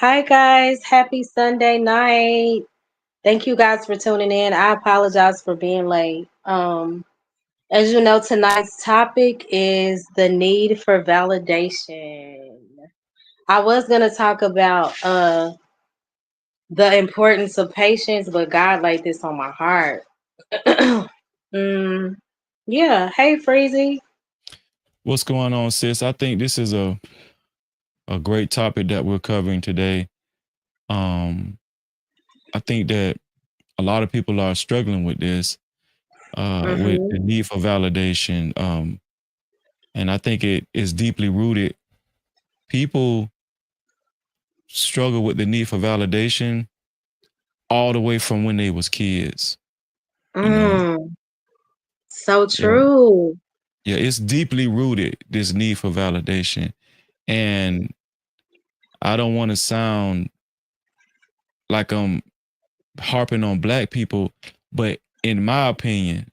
Hi guys, happy Sunday night. Thank you guys for tuning in. I apologize for being late. As you know, tonight's topic is the need for validation. I was gonna talk about the importance of patience, but God laid this on my heart. mm, yeah. Hey Freezy. What's going on, sis? I think this is a great topic that we're covering today. Um, I think that a lot of people are struggling with this, with Mm-hmm. the need for validation. And I think it is deeply rooted. People struggle with the need for validation all the way from when they was kids. You know, Mm, so yeah, true. yeah, it's deeply rooted, this need for validation. And I don't want to sound like I'm harping on black people, but in my opinion,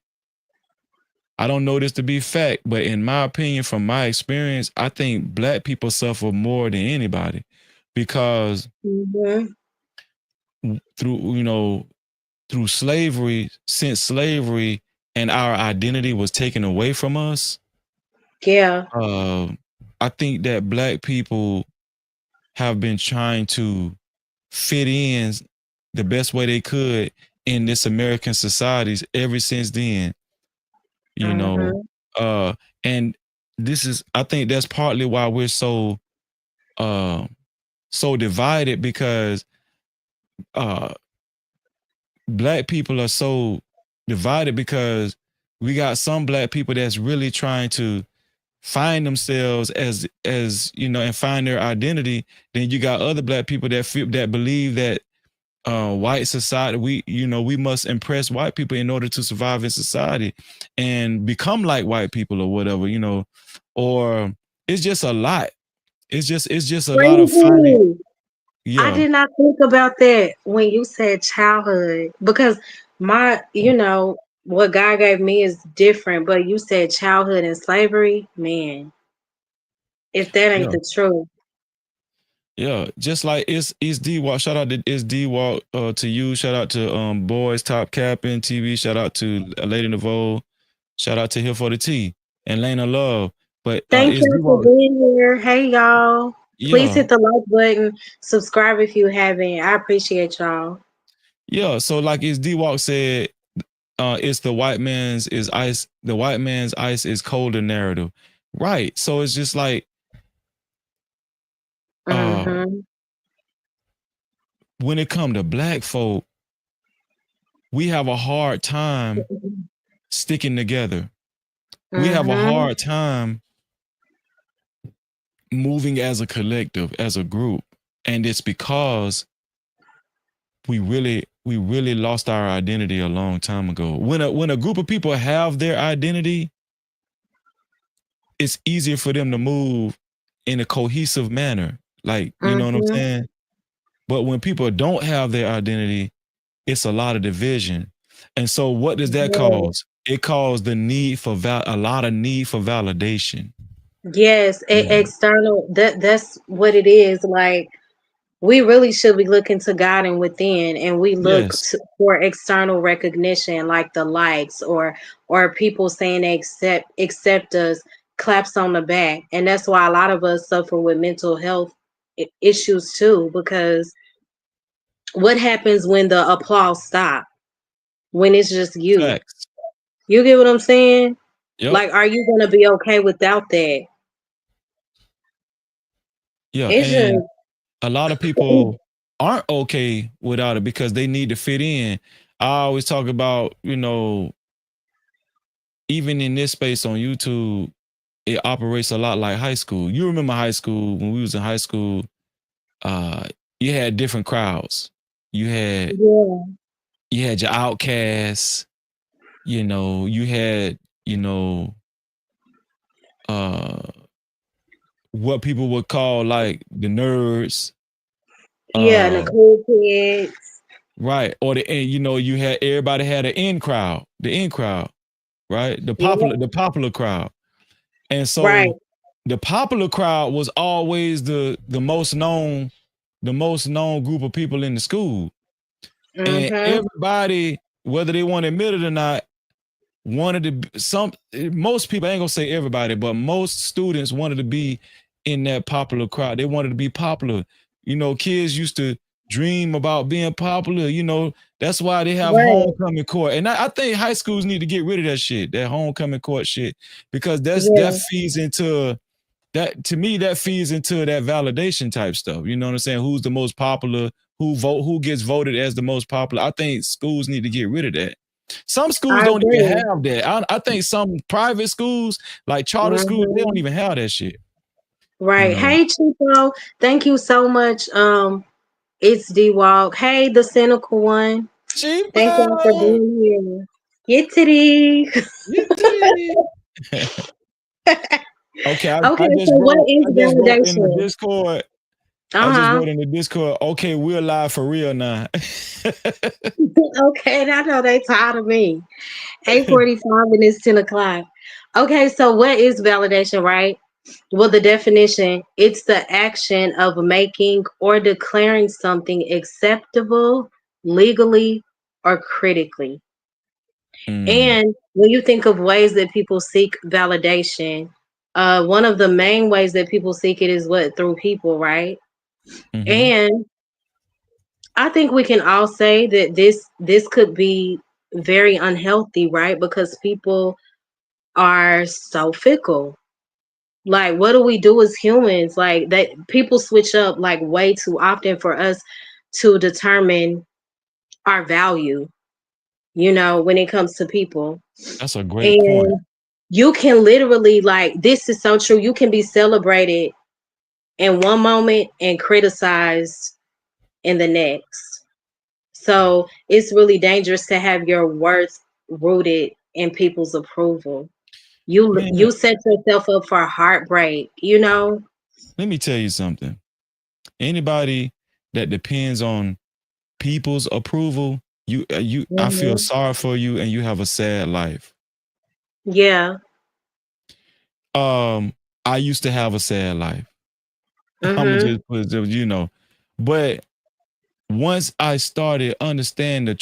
I don't know this to be fact, but in my opinion, from my experience, I think black people suffer more than anybody because Mm-hmm. through, through slavery, since slavery and our identity was taken away from us, Yeah. uh, I think that black people have been trying to fit in the best way they could in this American societies ever since then, you know. Mm-hmm. Uh and this is I think that's partly why we're uh so divided because uh black people are so divided because we got some black people that's really trying to find themselves as and find their identity. Then you got other black people that feel that believe that white society, we must impress white people in order to survive in society and become like white people or whatever, or it's just a lot. It's just a lot of finding. Crazy. I Yeah, did not think about that when you said childhood because what God gave me is different, but you said childhood and slavery, man, if that ain't yeah, the truth. yeah. Just like it's D Walk. Shout out to it's D Walk, to you. Shout out to Boys Top Captain TV. Shout out to Lady Nevo. Shout out to Here for the Tea and Lena Love. But Thank it's D y'all for Walk. being here. Hey y'all. Please Yeah, hit the like button, subscribe if you haven't. I appreciate y'all. yeah. So like it's D Walk said, it's the white man's is ice. The white man's ice is colder narrative, right? So it's just like, uh, Mm-hmm. when it come to black folk, we have a hard time sticking together. We have a Mm-hmm. hard time moving as a collective, as a group, and it's because we really lost our identity a long time ago. When a group of people have their identity, it's easier for them to move in a cohesive manner. Like, you know what I'm Mm-hmm. saying? But when people don't have their identity, it's a lot of division. And so what does that Yes. cause? It caused the need for a lot of need for validation. Yes, Yeah. external that's what it is. Like we really should be looking to God and within, and we look Yes. for external recognition, like the likes or people saying they accept us, claps on the back, and that's why a lot of us suffer with mental health issues too. Because what happens when the applause stop? When it's just you, Facts. you get what I'm saying? Yep. Like, are you gonna be okay without that? Yeah. It's just And a lot of people aren't okay without it because they need to fit in. I always talk about, even in this space on YouTube, it operates a lot like high school. You remember high school when we was in high school, uh, you had different crowds. You had yeah. you had your outcasts, you had, you know, uh what people would call like the nerds, Yeah, and the uh cool kids. right. Or and you had everybody had an in crowd, right? The popular Yeah, the popular crowd. And right. so the popular crowd was always the most known the most known group of people in the school. And Mhm. everybody, whether they want to admit it or not, wanted to some most people, I ain't gonna say everybody, but most students wanted to be in that popular crowd. They wanted to be popular. Kids used to dream about being popular. That's why they have Right. homecoming court. And I think high schools need to get rid of that shit, that homecoming court shit, because that Yeah. feeds into that. To me, that feeds into that validation type stuff. You know what I'm saying? Who's the most popular? Who gets voted as the most popular? I think schools need to get rid of that. Some schools I don't even agree. have that. I think some private schools, like charter schools, they don't Mhm. even have that shit. You Right. know, Hey, Chico. Thank you so much. It's D Walk. Hey, the cynical one. Thank y'all for cheapo. being here. Get to these. Okay, Okay, so what is I just wrote in the validation? Discord. I just Uh-huh. wrote in the Discord. Okay, we're live for real now. Okay, I know they tired of me. 8:45 and it's 10 o'clock. Okay, so what is validation, right? Well, the definition, it's the action of making or declaring something acceptable legally or critically. Mm, And when you think of ways that people seek validation, one of the main ways that people seek it is what? Through people, right? mm-hmm, And I think we can all say that this could be very unhealthy, right? Because people are so fickle. Like, what do we do as humans? Like, that people switch up like way too often for us to determine our value, when it comes to people. that's a great point. And you can literally, like, this is so true. You can be celebrated in one moment and criticized in the next. So it's really dangerous to have your worth rooted in people's approval. You Man, set yourself up for heartbreak. let me tell you something. Anybody that depends on people's approval, I feel Hmm. sorry for you, and you have a sad life. Yeah. Um, I used to have a sad life. I'm gonna Hmm. just put it, but once I started understanding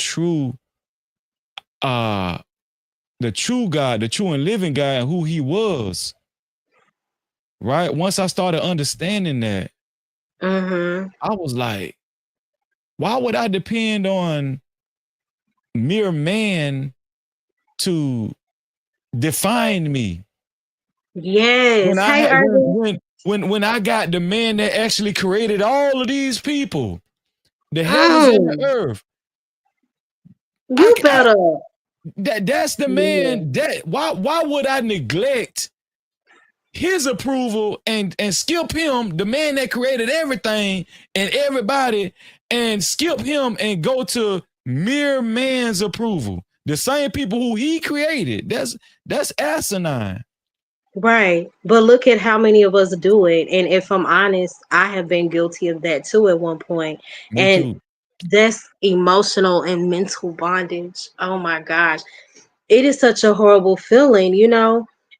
uh the true God, the true and living God, and who He was, right? Once I started understanding that, Hmm. I was like, why would I depend on mere man to define me when Yes. I Hey, had Urban. when I got the man that actually created all of these people, the heavens and the Mm, earth. I, you I better. that's the Yeah. man. That why would I neglect his approval and skip him, the man that created everything and everybody, and skip him and go to mere man's approval? The same people who he created. That's asinine. Right. But look at how many of us do it. And if I'm honest, I have been guilty of that too at one point. Me And too. that's emotional and mental bondage. Oh my gosh. It is such a horrible feeling.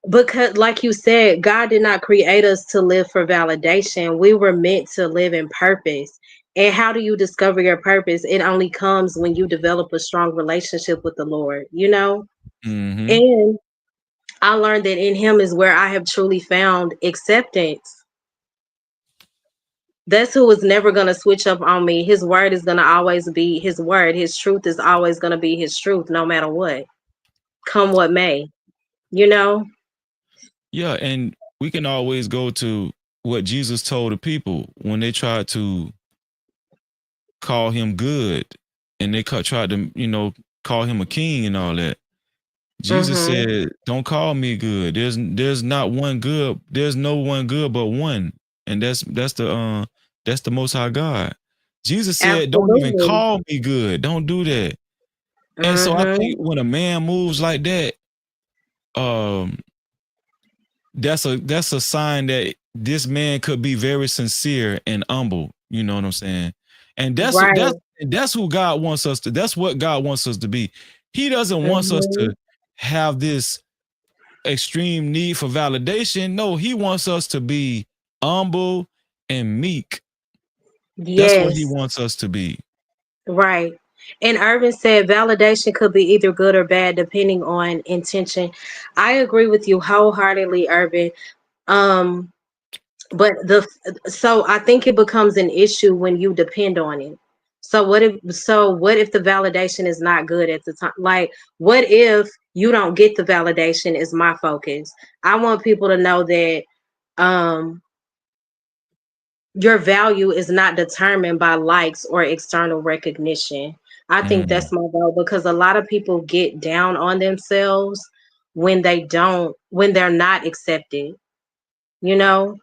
Because like you said, God did not create us to live for validation. We were meant to live in purpose. And how do you discover your purpose? It only comes when you develop a strong relationship with the Lord. Mm-hmm. And I learned that in him is where I have truly found acceptance. That's who is never going to switch up on me. His word is going to always be his word. His truth is always going to be his truth, no matter what, come what may, you know? Yeah, and we can always go to what Jesus told the people when they tried to call him good, and they tried to, call him a king and all that. Jesus Mm-hmm. said, "Don't call me good. There's not one good. There's no one good but one, and that's the Most High God." Jesus said, "Don't even Absolutely. call me good. Don't do that." And so I think Mm-hmm. when a man moves like that, um, that's a sign that this man could be very sincere and humble. You know what I'm saying? And Right. that's who God wants us to. That's what God wants us to be. He doesn't want us Mm-hmm. to have this extreme need for validation. No, he wants us to be humble and meek. That's where he Yes. wants us to be. Right. And Irvin said validation could be either good or bad depending on intention. I agree with you wholeheartedly, Irvin. Um, but I think it becomes an issue when you depend on it. So what if the validation is not good at the time? Like, what if you don't get the validation is my focus. I want people to know that um your value is not determined by likes or external recognition. I think Mm, that's my goal because a lot of people get down on themselves when they're not accepted, you know?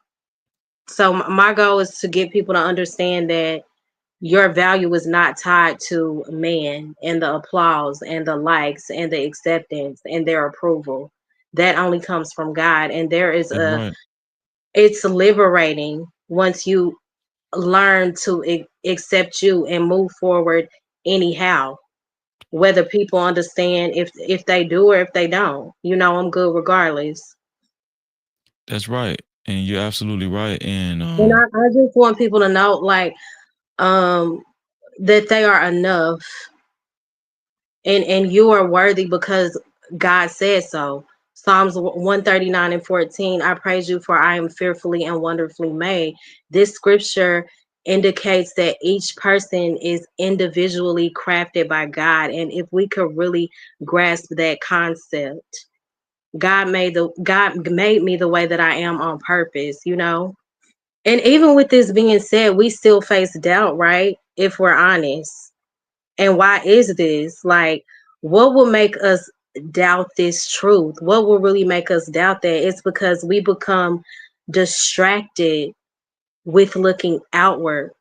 So my goal is to get people to understand that your value is not tied to man and the applause and the likes and the acceptance and their approval. That only comes from God. And that's right. it's liberating once you learn to accept you and move forward anyhow, whether people understand if they do or if they don't. I'm good regardless. That's right. And you're absolutely right. And And I just want people to know, like, um that they are enough, and you are worthy because God said so. Psalms 139:14, I praise you for I am fearfully and wonderfully made. This scripture indicates that each person is individually crafted by God. And if we could really grasp that concept, God made me the way that I am on purpose. And even with this being said, we still face doubt, right? If we're honest. And why is this? Like, what will make us doubt this truth? What will really make us doubt that? It's because we become distracted with looking outward,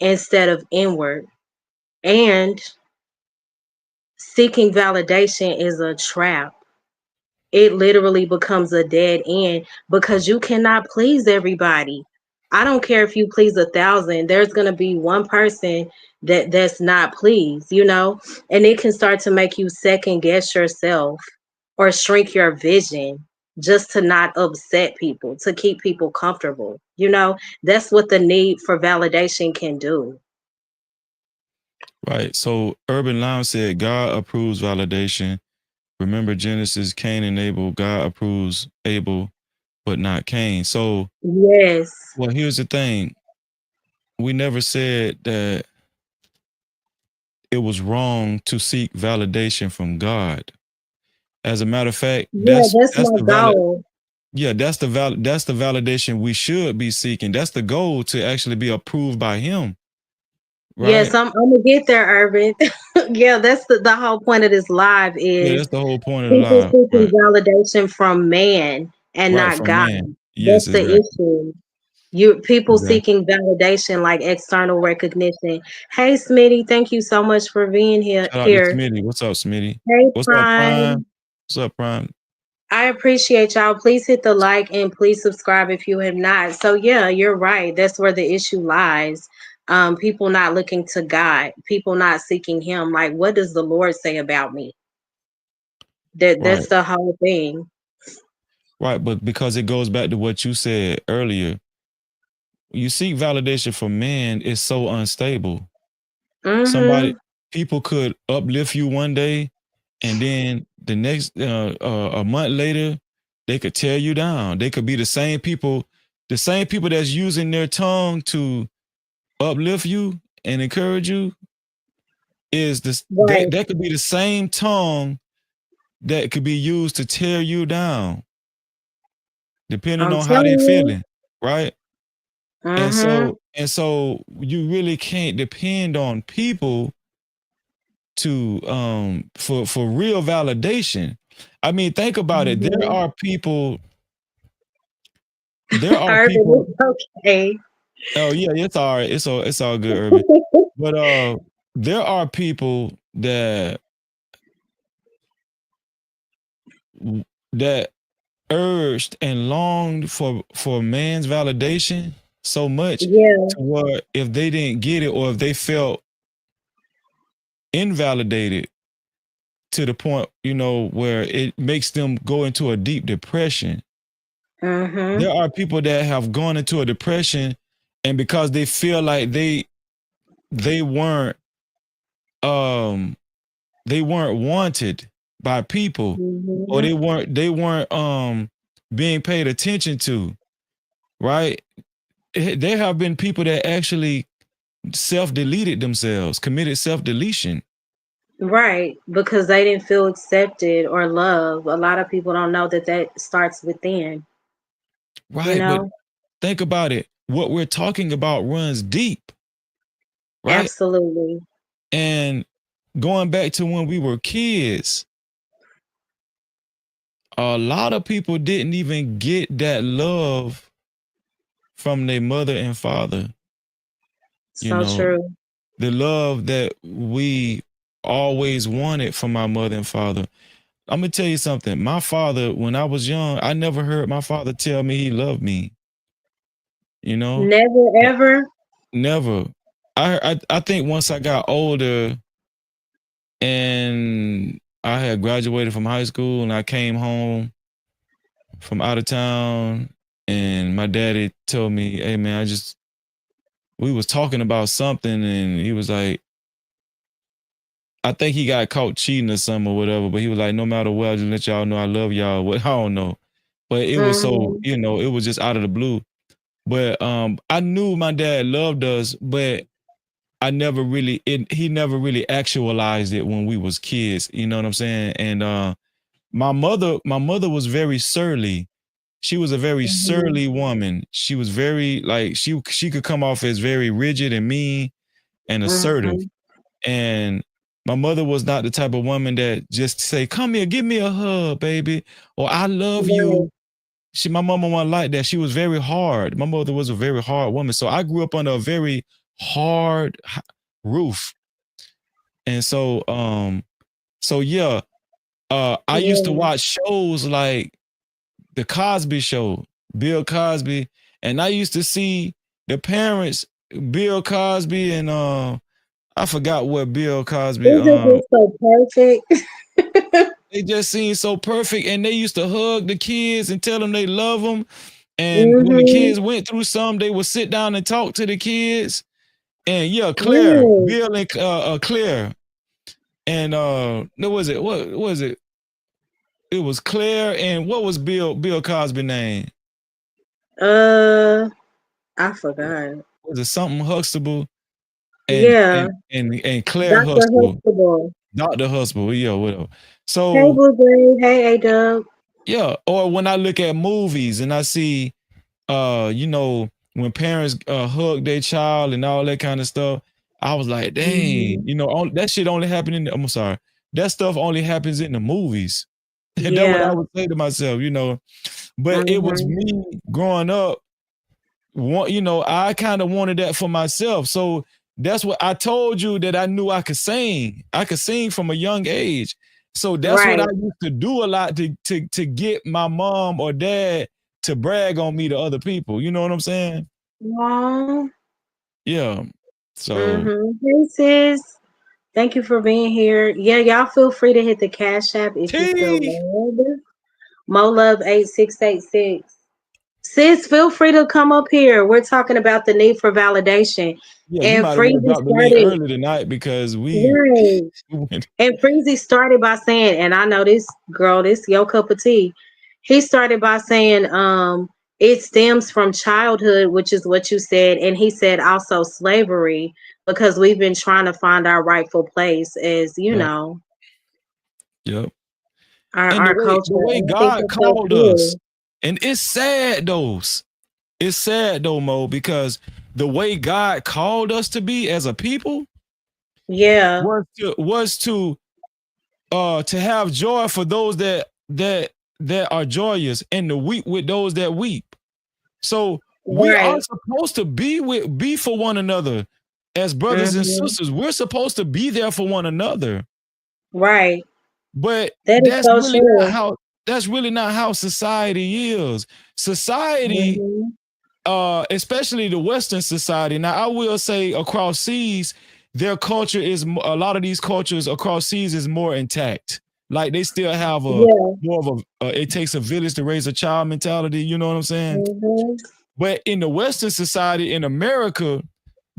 instead of inward. And seeking validation is a trap. It literally becomes a dead end because you cannot please everybody. I don't care if you please 1,000, there's going to be one person that's not pleased. And it can start to make you second guess yourself or shrink your vision just to not upset people, to keep people comfortable. That's what the need for validation can do. right. So Urban Lounge said God approves validation. Remember Genesis, Cain and Abel. God approves Abel, but not Cain. So, Yes. well, here's the thing. We never said that it was wrong to seek validation from God. As a matter of fact, Yeah, that's that's that's my the valid goal. yeah, that's the validation we should be seeking. That's the goal, to actually be approved by him, Yes, right? I'm gonna get there, Urban. Yeah, that's the whole point of this live Yeah, is that's the whole point of the people live, seeking right? validation from man and Right, not from God. man. Yes, That's the exactly. issue. You people Exactly. seeking validation like external recognition. Hey Smitty, thank you so much for being here Shout out to here. Smitty. What's up, Smitty? Hey What's up, Prime? Prime. What's up, Prime? I appreciate y'all. Please hit the like and please subscribe if you have not. So yeah, you're right. That's where the issue lies. People not looking to God, people not seeking him. Like, what does the Lord say about me? That's Right. the whole thing. Right. But because it goes back to what you said earlier, you seek validation from man is so unstable. Somebody, Mm-hmm. people could uplift you one day, and then the next a month later, they could tear you down. They could be the same people that's using their tongue to uplift you and encourage you, is this Right. that could be the same tongue that could be used to tear you down, depending I'm on how telling they you. feeling, right? And Mm-hmm. so you really can't depend on people to for real validation. I mean, think about it. There Mm-hmm. are people, there are Urban, people, it's okay. oh yeah, it's all good, Urban. But there are people that urged and longed for man's validation so much, Yeah. to where if they didn't get it, or if they felt invalidated, to the point, where it makes them go into a deep depression. Mm-hmm. There are people that have gone into a depression and because they feel like they weren't um they weren't wanted by people, or Mhm. they weren't being paid attention to, right? There have been people that actually self-deleted themselves, committed self-deletion. Right, because they didn't feel accepted or loved. A lot of people don't know that that starts within, you Right, but know? think about it. What we're talking about runs deep, right? Absolutely. And going back to when we were kids, a lot of people didn't even get that love from their mother and father, you So know, true. the love that we always wanted from our mother and father. I'm gonna tell you something. My father, when I was young, I never heard my father tell me he loved me, you know? Never Eh, ever. Never. I think once I got older and I had graduated from high school and I came home from out of town, and my daddy told me, "Hey man, I just we was talking about something," and he was like, I think he got caught cheating or something or whatever, but he was like, "No matter what, I just let y'all know I love y'all." What I don't know, but it was so, Mhm. it was just out of the blue. But I knew my dad loved us, but he never really actualized it when we was kids. You know what I'm saying? And my mother was very surly. She was a very Mhm. surly woman. She was very, like, she could come off as very rigid and mean and assertive. Mhm. And my mother was not the type of woman that just say, "Come here, give me a hug, baby," or "I love Right. you." My mama wasn't like that. She was very hard. My mother was a very hard woman. So I grew up under a very hard roof. And so yeah, I used to Yeah. watch shows like the Cosby Show, Bill Cosby, and I used to see the parents, Bill Cosby and I forgot what Bill Cosby. Is it just so perfect? They just seemed so perfect, and they used to hug the kids and tell them they love them. And when the Mhm. kids went through some, they would sit down and talk to the kids. And yeah, Claire, Right. Bill and Claire, and what was it? What was it? It was Claire, and what was Bill Cosby name? Uh, I forgot. Was it something Huxtable and Yeah. and Claire Dr. Huxtable, Huxtable. Dr. Huxtable, yeah, whatever. Hey, So Blueberry. Hey, A-Dub. yeah, or when I look at movies and I see when parents hug their child and all that kind of stuff, I was like, dang, Mhm. that shit only happened I'm sorry, that stuff only happens in the movies. And that's what I Yeah. would say to myself. But it was Mhm. me growing up. I kind of wanted that for myself. So that's what I told you, that I knew I could sing. I could sing from a young age. So that's what I Right. used to do a lot to get my mom or dad to brag on me to other people. You know what I'm saying? Aw. Yeah. So Mhm. Hey, sis. Thank you for being here. Yeah, y'all feel free to hit the Cash App if you feel T. led. Mo Love 8686. Sis, feel free to come up here. We're talking about the need for validation. Yeah, you And might want to Freezy drop the link started, early tonight because we right. went. And Freezy started by saying, and I know this girl, this your cup of tea. He started by saying, it stems from childhood, which is what you said, and he said also slavery, because we've been trying to find our rightful place as, Yep. Yep. And the our way culture. the way And I think God that's so called us, cool. and it's sad though. It's sad though, Mo, because the way God called us to be as a people Yeah. was to have joy for those that are joyous, and to weep with those that weep. So we are Right. supposed to be for one another as brothers and Hmm. sisters. We're supposed to be there for one another. Right. But That is that's so really not true. how society is. Society, Hmm. especially the Western society. Now, I will say across seas, their culture is a lot of these cultures across seas is more intact. Like they still have a Yeah. more of a it takes a village to raise a child mentality. You know what I'm saying? Hmm. But in the Western society in America,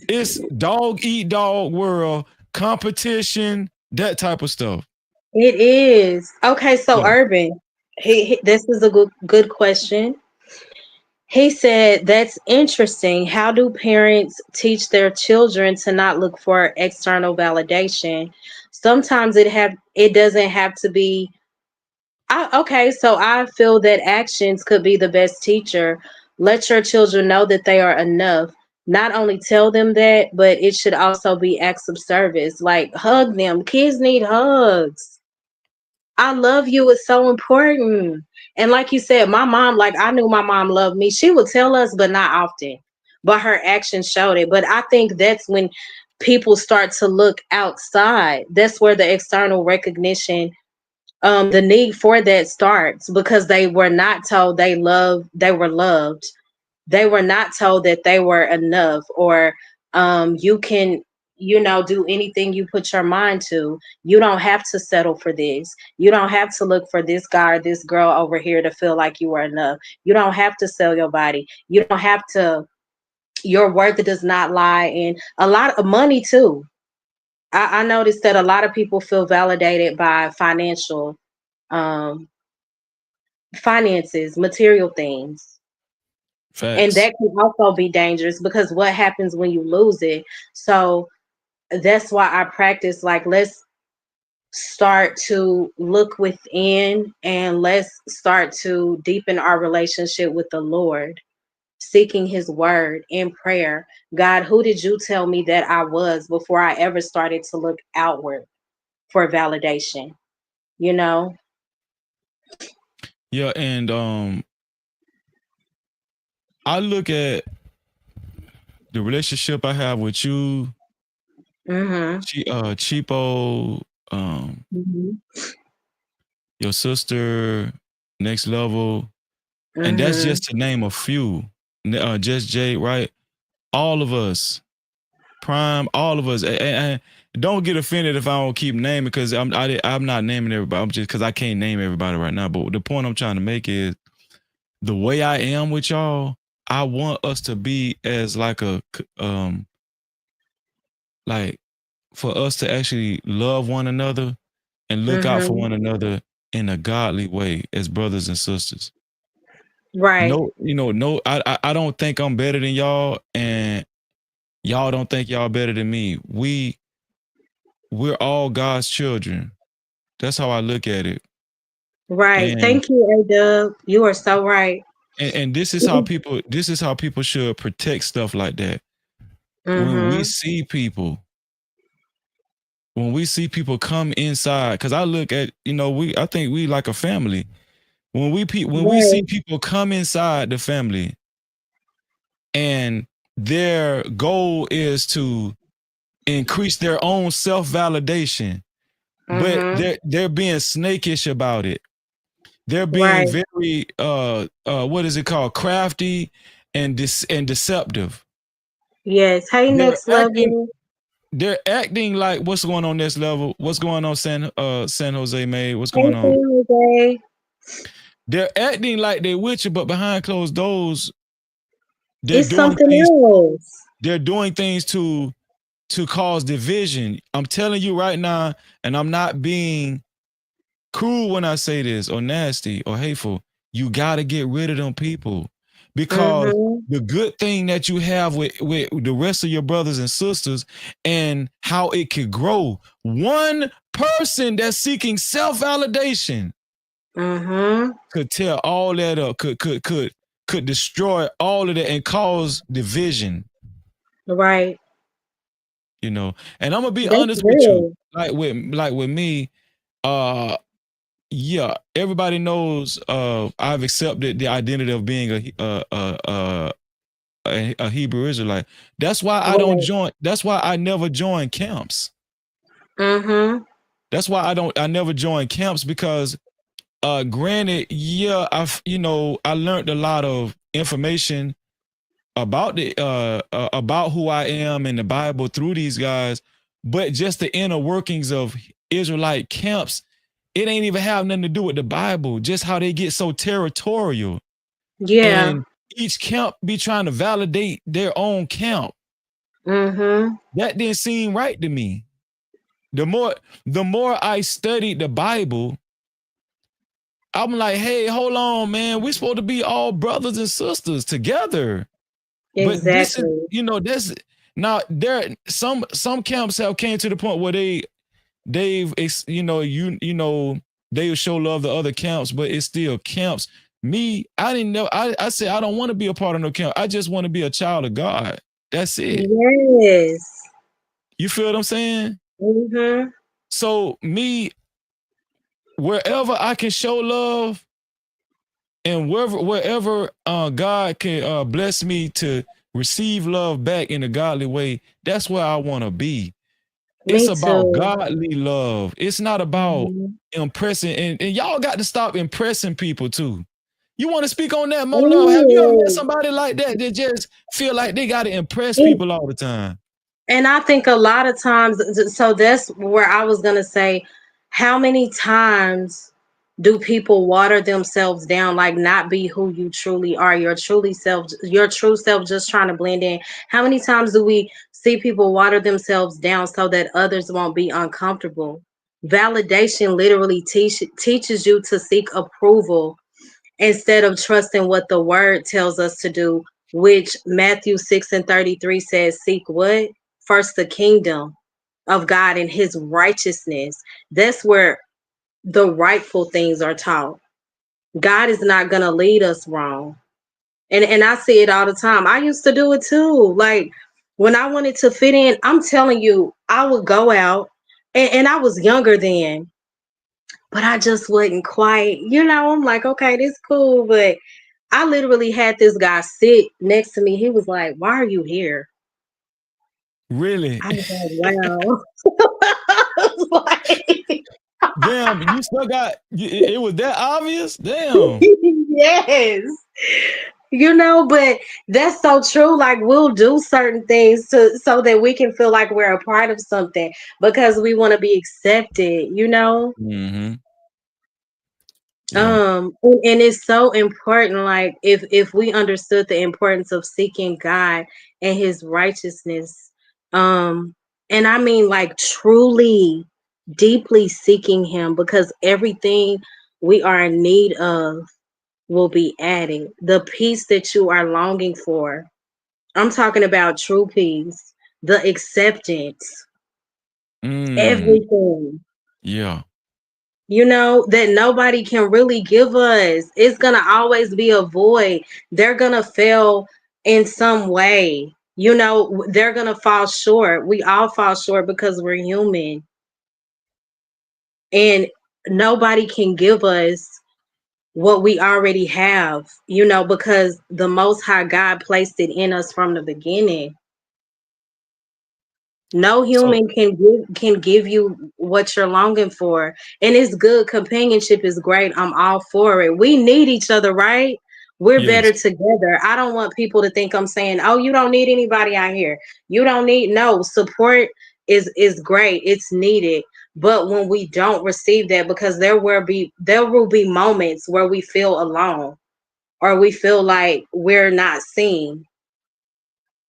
it's dog eat dog world, competition, that type of stuff. It is. Okay, so Yeah. Urban, this is a good question. He said, "That's interesting. How do parents teach their children to not look for external validation? Sometimes it doesn't have to be okay, so I feel that actions could be the best teacher. Let your children know that they are enough. Not only tell them that, but it should also be acts of service. Like hug them. Kids need hugs. I love you is so important. And like you said, my mom, like I knew my mom loved me. She would tell us, but not often. But her actions showed it. But I think that's when people start to look outside. That's where the external recognition, the need for that starts because they were not told they were loved. They were not told that they were enough, or you can, do anything you put your mind to. You don't have to settle for this. You don't have to look for this guy or this girl over here to feel like you are enough. You don't have to sell your body. You don't have to. Your worth does not lie in a lot of money too. I noticed that a lot of people feel validated by um finances, material things. And Facts. that can also be dangerous because what happens when you lose it? So that's why I practice, like, let's start to look within and let's start to deepen our relationship with the Lord, seeking his word in prayer. God, who did you tell me that I was before I ever started to look outward for validation? You know? Yeah, and I look at the relationship I have with you, Mhm. Cheapo, Mhm. your sister, next level, and that's Mhm. just to name a few. Just Jay, right? All of us, Prime, all of us. And don't get offended if I don't keep naming because I'm not naming everybody. I'm just because I can't name everybody right now. But the point I'm trying to make is the way I am with y'all. I want us to be as like like for us to actually love one another and look out for Mhm. one another in a godly way as brothers and sisters. Right. No, no, I don't think I'm better than y'all, and y'all don't think y'all better than me. We're all God's children. That's how I look at it. Right. And Thank you, A-Dub. You are so right. and this is how people should protect stuff like that. When we Mhm. see people, when we see people come inside, because I look at, I think we like a family. When we see Right. people come inside the family and their goal is to increase their own self-validation, but Mhm. they're being snakish about it. They're being Right. very what is it called? Crafty and deceptive. Yes. Hey, They're next acting level. they're acting like what's going on this level? What's going on San Jose May? What's Hey, going on? Jose. They're acting like they're with you, but behind closed doors, they're It's doing something things else. they're doing things to cause division. I'm telling you right now, and I'm not being cruel when I say this or nasty or hateful. You got to get rid of them people because Mhm. the good thing that you have with the rest of your brothers and sisters and how it could grow. One person that's seeking self-validation Mhm. could tear all that up, could destroy all of that and cause division, Right. you know. And I'm gonna be That's honest with you, real. like with me, uh yeah, everybody knows I've accepted the identity of being a Hebrew Israelite. That's why I don't Right. join. That's why I never join camps. Mhm. That's why I never join camps because granted, yeah, I learned a lot of information about who I am in the Bible through these guys, but just the inner workings of Israelite camps, it ain't even have nothing to do with the Bible. Just how they get so territorial Yeah. and each camp be trying to validate their own camp. Mhm. That didn't seem right to me. The more the more I studied the Bible, I'm like, hey, hold on, man. We're supposed to be all brothers and sisters together. But this is, Exactly. that's now there some camps have came to the point where they've they show love to other camps, but it's still camps. Me, I didn't know. I said I don't want to be a part of no camp. I just want to be a child of God. That's it. Yes. You feel what I'm saying? Mhm. So me, wherever I can show love, and wherever God can bless me to receive love back in a godly way, that's where I want to be. It's Me about too. godly love. It's not about Mhm. impressing, and y'all got to stop impressing people too. You want to speak on that more love? Have you ever met Ooh. somebody like that that just feel like they got to impress It, people all the time? and I think a lot of times, so that's where I was gonna say, how many times do people water themselves down, like not be who you truly are, your true self, just trying to blend in? How many times do we see people water themselves down so that others won't be uncomfortable? Validation literally teaches you to seek approval instead of trusting what the word tells us to do, which Matthew 6 and 33 says, seek what? First the kingdom of God and his righteousness. That's where the rightful things are taught. God is not going to lead us wrong. And I see it all the time. I used to do it too. Like when I wanted to fit in, I'm telling you, I would go out and I was younger then, but I just wasn't quite, I'm like, okay, this cool, but I literally had this guy sit next to me. He was like, "Why are you here?" Really? I was like, "Wow." I was like, Damn, you still got it was that obvious? Damn. yes. But that's so true. Like we'll do certain things to so that we can feel like we're a part of something because we want to be accepted. Mm-hmm. Yeah. And it's so important, like if we understood the importance of seeking God and his righteousness, um and I mean like truly deeply seeking him, because everything we are in need of will be added. The peace that you are longing for, I'm talking about true peace, the acceptance, Mm. everything, Yeah. that nobody can really give us. It's gonna always be a void. They're gonna fail in some way. They're gonna fall short. We all fall short because we're human. And nobody can give us what we already have, because the most high God placed it in us from the beginning. No So human can give you what you're longing for. And it's good. Companionship is great. I'm all for it. We need each other, right? We're yes. better together. I don't want people to think I'm saying, "Oh, you don't need anybody out here." You don't need no support is great. It's needed. But when we don't receive that, because there will be moments where we feel alone or we feel like we're not seen.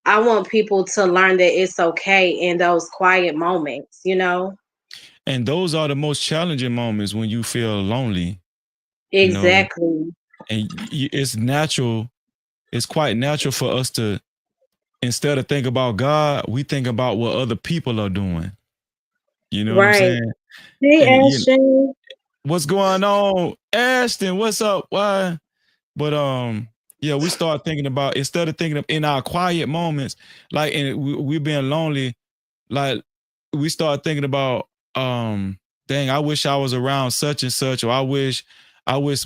I want people to learn that it's okay in those quiet moments. And those are the most challenging moments when you feel lonely, you know, Exactly. and it's natural. It's quite natural for us to, instead of think about God, we think about what other people are doing. You know what I'm Right. saying? Hey, And Ashton. what's going on, Ashton? What's up? Why? But yeah, we start thinking about, instead of thinking of in our quiet moments, like, and we being lonely, like we start thinking about, dang, I wish I was around such and such, or I wish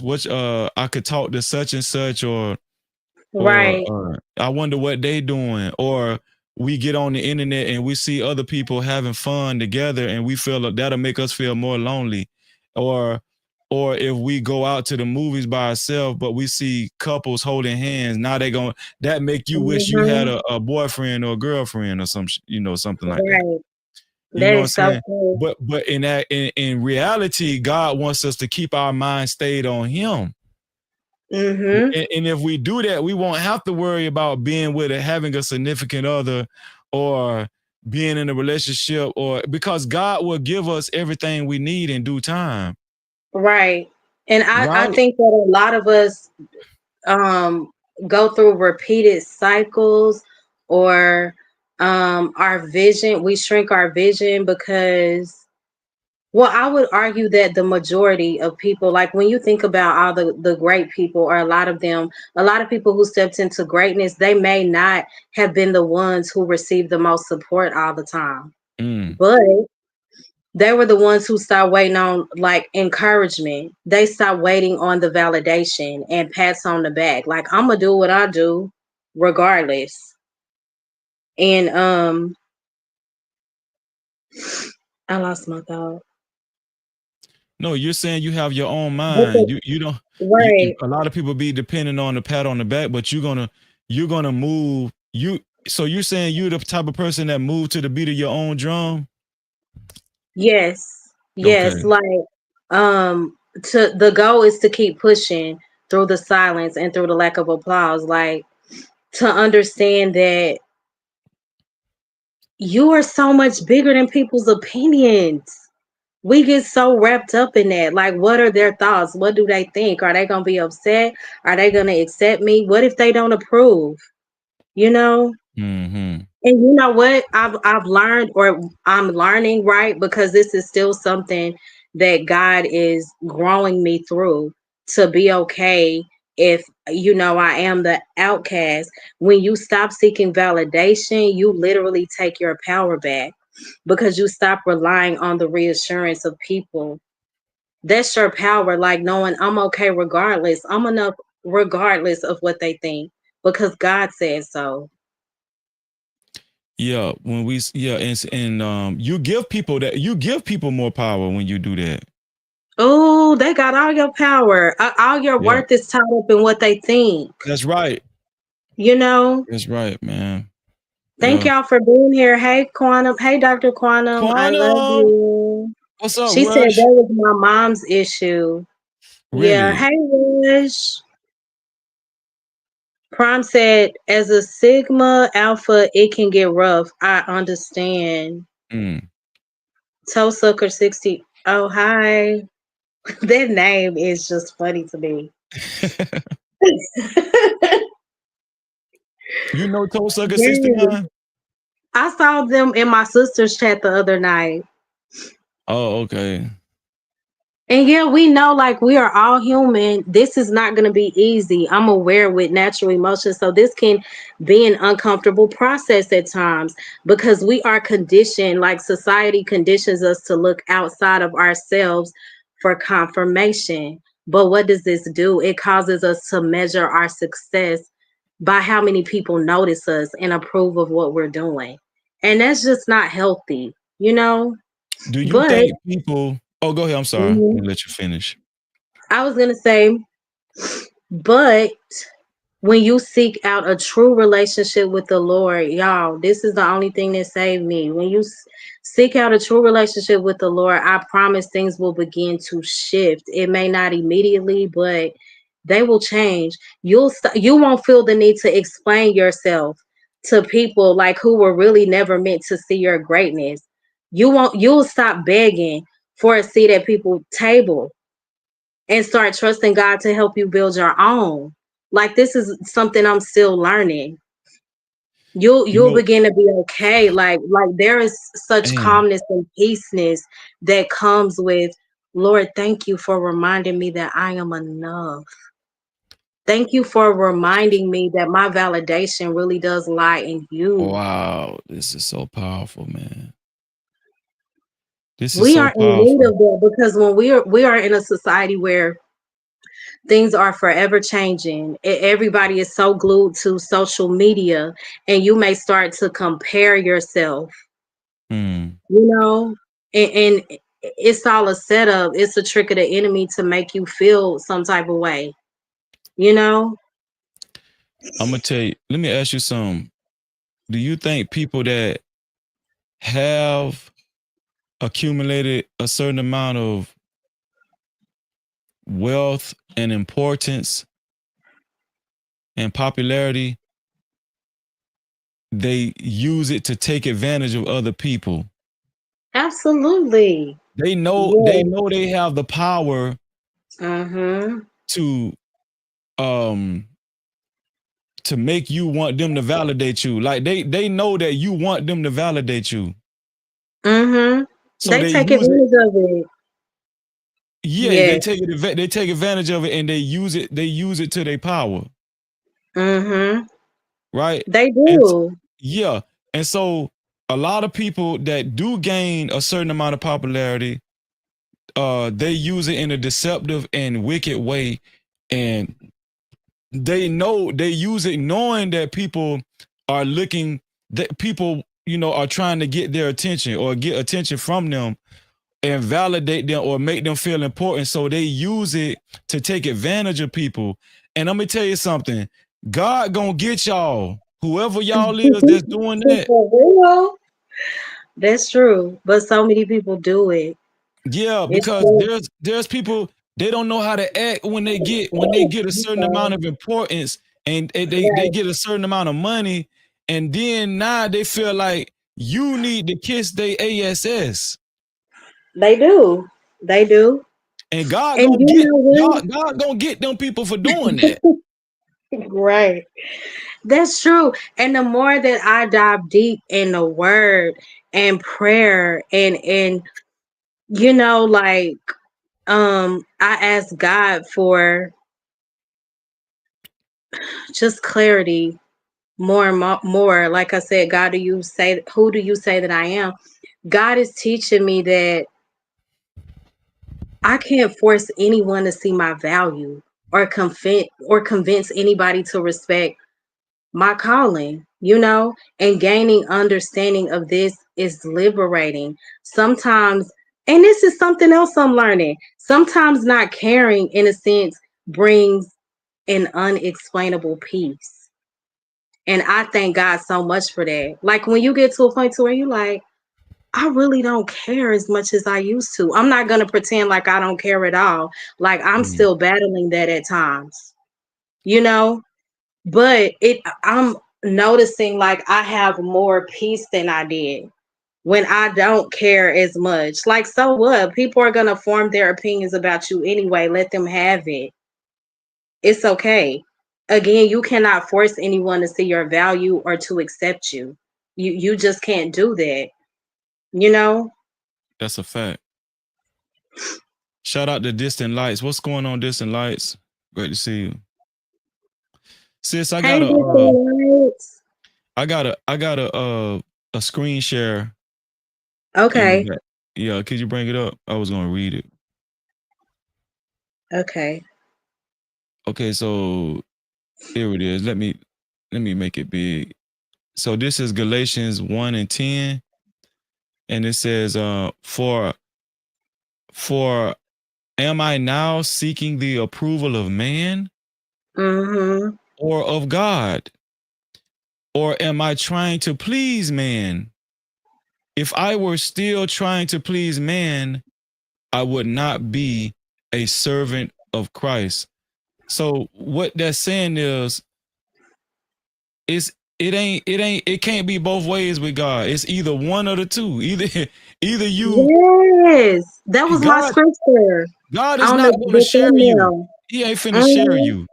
which I could talk to such and such, or Right. I wonder what they doing, or we get on the internet and we see other people having fun together and we feel like that'll make us feel more lonely, or if we go out to the movies by ourselves but we see couples holding hands, now they going that make you wish you had Hmm. a boyfriend or a girlfriend or something like that. Right. You That know what I'm is so saying? cool. But in reality, God wants us to keep our mind stayed on him. Mhm. And if we do that, we won't have to worry about being with having a significant other or being in a relationship, or because God will give us everything we need in due time. Right. And I Right? think that a lot of us um go through repeated cycles, or our vision, we shrink our vision because, well, I would argue that the majority of people, like when you think about all the great people, or a lot of them, a lot of people who stepped into greatness, they may not have been the ones who received the most support all the time. Mm. But they were the ones who stopped waiting on like encouragement. They stopped waiting on the validation and pats on the back. Like, I'm gonna do what I do regardless. And I lost my thought. No, you're saying you have your own But mind. You don't. right. A lot of people be depending on the pat on the back, but you're gonna move. So you're saying you're the type of person that move to the beat of your own drum. Yes. Yes. Okay. Like, to the goal is to keep pushing through the silence and through the lack of applause. Like, to understand that you are so much bigger than people's opinions. We get so wrapped up in that. Like, what are their thoughts? What do they think? Are they gonna be upset? Are they gonna accept me? What if they don't approve? You know? Mm-hmm. And you know what? I've learned, or I'm learning, right? Because this is still something that God is growing me through, to be okay if I am the outcast. When you stop seeking validation, you literally take your power back, because you stop relying on the reassurance of people. That's your power, like knowing I'm okay regardless. I'm enough regardless of what they think, because God said so. Yeah, yeah, and you give people more power when you do that. Oh, they got all your power. All your Yeah, worth is tied up in what they think. that's right. You know? That's right, man. Thank Yeah. y'all for being here. Hey, Quantum. Hey, Dr. Quantum. I love Quantum, you. what's up, She said that Rush? was my mom's issue. Yeah. Really? Hey, Rush. Prime said, as a Sigma Alpha, it can get rough. I understand. Mm. Toe Sucker 60. Oh, hi. That name is just funny to me. You know Toe Sucker Yes. 69? I saw them in my sister's chat the other night. Oh, okay. And yeah, we know, like, we are all human. This is not going to be easy. I'm aware with natural emotions. So this can be an uncomfortable process at times, because we are conditioned, like society conditions us to look outside of ourselves for confirmation. But what does this do? It causes us to measure our success by how many people notice us and approve of what we're doing. And that's just not healthy, you know? Do you But think people Oh, go ahead. I'm sorry. I'm mhm, gonna let you finish. I was going to say, but when you seek out a true relationship with the Lord, y'all, this is the only thing that saved me. When you seek out a true relationship with the Lord, I promise things will begin to shift. It may not immediately, but they will change. You won't feel the need to explain yourself to people, like, who were really never meant to see your greatness. You'll stop begging for a seat at people's table and start trusting God to help you build your own. Like, this is something I'm still learning. You You'll know, begin to be okay. Like there is such man, calmness and peaceness that comes with, Lord, thank you for reminding me that I am enough. Thank you for reminding me that my validation really does lie in you. wow, this is so powerful, man. This is We so are in need powerful. of that, because when we are in a society where things are forever changing. Everybody is so glued to social media, and you may start to compare yourself, Mm. you know, and it's all a setup. It's a trick of the enemy to make you feel some type of way, you know? I'm gonna tell you. Let me ask you something. Do you think people that have accumulated a certain amount of wealth and importance and popularity, they use it to take advantage of other people. Absolutely. They Yes. know they have the power Mhm. to um to make you want them to validate you. Like they know that you want them to validate you. Mhm. So They they take use it. advantage of it. Yeah, Yes. they take advantage of it and they use it to their power, Mhm. right? They And do. yeah. And so a lot of people that do gain a certain amount of popularity, they use it in a deceptive and wicked way. And they use it knowing that people are looking, that people, are trying to get their attention or get attention from them and validate them or make them feel important. So they use it to take advantage of people. And let me tell you something. God gonna get y'all. Whoever y'all is that's doing that. For real. That's true. But so many people do it. Yeah, It's because true. there's people, they don't know how to act when they get a certain amount of importance, and they Right. get a certain amount of money, and then now they feel like you need to kiss their ass. They do. They do. And God And gonna you get know y'all, God gonna get them people for doing that. what? Right. That's true. And the more that I dive deep in the word and prayer and like I ask God for just clarity more and more. Like I said, God, who do you say that I am? God is teaching me that I can't force anyone to see my value or convince anybody to respect my calling, and gaining understanding of this is liberating. Sometimes, and this is something else I'm learning, sometimes not caring in a sense brings an unexplainable peace. And I thank God so much for that. Like when you get to a point to where you like, I really don't care as much as I used to. I'm not gonna pretend like I don't care at all. Like I'm Mhm. still battling that at times, you know? But I'm noticing like I have more peace than I did when I don't care as much. Like, so what? People are gonna form their opinions about you anyway. Let them have it. It's okay. Again, you cannot force anyone to see your value or to accept you. You just can't do that, you know? That's a fact. Shout out to Distant Lights. What's going on, Distant Lights? Great to see you. Sis, Hey, lights. I got a screen share in the Okay. back. Yeah, could you bring it up? I was gonna read it. Okay. Okay, so here it is. Let me make it big. So this is Galatians 1 and 10, and it says, for am I now seeking the approval of man Mm-hmm. or of God? Or am I trying to please man? If I were still trying to please man, I would not be a servant of Christ. So what that's saying is it can't be both ways with God. It's either one or the two. Either you Yes. That was my God scripture God is on not going to the share you. thumbnail. He ain't finna share Mhm. you.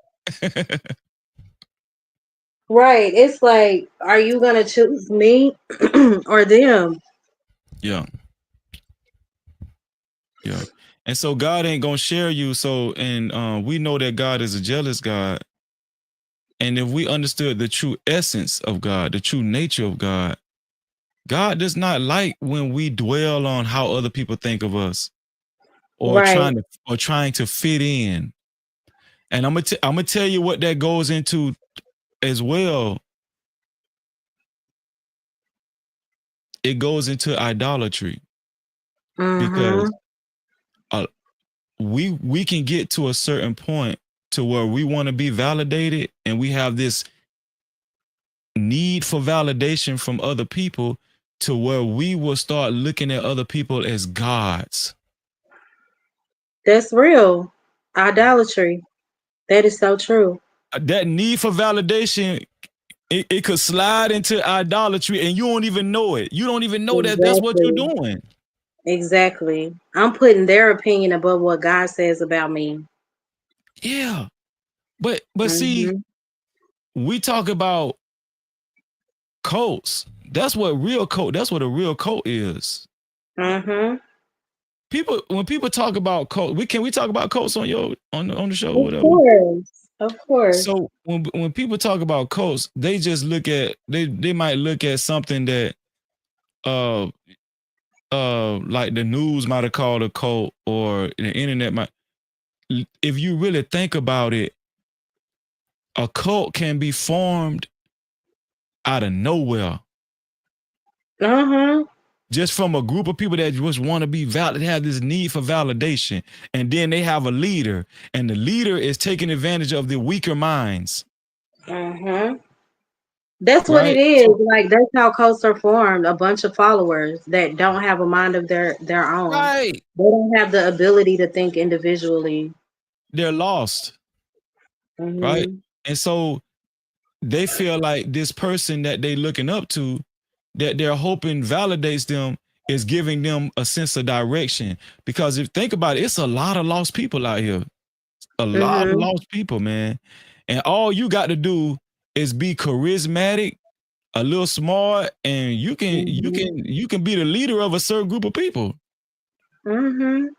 Right. It's like, are you gonna choose me or them? Yeah, yeah. And so God ain't gonna share you. So and we know that God is a jealous God. And if we understood the true essence of God, the true nature of God, God does not like when we dwell on how other people think of us or Right. trying to fit in. And I'm gonna tell you what that goes into as well. It goes into idolatry because Mm-hmm. uh, we can get to a certain point to where we want to be validated, and we have this need for validation from other people to where we will start looking at other people as gods. That's real. Idolatry. That is so true. that need for validation, it could slide into idolatry and you don't even know it. You don't even know that that's what you're Exactly. doing. Exactly. I'm putting their opinion above what God says about me. Yeah. But see, Mhm. we talk about cults. That's what a real cult is. Mhm. People when people talk about cult, we talk about cults on your on the show or Of whatever. course. Of course. So when people talk about cults, they just look at they might look at something that uh like the news might have called a cult or the internet might. If you really think about it, a cult can be formed out of nowhere, Uh-huh. just from a group of people that just want to be valid, have this need for validation, and then they have a leader, and the leader is taking advantage of the weaker minds, Uh-huh. That's what it right? is. So Like that's how cults are formed. A bunch of followers that don't have a mind of their own. right, They don't have the ability to think individually. they're lost, right? Mhm. And so they feel like this person that they looking up to, that they're hoping validates them, is giving them a sense of direction. Because if think about it, it's a lot of lost people out here, a lot of Mhm. lost people, man. And all you got to do is be charismatic, a little smart, and Mhm. you can be the leader of a certain group of people. Mhm.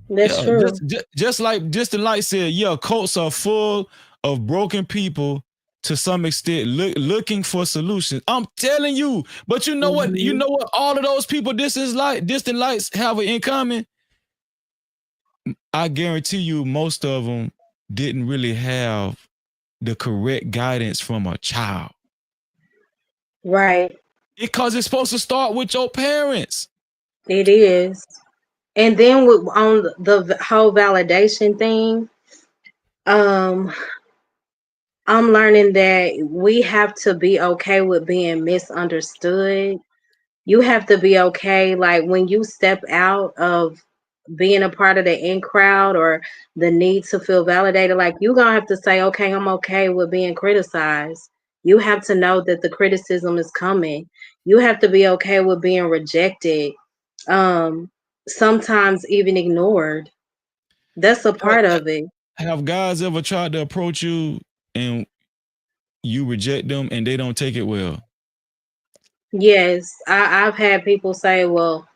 That's Yeah, true. just like just the light said, yeah, cults are full of broken people to some extent looking for solutions. I'm telling you, but you know what? You Mhm. know what? All of those people, distant lights have in common. I guarantee you, most of them didn't really have the correct guidance from a child Right. because it's supposed to start with your parents. It is. And then with, on the whole validation thing, um, I'm learning that we have to be okay with being misunderstood. You have to be okay, like when you step out of being a part of the in crowd or the need to feel validated, like you're gonna have to say, okay, I'm okay with being criticized. You have to know that the criticism is coming. You have to be okay with being rejected. Um, sometimes even ignored. That's a Have, part of it. have guys ever tried to approach you and you reject them and they don't take it well? Yes, I've had people say, well,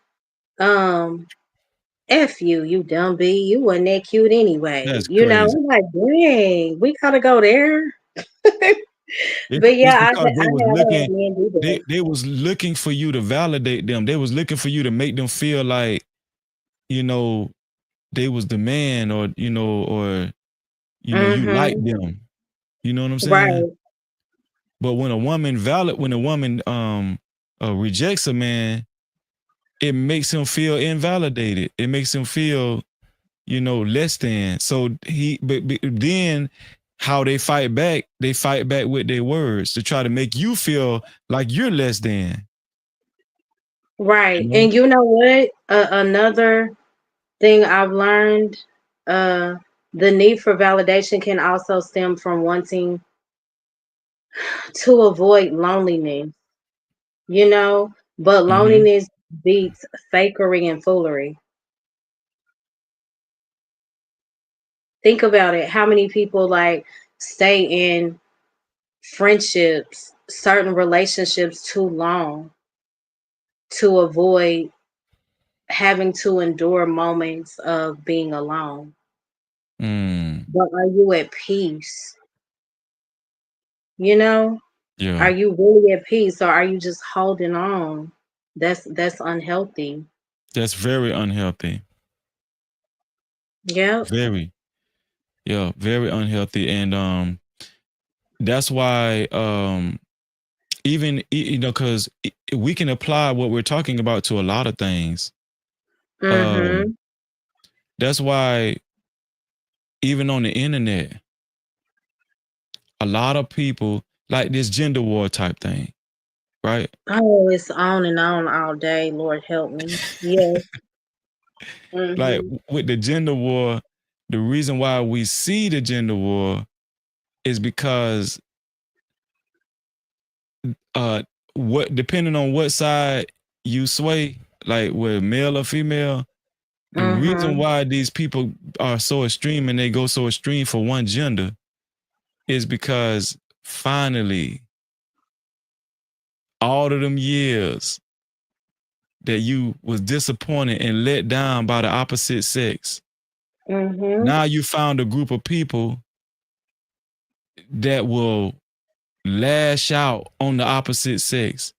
um, F you, you dumb B, you wasn't that cute anyway. That's You know, crazy. I'm like, dang, we gotta go there. But It's yeah, because I have had men do that. they was looking for you to validate them. They was looking for you to make them feel like, you know, they was the man, or or you like Mm-hmm. them. You know what I'm saying? Right, But when a woman rejects a man, it makes him feel invalidated. It makes him feel, less than. So but then how they fight back with their words to try to make you feel like you're less than, you right. know? And you know what? Another thing I've learned, uh, the need for validation can also stem from wanting to avoid loneliness, you know, but Mm-hmm. loneliness beats fakery and foolery. Think about it. How many people like stay in friendships, certain relationships too long to avoid having to endure moments of being alone. Mm, But are you at peace? You know? Are yeah, you really at peace or are you just holding on? That's unhealthy. that's very unhealthy. Yep. Very, yeah, very unhealthy, and that's why even because we can apply what we're talking about to a lot of things. Um, Mhm. that's why even on the internet, a lot of people like this gender war type thing, right? Oh, it's on and on all day. Lord help me. Yes. Like Mhm. with the gender war, the reason why we see the gender war is because uh what depending on what side you sway, like with male or female, the reason Mhm. why these people are so extreme and they go so extreme for one gender is because finally all of them years that you was disappointed and let down by the opposite sex, Mhm. now you found a group of people that will lash out on the opposite sex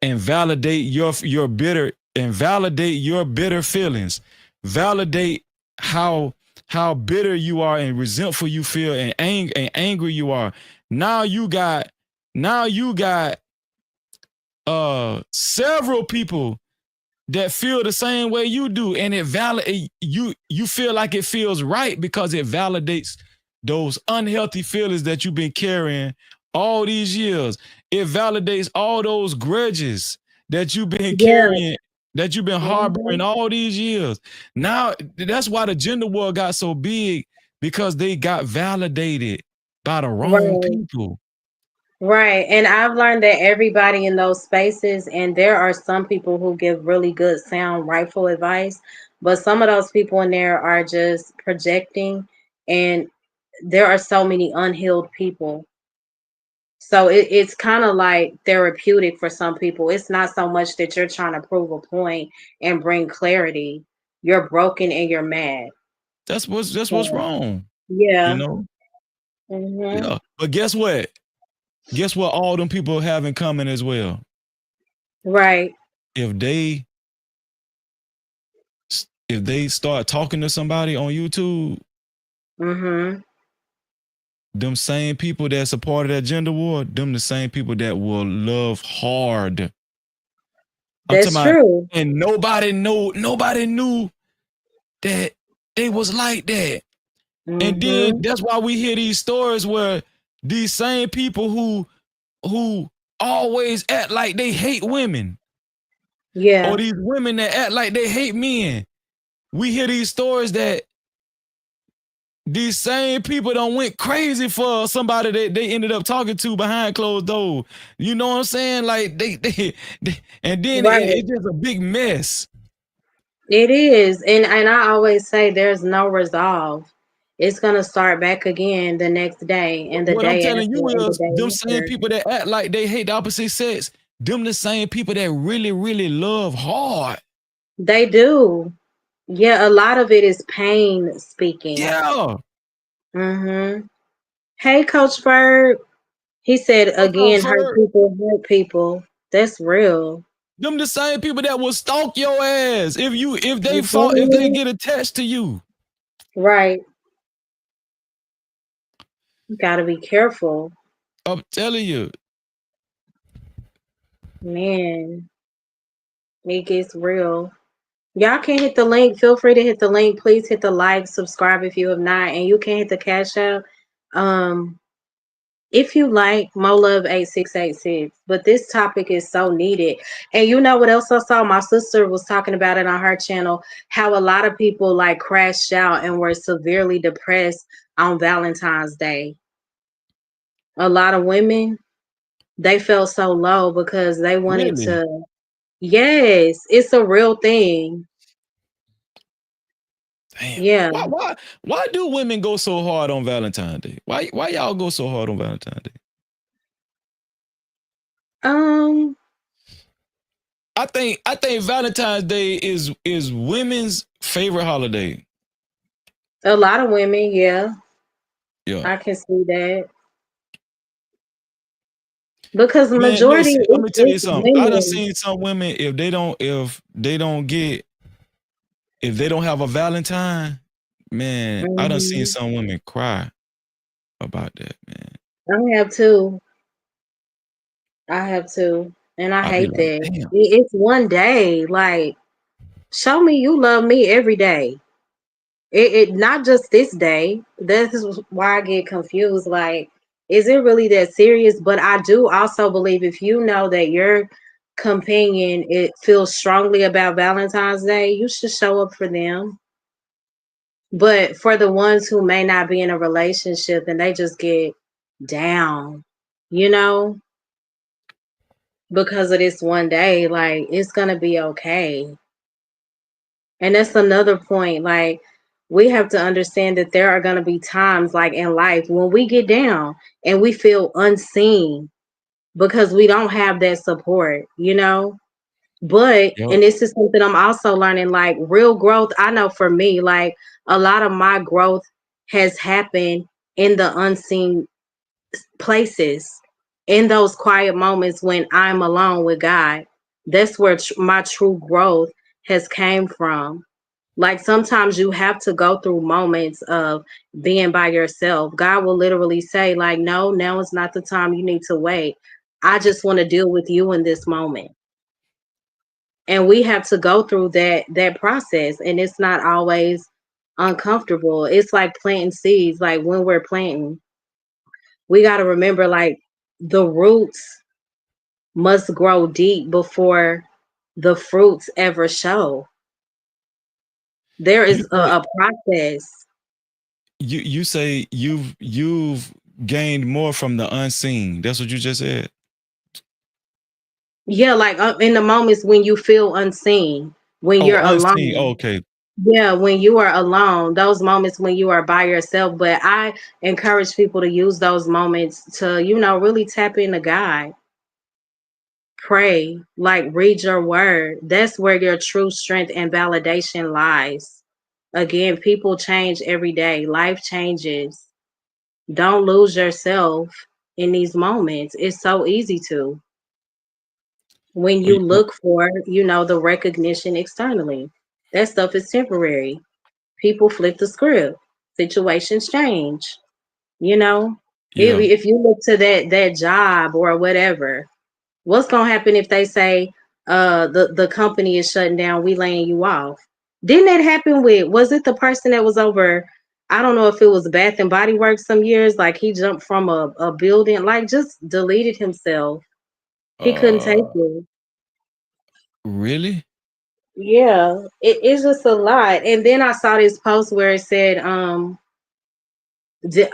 and validate your bitter and validate your bitter feelings, validate how bitter you are and resentful you feel and angry you are. Now you got now you got several people that feel the same way you do, and it validate you feel like it feels right because it validates those unhealthy feelings that you've been carrying all these years. It validates all those grudges that you've been Yeah. carrying, that you've been harboring Mhm. all these years. Now that's why the gender war got so big, because they got validated by the wrong Right. people. Right. And I've learned that everybody in those spaces, and there are some people who give really good sound rightful advice, but some of those people in there are just projecting, and there are so many unhealed people. So it's kind of like therapeutic for some people. It's not so much that you're trying to prove a point and bring clarity. You're broken and you're mad. That's what's So wrong. You yeah. know? Mhm. Yeah. But guess what? Guess what all them people have in common as well? Right. If they if they start talking to somebody on YouTube, Mhm. them same people that's a part of that gender war, them the same people that will love hard. I'm talking That's about, true. and nobody knew that they was like that. And then Mhm. that's why we hear these stories where these same people who always act like they hate women, or Yeah. these women that act like they hate men. We hear these stories that these same people don't went crazy for somebody that they ended up talking to behind closed doors. You know what I'm saying? Like they and then Right. it's just a big mess. It is. And I always say there's no resolve. It's gonna start back again the next day and the What I'm day telling after you and the is, them day same after. people that act like they hate the opposite sex, them the same people that really, really love hard. They do. Yeah, a lot of it is pain speaking. Yeah. Mhm. Hey, Coach Bird. He said What's up, again, Ferg? hurt people. That's real. Them the same people that will stalk your ass if they Mhm. get attached to you. Right. You gotta be careful. I'm telling you. Man, it gets real. Y'all can hit the link. Feel free to hit the link. Please hit the like, subscribe if you have not, and you can hit the cash app. Um, if you like Mo Love 8686. But this topic is so needed. And you know what else I saw? My sister was talking about it on her channel, how a lot of people like crashed out and were severely depressed on Valentine's Day. A lot of women, they felt so low because they wanted Really? to. Yes, it's a real thing. Damn. Yeah. Why do women go so hard on Valentine's Day? Why y'all go so hard on Valentine's Day? Um, I think Valentine's Day is women's favorite holiday. a lot of women, yeah, Yeah. I can see that. Because the Man, majority listen, let me tell you it's something. I done women. seen some women, if they don't have a Valentine, man, I done seen Mhm. some women cry about that, man. I have too. I have too. And I I be hate like, that. damn. It's one day. Like, show me you love me every day. It not just this day. This is why I get confused. Like, is it really that serious? But I do also believe if you know that your companion it feels strongly about Valentine's Day, you should show up for them. But for the ones who may not be in a relationship and they just get down, you know, because of this one day. Like, it's going to be okay. And that's another point. Like, we have to understand that there are going to be times, like in life, when we get down and we feel unseen because we don't have that support, you know? But, Yep. and this is something I'm also learning, like real growth. I know for me, like a lot of my growth has happened in the unseen places, in those quiet moments when I'm alone with God. That's where my true growth has came from. Like sometimes you have to go through moments of being by yourself. God will literally say, like, no, now is not the time. You need to wait. I just want to deal with you in this moment. And we have to go through that process. And it's not always uncomfortable. It's like planting seeds. Like when we're planting, we got to remember like the roots must grow deep before the fruits ever show. There You is say a process. you say you've gained more from the unseen. That's what you just said. Yeah, like in the moments when you feel unseen, when Oh, you're unseen. Oh, alone. okay. Yeah, when you are alone, those moments when you are by yourself. But I encourage people to use those moments to, really tap into God, pray, like read your word. That's where your true strength and validation lies. Again, people change every day, life changes. Don't lose yourself in these moments. It's so easy to when Oh, you look for, the recognition externally. That stuff is temporary. People flip the script. Situations change. You know, if yeah. you look to that job or whatever, what's gonna happen if they say the company is shutting down, we laying you off? Didn't that happen with, was it the person that was over, I don't know if it was Bath and Body Works some years, like he jumped from a building, like just deleted himself. He couldn't take Uh, it. really? Yeah, it's just a lot. And then I saw this post where it said,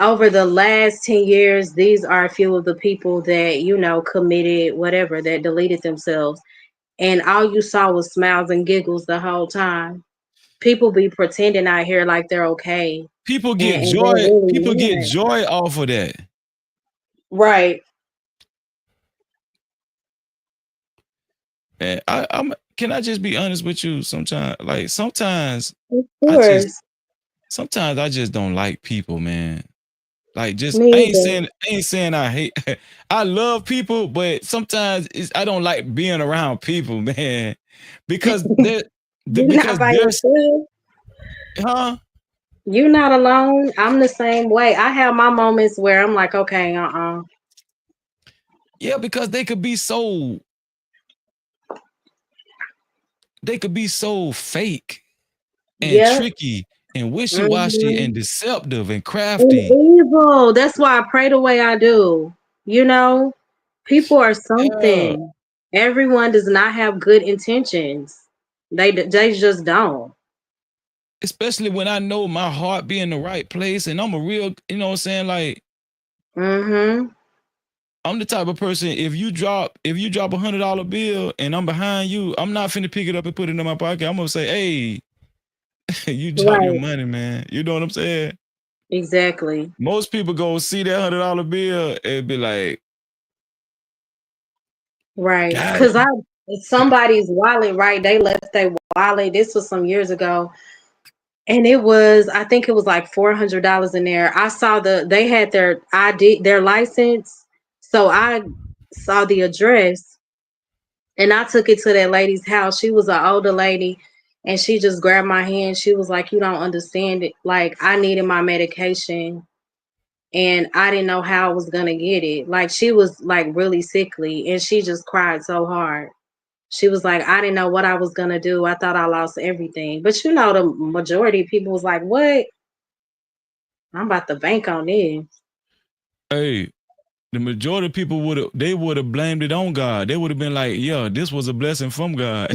over the last 10 years, these are a few of the people that, committed whatever, that deleted themselves. And all you saw was smiles and giggles the whole time. People be pretending out here like they're okay, People get and they're joy. really People get not. joy off of that. Right. And I'm. Can I just be honest with you? Sometimes, like Of I just course. sometimes I just don't like people, man. Like just Me either. I ain't saying I hate. I love people, but sometimes I don't like being around people, man, because You're not because by there's yourself. huh. You're not alone. I'm the same way. I have my moments where I'm like, okay, Yeah, because they could be so fake and Yep. tricky and wishy-washy and Hmm. deceptive and And crafty. evil. That's why I pray the way I do. You know, people are Yeah. something. Everyone does not have good intentions. They just don't. Especially when I know my heart be in the right place and I'm a real, you know what I'm saying? Like Mhm. I'm the type of person if you drop $100 bill and I'm behind you, I'm not finna pick it up and put it in my pocket. I'm gonna say, hey, you drop your Right. money, man. You know what I'm saying? Exactly. Most people go see that $100 bill and be like, Right. got Cause him. somebody's wallet, right? They left their wallet. This was some years ago. And it was, I think it was like $400 in there. I saw they had their ID, their license. So I saw the address and I took it to that lady's house. She was an older lady and she just grabbed my hand. She was like, "You don't understand it. Like, I needed my medication and I didn't know how I was going to get it." Like, she was like really sickly and she just cried so hard. She was like, "I didn't know what I was going to do. I thought I lost everything." But the majority of people was like, "What? I'm about to bank on this." Hey, the majority of people would have blamed it on God. They would have been like, yeah, this was a blessing from God.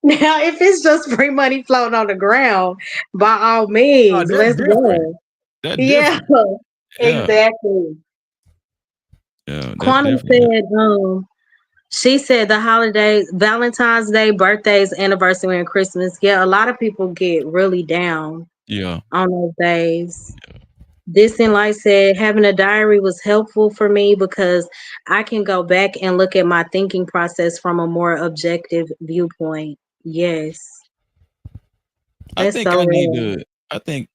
Now, if it's just free money floating on the ground, by all Oh, means, that's let's different. go. That's Yeah, different. Yeah, Exactly. yeah, that's Quantum definitely. said, she said the holidays, Valentine's Day, birthdays, anniversary, and Christmas. Yeah, a lot of people get really down Yeah, on those days. Distant Light said having a diary was helpful for me because I can go back and look at my thinking process from a more objective viewpoint. Yes, I that's think so I need real. to. I think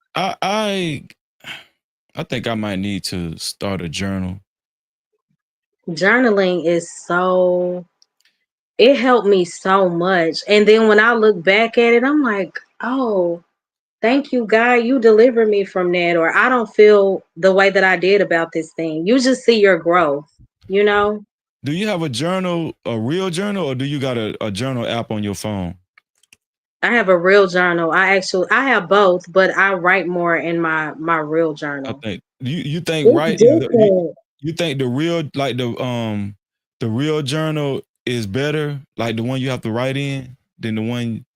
I think I might need to start a journal. Journaling is so, it helped me so much. And then when I look back at it, I'm like, oh, thank you, God, you delivered me from that. Or I don't feel the way that I did about this thing. You just see your growth, you know? Do you have a journal, a real journal, or do you got a journal app on your phone? I have a real journal. I have both, but I write more in my real I journal. think you think It's right is different. you think the real like the real journal is better, like the one you have to write in, than the one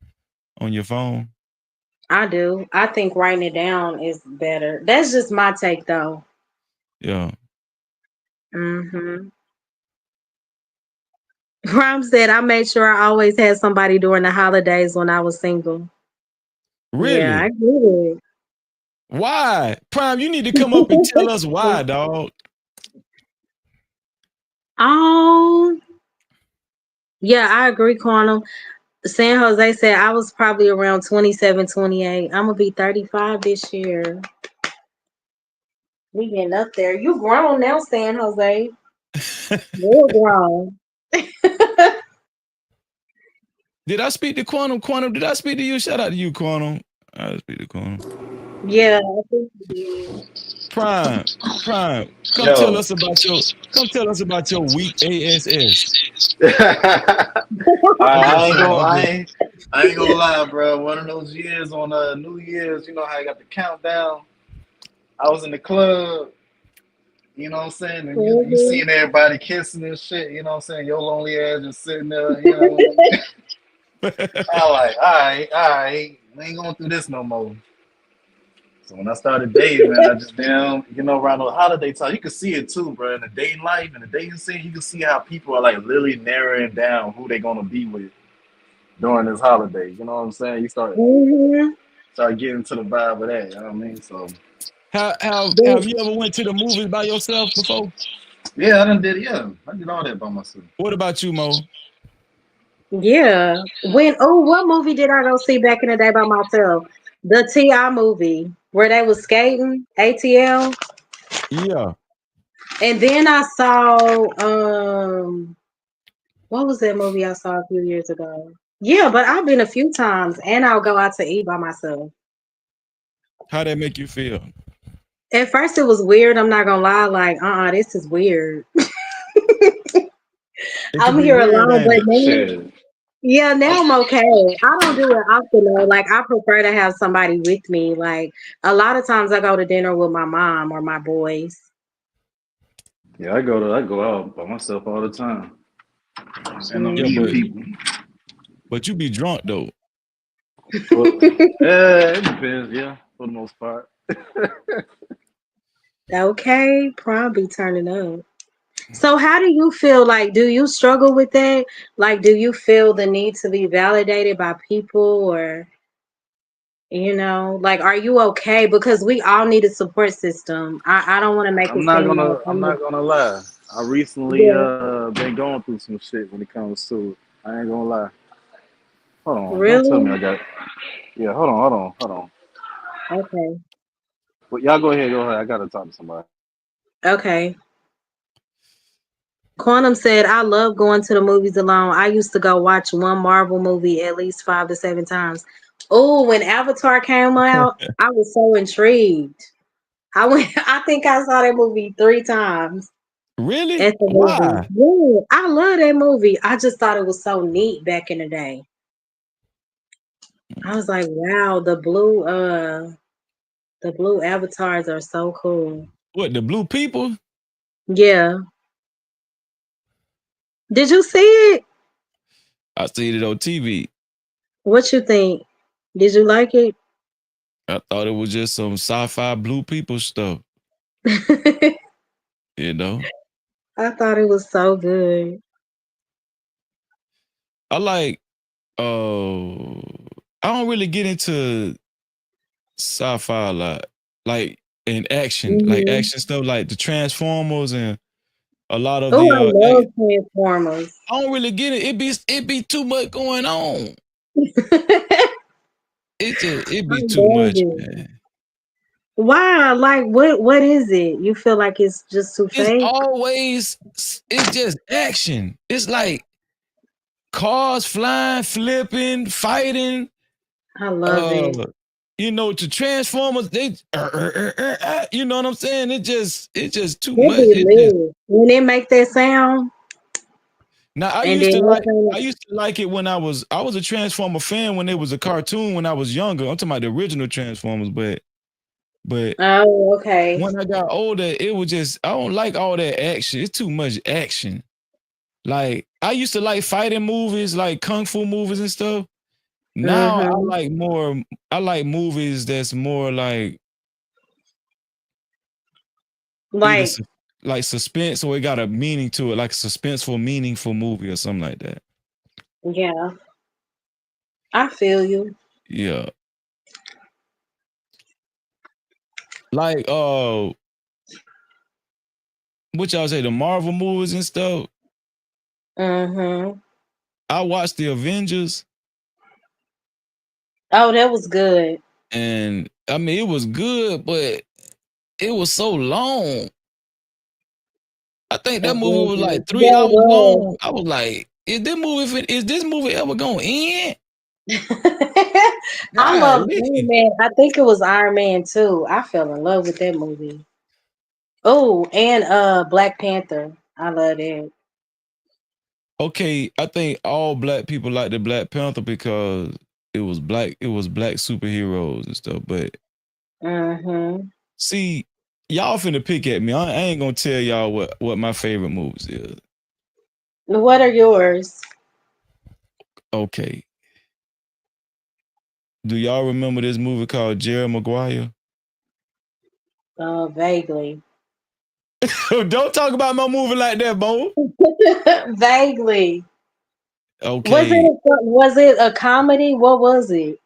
on your phone. I do. I think writing it down is better. That's just my take though. Yeah, Mhm. Prime said I made sure I always had somebody during the holidays when I was single. Yeah, I really. get Why, Prime? You need to come up and tell us it. why, dog. Oh, yeah, I agree, Quantum. San Jose said I was probably around 27, 28. I'm gonna be 35 this year. We getting up there. You grown now, San Jose. Real grown. Did I speak to Quantum? Quantum, did I speak to you? Shout out to you, Quantum. I speak to Quantum. Yeah, I think you did. Prime, Prime, Yo. come tell us about your week ASS. I'm I just ain't saying. gonna, I'm just I ain't gonna lie, bro. One of those years on New Year's, you know how I got the countdown. I was in the club, you know what I'm saying, and you Mhm. seeing everybody kissing and shit, you know what I'm saying. Your lonely ass just sitting there, you know. I like, all right, we ain't going through this no more. So when I started dating, man, I just damn, around the holiday time, you can see it too, bro. In the dating life and the dating scene, you can see how people are like literally narrowing down who they gonna be with during this holiday. You know what I'm saying? You Mhm. start getting to the vibe of that. You know what I mean? So have you ever went to the movies by yourself before? yeah, I done did. Yeah, I did all that by myself. What about you, Mo? Yeah. What movie did I go see back in the day by myself? The T.I. movie where they was skating, ATL. Yeah. And then I saw what was that movie I saw a few years ago? Yeah, but I've been a few times and I'll go out to eat by myself. How that make you feel? At first it was weird, I'm not gonna lie, like, this is weird. It could I'm be here weird, alone, ain't but it? now, Shit. yeah, I'm, now I'm okay. I don't do it often though. Like I prefer to have somebody with me. Like a lot of times I go to dinner with my mom or my boys. yeah, I go out by myself all the time, and I'm Yeah, meeting Hmm. people. but you be drunk though. Well, it depends. Yeah, for the most part. Okay, probably turning up. So how do you feel, like do you struggle with that? Like do you feel the need to be validated by people, or like are you okay? Because we all need a support system. I don't want to make it seem like I'm not gonna lie. I recently yeah. been going through some shit when it comes to it. I ain't gonna lie. Hold on, don't tell me Really? I got. Yeah, hold on. Okay. But y'all go ahead. I gotta talk to somebody. Okay. Quantum said, I love going to the movies alone. I used to go watch one Marvel movie at least 5 to 7 times. Oh, when Avatar came out, I was so intrigued. I went I think I saw that movie 3 times Really? at the movie. Why? Yeah, I love that movie. I just thought it was so neat back in the day. I was like, wow, the blue avatars are so cool. What, the blue people? Yeah. Did you see it? I seen it on TV. What you think? Did you like it? I thought it was just some sci-fi blue people stuff. I You know, thought it was so good. I like. I don't really get into sci-fi a lot, like in action, like Hmm. action stuff, like the Transformers and a lot of Oh, the. I love Transformers. I don't really get it. It be too much going on. I It be too love much, it. man. Why? Like, what is it? You feel like it's just too It's fake? always it's just action. It's like cars flying, flipping, fighting. I love Uh, it. to Transformers, they you know what I'm saying? It just too It much. be It just lit when they make that sound, now and then I okay. used to like it when I was a Transformer fan when it was a cartoon when I was younger. I'm talking about the original Transformers, but Oh, okay. when I got older, it was just I don't like all that action. It's too much action. Like I used to like fighting movies, like kung fu movies and stuff. Now Mm-hmm. I like movies that's more like either Like, like suspense or it got a meaning to it, like a suspenseful, meaningful movie or something like that. yeah, I feel you. Yeah. Like what y'all say, the Marvel movies and stuff. Mm-hmm. I watched the Avengers Oh, that was good. and I mean it was good, but it was so long. I think that movie was Avengers. like three That hours was. long. I was like, is this movie ever gonna end? I love Golly. Iron Man. I think it was Iron Man too. I fell in love with that movie. Oh, and Black Panther. I love that. Okay, I think all black people like the Black Panther because it was black superheroes and stuff. But Mm-hmm. see, y'all finna pick at me. I ain't gonna tell y'all what my favorite movies is. What are yours? Okay. Do y'all remember this movie called Jerry Maguire? Vaguely. Don't talk about my movie like that, Bo. Vaguely. Okay, Was it a comedy? What was it?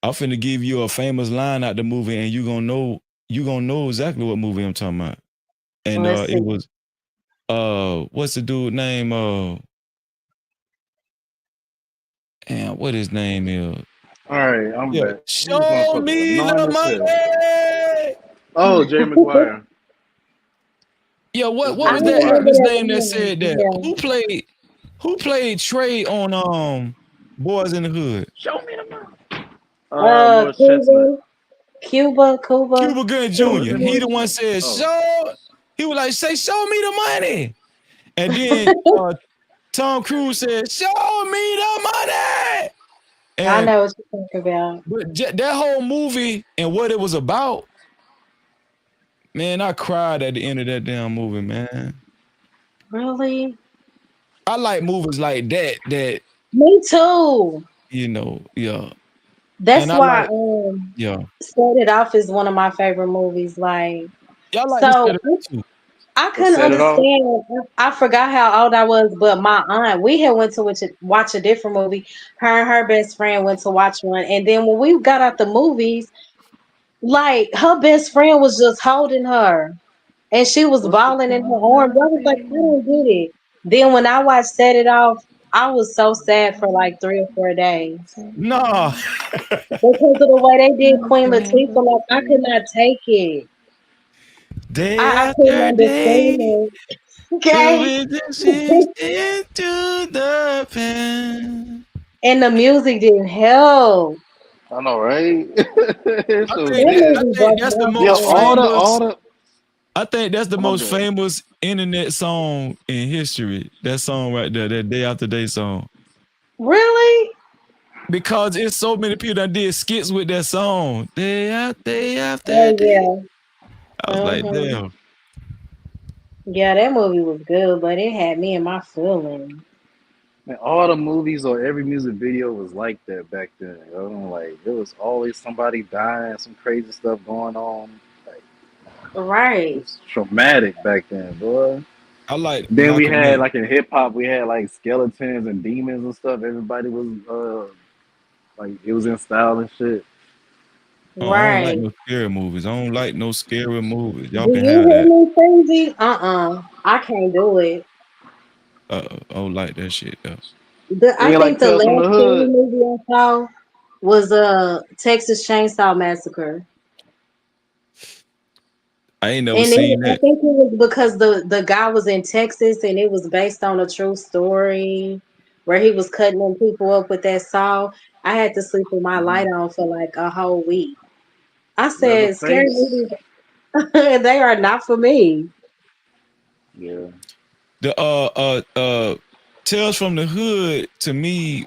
I'm finna give you a famous line out the movie, and you gonna know exactly what movie I'm talking about. And Let's it see. was what's the dude name? And what his name is? All right, I'm Yeah, back. These show motherfuckers me the annoying as hell. money. Oh, Jay McGuire. Yeah, what It's what I Jay was that remember McGuire. actor's that name that one. said that? Yeah. Who played Trey on Boys in the Hood? Show me the money. Morris Chestnut. Cuba. Cuba Gooding Oh, is Jr. it He Morris the one Chestnut? said, Oh, he was like, say, show me the money. And then Tom Cruise said, show me the money. I And know what you're talking about. that whole movie and what it was about, man, I cried at the end of that damn movie, man. Really? I like movies like that, Me too. yeah. And That's I why like, yeah. Set It Off is one of my favorite movies. Like, Y'all like to set so it up too. I let's couldn't set it off. understand. I forgot how old I was, but my aunt, we had went to watch a different movie. Her and her best friend went to watch one, and then when we got out the movies, like her best friend was just holding her, and she was What's the bawling in her point arms. I of was like, I being? don't get it. Then when I watched Set It Off, I was so sad for like 3 or 4 days Nah. because of the way they did Queen Latifah. Like I could not take it. Day I couldn't after understand day, it. the Okay. witnesses into the pen. And the music didn't help. I know, right? It I sure think That I did. movie think broke that's the my Yo, most heart. all famous. the. I think that's the Oh my most bad. famous internet song in history. That song right there, that day after day song. Really? Because it's so many people that did skits with that song. Day after Oh day. yeah. I was like, Hmm. damn. Yeah, that movie was good, but it had me in my feelings. Man, all the movies or every music video was like that back then. Like there was always somebody dying, some crazy stuff going on. Like Right. It's traumatic back then, boy. I like Then we Malcolm had X. like in hip hop, we had like skeletons and demons and stuff. Everybody was like it was in style and shit. Oh, I don't like Right. no scary movies. I don't like no scary movies. Y'all Do can you have hear that. me, crazy? I can't do it. I don't like that shit though. You I ain't like think the Tales from the last scary Hood. movie I saw was Texas Chainsaw Massacre. I ain't never And seen I that. think it was because the guy was in Texas and it was based on a true story where he was cutting them people up with that saw. I had to sleep with my light on for like a whole week. I said, scary Leatherface. movies, they are not for me. Yeah. The Tales from the Hood to me,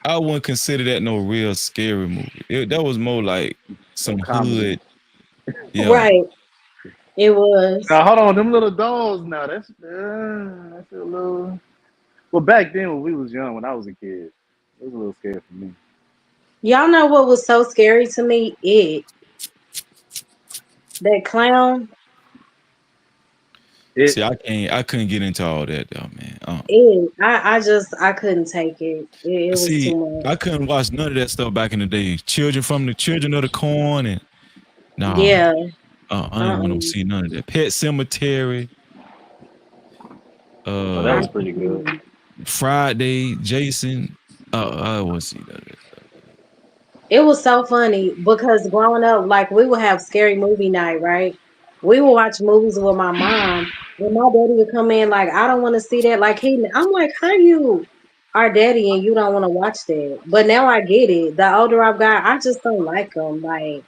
I wouldn't consider that no real scary movie. That was more like A some comedy. hood. Yeah. Right. It was. Now hold on, them little dolls. Now that's a little. Well, back then when we was young, when I was a kid, it was a little scary for me. Y'all know what was so scary to me? That clown. It See, I couldn't get into all that though, man. I couldn't take it. It was too See, much. I couldn't watch none of that stuff back in the day. Children of the Corn and nah, Yeah. I ain't want to Uh-uh. see none of that. Pet Cemetery, oh, that I, uh, was pretty good. Friday, Jason. I want to see none of that stuff. it was so funny because growing up, like we would have scary movie night, right? We would watch movies with my mom, and my daddy would come in like, I don't want to see that. I'm like, how you our daddy and you don't want to watch that? But now I get it. The older I've got, I just don't like them. Like,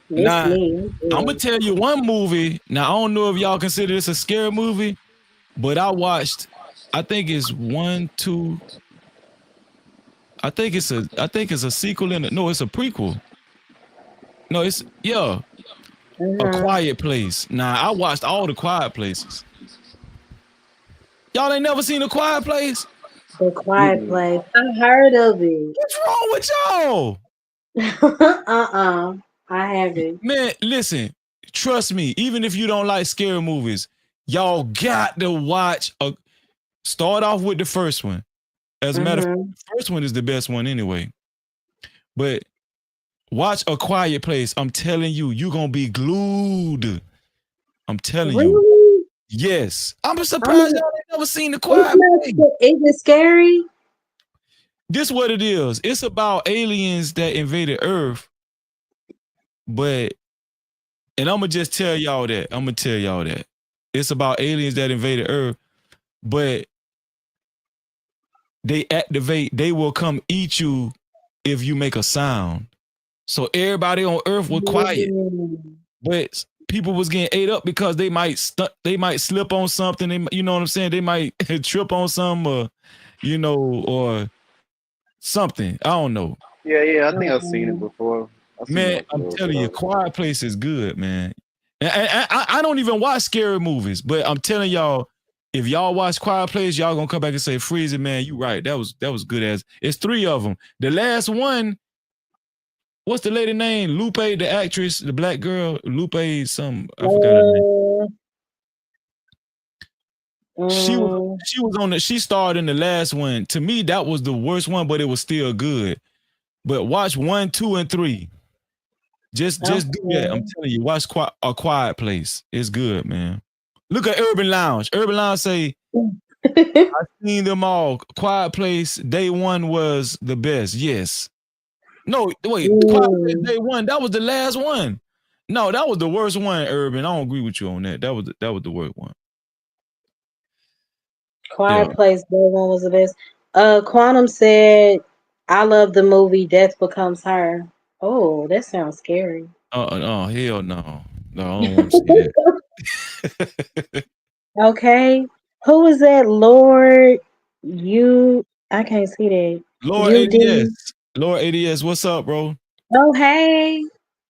miss Now, me. I'm gonna tell you one movie. Now, I don't know if y'all consider this a scary movie, but I watched. I think it's one, two. I think it's a sequel and no, it's a prequel. No, it's yeah, A Uh-huh. Quiet Place. Now, I watched all the Quiet Places. Y'all ain't never seen A Quiet Place? The Quiet Mm-mm. Place. I heard of it. What's wrong with y'all? uh-uh. I haven't. Man, listen, trust me, even if you don't like scary movies, y'all got to watch start off with the first one. As a matter of fact, Mm-hmm. the first one is the best one anyway. But watch A Quiet Place. I'm telling you, you're gonna be glued. I'm telling you. Really? Yes. I'm surprised I'm y'all ain't never seen The it's Quiet not Place. is it scary? This what it is. It's about aliens that invaded Earth, but and I'm gonna just tell y'all that. I'm gonna tell y'all that. It's about aliens that invaded Earth, but they will come eat you if you make a sound. So everybody on Earth was quiet. Mm. But people was getting ate up because they might slip on something. You know what I'm saying? They might trip on something, or or something. I don't know. Yeah, yeah. I think I've seen it Mm-mm. before. I've seen Man, like a I'm little bit telling you, of it. Quiet Place is good, man. And I don't even watch scary movies, but I'm telling y'all, if y'all watch Quiet Place, y'all gonna come back and say, "Freezy, man, you right. That was good as." It's three of them. The last one, what's the lady name? Lupe, the actress, the black girl, Lupe, some I forgot her name. Uh, She was mm, she was on the she starred in the last one. To me, that was the worst one, but it was still good. But watch one, two, and three. Just do that. I'm okay. telling you, watch A Quiet Place. It's good, man. Look at Urban Lounge. Urban Lounge say, I've seen them all. Quiet Place, day one was the best. Yes. No, wait, Quiet Place Mm, day one, that was the last one. No, that was the worst one, Urban. I don't agree with you on that. That was the worst one. Yeah. Quiet Place, that one was the best. Quantum said, I love the movie Death Becomes Her. Oh, that sounds scary. Hell no. No, I don't want to see that. Okay. Who is that? Lord, I can't see that. Lord UD. ADS. Lord ADS, what's up, bro? Oh, hey.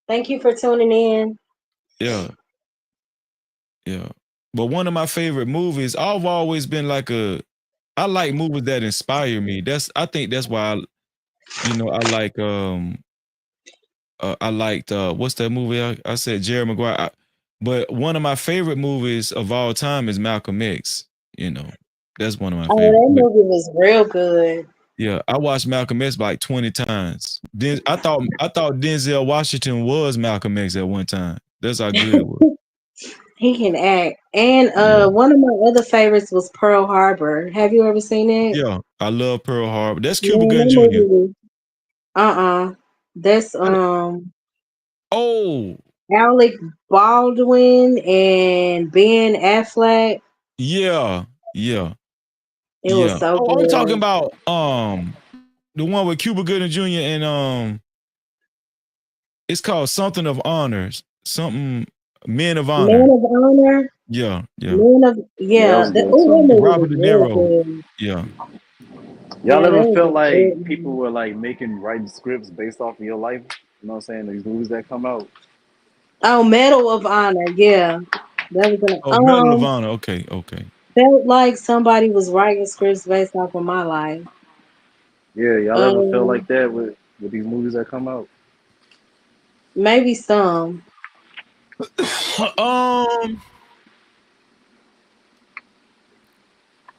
Thank you for tuning in. Yeah. Yeah. But one of my favorite movies, I've always been I like movies that inspire me. I think that's why I liked what's that movie I said Jerry Maguire. But one of my favorite movies of all time is Malcolm X. You know, that's one of my Oh, favorite. that movie was real good. Yeah, I watched Malcolm X like 20 times. Then I thought Denzel Washington was Malcolm X at one time. That's how good it was. He can act. And Yeah. one of my other favorites was Pearl Harbor. Have you ever seen it? Yeah. I love Pearl Harbor. That's Cuba Man, Gooding that Jr. movie was That's I di- Oh, Alec Baldwin and Ben Affleck. yeah. Yeah. It was Yeah. so Oh, I'm talking good. about the one with Cuba Gooding Jr. and it's called something of honors. Something Men of Man Honor. of Honor. Yeah. Yeah. Man of Yeah, that Yeah. was good That too. And movie Robert was De real Niro. good. Yeah. Y'all Yeah, ever that was felt a good like people movie. were like writing scripts based off of your life? You know what I'm saying? These movies that come out. Oh, Medal of Honor. Yeah, that was an Oh, Medal of Honor. Okay. Okay. felt like somebody was writing scripts based off of my life. Yeah, y'all ever feel Um, like that with these movies that come out? Maybe some. um,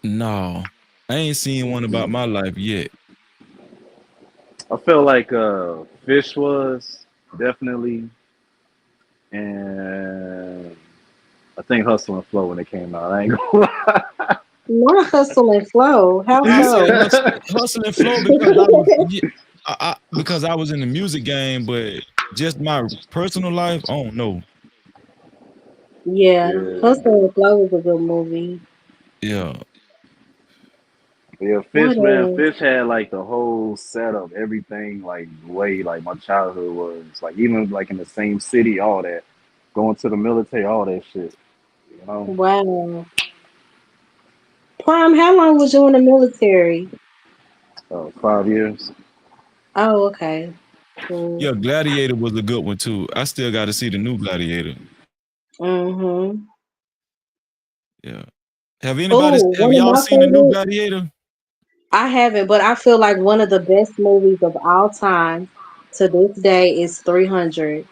no. I ain't seen one about my life yet. I feel like Fish was definitely, and I think Hustle and Flow when it came out. I ain't gonna lie. Not Hustle and Flow. How I said so? hustle and flow because I was because I was in the music game, but just my personal life, I don't know. Yeah, Yeah, Hustle and Flow was a good movie. Yeah. yeah. What Fish, man. else? Fish had like the whole setup, everything like the way like my childhood was. Like even like in the same city, all that. Going to the military, all that shit. You know, Wow. Prime, how long was you in the military? 5 years. Oh, okay. Cool. Yeah, Gladiator was a good one too. I still got to see the new Gladiator. Mm-hmm. Yeah. Have One of y'all my seen the new favorites. Gladiator? I haven't, but I feel like one of the best movies of all time to this day is 300.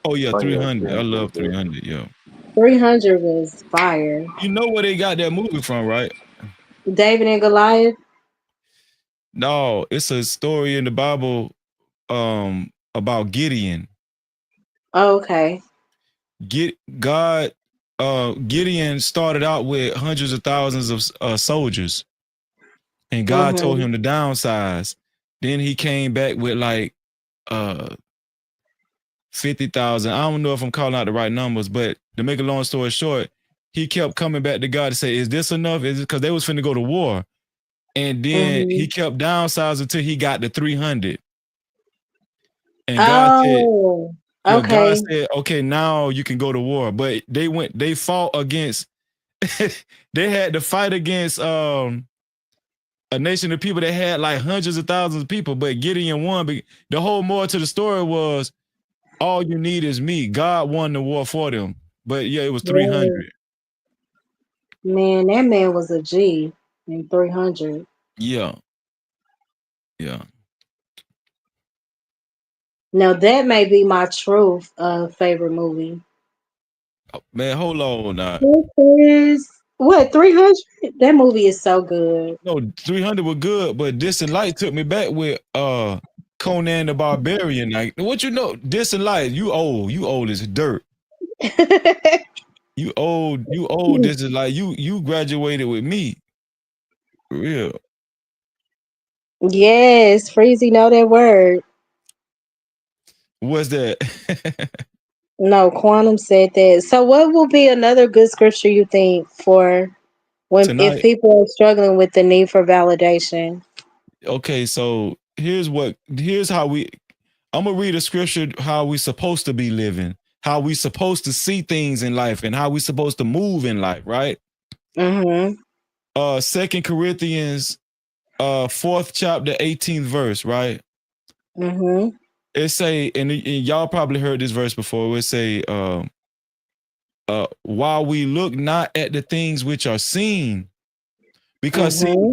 Oh yeah, Oh yeah, 300. I 300 was love good. 300. Yeah. 300 was fire. You know where they got that movie from, right? David and Goliath. No, it's a story in the Bible about Gideon. Oh, okay. Get God Gideon started out with hundreds of thousands of soldiers, and God told Mm-hmm. him to downsize. Then he came back with like uh 50,000. I don't know if I'm calling out the right numbers, but to make a long story short, he kept coming back to God to say, "Is this enough?" Is it because they was finna go to war? And then Mm-hmm. he kept downsizing until he got to 300. And God said, Oh, "Yeah." God okay. said, "Okay, now you can go to war." But they fought against. They had to fight against a nation of people that had like hundreds of thousands of people, but Gideon won. The whole moral to the story was all you need is me. God won the war for them. But yeah, it was Right. 300. Man, that man was a G in 300. Yeah. Yeah. Now that may be my truth favorite movie. Oh, man, hold on now. This is what 300? That movie is so good. No, 300 was good, but Distant Light took me back with Conan the Barbarian. Like, what you know? Distant Light, you old as dirt. You old. This is like you graduated with me. For real. Yes, Freezy know that word. What's that? No, Quantum said that. So what will be another good scripture you think for when if Tonight? people are struggling with the need for validation? Okay, so here's how I'm gonna read a scripture how we supposed to be living, how we supposed to see things in life, and how we supposed to move in life, right? Mm-hmm. Second Corinthians fourth chapter, 18th verse, right? Mm-hmm. It say, and y'all probably heard this verse before. It say, while we look not at the things which are seen, because see, Mm-hmm.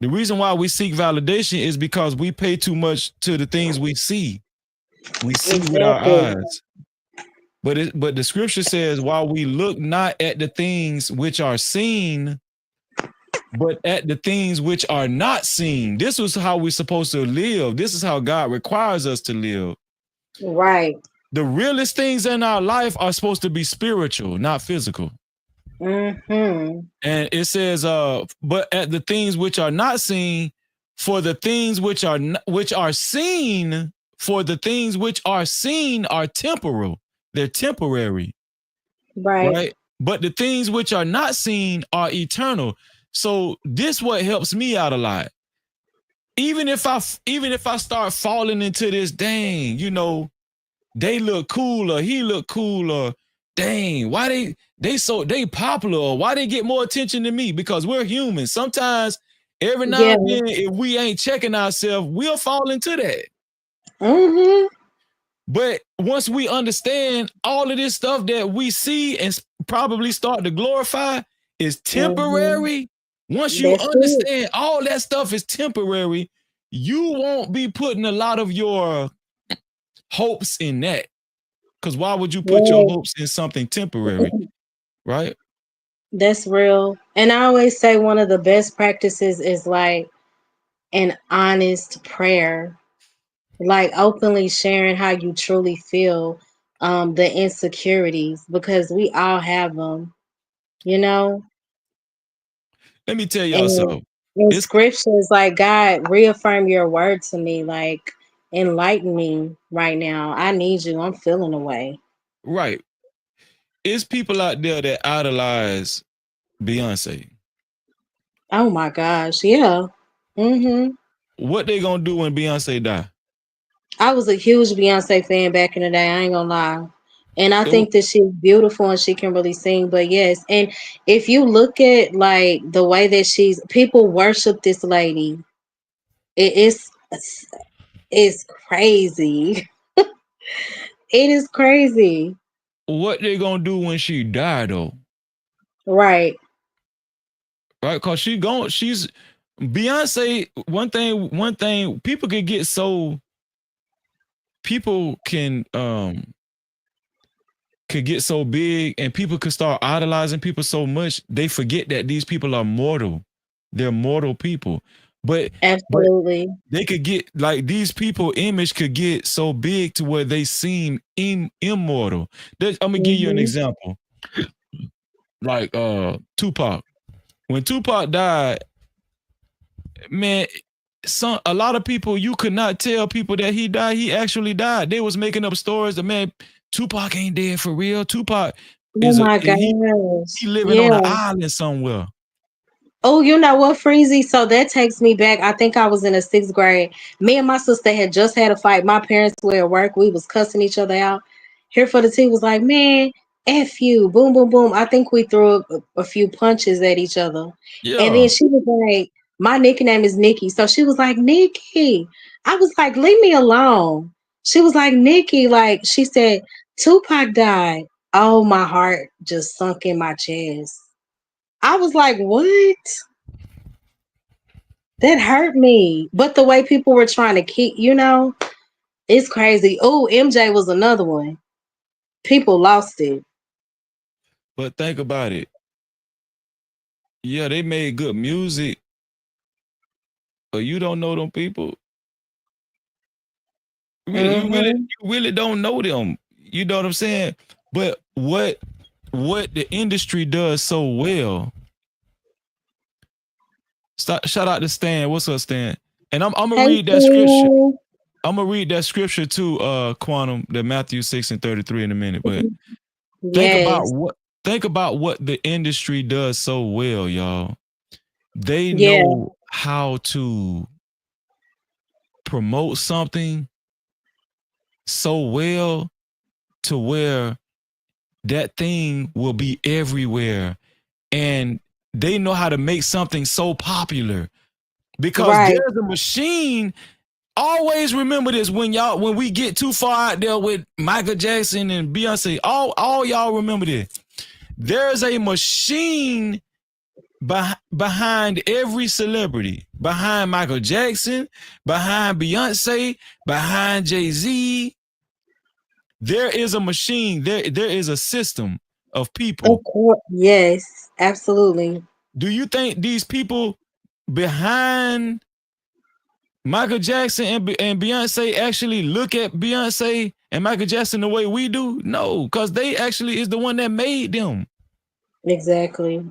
the reason why we seek validation is because we pay too much to the things we see. We see with our Exactly. eyes. but the scripture says, while we look not at the things which are seen, but at the things which are not seen. This was how we're supposed to live. This is how God requires us to live. Right. The realest things in our life are supposed to be spiritual, not physical. Mm-hmm. And it says, but at the things which are not seen, for the things which are seen, for the things which are seen are temporal. They're temporary, Right. right? But the things which are not seen are eternal. So this what helps me out a lot. Even if I start falling into this, dang, they look cooler, he look cooler. Dang, why they popular, or why they get more attention than me? Because we're human. Sometimes, every now Yeah. and then, if we ain't checking ourselves, we'll fall into that. Mm-hmm. But once we understand all of this stuff that we see and probably start to glorify is Mm-hmm. temporary, once you That's it. understand all that stuff is temporary, you won't be putting a lot of your hopes in that. Because why would you put your Yeah. hopes in something temporary, right? That's real. And I always say one of the best practices is like an honest prayer, like openly sharing how you truly feel, the insecurities, because we all have them, you know. Let me tell y'all And something. in It's scriptures, like, God, reaffirm your word to me, like enlighten me right now. I need you. I'm feeling away. right. It's people out there that idolize Beyonce. Oh my gosh, yeah. Mm-hmm. What they gonna do when Beyonce die? I was a huge Beyonce fan back in the day. I ain't gonna lie. And I It- think that she's beautiful and she can really sing. But yes, and if you look at like the way that people worship this lady, it's crazy. It is crazy. what they gonna do when she die though? Right. Right? Cause she's Beyonce. One thing people could get so people could get so big, and people could start idolizing people so much they forget that these people are mortal. They're mortal people. But Absolutely. they could get, like, these people image could get so big to where they seem immortal. I'm gonna give you an Hmm. example. Like Tupac. When Tupac died, man, a lot of people, you could not tell people that he died. He actually died. They was making up stories that, man, Tupac ain't dead for real. Tupac Oh my he gosh. living on Yeah. an island somewhere. Oh, you know what, Freezy? So that takes me back. I think I was in the sixth grade. Me and my sister had just had a fight. My parents were at work. We was cussing each other out. Here for the tea was like, man, F you. Boom, boom, boom. I think we threw a few punches at each other. And then Yeah. she was like, my nickname is Nikki. So she was like, Nikki. I was like, leave me alone. She was like, Nikki, like, she said, Tupac died. Oh, my heart just sunk in my chest. I was like, what? That hurt me. But the way people were trying to it's crazy. Oh, MJ was another one. People lost it. But think about it. Yeah, they made good music, but you don't know them people. Hmm. You really don't know them. You know what I'm saying? But what the industry does so well. Shout out to Stan. What's up, Stan? And I'm gonna Hey, read that scripture. Sam. I'm gonna read that scripture too, Quantum, the Matthew 6:33 in a minute. But think about Yes. what think about what the industry does so well, y'all. They Yeah. know how to promote something so well to where that thing will be everywhere. And they know how to make something so popular because Right. there's a machine. Always remember this when we get too far out there with Michael Jackson and Beyonce, all y'all remember this. There's a machine behind every celebrity, behind Michael Jackson, behind Beyonce, behind Jay-Z. There is a machine. There is a system of Of people. course. Yes, absolutely. Do you think these people behind Michael Jackson and Beyonce actually look at Beyonce and Michael Jackson the way we do? No, because they actually is the one that made them. Exactly.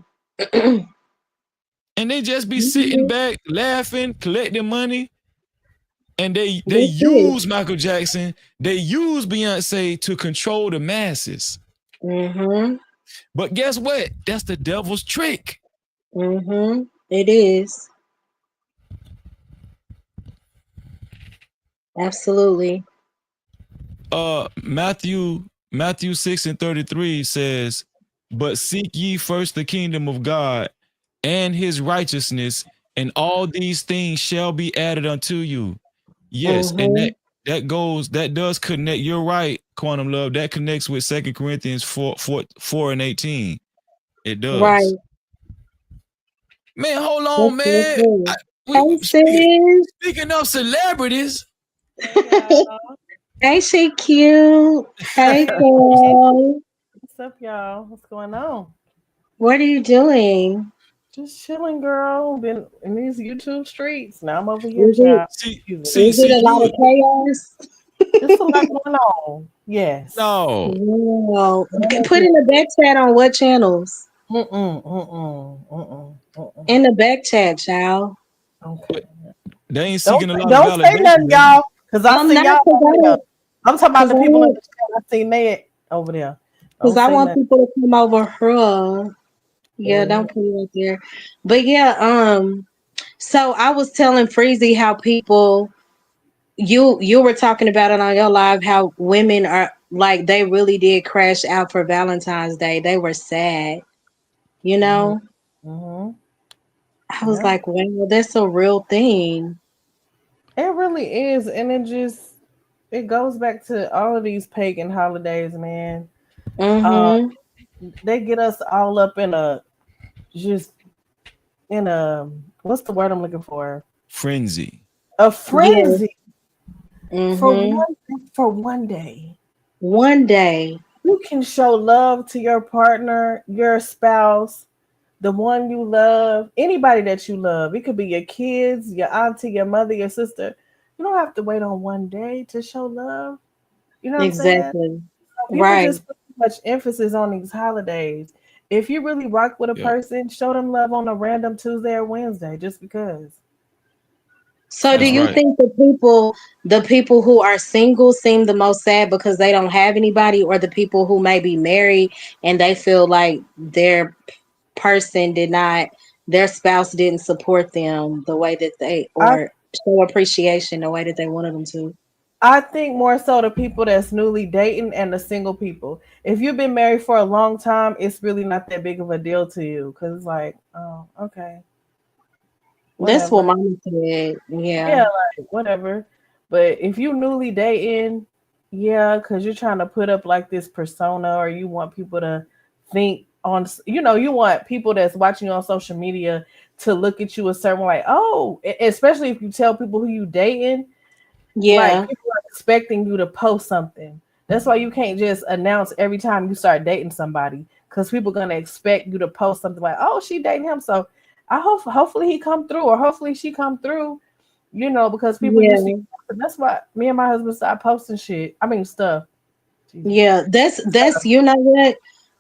And they just be sitting Mhm. back, laughing, collecting money. And they That's it. use Michael Jackson, they use Beyonce to control the masses. Mhm. But guess what? That's the devil's trick. Mhm. It is. Absolutely. Matthew 6:33 says, "But seek ye first the kingdom of God and his righteousness, and all these things shall be added unto you." Yes, and Mhm. that does connect. You're right, Quantum Love. That connects with 2 Corinthians 4 and 18. It does. Right. Man, hold That's on, so man. cool. We Hey speaking, sis. speaking of celebrities, Hey y'all. Hey, she cute. Hey, Hey. girl. What's up, y'all? What's going on? What are you doing? Just chilling, girl. Been in these YouTube streets. Now I'm over here, Is it child. see, Excuse me. see, is it see, a lot of you chaos? Just a lot going on. Yes. no. Wow. I'm over Put here. in the back chat on what channels? Mm-mm, mm-mm, mm-mm, mm-mm. In the back chat, child. Okay. They ain't Don't seeking a lot of don't say validation, nothing, man. y'all, because I I'm see not y'all because over there. I'm talking about the I people in want the chat. I see Ned over there. because Don't I say want nothing. people to come over here. Yeah, Mhm. don't put it right there. But yeah, so I was telling Freezy how people you were talking about it on your live how women are like they really did crash out for Valentine's Day. They were sad, you Mhm. know? Mhm. I was Yeah. like, wow, that's a real thing. It really is, and it goes back to all of these pagan holidays, man. Uh, Mm-hmm. they get us all up in a just in a what's the word I'm looking for? Frenzy. A Yeah. frenzy for Mm-hmm. one day. One day. You can show love to your partner, your spouse, the one you love, anybody that you love. It could be your kids, your auntie, your mother, your sister. You don't have to wait on one day to show love. You know what I'm saying? Exactly. People Right. just put too much emphasis on these holidays. If you really rock with a Yeah, person, show them love on a random Tuesday or Wednesday just because. So do that's So you right. think the people who are single seem the most sad because they don't have anybody, or the people who may be married and they feel like person did not their spouse didn't support them the way that they I or show appreciation the way that they wanted them to? I think more so the people that's newly dating and the single people. If you've been married for a long time, it's really not that big of a deal to you because it's like, oh, okay, That's what whatever. mama said. Yeah. Yeah, like whatever. But if you newly dating, yeah, because you're trying to put up like this persona, or you want people to think on, you want people that's watching you on social media to look at you a certain way. Oh, especially if you tell people who you dating, like Yeah. people are expecting you to post something. That's why you can't just announce every time you start dating somebody, because people are gonna expect you to post something like, "Oh, she dating him," so hopefully he come through, or hopefully she come through, because people used to. Yeah. That's why me and my husband started posting shit. I mean stuff. Jesus, Yeah. That's you know what?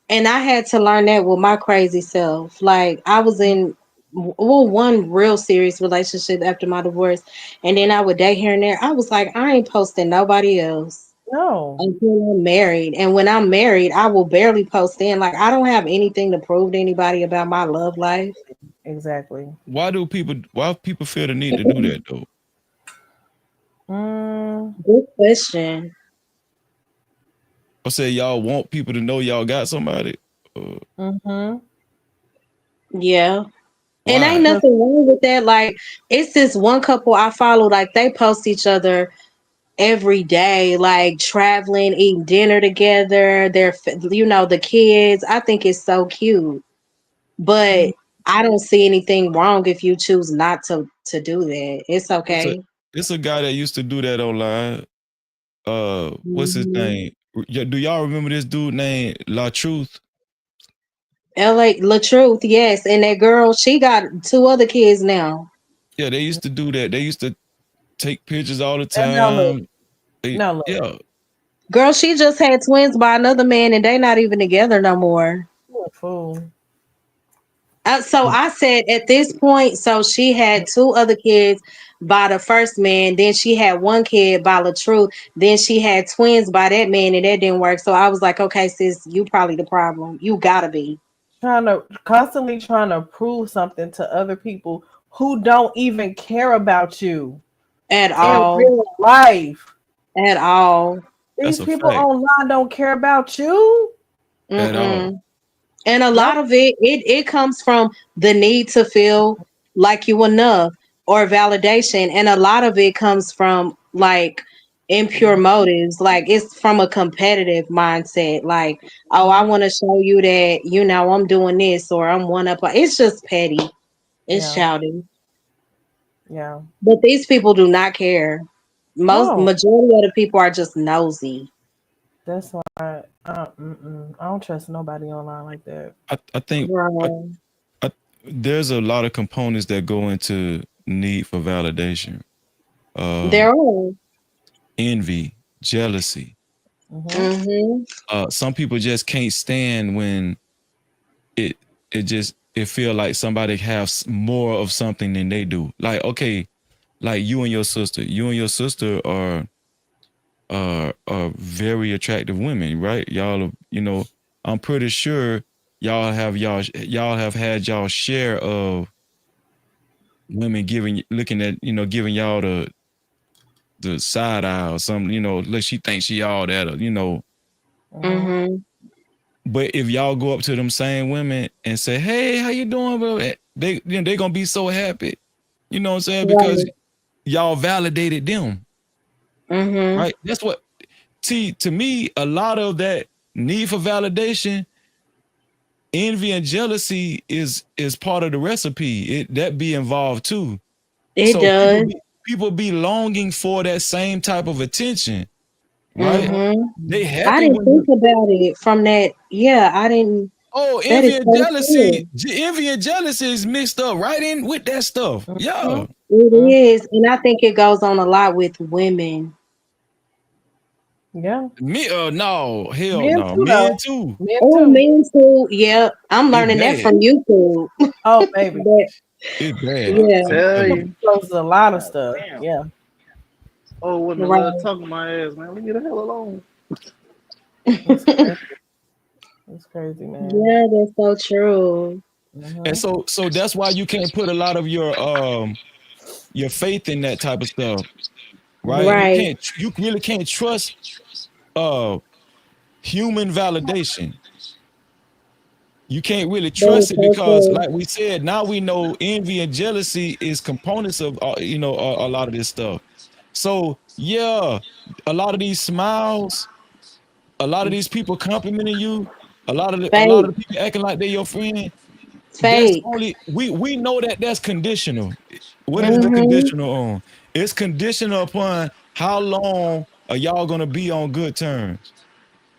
And I had to learn that with my crazy self. Like I was in one real serious relationship after my divorce, and then I would date here and there. I was like, I ain't posting nobody else no, until I'm married. And when I'm married, I will barely post in. Like I don't have anything to prove to anybody about my love life. exactly. Why people feel the need to do that though? Mm, Good question. I say y'all want people to know y'all got somebody. mm-hmm. Yeah. And ain't Why? Because nothing wrong with that. Like it's this one couple I follow, like they post each other every day, like traveling, eating dinner together. The kids. I think it's so cute. But I don't see anything wrong if you choose not to do that. It's It's a okay. it's a guy that used to do that online. What's his Hmm. name? Yeah, do y'all remember this dude named La Truth? L.A. La Truth, yes, and that girl, she got two other kids now. Yeah, they used to do that. They used to take pictures all the And now look, time. now look, Yeah, Girl, she just had twins by another man, and they not even together no more. you a fool. So I said at this point, so she had two other kids by the first man, then she had one kid by La Truth, then she had twins by that man, and that didn't work. So I was like, okay, sis, you probably the problem. You gotta be Trying to prove something to other people who don't even care about you at in all, real life. at all. that's These a people fact. online don't care about you. At all. Mm-mm. And a Y'all, lot of it comes from the need to feel like you enough or validation, and a lot of it comes from like impure motives. Like it's from a competitive mindset. Like, oh, I mhm, want to show you that I'm doing this or I'm one up. It's just petty. It's yeah, childish. yeah. But these people do not care. Most No, majority of the people are just nosy. that's why I don't trust nobody online like that. I think I, Right. I, there's a lot of components that go into need for validation. There Um, are. Envy, jealousy. Hmm. Mm-hmm. Some people just can't stand when it it feel like somebody has more of something than they do. Like okay, like you and your sister are very attractive women, right? Y'all are, I'm pretty sure y'all have had y'all share of women looking at, giving y'all the side eye or something, like she thinks she all that, or. Hmm. Mm-hmm. But if y'all go up to them same women and say, "Hey, how you doing, bro?" They gonna be so happy. You know what I'm saying? Because Right. y'all validated them, Mm-hmm. right? That's what. See, to me, a lot of that need for validation, envy, and jealousy is part of the recipe. That be involved too. It So does. people be longing for that same type of attention, right? Mm-hmm. They I happy didn't when think you. about it from that. Yeah, I didn't. Oh, That is so true. envy and jealousy is mixed up right in with that stuff. Hmm. Yeah, It is, and I think it goes on a lot with women. Yeah, me, no, hell men no, too men though. too. Men Oh, too. men too. Yeah, I'm It's learning that bad. from YouTube. Oh baby, But It's bad. I yeah, tell you you. expose a lot of God stuff. damn. Yeah. Oh, wouldn't have let her right. talk to my ass, man. Leave me the hell alone. It's crazy. It's crazy, man. Yeah, that's so true. And Hmm. so that's why you can't put a lot of your faith in that type of stuff, right? Hmm. Right. You really can't trust uh human validation. You can't really That is trust it so because, true. like we said, now we know envy and jealousy is components of a lot of this stuff. So yeah, a lot of these smiles, a lot of these people complimenting you, a lot Fake. of the people acting like they're your friend. That's Fake. only we know that that's conditional. What is the Mm-hmm. conditional on? It's conditional upon how long are y'all gonna be on good terms.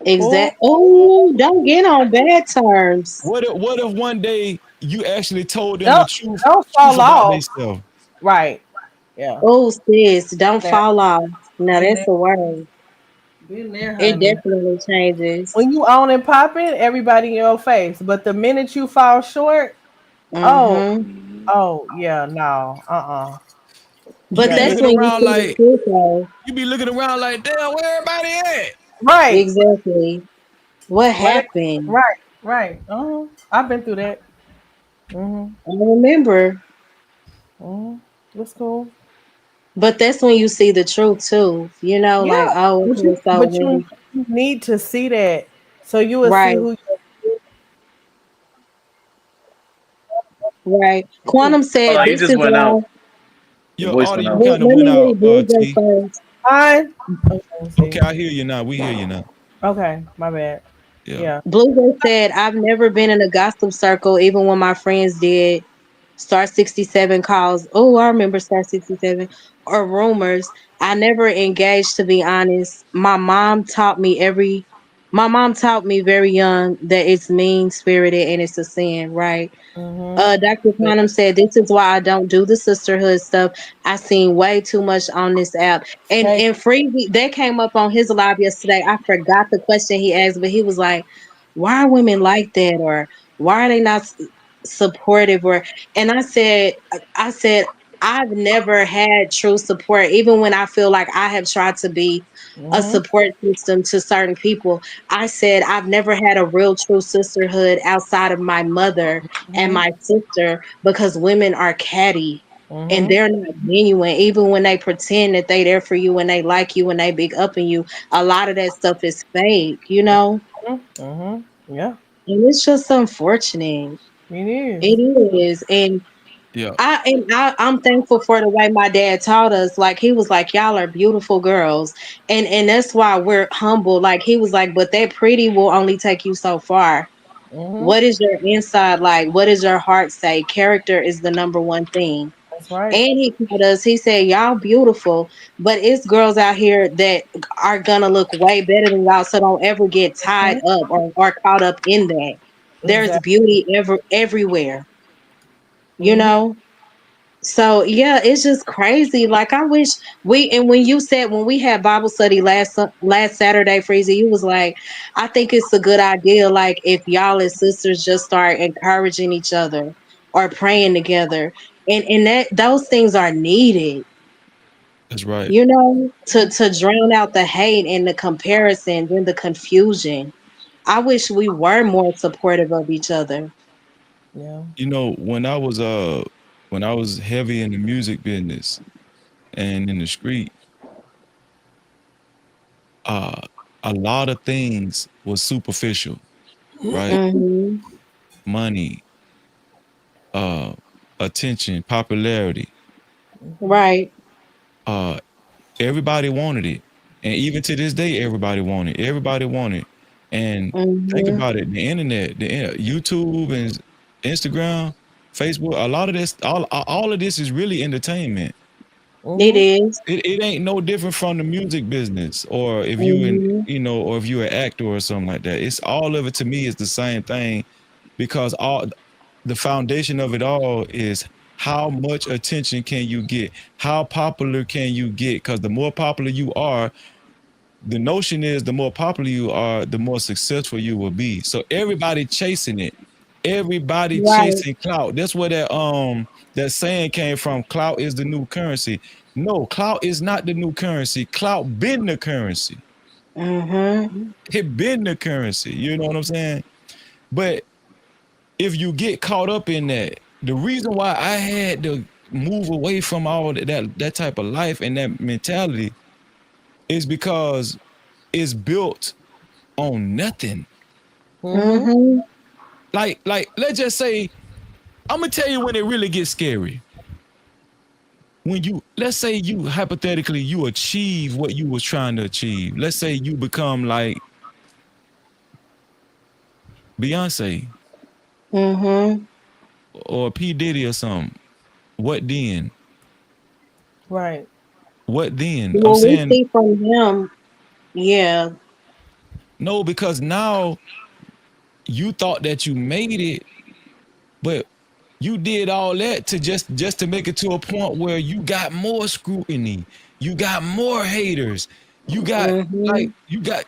Oh, Oh, don't get on bad terms. What if one day you actually told them the don't truth fall about off. themselves? Right. Yeah. Oh, sis, don't There. fall off. Now Been that's there. the word. Been there, It honey. definitely changes. When you on and popping, everybody in your face. But the minute you fall short, oh, Mm-hmm. oh yeah, no. You But be Yeah, that's looking when you around see the like truth, though. damn, where everybody at? right. Exactly. What Where they happened? right, right. I've been through that. Mm-hmm. I remember. Mm-hmm. That's cool. But that's when you see the truth too. Like, Yeah. oh, But okay, you so but you, maybe you need to see that so you will see right, who right. you're. Quantum Hold said on, you this just is went why. out. Your Your voice went audio out. kind of Let went me out, read Blue J T. first. Fine. Okay, let's Okay, see. I hear you now. We hear you now. Okay, my bad. Yeah. Yeah. Blue J said, I've never been in a gossip circle, even when my friends did. Star 67 calls. Oh, I remember Star 67 or rumors. I never engaged, to be honest. My mom taught me very young that it's mean spirited and it's a sin, right? Mm-hmm. Dr. Quantum said, "This is why I don't do the sisterhood stuff. I seen way too much on this app." Hey. And Freezy, that came up on his live yesterday. I forgot the question he asked, but he was like, "Why are women like that?" Or "Why are they not supportive?" Or and I said, I've never had true support, even when I feel like I have tried to be a Mm-hmm. support system to certain people. I said I've never had a real true sisterhood outside of my mother and Mm-hmm. my sister, because women are catty and Mm-hmm. they're not genuine. Even when they pretend that they there for you and they like you and they big up in you, a lot of that stuff is fake, you know? Mm-hmm. Yeah, And it's just unfortunate. it is. It is. Yeah, I'm thankful for the way my dad taught us. Like he was like, "Y'all are beautiful girls," and that's why we're humble. Like he was like, "But that pretty will only take you so far. Mm-hmm. What is your inside like? What does your heart say? Character is the number one thing." That's right. And he told us, he said, "Y'all beautiful, but it's girls out here that are gonna look way better than y'all. So don't ever get tied Mhm. up or caught up in that. There's Exactly. beauty everywhere, you Mm-hmm. know." So yeah, it's just crazy. Like I wish and when you said, when we had Bible study last Saturday, Freezy, you was like, "I think it's a good idea, like if y'all as sisters just start encouraging each other or praying together." And that those things are needed, that's right. you know, to drown out the hate and the comparisons and the confusion. I wish we were more supportive of each other. Yeah. When I was heavy in the music business and in the street, uh a lot of things was superficial, right? Mhm. Money, uh attention, popularity. Mm-hmm. Right. Uh everybody wanted it. And even to this day, everybody wanted it. Everybody wanted it. And think Mhm. about it, the internet, YouTube and Instagram, Facebook, a lot of this, all of this is really entertainment. It Mm-hmm. is. It ain't no different from the music business, or if you in Mhm. or if you're an actor or something like that. It's all of it, to me, is the same thing, because all the foundation of it all is how much attention can you get? How popular can you get? Because the more popular you are, the notion is the more popular you are, the more successful you will be. So everybody chasing it. Everybody Right. chasing clout. That's where that saying came from. Clout is the new currency. No, clout is not the new currency. Clout been the currency. Mhm. It been the currency. You know what I'm saying? But if you get caught up in that, the reason why I had to move away from all that type of life and that mentality is because it's built on nothing. Mm-hmm. Mhm. Like let's just say, I'm gonna tell you when it really gets scary. When you, let's say, you hypothetically you achieve what you was trying to achieve. Let's say you become like Beyonce Mhm. or P Diddy or something. What then? Right. What then? I'm What we saying see from him, yeah. no, because now you thought that you made it, but you did all that to just to make it to a point where you got more scrutiny, you got more haters, you got Mhm. you got,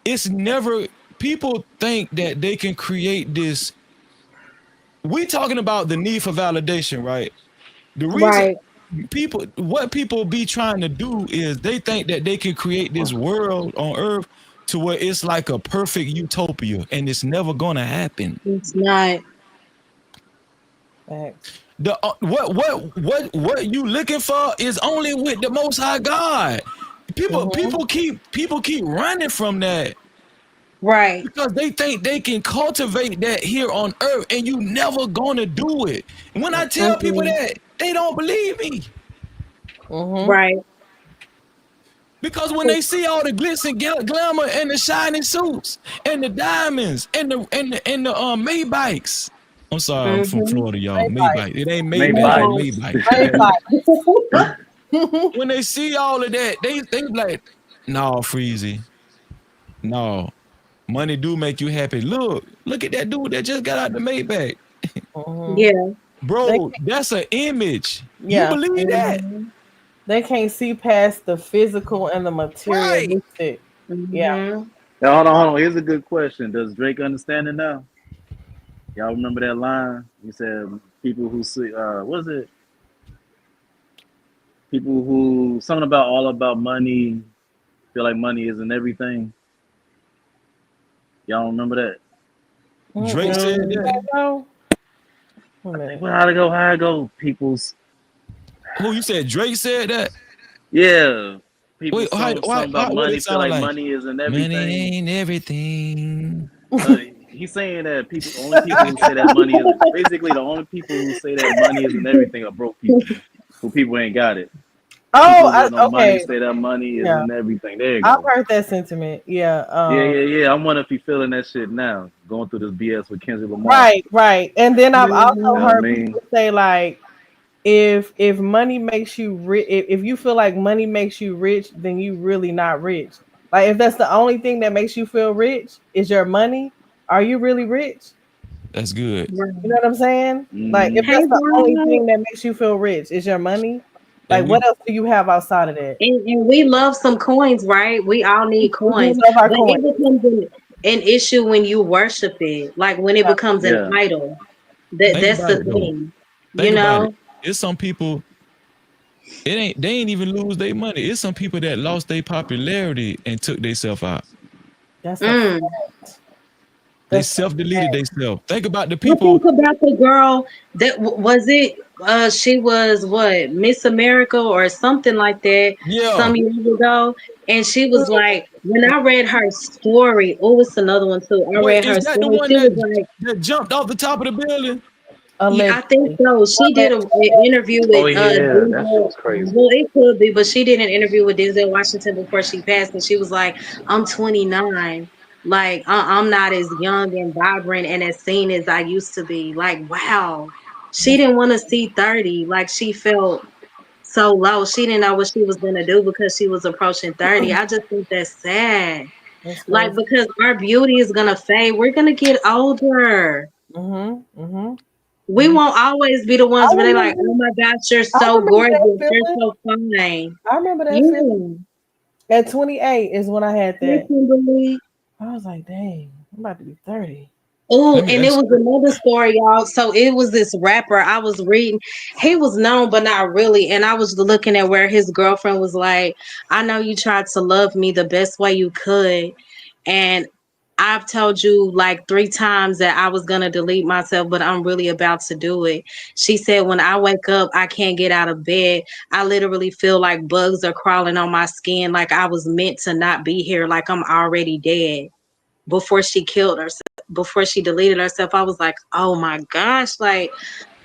it's never, people think that they can create this. We talking about the need for validation, right? The reason Right. people, what people be trying to do is they think that they can create this world on earth to where it's like a perfect utopia, and it's never gonna happen. It's not. Facts. The what you looking for is only with the Most High God. Mm-hmm. People keep running from that Right. because they think they can cultivate that here on earth, and you never gonna do it. And when I tell people Mm-mm. that, they don't believe me, Mm-hmm. Right. because when they see all the glitz and glamour and the shiny suits and the diamonds and the Maybachs, I'm sorry, I'm from Mhm. Florida, y'all. Maybach. Maybach. It ain't Maybach, Maybe. it's Maybach. Maybach. Maybach. When they see all of that, they be like, no, Freezy, no. Money do make you happy. Look at that dude that just got out the Maybach. Mhm. Yeah. They Bro, that's an image. You yeah, believe that? Mhm. they can't see past the physical and the Right. materialistic. Yeah. Mhm. Now, hold on. Here's a good question. Does Drake understand it now? Y'all remember that line? He said, "People who see, what is it? People who something about all about money feel like money isn't everything." Y'all remember that? Drake Mm-mm. said that. Mhm. No. Wait a I think minute. well, how to go? How to go? People's Who you said Drake said that? yeah. People Wait, something about what they money feel sound like like? money isn't Money everything. ain't everything. Uh, he's saying that people who say that money is basically the only people who say that money isn't everything are broke people who people ain't got it. People with no money Okay. say that money Yeah. isn't everything. There you I've go. heard that sentiment. Yeah. Yeah. I wonder if he's feeling that shit now, going through this BS with Kendrick Lamar. Right. And then I've You also Mhm. know what I heard mean? people say like if money makes you rich, if you feel like money makes you rich, then you really not rich. Like if that's the only thing that makes you feel rich is your money, are you really rich? That's good. You know Right. what I'm saying? Like if Mm-hmm. Hey, that's the only Bob. thing that makes you feel rich is your money, like And what we else do you have outside of that? And we love some coins, right? We all need We do coins, love our but coins. it becomes an issue when you worship it, like when it Yeah. becomes an Yeah. idol. think That's about the it though. thing, you Think about it. know. It's some people. They ain't even lose their money. It's some people that lost their popularity and took themselves out. That's a Mm. fact. They That's a self deleted fact. themselves. Think about the I people. think about the girl that was it. She was what, Miss America or something like that Yeah. some years ago, and she was Mm, like, when I read her story, oh, it's another one too. I Wait, read is her that the story. one She that was like, jumped off the top of the building? yeah, I think allegedly. so. She did an interview Oh with yeah, that shit Denzel. was crazy. Well, it could be, but she did an interview with Denzel Washington before she passed, and she was like, "I'm 29. Like, I'm not as young and vibrant and as seen as I used to be." Like, wow. She That's, didn't want to see 30. Like, she felt so low. She didn't know what she was gonna do because she was approaching 30. I just think that's sad. that's Like, crazy. because our beauty is gonna fade. We're gonna get older. Mhm. Mhm. We Mhm. won't always be the I ones where they like, remember. oh my gosh, you're I so remember gorgeous, that you're feeling. so fine. I remember that feeling. Yeah, At 28 is when I had hey that. Kimberly. I was like, dang, I'm about to be 30. Oh, Let me and it ask was another story, y'all. So it was this rapper I was reading. He was known, but not really. And I was looking at where his girlfriend was like, I know you tried to love me the best way you could. And I've told you like 3 times that I was going to delete myself, but I'm really about to do it. She said, when I wake up, I can't get out of bed. I literally feel like bugs are crawling on my skin, like I was meant to not be here, like I'm already dead. Before she killed herself, before she deleted herself, I was like, oh my gosh, like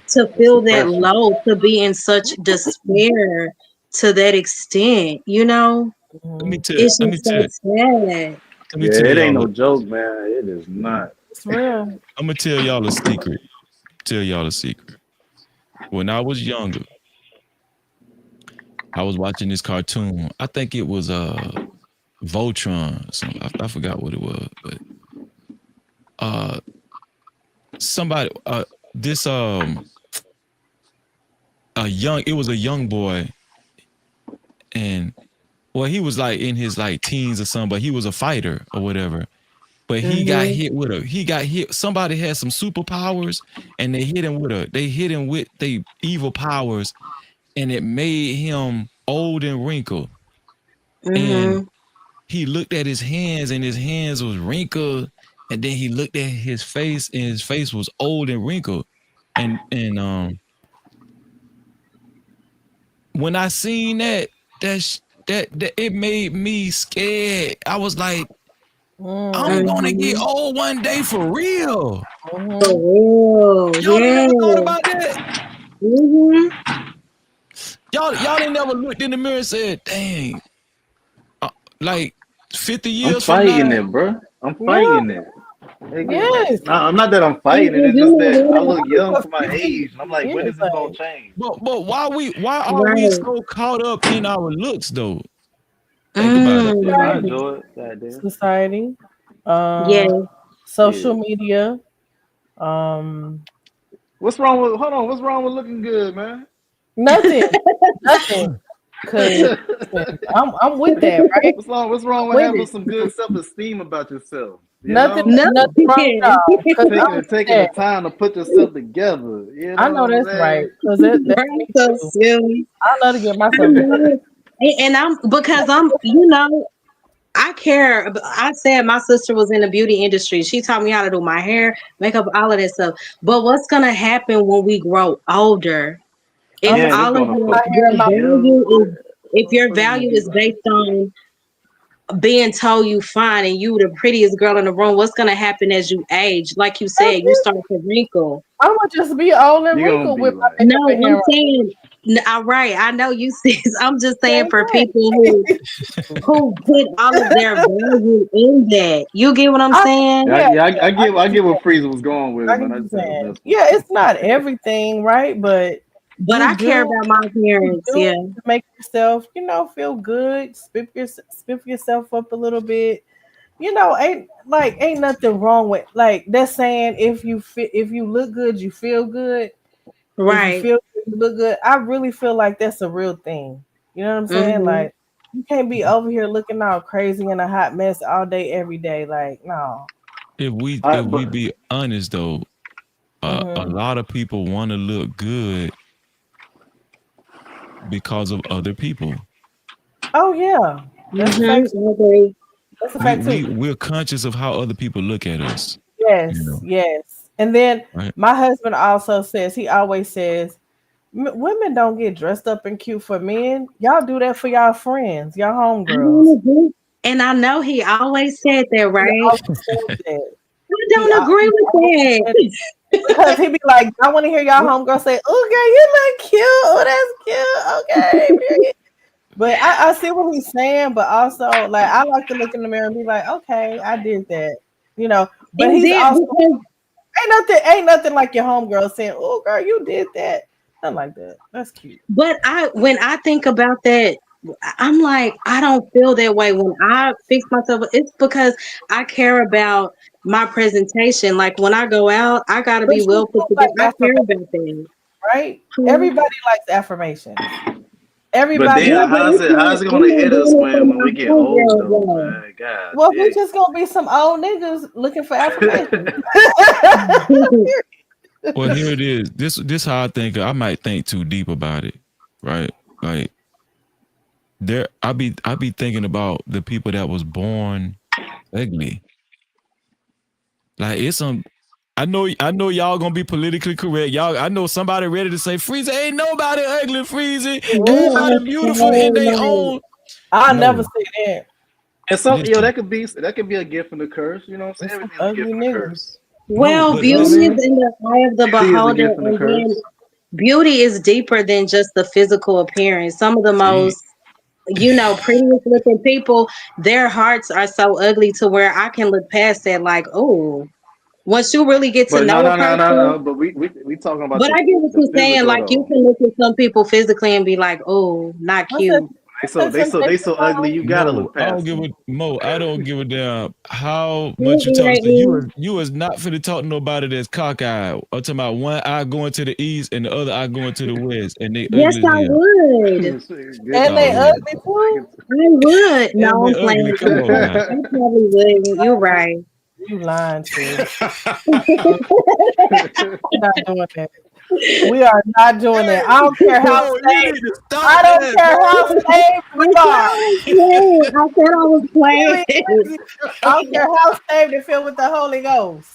to That's feel that depression. low, to be in such despair to that extent, you know, Mhm. it's let me just so tell sad. let me Yeah, tell it ain't y'all. no joke, man. It is not. It's real. I'm gonna tell y'all a secret. Tell y'all a secret. When I was younger, I was watching this cartoon. I think it was Voltron. I forgot what it was, but uh somebody this a young it was a young boy, and well, he was like in his like teens or something, but he was a fighter or whatever. But Hmm. he got hit. Somebody had some superpowers, and they hit him with they evil powers, and it made him old and wrinkled. And Hmm. he looked at his hands, and his hands was wrinkled. And then he looked at his face, and his face was old and wrinkled. And when I seen that it made me scared. I was like, I'm Mm, gonna get Hmm. old one day for real. For mhm. real, Y'all ain't never thought yeah. about that. Hmm. Y'all ain't never looked in the mirror and said, "Dang, uh, like 50 I'm years from now." fighting it, bro. I'm Yeah, fighting it. Yes. I'm not that I'm fighting it. And It's you just know that I what? look young For for my 50 age, and I'm like, when years, is this gonna like, change? But why are we Right. so caught up in our looks though? Think about it. I Mm. enjoy it. Goddamn. society, uh, Yes. social Yeah. media, um, What's wrong with? Hold on. What's wrong with looking good, man? nothing, nothing. Cause listen, I'm with that, right? What's wrong I'm with with having it. some good self esteem about yourself? You Nothing, know, nothing wrong at Nothing. all. Cause I'm with taking the that. time to put yourself together. You I know know what I'm that's right. saying? Cause that's Right, me so too. silly. I love to get I myself together. know. And I'm because I'm, I care. I said my sister was in the beauty industry. She taught me how to do my hair, makeup, all of that stuff. But what's gonna happen when we grow older? If I'm gonna Man, still it's all of gonna do your my fuck hair and your my yo. value is, if your Motherfuckers gonna value be is like, based on being told you fine and you the prettiest girl in the room, what's gonna happen as you age? Like you said, you start to wrinkle. I'm gonna just be old and you're gonna wrinkled be with my like, makeup No, and hair I'm on. saying, all right. I know you sis. I'm just saying Same for people thing. who put all of their value in that. You get what I'm I saying? yeah, yeah, yeah. yeah. I get what Frieza was going with, I man. get I what you're just had to saying. mess with Yeah, it's not everything, right? But But you I care do about my you appearance. do Yeah. it to make yourself, feel good, spiff yourself up a little bit. Ain't nothing wrong with like that saying if you look good, you feel good. If you Right. feel good, you look good. I really feel like that's a real thing. You know what I'm saying? Hmm. Like you can't be over here looking all crazy in a hot mess all day, every day. Like, no. If we but be honest though, a Hmm. lot of people want to look good because of other people. Oh yeah. That's a Hmm. fact. I agree. That's a fact too. We're conscious of how other people look at us, you Yes, know, yes. And then right? my husband also says, he always says, Women don't get dressed up and cute for men. Y'all do that for y'all friends, y'all I homegirls." don't agree. And I know he always said that, He right? always says that. I don't He agree with always said that. because he be like, I want to hear y'all homegirl say, "Oh, girl, you look cute. Oh, that's cute. Okay, period." But I see what he's saying, but also like I like to look in the mirror and be like, okay, I did that, you know. But And he's then also because, ain't nothing like your homegirl saying, "Oh, girl, you did that." Nothing like that. That's cute. but when I think about that, I'm like, I don't feel that way when I fix myself. It's because I care about my presentation. Like when I go out, I gotta But be you well put do together. like I care affirmation, about that. right? Hmm. Everybody likes affirmations. but Everybody Yeah, damn, likes. but how's it I'm gonna not hit doing us it for when my we get old homegirls though, though. man? God Well, we dang. just gonna be some old niggas looking for affirmation. Well, here it is. This how I think. I might think too deep about it, right? Like I be thinking about the people that was born ugly. Like it's some. I know y'all gonna be politically correct. Y'all, I know somebody ready to say Freezy ain't nobody ugly, Freezy. You Everybody are beautiful in so their right. own. I'll never No, say that. And some listen. that could be a gift and a curse. You know what I'm saying? There's some Everything's a gift ugly and a niggas. curse. No, Well, but You know what I beauty listen. is mean? in the eye of the Beauty is a beholder, gift and a and then curse. beauty is deeper than just the physical appearance. Some of the See, most, prettiest looking people, their hearts are so ugly to where I can look past that, like, oh, once you really get to But no, know a no, no, no, person. no. But we talking about But I get what the you're saying. physical Like, you though. can look at some people physically and be like, oh, not I said, cute. They so ugly. You gotta Mo, look I don't past give them. a Mo. I don't give a damn how much you You talk. ain't You me. was not finna talk to nobody that's cockeyed. I'm talking about one eye going to the east and the other eye going to the west, and they Yes, ugly as I hell. would. Good and talk. they Oh yeah, ugly too. I would. and No, they I'm ugly. playing. Come on now. I probably wouldn't. You're right. You lying, sis. We're not doing that. We are not doing that. I don't care how Mo, you saved. need to stop I don't that, care how Mo. saved I we said I are. was playing. I said I was Really playing. crazy. I don't care how saved and filled with the Holy Ghost.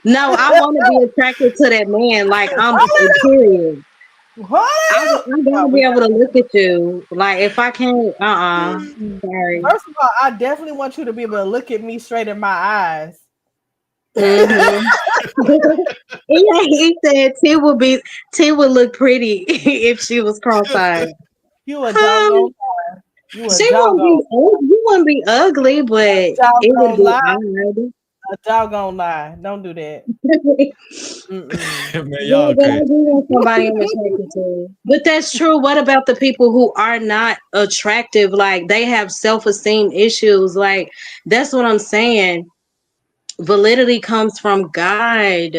No, I want to be attracted to that man. Like I'm Hold it period. up. Hold it up. I gotta No, be able to look at you. Like if I can't, sorry. first of all, I definitely want you to be able to look at me straight in my eyes. Mm-hmm. Yeah, he said T would look pretty if she was cross-eyed. You a Um, doggone lie. You a she won't doggone, be you wouldn't be ugly, but a it would doggone be lie. odd. A doggone lie. Don't do that. Mm-mm. Man, Yeah, y'all but I crazy. do want somebody I'm attracted to. But that's true. What about the people who are not attractive? Like they have self-esteem issues. Like that's what I'm saying. Validity comes from God,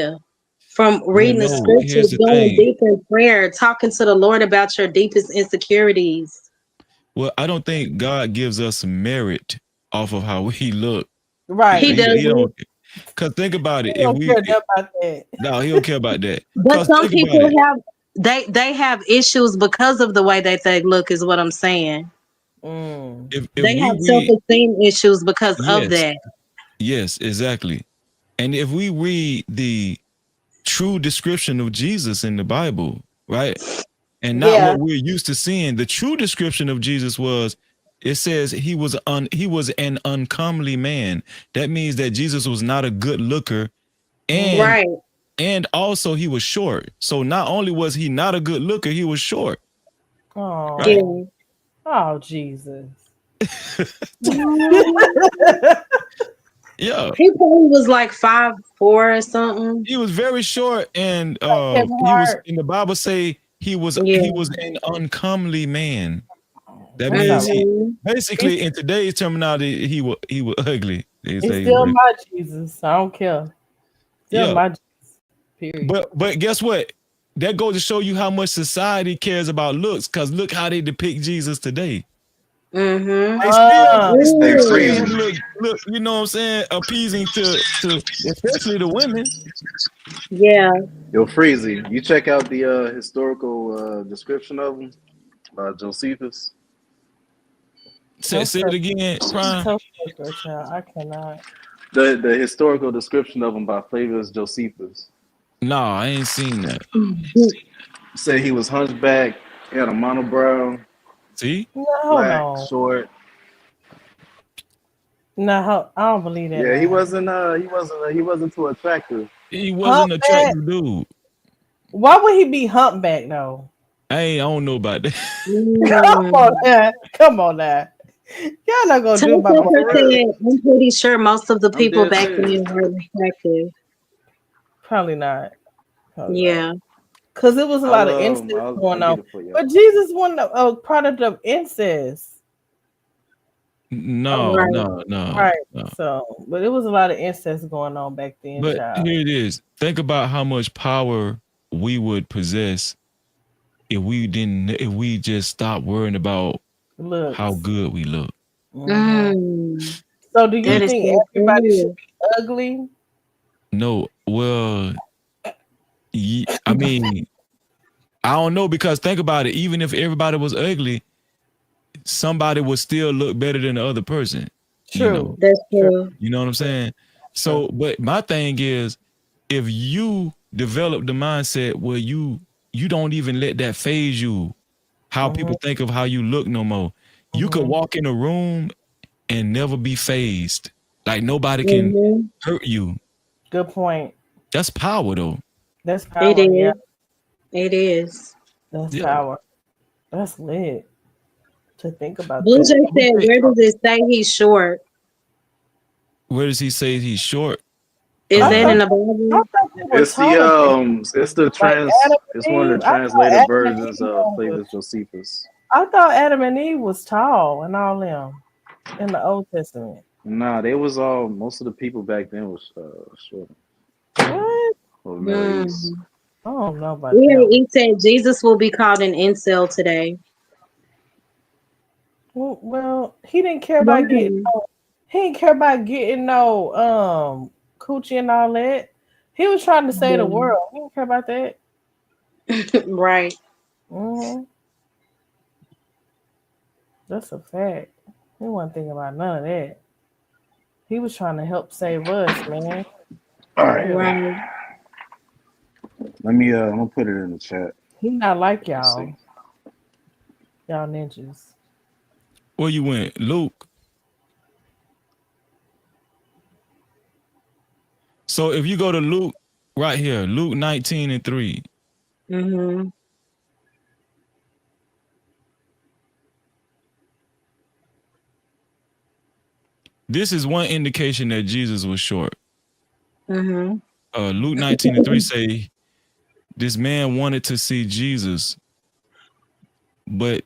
from Well, reading the no, here's scriptures, the going thing. deep in prayer, talking to the Lord about your deepest insecurities. Well, I don't think God gives us merit off of how we look. He Right. He doesn't. don't. Cause think about He it. If don't we care enough about that. no, he don't care about that. But Cause some think about people it. have they have issues because of the way that they look is what I'm saying. Mm. If They we have read, self-esteem issues because of yes, that. yes, exactly. And if we read the true description of Jesus in the Bible, right? And not Yeah. what we're used to seeing. The true description of Jesus was it says he was an uncomely man. That means that Jesus was not a good looker and Right. and also he was short. So not only was he not a good looker, he was short, right? Oh. Yeah. Oh, Jesus. Um, Yeah. he probably was like 5'4" or something. He was very short and Kevin he was Hart. in the Bible say he Yeah. was an uncomely man. That That's all means right. he Hmm. basically He's, in today's terminology he was ugly. They he's say he was still ugly. my Jesus. I don't care. Still Yeah. my Jesus. Period. But guess what? That goes to show you how much society cares about looks. Cause look how they depict Jesus today. Hmm. Uh, They Hey, still make him freezing. Mm. look. You know what I'm saying? Appeasing to especially the women. Yeah. Yo, freezy. You check out the historical description of him by Josephus. Say it again, Prime. tough girl, child. I cannot. The historical description of him by Flavius Josephus. No, I ain't seen that. Said he was hunchback, he had a monobrow, See? No, hold black, on. short. No, I don't believe that Yeah, lie. he wasn't too attractive. He wasn't an Humpback. attractive dude. Why would he be humpback though? I don't know about that. Come on, Mm. now. Come on now. Y'all not gonna do it by my Tucker For real. word. said, I'm pretty sure most of the I'm people dead back serious. then were attractive. Probably not. Probably not. Yeah. Because it was a lot of incest I'll going get on. it for But y'all. Jesus wasn't a product of incest. No, Right. no, no, Right. no. So, but it was a lot of incest going on back then, But child. here it is. Think about how much power we would possess if we just stopped worrying about how Looks. good we look. Hmm. Mm. So, do you That is think so everybody should true. be ugly? No, well, I mean, I don't know because think about it. Even if everybody was ugly, somebody would still look better than the other person. You know, True. That's True. true. you know what I'm True. saying? True. So, but my thing is, if you develop the mindset where you don't even let that phase you, how Hmm. people think of how you look no more. You could Hmm. walk in a room and never be phased. Like nobody can Hmm. hurt you. Good point. That's power though. That's It power. Yeah, is. It is. that's Yeah. power. That's lit to think about Blue that. Jay We said, think, where does it say he's short? where does he say he's short? Is I that Uh in thought the I Bible? thought they were tall. Like Adam It's and one of Eve. the translated versions of Flavius Josephus. I thought Adam and Eve was tall and all them in the Old Testament. Nah, they was all most of the people back then was short What? or Middle East. Mm. I don't know about Yeah, them. he said Jesus will be called an incel today. Well, he didn't care about getting Why? no. He didn't care about getting no coochie and all that. He was trying to save the Yeah. world. He didn't care about that. Right. Hmm. That's a fact. He wasn't thinking about none of that. He was trying to help save us, man. All For right, real. Right. let me. I'm gonna put it in the chat. He not like Let's see. y'all ninjas. where you went? Luke. So if you go to Luke right here, Luke 19 and 3. Hmm. This is one indication that Jesus was short. Mm-hmm. Luke 19:3 say this man wanted to see Jesus, but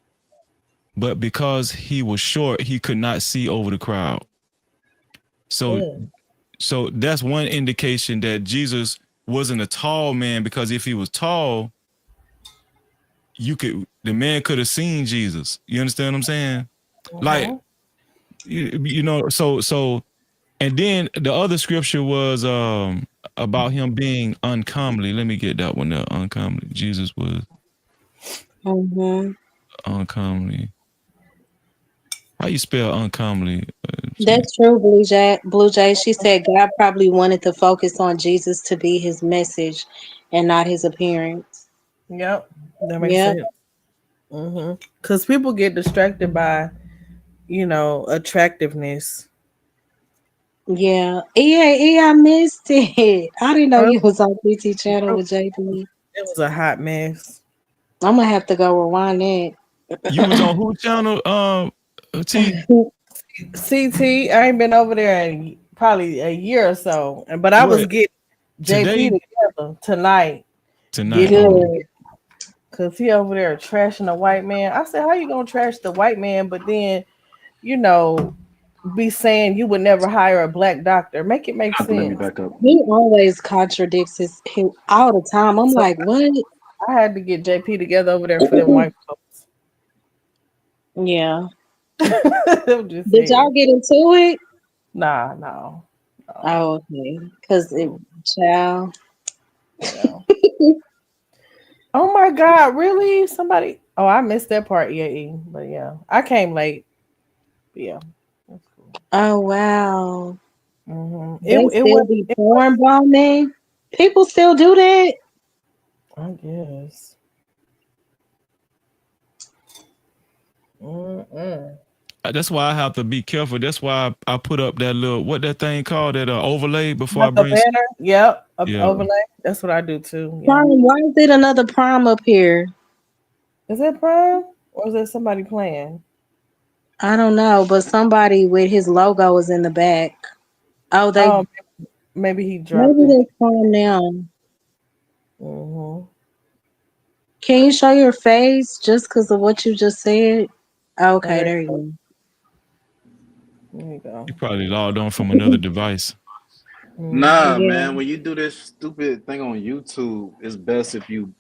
because he was short, he could not see over the crowd. So Mm. so that's one indication that Jesus wasn't a tall man, because if he was tall, the man could have seen Jesus. You understand what I'm saying? Like Mhm. you know, so and then the other scripture was about him being uncomely. Let me get that one there. Uncomely. Jesus was Mm-hmm. uncomely. How you spell uncomely? That's true, Blue Jay. Blue Jay. She said God probably wanted to focus on Jesus to be his message and not his appearance. Yep, that makes Yep. sense. Because people get distracted by, attractiveness. Yeah. Yeah, I missed it. I didn't know Bro, you was on PT channel bro, with JP. it was a hot mess. I'm gonna have to go rewind You was that. on who channel? T. CT, I ain't been over there in probably a year or so, but I was What getting JP today? together tonight, Tonight? getting Oh, him Good. together, because he over there trashing a white man. I said, how you gonna trash the white man, but then you know be saying you would never hire a black doctor? Make it make Let me sense. back up. He always contradicts him all the time. I'm So like, what? I had to get JP together over there for them white folks. Yeah. I'm just Did y'all saying. get into it? Nah, no, no, Oh, okay. Cause it, no, child. no. Oh my God, really? Somebody? Oh, I missed that part, EAE. But yeah, I came late. But yeah, that's cool. Oh wow. It They it still was. be porn bombing. People still do that. I guess. Mm-mm. that's why I have to be careful. That's why I put up that little what that thing called, that overlay before I Like a bring. banner. Yep. A Yeah, overlay. That's what I do too. Yeah. Prime, why is it another prime up here? Is that Prime or is that somebody playing? I don't know, but somebody with his logo is in the back. Oh, they Oh, maybe he dropped maybe it. they're prime now. Mm-hmm. Can you show your face just because of what you just said? Oh, Okay, there there you go. you There you go. you probably logged on from another device. go. Nah, Mm-hmm. Yeah. man. When you do this stupid thing on YouTube, it's best if you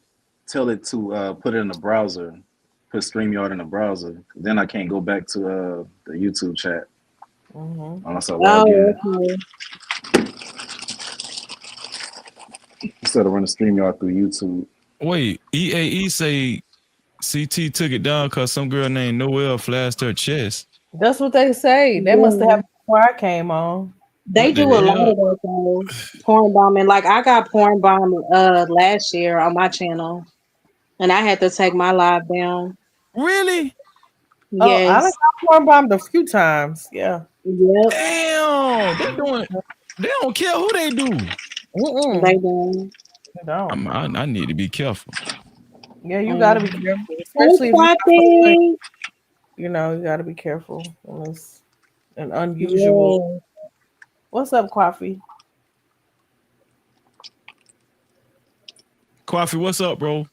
tell it to put it in the browser, put StreamYard in the browser. Then I can't go back to the YouTube chat Mm-hmm. unless I log Oh, in. okay. Instead of running StreamYard through YouTube. Wait, EAE say CT took it down because some girl named Noelle flashed her chest. That's what they say. They must have Yeah. happened before I came on. They What the do a lot hell? of that though. Porn bombing. Like I got porn bombed last year on my channel and I had to take my live down. Really? Oh, I done Yes. got porn bombed a few times. Yeah. Yep. Damn, they doing. They don't care who they do. They Mm-mm. do. They don't. I need to be careful. Yeah, you got to be Mhm. careful, Hey, especially if you got something. Poppy. You got to be careful. It's an unusual. Yeah. What's up, Coffee? Coffee, what's up, bro?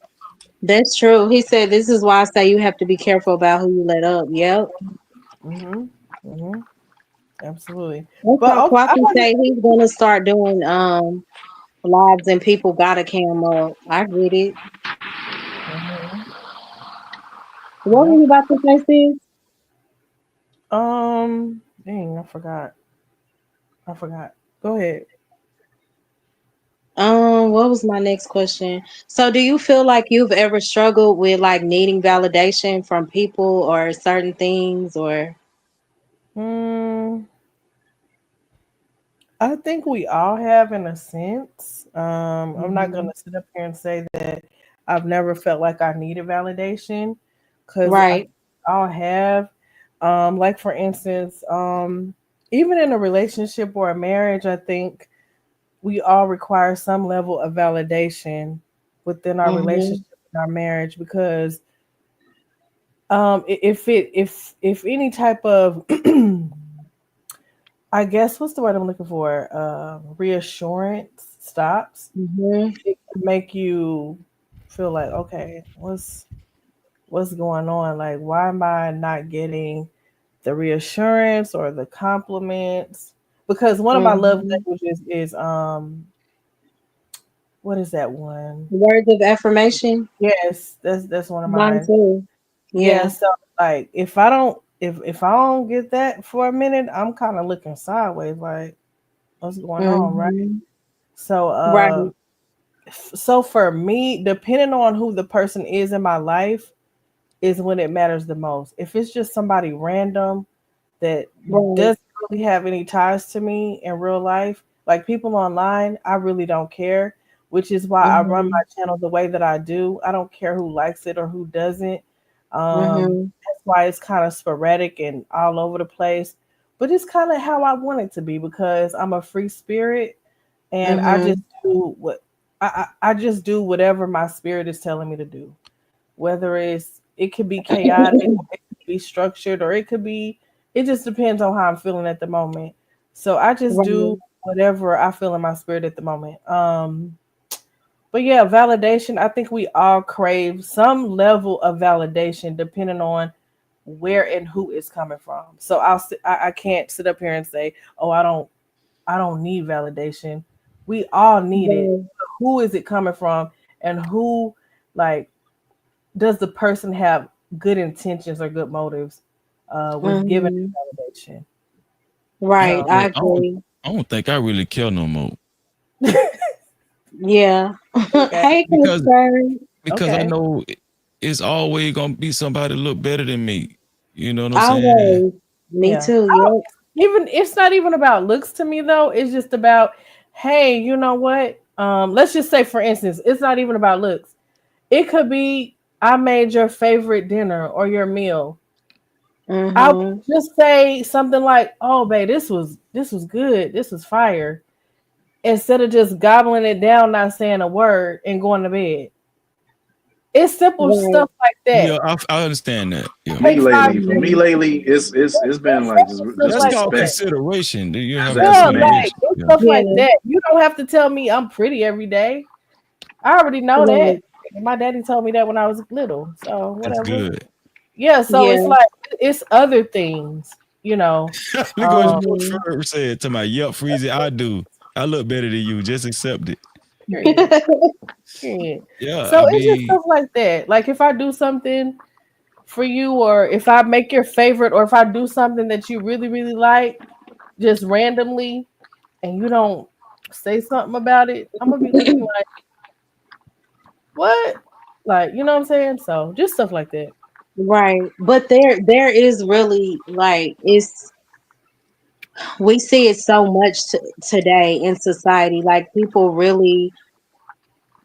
That's true. He said this is why I say you have to be careful about who you let up. Yep. Mm-hmm. Mm-hmm. Absolutely. That's But why okay, I Quaffy wanted. say he's gonna start doing lives and people got a cam up. I get it. Mhm. What were Yep. you about to say, sis? Dang, I forgot. I forgot. Go ahead. What was my next question? So, do you feel like you've ever struggled with like needing validation from people or certain things or Mm, I think we all have in a sense. I'm not Mhm. gonna sit up here and say that I've never felt like I needed validation because I right? think we all have. Like for instance, even in a relationship or a marriage, I think we all require some level of validation within our Mm-hmm. relationship and our marriage because if any type of I guess what's the word I'm looking for? Reassurance stops. Mhm. It can make you feel like, okay, what's going on? Like, why am I not getting the reassurance or the compliments? Because one of my love Mhm. languages is what is that one? Words of affirmation. Yes, that's one of Mine mine. too. Yeah, Yeah. so like if I don't get that for a minute, I'm kind of looking sideways, like what's going on, right? Mhm. So Right. so for me, depending on who the person is in my life, is when it matters the most. If it's just somebody random that Right. doesn't really have any ties to me in real life, like people online, I really don't care, which is why I run my Mhm. channel the way that I do. I don't care who likes it or who doesn't. Mhm. That's why it's kind of sporadic and all over the place. But it's kind of how I want it to be because I'm a free spirit and I just Mhm. do what I just do whatever my spirit is telling me to do. Whether it could be chaotic, it could be structured, or it could be it just depends on how I'm feeling at the moment. So I just do Right. whatever I feel in my spirit at the moment. But yeah, validation, I think we all crave some level of validation depending on where and who it's coming from. So I can't sit up here and say, "Oh, I don't need validation." We all need it. Right. Who is it coming from and who like does the person have good intentions or good motives with giving Mhm. validation? Right. So, I But agree. I don't think I really care no more Yeah. okay, Hey, because concern. I okay, know it's always gonna be somebody look better than me. You know what I'm saying? Always. Me yeah. too. I don't, Yep. even it's not even about looks to me though. It's just about, hey, you know what? Let's just say, for instance, it's not even about looks. It could be I made your favorite dinner or your meal. I would Mhm. just say something like, "Oh, babe, this was good. This was fire." Instead of just gobbling it down, not saying a word, and going to bed. It's simple Right. stuff like Yeah, that. I understand that. Yeah, Me Take five lately, for minutes. me Mhm. lately, it's been It's like simple stuff just that's like called that. respect, consideration. You just have as a Yeah, man. like consideration. it's Yeah, stuff like Yeah. that. You don't have to tell me I'm pretty every day. I already know that. Right. My daddy told me that when I was little. So that's whatever. good. Yeah, so it's Yeah. like it's other things, you know. Look what Um, Mhm. Ferb said to my yep, Freezy. I do. I look better than you. Just accept it. period. Period. Yeah, So I it's just mean, stuff like that. Like if I do something for you, or if I make your favorite, or if I do something that you really, really like, just randomly, and you don't say something about it, I'm gonna be looking like, what? Like, you know what I'm saying? So just stuff like that. Right. But there is really like it's we see it so much today in society. Like people really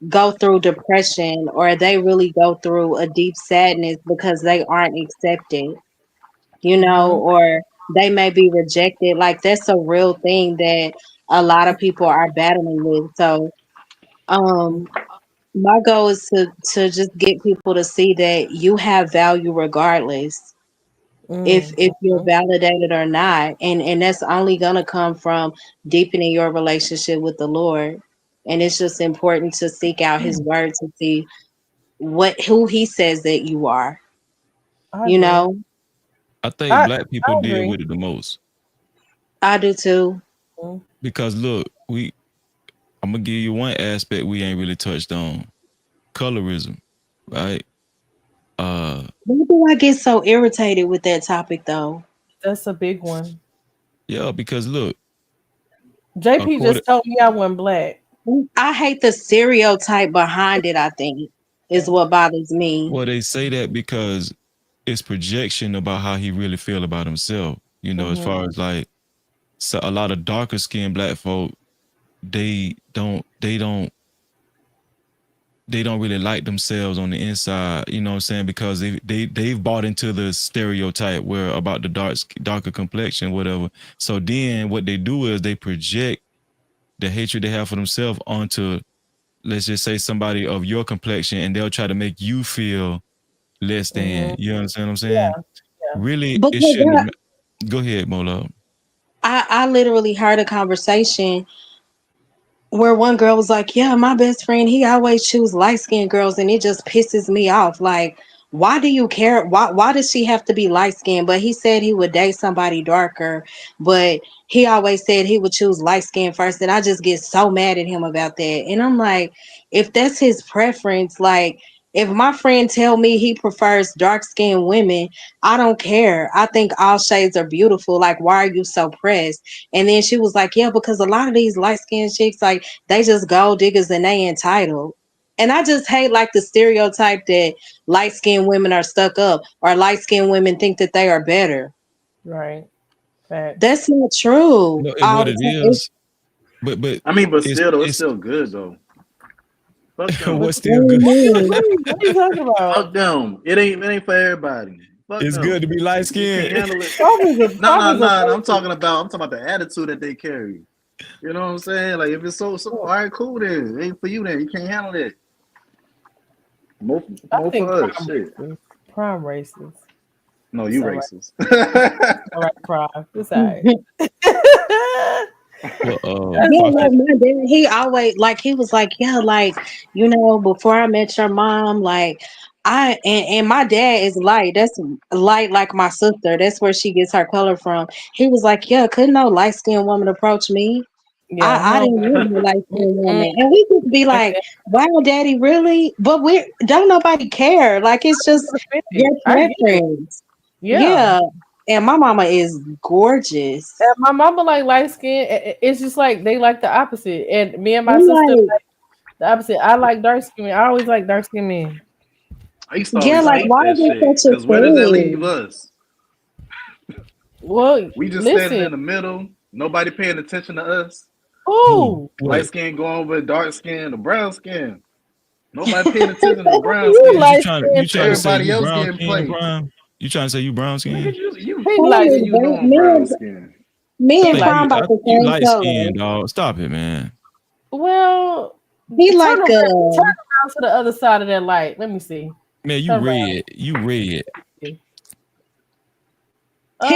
go through depression or they really go through a deep sadness because they aren't accepted, Mm-hmm. or they may be rejected. Like that's a real thing that a lot of people are battling with. So, um, my goal is to just get people to see that you have value regardless if you're Mm-hmm. validated or not, and that's only gonna come from deepening your relationship with the Lord. And it's just important to seek out His Word to see who He says that you are. I You agree. know, I think I black people I deal agree. with it the most I do too. Mm-hmm. because look, I'm gonna give you one aspect we ain't really touched on: colorism, right? Uh, Why do I get so irritated with that topic though? That's a big one. yeah, because look, JP according just told me I went black. I hate the stereotype behind it, I think, is Yeah. what bothers me. well, they say that because it's projection about how he really feel about himself. You know, as Mm-hmm. far as like, so a lot of darker skinned black folk, they don't really like themselves on the inside, you know what I'm saying? Because they've bought into the stereotype where about the darker complexion, whatever. So then what they do is they project the hatred they have for themselves onto, let's just say, somebody of your complexion, and they'll try to make you feel less than. Mm-hmm. You understand what I'm saying? Yeah. Yeah. Really, it Because shouldn't. Go ahead, Mola. I literally heard a conversation where one girl was like, "Yeah, my best friend, he always choose light skinned girls, and it just pisses me off. Like, why do you care? Why does she have to be light skinned?" But he said he would date somebody darker, but he always said he would choose light skin first, and I just get so mad at him about that. And I'm like, if that's his preference, like. If my friend tell me he prefers dark skinned women, I don't care. I think all shades are beautiful. Like, why are you so pressed? And then she was like, "Yeah, because a lot of these light skinned chicks, like, they just gold diggers and they entitled." And I just hate like the stereotype that light skinned women are stuck up or light skinned women think that they are better. Right. Facts. That's not true No, and all what the it time. is, but I mean, but it's still, though, it's it's still good though. Fuck them. what's What still do good. you mean? What are you talking about? Fuck them. It ain't for everybody. Fuck It's good them. to be light If you can't skinned. handle it. No, no, Prophets are no. basic. I'm talking about the attitude that they carry. You know what I'm saying? Like if it's so all right, cool then. It ain't for you then. You can't handle it. More, I more think for us. prime Shit. racist. Prime racist. No, It's you all right. racist. All right, prime. It's all right. Well, Yeah, Fox, like my dad, he always like he was like, "Yeah, like, before I met your mom, like and my dad is light. That's light like my sister. That's where she gets her color from." He was like, "Yeah, couldn't no light skinned woman approach me? Yeah, he I don't didn't got want no light skinned mm, woman." And we could be like like, that. "Wow, daddy, really?" But we don't nobody care. Like it's just their I get it. preference. Yeah. Yeah. And my mama is gorgeous. And my mama like light skin. It's just like they like the opposite. And me and my I'm sister like, like the opposite. I like dark skin men. I always like dark skin men. I used to yeah, always like So hate why that is it shit. such a Cause where does that leave thing? us? well, We just standing listen. in the middle. Nobody paying attention to us. who? Who? Light What? skin going with dark skin or brown skin. Nobody paying attention to brown You What skin. light you skin trying to too. say Everybody you else brown getting skin played. prime? You trying to say you brown Nigga, skin? you He who light say Hey, you skin. know I'm brown skin? me I He and think light Prime you about the you same light color. skinned, dog. Stop it, man. well, He turn like around, turn around to the other side of that light. Let me see. Man, you Turn around. red. You red. he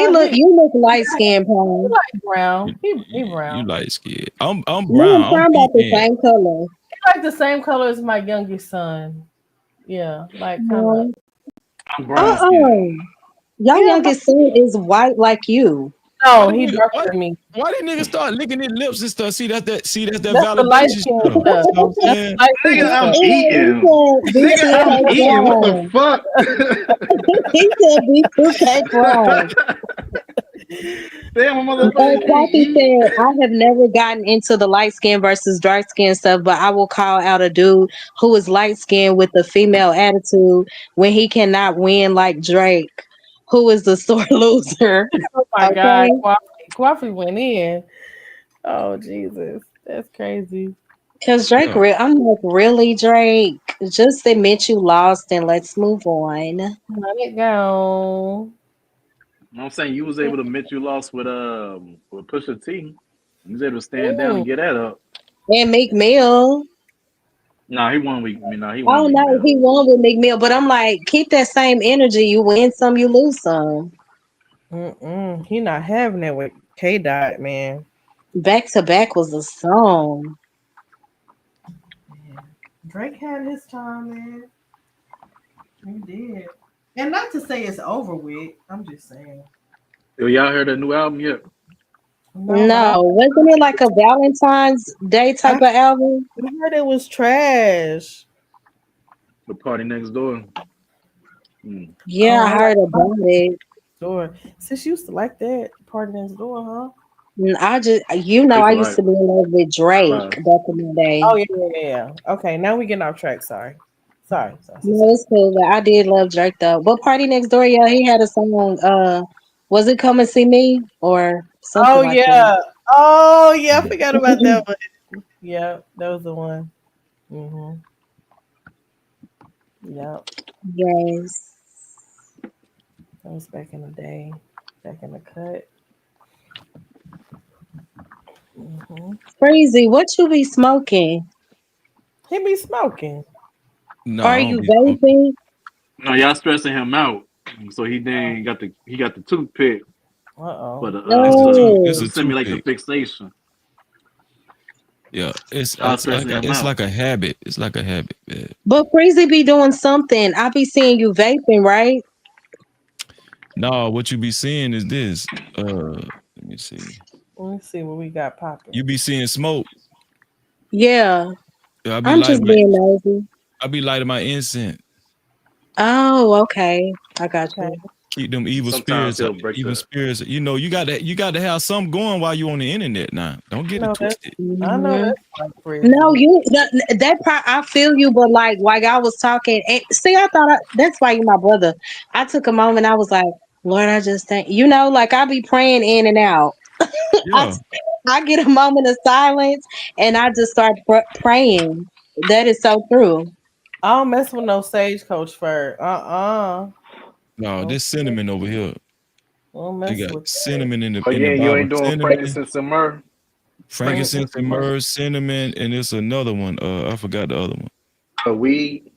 look He you look light skinned, Prime. like You, brown. He you brown. light skinned. I'm Me and brown. I'm Prime about the pecan. same color. He like the same color as my youngest son. Yeah, like kind of. No. I'm brown skin. Uh-uh. Your Yeah, youngest son is white like you. Why no, did he nigga darker than me. why did niggas start licking their lips and stuff? See that's that That's the light validation skin stuff. stuff. You know what I'm That's the saying? light Nigga, skin He I'm stuff. eating. said Nigga, I'm B2K eating. What the Prime. fuck? He said B2K Prime. Damn, a But motherfucker can't Coffee eat. said, "I have never gotten into the light skin versus dark skin stuff, but I will call out a dude who is light skinned with a female attitude when he cannot win like Drake, who is the sore loser." Oh my God, Okay? Coffee went in. Oh Jesus, that's crazy. Because Drake, Yeah. I'm like, really, Drake? Just admit you lost and let's move on. Let it go. You know what I'm saying? You was able to admit you lost with Pusha T. You was able to stand down Mm, and get that up. And Meek Mill, Nah, he won week. I mean, nah, he I won don't week know, now. he won with Meek Mill, but I'm like, keep that same energy. You win some, you lose some. He not having it with K Dot, man. Back to Back was a song. Man. Drake had his time, man. He did. And not to say it's over with. I'm just saying. Yo, y'all heard that new album yet? No, but No, wasn't it like a Valentine's Day I type of album? heard it was trash. The Party Next Door. Hmm. Yeah, Oh, I I heard like about it. door. Since you used to like that party next door, huh? I just, I used I to used like to be in love with Drake Vibes. back in the day. Oh yeah. Okay, now we getting off track. Sorry. No, it's cool, but I did love Drake though. But Party Next Door, yeah, he had a song. Was it Come and See Me or something Oh like that? yeah. Oh yeah, I forgot about that one. Yeah, that was the one. Mm-hmm. Yep. Yes. That was back in the day. Back in the cut. Mm-hmm. Crazy. What you be smoking? He be smoking. No, I Are don't you be smoking. vaping? No, y'all stressing him out. So he Oh, then got the toothpick Uh-oh. But It's No. to a simulate the toothpick. fixation, Yeah, start stressing him it's out. like a habit. It's like a habit. Yeah. But Freezy be doing something. I be seeing you vaping, right? No, what you be seeing is this. Let me see. Let me see what we got popping. You be seeing smoke. Yeah. I be I'm just lighting my being nosy. incense. Oh, okay. I got Okay. you. Keep them Sometimes he'll break evil the. spirits. You know, you got to have something going while you on the internet now. Don't get it No, that's twisted. I know Mhm. that's like No, crazy. you that part I feel you, but like I was talking, and see, that's why you my brother. I took a moment. I was like, Lord, I just thank like I be praying in and out. I Yeah. I get a moment of silence, and I just start praying. That is so true. I don't mess with no stagecoach fur. No, Don't, this cinnamon over here. don't They mess got with that. cinnamon Oh in the yeah, you bottle. ain't doing Cinnamon, frankincense and myrrh. frankincense Frankincense and and myrrh. myrrh, cinnamon, and it's another one. I forgot the other one. Weed.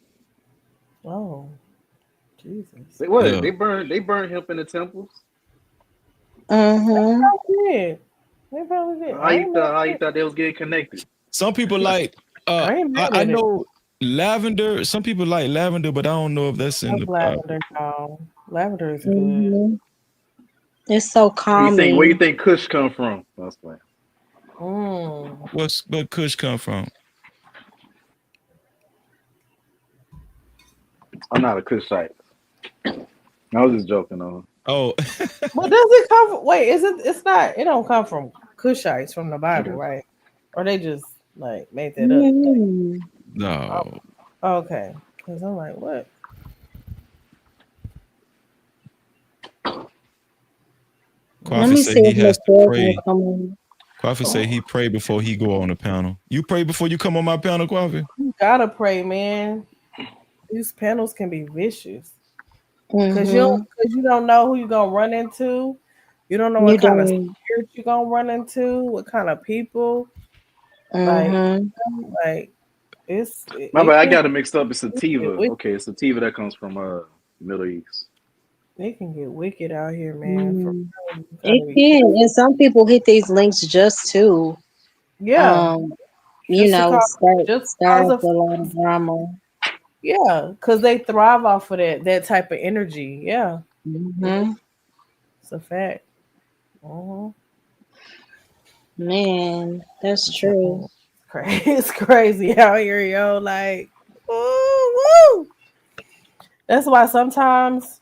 Oh, Jesus. They what? Yeah. They burn hemp in the temples. Mm-hmm. I did. They probably did. How you thought? How you thought they was getting connected? Some people like I ain't mad I at it. know lavender. Some people like lavender, but I don't know if that's I in love the Bible. lavender, y'all. Lavender is good. Mm-hmm. It's so Where you calming. think Kush come from? That's why. Mm. Where Kush come from? I'm not a Kushite. I was just joking on. Oh, But does it come from, wait, is it it's not it don't come from Cushites from the Bible, Okay. right? Or they just like made that up. Like, Mm-hmm. no. okay. Because I'm like, what? Let Coffee me Mm. say see he if has to Michelle gonna pray. come on. Coffee say he pray before he go on the panel. You pray before you come on my panel, Coffee? You gotta pray, man. These panels can be vicious. Mm-hmm. Cause you don't know who you're gonna run into. You don't know You what kind of don't. spirit you're gonna run into, what kind of people. Like, Mm-hmm. like My bad. it I can got it mixed up. It's get sativa. wicked. Okay, it's sativa that comes from Middle East. It can get wicked out here, man. For Mm. real. You It gotta be can, careful. and some people hit these links just to, Yeah, um, just to cause just start cause up a a lot of drama. yeah, because they thrive off of that type of energy. Yeah, Hmm. it's a fact. Mhm. Man, that's I'm true. telling you, it's crazy. It's crazy out here, yo. Like, ooh, woo. That's why sometimes,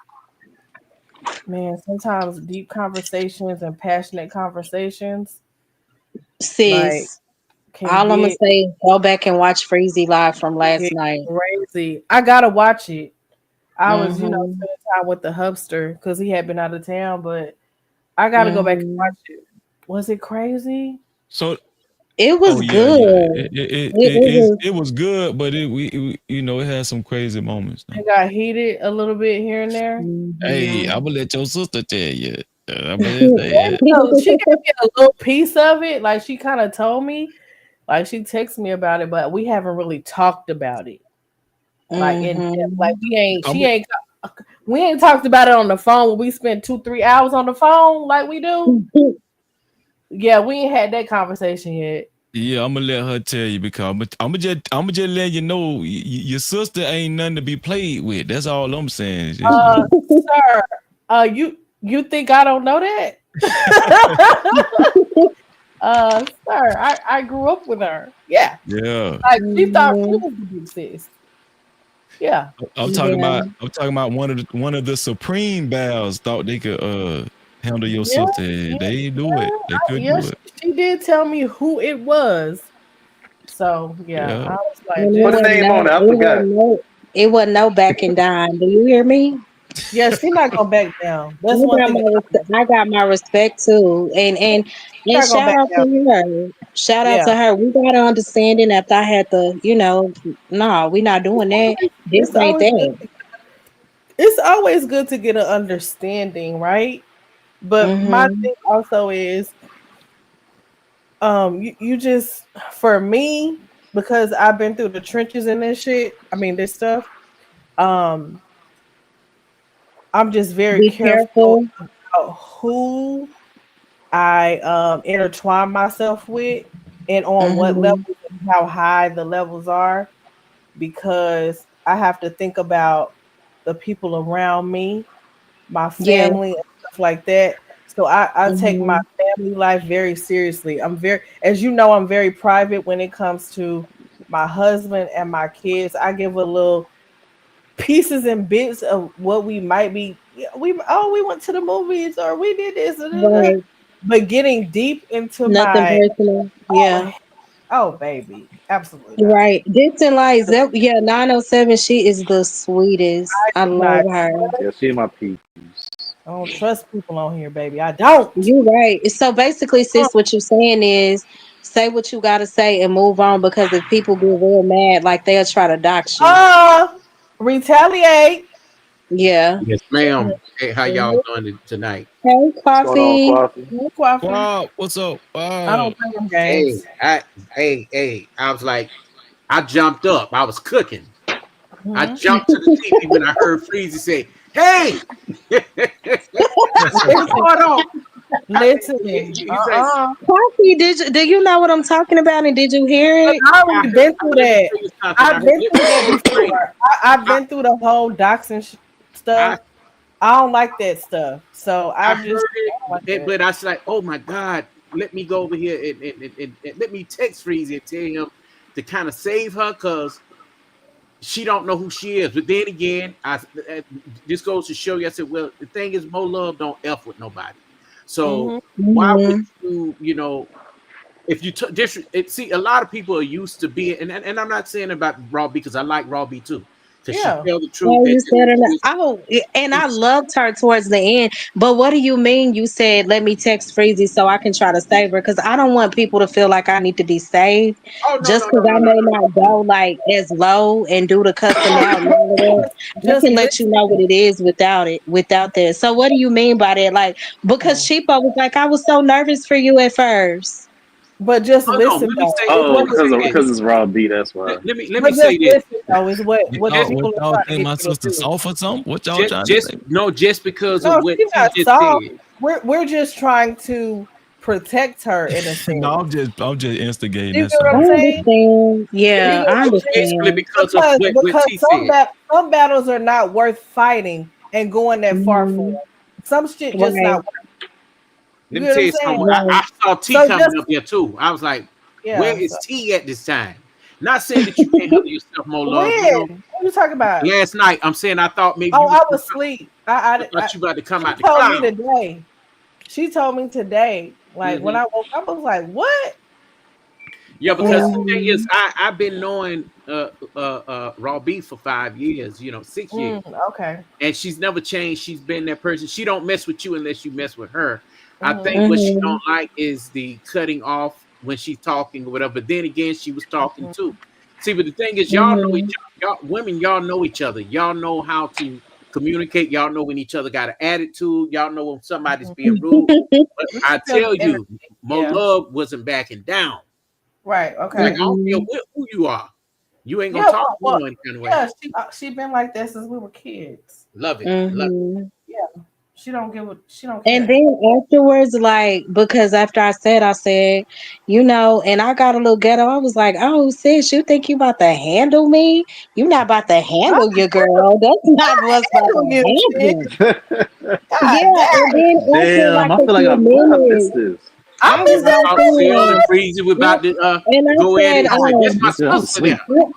man, sometimes deep conversations and passionate conversations like Sis, can all I'm gonna get say is go back and watch Freezy Live from last get night. crazy. I gotta watch it. I was, Hmm. spending time with the hubster because he had been out of town, but I gotta go back and Hmm. watch it. Was it crazy? So It oh was yeah, yeah. good. It was. It was good, but you know it had some crazy moments. No? It got heated a little bit here and there. Hey, I'm Hmm. gonna let your sister tell you. I'm gonna let say So she gave me a little piece of it. Like she kind of told me, like she texted me about it, but we haven't really talked about it. Like in depth. Like Hmm. I'm we ain't talked about it on the phone when we spent 2-3 hours on the phone like we do. Yeah, we ain't had that conversation yet. yeah, I'm gonna let her tell you because I'm gonna just let you know your sister ain't nothing to be played with. That's all I'm saying. It's just, you know. Sir, you think I don't know that? Sir, I grew up with her. Yeah. Yeah, Like she thought she Mhm. was the big sis. Yeah. Yeah. I'm talking about one of the supreme bows thought they could handle your Yeah. sister. Yeah. They do it. They Yeah. couldn't Yeah, do it. she did tell me who it was. So yeah, Yeah. I was like, And Put a name on it. I forgot. it wasn't no backing down. Do you hear me? yeah, she not gonna back down. That's one thing about her. I got my respect too, Yeah, she and not gonna shout back out down. to her. Shout out Yeah. to her. We got an understanding after I had to, no, we not doing that. This It's ain't always good. that. It's always good to get an understanding, right? But my Mhm. thing also is, you just for me because I've been through the trenches in this shit. I mean, this stuff. Um, I'm just very Be careful careful. about who I intertwine myself with and on what Mm-hmm. levels and how high the levels are, because I have to think about the people around me, my Yeah. family, and stuff like that. So I take my Mm-hmm. family life very seriously. I'm very, as you know, I'm very private when it comes to my husband and my kids. I give a little pieces and bits of what we might be. Yeah, we went to the movies or we did this, da, da, da. Right. But getting deep into Nothing my personal. oh Yeah. oh baby, absolutely not. Right. Dixon lies that yeah, 907, she is the sweetest. I love Not her. Yeah, she my peeps. I don't trust people on here, baby. I don't. You right. So basically, sis, what you're saying is say what you gotta say and move on because if people get real mad, like they'll try to dox you. Uh retaliate. Yeah. Yes, Mhm, ma'am. Hey, how y'all mhm. doing tonight? Hey, What's going on, coffee. Coffee? Coffee. Wow, what's up? I Wow. don't play them Hey, games. I was like, I jumped up. I was cooking. I Mhm. jumped to the TV when I heard Freezy say, "Hey, what's Listen, going on?" listen. He's like, Coffee, do you know what I'm talking about and did you hear Look, it? I already been through Let me that. tell you something. I've been through Let that me explain. before. I've I, been through the whole doxing I stuff. I don't like that stuff. So I I just heard I don't like it, that. but I was like, "Oh my God, let me go over here and let me text Freezy and tell him to kind of save her because she don't know who she is." But then again, uh, this goes to show you. I said, "Well, the thing is, Mo Love don't f with nobody. So Hmm. why would Mm-hmm. you, if you see a lot of people are used to being, and I'm not saying about Raw B because I like Raw B too because she Yeah. tell the truth Oh, that you said it. Oh, and I loved her towards the end. But what do you mean? You said, "Let me text Freezy so I can try to save her," because I don't want people to feel like I need to be saved oh no just no no because I no no may no not go like as low and do the cussing out and all of that. I Just can let you know what listen. it is without it, without that. So, what do you mean by that? Like, because Listen. Cheapo was like, I was so nervous for you at first. But just oh no listen though. It's Oh, what let me the say this because it's Raw B. That's why. let me but say just this listen though is what What people are y'all trying to think get my you to sister do. soft or something? What y'all just trying to just say? no just because of No, what she's T not just soft. said. We're just trying to protect her in a No, sense. I'm just instigating. You That's get what I I'm all. saying? understand. You Yeah, get I what I'm saying? Basically understand. because of what Because T said. some battles are not worth fighting and going that far for. Hmm. Some shit just not Right, worth. You Let me get what tell I'm you something. saying? right. I saw T So coming just up here too. I was like, where yeah. is So T at this time? Not saying that you can't handle yourself more love. when? What are you talking about? Last night I'm saying I thought maybe Oh, you was I was asleep. I thought you about to come She out the told me cloud. today. She told me today. Like when Hmm. I woke up, I was like, "What?" Yeah, because Yeah. the thing is, Mhm. I've been knowing Raw B for 5 years, 6 years, Okay. and she's never changed. She's been that person. She don't mess with you unless you mess with her. I think Mm-hmm. what she don't Mhm. like is the cutting off when she's talking or whatever. But then again, she was talking Mm-hmm. too. See, but the thing is, y'all know each Mhm. other. Y'all women, y'all know each other. Y'all know how to communicate. Y'all know when each other got an attitude. Y'all know when somebody's being rude. But We I feel the tell energy. you, Mo Yeah. Love wasn't backing down. Right. Like Okay. I don't care Mm-mm. who you are. You ain't gonna Yeah. talk to me no any kind of way. Yeah. She been like that since we were kids. Love it. Love it. Mhm. Yeah. She don't And care. then afterwards, like, because after I said, and I got a little ghetto. I was like, "Oh, sis, you think you about to handle me? You not about to I handle your girl. That's not what's about handle to you, shit. happen." God Yeah, and damn. then after Damn, like I a feel like few where I missed minutes, this. I I And was missed I that thought like, Sil and too. Breezy were about to and I go at said, it. I said, "This my Nigga, I was sister there." asleep.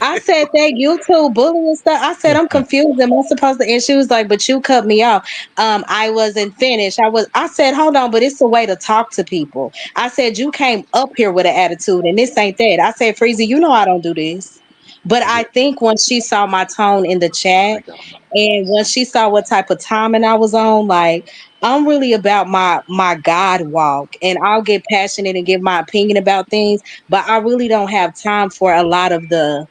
I said that YouTube bullying stuff. I said I'm confused. Am I supposed to? And she was like, "But you cut me off. I wasn't finished. I was." I said, "Hold on, but it's a way to talk to people." I said, "You came up here with an attitude, and this ain't that." I said, "Freezy, you know I don't do this." But I Yeah, think once she saw my tone in the I chat, think I remember and once she saw what type of timing I was on, like I'm really about my God walk, and I'll get passionate and give my opinion about things, but I really don't have time for a lot of the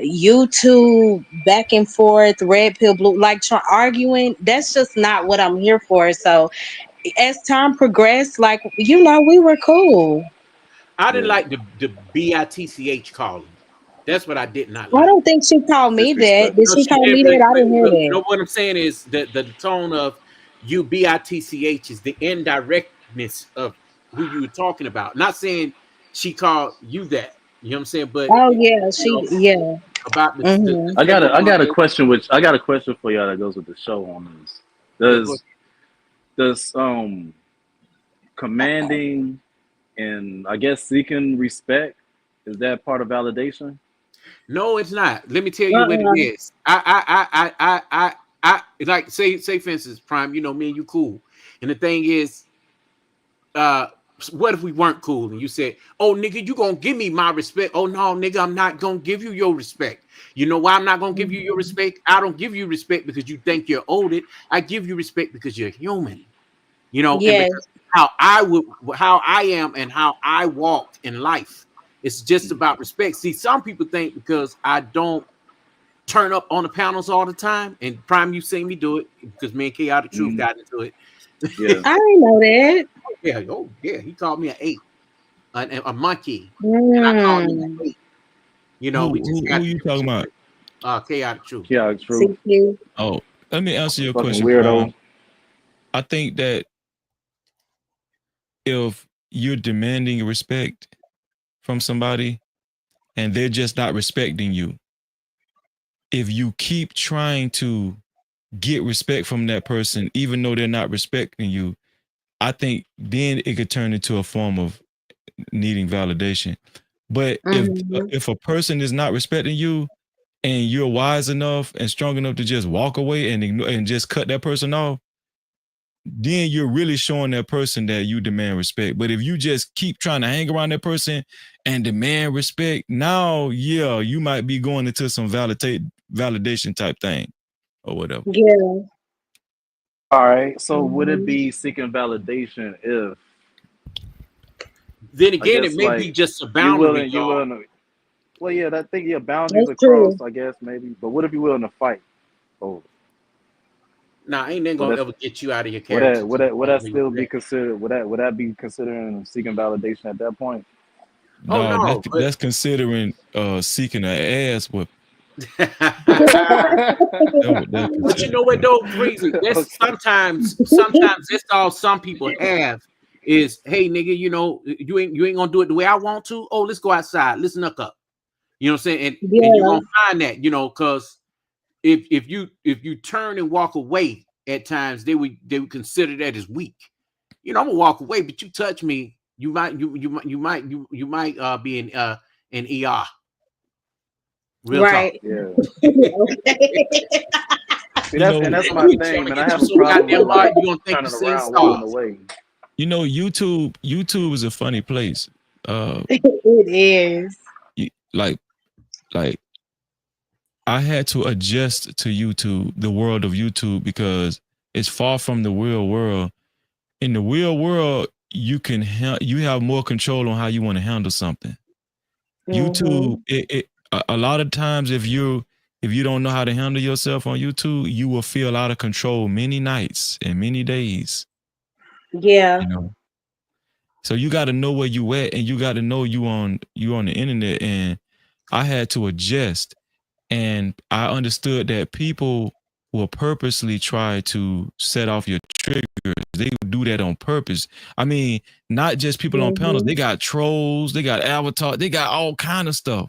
YouTube back and forth, red pill, blue, like arguing. That's just not what I'm here for. So as time progressed, like we were cool. I this. didn't Yeah, like the bitch calling. That's what I did not I like. don't think she called me that. Did disrespectful. No, she she call did, me but that? I didn't hear no. that. What I'm saying is that the tone of bitch is the indirectness of who you were talking about. Not saying she called you that. You know what I'm saying? But Oh yeah, you know, yeah. about Hmm. I got a second question I got a question for y'all that goes with the show on this. yeah, go ahead. Does commanding and I guess seeking respect, is that part of validation? No, it's not. Let me tell you what it Uh-uh. is. Like say for instance, Prime, you know, me and you cool. And the thing is, uh, what if we weren't cool and you said, "Oh, nigga, you gonna give me my respect?" Oh no, nigga, I'm not gonna give you your respect. You know why I'm not gonna give you your Mhm. respect? I don't give you respect because you think you're owed it. I give you respect because you're human. You know, and Yes. because how I am and how I walked in life. It's just about respect. See, some people think because I don't turn up on the panels all the time, and Prime, you seen me do it because me and Chaotic Truth Mm, got into it. yeah. I didn't know that. Yeah, oh yeah, he called me an ape, a monkey, and I called him an Mm. ape. You know, we just Who got you talking into about? it. Chaotic Truth. Yeah, true. CQ. Oh, let me answer your Fucking question, Prime. weirdo. I think that if you're demanding respect from somebody and they're just not respecting you, if you keep trying to get respect from that person, even though they're not respecting you, I think then it could turn into a form of needing validation. But Hmm. if a person is not respecting you and you're wise enough and strong enough to just walk away and ignore and just cut that person off, then you're really showing that person that you demand respect. But if you just keep trying to hang around that person and demand respect, now yeah, you might be going into some validation type thing or whatever. Yeah. All right. So would it Hmm. be seeking validation if Then I again, it guess may be like just a boundary, you y'all. willing to well yeah, that thing yeah, boundaries That's across, true. I guess maybe. But what if you're willing to fight? Oh, Nah, ain't that would gonna that ever get you out of your character to the would point that where you still do be that. considered would that be considering seeking validation at that point? Oh No, no, but that's considering seeking an ass whip. That's what that's but you considered. know what though, Freezy? That's Okay. sometimes that's all some people have is, hey nigga, you know, you ain't gonna do it the way I want to. Oh, let's go outside, let's knuck up. You know what I'm saying? And you're Yeah. gonna find that, you know, because if you turn and walk away at times, they would consider that as weak. You know, I'm gonna walk away, but you touch me, you might be in ER. Real talk. Right. Yeah. Okay. See You that's know, and that's I'm my gonna get you. I'm thing, gonna man. I get you have a so problem with goddamn hard. like You gonna think you turning seeing around, walking stars. away. YouTube is a funny place. It is. Like like I had to adjust to YouTube, the world of YouTube, because it's far from the real world. In the real world, you have more control on how you want to handle something. YouTube, Hmm. a lot of times if you don't know how to handle yourself on YouTube, you will feel out of control many nights and many days. Yeah. You know, so you got to know where you at, and you got to know you on the internet. And I had to adjust, and I understood that people will purposely try to set off your triggers. They will do that on purpose. I mean, not just people on panels. Hmm. They got trolls. They got avatars. They got all kind of stuff.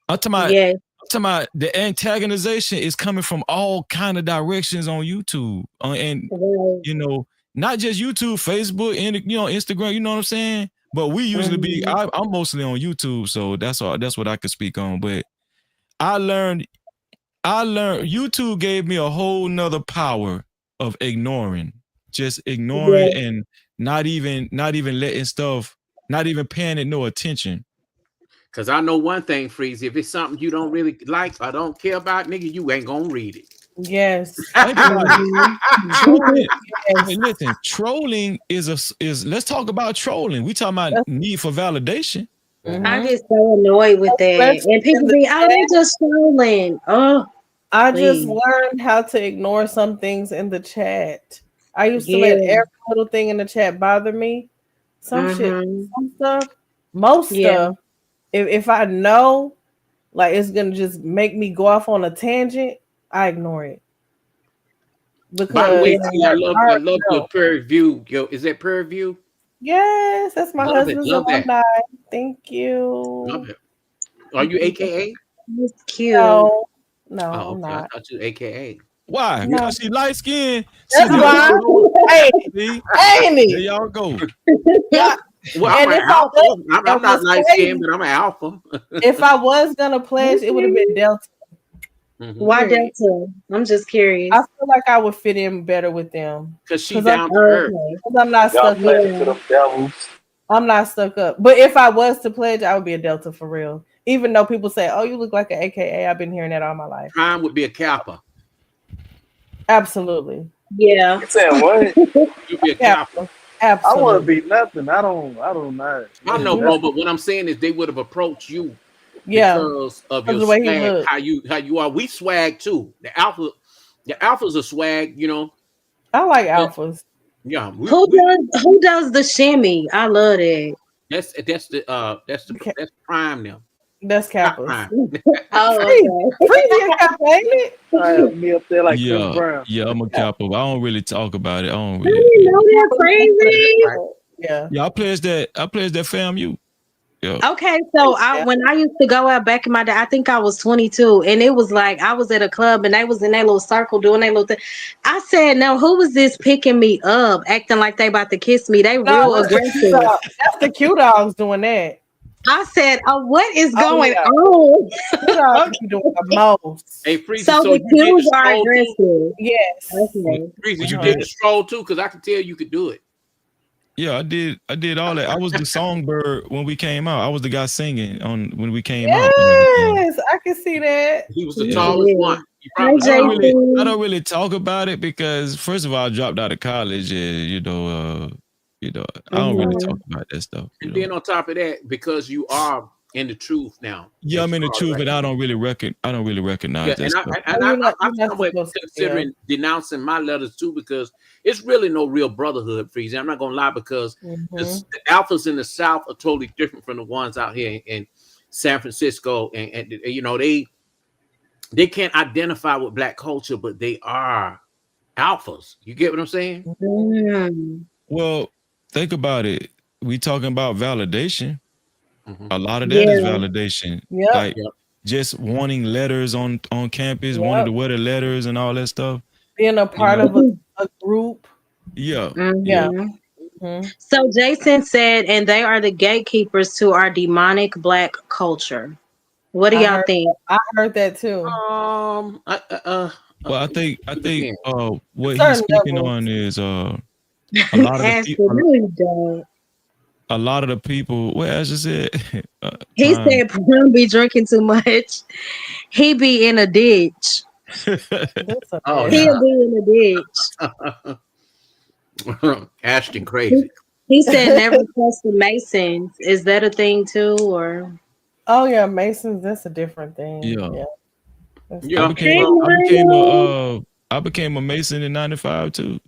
Yes. I'm talking about the antagonization is coming from all kind of directions on YouTube, and Right. you know, not just YouTube, Facebook, and Instagram. You know what I'm saying? But we usually be. Hmm. I'm mostly on YouTube, so that's all. That's what I could speak on. But I learned. I learned YouTube gave me a whole nother power of ignoring, just ignoring Yes. and not even letting stuff, not even paying it no attention. Cause I know one thing, Freeze. If it's something you don't really like or don't care about, nigga, you ain't gonna read it. Yes. Think about it. Hmm. Trolling. Hey, Yes. listen, trolling is. Let's talk about trolling. We talking about need for validation. I Mhm. Mm-hmm. get so annoyed with that. And Especially in people the be, oh, chat. they just trolling. Oh, I just please. learned how to ignore some things in the chat. I used to let Yeah. every little thing in the chat bother me. Some shit, Hmm. some stuff, most Yeah. stuff. If I know like it's gonna just make me go off on a tangent, I ignore it. By the way, because T, I love I your know. Prairie View. Yo, is that Prairie View? Yes, that's my Love it. husband's Love that. alumni. Thank Love you. it. Are you AKA? That's cute. No, no, Oh, I'm okay. I not. thought you AKA. Why? Yeah. Because she light skin. See, That's there No, why. no, y'all no. go. Hey, See, ain't there it? y'all go. Yeah. Well, I'm And an if I was, alpha. I'm and not what's light skinned, crazy, but I'm an alpha. if I was gonna pledge, it would have been Delta. Mm-hmm. Why Period. Delta? I'm just I curious. feel like I would fit in better with them Because she because I'm, down to earth. Okay. 'cause I'm not Y'all stuck up. pledging to Yeah. them devils. I'm not stuck up. But if I was to pledge, I would be a Delta for real. Even though people say, "Oh, you look like an AKA," I've been hearing that all my life. Prime would be a Kappa. Absolutely, Yeah. You saying what? You'd be a Kappa. Kappa. I want to Absolutely. be nothing. I don't not. I know, You That's bro, know, but what I'm saying is they would have approached you yeah, because of because your the way he swag, looked. how you are. We swag too. The alphas are swag, I like but alphas. yeah, Who does the shimmy? I love that. Okay, that's prime now. that's Not Kappas. prime. Oh, Free, Freezy a Kappa, ain't it? I have me up there like Chris Yeah, Brown. yeah, I'm a Yeah, capo. I don't really talk about it. I don't I really. didn't Yeah, know that, Kappas is That's crazy. right. different. Yeah. yeah. I plays that FAMU. Yeah, Okay, so when I used to go out back in my day, I think I was 22, and it was like I was at a club and they was in that little circle doing that little thing. I said, "No, who was this picking me up, acting like they about to kiss me? They No, real that's the Q aggressive." dog. That's the Q dogs doing that. I said, "Oh, what is Oh going yeah, on?" Q dogs Okay, be doing the most. Hey, Freezy, so so the you did the cues are stroll too? aggressive. Yes. yeah. Okay. Freezy, What you you Uh-huh. did the did? stroll too, because I could tell you could do it. Yeah, I did. I did all that. I was the songbird when we came out. I was the guy singing on when we came out and everything. Yes, I can see that. He was the He Yeah. tallest one. did. He Hi, probably I the don't tallest. really I Jason. don't really talk about it because first of all, I dropped out of college and I don't really Hmm. talk about that stuff. And then on top of that, because you are in the truth now, Yeah, as I'm in the far as truth, like and I don't really yeah, recognize that and stuff. Oh, I'm you're not somewhat supposed to. Yeah. considering denouncing my letters too because it's really no real brotherhood, Freezy. I'm not gonna lie because Mm-hmm. the alphas in the South are totally different from the ones out here in San Francisco, and they can't identify with black culture, but they are alphas. You get what I'm saying? Mm. Well, think about it. We talking about validation. Hmm. A lot of that is Yeah. validation. Yep. Like Yep. just wanting letters on campus, wanting Yep. to wear the letters and all that stuff. Being a You part know, of a group. yeah, yeah. Yeah. Hmm. Hmm. So Jason said, and they are the gatekeepers to our demonic black culture. What do I y'all heard. think? I heard that too. Well, I think Again. what he's Certain speaking levels. on is a lot of the Ashley, people no, you don't. a lot of the people. Well, as you said, He prime. said Prim be drinking too much. He be in a ditch. That's a Oh mess. He'll no, be in a ditch. Ashton He, crazy. he said never trust the Masons. Is that a thing too, or? Oh yeah, Masons. That's a different thing. Yeah, Yeah. That's I Yeah, became Hey, a well, I became Lionel. I became a Mason in '95 too.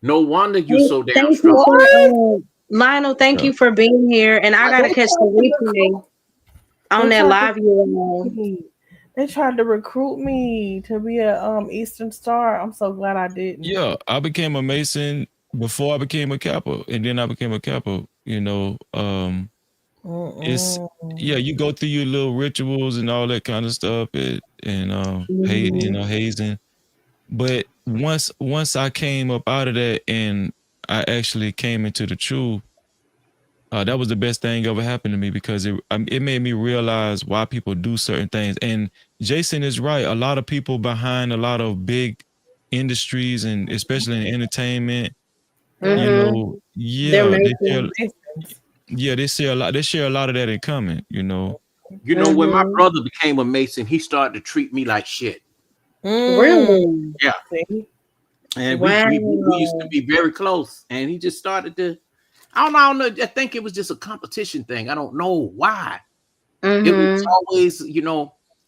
no wonder you Hey, so damn thank you strong. for what? Lionel. Thank Yeah. you for being here, and I They gotta catch the tried to replay recruit. on They that tried to live you recruit on. me. They tried to recruit me to be a Eastern Star. I'm so glad I didn't. Yeah, I became a Mason before I became a Kappa, and then I became a Kappa. It's Mm-mm. yeah, you go through your little rituals and all that kind of stuff, and hey, Mhm. hazing. But once I came up out of that and I actually came into the truth, that was the best thing ever happened to me because it made me realize why people do certain things. And Jason is right. A lot of people behind a lot of big industries and especially in entertainment, Yeah. Mhm. They're yeah, making. Masons. they share a lot. They share a lot of that in common. You know, when my Mhm. brother became a Mason, he started to treat me like shit. Mm. Really? Yeah, See? and we used to Wow. be very close, and he just started to. I don't know. I think it was just a competition thing. I don't know why. It was Mhm. always,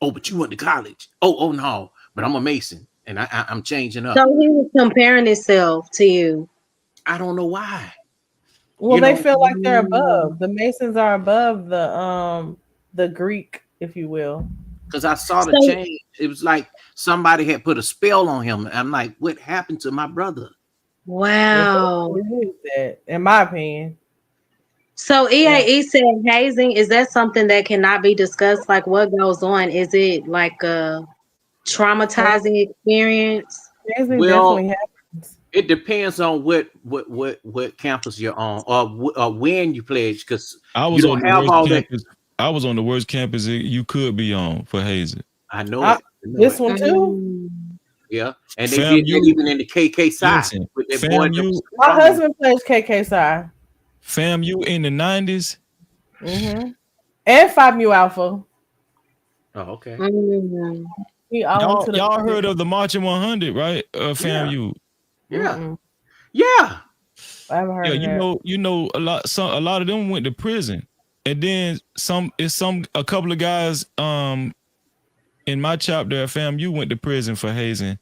oh, but you went to college. Oh no, but I'm a Mason, and I'm changing So up. he was comparing himself to you. I don't know why. Well, You they know, feel like they're Mm. above. The Masons are above the Greek, if you will. because I saw the So change. It was like somebody had put a spell on him. I'm like, what happened to my brother? It wow. definitely is that, in my opinion. So Yeah. EAE said hazing, is that something that cannot be discussed? Like what goes on? Is it like a traumatizing experience? Hazing Well, definitely happens. it depends on what campus you're on, or when you pledge, because I you was on don't the have worst all that. campus. I was on the worst campus you could be on for hazing. I know I, it. I know this it. one too. Mm. Yeah, and they Fam, did that you even in the KK side listen. with that boy Fam, that was you My from there. husband plays KK fam, you in the 90s. Mm-hmm. And 5 Mu Alpha. Oh, okay. Mm. He all Y'all, into the y'all music. heard of the Marching 100, right? Fam, Yeah, you. yeah, Mm-mm. yeah. I haven't Yeah, heard of that. you know a lot of them went to prison. And then a couple of guys in my chapter at FAMU went to prison for hazing.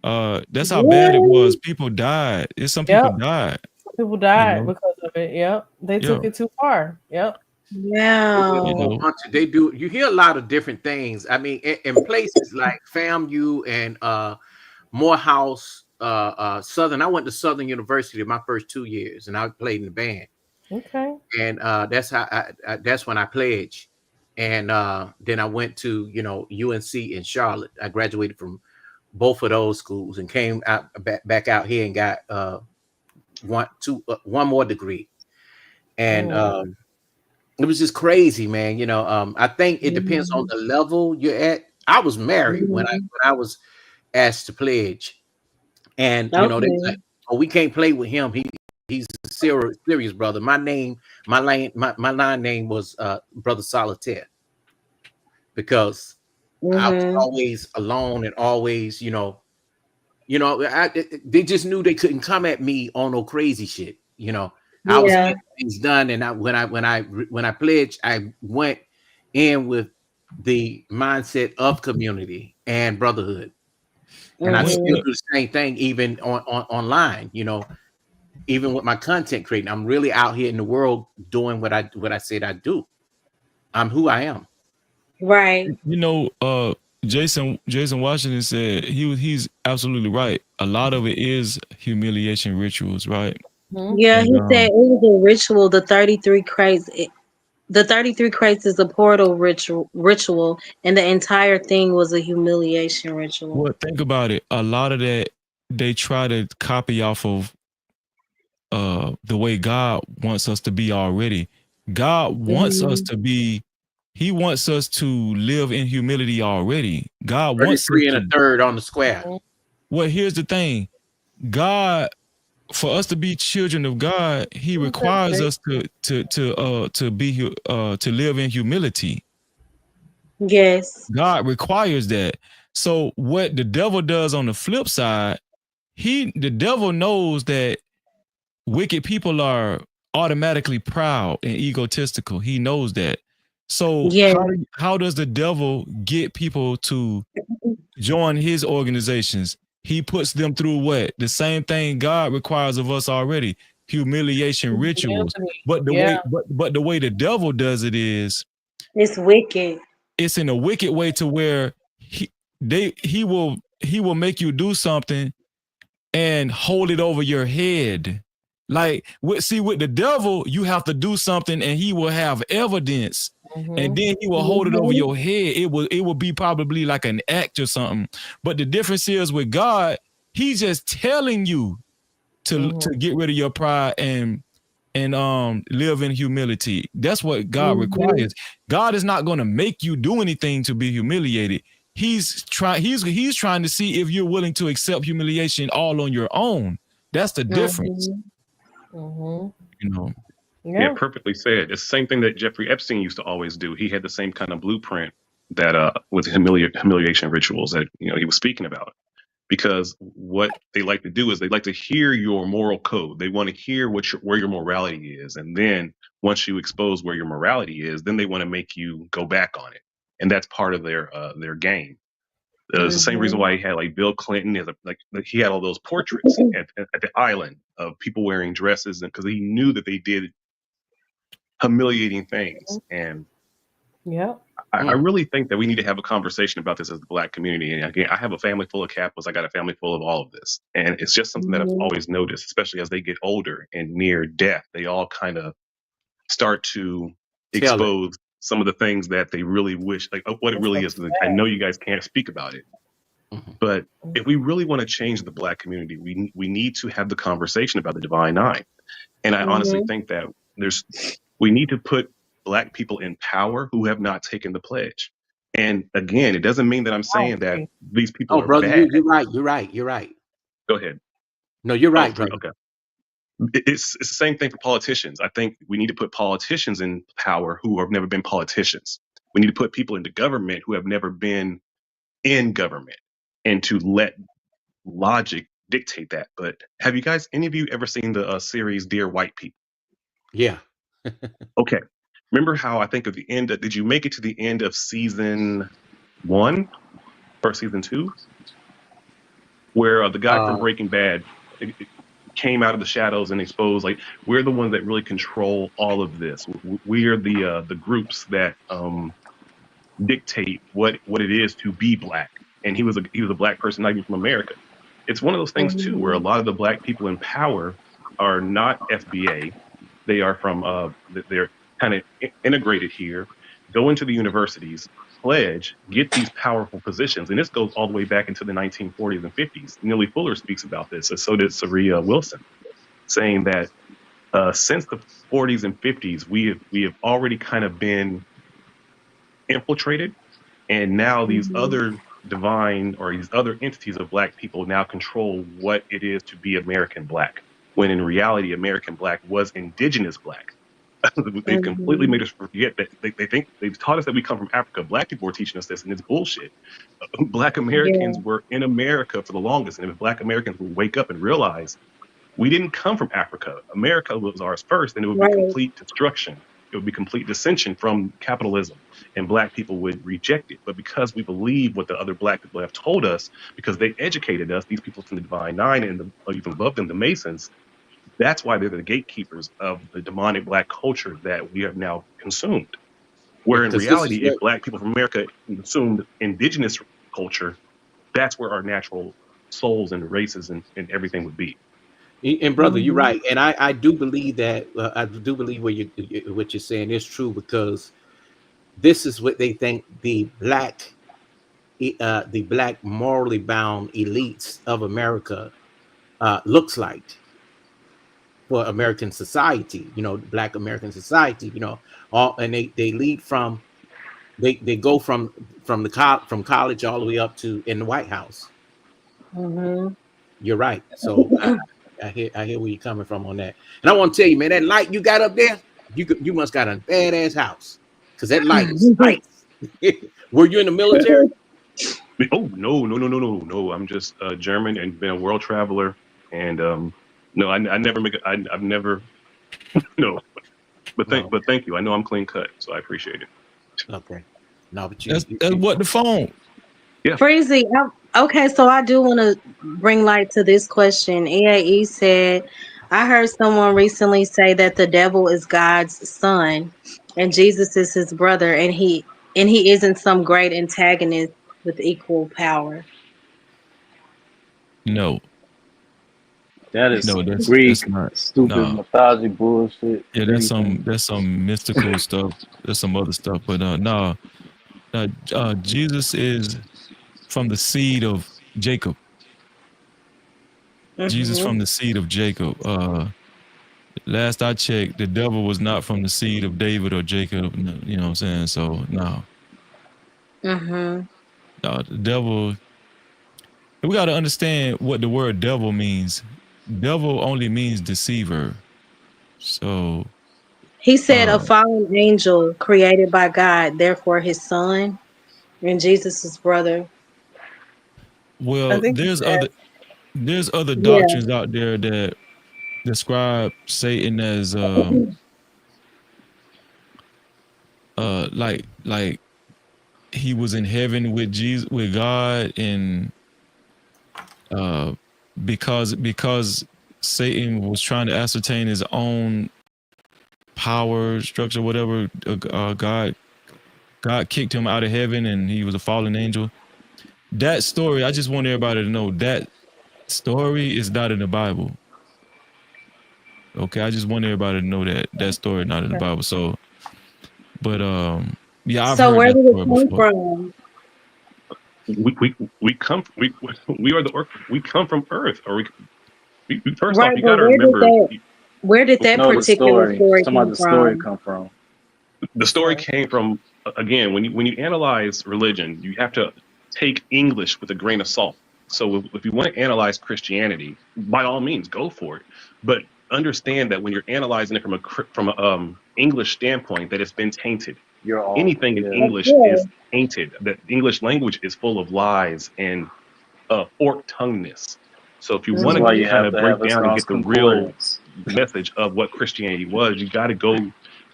That's how bad it was. Really? People died. Some people Yep. died, People you died know. because of it. Yep. They Yeah, took it too far. Yep. you Wow. know. They do. You hear a lot of different things. I mean, in places like FAMU and Morehouse, Southern. I went to Southern University my first 2 years, and I played in the band. Okay. And that's how that's when I pledged. And then I went to UNC in Charlotte. I graduated from both of those schools and came out back out here and got one more degree. And Mm. it was just crazy, man. I think it depends on Mhm. the level you're at. I was married when Mhm. I was asked to pledge, and they was Okay. like, "Oh, we can't play with him. He's a serious brother." My line name was Brother Solitaire, because I was Mhm. always alone and always, they just knew they couldn't come at me on no crazy shit. I was Yeah. getting things done, and when I pledged, I went in with the mindset of community and brotherhood, and I When, still Mhm. do the same thing even on online. Even with my content creating, I'm really out here in the world doing what I said I do. I'm who I am. Right. you know, Jason Washington said he's absolutely right. A lot of it is humiliation rituals, right? Hmm. Yeah, And he said it was a ritual. The 33 crates is a portal ritual, and the entire thing was a humiliation ritual. well, think about it. A lot of that they try to copy off of the way God wants us to be already. God wants us Mhm. to be, He wants us to live in humility already. God wants us 33 and a to, third on the square. Hmm. well, here's the thing. God, for us to be children of God, He requires us to live in humility. Yes. God requires that. So what the devil does on the flip side, the devil knows that wicked people are automatically proud and egotistical. He knows that. So Yeah. how does the devil get people to join his organizations? He puts them through what? The same thing God requires of us already. Humiliation rituals. But the Yeah. way but the way the devil does it is It's wicked. it's in a wicked way to where he will make you do something and hold it over your head. Like, with the devil, you have to do something and he will have evidence. And Hmm. then he will hold it over Mhm. your head. It will be probably like an act or something. But the difference is with God, he's just telling you to Hmm. get rid of your pride and live in humility. That's what God Mhm. requires. God is not going to make you do anything to be humiliated. He's trying to see if you're willing to accept humiliation all on your own. That's the difference, Mhm. Hmm. you know. Yeah, Yeah. perfectly said. It's the same thing that Jeffrey Epstein used to always do. He had the same kind of blueprint that with humiliation rituals that he was speaking about. Because what they like to do is they like to hear your moral code. They want to hear where your morality is, and then once you expose where your morality is, then they want to make you go back on it, and that's part of their game. It's the same reason Mhm. why he had like Bill Clinton, like he had all those portraits at the island of people wearing dresses, and because he knew that they did humiliating things. And Yeah. I really think that we need to have a conversation about this as the Black community. And again, I have a family full of Catholics. I got a family full of all of this. And it's just something that I've Mhm. always noticed, especially as they get older and near death, they all kind of start to Tell it. expose some of the things that they really wish, like what it That's really so is. I sad. know you guys can't speak about it, Mhm. but if we really want to change the Black community, we need to have the conversation about the Divine Nine. And I honestly Mhm. think that we need to put Black people in power who have not taken the pledge. And again, it doesn't mean that I'm I saying that agree. these people Oh, are brother, bad. you're right. You're right. You're right. Go ahead. No, you're Oh, right, three. brother. Okay. It's the same thing for politicians. I think we need to put politicians in power who have never been politicians. We need to put people into government who have never been in government, and to let logic dictate that. But have you guys, any of you, ever seen the series Dear White People? Yeah. Okay. Remember how I think at the end, did you make it to the end of season 1 or season 2, where the guy from Uh, Breaking Bad it came out of the shadows and exposed, like, we're the ones that really control all of this. We are the groups that dictate what it is to be Black. And he was a Black person, not even from America. It's one of those things too, where a Mhm. lot of the Black people in power are not FBA. They are from they're kind of integrated here, go into the universities, pledge, get these powerful positions, and this goes all the way back into the 1940s and 50s. Neely Fuller speaks about this, and so did Saria Wilson, saying that since the 40s and 50s, we have already kind of been infiltrated, and now these Mhm. other divine or these other entities of Black people now control what it is to be American Black, when in reality American Black was indigenous Black. They've completely Mhm. made us forget that they think they've taught us that we come from Africa. Black people are teaching us this, and it's bullshit. Black Americans Yeah. were in America for the longest, and if Black Americans would wake up and realize we didn't come from Africa, America was ours first, and it would be Right. complete destruction. It would be complete dissension from capitalism, and Black people would reject it. But because we believe what the other Black people have told us, because they educated us, these people from the Divine Nine and or even above them, the Masons, that's why they're the gatekeepers of the demonic Black culture that we have now consumed. yeah, Where in because this is reality, if what. Black people from America consumed indigenous culture, that's where our natural souls and races and everything would be. And brother, you're Mhm. right, and I do believe that. I do believe what you're saying is true, because this is what they think the black morally bound elites of America looks like for American society. Black American society. All and they lead from they go from college all the way up to in the White House. Mhm. You're right. So I hear where you're coming from on that. And I want to tell you, man, that light you got up there, you must got a badass house, because that light is nice. Were you in the military? Oh no, no, no, no, no, no! I'm just German and been a world traveler, and no, I never make. I've never no, No. but thank you. I know I'm clean cut, so I appreciate it. Okay. No, but That's what the phone. Yeah, Freezy, okay, so I do want to bring light to this question. EAE said, I heard someone recently say that the devil is God's son and Jesus is his brother, and he isn't some great antagonist with equal power. No, That is no, some that's Greek not. stupid No, mythology bullshit. yeah, If anything, that's some mystical stuff. There's some other stuff, but no, Jesus is from the seed of Jacob. Jesus Mhm. from the seed of Jacob. Last I checked, the devil was not from the seed of David or Jacob. You know what I'm saying? So no, Mhm. no, the devil. We got to understand what the word devil means. Devil only means deceiver. So, He said a uh, fallen angel created by God, therefore his son, and Jesus' brother. I well, think he said, there's other Yeah. doctrines out there that describe Satan as like he was in heaven with Jesus with God, and uh because Satan was trying to ascertain his own power structure, whatever. God God kicked him out of heaven and he was a fallen angel. That story, I just want everybody to know that story is not in the Bible. Okay, I just want everybody to know that story not in the Bible. So, but yeah, I've So heard where that did it story come before. from? We are we come from Earth, or first off, Right, you but got to remember where did that No, the particular story. story Some of come the story from? come from. the story came from, again, when you analyze religion, you have to take English with a grain of salt. So if you want to analyze Christianity, by all means go for it, but understand that when you're analyzing it from a English standpoint, that it's been tainted. You're all, Anything in yeah. Of English course. is tainted. The English language is full of lies and forked tongueness. So if you This is want why to Mhm. you kind have of to have break a down and Strong's get the real concordance. message of what Christianity was, you got to go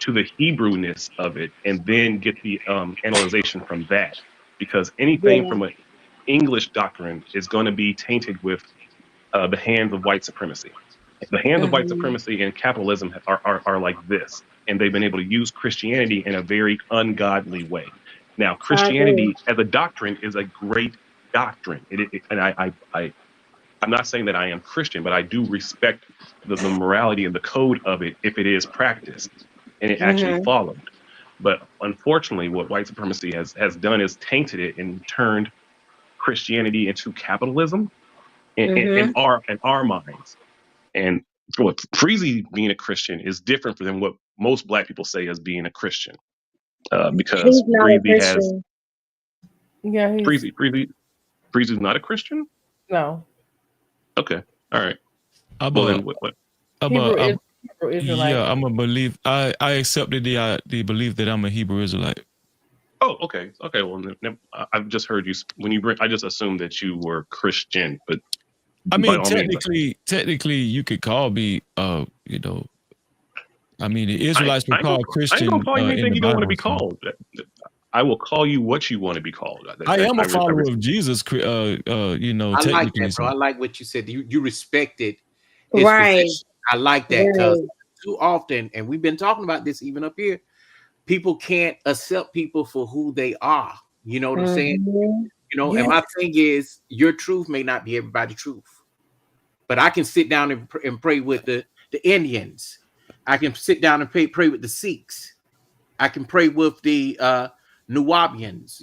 to the Hebrewness of it and then get the analyzation from that. Because anything Yeah. from an English doctrine is going to be tainted with the hands of white supremacy. The hands of white Mhm. supremacy and capitalism are like this, and they've been able to use Christianity in a very ungodly way. Now, I agree. Christianity as a doctrine is a great doctrine, and I'm not saying that I am Christian, but I do respect the morality and the code of it if it is practiced and it actually Mhm. followed. But unfortunately, what white supremacy has done is tainted it and turned Christianity into capitalism Mhm. in our minds. And what Freezy being a Christian is different than what most Black people say as being a Christian, because He's not a Freezy has Christian. Yeah, he's Freezy's not a Christian. no Okay, all right. I'm Well, a, then what? I'm a, Hebrew is I'm, Hebrew Israelite. yeah, I'm a believe. I accepted the belief that I'm a Hebrew Israelite. Oh, okay, okay. Well, I've just heard you when you bring. I just assumed that you were Christian, but I by mean, all means, technically, you could call me, I mean, the I Israelites were called I ain't gonna Christian call you in anything the you don't want to Bible. be So called. I will call you what you want to be called. I am a follower of respect. Jesus. I like Technically. that, bro. So I like what you said. You respected his Right. position. I like that because Right. too often, and we've been talking about this even up here, people can't accept people for who they are. You know what I'm saying? Mhm. And Yeah, my thing is, your truth may not be everybody's truth, but I can sit down and pray with the Indians. I can sit down and pray with the Sikhs. I can pray with the Nuwabians.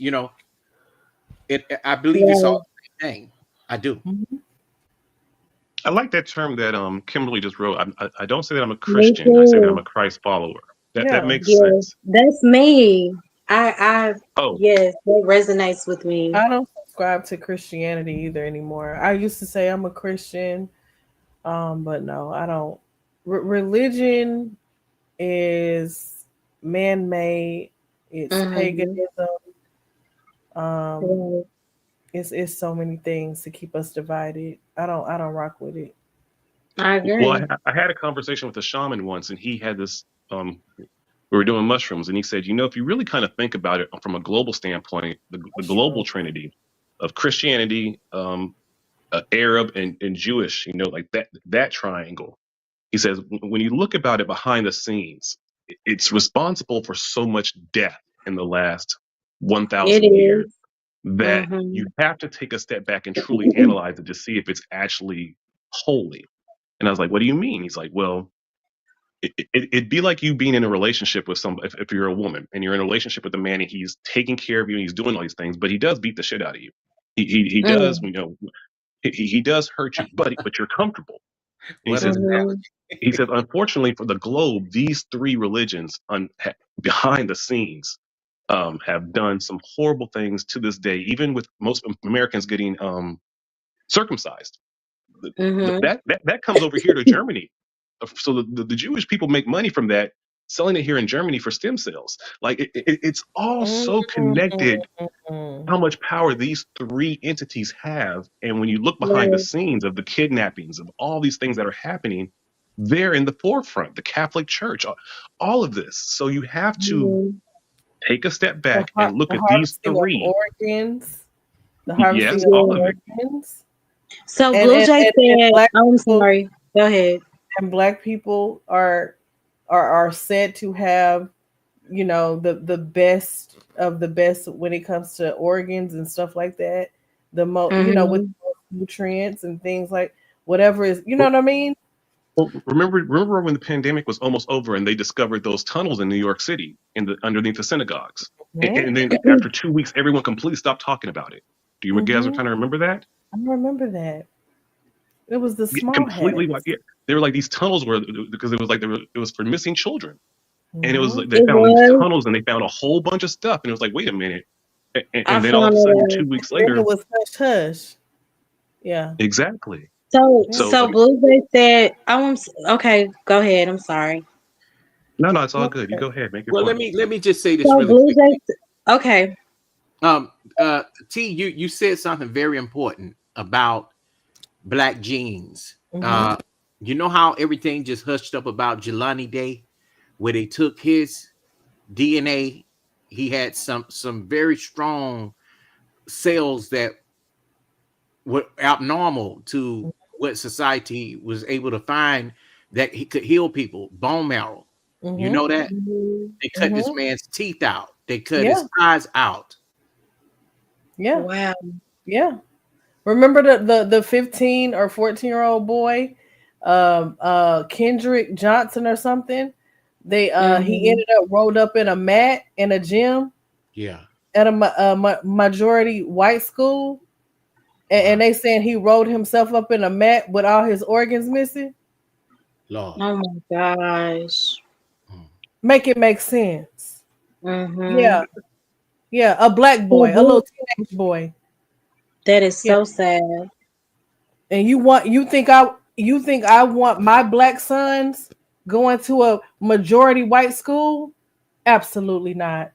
I believe it's all Right. the same thing. I do. mhm. I like that term that Kimberly just wrote. I don't say that I'm a Me Christian. I say that I'm too. a Christ follower. That Yeah. makes Yes. sense. That's me. I Oh, yes, that resonates with me. I don't subscribe to Christianity either anymore. I used to say I'm a Christian, but no, I don't. Religion is man-made. It's Mhm. paganism. Um, Right. it's so many things to keep us divided. I don't rock with it. I well, agree. I had a conversation with a shaman once, and he had this. We were doing mushrooms, and he said, if you really kind of think about it from a global standpoint, the global Mushroom. trinity of Christianity, Arab, and Jewish, like that triangle. He says, when you look about it behind the scenes, it's responsible for so much death in the last It 1,000 years is. that you Mhm. have to take a step back and truly analyze it to see if it's actually holy. And I was like, what do you mean? He's like, well, it'd be like you being in a relationship with if you're a woman and you're in a relationship with a man and he's taking care of you and he's doing all these things, but he does beat the shit out of you. He does, Mm. he does hurt you, but you're comfortable. And he What says, an Mhm. he says, unfortunately for the globe, these three religions behind the scenes have done some horrible things to this day, even with most Americans getting circumcised. Mhm. That comes over here to Germany. So the Jewish people make money from that, selling it here in Germany for stem cells. Like it's all so connected. Mhm. How much power these three entities have, and when you look behind the Right. scenes of the kidnappings of all these things that are happening, they're in the forefront. The Catholic Church, all of this. So you have to Mhm. take a step The, back and look the at these harvesting of three. organs, the harvesting Yes, of all Yeah. of it. organs, So and Blue and, Jay and, and said, black "I'm people sorry. Go ahead." and black people are said to have you know, the best of the best when it comes to organs and stuff like that. The most, you know, with Mhm. nutrients and things like whatever is, you know what I mean? Well, remember when the pandemic was almost over and they discovered those tunnels in New York City underneath the synagogues, Hmm. and then after 2 weeks, everyone completely stopped talking about it. Do you guys Hmm. kind of remember that? I remember that. It was the Yeah, small completely, like, hats. yeah, they were like these tunnels were because it was like it was for missing children, and it was Hmm. like they It found these was. tunnels and they found a whole bunch of stuff, and it was like, wait a minute, I and then all of found a it sudden, out. 2 weeks Then it later, was hush hush. Yeah. exactly. So, Yeah. So so I mean, Blue Jay said, okay, go ahead. I'm sorry. no, it's all No. good. You go ahead, make your Well, let point. me just say this So really Blue quick. Jay, okay. Um, T, you said something very important about black genes. Hmm. You know how everything just hushed up about Jelani Day, where they took his DNA. He had some very strong cells that were abnormal to what society was able to find that he could heal people. Bone marrow. You Hmm. know that Mhm. they cut this Hmm. man's teeth out. They cut his Yeah. eyes out. Yeah. Wow. Yeah. Remember the 15 or 14-year-old boy, Kendrick Johnson or something? They he Mhm. ended up rolled up in a mat in a gym Yeah. at a majority white school, and Wow. they saying he rolled himself up in a mat with all his organs missing. Lord. Oh my gosh. Mm. Make it make sense. Mhm. Yeah, yeah, a black So boy, a little Blue, teenage boy. that is Yeah, so sad. and you think I want my black sons going to a majority white school? Absolutely not.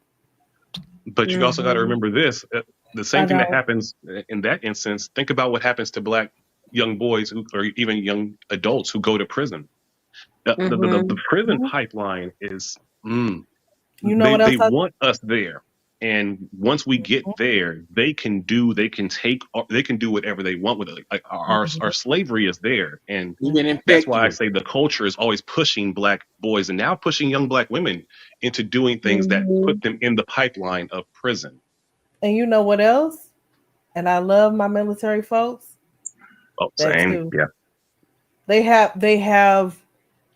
But you also got to Mhm. remember this: the I same thing that don't. happens in that instance. Think about what happens to black young boys or even young adults who go to prison. The Mhm. prison Mhm. pipeline is mm, You know what they else I? want us there, and once we get there, they can do whatever they want with it. Like our Mhm. slavery is there, and Even that's infect why I you. say the culture is always pushing black boys and now pushing young black women into doing things that put Mhm. them in the pipeline of prison. And you know what else? And I love my military folks. Oh, That same, too. yeah.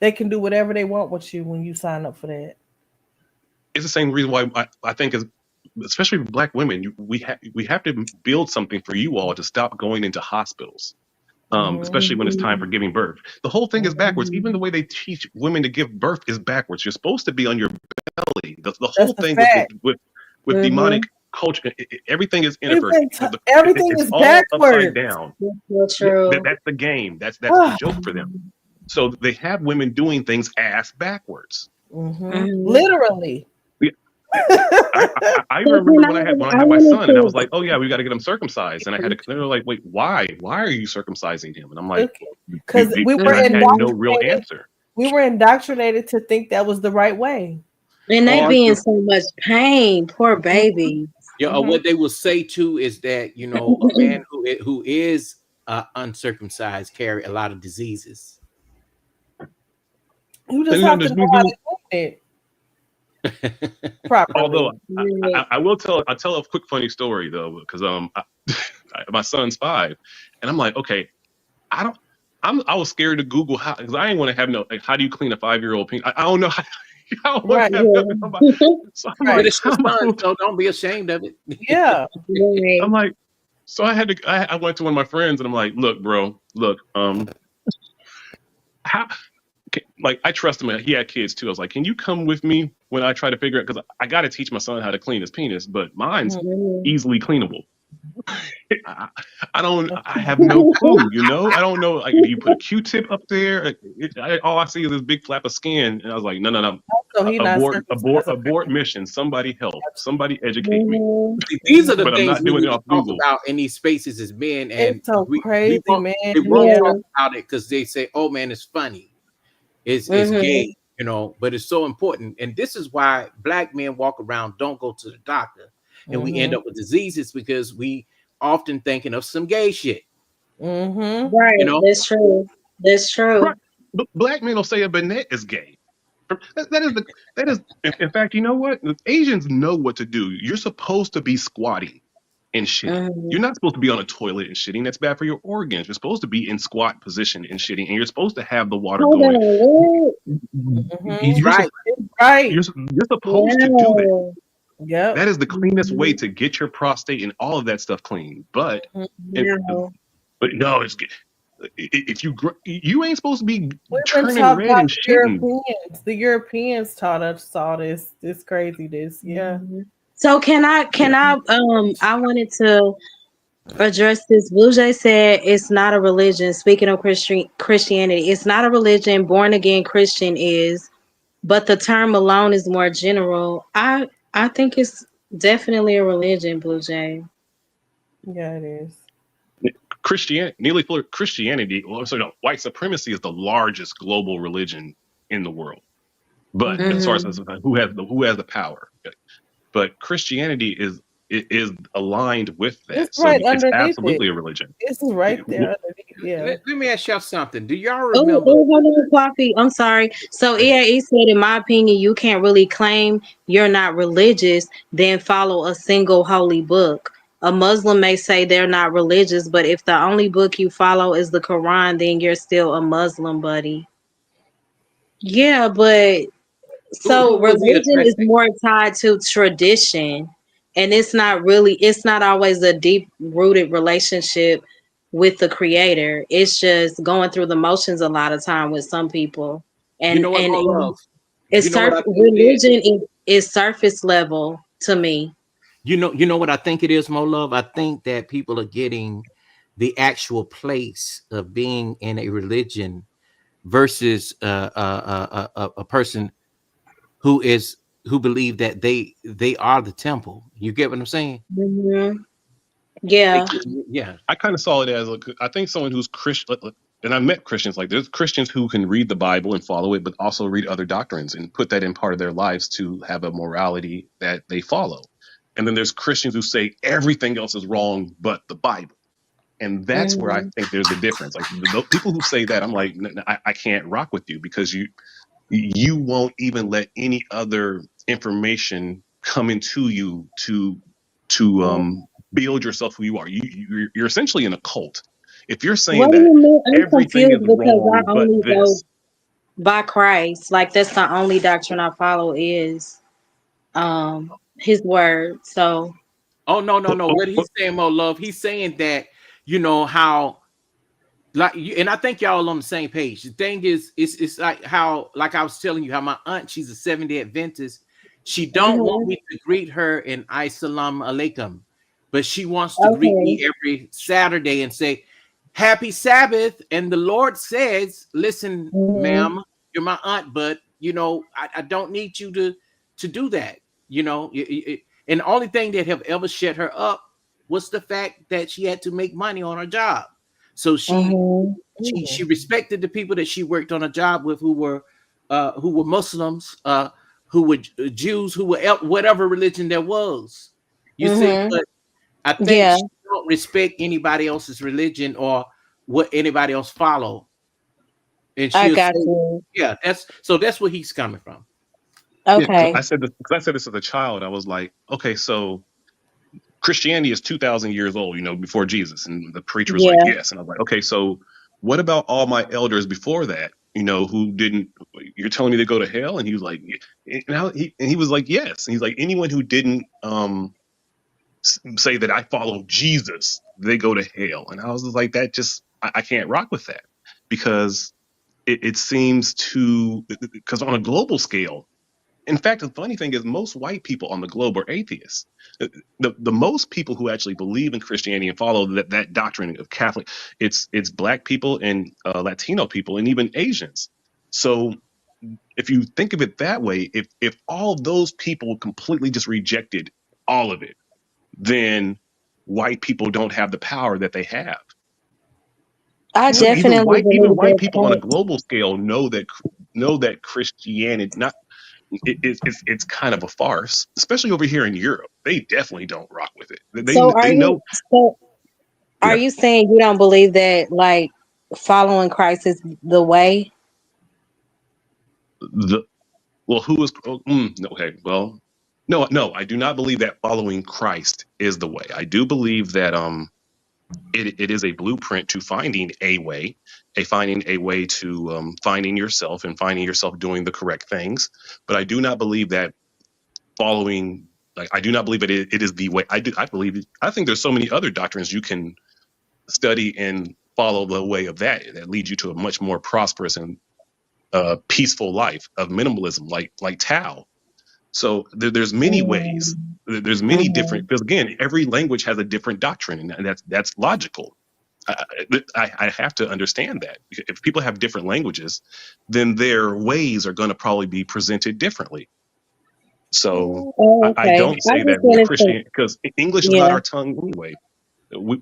They can do whatever they want with you when you sign up for that. It's the same reason why I think is especially with black women, we have to build something for you all to stop going into hospitals, Hmm. especially when it's time Mhm. for giving birth. The whole thing is backwards. Even the Mhm. way they teach women to give birth is backwards. You're supposed to be on your belly. The That's whole the thing with fact. demonic Mhm. culture, everything is inverted. Everything It's is all upside backwards. down. That's so Yeah, true. that's the game. That's the joke for them. So they have women doing things ass backwards. Hmm. Mhm. Literally. Yeah, I But remember when I I had my wanted son, and I was to. like, oh yeah, we got to get him circumcised, and I had to. They were like, wait, why are you circumcising him? And I'm like, Because and I had no real Mhm. answer. we were indoctrinated to think that was the right way. And they Or be in so much pain, poor babies. yeah, or Hmm. what they will say too is that a man who is uncircumcised carry a lot of diseases. You just And have to there's know how people. to clean it Although properly. Right. I'll tell a quick funny story though, because my son's 5, and I'm like, okay, I don't. I was scared to Google how because I didn't want to have no like how do you clean a 5-year-old penis? I don't know. I don't want Right. to have nothing. Yeah. So But Right. it's your son, so don't be ashamed of Yeah. I'm Right. like, so I had to. I went to one of my friends and I'm like, look, bro, look, how like I trust him. He had kids too. I was like, can you come with me when I try to figure out because I got to teach my son how to clean his penis, but mine's Mhm. Mhm. easily cleanable. I, I don't. I have no clue. I don't know. Like, do you put a Q-tip up there? All I see is this big flap of skin, and I was like, no, no, no. So he not Abort, circumcised abort apparently. mission. Somebody help. Somebody educate me. Mhm. See, these are the Mhm. But I'm things not we doing need it to off talk Google. about in these spaces as men, and It's so we crazy, won't man. we won't Yeah. talk Yeah. about it because they say, "Oh man, it's funny, it's gay," Mhm. But it's so important, and this is why black men walk around don't go to the doctor, and we end Hmm. up with diseases because we often thinking of some gay shit, Hmm. you Right. know. That's true. That's true. Right. But black men will say a Bennett is gay. That is. In fact, you know what? Asians know what to do. You're supposed to be squatting and shitting. Mhm. You're not supposed to be on a toilet and shitting. That's bad for your organs. You're supposed to be in squat position and shitting, and you're supposed to have the water Hold going. on, He's You're right. you're Right. you're what? supposed to do that. Wow. Yep. That is the cleanest way Mhm. to get your prostate and all of that stuff clean. But it, Wow. but no, if you ain't supposed to be We've been turning taught red by and the shitting. Europeans. The Europeans taught us all this craziness. Yeah. Mhm. So I wanted to address this. Blue Jay said it's not a religion. Speaking of Christianity, it's not a religion. Born again Christian is, but the term alone is more general. I think it's definitely a religion, Blue Jay. Yeah, it is. Christianity, well, sorry, no, white supremacy is the largest global religion in the world. But Mm-hmm. as far as Mhm. who has the power, but Christianity is aligned with It's that, so right it's underneath it. absolutely a religion. It's right there underneath. Yeah. Let me ask y'all something. Do y'all Oh, remember? oh, hold on, Coffee. I'm sorry. So EAE said, in my opinion, you can't really claim you're not religious, then follow a single holy book. A Muslim may say they're not religious, but if the only book you follow is the Quran, then you're still a Muslim, buddy. Yeah, but so Who was he religion is addressing? more tied to tradition, and it's not always a deep rooted relationship with the creator. It's just going through the motions a lot of time with some people. You and know what, and, more and love. You know what I think it is. religion is surface level to me. You know what I think it is, more love. I think that people are getting the actual place of being in a religion versus a person who is who believe that they are the temple. You get what I'm saying? Hmm. Yeah. Yeah. I kind of saw it as I think someone who's Christian, and I've met Christians like there's Christians who can read the Bible and follow it, but also read other doctrines and put that in part of their lives to have a morality that they follow. And then there's Christians who say everything else is wrong but the Bible. And that's where I Hmm. think there's a difference. Like the people who say that, I'm like, I can't rock with you because you won't even let any other information come into you to build yourself who you are. You're essentially in a cult. If you're What saying do that you mean? I'm everything is confused because I wrong but only go this, by Christ. Like that's the only doctrine I follow is his word. So Oh, no, no, but, no. but, What but he's saying, more love. He's saying that how like you, and I think y'all on the same page. The thing is, it's like how, like I was telling you, how my aunt, she's a 7-day Adventist. She don't want mhm. me to greet her in Assalamu alaikum, but she wants to greet Okay. me every Saturday and say, Happy Sabbath. And the Lord says, Listen, Mhm. ma'am, you're my aunt, but I don't need you to do that. And the only thing that have ever shut her up was the fact that she had to make money on her job. So she Mhm. she she Mm. respected the people that she worked on a job with who were Muslims, who were Jews, who were whatever religion there was. You see, Mhm. but I think Yeah, she don't respect anybody else's religion or what anybody else follow, and I she'll got say, you. "Yeah, that's where he's coming from." yeah, because Okay. I said this as a child. I was like, okay, so Christianity is 2,000 years old, before Jesus. And the preacher was like, Yeah. yes. And I was like, okay, so what about all my elders before that, who didn't, you're telling me to go to hell? And he was like, and he was like, yes. And he's like, anyone who didn't say that I follow Jesus, they go to hell. And I was just like, that just, I can't rock with that because it seems to, because on a global scale, in fact, the funny thing is, most white people on the globe are atheists. The most people who actually believe in Christianity and follow that doctrine of Catholic, it's black people and Latino people and even Asians. So if you think of it that way, if all of those people completely just rejected all of it, then white people don't have the power that they have. I So definitely even believe white that people on a global scale know that Christianity not it's kind of a farce, especially over here in Europe. They definitely don't rock with it. so They know, are yeah. you saying you don't believe that like following Christ is the way? The Well, who is? No, okay. Well, no. I do not believe that following Christ is the way. I do believe that it is a blueprint to finding a way to finding yourself and finding yourself doing the correct things. But I do not believe that following. Like, I do not believe that it is the way. I believe. I think there's so many other doctrines you can study and follow the way of that leads you to a much more prosperous and peaceful life of minimalism, like Tao. So there's many ways. Mm-hmm. There's many different, because again, every language has a different doctrine, and that's logical. I have to understand that if people have different languages, then their ways are going to probably be presented differently. So Oh, I okay. don't I say that just we're wanted to, Christian because English is not yeah. our tongue anyway. We,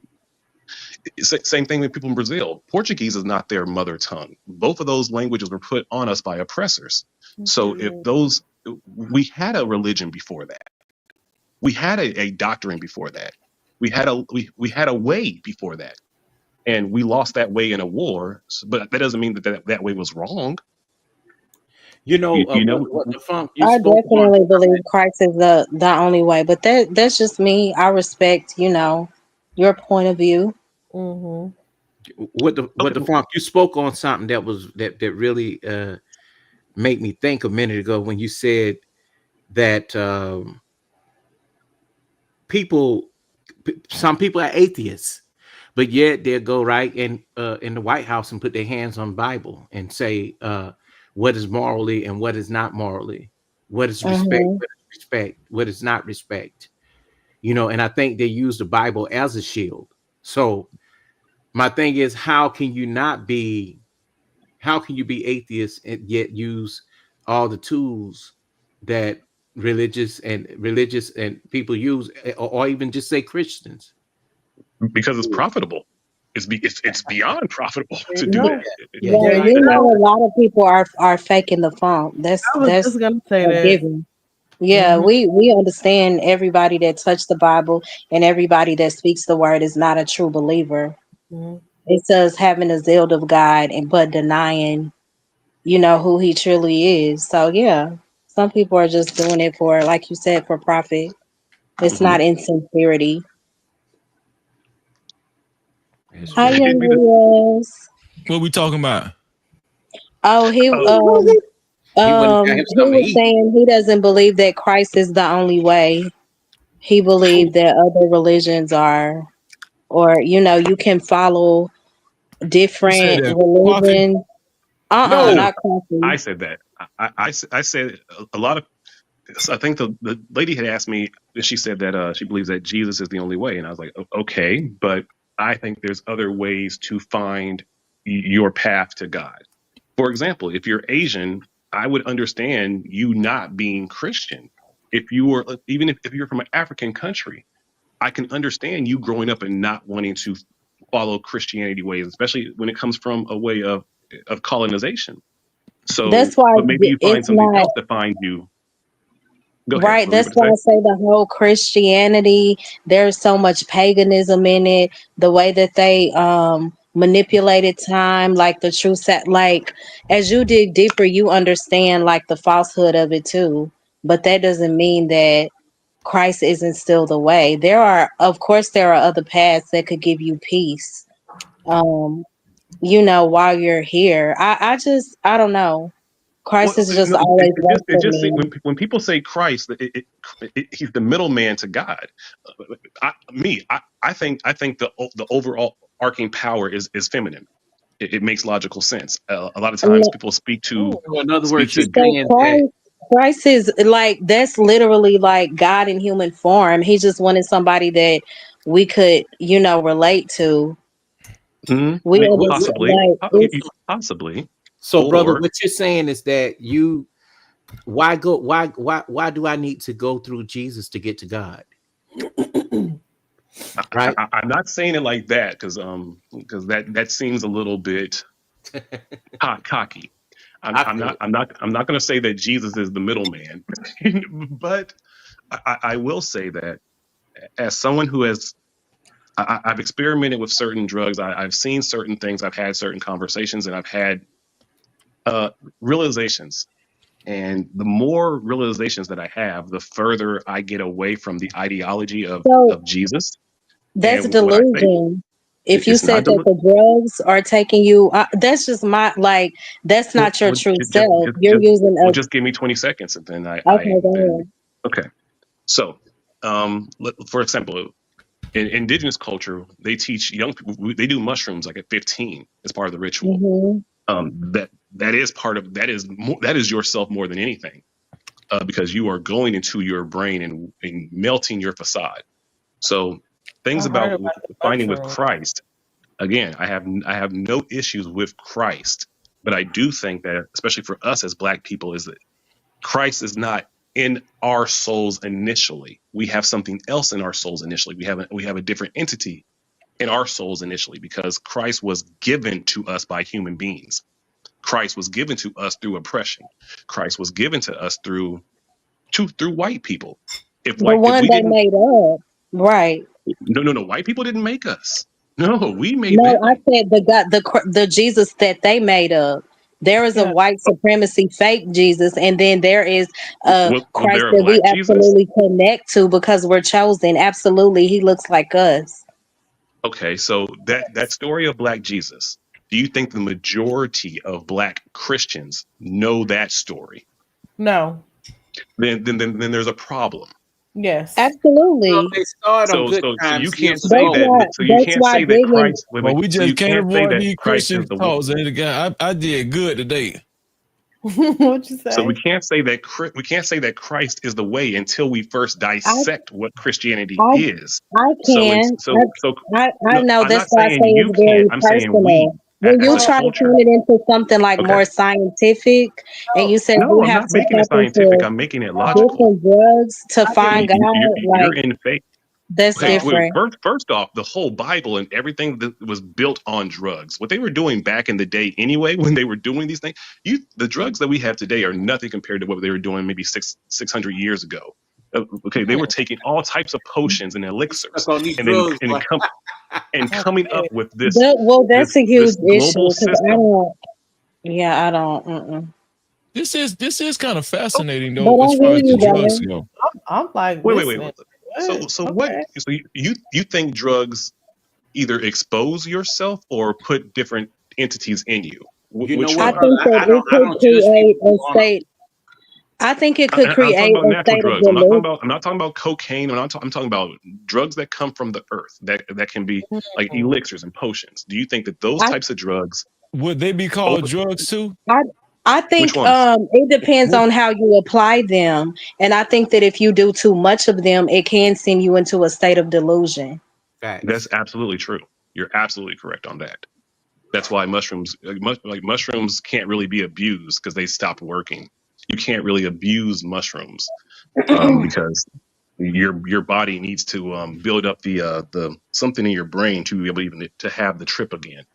same thing with people in Brazil. Portuguese is not their mother tongue. Both of those languages were put on us by oppressors. So if those, we had a religion before that. We had a doctrine before that. We had a way before that, and we lost that way in a war. But that doesn't mean that way was wrong. You know, You know, what the funk you I spoke on definitely believe Christ is the only way, but that's just me. I respect, your point of view. Mm-hmm. what the okay, funk you spoke on something that really made me think a minute ago when you said that people some people are atheists, but yet they'll go right in the White House and put their hands on Bible and say what is morally and what is not morally, what is respect, Hmm. what is respect, what is not respect. You know, and I think they use the Bible as a shield. So my thing is, how can you be atheist and yet use all the tools that religious and people use, or even just say Christians? because it's profitable. It's beyond profitable to do No, that. Yeah, Well, yeah, yeah, you yeah. know, a lot of people are faking the funk. That's I was that's just gonna say a that. given. Yeah, Mm-hmm. we understand everybody that touched the Bible and everybody that speaks the word is not a true believer. Mm-hmm. It's us having a zeal of God and but denying, who he truly is. So yeah, some people are just doing it for, like you said, for profit. It's Mhm. not in sincerity. That's Hi, true. young Rios. What we talking about? Oh, he Oh, He went and got him he something to was eat. saying he doesn't believe that Christ is the only way. He believed that other religions are, or you can follow You said different that coffee. religions. No, Not coffee. I said that. I said a lot of. So I think the lady had asked me. She said that she believes that Jesus is the only way, and I was like, okay, but I think there's other ways to find your path to God. For example, if you're Asian, I would understand you not being Christian. If you were, even if you're from an African country, I can understand you growing up and not wanting to follow Christianity ways, especially when it comes from a way of colonization. So, That's why but maybe you find it's something not else to find you. Go ahead. right. What were you That's about to why say? I say the whole Christianity, there's so much paganism in it. The way that they manipulated time, like the true set, like as you dig deeper, you understand like the falsehood of it too. But that doesn't mean that Christ isn't still the way. Of course, there are other paths that could give you peace. Um, while you're here. I don't know. Christ Well, has just no, always worked it for just me. when people say Christ, he's the middleman to God. I think the overall arcing power is feminine. It makes logical sense. A lot of times people Oh, so in other speak words, you're to So saying that. Christ is like that's literally like God in human form. He just wanted somebody that we could, relate to. Mhm, We understand possibly, like it's possibly, So, brother, or what you're saying is that why go why do I need to go through Jesus to get to God? Right? I'm not saying it like that because that seems a little bit cocky. I feel it. I'm not going to say that Jesus is the middleman, but I will say that as someone who has I've experimented with certain drugs, I've seen certain things, I've had certain conversations, and I've had uh, realizations. And the more realizations that I have, the further I get away from the ideology So of Jesus. that's And what I say, delusion. If you it's not said that the drugs are taking you, that's just my like. That's well, not your well, true just, self. just, You're just, using well, a. just give me 20 seconds, and then Okay, go then ahead. okay. So, for example, in indigenous culture, they teach young people. They do mushrooms like at 15 as part of the ritual. Hmm. That is part of that is yourself more than anything, because you are going into your brain and melting your facade. So I things heard about about the finding with mushroom. Christ. Again, I have no issues with Christ, but I do think that, especially for us as Black people, is that Christ is not in our souls initially. We have something else in our souls initially. We have a different entity in our souls initially, because Christ was given to us by human beings. Christ was given to us through oppression. Christ was given to us through white people. The If one we they didn't, made up, right? no, white people didn't make us. No, we made No, I them. said the Jesus that they made up. There is a Yeah. white supremacy fake Jesus, and then there is a Was Christ there a that we black Jesus? absolutely connect to because we're chosen. Absolutely, he looks like us. Okay, so that story of black Jesus, do you think the majority of black Christians know that story? No. Then there's a problem. Yes. Well, Absolutely. they started on good So you times can't years say That's ago. that. why. So you That's can't why say that Bigman. Christ. Wait, Well, wait. we So you just can't can't say avoid that these Christ is Christian the one. talks. And again, I did good today. What you So we say? can't say that we can't say that Christ is the way until we first I dissect what Christianity I is. I So it's can. so I no, know. I'm That's not why I saying say you it's very can't. I'm saying we personal. When as you a Well, try to culture. turn it into something like Okay. more scientific, and no. you said No, we I'm have not to making it tap scientific. into I'm making it No. logical. different drugs to I didn't. find God, You're like in faith. that's Okay, No. wait, different. first off, the whole Bible and everything that was built on drugs. What they were doing back in the day, anyway, when they were doing these things, the drugs that we have today are nothing compared to what they were doing maybe 600 years ago. Okay, they were taking all types of potions and You elixirs, stuck on these and then drugs, and then boy. come and coming up Okay. with Well, that's a huge this global issue because I system. don't. Yeah, I don't. Mm-mm. This is kind of fascinating But though, I as far hear as the you drugs though. go. I'm like Wait. listening. What? So what? Okay. So you think drugs either expose yourself or put different entities in you? You know Which I what, one? brother? think that it I could don't judge create people a on. state. I think it could I'm talking create about a natural state of drugs. delusion. I'm not talking about cocaine. I'm talking about drugs that come from the earth that can be like Mm. elixirs and potions. Do you think that those I types of drugs Would they be called open? drugs too? I I Which think ones? it depends Would, on how you apply them, and I think that if you do too much of them, it can send you into a state of delusion. That's Facts. absolutely true. You're absolutely correct on that. That's why mushrooms can't really be abused because they stop working. You can't really abuse mushrooms, because your body needs to build up the something in your brain to be able even to have the trip again.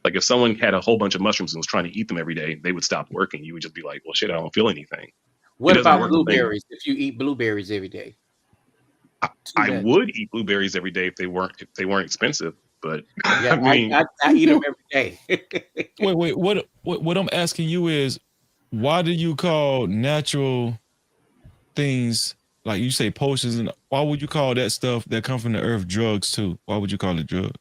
Like if someone had a whole bunch of mushrooms and was trying to eat them every day, they would stop working. You would just be like, well, shit, I don't feel anything. It What doesn't about work the same. blueberries? If you eat blueberries every day, I, too I much. would eat blueberries every day if they weren't expensive, but Yeah, I mean, I eat them every day. wait. What I'm asking you is, why do you call natural things like you say potions, and why would you call that stuff that come from the earth drugs too? Why would you call it drugs?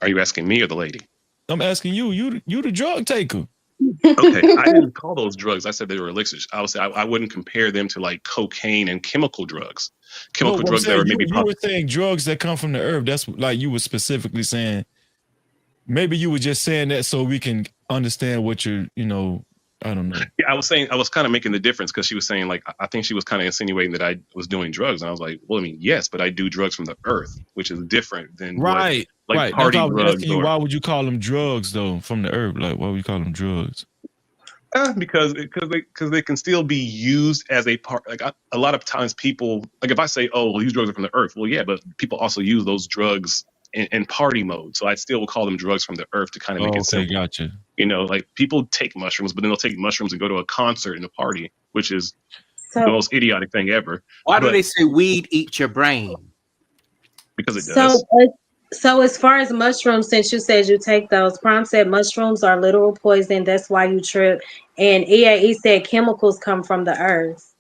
are you asking me or the lady? I'm asking you. You the drug taker. Okay, I didn't call those drugs. I said they were elixirs. I would say I wouldn't compare them to like cocaine and No, chemical what I'm drugs that saying, are you maybe you were saying drugs that come from the earth. That's like you were specifically saying. Maybe you were just saying that so we can understand what you're. I don't know. Yeah, I was kind of making the difference because she was saying like I think she was kind of insinuating that I was doing drugs, and I was like, well, I mean, yes, but I do drugs from the earth, which is different than what Right, like right. That's why party I was drugs asking you. or Why would you call them drugs though from the earth? Like, why would you call them drugs? because they can still be used as a part. Like a lot of times people like if I say, oh, well, these drugs are from the earth. Well, yeah, but people also use those drugs in party mode, so I still will call them drugs from the earth to kind of make Oh, it okay, simple. gotcha. Like people take mushrooms, but then they'll take mushrooms and go to a concert and a party, which is the So most idiotic thing ever. Why do But they say weed eats your brain? because it so does. So as far as mushrooms, since you said you take those, Prime said mushrooms are literal poison. That's why you trip. And EAE said chemicals come from the earth.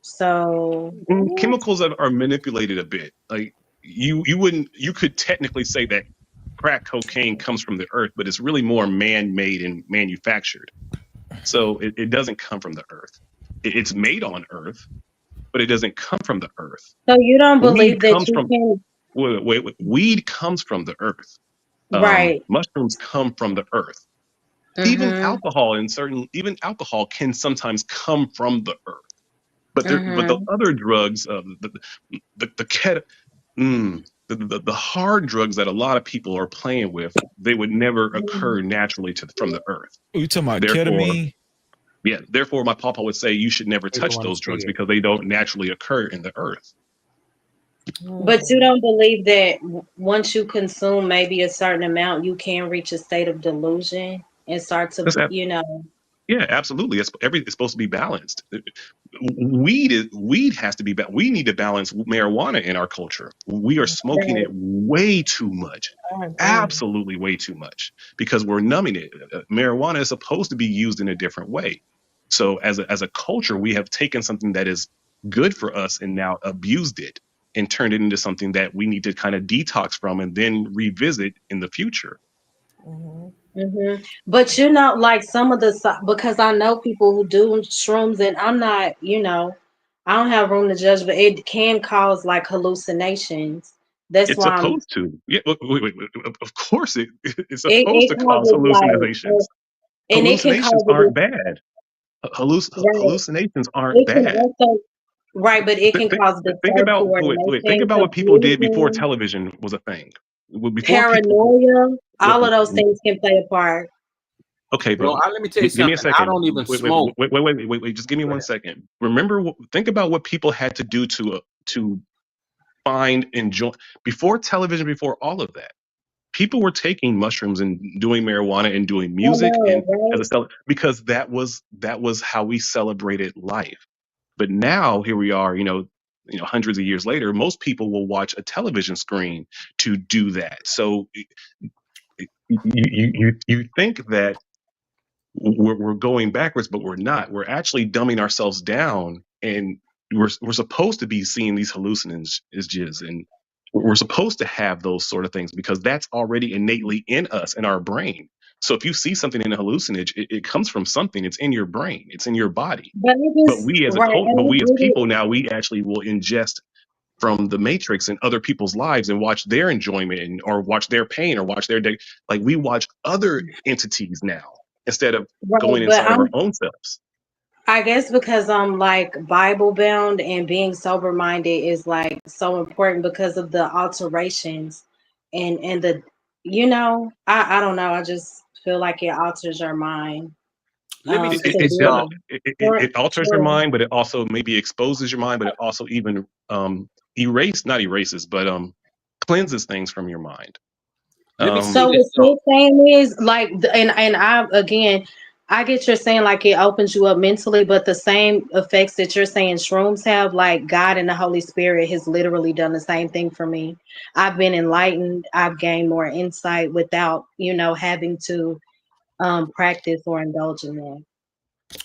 So Chemicals are manipulated a bit. Like you could technically say that crack cocaine comes from the earth, but it's really more man-made and manufactured. So it doesn't come from the earth. It's made on earth, but it doesn't come from the earth. so you don't Weed believe that comes you from can, wait. Weed comes from the earth. right. Mushrooms come from the earth. Mhm. Even alcohol can sometimes come from the earth. But the Mhm. other drugs, the ket, the hard drugs that a lot of people are playing with, they would never occur naturally from the earth. You talking about Therefore, ketamine? yeah, therefore, my papa would say you should never They don't touch want to those say drugs it. because they don't naturally occur in the earth. But you Mhm. don't believe that once you consume maybe a certain amount, you can reach a state of delusion and start to, That's Yeah, absolutely. It's supposed to be balanced. Weed has to be. We need to balance marijuana in our culture. We are smoking it right, way too much, I agree. absolutely way too much, because we're numbing it. Marijuana is supposed to be used in a different way. So as a culture, we have taken something that is good for us and now abused it and turned it into something that we need to kind of detox from and then revisit in the future. Mhm. But you know, like some of the because I know people who do shrooms, and I'm not, I don't have room to judge, but it can cause like hallucinations. That's It's why I'm. supposed to. Yeah, wait. Of course, it's supposed It to cause causes like, hallucinations. and it can Hallucinations cause aren't bad. right. Hallucinations aren't It can bad. also right, but it Th- can think, cause think deferred about think coordination, about what people did before confusion, television was a thing. Before people, paranoia. All of those things can play a part. okay, but Bro, let me tell you give me a something. I second. don't even Wait, wait, smoke. wait, wait, wait, wait, wait. Just give me Go one ahead. second. Think about what people had to do to find enjoy before television, before all of that. People were taking mushrooms and doing marijuana and doing I music and know, as a right? because that was how we celebrated life. But now here we are, hundreds of years later, most people will watch a television screen to do that. So you think that we're going backwards, but we're not. We're actually dumbing ourselves down, and we're supposed to be seeing these hallucinogens, and we're supposed to have those sort of things because that's already innately in us in our brain. So if you see something in a hallucinogen, it comes from something. It's in your brain. It's in your body. But it But is right, we and as it people now we actually will ingest from the matrix in other people's lives and watch their enjoyment or watch their pain or watch their day. Like we watch other entities now instead of right. going But inside of our own selves. I guess because I'm like Bible bound and being sober minded is like so important because of the alterations and the I don't know, I just feel like it alters your mind Let me say It this, does. y'all. severely. It alters your True. mind, but it also maybe exposes your mind, but it also even not erases, but cleanses things from your mind. Let me say So Um, this, what y'all. you're saying is like, and I again, I get you're saying like it opens you up mentally, but the same effects that you're saying shrooms have, like God and the Holy Spirit has literally done the same thing for me. I've been enlightened. I've gained more insight without having to practice or indulge in that.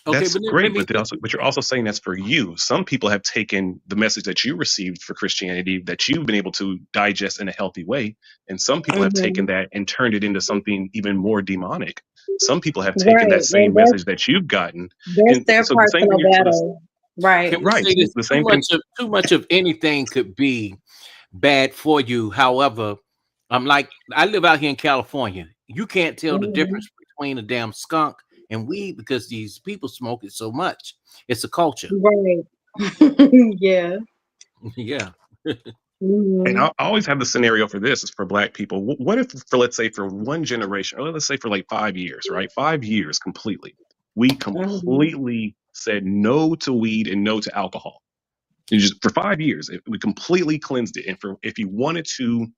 Okay, That's but let great, me. but you're also saying that's for you. Some people have taken the message that you received for Christianity that you've been able to digest in a healthy way, and some people have taken Hmm. that and turned it into something even more demonic. Some people have taken that Right, same and message that you've gotten, that's and their so the same thing. personal battle. Can Right. we Right, say this? the same thing. Too much of anything could be bad for you. However, I'm like I live out here in California. You can't tell the Hmm. difference between a damn skunk and weed because these people smoke it so much. It's a culture. Right. Yeah. Yeah. And Hmm. I always have the scenario for this is for Black people. What if, for let's say, for one generation, or let's say for like 5 years, right? 5 years completely, we Hmm. completely said no to weed and no to alcohol. You just for 5 years, we completely cleansed it. And for if you wanted to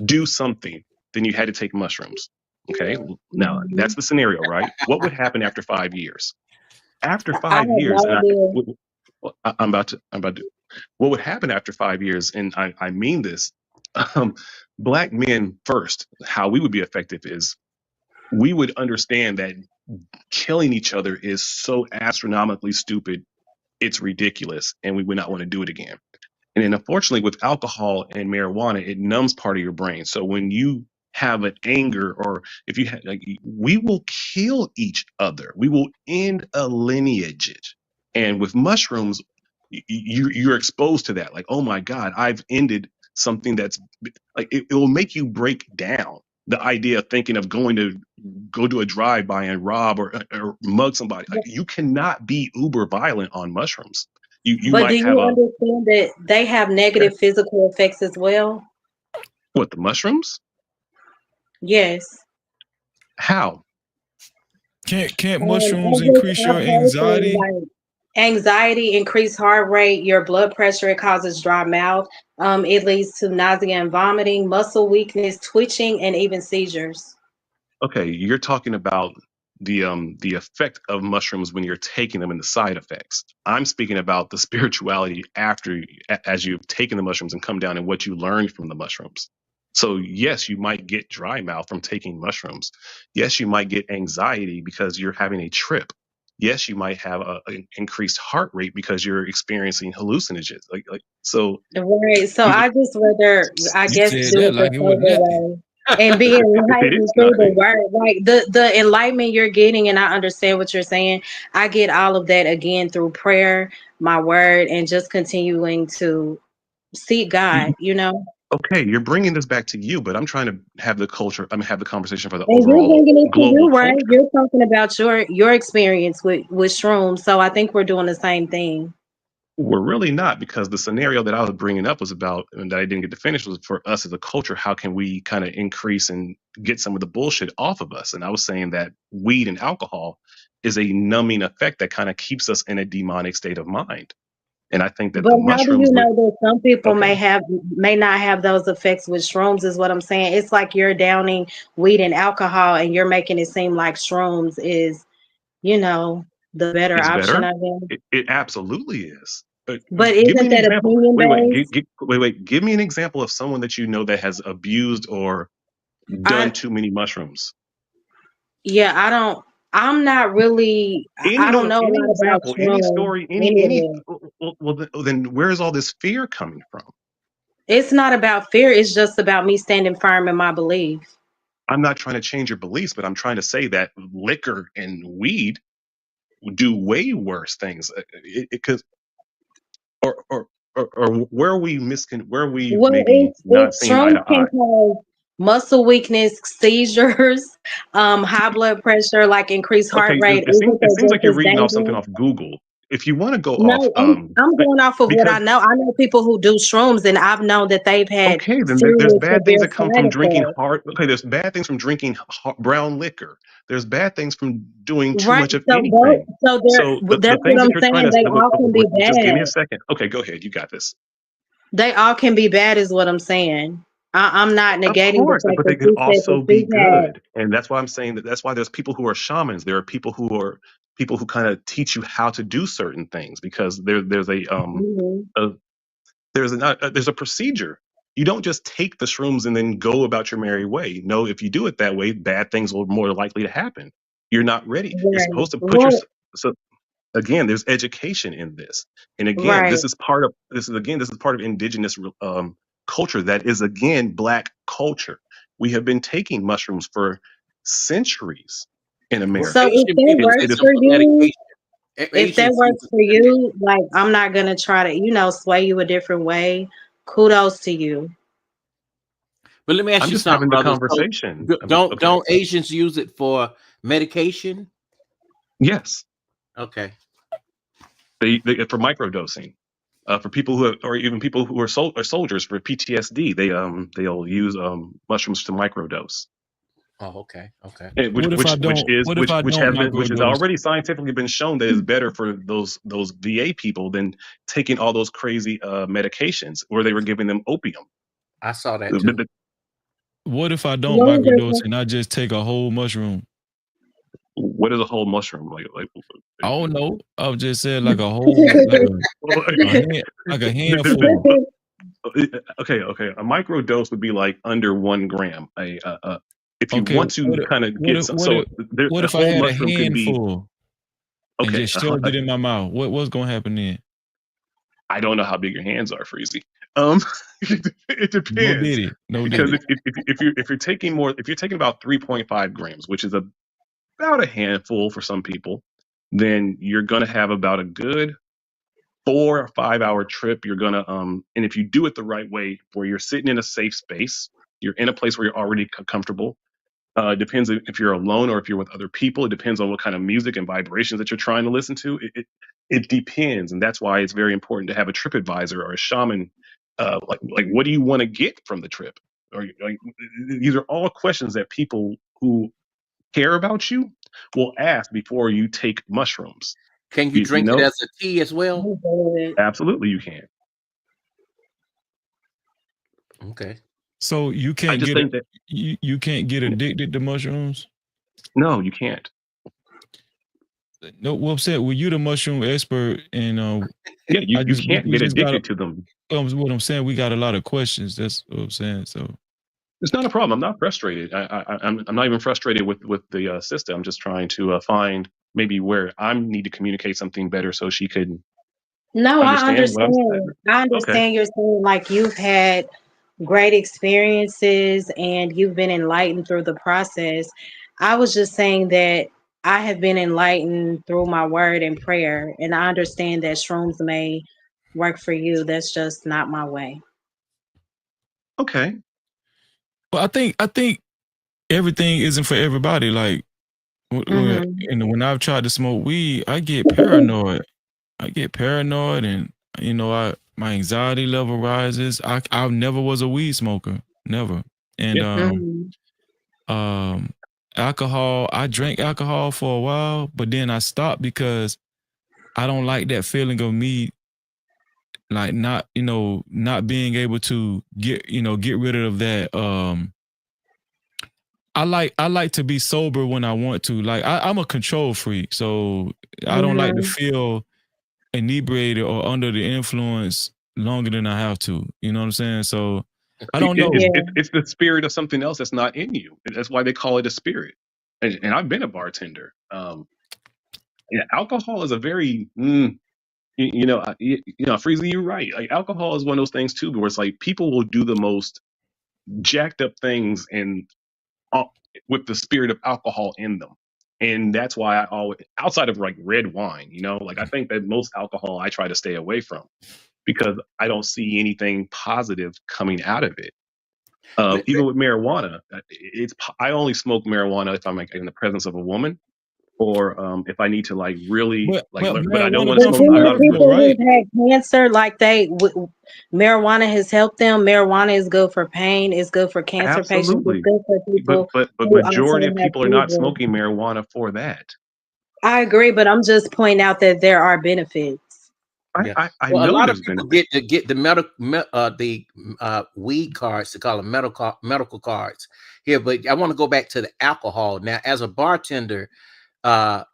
do something, then you had to take mushrooms. Okay, now Hmm. that's the scenario, right? What would happen after 5 years? After I five have years, no and idea. I'm about to. What would happen after 5 years? And I mean this. Black men first, how we would be effective is we would understand that killing each other is so astronomically stupid, it's ridiculous, and we would not want to do it again. And then unfortunately with alcohol and marijuana, it numbs part of your brain. So when you have an anger, or if you have, like, we will kill each other. We will end a lineage. And with mushrooms, you're exposed to that. Like, oh my God, I've ended something that's like, it will make you break down. The idea of thinking of going to go do a drive by and rob or mug somebody. Like, you cannot be uber violent on mushrooms. You But do might have you a understand that they have negative physical effects as well? what, the mushrooms? Yes. How? Can't I mushrooms just increase I've your heard things anxiety? like anxiety, increased heart rate, your blood pressure, it causes dry mouth. It leads to nausea and vomiting, muscle weakness, twitching, and even seizures. Okay, you're talking about the effect of mushrooms when you're taking them and the side effects. I'm speaking about the spirituality after as you've taken the mushrooms and come down and what you learned from the mushrooms. So yes, you might get dry mouth from taking mushrooms. Yes, you might get anxiety because you're having a trip. Yes, you might have an increased heart rate because you're experiencing hallucinogens. Like so. Right. So You, I just rather, I You guess, said do that it the like it was sober nothing. way and be it is enlightened through the nothing. word. Like the enlightenment you're getting, and I understand what you're saying. I get all of that again through prayer, my word, and just continuing to seek God, you know? Okay, you're bringing this back to you, but I'm trying to have the culture. I'm have the conversation for the And you're overall bringing it to global you, right? culture. You're talking about your experience with shrooms. So I think we're doing the same thing. We're really not, because the scenario that I was bringing up was about, and that I didn't get to finish, was for us as a culture. How can we kind of increase and get some of the bullshit off of us? And I was saying that weed and alcohol is a numbing effect that kind of keeps us in a demonic state of mind. And I think that But the how do mushrooms you would. know that some people Okay, may not have those effects with shrooms is what I'm saying. It's like you're downing weed and alcohol and you're making it seem like shrooms is, you know, the better it's option, better. I guess. It absolutely is. But Give me isn't an that example. opinion based? Wait. Give me an example of someone that you know that has abused or done I too many mushrooms. Yeah, I'm not really I don't know a Any lot about example, any shrooms, story, any of any. it. Then where is all this fear coming from? It's not about fear, it's just about me standing firm in my belief. I'm not trying to change your beliefs, but I'm trying to say that liquor and weed do way worse things. Because or where are we where are we Well, maybe not it's seeing eye shrooms to can eye? cause muscle weakness, seizures, high blood pressure, like increased heart Okay, rate. it Isn't it that seems like just you're as reading off something dangerous? off Google. If you want to go off, No, I'm going off of what I because know. I know people who do shrooms, and I've known that they've had okay, then there's serious bad things severe that come from side drinking effects. hard. Okay, there's bad things from drinking brown liquor. There's bad things from doing too Right. much of So anything. So that's the what things that I'm you're trying saying. to They all can be just give me a bad. second. Okay, go ahead. You got this. They all can be bad, is what I'm saying. I'm not Of negating the course, fact but that they could you said that also be you've had. good, and that's why I'm saying that. That's why there's people who are shamans. There are people who kind of teach you how to do certain things, because there's Mhm. a there's a procedure. You don't just take the shrooms and then go about your merry way. No, if you do it that way, bad things will more likely to happen. You're not ready. You're Right. supposed to put your Well, so again. There's education in this, and again, right. this is part of indigenous culture. That is again Black culture. We have been taking mushrooms for centuries in Well, So America. if Asian that people It works use is them for for you, medication. if that Asians use works them for for medication. you, like I'm not gonna try to, sway you a different way. Kudos to you. But let me ask I'm you just something, having the brother. So conversation. Okay. don't Asians use it for medication? Yes. Okay. They for microdosing. For people who are, or even people who are, are soldiers for PTSD, they'll use mushrooms to microdose. Oh, okay. Okay. What if I don't? What if I Which don't has microdose? already scientifically been shown that is better for those VA people than taking all those crazy medications where they were giving them opium. I saw that The- too. the- What if I don't What was your microdose and question? I just take a whole mushroom? what is a whole mushroom like? I don't know. I've just said like a whole, like a Well, hand, like a handful. Okay. A micro dose would be like under 1 gram. If you Okay, want to kind of get there, what a if I whole had a mushroom can be handful and okay. just shoved it in my mouth? What's gonna happen then? I don't know how big your hands are, Freezy. Um, it No depends diddy, no because diddy. if you're taking more, if you're taking about 3.5 grams, which is about a handful for some people, then you're gonna have about a good 4 or 5 hour trip. You're gonna and if you do it the right way, where you're sitting in a safe space, you're in a place where you're already comfortable. Depends if you're alone or if you're with other people. It depends on what kind of music and vibrations that you're trying to listen to. It depends, and that's why it's very important to have a trip advisor or a shaman. Like what do you want to get from the trip? Or like, these are all questions that people who care about you will ask before you take mushrooms. Can you You drink it know, as a tea as well? absolutely you can. Okay. So you I can't just get think that you can't get addicted to mushrooms? no, you can't. No, well, said, well, you the mushroom expert, and Yeah, I you just can't we get just got addicted to them. what I'm saying. We got a lot of questions. That's what I'm saying. So It's not a problem. I'm not frustrated. I'm not even frustrated with the sister. I'm just trying to find maybe where I need to communicate something better so she could No, I understand what I'm saying. understand. I Okay. understand you're saying like you've had great experiences and you've been enlightened through the process. I was just saying that I have been enlightened through my word and prayer, and I understand that shrooms may work for you. That's just not my way. Okay. well, I think everything isn't for everybody. Like Mm-hmm. and when I've tried to smoke weed, I get paranoid. I get paranoid, and I my anxiety level rises. I never was a weed smoker, never. And Yeah. Mm-hmm. um alcohol, I drank alcohol for a while, but then I stopped because I don't like that feeling of me like not being able to get rid of that. I like to be sober when I want to. Like I'm a control freak, so I don't like to Mm-hmm. feel inebriated or under the influence longer than I have to. You know what I'm saying? So I See, don't know. it's the spirit of something else that's not in you. That's why they call it a spirit. And I've been a bartender. Yeah, alcohol is a very Freezy, you're right. Like alcohol is one of those things too, where it's like people will do the most jacked up things and uh, with the spirit of alcohol in them. And that's why I always, outside of like red wine, like I think that most alcohol I try to stay away from because I don't see anything positive coming out of it. Even with marijuana, I only smoke marijuana if I'm like in the presence of a woman or if I need to like really like, But but I don't marijuana want to come But smoke. from you I'm know, not. Africa, people right? who've had cancer, like marijuana has helped them. Marijuana is good for pain. It's good for cancer patients. It's Absolutely, good for but people but who also majority of have people are not seizures. smoking marijuana for that. I agree, but I'm just pointing out that there are benefits. Yeah. I Well, a know lot of there's people benefit. get the weed cards. They call them medical cards here. But I want to go back to the alcohol now. As a bartender, uh,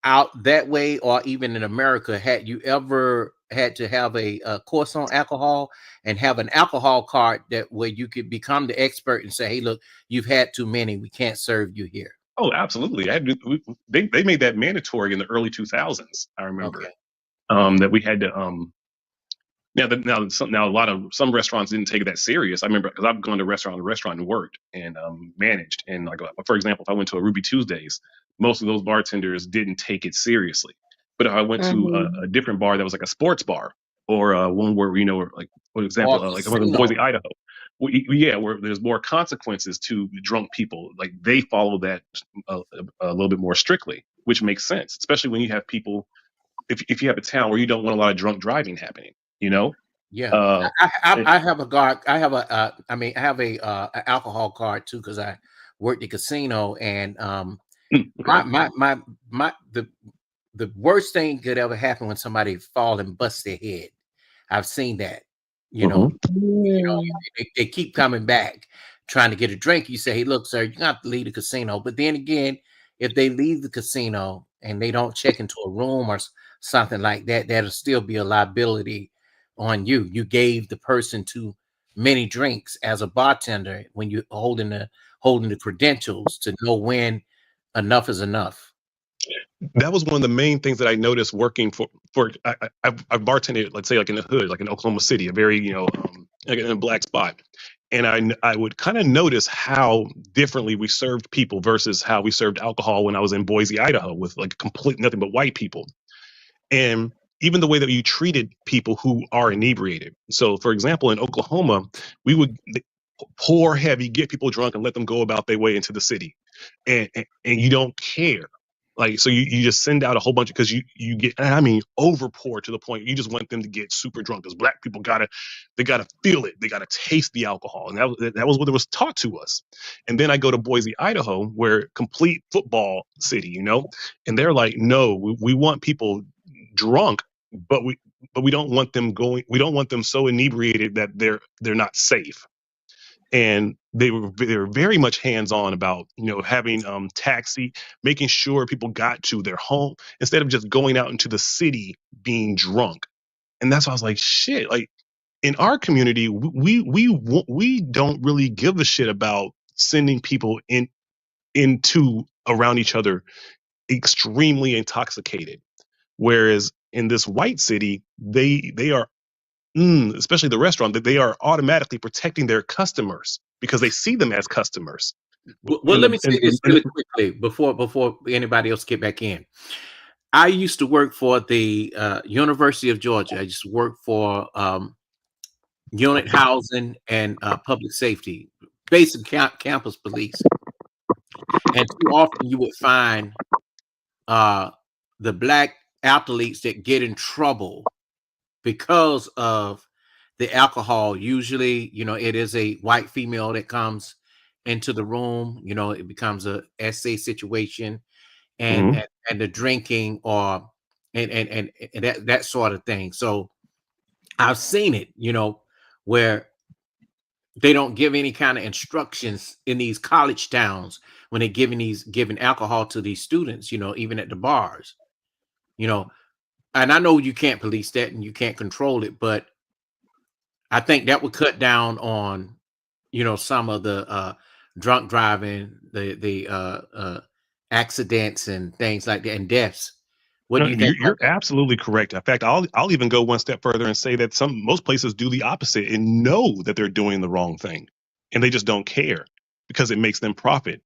out that way, or even in America, had you ever had to have a course on alcohol and have an alcohol card that where you could become the expert and say, "Hey, look, you've had too many. We can't serve you here." Oh, absolutely. They made that mandatory in the early 2000s. I remember Okay. that we had to now a lot of some restaurants didn't take it that serious. I remember because I've gone to restaurant and worked and managed and like for example, if I went to a Ruby Tuesdays, most of those bartenders didn't take it seriously. But if I went to Hmm. a different bar that was like a sports bar or one where like for Or example, like I went to casino. Boise, Idaho, yeah, where there's more consequences to drunk people. Like they follow that a little bit more strictly, which makes sense, especially when you have people. If you have a town where you don't want a lot of drunk driving happening, you know. Yeah, Uh, it- I have a guard. I have I have a alcohol card too because I worked the casino and okay. my the worst thing could ever happen when somebody fall and bust their head. I've seen that. You know, Hmm. they keep coming back trying to get a drink. You say, "Hey, look, sir, you got to leave the casino." But then again, if they leave the casino and they don't check into a room or something like that, that'll still be a liability on you. You gave the person too many drinks as a bartender when you holding the credentials to know when enough is enough. That was one of the main things that I noticed working I've bartended, let's say, like in the hood, like in Oklahoma City, a very like in a black spot, and I would kind of notice how differently we served people versus how we served alcohol when I was in Boise, Idaho, with like complete nothing but white people, and even the way that you treated people who are inebriated. So, for example, in Oklahoma, we would pour heavy, get people drunk, and let them go about their way into the city, and you don't care. Like, so you just send out a whole bunch because you get, and I mean, over pour to the point you just want them to get super drunk, because black people they gotta feel it, they gotta taste the alcohol, and that was what it was taught to us. And then I go to Boise, Idaho, where complete football city, and they're like, no, we want people drunk, but we don't want them going, we don't want them so inebriated that they're not safe. And they were very much hands on about having taxi, making sure people got to their home instead of just going out into the city being drunk. And that's why I was like, shit, like in our community, we don't really give a shit about sending people into around each other extremely intoxicated, whereas in this white city, they are, especially the restaurant, that they are automatically protecting their customers because they see them as customers. Well, And let the me say this and really quickly before anybody else get back in. I used to work for the University of Georgia. I used to work for unit housing and public safety, basic campus police. And too often you would find the black athletes that get in trouble because of the alcohol. Usually, it is a white female that comes into the room. It becomes a SA situation, and Mhm. and the drinking, or and that sort of thing. So I've seen it, where they don't give any kind of instructions in these college towns when they're giving alcohol to these students, even at the bars, you know. And I know you can't police that and you can't control it, but I think that would cut down on, some of the drunk driving, the accidents and things like that, and deaths. What No, do you think about you're absolutely correct. In fact, I'll even go one step further and say that most places do the opposite and know that they're doing the wrong thing, and they just don't care because it makes them profit.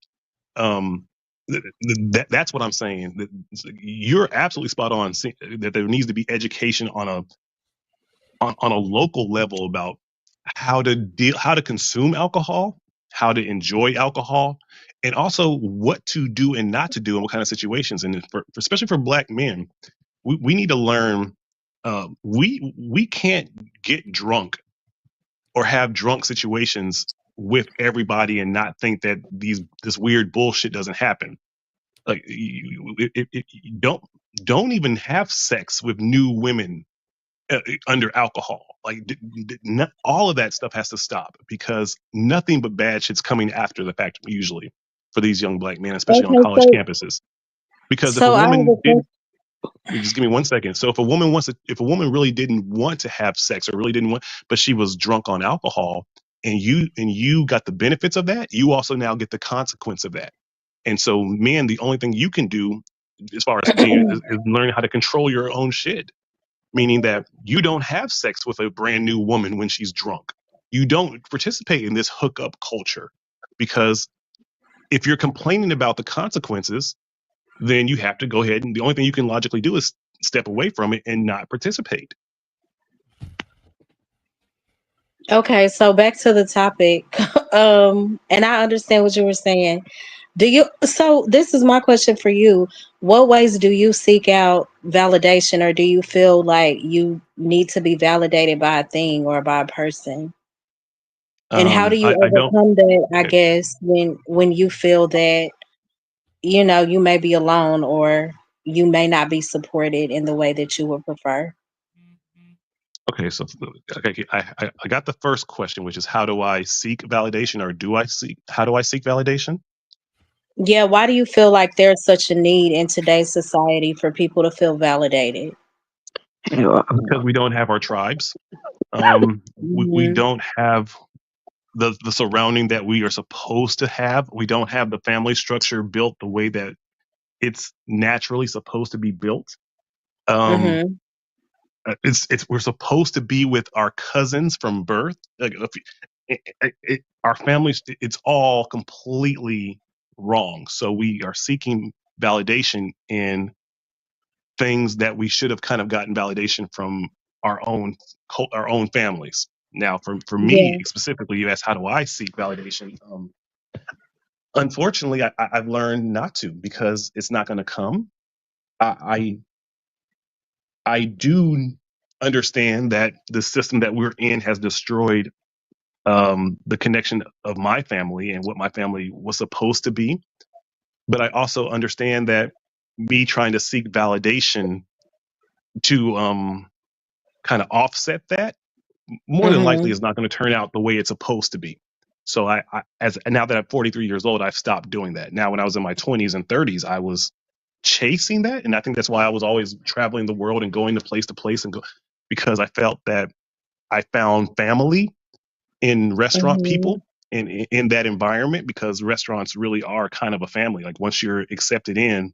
Um, that's what I'm saying. You're absolutely spot on. That there needs to be education on a local level about how to consume alcohol, how to enjoy alcohol, and also what to do and not to do in what kind of situations. And especially for black men, we need to learn. We can't get drunk or have drunk situations with everybody and not think that this weird bullshit doesn't happen. Like you don't even have sex with new women under alcohol. Like all of that stuff has to stop because nothing but bad shit's coming after the fact usually for these young black men, especially on Okay, college campuses. Because if a so I have woman a did, question. just give me 1 second. So if a woman really didn't want to have sex or really didn't want, but she was drunk on alcohol, and you got the benefits of that, you also now get the consequence of that. And so, man, the only thing you can do as far as being is learn how to control your own shit. Meaning that you don't have sex with a brand new woman when she's drunk. You don't participate in this hookup culture because if you're complaining about the consequences, then you have to go ahead and the only thing you can logically do is step away from it and not participate. Okay, so back to the topic. And I understand what you were saying. So this is my question for you. What ways do you seek out validation, or do you feel like you need to be validated by a thing or by a person? And how do you I don't. overcome that, I Okay. guess, when you feel that, you may be alone, or you may not be supported in the way that you would prefer? Okay. So okay, I got the first question, which is how do I seek validation, or how do I seek validation? Yeah, why do you feel like there's such a need in today's society for people to feel validated? because we don't have our tribes. We Mhm. don't have the surrounding that we are supposed to have. We don't have the family structure built the way that it's naturally supposed to be built. Um, Mhm. it's we're supposed to be with our cousins from birth. Like, our families, it's all completely wrong. So we are seeking validation in things that we should have kind of gotten validation from our own our own families. Now, for me Yeah. specifically, you asked how do I seek validation? Unfortunately, I've learned not to because it's not going to come. I I do understand that the system that we're in has destroyed the connection of my family and what my family was supposed to be. But I also understand that me trying to seek validation to kind of offset that more than likely Mhm. is not going to turn out the way it's supposed to be. So as now that I'm 43 years old, I've stopped doing that. Now, when I was in my 20s and 30s, I was chasing that, and I think that's why I was always traveling the world and going to place and go because I felt that I found family in restaurant Mhm. people in that environment because restaurants really are kind of a family. Like once you're accepted in,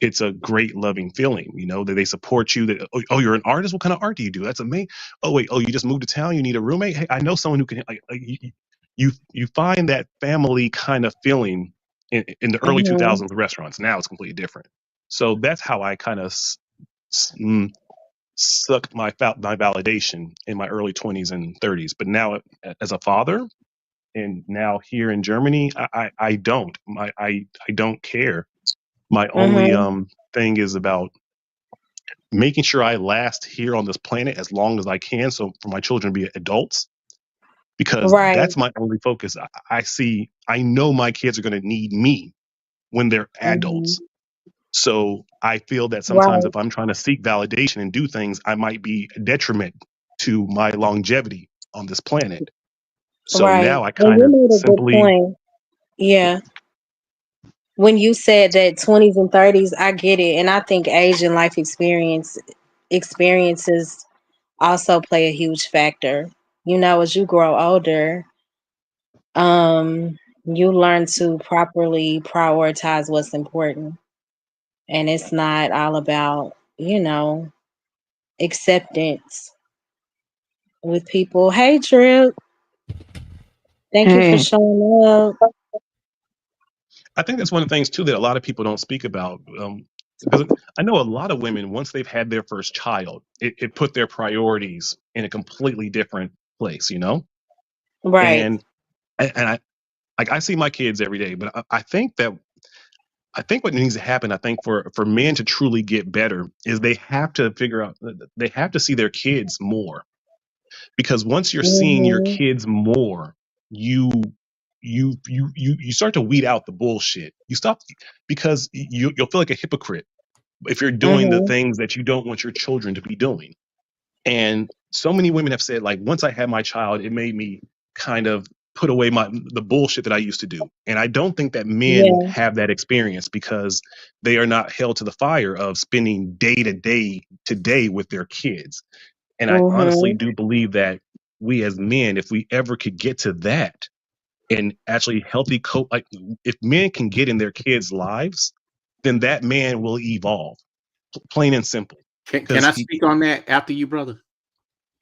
it's a great loving feeling, that they support you. That oh, you're an artist. What kind of art do you do? That's amazing. Oh wait, oh you just moved to town. You need a roommate. Hey, I know someone who can. Like you find that family kind of feeling in the early Mhm. 2000s restaurants. Now it's completely different. So that's how I kind of sucked my validation in my early 20s and 30s. But now as a father and now here in Germany, I don't. I don't care. My only Mhm. thing is about making sure I last here on this planet as long as I can, so for my children to be adults, because Right. that's my only focus. I know my kids are going to need me when they're Mhm. adults. So I feel that sometimes Right. if I'm trying to seek validation and do things, I might be a detriment to my longevity on this planet. So Right. now I And kind you of made a good simply, point. Yeah. When you said that 20s and 30s, I get it, and I think age and life experiences also play a huge factor. As you grow older, you learn to properly prioritize what's important, and it's not all about, acceptance with people. Hey, Drip, thank you for Hmm. showing up. I think that's one of the things too that a lot of people don't speak about. Because I know a lot of women, once they've had their first child, it put their priorities in a completely different place. Right. And I like I see my kids every day, but I think what needs to happen, I think for men to truly get better is they have to figure out they have to see their kids more because once you're seeing your Mhm. kids more, you you start to weed out the bullshit. You stop because you'll feel like a hypocrite if you're doing the Mhm. things that you don't want your children to be doing. And so many women have said, like, once I had my child, it made me kind of put away the bullshit that I used to do. And I don't think that men Yeah. have that experience because they are not held to the fire of spending day to day today with their kids. And I honestly Mhm. do believe that we as men, if we ever could get to that and actually healthy like if men can get in their kids' lives, then that man will evolve, plain and simple. Can Because I he speak on that after you, brother?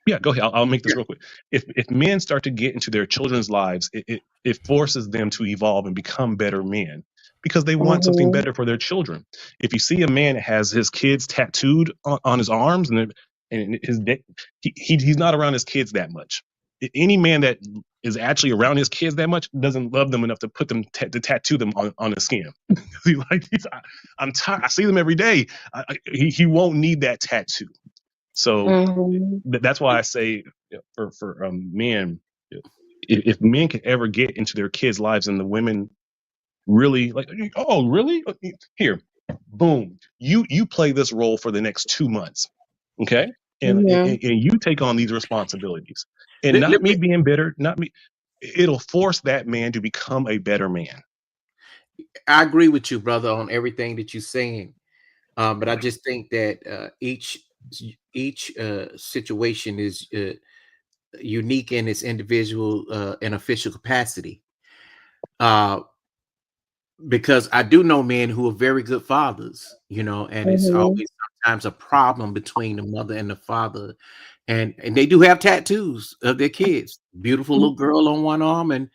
Yeah, go ahead. I'll make Yeah. this real quick. If men start to get into their children's lives, it forces them to evolve and become better men because they want something Mhm. better for their children. If you see a man that has his kids tattooed on his arms and his dick, he's not around his kids that much. Any man that is actually around his kids that much doesn't love them enough to put them to tattoo them on his skin. I'm tired. I see them every day. He won't need that tattoo. So Mhm. that's why I say for men, if men can ever get into their kids' lives and the women really like, oh really? Here, boom, you play this role for the next 2 months, okay? Mhm. And you take on these responsibilities, and Let not me. me being bitter, not me. It'll force that man to become a better man. I agree with you, brother, on everything that you're saying. But I just think that each each situation is unique in its individual and official capacity. Uh, because I do know men who are very good fathers, and it's Mhm. always sometimes a problem between the mother and the father. And they do have tattoos of their kids. Beautiful little girl on one arm and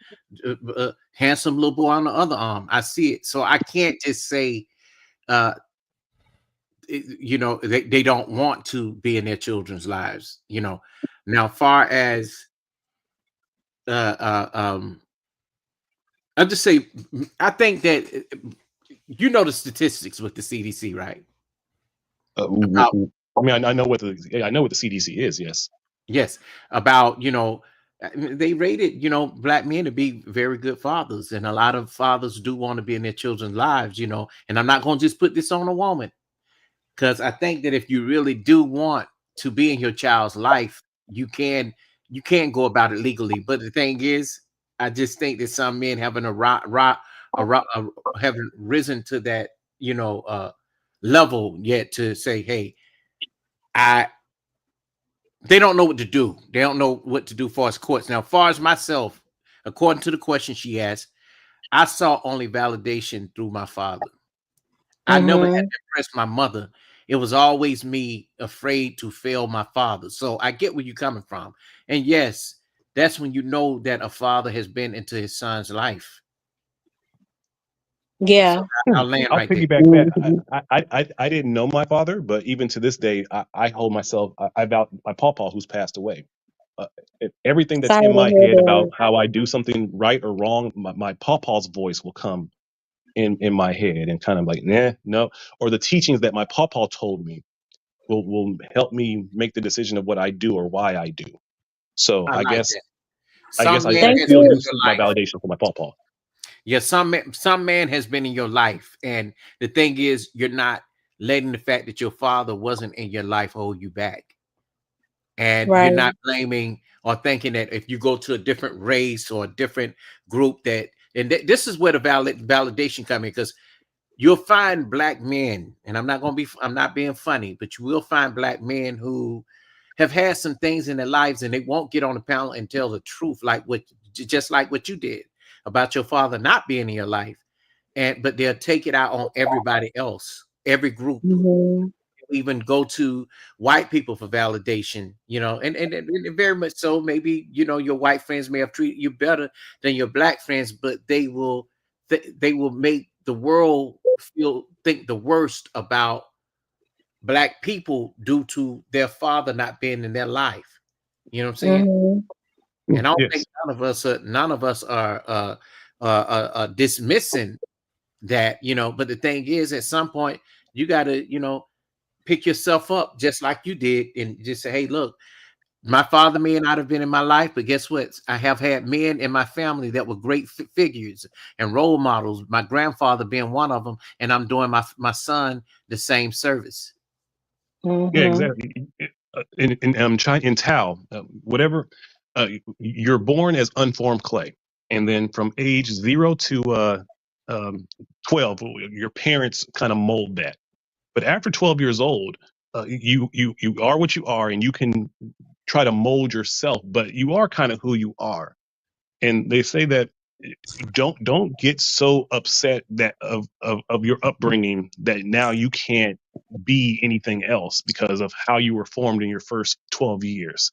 handsome little boy on the other arm. I see it. So I can't just say, uh, they don't want to be in their children's lives. Now, far as uh, um, I'll just say, I think that the statistics with the CDC, right? About I mean, I know what the CDC is. Yes. yes, about they rated black men to be very good fathers, and a lot of fathers do want to be in their children's lives. And I'm not going to just put this on a woman, because I think that if you really do want to be in your child's life, you can go about it legally. But the thing is, I just think that some men haven't haven't risen to that level yet to say, hey, I they don't know what to do. They don't know what to do for as courts. Now, far as myself, according to the question she asked, I saw only validation through my father. I never had Mhm. to impress my mother. It was always me afraid to fail my father. So I get where you're coming from. And yes, that's when you know that a father has been into his son's life. So Yeah. I'll land I'll right there. piggyback that. Mhm. I didn't know my father, but even to this day, I hold myself. I about my pawpaw who's passed away. Uh, Everything that's Sorry in to my hear head about that. how I do something right or wrong, my pawpaw's voice will come in my head and kind of like, nah, no, or the teachings that my pawpaw told me will help me make the decision of what I do or why I do. So I like that. I guess Some I, man I Thank has still been you. in use your my life. validation for my pawpaw. Yeah, some man has been in your life, and the thing is, you're not letting the fact that your father wasn't in your life hold you back, and you're Right. not blaming or thinking that if you go to a different race or a different group this is where the validation come in, because you'll find black men, and I'm not being funny, but you will find black men who have had some things in their lives and they won't get on the panel and tell the truth, just like what you did about your father not being in your life, but they'll take it out on everybody else, every group, Mhm. even go to white people for validation, and very much so. Maybe your white friends may have treated you better than your black friends, but they will make the world think the worst about black people due to their father not being in their life. You know what I'm saying? Mhm. And I don't think Yes. none of us are dismissing that. But the thing is, at some point, you got to pick yourself up just like you did and just say, hey, look, my father may not have been in my life, but guess what? I have had men in my family that were great figures and role models, my grandfather being one of them, and I'm doing my son the same service. Yeah, Mhm. exactly. In Tao, whatever, you're born as unformed clay, and then from age 0 to 12, your parents kind of mold that. But after 12 years old, you are what you are, and you can try to mold yourself, but you are kind of who you are. And they say that don't get so upset that of your upbringing that now you can't be anything else because of how you were formed in your first 12 years.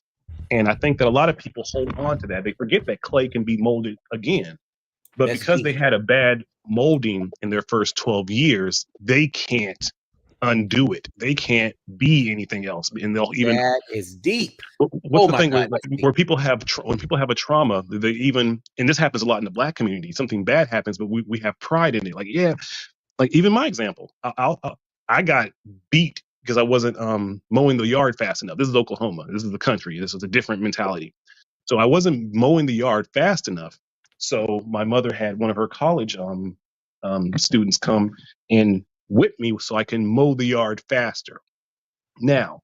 And I think that a lot of people hold on to that. They forget that clay can be molded again, but That's because they deep. had a bad molding in their first 12 years, they can't undo it. They can't be anything else. And they'll even, That is deep. what's Oh the my thing where, God, like, that's where deep. people have when people have a trauma, they even, and this happens a lot in the black community, something bad happens, but we have pride in it. Like, yeah, like even my example, I got beat because I wasn't mowing the yard fast enough. This is Oklahoma. This is the country. This is a different mentality. So I wasn't mowing the yard fast enough. So my mother had one of her college students come and whip me so I can mow the yard faster. Now,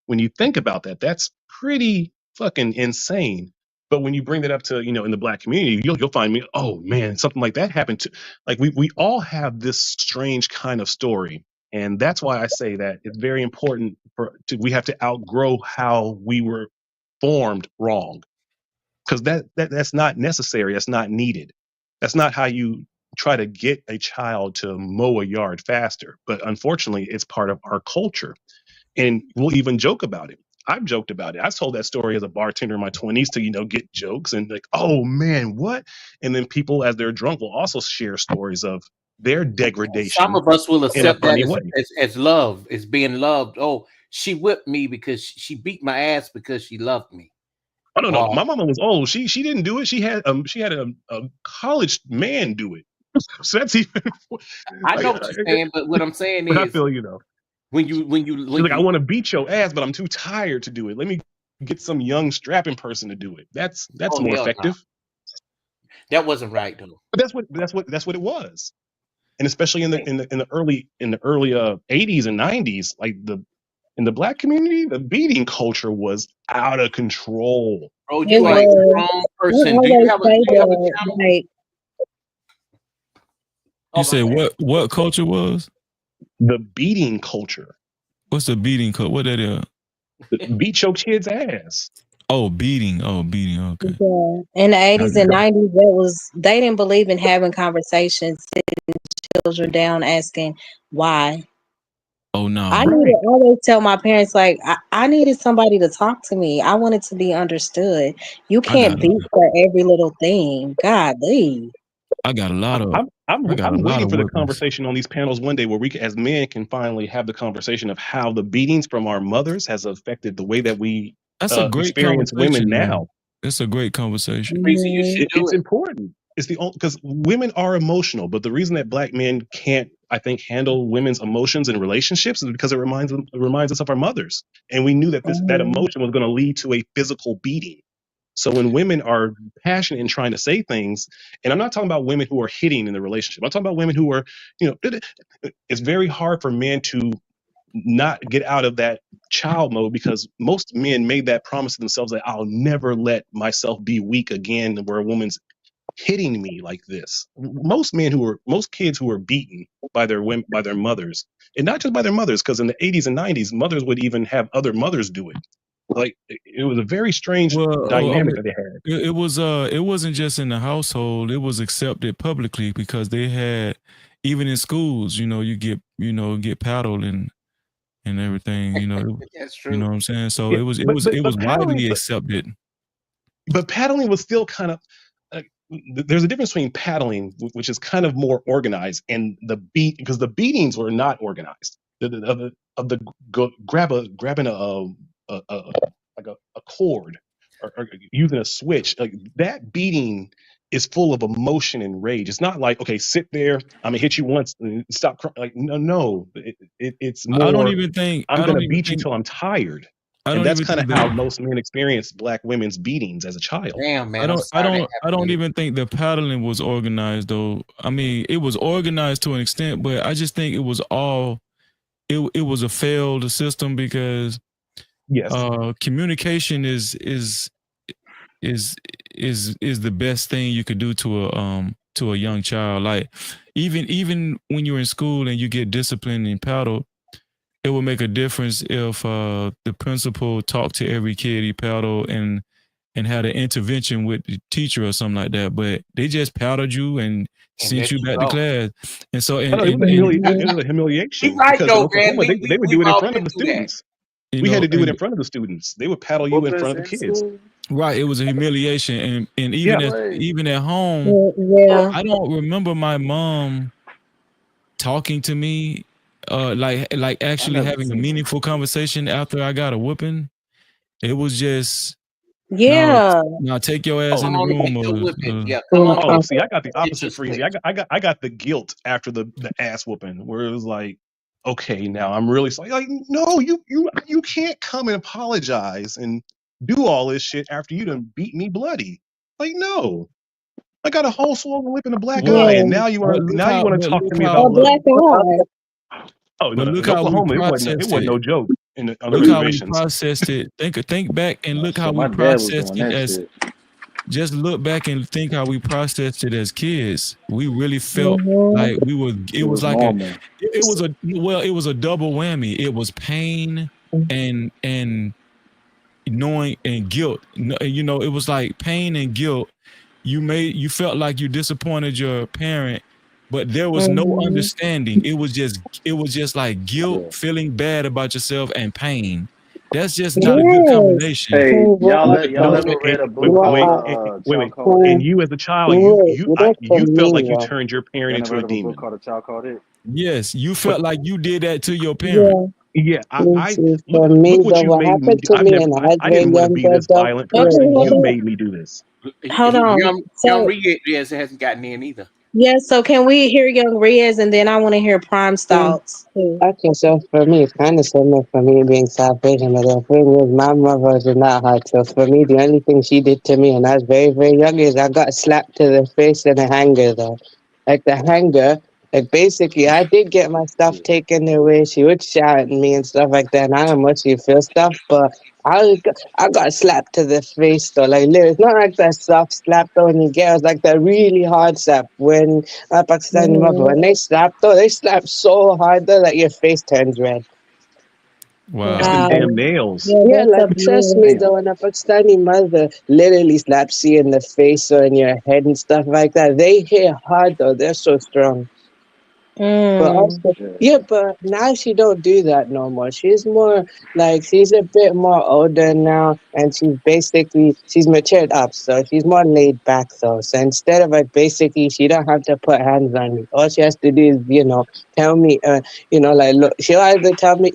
when you think about that, that's pretty fucking insane. But when you bring that up to, in the black community, you'll find me, oh man, something like that happened to, like we all have this strange kind of story. And that's why I say that it's very important we have to outgrow how we were formed wrong, because that's not necessary. That's not needed. That's not how you try to get a child to mow a yard faster. But unfortunately, it's part of our culture, and we'll even joke about it. I've joked about it. I told that story as a bartender in my 20s to, get jokes and like, oh man, what? And then people, as they're drunk, will also share stories of their Some degradation of us will in a accept that funny way. as love, as being loved. Oh, she whipped me because she beat my ass because she loved me. I don't know. My mama was old. She didn't do it. She had a college man do it. So that's even. I know what you're saying, but what I'm saying But I is feel when She's you like, I want to beat your ass, but I'm too tired to do it. Let me get some young strapping person to do it. That's more effective. No. That wasn't right though. But that's what it was. And especially in the early 80s and 90s, like in the black community, the beating culture was out of control. Bro, you are a strong person. Do you have a channel? Like, you said what culture was? The beating culture. What's the beating culture? What that is? Beat your kid's ass. Oh, beating. Okay. Yeah. In the 80s and 90s, they didn't believe in having conversations, sitting children down, asking why. Oh no. I need to always tell my parents, like, I needed somebody to talk to me. I wanted to be understood. You can't beat for every little thing. Golly. I got a lot of. I'm waiting for the conversation on these panels one day where we, as men, can finally have the conversation of how the beatings from our mothers has affected the way that we experience women now. It's a great conversation. It's important. It's the only, because women are emotional, but the reason that black men can't, I think, handle women's emotions in relationships is because it reminds us of our mothers, and we knew that that emotion was going to lead to a physical beating. So when women are passionate in trying to say things, and I'm not talking about women who are hitting in the relationship, I'm talking about women who are, it's very hard for men to not get out of that child mode, because most men made that promise to themselves that I'll never let myself be weak again where a woman's hitting me like this. Most kids who are beaten by their mothers, and not just by their mothers, because in the 80s and 90s, mothers would even have other mothers do it. Like, it was a very strange dynamic that they had. It wasn't just in the household. It was accepted publicly because they had, even in schools, you get paddled and everything, That's true. You know what I'm saying? So it was widely accepted. But paddling was still kind of, there's a difference between paddling, which is kind of more organized, and because the beatings were not organized. Grabbing a cord or using a switch, like that beating is full of emotion and rage. It's not like, okay, sit there, I'm gonna hit you once and stop crying. Like, no, it's more. I don't even think I'm gonna beat you till I'm tired. And that's kind of how most men experience black women's beatings as a child. Damn, man. I don't even think the paddling was organized though. I mean, it was organized to an extent, but I just think it was it was a failed system because communication is the best thing you could do to a young child. Like even when you're in school and you get disciplined and paddled, it will make a difference if the principal talked to every kid he paddled and had an intervention with the teacher or something like that. But they just paddled you and sent you back to class. And so it was a humiliation. Because in Oklahoma, they would do it in front of the students. We had to do it in front of the students. They would paddle you in front of the kids. Right, it was a humiliation, and even at home, I don't remember my mom talking to me, like actually having a meaningful conversation after I got a whooping. It was just now take your ass in the room. See, I got the opposite freezy. I got the guilt after the ass whooping, where it was like, okay, now I'm really sorry. Like, no, you can't come and apologize and do all this shit after you done beat me bloody. Like, no. I got a whole swollen lip and a black eye, and now you want to talk to me about black eye. Oh, no, in Oklahoma, it wasn't no joke. Look how we processed it. Think back and look how we processed it as. just look back and think how we processed it as kids. We really felt Mhm. like we were. It It was was like a. normal. It was a well. It was a double whammy. It was pain and knowing and guilt. You know, it was like pain and guilt. You felt like you disappointed your parent, but there was no Mhm. understanding. It was just like guilt, Yeah. feeling bad about yourself, and pain. That's just not a good Yes. combination. Hey, Hey, y'all, what? But y'all but ever read a book called What? wait. Child Called It? And Wait, you as a child, wait, you don't tell you felt like you me. turned your parent Y'all never into a heard of a book demon. called A Child Called It? yes, you But felt like you did that to your parent. Yeah. yeah, This is for me, look what though. you What made me happened do. to me, and I was I very didn't want to young, be this though. violent Okay, person. hold You on. made me do this. Hold on. Young So Riaz hasn't gotten in either. yeah, so can we hear Young Riaz and then I want to hear Prime's Yeah. thoughts too. Okay, so for me, it's kind of similar for me being South Asian, but the thing is, my mother was not hard. So for me, the only thing she did to me, and I was very, very young, is I got slapped to the face in a hanger, though. Like the hanger, like basically, I did get my stuff Yeah. taken away. She would shout at me and stuff like that, and I don't much you feel stuff, but I got slapped to the face, though. Like, literally, it's not like that soft slap, though, when you get it. It's like that really hard slap when Pakistani mother, Mhm. when they slap, though, they slap so hard, though, that your face turns red. It's Wow. them Wow. damn nails. Yeah, Yeah, that's like trust abuse. me Damn. though, when a Pakistani mother literally slaps you in the face or in your head and stuff like that, they hit hard though. They're so strong. But Mm. also, Yeah. yeah, but now she don't do that no more. She's more like she's a bit more older now, and she's matured up, so she's more laid back though. So instead of like basically, she don't have to put hands on me. All she has to do is tell me, like look, she'll either tell me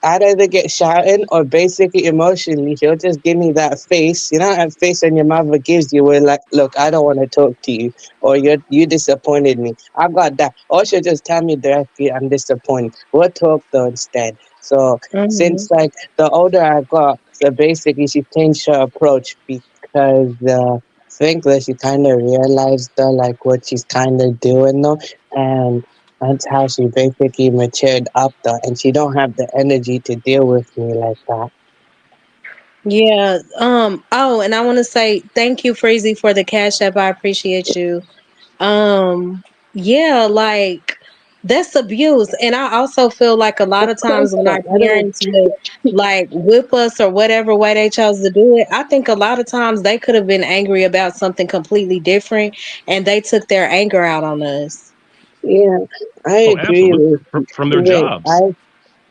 I'd either get shouting or basically emotionally, she'll just give me that face. You know that face and your mother gives you where like, look, I don't want to talk to you, or you disappointed me. I got that. Or she'll just tell me directly I'm disappointed. We'll talk though instead. So since Mhm. like the older I got, so basically she changed her approach because I think that she kind of realized like what she's kind of doing though, and that's how she basically matured up though, and she don't have the energy to deal with me like that. Yeah. Oh, and I want to say thank you, Freezy, for the cash app. I appreciate you. Um, yeah, like that's abuse. And I also feel like a lot Of of course, times when our though, I don't. parents would like whip us or whatever way they chose to do it, I think a lot of times they could have been angry about something completely different and they took their anger out on us. Yeah, I Oh, agree absolutely. with. From their Wait, jobs.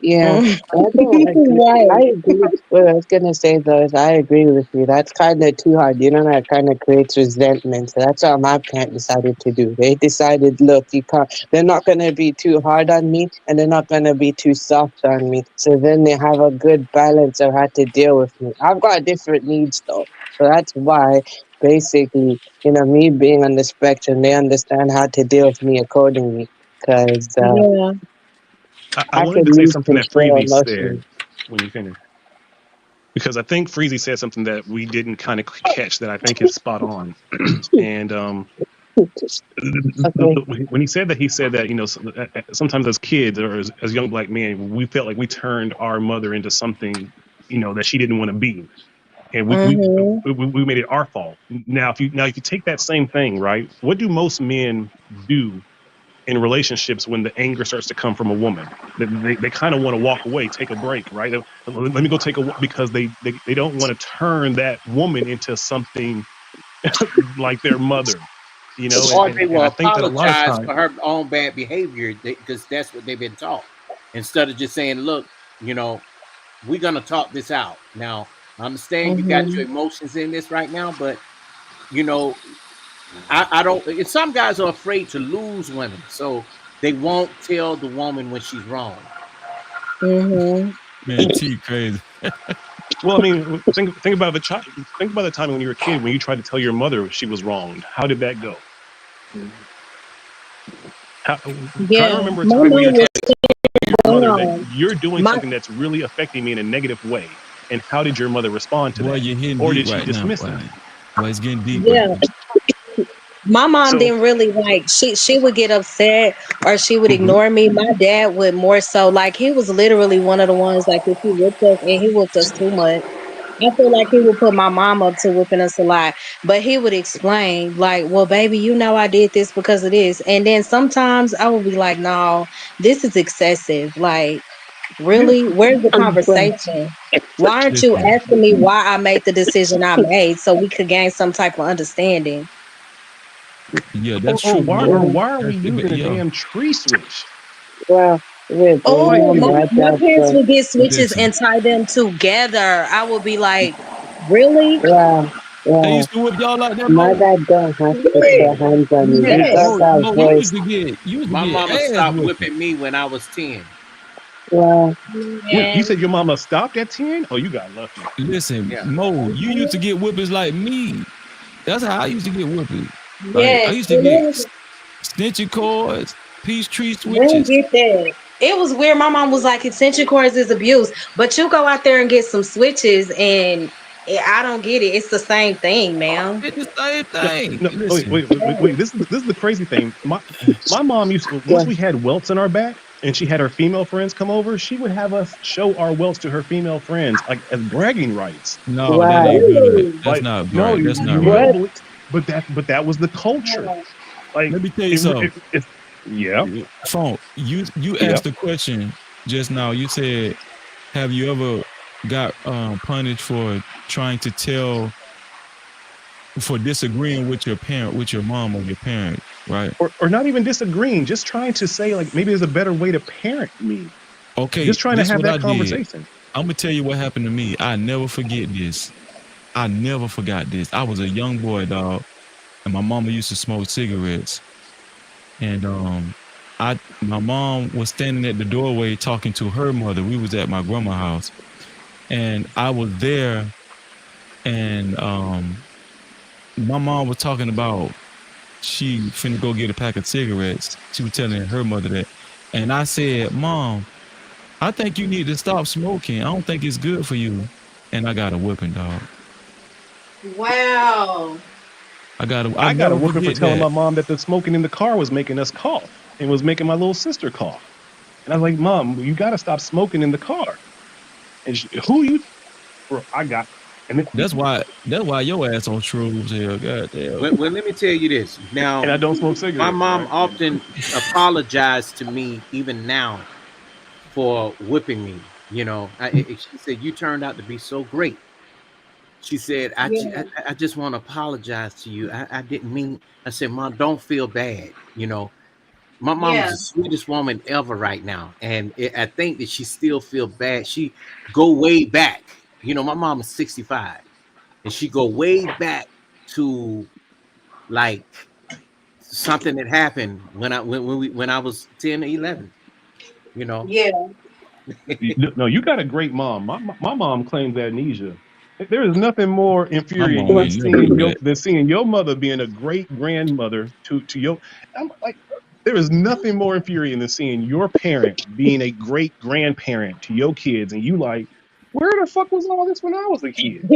yeah, Mm. I don't agree. I Right. agree. What I was gonna say though is I agree with you. That's kind of too hard. You know, that kind of creates resentment. So that's what my parents decided to do. They decided, look, you can't. They're not gonna be too hard on me, and they're not gonna be too soft on me. So then they have a good balance of how to deal with me. I've got different needs though, so that's why basically, me being on the spectrum, they understand how to deal with me accordingly. Because Yeah. I I wanted could to say lose something that control Freezy said emotionally. when you finish, because I think Freezy said something that we didn't kind of catch that I think is spot on. And Okay. when he said that sometimes as kids or as young black men we felt like we turned our mother into something that she didn't want to be, and Mhm. we made it our fault. Now if you take that same thing, right, what do most men do in relationships when the anger starts to come from a woman? They kind of want to walk away, take a break, right? Let me go take a walk, because they don't want to turn that woman into something like their mother, Or they and will I think that a lot of apologize times. for her own bad behavior because that's what they've been taught. Instead of just saying, look, you know, we're gonna talk this out. Now, I understand you got your Mhm. emotions in this right now, but you know, I don't. And some guys are afraid to lose women, so they won't tell the woman when she's wrong. Mhm. Man, T crazy. Well, I mean, think about the child. Think about the time when you were a kid when you tried to tell your mother she was wronged. How did that go? How, try to Yeah. remember a My time where you mom tried was to tell your mother that down. you're doing My something that's really affecting me in a negative way, and how did your mother respond to Boy, that, you're hitting or deep did she right now, dismiss boy. that? Boy, it's getting deep right yeah. now. My mom So, didn't really like she would get upset or she would mhm. ignore me. My dad would more so like he was literally one of the ones like if he whipped us and he whipped us too much. I feel like he would put my mom up to whipping us a lot, but he would explain, like, well, baby, you know, I did this because of this. And then sometimes I would be like, no, this is excessive. Like, Yeah. really? Where's the Well, conversation? Why aren't you Listen, asking me why I made the decision I made so we could gain some type of understanding? yeah, Or, that's or true, why or Mo. well, why are we That's it, but using a yeah. damn tree switch? well, with Oh, you know, my my dad parents was, would get switches Listen, and tie them together. I would be like, really? well, they well, used to whip y'all like that, my Mo. dad don't have to Yes. put hands on you. You Yes. got Mo, that Mo, voice. you used to My get mama ass stopped whipping. whipping me when I was 10. Well, Wait, you Man. said your mama stopped at 10? Oh, you got lucky. Listen, Yeah. Mo, you used to get whippings like me. That's how I used to get whippings. Like I Yes. used to And get then extension cords, peace tree they didn't switches. get that. It was weird. My mom was like, extension cords is abuse. But you go out there and get some switches and I don't get it. It's the same thing, ma'am. It's the same No, thing. no. Oh, wait, Listen, wait, wait, wait, wait. This is the crazy thing. My mom used to, once well, we had welts in our back, and she had her female friends come over. She would have us show our welts to her female friends, like as bragging rights. no, that well, ain't good. Really? That's Like, not no, right. you, That's not you right. don't what? believe, but that was the culture. Like, Let me tell you something. yeah, Phone, you yeah. asked the question just now. You said, have you ever got punished for trying to tell for disagreeing with your parent, with your mom or your parent, right? Or not even disagreeing, just trying to say like maybe there's a better way to parent me. Okay, Just trying to this have what that I did. conversation. I'm gonna tell you what happened to me. I never forget this. I never forgot this. I was a young boy, dog, and my mama used to smoke cigarettes. And I my mom was standing at the doorway talking to her mother. We was at my grandma's house, and I was there, and my mom was talking about she finna go get a pack of cigarettes. She was telling her mother that, and I said, "Mom, I think you need to stop smoking. I don't think it's good for you." And I got a whipping, dog. Wow. I I got a never whooping for forget telling that. my mom that the smoking in the car was making us cough and was making my little sister cough. And I was like, Mom, you got to stop smoking in the car. And who you? Bro, I got. And That's why your ass on shrooms here. God damn. Well, let me tell you this. Now, and I don't smoke my cigarettes, mom right? often apologized to me, even now, for whipping me. She said, "You turned out to be so great." She said, Yeah. I just want to apologize to you. I didn't mean." I said, "Mom, don't feel bad." My mom is Yeah. the sweetest woman ever right now, and I think that she still feel bad. She go way back. My mom is 65, and she go way back to like something that happened when I was 10 or 11. You know, Yeah. No, you got a great mom. My mom claims amnesia. There is nothing more My infuriating mom Well, than ain't never do that. seeing your mother being a great grandmother to your. I'm like, there is nothing more infuriating than seeing your parent being a great grandparent to your kids, and you like, where the fuck was all this when I was a kid?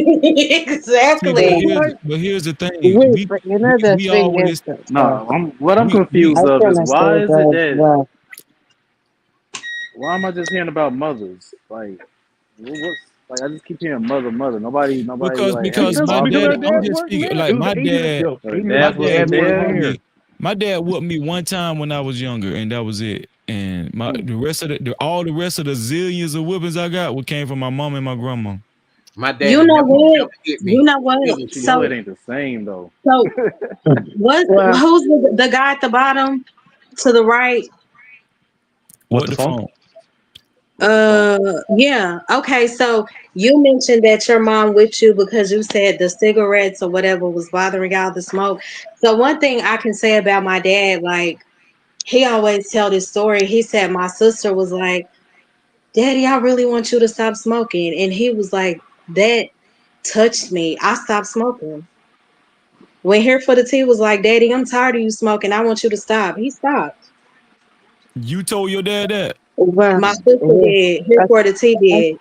See, but Exactly. here's Right? but here's the thing. wait, but you know the We thing is, always uh, Nah, what I'm we I confused was of is gonna say why is it that. that Well, why am I just hearing about mothers? Like, what's like I just keep hearing mother, mother. Nobody like ever because my bothered Because dad. our with I'm dads like just weren't speaking there. It like was my the 80s. dad. Yo, her 80 My dads dad wasn't dads didn't weren't whoop there. me. there. My dad whooped me one time when I was younger, and that was it. And Hmm. the rest of all the rest of the zillions of whippings I got came from my mom and my grandma. my You daddy know never what? hit You me. know what? Yeah, but you know it So ain't the same though. so what well, who's the guy at the bottom to the right? What What the the funk? phone? What the funk? Yeah. Okay, so you mentioned that your mom whipped you because you said the cigarettes or whatever was bothering y'all, the smoke. So one thing I can say about my dad, like he always tell this story. He said my sister was like, Daddy, I really want you to stop smoking. And he was like, that touched me. I stopped smoking. When Here for the Tea was like, Daddy, I'm tired of you smoking. I want you to stop. He stopped. You told your dad that? well, My sister yeah, did. Here for the Tea I, did.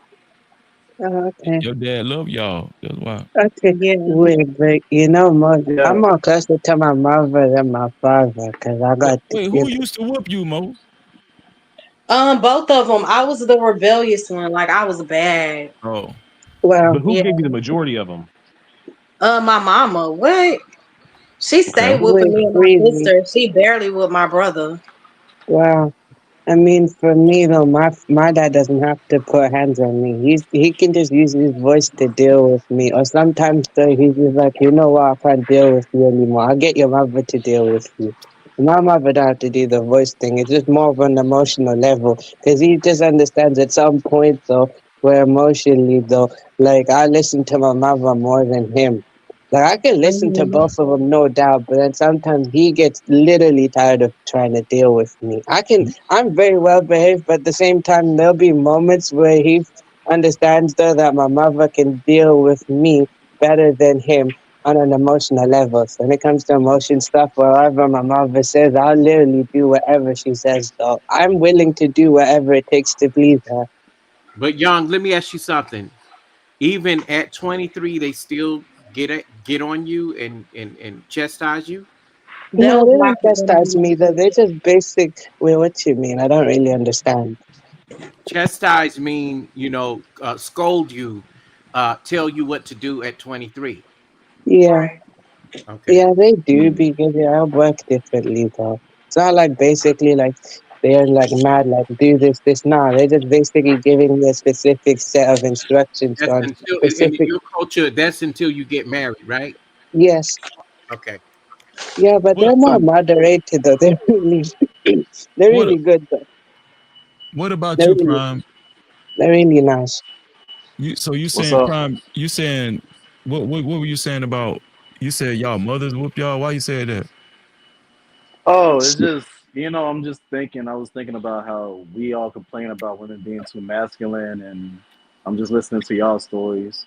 okay, Your dad love y'all. That's why. okay. Yeah. Wait, but you know, I'm Yeah. more closer to my mother than my father because I got, Wait, you who know, used to whoop you, Mo? Both of them. I was the rebellious one. Like I was bad. Oh, Well, But who Yeah. gave you the majority of them? My mama. What? She Okay. stayed whooping with me and my freely. sister. She barely with my brother. Well, I mean, for me though, my dad doesn't have to put hands on me. He can just use his voice to deal with me. Or sometimes though, he's just like, you know what, I can't deal with you anymore. I'll get your mother to deal with you. My mother don't have to do the voice thing. It's just more of an emotional level because he just understands at some point though, where emotionally though, like I listen to my mother more than him. Like I can listen to Mhm. both of them, no doubt, but then sometimes he gets literally tired of trying to deal with me. I'm very well behaved, but at the same time, there'll be moments where he understands though that my mother can deal with me better than him on an emotional level. So when it comes to emotion stuff, whatever my mother says, I'll literally do whatever she says. Though I'm willing to do whatever it takes to please her. But Young, let me ask you something. Even at 23, they still get on you and chastise you. That No, was they my don't chastise me though. They just basic. Wait, what you mean? I don't really understand. Chastise mean, scold you, tell you what to do at 23. Yeah. right. Okay. Yeah, they do Mm. because I work differently though. It's not like basically like they're like mad like do this, this. Nah, they're just basically giving me a specific set of instructions That's on until in specific. your culture, that's until you get married, right? Yes, Okay. yeah, but What they're more So moderated though. They're really, they're what really good though. what about They're you, really, Prime? they're really nice. You What's saying up? Prime? You saying what were you saying about? You said y'all mothers whoop y'all. Why you said that? Oh, it's just I'm just thinking. I was thinking about how we all complain about women being too masculine, and I'm just listening to y'all stories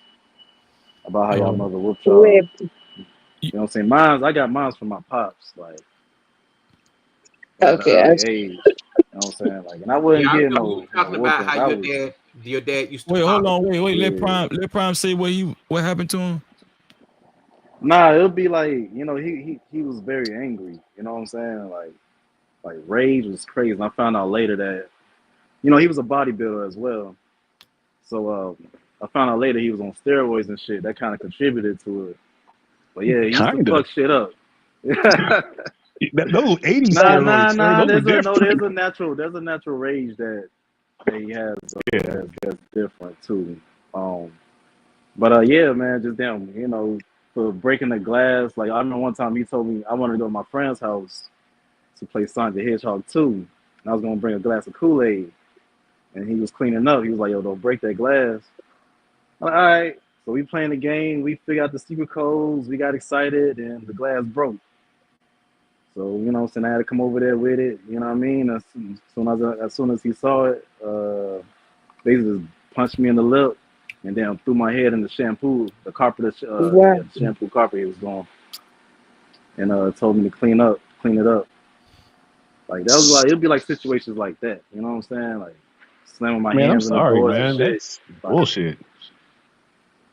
about how y'all Oh, mother whooped y'all. Wait, you- You know what I'm saying? I got mines from my pops, like at an okay, early age. You know what I'm saying? Like, and I Yeah, wasn't I getting remember you no talking about how whoopings. I was, your dad used to wait, hold pop. on, wait. yeah. Let Prime say what happened to him. Nah, it'll be like, he was very angry. You know what I'm saying? Like rage was crazy. And I found out later that, he was a bodybuilder as well. So I found out later he was on steroids and shit. That kind of contributed to it. But yeah, he used to kinda. fuck shit up. Those 80 Nah, steroids, nah, sir. nah. Those are There's different. a natural rage that he has Yeah. that's different too. Um, but yeah, man, just damn, for breaking the glass. Like I remember one time he told me I wanted to go to my friend's house to play Sonic the Hedgehog 2, and I was gonna bring a glass of Kool-Aid, and he was cleaning up. He was like, "Yo, don't break that glass." I'm like, all right. So we playing the game. We figured out the secret codes. We got excited, and the glass broke. So so I had to come over there with it. You know what I mean? As soon as he saw it, they just punched me in the lip, and then threw my head in the shampoo, the carpet, what? yeah, the shampoo carpet he was going, and told me to clean it up. Like that was like it'd be like situations like that. You know what I'm saying? Like slamming my Man, I'm hands in the sorry, doors and man. shit. That's Like bullshit.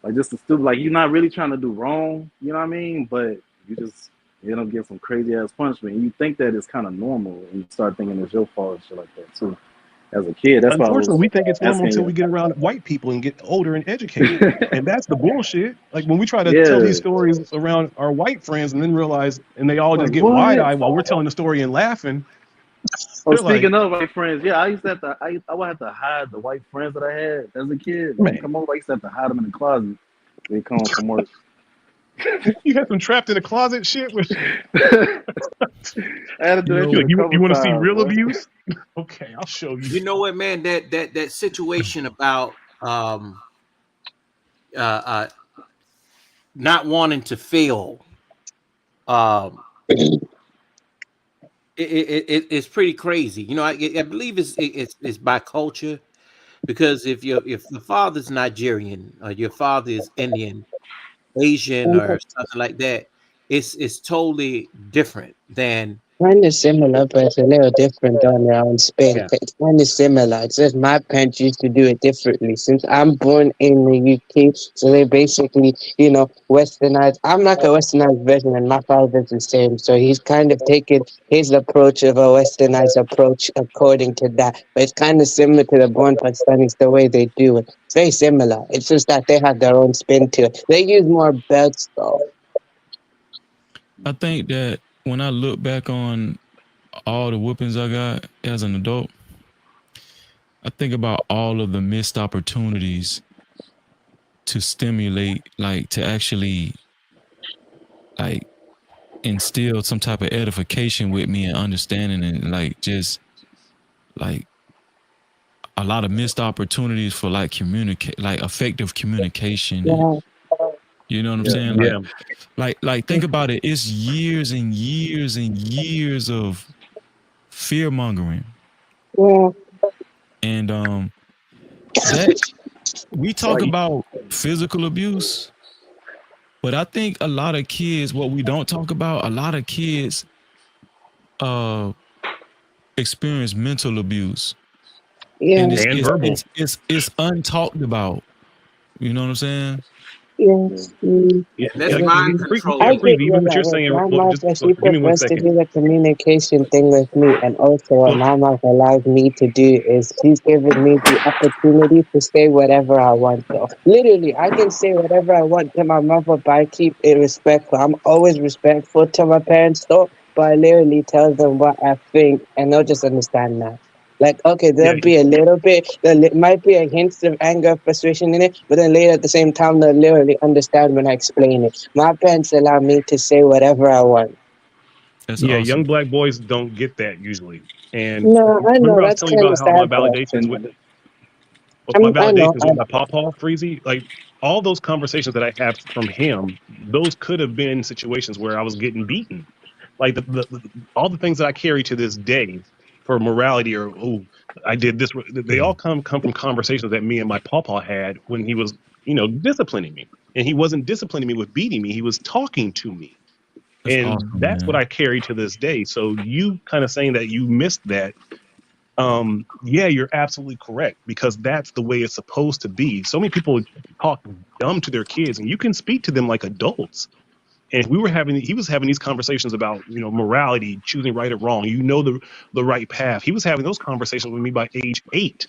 like just the stupid. Like you're not really trying to do wrong. You know what I mean? But you just end up getting some crazy ass punishment. And you think that it's kind of normal, and you start thinking it's your fault and shit like that too. As a kid, that's why I Unfortunately, was we think it's normal asking until you. we get around white people and get older and educated. And that's the bullshit. Like when we try to tell these Yeah. stories around our white friends and then realize, and they all Like just get wide what? eyed while we're telling the story and laughing. Oh, They're like, speaking of white friends, yeah, I used to have to. I would have to hide the white friends that I had as a kid. When they man, come over, I used to have to hide them in the closet. They come home from work. you have them trapped in a closet shit with I had to do that you Yo, shit like a you couple want to see times, real boy. abuse? Okay, I'll show you. You know what, man? That situation about uh, uh not wanting to fail, um it's pretty crazy. I believe it's by culture, because if the father's Nigerian or your father is Indian, Asian, or something like that, it's totally different than Kind of similar, but it's a little different on their own spin. Yeah. It's kind of similar. It's just my parents used to do it differently. Since I'm born in the UK, so they basically, westernized. I'm like a westernized version, and my father's the same. So he's kind of taken his approach of a westernized approach according to that. But it's kind of similar to the born Pakistanis, the way they do it. It's very similar. It's just that they have their own spin to it. They use more belts, though. I think that when I look back on all the whoopings I got as an adult, I think about all of the missed opportunities to stimulate, like to actually like instill some type of edification with me and understanding and like just like a lot of missed opportunities for like communicate like effective communication and Yeah, you know what I'm Yeah. saying? Yeah. Like think about it. It's years and years and years of fear mongering. yeah, And that we talk Right. about physical abuse, but I think a lot of kids, what we don't talk about, a lot of kids uh experience mental abuse. And yeah, And verbal. it's untalked about. You know what I'm saying? yeah. Yeah. Mm. Yeah. That's Like, Yeah. mind yeah, I control. get Freeze, you even what like you're with saying, my well, mother, just she give me one prefers to second. do the communication thing with me, and also what Well, my mother allows me to do is she's given me the opportunity to say whatever I want. So literally, I can say whatever I want to my mother, but I keep it respectful. I'm always respectful to my parents, though, but I literally tell them what I think, and they'll just understand that. Like, okay, yeah, there'll be a little bit, might be a hint of anger, frustration in it, but then later at the same time, they'll literally understand when I explain it. My parents allow me to say whatever I want. That's yeah, young awesome. black boys don't get that usually. And No, I know remember, I was that's telling you kind of about how my sad though. validations with And my I know. validations with my pawpaw freezy, like all those conversations that I have from him, those could have been situations where I was getting beaten. Like all the things that I carry to this day for morality or oh, I did this. They all come from conversations that me and my pawpaw had when he was, disciplining me, and he wasn't disciplining me with beating me. He was talking to me, That's and awesome, that's what man. I carry to this day. So you kind of saying that you missed that, yeah, you're absolutely correct because that's the way it's supposed to be. So many people talk dumb to their kids, and you can speak to them like adults. And he was having these conversations about, morality, choosing right or wrong. The right path. He was having those conversations with me by age 8.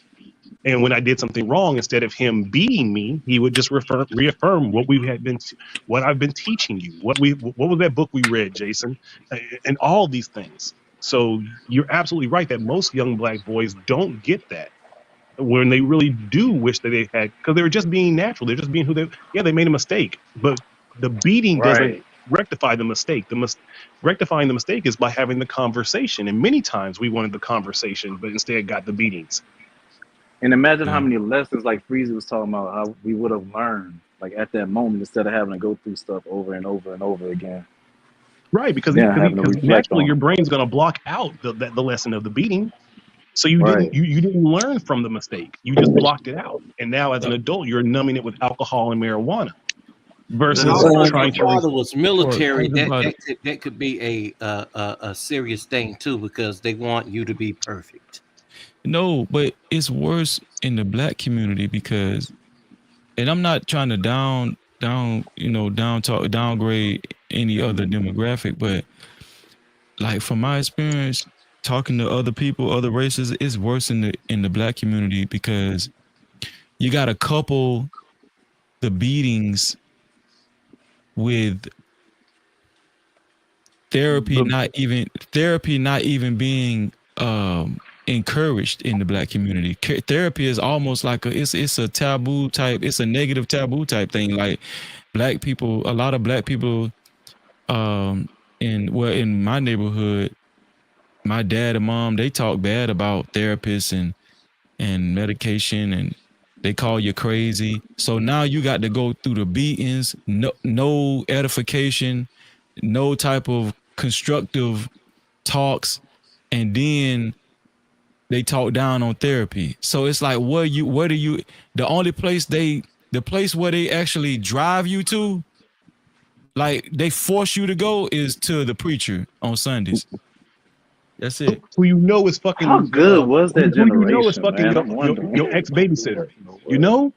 And when I did something wrong, instead of him beating me, he would just reaffirm what I've been teaching you. What was that book we read, Jason, and all these things. So you're absolutely right that most young black boys don't get that when they really do wish that they had, because they were just being natural. They're just being who they. Yeah, they made a mistake, but the beating doesn't right. rectify the mistake. Rectifying the mistake is by having the conversation. And many times we wanted the conversation, but instead got the beatings. And imagine how Yeah. many lessons like Freezy was talking about how we would have learned like at that moment instead of having to go through stuff over and over and over again. Right, Then having to because reflect naturally on your them. brain's going to block out the lesson of the beating. So Right. you didn't learn from the mistake. You just blocked it out. And now as Uh, an adult, you're numbing it with alcohol and marijuana And versus also, if Exactly. your trying to. father was or military, think that about it. that could be a serious thing too, because they want you to be perfect. No, but it's worse in the black community because, and I'm not trying to downgrade any other demographic, but like from my experience talking to other people, other races, it's worse in the black community because you got to couple the beatings with The therapy not even being encouraged in the black community. Therapy is almost like it's a taboo type, it's a negative taboo type thing. Like black people, a lot of black people in my neighborhood, my dad and mom, they talk bad about therapists and medication, and they call you crazy. So now you got to go through the beatings, no edification, no type of constructive talks, and then they talk down on therapy. So it's like where do you the only place the place where they actually drive you to, like they force you to go is to the preacher on Sundays. That's it. who you know is How fucking good was that who you know is generation, fucking man? I'm wondering. your ex babysitter. You know,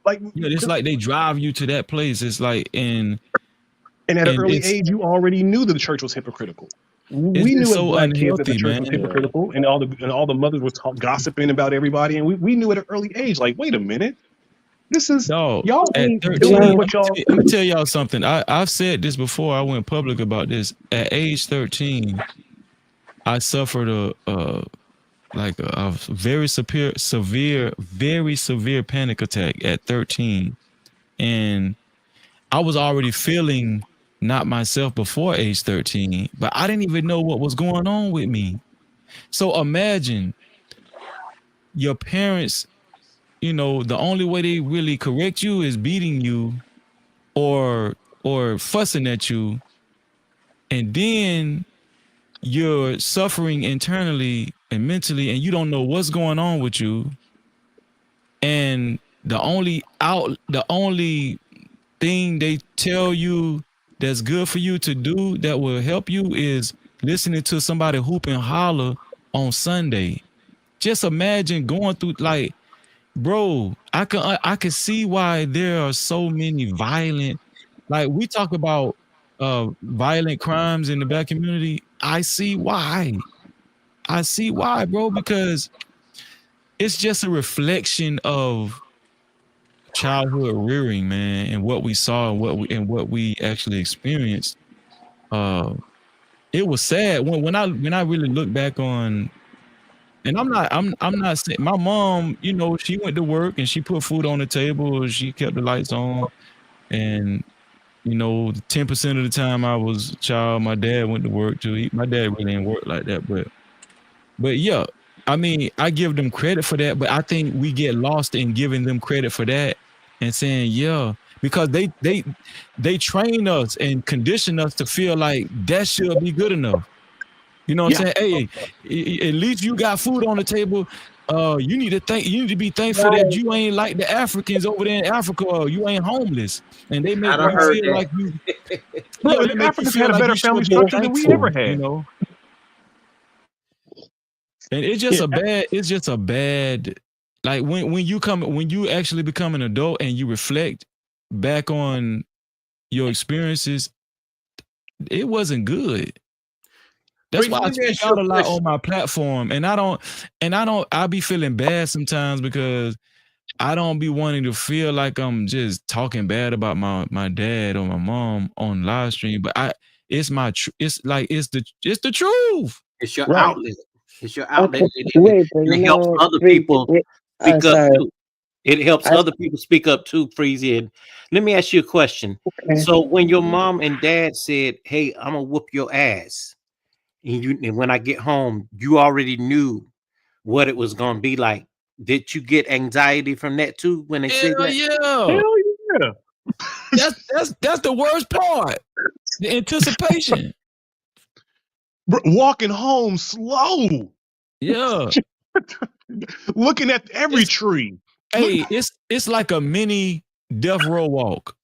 like, Yeah, it's like they drive you to that place. It's like and at an and early age, you already knew that the church was hypocritical. it's We knew just as so black kids that the unhealthy, church man. was hypocritical, and all the mothers were gossiping about everybody, and we knew at an early age, like, wait a minute, this is Dog, y'all at ain't 13, doing what y'all. let me tell y'all something. I've said this before. I went public about this. At age 13, I suffered a very very severe panic attack at 13. And I was already feeling not myself before age 13, but I didn't even know what was going on with me. So imagine your parents, the only way they really correct you is beating you or fussing at you, and then you're suffering internally and mentally, and you don't know what's going on with you. And the only thing they tell you that's good for you to do that will help you is listening to somebody hoop and holler on Sunday. Just imagine going through, like, bro, I can see why there are so many violent, like, we talk about violent crimes in the black community. I see why, bro, because it's just a reflection of childhood rearing, man, and what we saw and what we actually experienced. Uh, it was sad when I really look back on, and I'm not saying my mom, she went to work and she put food on the table, she kept the lights on, and 10% of the time I was a child, my dad went to work too. My dad really didn't work like that, but yeah, I mean, I give them credit for that, but I think we get lost in giving them credit for that and saying, yeah, because they train us and condition us to feel like that should be good enough. You know what I'm Yeah. saying? Hey, at least you got food on the table. You need to be thankful that Right. you ain't like the Africans over there in Africa, or you ain't homeless. And they I make done you heard feel that. like you, Bro, yeah, they the make you Africans feel had a like better you family should be structure than we ever thankful, had. And Yeah, it's just a bad, like, when you actually become an adult and you reflect back on your experiences, it wasn't good. That's Freeze, why I let me speak ask you out a a lot on question. my platform, and I be feeling bad sometimes because I don't be wanting to feel like I'm just talking bad about my dad or my mom on live stream, but it's like it's the truth. It's your right. outlet. It's your Okay, outlet, wait, but and you it helps know, other wait, people wait, speak up sorry. too. It helps I, other people speak up too, Freezy. And let me ask you a question. okay. So when your mom and dad said, "Hey, I'm gonna whoop your ass," and when I get home, you already knew what it was gonna be like. Did you get anxiety from that too when they said Hell that? yeah. Hell yeah. That's the worst part. The anticipation. Bro, walking home slow, Yeah. looking at every It's tree. Look, it's like a mini death row walk.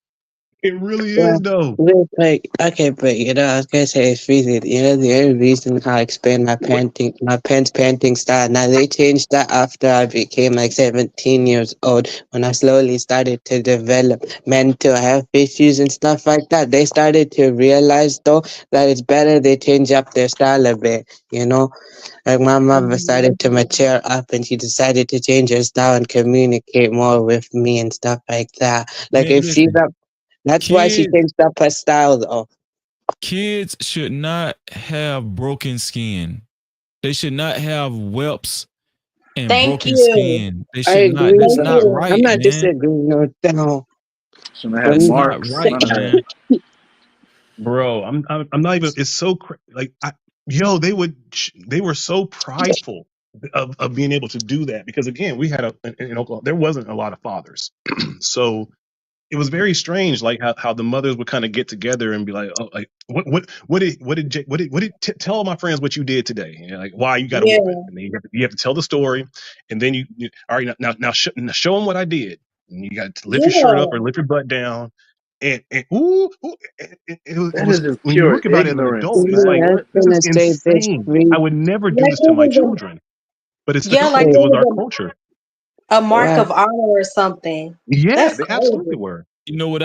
it really Yeah, is though. real quick. Okay, but I was gonna say it's easy. The only reason how I explained my parents' parenting style. Now they changed that after I became like 17 years old. When I slowly started to develop mental health issues and stuff like that, they started to realize though that it's better they change up their style a bit. Like my mother Mhm. started to mature up and she decided to change her style and communicate more with me and stuff like that. Like Man, if she's listen, up, that's why she kids changed up her style though. kids should not have broken skin. They should not have whelps and Thank broken you. skin. They I should not. agree That's Thank though. not you. I'm right, not man. disagreeing with no. Shouldn't have But had That's not marks, right, none of that. man. Bro, I'm not even. It's so like yo, they were so prideful of being able to do that because again, we had in Oklahoma there wasn't a lot of fathers, so it was very strange, like how the mothers would kind of get together and be like, oh, like tell all my friends what you did today, like why you got a whooping, Yeah. and then you have to tell the story, and then all right now show them what I did, and you got to lift your shirt up Yeah. or lift your butt down. That was is just when you pure look about it as an ignorance, adult, it's man. like I was What? this is gonna say this insane. I free. would never do Like this to it my was children, but it's yeah, like it it was our was culture. a mark Well, of honor or something. Yeah, That's they absolutely crazy. were. well, You know what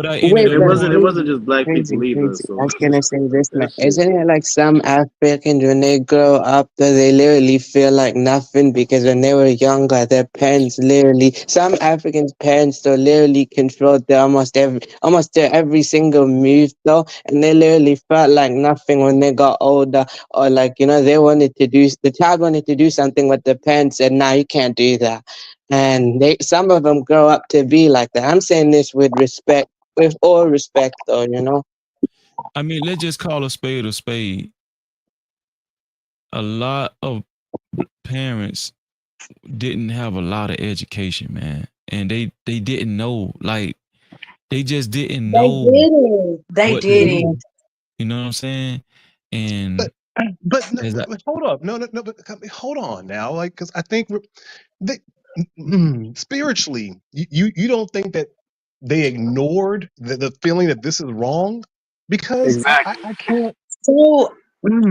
I ended wait, up It but wasn't. It doing? wasn't crazy, just black crazy, people either. crazy. I So was gonna say this, man. that shit. Isn't it like some Africans when they grow up, that they literally feel like nothing because when they were younger, their parents literally, some Africans' parents though literally controlled their almost their every single move though, and they literally felt like nothing when they got older, or like they wanted to do, the child wanted to do something, but the parents said, "No, you can't do that." And some of them grow up to be like that. I'm saying this with respect, with all respect, though. I mean, let's just call a spade a spade. A lot of parents didn't have a lot of education, man, and they didn't know, like they just didn't They know didn't. They what to didn't. do. You know what I'm saying? But And as I, but hold up, no, but hold on now, like because I think they, spiritually, you don't think that they ignored the feeling that this is wrong because Exactly. I can't So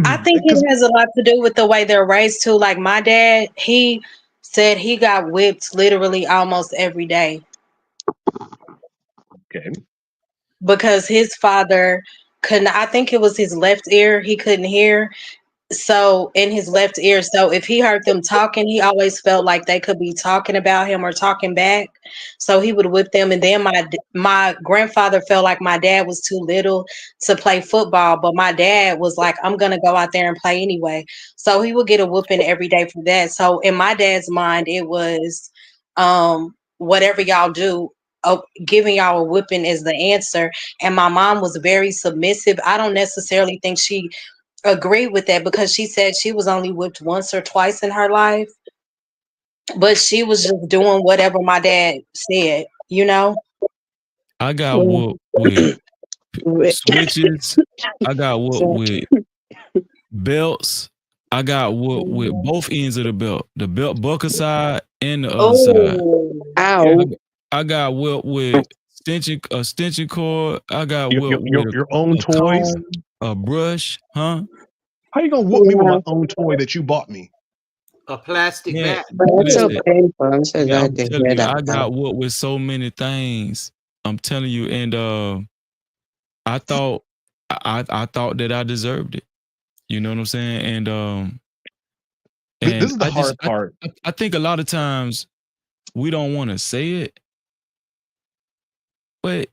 I think because it has a lot to do with the way they're raised too. Like my dad, he said he got whipped literally almost every day okay, because his father couldn't, I think it was his left ear, he couldn't hear. So in his left ear, so if he heard them talking, he always felt like they could be talking about him or talking back, so he would whip them. And then my grandfather felt like my dad was too little to play football, but my dad was like, I'm gonna go out there and play anyway, so he would get a whooping every day for that. So in my dad's mind it was, whatever y'all do, giving y'all a whipping is the answer. And my mom was very submissive. I don't necessarily think she agree with that because she said she was only whipped once or twice in her life, but she was just doing whatever my dad said, you know? I got Well, whooped with wait, switches. I got whooped so, with belts. I got whooped with Mhm. both ends of the belt buckle side and the other side. Oh, yeah, I, ow, I got whooped with extension cord. I got whooped with your own a toys. comb, a brush, huh? How you gonna whoop me with my yeah, own toy that you bought me? A plastic Man, bat. but that's so listen, painful. I'm so man, glad I'm to telling hear you, that I now. got whooped with so many things. I'm telling you, and I thought I thought that I deserved it. You know what I'm saying? This And is the hard part. I think a lot of times we don't want to say it, but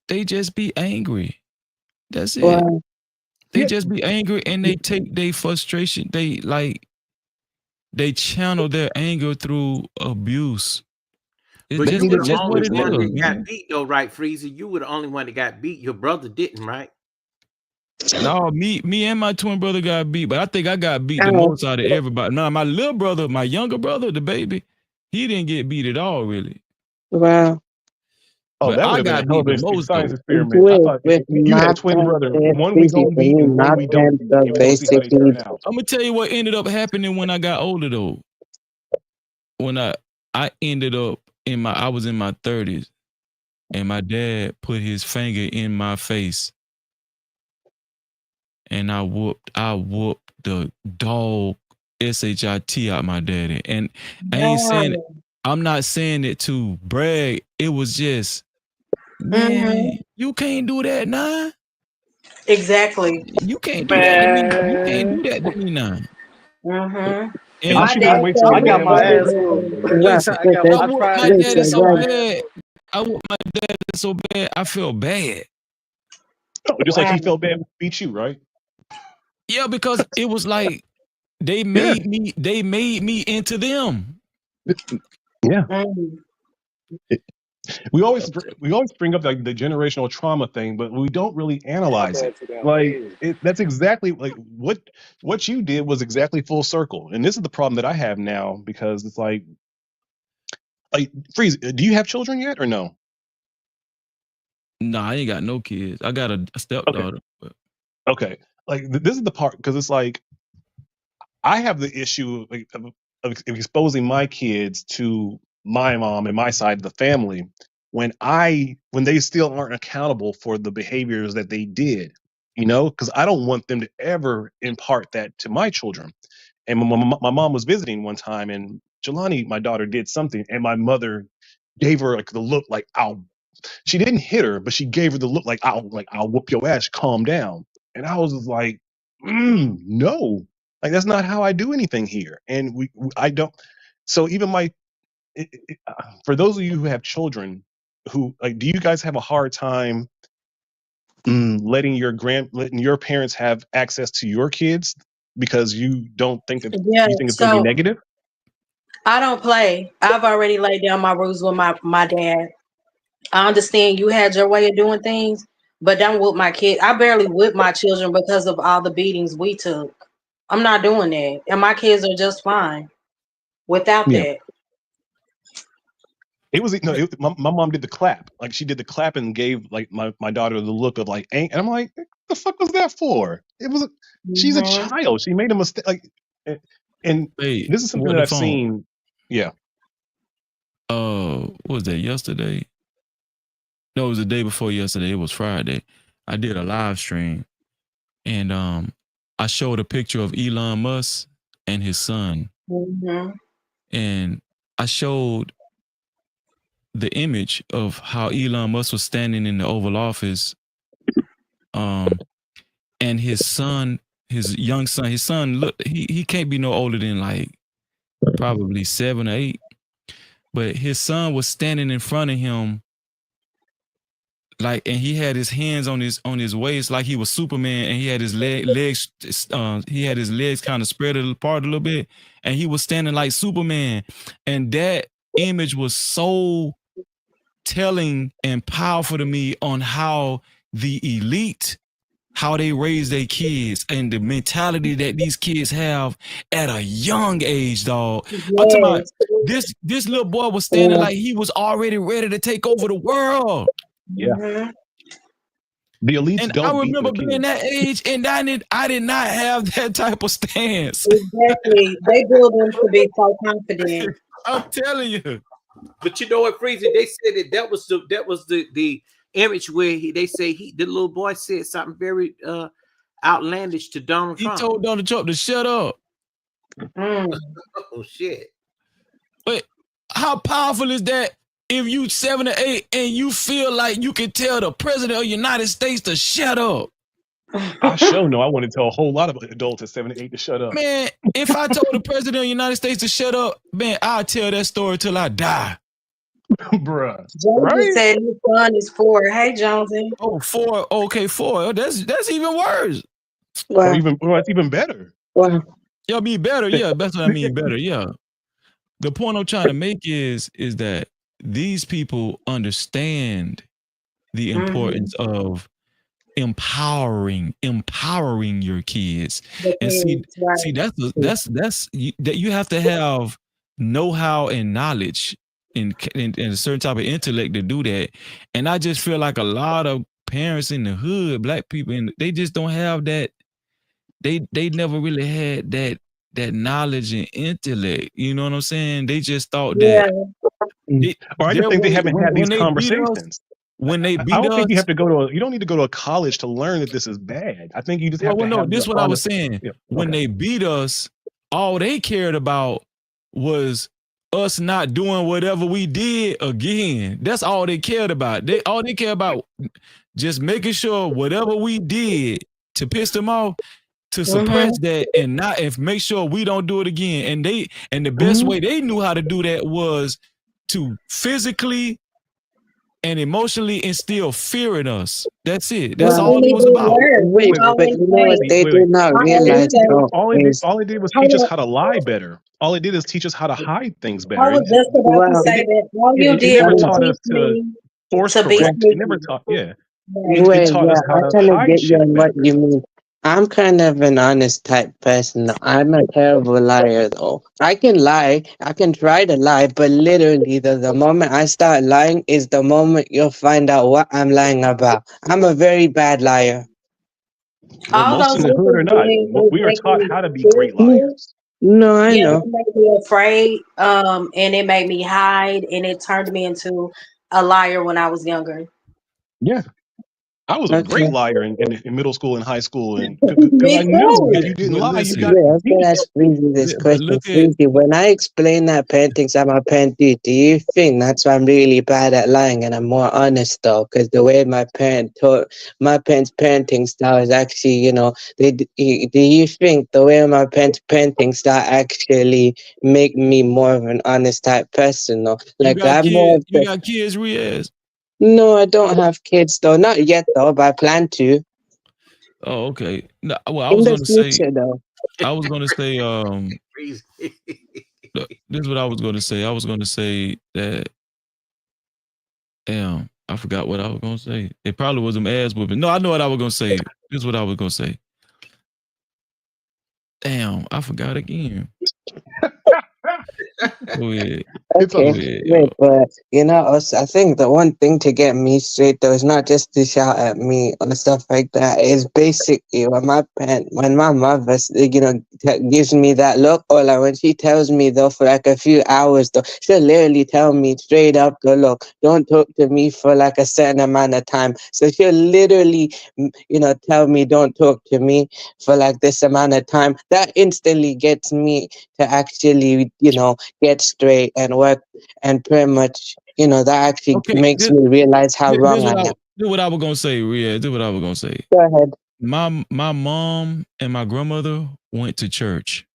they just be angry. That's it. Well, They Yeah, just be angry and they take their frustration. They channel their anger through abuse. But you were It's the just what only it one is, that you got know. beat, though, right, Freezer? You were the only one that got beat. Your brother didn't, right? No, me and my twin brother got beat, but I think I got beat the ow, most out of everybody. Now my little brother, my younger brother, the baby, he didn't get beat at all, really. well, oh, But that would I have been a got hell beat of the a most science though. experiment. I with thought with you had my twin parents, brother, it's one we busy gonna for beat me. and one My we don't parents beat, are and we gonna see how they basically turn out. I'm gonna tell you what ended up happening when I got older though. When I ended up I was in my 30s and my dad put his finger in my face and I whooped the dog shit out my daddy. And I ain't saying wow. I'm not saying it to brag. It was just, Hmm. man, you can't do that now. Exactly. You can't do that to me. You can't Man, do that to me now. Hmm. And And My aren't you dad gonna wait till told a I me got man my whoop very, you? ass whooped. very, well, listen, I got. I I whooped tried my that wait, so daddy shit, so what? man. bad. I whooped my daddy so bad. I felt bad. Oh, just like wow. he felt bad when he beat you, right? Yeah, because it was like Yeah, they made me into them. yeah. Mm. We always bring up like the generational trauma thing, but we don't really My analyze it. bad, too damn Like lazy. that's exactly like what you did was exactly full circle, and this is the problem that I have now because it's like freeze. Do you have children yet or no? Nah, I ain't got no kids. I got a Okay, stepdaughter. But okay. Like this is the part because it's like I have the issue of exposing my kids to my mom and my side of the family, when they still aren't accountable for the behaviors that they did, because I don't want them to ever impart that to my children. And my mom was visiting one time, and Jelani, my daughter, did something, and my mother gave her like the look like I'll. She didn't hit her, but she gave her the look like I'll whoop your ass. Calm down. And I was just like, no, like that's not how I do anything here. And I don't. So even for those of you who have children, who like, do you guys have a hard time letting your parents have access to your kids because you don't think that Yeah. you think it's going to be So negative? I don't play. I've already laid down my rules with my dad. I understand you had your way of doing things, but don't whip my kid. I barely whip my children because of all the beatings we took. I'm not doing that, and my kids are just fine without Yeah. that. It was no. My mom did the clap. Like she did the clap and gave like my daughter the look of like, and I'm like, what the fuck was that for? She's a Hmm. child. She made a mistake. Like, and Hey, this is something what that the I've phone? seen. Yeah. What was that, yesterday? No, it was the day before yesterday. It was Friday. I did a live stream, and I showed a picture of Elon Musk and his son, Hmm. and I showed the image of how Elon Musk was standing in the Oval Office, um, and his son, his young son, look, he can't be no older than like probably 7 or 8, but his son was standing in front of him, like, and he had his hands on his waist like he was Superman, and he had his legs he had his legs kind of spread apart a little bit, and he was standing like Superman, and that image was so telling and powerful to me on how the elite, how they raise their kids, and the mentality that these kids have at a young age, dog. I'm talking about Yes. this little boy was standing Yeah. like he was already ready to take over the world. Yeah. Hmm. The elites And I don't beat remember their being kids. that age, and I did not have that type of stance. Exactly. They build them to be so confident. I'm telling you. But you know what, Freezy? They said that was the image where they say the little boy said something very outlandish to Donald He Trump. told Donald Trump to shut up. Mm. Oh shit! But how powerful is that if you 7 or 8 and you feel like you can tell the president of the United States to shut up? I sure know I want to tell a whole lot of adults at 7 to 8 to shut up. Man, if I told the president of the United States to shut up, man, I'll tell that story till I die. Bruh. Jonesy Right? said his son is 4. Hey, Jonesy. Oh, 4, okay, 4. Oh, that's even worse. Well, It's even better. well, Yeah, mean better. Yeah, that's what I mean. Better. Yeah. The point I'm trying to make is that these people understand the Hmm. importance of empowering your kids, The and see kids, right. see that you have to have know-how and knowledge and a certain type of intellect to do that. And I just feel like a lot of parents in the hood, black people, and they just don't have that. They never really had that knowledge and intellect. You know what I'm saying? They just thought that Yeah. Or I just think they haven't had these when they beat us, conversations. when they I beat don't think us. you don't need to go to a college to learn that this is bad. I think you just have Well, to no, have this the is what I was honest. saying. Yeah. When Okay. they beat us, all they cared about was us not doing whatever we did again. That's all they cared about. They care about just making sure whatever we did to piss them off, to Hmm. suppress that, and not if make sure we don't do it again. And the best mm, way they knew how to do that was to physically and emotionally instill fear in us. That's it. That's well, And all it it was did about. work. wait, It's Wait, wait, but always you know what great. they do wait. not I realize always say, though is All it did was teach us hold how to lie better. All it did is teach us how to hide things I better. was just about to well, It say did. that all Yeah. you It did never was taught well, teach us to me force to be well, correct. It never sneaky. taught. Yeah. Right. It wait, taught us yeah, how I to kind of hide get you shit on what better. you mean. I'm kind of an honest type person. Though. I'm a terrible liar, though. I can lie. I can try to lie, but literally, the moment I start lying is the moment you'll find out what I'm lying about. I'm a very bad liar. Well, All most those in the hood are little not. things was We are taught making how to me be great fearful. liars. No, I Yeah, know. it made me afraid. And it made me hide, and it turned me into a liar when I was younger. Yeah. I was a Okay. great liar in middle school and high school, and because I Me knew if too. you didn't But lie, you listen, got Yeah, I was gonna beat. ask Freezy this but question. look at Freezy, when I explain that parenting style, my parenting, do you think that's why I'm really bad at lying and I'm more honest though? Because the way my parents' parenting style is actually, do you think the way my parents' parenting style actually make me more of an honest type person? Though, you like got I'm more kids, of you the. got kids, Riaz. No, I don't have kids though, not yet though, but I plan to Oh, okay. No, well, in the future though. I was gonna say, Crazy. look, this is what I was gonna say. I was gonna say that, damn, I forgot what I was gonna say. It probably was some ass whooping. No, I know what I was gonna say. This is what I was gonna say. Damn, I forgot again. Go ahead. It's all Okay, Go good. ahead, wait, y'all. but I think the one thing to get me straight though is not just to shout at me and stuff like that. Is basically when my mother, gives me that look, or like when she tells me though for like a few hours though, she'll literally tell me straight up, though, look, don't talk to me for like a certain amount of time. So she'll literally, tell me don't talk to me for like this amount of time. That instantly gets me to actually, get straight and work and pretty much that actually Okay, makes me realize how this wrong I what am. I was gonna say, Ria. This what I was gonna say. Go ahead. My mom and my grandmother went to church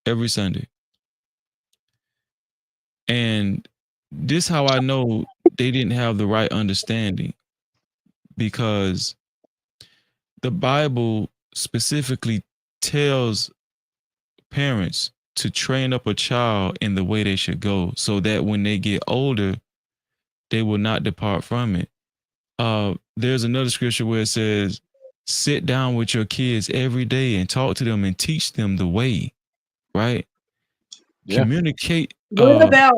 every Sunday, and this how I know they didn't have the right understanding, because the Bible specifically tells parents to train up a child in the way they should go, so that when they get older, they will not depart from it. There's another scripture where it says, sit down with your kids every day and talk to them and teach them the way, right? Yeah. Communicate. What about?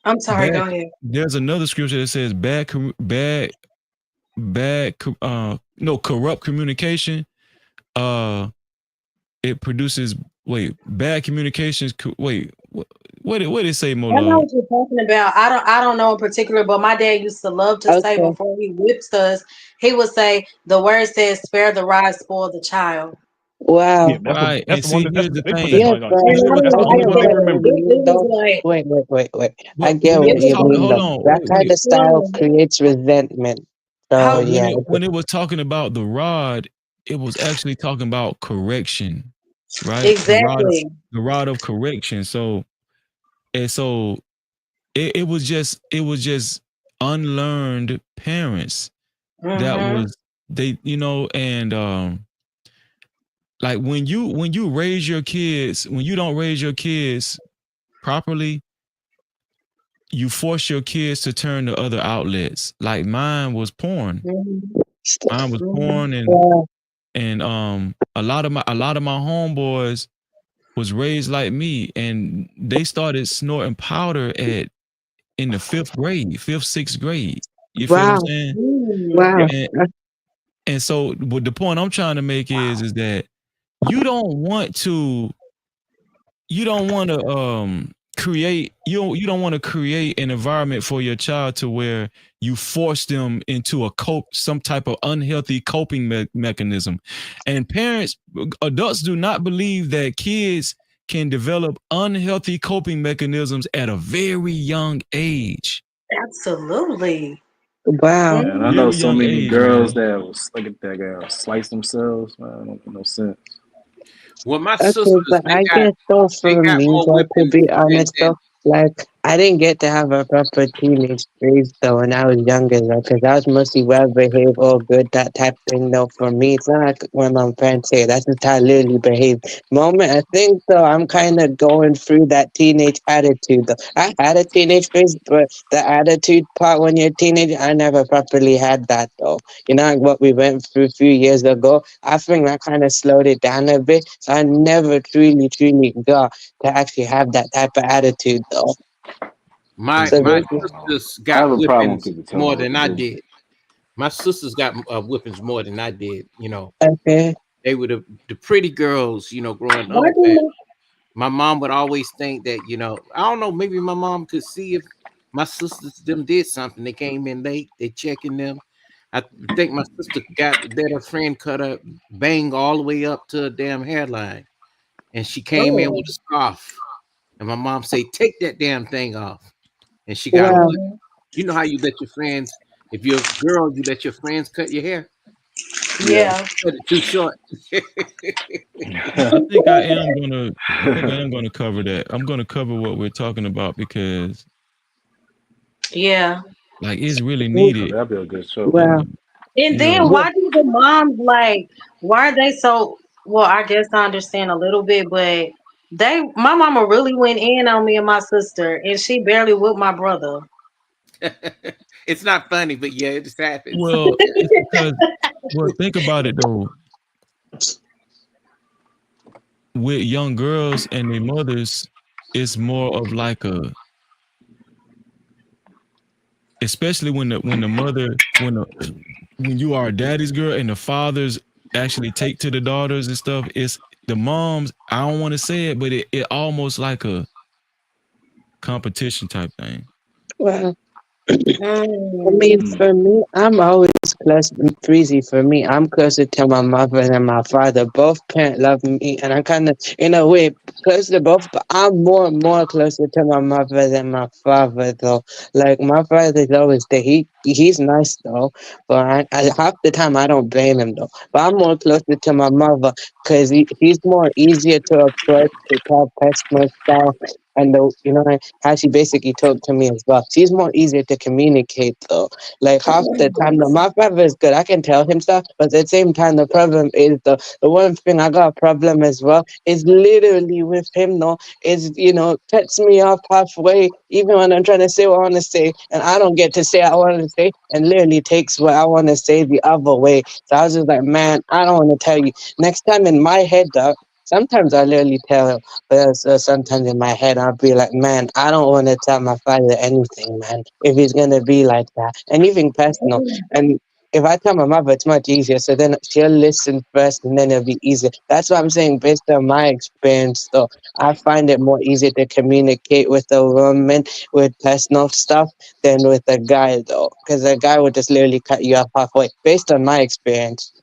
I'm sorry. Bad. Go ahead. There's another scripture that says no, corrupt communication. Uh, it produces, bad communications. What did it say, I know Molo? what you're talking about. I don't know in particular, but my dad used to love to say Okay. before he whips us, he would say the word says, "Spare the rod, spoil the child." Yeah, Wow. Right. that's And the one see, that here's the they put that thing. Yeah, joint on but And It T-shirt. was That's I the I talking only get get one I about, what can it. you remember. It mean was though. like Wait. I but get when it it what was you was talking, mean hold though. on, That kind wait. of style slow. creates resentment. So How But yeah. when it was talking about the rod, it was actually talking about correction, right? exactly? The rod of correction. So, and so it was just unlearned parents that Mm-hmm. was, they, and like when you raise your kids, when you don't raise your kids properly, you force your kids to turn to other outlets. Like mine was porn. Mm-hmm. Mine was Mm-hmm. porn, Yeah. and a lot of my homeboys was raised like me, and they started snorting powder at in the fifth, sixth grade. You feel what I'm Wow. saying? Mm-hmm. Wow. Yep. And and so what the point I'm trying to make is that you don't want to you don't want to create you don't want to create an environment for your child to where you force them into some type of unhealthy coping mechanism. And adults do not believe that kids can develop unhealthy coping mechanisms at a very young age. Absolutely. Wow. Man, I know Very Mm-hmm. so young many age, girls man. that was look at that girl slice themselves. Man, that don't make no sense. Well, my Okay, sisters, but I guess though they for got me more though, to whippings be than honest though, like I didn't get to have a proper teenage phase though when I was younger though, because I was mostly well behaved, all good, that type thing though. For me, it's not like when my parents say that's just how I literally behave. Moment, I think though, I'm kind of going through that teenage attitude though. I had a teenage phase, but the attitude part when you're a teenager, I never properly had that though. Like what we went through a few years ago. I think that kind of slowed it down a bit. So I never truly got to actually have that type of attitude though. my So my Yeah, maybe sisters I got have a problem when whippings people tell me more what than to I do. did. My sisters got whippings more than I did. okay. They were the pretty girls. Growing Why up, do and my my mom would always think that I don't know, maybe my mom could see if my sisters them did something. They came in late. They checking them. I think my sister got that her friend cut her bang all the way up to her damn hairline, and she came in Oh. with a scarf. And my mom say, "Take that damn thing off." And she got a Well, butt. Mhm. You know how you let your friends, if you're a girl, you let your friends cut your hair. Yeah. Yeah. Cut it too short. I think I am gonna. I think I am gonna cover that. I'm gonna cover what we're talking about because, Yeah. like, it's really Oh, needed. that'd be a good show. well, And And you then know, well, why do the moms like why are they so well, I guess I understand a little bit, but my mama really went in on me and my sister and she barely whipped my brother. It's not funny, but yeah, it just happens. well, it's because, well, think about it though. With young girls and their mothers, it's more of like a, especially when the mother when you are a daddy's girl and the fathers actually take to the daughters and stuff. It's the moms. I don't want to say it, but it almost like a competition type thing. well. I mean, Mm. Mm. for me, I'm always close, breezy for me. I'm closer to my mother than my father. Both parents love me, and I'm kind of, in a way, close to both, but I'm more closer to my mother than my father, though. Like, my father's always there. He's nice, though, but half the time I don't blame him, though. But I'm more closer to my mother because he's more easier to approach to tell personal stuff. And how she basically talked to me as well. She's more easier to communicate though. Like half the time, though, my father is good. I can tell him stuff, but at the same time, the problem is the one thing I got a problem as well is literally with him. Though is cuts me off halfway, even when I'm trying to say what I want to say, and I don't get to say what I want to say, and literally takes what I want to say the other way. So I was just like, man, I don't want to tell you. Next time in my head, though. Sometimes I literally tell, but sometimes in my head I'll be like, man, I don't want to tell my father anything, man. If he's gonna be like that, anything personal, and if I tell my mother, it's much easier. So then she'll listen first, and then it'll be easier. That's what I'm saying. Based on my experience, though, I find it more easier to communicate with a woman with personal stuff than with a guy, though, because a guy would just literally cut you off halfway. Based on my experience.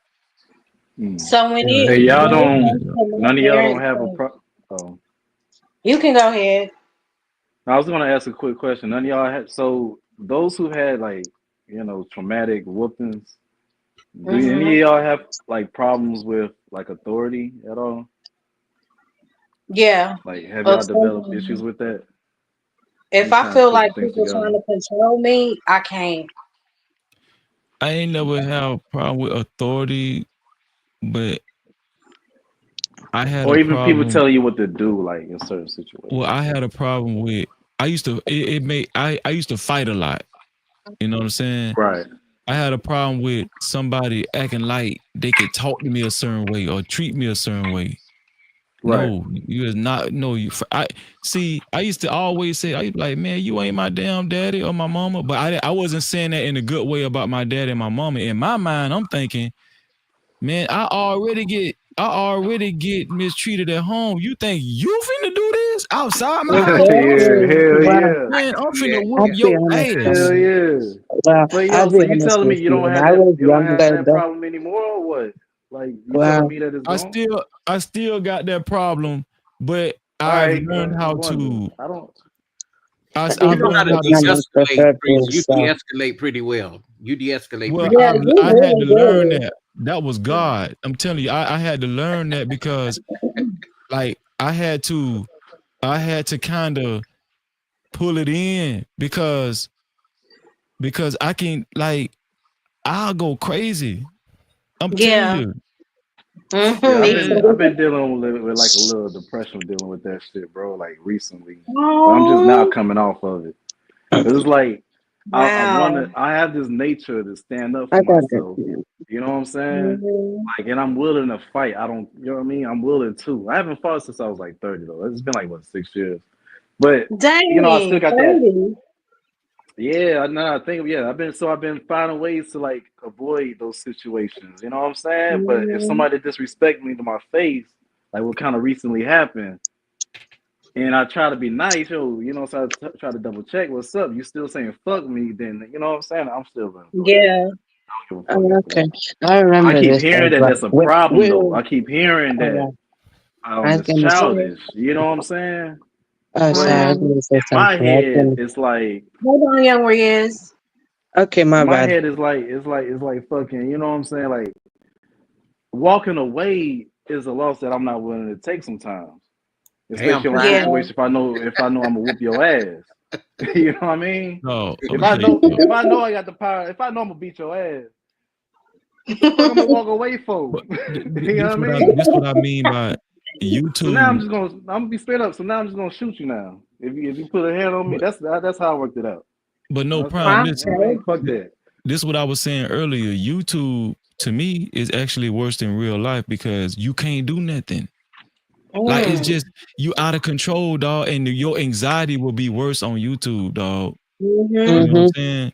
Mm. So when Yeah, Hey, it y'all when it don't. comes to my None of y'all don't parents, have a pro. Oh, you can go ahead. I was gonna ask a quick question. None of y'all had. So those who had like traumatic whoopings, do any Hmm. of y'all have like problems with like authority at all? Yeah. Like, have Of y'all developed something. issues with that? I'm If just I trying to feel put like some things people together. trying to control me, I can't. I ain't never had a problem with authority, but I had Or a even people problem. telling you what to do, like in certain Well, situations. I had a problem with. I used to. It made. I used to fight a lot. You know what I'm saying? Right. I had a problem with somebody acting like they could talk to me a certain way or treat me a certain way. Right. No, you is not. No, you. I see. I used to always say, I used to be like, man, you ain't my damn daddy or my mama. But I wasn't saying that in a good way about my dad and my mama. In my mind, I'm thinking, man, I already get mistreated at home. You think you finna do this outside my house? Yeah. Exactly. Hell Well, yeah. I Man, can I'm see that. finna whoop I'll Yeah. be your honest with ass. Hell you. yeah. Well, But I'll yo, so be you honest telling me with you you. don't When have I that? was You don't have younger, that though, problem anymore, or what? Like you telling well, me that it's I gone? still I still got that problem, but All I've right, because I learned was just how wondering. to I don't. You I've know how learned to how it's not to my de-escalate, preferred Breeze. thing, You so, de-escalate pretty well. You de-escalate well, pretty Yeah, well. you I had to really learn do. that. That was Yeah. God. I'm telling you, I had to learn that because like I had to kind of pull it in because I can like I'll go crazy. I'm telling Yeah. you. Hmm. Yeah, Me I've too. been dealing with like a little depression dealing with that shit, bro. Like recently, but I'm just now Oh, coming off of it. It's like I want wow. to. I have this nature to stand up I for got that. myself. You know what I'm saying? Hmm. Like, and I'm willing to fight. I don't. You know what I mean? I'm willing to. I haven't fought since I was like 30 though. It's been like what 6 years. But I still Dang, got that. 30. Yeah, I think yeah, I've been finding ways to like avoid those situations. You know what I'm saying? But if Hmm. somebody disrespect me to my face, like what kind of recently happened, and I try to be nice, yo, so try to double check what's up. You still saying fuck me, then you know what I'm saying? I'm still gonna go ahead. Yeah. I don't give a fuck Oh, after okay. that. I I remember keep this hearing part, that but that's a problem though. wait, I keep hearing that oh, I was it's gonna say, childish. You know what I'm saying? oh, sorry, But I was Um, gonna say in my something. I was head, gonna, it's like hold on, young Riz. okay, in my my bad. head is like it's like fucking. You know what I'm saying? Like walking away is a loss that I'm not willing to take sometimes, Damn, especially on a Yeah. Prime. situation if I know I'm gonna whoop your ass. You know what I mean? No, I'm If gonna I tell you know something. if I know I got the power, if I know I'm gonna beat your ass, what the fuck I'm gonna walk away for? But You know what I mean? this what I mean by So now YouTube. I'm gonna be straight up. So now I'm just gonna shoot you now. If you put a hand on me, But that's how I worked it out. but no I Prime. said, I'm you know Listen, what I mean? so Fuck that. this is what I was saying earlier. YouTube to me is actually worse than real life because you can't do nothing. Like it's mm, just you out of control, dog, and your anxiety will be worse on YouTube, dog. You mm-hmm. know what I'm Mm-hmm. saying?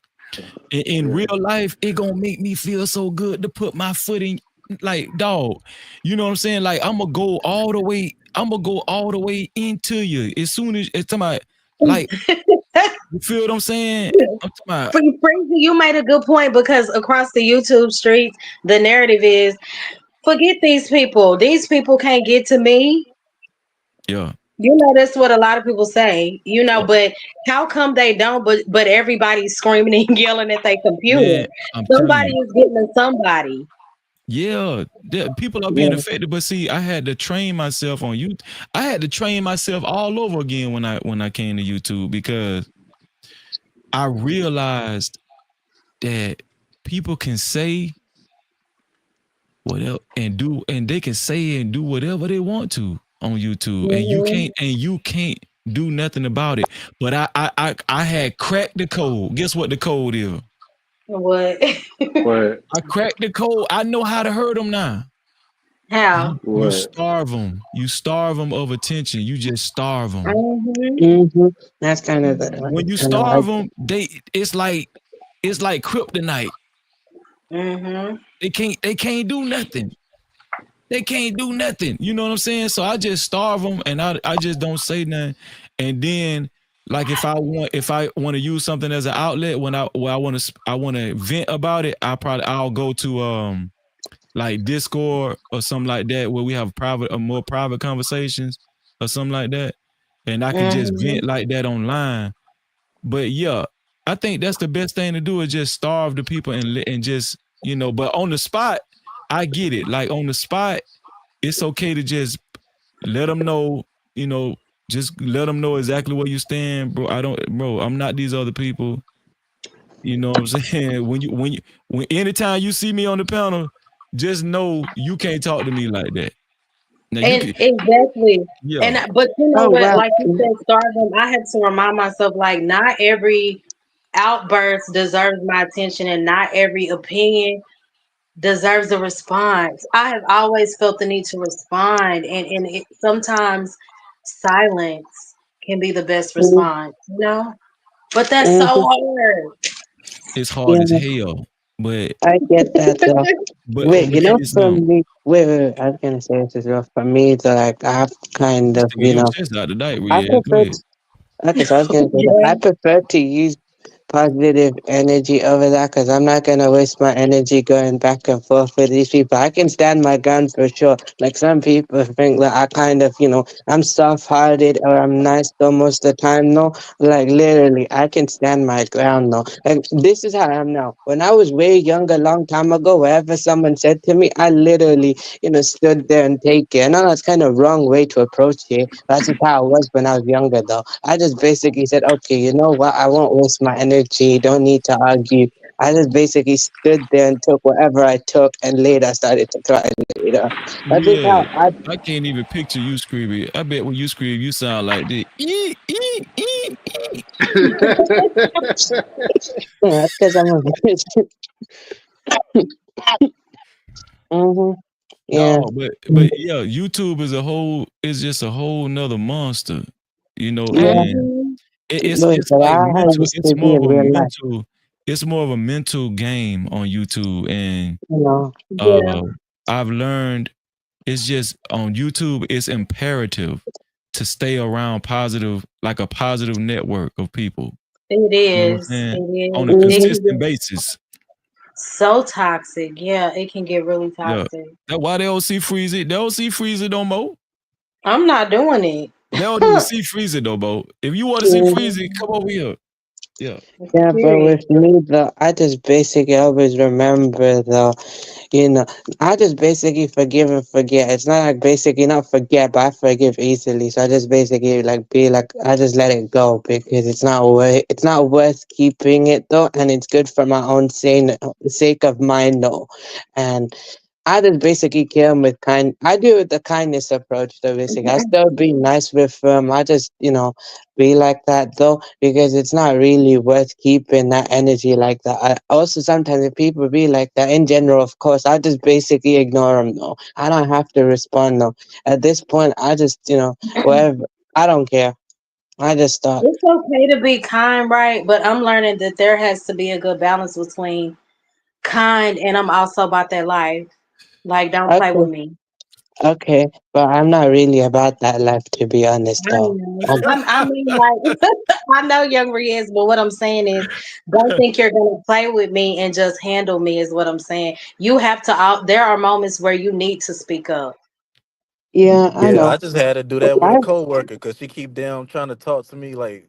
In Yeah. real life, it gonna make me feel so good to put my foot in, like, dog. You know what I'm saying? Like I'm gonna go all the way. I'm gonna go all the way into you as soon as it's talking about, like, you feel what I'm saying? I'm talking about, Freezy, you made a good point because across the YouTube streets, the narrative is forget these people. These people can't get to me. yeah, You know, that's what a lot of people say. You know, but how come they don't? But everybody's screaming and yelling at their computer. man. I'm telling Somebody you. is getting to somebody. Yeah, people are being Yeah. affected, but see, I had to train myself on you. I had to train myself all over again when I came to YouTube because I realized that people can say whatever and do, and they can say and do whatever they want to on YouTube, and Hmm. you can't do nothing about it. But I had cracked the code. Guess what the code is? What? What? I cracked the code. I know how to hurt them now. How? You What? starve them. You starve them of attention. You just starve them. Hmm. Mm-hmm. That's kind of the, When you kind of starve like, them, it's like kryptonite. Hmm. They can't do nothing. They can't do nothing. You know what I'm saying? So I just starve them, and I just don't say nothing. And then, like, if I want to use something as an outlet when I want to vent about it, I'll go to like Discord or something like that where we have private or more private conversations or something like that, and I can just Hmm. vent like that online. But yeah, I think that's the best thing to do is just starve the people and just, But on the spot, I get it. Like on the spot, it's okay to just let them know, you know, just let them know exactly where you stand, bro. Bro. I'm not these other people. You know what I'm saying? When anytime you see me on the panel, just know you can't talk to me like that. Now you And can, exactly. yeah, And but you know oh what? wow. Like you said, starving. I had to remind myself, like, not every outburst deserves my attention, and not every opinion deserves a response. I have always felt the need to respond, and sometimes silence can be the best response. You know, but that's so Mm-hmm. hard. it's hard as Yeah, hell. But I get that though. I'm Wait, gonna tell you for something. me, wait, I was gonna say this as well. For me, it's like I've kind You of, sticking your chest out tonight, I Red. Go prefer ahead. okay, so I was gonna say that Yeah. I prefer to use positive energy over that because I'm not gonna waste my energy going back and forth with these people. I can stand my ground for sure. Like some people think that I kind of, I'm soft-hearted or I'm nice though most of the time. No, like literally, I can stand my ground though. Like this is how I am now. When I was way younger, long time ago, whatever someone said to me, I literally, stood there and take it. I know that's kind of wrong way to approach it. That's just how I was when I was younger though. I just basically said, okay, you know what? I won't waste my energy. Don't need to argue. I just basically stood there and took whatever I took, and later started to cry later. That's just Yeah, how I. I can't even picture you screaming. I bet when you scream, you sound like this. Yeah, that's because I'm a bitch. Hmm. Yeah. No, but yeah, YouTube is just a whole nother monster, Yeah. and Hmm. Wait, it's but like I mental. used to be in real life. It's more of a mental game on YouTube, and You know. Yeah. uh, I've learned it's just on YouTube. It's imperative. to stay around positive, like a positive network of people. It You know what is. I'm saying? It On is. a It Mhm. can consistent get basis. so toxic. Yeah, it can get really Yeah. toxic. That's why they don't see freeze it. They don't see freeze it no more. I'm not doing it. They don't even see freeze it no more. If you want to see freeze it, come over here. Yeah. Yeah, but Period. with me though, I just basically always remember though, you know, I just basically forgive and forget. It's not like basically not forget, but I forgive easily. So I just basically like be like I just let it go because it's not worth keeping it though, and it's good for my own sake of mine though, and I just basically kill him with kind. I do it with the kindness approach though. Basically, I still be nice with them. I just be like that though because it's not really worth keeping that energy like that. I also sometimes if people be like that in general, of course, I just basically ignore them though. I don't have to respond though. At this point, I just whatever. I don't care. I just stop. It's okay to be kind, right? But I'm learning that there has to be a good balance between kind and I'm also about that life. Like, don't play with Okay, me. okay, but I'm not really about that life to be honest I though. know. I mean, like, I know Young is, but what I'm saying is, don't think you're gonna play with me and just handle me. Is what I'm saying. You have to. There are moments where you need to speak up. Yeah, I Yeah, I know. just had to do that with I a coworker because she keep damn trying to talk to me like,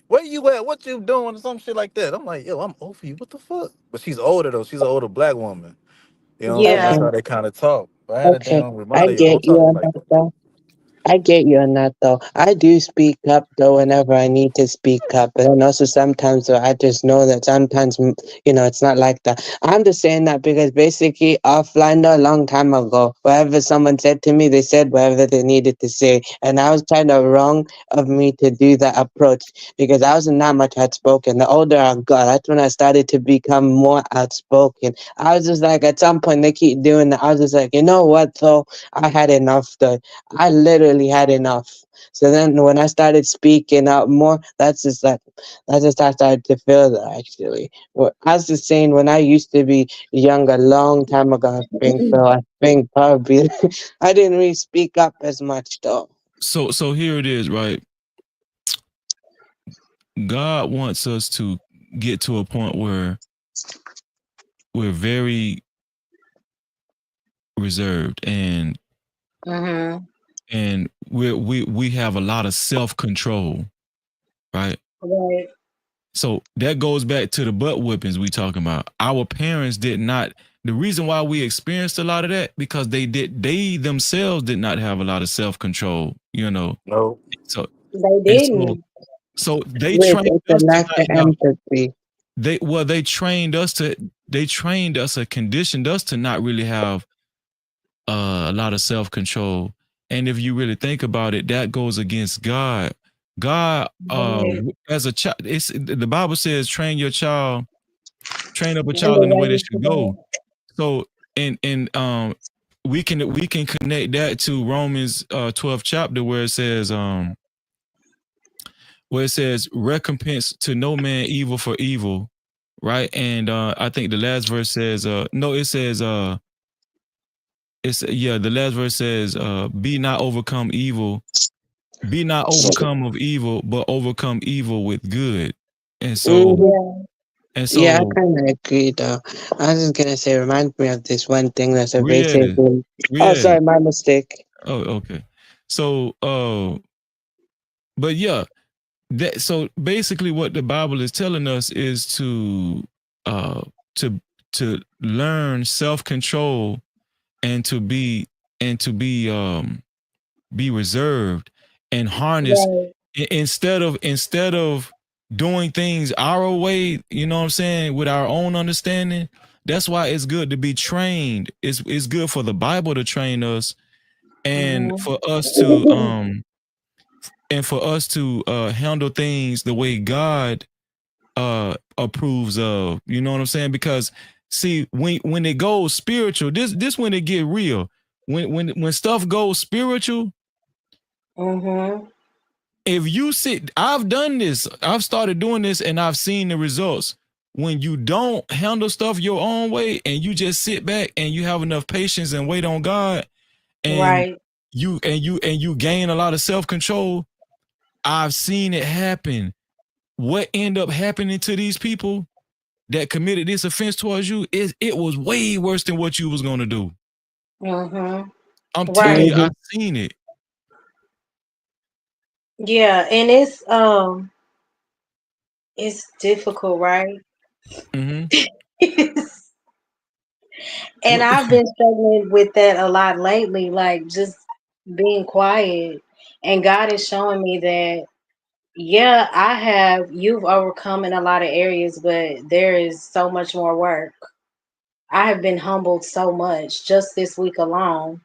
"Where you at? What you doing?" or some shit like that. I'm like, "Yo, I'm over you. What the fuck?" But she's older though. She's an older black woman. You know what I'm saying? Yeah. That's okay, how they kind of talk. But I had to okay. damn I remind her, "Yo, get don't you talk to me on like that that." though. I get you on that though. I do speak up though whenever I need to speak up, but then also sometimes though I just know that sometimes it's not like that. I'm just saying that because basically offline though a long time ago, whatever someone said to me, they said whatever they needed to say, and I was kind of wrong of me to do that approach because I wasn't that much outspoken. The older I got, that's when I started to become more outspoken. I was just like at some point they keep doing that. I was just like, you know what though, I had enough though. I literally had enough. So then when I started speaking out more, that's just how I started to feel that actually. Well, I was just saying when I used to be young a long time ago, I think probably I didn't really speak up as much though. So here it is, right? God wants us to get to a point where we're very reserved Mhm. and we have a lot of self-control, right? Right. So that goes back to the butt whippings we talking about. Our parents did not. The reason why we experienced a lot of that because they themselves did not have a lot of self-control, you know. No. So They and so didn't. so they Which trained it's a us to lack not of have empathy. they trained us or conditioned us to not really have a lot of self-control. And if you really think about it, that goes against God. God, Right. as a child, it's the Bible says, train up a In the child in the way they way to should go. go. So, and we can connect that to Romans 12th chapter where it says recompense to no man evil for evil, right? And I think the last verse says no, it says it's yeah, the last verse says be not overcome of evil, but overcome evil with good. And so Hmm. Yeah. and Yeah, I so kind of agree though. I was just gonna say, remind me of this one thing that's a read basic. it. Oh, Read sorry, it. my mistake. Oh, okay. So but yeah, that so basically what the Bible is telling us is uh to to learn self-control and to be reserved and harness Right. instead of doing things our way, you know what I'm saying, with our own understanding. That's why it's good to be trained. It's good for the Bible to train us and Mhm. for us to handle things the way God approves of. You know what I'm saying? Because see, when it goes spiritual, this when it get real. When stuff goes spiritual, Mhm. if you sit, I've done this, I've started doing this, and I've seen the results. When you don't handle stuff your own way and you just sit back and you have enough patience and wait on God, and Right. you gain a lot of self-control. I've seen it happen. What end up happening to these people that committed this offense towards you is it was way worse than what you was gonna do. Mhm. I'm telling Right. you, Mhm. I've seen it. Yeah, and it's difficult, right? Mm-hmm. And What? I've been struggling with that a lot lately, like just being quiet. And God is showing me that, yeah, you've overcome in a lot of areas, but there is so much more work. I have been humbled so much just this week alone,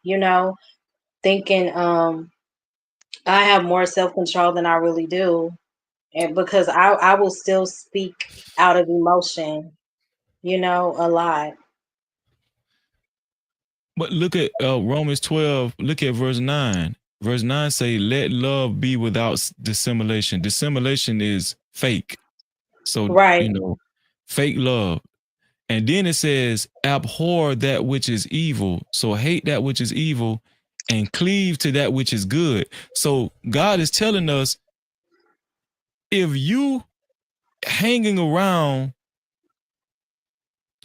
thinking I have more self control than I really do. And because I will still speak out of emotion, a lot. But look at Romans 12. Look at verse 9. Verse 9 say, "Let love be without dissimulation." Dissimulation is fake. So Right. fake love. And then it says, "Abhor that which is evil." So hate that which is evil, and cleave to that which is good. So God is telling us, if you hanging around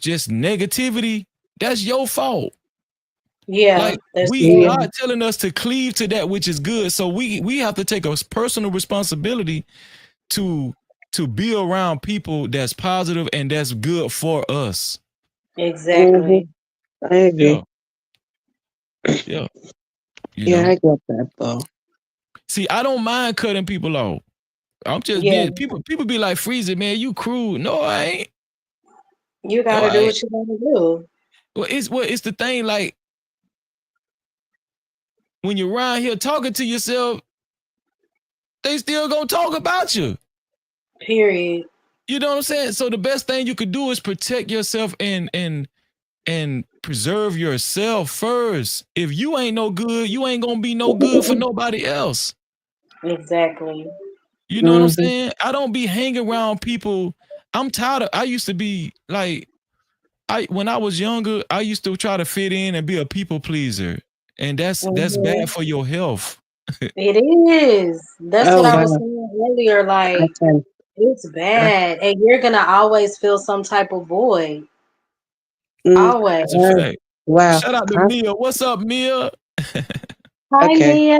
just negativity, that's your fault. Yeah, Like that's we Yeah. true. God telling us to cleave to that which is good. So we have to take a personal responsibility to be around people that's positive and that's good for us. Mhm. Exactly. I Yeah, agree. yeah. You Yeah, know. I get that though. See, I don't mind cutting people off. I'm just Yeah, being people be like, "Freezer, man, you cruel." No, I ain't. you No, gotta I do ain't. what you gotta do. It's the thing, like when you're around here talking to yourself, they still gonna talk about you. Period. You know what I'm saying? So the best thing you could do is protect yourself and preserve yourself first. If you ain't no good, you ain't gonna be no good for nobody else. Exactly. You know what I'm Mhm. saying? I don't be hanging around people. I'm tired of. I used to be like, when I was younger, I used to try to fit in and be a people pleaser, and that's Hmm. bad for your health. It is. That's what Oh I was wow. saying earlier. I Like, can. it's I, bad. And you're gonna always feel some type of void. mm, Always. That's a fact. wow. Shout out to I, Mia. What's up, Mia? Hi, okay. Mia.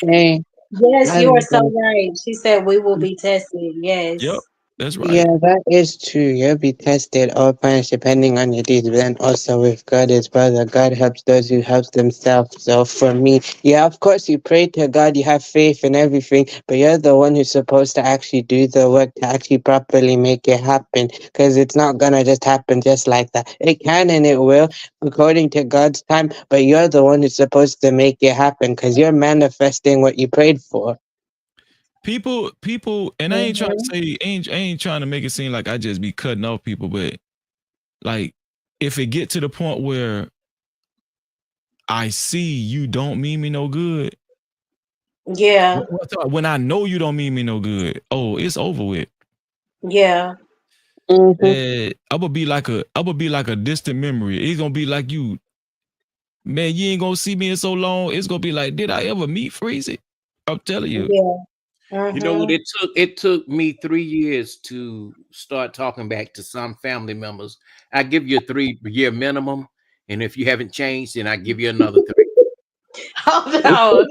Hey, Yes, I you are love so that. right. She said we will be tested. Yep, Yes. that's right. Yeah, that is true. You'll be tested all times depending on your deeds. But then also with God is brother. God helps those who help themselves. So for me, yeah, of course you pray to God, you have faith and everything, but you're the one who's supposed to actually do the work to actually properly make it happen. Because it's not gonna just happen just like that. It can and it will, according to God's time, but you're the one who's supposed to make it happen because you're manifesting what you prayed for. People, and I ain't trying to Hmm. say, I ain't trying to make it seem like I just be cutting off people, but like, if it get to the point where I see you don't mean me no good, Yeah. when I know you don't mean me no good, oh, it's over with. Yeah. Mm-hmm. I would be like a distant memory. It's gonna be like you, man. You ain't gonna see me in so long. It's gonna be like, did I ever meet Freezy? I'm telling you. Yeah. You know what? Hmm. It took me 3 years to start talking back to some family members. I give you a 3 year minimum, and if you haven't changed, then I give you another three. Hold on.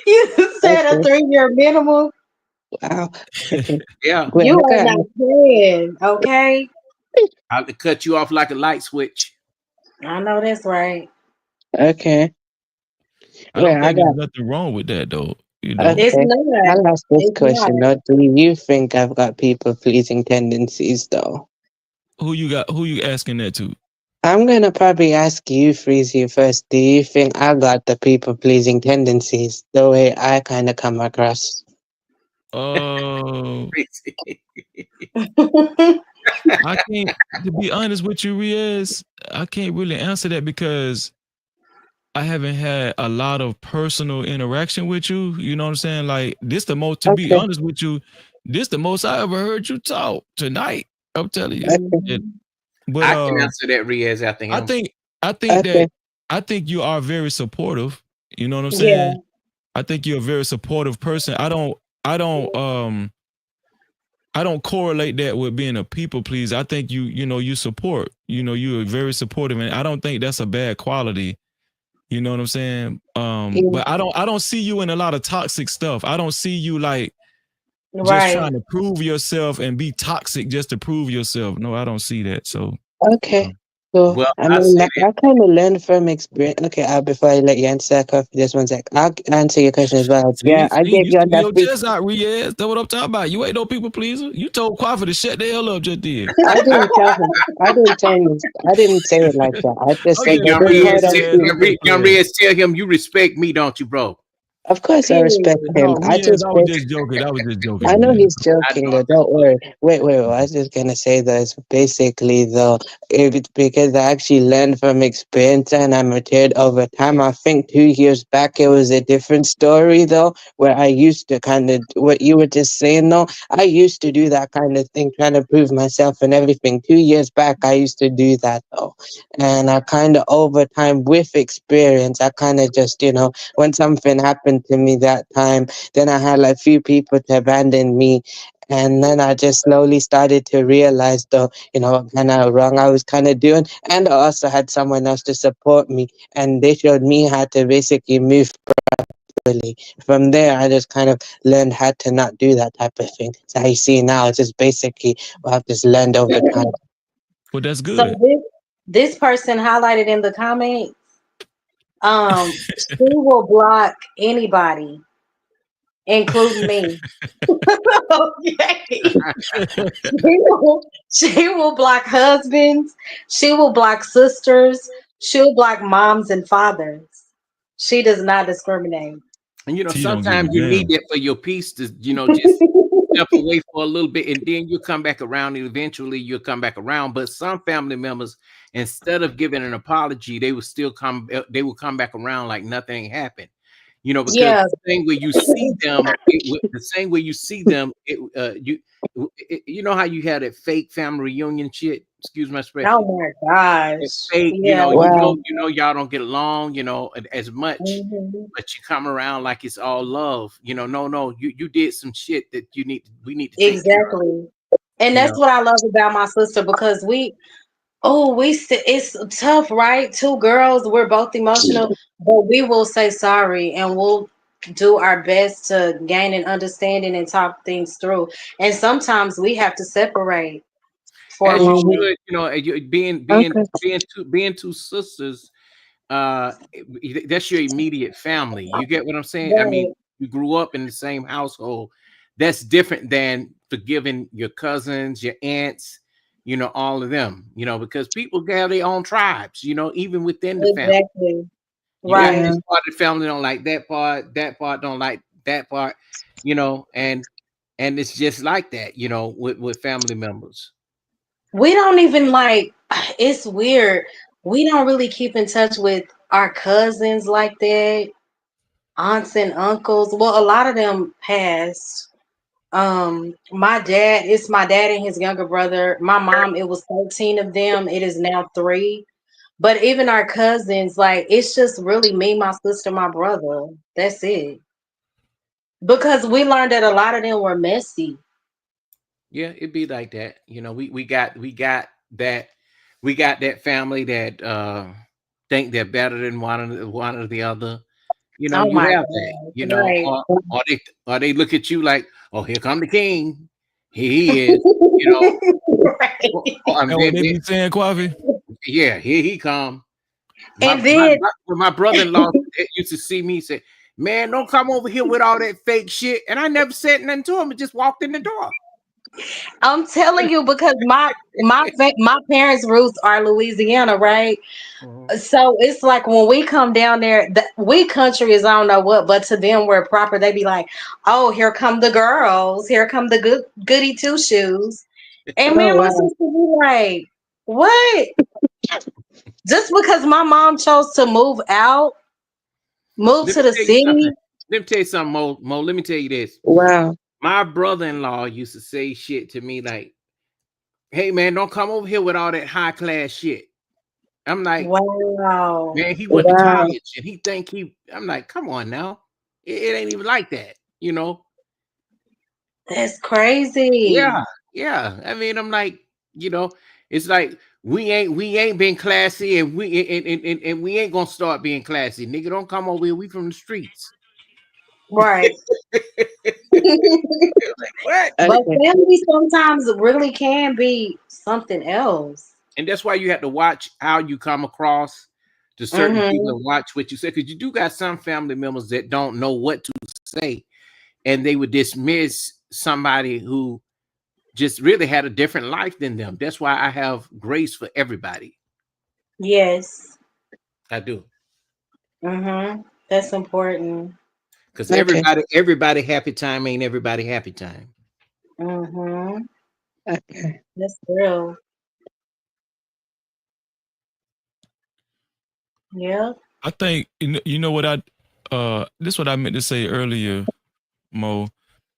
You said a Okay. 3-year minimum. Wow. Okay. Yeah, Wait, You I are got not playing, okay? I'll cut you off like a light switch. I know that's right. okay. I Wait, don't I think there's got nothing wrong with that though. You know, It's okay. not. I'll ask this It's not. question. Or do you think I've got people pleasing tendencies though? who you asking that to? I'm gonna probably ask you, Freezy, first. Do you think I got the people pleasing tendencies the way I kinda come across? Uh, I can't. To be honest with you, Riaz, I can't really answer that because I haven't had a lot of personal interaction with you. You know what I'm saying? Like this, the most. To be Okay, honest with you, this the most I ever heard you talk tonight. I'm telling you. okay, And, Mhm. but I can answer that, Riaz, after I him. think I think that okay. I think you are very supportive. You know what I'm Yeah. saying? I think you're a very supportive person. I don't correlate that with being a people pleaser. I think you support. You're very supportive, and I don't think that's a bad quality. You know what I'm saying? Yeah. But I don't see you in a lot of toxic stuff. I don't see you like just Right. trying to prove yourself and be toxic just to prove yourself. No, I don't see that. So Okay. um, So, Well, I I mean, say I kind of learned from experience. Okay, before I let you answer that, Coffee, just one sec. I'll answer your question as well. Yeah, see, I gave you you on sticking that your free. chest out, Riaz. That's what I'm talking about. You ain't no people pleaser. You told Quafa to shut the hell up just did. I didn't tell him. I didn't tell him. I didn't say it like that. I just I'm Hey, said just that Young this playing part Reyes, with of you, ass. you. I'm just Young playing. Reyes, tell him you respect me, don't you, bro? Of course, I respect Period. him. No, I Riaz, just I was think. just joking. I was just I joking, know Riaz. he's I joking know though. I'm just Don't fucking worry. Wait. I was just gonna say though, it's basically though, if it's because I actually learned from experience and I matured over time. I think 2 years back it was a different story though, where I used to kind of what you were just saying though. I used to do that kind of thing, trying to prove myself and everything. 2 years back, I used to do that though, and I kind of over time with experience, I kind of just when something happened to me that time. Then I had like few people to abandon me. And then I just slowly started to realize though, what kind of wrong I was kind of doing. And I also had someone else to support me. And they showed me how to basically move properly. From there, I just kind of learned how to not do that type of thing. So how you see now, it's just basically what I've just learned over time. Well, that's So good. this person highlighted in the comments, she will block anybody, including me. Okay. She will block husbands. She will block sisters. She'll block moms and fathers. She does not discriminate. And T don't give a sometimes you need damn. that for your peace to, just step away for a little bit, and then you come back around, and eventually you'll come back around. But some family members, instead of giving an apology, they will come back around like nothing happened. Because Yeah, the same way you see them, the same way you see them, you know how you had that fake family reunion shit. Excuse my expression. oh my It's gosh. fake, Yeah. Wow. y'all don't get along, as much, Mhm. but you come around like it's all love. No, you did some shit that we need to take care of. Exactly. And You that's know, what I love about my sister because it's tough, right? Two girls, we're both emotional, but we will say sorry and we'll do our best to gain an understanding and talk things through. And sometimes we have to separate for a as you moment. Mhm. should, Okay. being two sisters. That's your immediate family. You get what I'm saying? I mean, Right. you grew up in the same household. That's different than forgiving your cousins, your aunts, all of them, because people have their own tribes, even within the family. Exactly. You got Right. Yeah. this part of the family don't like that part don't like that part, and it's just like that, with family members. We don't even like, it's weird. We don't really keep in touch with our cousins like that, aunts and uncles. Well, a lot of them passed. It's my dad and his younger brother. My mom, it was 13 of them. It is now three. But even our cousins, like it's just really me, my sister, my brother. That's it. Because we learned that a lot of them were messy. Yeah, it'd be like that. We got that family that think they're better than one or the other. Oh You my have that, God. Right. or they look at you like, oh, here come the king. Here he is, you know. And what they be saying, Quavi? Yeah, here he come. My And my then my brother-in-law used to see me say, "Man, don't come over here with all that fake shit." And I never said nothing to him. I just walked in the door. I'm telling you because my parents' roots are Louisiana, right? Mhm. So it's like when we come down there, we country is I don't know what, but to them we're proper. They be like, "Oh, here come the girls. Here come the goody two shoes." And me Oh and my wow. sister be like, "What?" Just because my mom chose to move Let me to the tell you something. city. Let me tell you something, Mo. Mo, let me tell you this. Wow. My brother-in-law used to say shit to me like, "Hey, man, don't come over here with all that high class shit." I'm like, Wow. man, he went to Wow. college and he think he. I'm like, come on now, it ain't even like that, you know. That's crazy. Yeah, yeah. I mean, I'm like, you know, it's like we ain't been classy, and and we ain't gonna start being classy, nigga. Don't come over here. We from the streets. Right. Like what? But Okay. family sometimes really can be something else. And that's why you have to watch how you come across to certain people Mm-hmm. and watch what you say, because you do got some family members that don't know what to say, and they would dismiss somebody who just really had a different life than them. That's why I have grace for everybody. Yes. I do. Mm-hmm. That's important. Because Okay. everybody happy time ain't everybody happy time. Mm-hmm. Okay. That's real. Yeah. I think you know what I this what I meant to say earlier, Mo.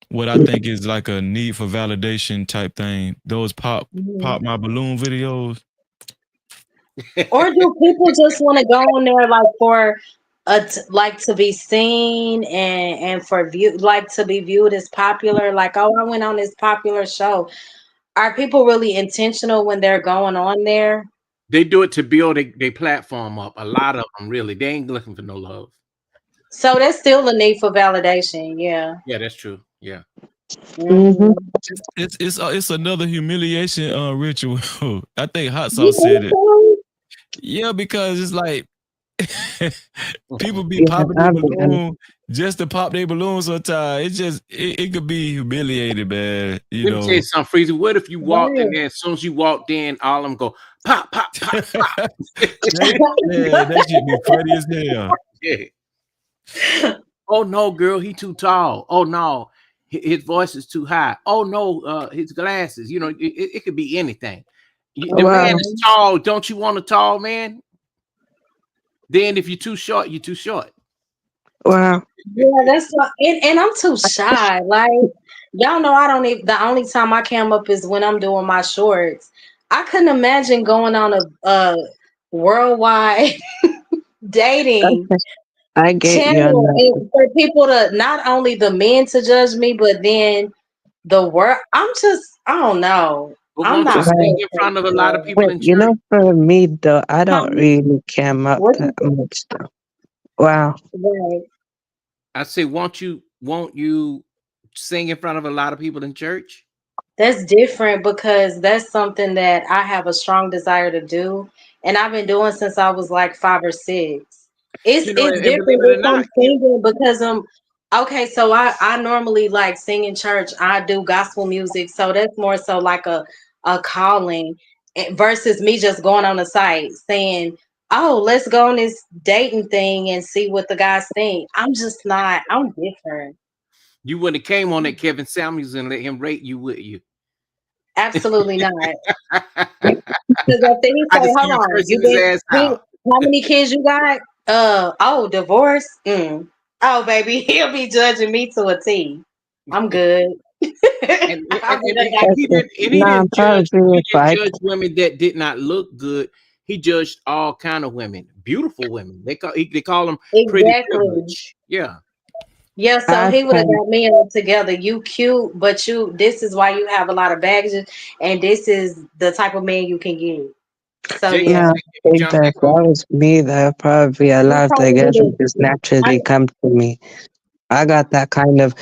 What I think is like a need for validation type thing. Those Mhm. pop my balloon videos. Or do people just want to go on there like for like to be seen and for view like to be viewed as popular? Like, oh, I went on this popular show. Are people really intentional when they're going on there? They do it to build their platform up. A lot of them really. They ain't looking for no love. So that's still a need for validation. Yeah. Yeah, that's true. Yeah. Mm-hmm. Hmm. It's another humiliation ritual. I think Hot You Sauce said think it. so? Yeah, because it's like people be Yeah, popping their I'll be honest. balloon just to pop their balloon sometimes. It could be humiliated, man. You Let me tell you know. something, Freezy. What if you walked in Right. there, as soon as you walked in, all of them go pop, pop, pop, pop. Man, that shit be funny as hell. Yeah. Oh no, girl, he too tall. Oh no, his voice is too high. Oh no, his glasses. You know, it could be anything. The man Wow. is Mhm. tall. Don't you want a tall man? Then if you're too short, you're too short. Wow. Yeah, that's what, and I'm too shy. Like y'all know, I don't even. The only time I came up is when I'm doing my shorts. I couldn't imagine going on a worldwide dating Okay. I get you on channel that. and for people to not only the men to judge me, but then the world. I'm just, I don't know. But I'm won't you not sing Right. built in for front of a lot of it. people Wait, in you church? know, for me though, I don't Huh? really cam up What that you much though. Wow. right? I say, won't you sing in front of a lot of people in church? That's different because that's something that I have a strong desire to do, and I've been doing since I was like 5 or 6. It's You know, it's and believe different it or if not, I'm singing because I'm okay. So I normally like sing in church. I do gospel music, so that's more so like a calling versus me just going on the site saying, "Oh, let's go on this dating thing and see what the guys think." I'm just not. I'm different. you wouldn't have came on that Kevin Samuels and let him rate you, would you? Absolutely not. I Because after he say, can see "Hold you on, you cursing his been ass he, out. how many kids you got? Oh, divorce. Mm. Oh, baby, he'll be judging me to a T. I'm good. And I'll be the and guy. he Okay. didn't and he Nah, didn't judge probably he if didn't I judge women that did not look good. He judged all kind of women, beautiful women. They call them pretty Exactly. privilege. Yeah. Yeah, so I he would have can got me all together. You cute, but you this is why you have a lot of baggage, and this is the type of man you can get. So Jay, yeah. nah can you think jump that back if on? that was me, that probably a I'm lot of the telling girls would you just this. naturally come to me. I got that kind of,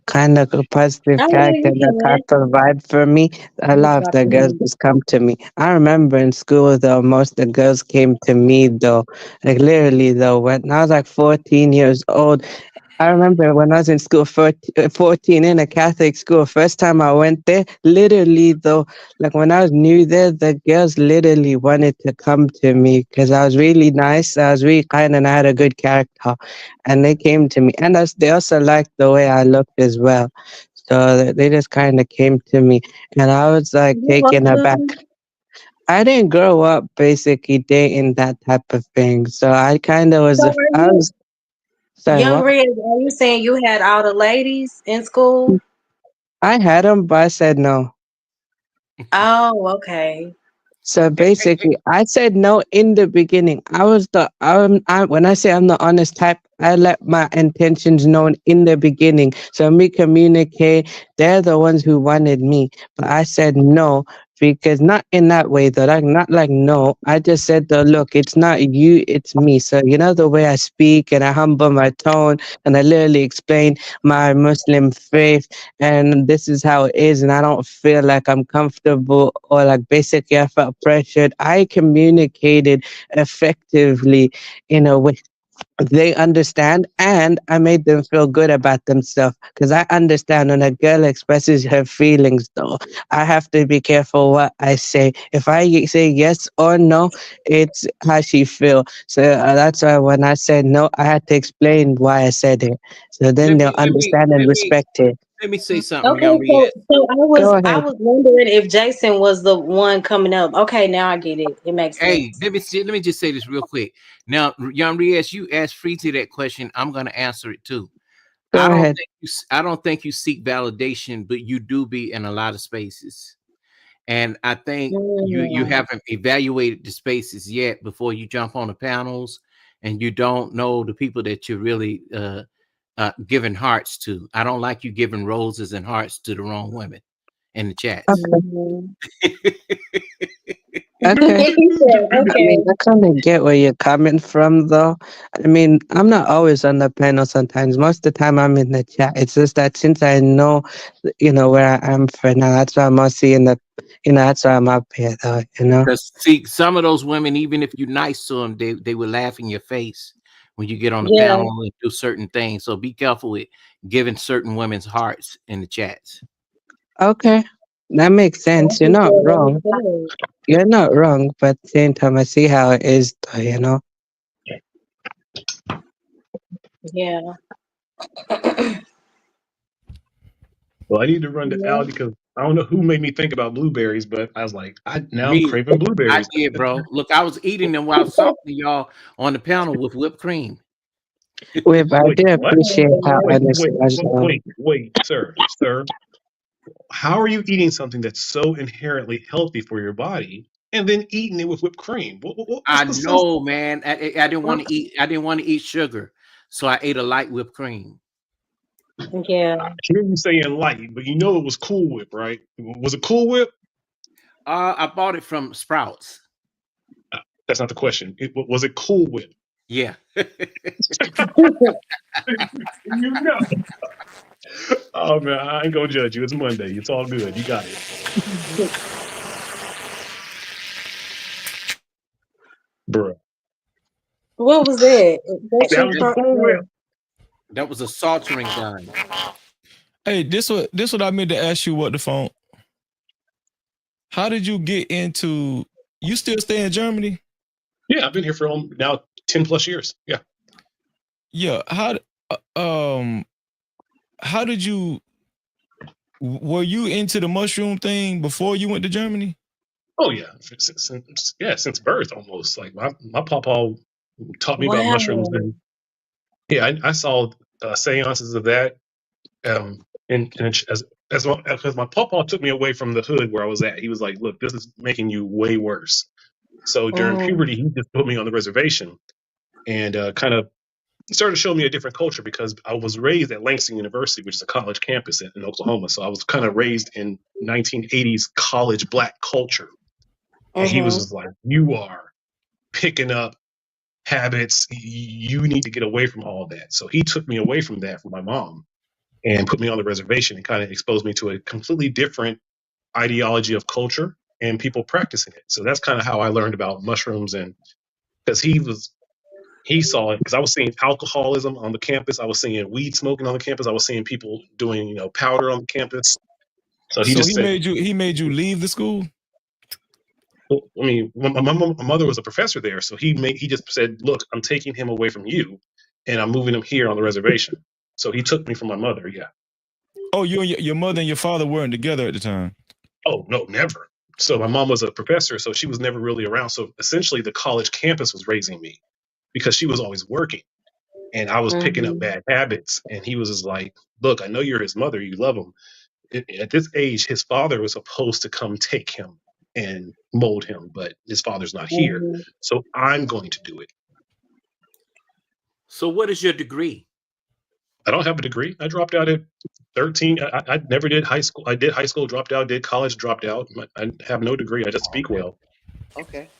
kind of a positive I mean, character, you that type can. of vibe for me. A You lot of got the girls to. just come to me. I remember in school though, most of the girls came to me though. Like literally though, when I was like 14 years old, I remember when I was in school, 14 in a Catholic school, first time I went there, literally though, like when I was new there, the girls literally wanted to come to me because I was really nice, I was really kind, and I had a good character. And they came to me. And they also liked the way I looked as well. So they just kind of came to me. And I was like You look taken aback. good. I didn't grow up basically dating that type of thing. So I kind of was, So are I you was, sorry, young what? Riz, are you saying you had all the ladies in school? I had them, but I said no. Oh, okay. So basically, I said no in the beginning. When I say I'm the honest type, I let my intentions known in the beginning. So me communicate. They're the ones who wanted me, but I said no because not in that way though. Like not like no. I just said though, look, it's not you, it's me. So you know the way I speak and I humble my tone and I literally explain my Muslim faith and this is how it is and I don't feel like I'm comfortable or like basically I felt pressured. I communicated effectively in a way they understand and I made them feel good about themselves because I understand when a girl expresses her feelings though I have to be careful what I say. If I say yes or no, it's how she feel. So that's why when I said no I had to explain why I said it, so then Let they'll me let me understand and let me respect it. let me say something, Okay, young Riaz. so I Go was I ahead. was wondering if Jason was the one coming up. Okay, now I get it. It makes Hey, sense. let me just say this real quick. Now, young Riaz, you asked Freezy that question. I'm gonna answer it too. Go ahead. I don't think you seek validation, but you do be in a lot of spaces. And I think you Mm. haven't evaluated the spaces yet before you jump on the panels, and you don't know the people that you're really giving hearts to. I don't like you giving roses and hearts to the wrong women in the chats. Okay. Mhm. Okay. He said, I mean, okay. I kind of get where you're coming from, though. I mean, I'm not always on the panel sometimes. Most of the time, I'm in the chat. It's just that since I know, where I am for now, that's why I'm mostly in the, that's why I'm up here, though. Because see, some of those women, even if you're nice to them, they will laugh in your face when you get on the Yeah, panel and do certain things. So be careful with giving certain women's hearts in the chats. Okay. That makes sense. thank You're you not for wrong. letting You're not wrong, but at the same time, I see how it is, though. Yeah. Well, I need to run to Yeah. Aldi because I don't know who made me think about blueberries, but I was like, now I'm Me, craving I blueberries. did, bro. Look, I was eating them while talking to y'all on the panel with whipped cream. Wait, but I Wait, do what? appreciate how honest you are, though. Sir. How are you eating something that's so inherently healthy for your body and then eating it with whipped cream? What's I the sense? know, man. I didn't want to eat. I didn't want to eat sugar, so I ate a light whipped cream. Yeah. I hear you saying light, but you know it was Cool Whip, right? Was it Cool Whip? I bought it from Sprouts. That's not the question. Was it Cool Whip? Yeah. You know. Oh man, I ain't gonna judge you. It's Monday. It's all good. You got it, bro. What was that? That That you was the that, caught? Cool Whip. that was a saltering gun. Hey, this what I meant to ask you. What the phone? How did you get into? You still stay in Germany? Yeah, I've been here for now 10 plus years. Yeah. Yeah. How did you? Were you into the mushroom thing before you went to Germany? Oh yeah. Since birth almost. Like my papa taught me about mushrooms, Wow. and yeah, I saw seances of that. And as well, because my papa took me away from the hood where I was at. He was like, "Look, this is making you way worse." So during Mm. puberty, he just put me on the reservation and kind of started to show me a different culture because I was raised at Langston University, which is a college campus in Oklahoma. So I was kind of raised in 1980s college black culture. And he was Mhm. just like, "You are picking up habits. You need to get away from all that." So he took me away from that from my mom and put me on the reservation and kind of exposed me to a completely different ideology of culture and people practicing it. So that's kind of how I learned about mushrooms. And because he saw it, because I was seeing alcoholism on the campus, I was seeing weed smoking on the campus, I was seeing people doing powder on the campus. So he So just he said, made you. He made you leave the school. well, I mean, my mother was a professor there, so he just said, "Look, I'm taking him away from you, and I'm moving him here on the reservation." So he took me from my mother. Yeah. Oh, you and your mother and your father weren't together at the time. Oh no, never. So my mom was a professor, so she was never really around. So essentially, the college campus was raising me because she was always working, and I was picking up Mhm. bad habits. And he was just like, "Look, I know you're his mother. You love him. At this age, his father was supposed to come take him and mold him, but his father's not here, Mhm. so I'm going to do it. So, what is your degree? I don't have a degree. I dropped out at 13. I never did high school. I did high school, dropped out, did college, dropped out. I have no degree. I just speak well. Okay.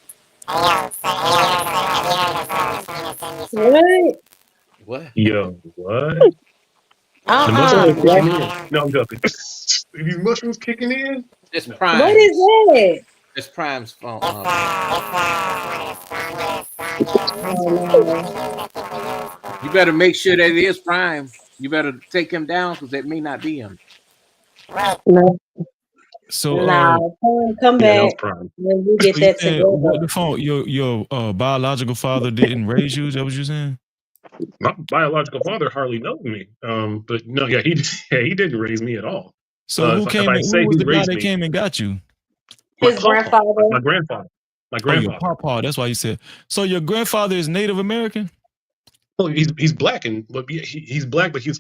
What? What? Yo, what? The mushrooms Uh-uh. are kicking in. No, I'm joking. These mushrooms kicking in? That's No. What is Prime's. that? That's Prime's phone. Oh no. You better make sure that it is Prime. You better take him down because that may not be him. No, So No. Come Yeah, that was back prime. when we so get you that said what together. the phone? Your biological father didn't raise you? Is that what you're saying? My biological father hardly knows me. But no, yeah, yeah, he didn't raise me at all. So who If came I and say who was who the guy raised that me, came and got you? my His pawpaw, grandfather. my grandfather, my Oh, your grandfather. papa. That's why you said. So your grandfather is Native American? Well, he's black, and but he's black, but he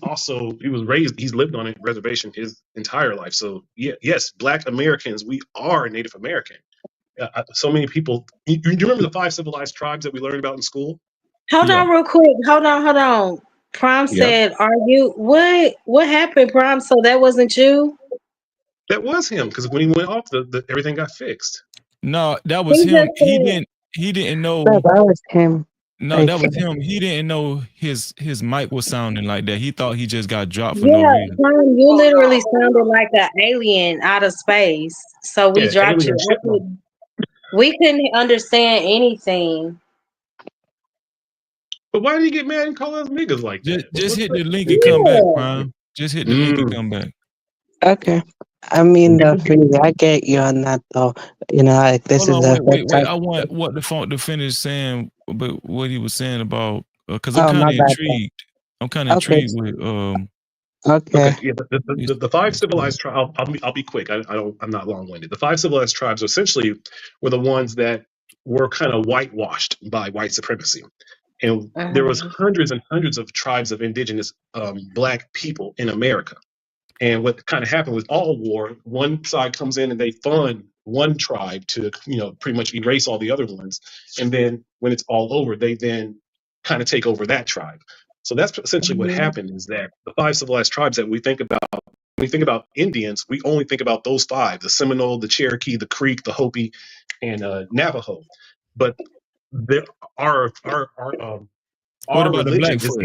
was raised, he's lived on a reservation his entire life. So yeah, yes, Black Americans, we are Native American. So many people. You remember the 5 civilized tribes that we learned about in school? Hold Yeah. on real quick. Hold on. Prime Yeah, said, "Are you what happened, Prime? So that wasn't you?" that was him because when he went off, everything got fixed. No, that He was him. just said, He didn't that know. was him. No, Like, that was him. He didn't know his mic was sounding like that. He thought he just got dropped for no "Yeah, reason. Prime, you literally sounded like an alien out of space. So we Yeah, dropped alien you. chipmunk. We couldn't understand anything." But why did he get mad and call us niggas like that? Just What's hit the the link and come back, Yeah. Prime. Just hit the link and mm. come back. okay. I mean, You the can freeze, I get you on that though. Like this Hold is on, the first wait. time. I want what the phone to finish saying, but what he was saying about because I'm Oh, kind my of bad. Then. intrigued. I'm kind of Okay, intrigued with okay. Okay, yeah, this, the 5 civilized this. tribes. I'll be quick. I'm not long winded. The 5 civilized tribes essentially were the ones that were kind of whitewashed by white supremacy, and there was Mhm. hundreds and hundreds of tribes of indigenous black people in America. And what kind of happened with all war, one side comes in and they fund one tribe to, pretty much erase all the other ones. And then when it's all over, they then kind of take over that tribe. So that's essentially what Mhm. happened is that the 5 civilized tribes that we think about, when we think about Indians, we only think about those five: the Seminole, the Cherokee, the Creek, the Hopi, and Navajo. But there, What our about the religion is Blackfoot?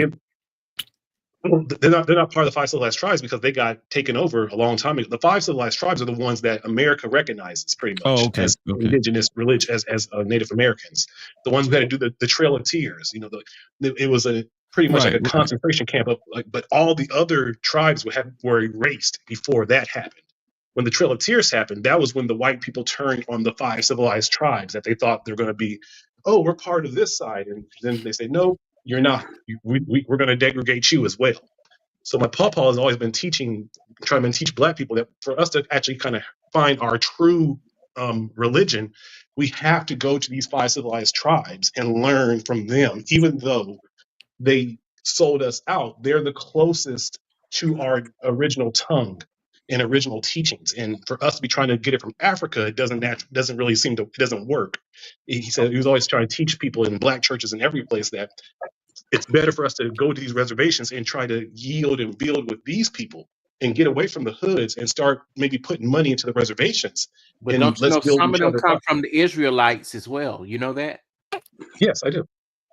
they're not part of the 5 civilized tribes because they got taken over a long time ago. The 5 civilized tribes are the ones that America recognizes pretty Oh, much okay, as okay, indigenous religion, as Native Americans. The ones who had to do the Trail of Tears. It was a pretty much like right, a right. concentration camp. But all the other tribes were erased before that happened. When the Trail of Tears happened, that was when the white people turned on the 5 civilized tribes that they thought they're going to be, oh, we're part of this side, and then they say, no, you're not. We're going to degrade you as well. So my papa has always been trying to teach black people that for us to actually kind of find our true religion, we have to go to these 5 civilized tribes and learn from them, even though they sold us out. They're the closest to our original tongue and original teachings. And for us to be trying to get it from Africa, doesn't really it doesn't work. He said he was always trying to teach people in black churches and every place that it's better for us to go to these reservations and try to yield and build with these people and get away from the hoods and start maybe putting money into the reservations But and don't you let's know build some of each them other come up. from the Israelites as well? You know that? Yes, I do.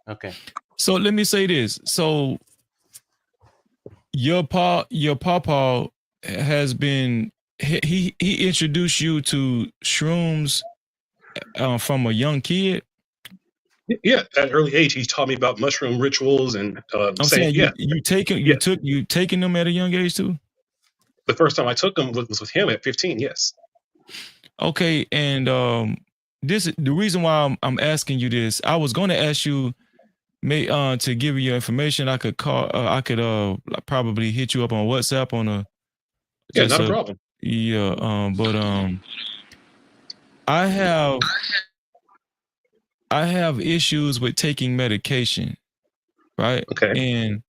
Okay. So let me say this. So your papa has been he introduced you to shrooms from a young kid. Yeah, at an early age, he taught me about mushroom rituals and I'm saying, saying yeah, yeah. you taking them at a young age too. The first time I took him was with him at 15. Yes. Okay, and this is the reason why I'm asking you this. I was going to ask you may to give you your information. I could call. I could probably hit you up on WhatsApp on a Yeah, just not a a problem. yeah. But I have I have issues with taking medication, right? Okay. And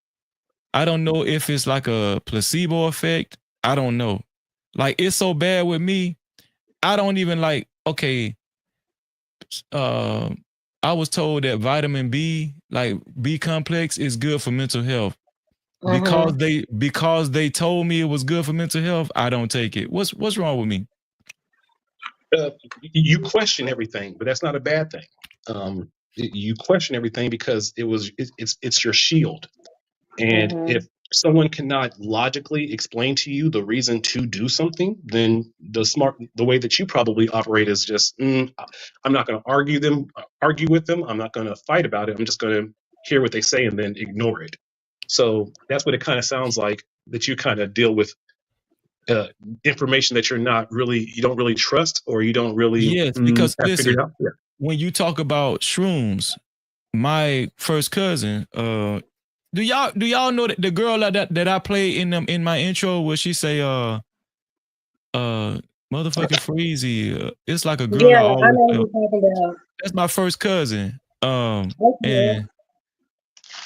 I don't know if it's like a placebo effect. I don't know. Like it's so bad with me. I don't even like okay, uh, I was told that vitamin B, like B complex, is good for mental health. Mm-hmm. Because they told me it was good for mental health, I don't take it. What's wrong with me? You question everything, but that's not a bad thing. You question everything because it's your shield. And Mm-hmm. if someone cannot logically explain to you the reason to do something, then the way that you probably operate is just, I'm not going to argue with them. I'm not going to fight about it. I'm just going to hear what they say and then ignore it. So that's what it kind of sounds like, that you kind of deal with uh, information that you don't really trust, or you don't really Yes, because have figured listen, out. Yeah. when you talk about shrooms, my first cousin, do y'all know that the girl that I play in my intro where she say uh motherfucking Freezy, it's like a girl I Yeah, I always know what you're talking about. that's my first cousin. Okay. And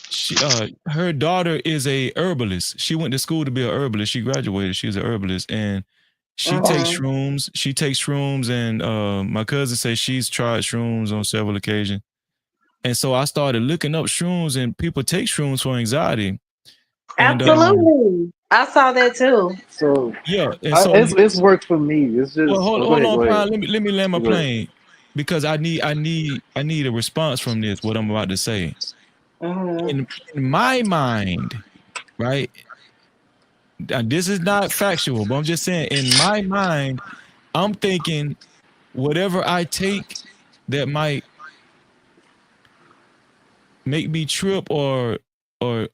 she her daughter is a herbalist. She went to school to be a herbalist. She graduated. She's a herbalist, and Uh-huh. She takes shrooms, and my cousin says she's tried shrooms on several occasions. And so I started looking up shrooms, and people take shrooms for anxiety. And Absolutely. I saw that too. So yeah, and so it's worked for me. It's well, just hold go hold ahead, on, go ahead, Prime. Let me land my go ahead. plane because I need a response from this. What I'm about to say Mm-hmm. in my mind, right? This is not factual, but I'm just saying in my mind, I'm thinking whatever I take that might make me trip or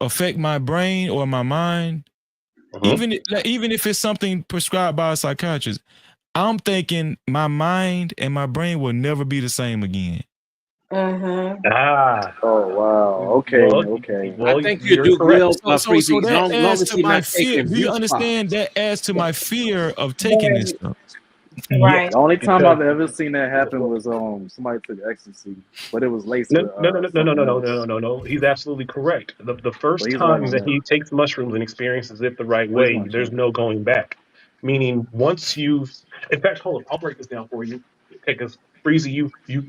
affect my brain or my mind, Uh-huh. even if it's something prescribed by a psychiatrist, I'm thinking my mind and my brain will never be the same again. Mm-hmm. Ah, Oh wow. Okay, well, okay. I well, think you you're do correct. well, So Freezy, that long adds as to you're my not fear. taking Do you big spots. understand that adds to my fear of taking this Right. stuff? Right. The Yes, only time because I've ever seen that happen was somebody took ecstasy, but it was laced no, with no, no, no, no, no, something no, no, no, else. no, no. He's absolutely correct. The But first he's right time on that that. he takes mushrooms and experiences it the right Where's way, my there's charger? no going back. Meaning, once you've, in fact, hold on, I'll break this down for you. Okay, because Freezy,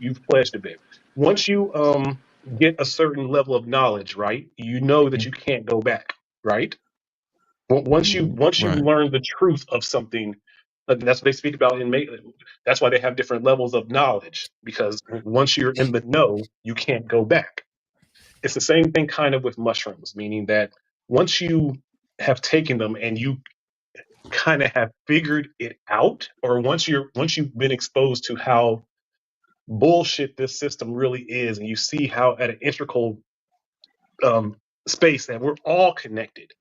you've pledged a bit. Once you get a certain level of knowledge, right, you know that you can't go back, right? Once you Right. learn the truth of something, that's what they speak about that's why they have different levels of knowledge, because once you're in the know, you can't go back. It's the same thing kind of with mushrooms, meaning that once you have taken them and you kind of have figured it out, or once you've been exposed to how bullshit this system really is, and you see how at an integral um, space that we're all connected,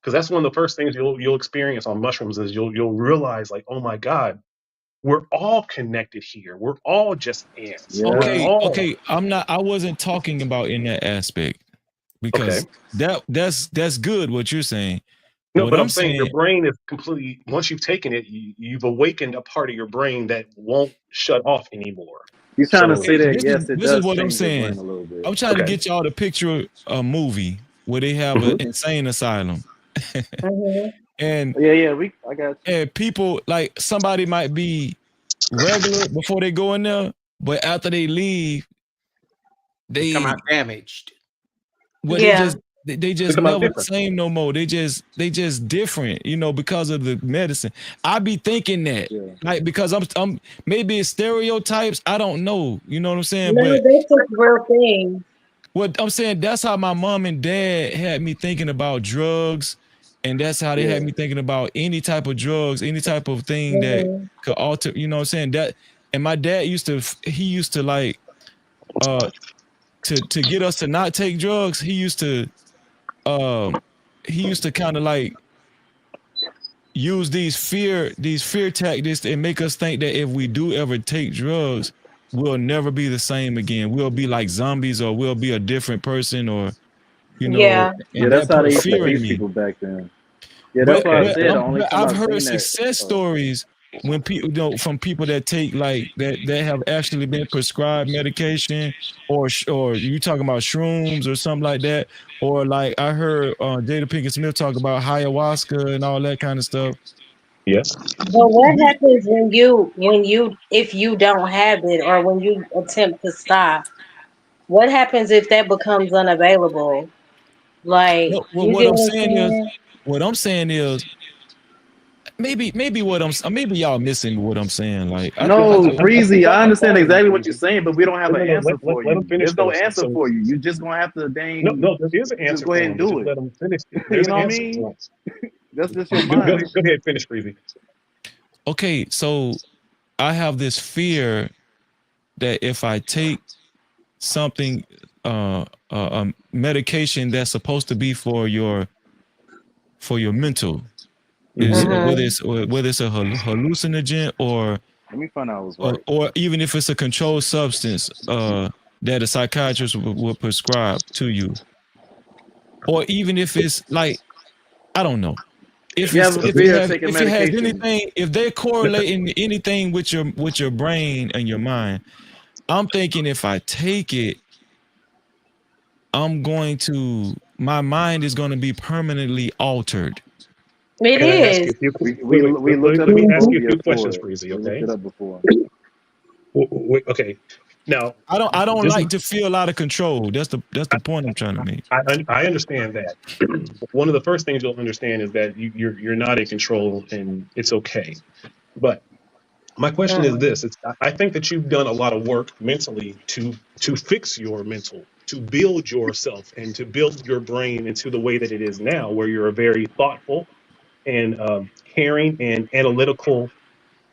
because that's one of the first things you'll experience on mushrooms is you'll realize, like, oh my god, we're all connected here, we're all just ants, we're Yeah. all Okay. I wasn't talking about in that aspect okay. because that's good what you're saying. No, What but I'm I'm saying your saying, brain is completely, once you've taken it, you've awakened a part of your brain that won't shut off anymore. He's trying to So say okay, that this is yes, it this is does what I'm change your brain saying. a little bit. I'm trying to okay. get y'all to picture a movie where they have an Hmm. insane asylum. Mm-hmm. and Yeah, yeah, I got you. and people like somebody might be regular before they go in there, but after they leave, They come out they damaged. well Yeah. they They just come out never the different. same no more. They just different, because of the medicine. I be thinking that. Yeah. Like because I'm maybe it's stereotypes. I don't know. You know what I'm saying? No, But that's a real thing. what I'm saying, that's how my mom and dad had me thinking about drugs. And that's how they had Yeah. me thinking about any type of drugs, any type of thing that Mm-hmm. could alter, you know what I'm saying? That and my dad he used to like uh to get us to not take drugs, um he used to kind of like use these fear tactics and make us think that if we do ever take drugs, we'll never be the same again. We'll be like zombies or we'll be a different person or Yeah. Yeah, and that's that how put they used to fear in teach me. people back then. Yeah, that's But why I Okay. but said the only but time I've I've heard seen that. success Oh, stories when people from people that take like that have actually been prescribed medication or you talking about shrooms or something like that, or like I heard Jada Pinkett Smith talk about ayahuasca and all that kind of stuff. Yes. But what happens if you don't have it or when you attempt to stop? What happens if that becomes unavailable? Like, Well, you get what I'm what I'm saying is, saying? maybe maybe y'all missing what I'm saying. Like No, I Breezy, thought I I understand followed you, exactly what you're Breezy. saying, but we don't have No, an no, no. answer for Let him you. finish There's no though. answer So for you. You just gonna have to no, dang no, there is an just answer go ahead for and him, but do just it. let him finish. You There's an know what I answer mean? for him. That's just your Go mind. ahead, go ahead, finish, Breezy. okay, so I have this fear that if I take something, a medication that's supposed to be for your mental, is Mm-hmm. Mhm. whether it's a hallucinogen Let me find out what's or right. or even if it's a controlled substance that a psychiatrist will prescribe to you, or even if it's like, I don't know, if You have a fear of taking if it has medication. anything, if they're correlating anything with your brain and your mind. I'm thinking if I take it, my mind is going to be permanently altered. It Can I ask is. you a few? We Wait, we wait. we looked at Let a me ask you a phobia few for questions, it. Breezy. We looked Okay. it up before. Wait, okay. Now, I don't this is like to feel out of control. That's the point I'm trying to make. I understand that. One of the first things you'll understand is that you're not in control, and it's okay. But my question is Mm-mm. this: I think that you've done a lot of work mentally to fix your mental, to build yourself, and to build your brain into the way that it is now, where you're a very thoughtful and caring and analytical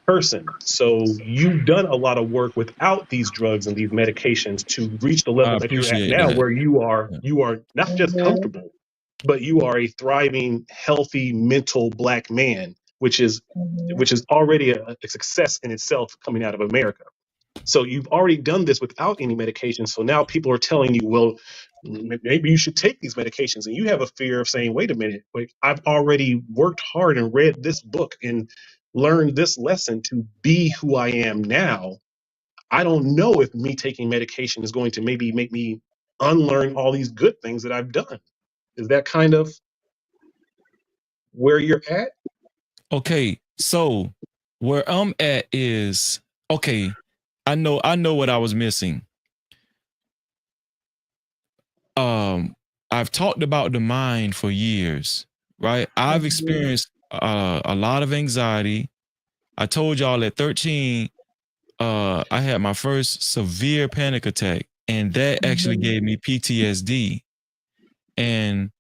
person. So you've done a lot of work without these drugs and these medications to reach the I level that you're at appreciate now, that. where Yeah. you are not just Mhm. comfortable, but you are a thriving, healthy, mental black man, Mhm. which is already a success in itself coming out of America. So you've already done this without any medication. So now people are telling you, well, maybe you should take these medications. And you have a fear of saying, wait a minute, wait, I've already worked hard and read this book and learned this lesson to be who I am now. I don't know if me taking medication is going to maybe make me unlearn all these good things that I've done. Is that kind of where you're at? Okay, so where I'm at is, okay. I know what I was missing. Um, I've talked about the mind for years, right? I've Mhm. experienced a lot of anxiety. I told y'all at 13, I had my first severe panic attack, and that actually Mhm. gave me PTSD, and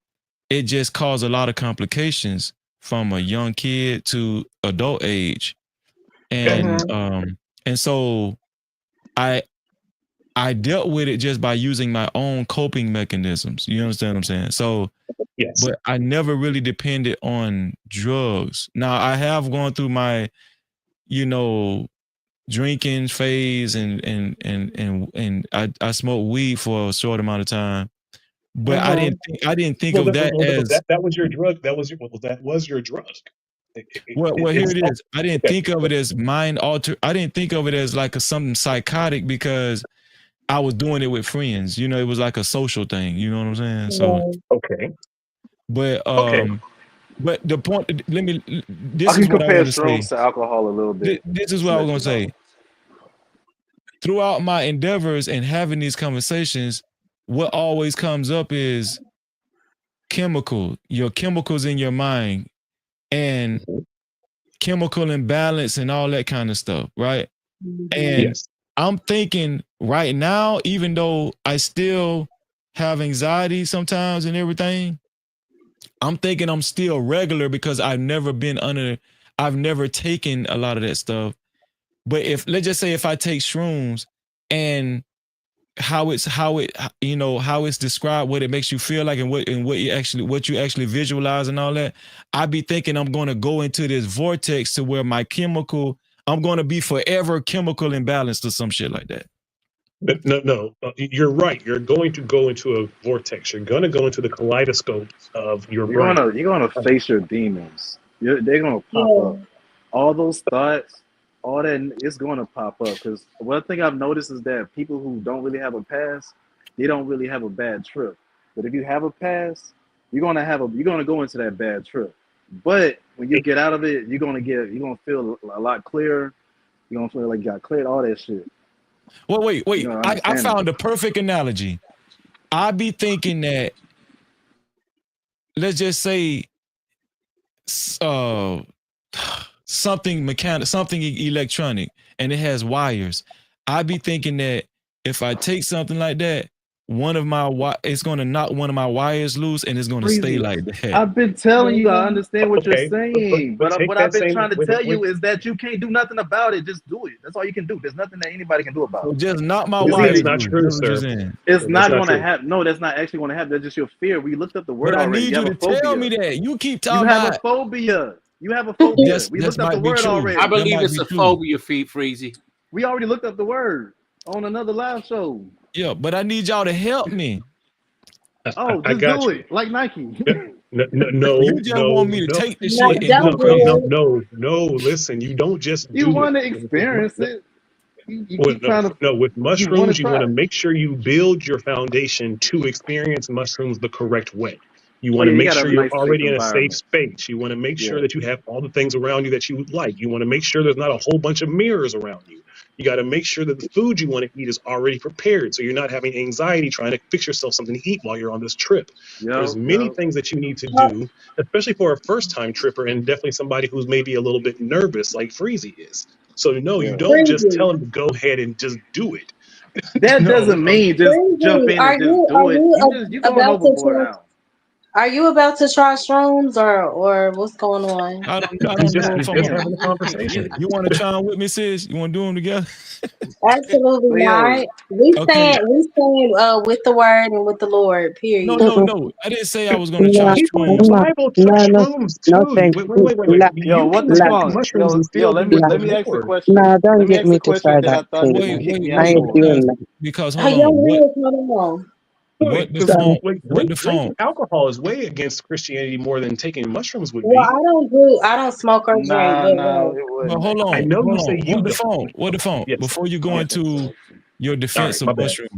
it just caused a lot of complications from a young kid to adult age, Okay. and Mhm. so I I dealt with it just by using my own coping mechanisms. You understand what I'm saying? So, Yes. but I never really depended on drugs. Now I have gone through my, you know, drinking phase, and I smoked weed for a short amount of time. But Mhm. I didn't think Well, of that as, that was your drug. That was your drug. well, here It's it is. I didn't okay. think of it as mind alter. I didn't think of it as like something psychotic because I was doing it with friends. You know, it was like a social thing. You know what I'm saying? So, Right. Okay. but Okay. the point. Let me. I This is can what I compare want to say. shrooms to alcohol a little bit, This is just to what I was let going you to know. say. Throughout my endeavors and having these conversations, what always comes up is your chemicals in your mind, and Mhm. chemical imbalance and all that kind of stuff, right? Mhm. And Yes. I'm thinking right now, even though I still have anxiety sometimes and everything, I'm thinking I'm still regular because I've never taken a lot of that stuff. But if, let's just say, if I take shrooms and how it's described, what it makes you feel like, and what you actually visualize and all that, I be thinking I'm going to go into this vortex to where I'm going to be forever chemical imbalanced or some shit like that. No, no. You're right. You're going to go into a vortex. You're going to go into the kaleidoscope of your brain. You're gonna Uh, face your demons. They're gonna pop up. Yeah. All those thoughts, all that it's gonna pop up. Because one thing I've noticed is that people who don't really have a past, they don't really have a bad trip. But if you have a past, you're gonna go into that bad trip. But when you get out of it, you're gonna feel a lot clearer. You're gonna feel like you got cleared all that shit. Well, wait, You wait. know, I understanding. found the perfect analogy. I be thinking that, let's just say, uh, something mechanic, something electronic, and it has wires. I be thinking that if I take something like that, it's going to knock one of my wires loose, and it's going to stay Breezy. like that. I've been telling you, I understand what you're Okay, saying, but but take what I've that been same trying to tell you is that you can't do nothing about it. Just do it. That's all you can do. There's nothing that anybody can do about So it. just knock my It's that's wires either not loose. true, That's what you're sir. saying. it's That's not not gonna true. happen. No, that's not actually gonna happen. That's just your fear. We looked up the But word I already. need You you have to a tell phobia. me that. You keep You talking have a about phobia. You have a phobia. We this looked up the might be word true. I already. That believe might it's be a true. phobia, Freezy. We already looked up the word on another live show. Yeah, but I need y'all to help me. Oh, I just got do you. it like Nike. No, no, You no, just want no, me to no, take this No, shit and no, go don't no, no, do crazy. it. no, no. Listen, you don't just You do it. want to experience it. You Well, keep no, trying to. no, with You want to mushrooms, you want try to it. make sure you build your foundation to experience mushrooms the correct way. You Oh want yeah, to you make gotta sure have a you're nice, safe already in a safe environment. space. You want to make sure Yeah. that you have all the things around you that you would like. You want to make sure there's not a whole bunch of mirrors around you. You got to make sure that the food you want to eat is already prepared so you're not having anxiety trying to fix yourself something to eat while you're on this trip. There's Yep. many Yep. things that you need to Oh, do, especially for a first time tripper and definitely somebody who's maybe a little bit nervous like Freezy is. So no, you Yeah. don't just Breezy. tell them to go ahead and just do it. That No, doesn't mean just jump Breezy, in and just are do it. you You going about to overboard try? now. Are you about to try shrooms or what's going on? I we don't just know we if I'm just a, having a conversation. you want to try them with me, sis? You want to do them together? Absolutely But yo, not. We Okay. stand we stand with the word and with the Lord. No, Period. no, Mm-mm. no. I didn't say I was going to try No, People in the shrooms. no, Bible took no, no, shrooms no, too. thanks. Wait. yo, You what can the La, take funk? mushrooms and Yo, still be with la, the let me ask the Lord. question. no, don't Let me get ask me the to question try that I that thought thing. that you Wait, kicked wait, me I out wait. ain't for. Because doing that. hold Young on. man, hold on. What the So, phone? What the Drinking phone? alcohol is way against Christianity more than taking mushrooms would Well, be. I don't smoke or drink, Nah, but nah, it But wasn't hold I on, actually. know you hold say on. you What the don't. phone? What the phone? Yes. Before you go Yeah. into your All defense right, my of bad. mushrooms.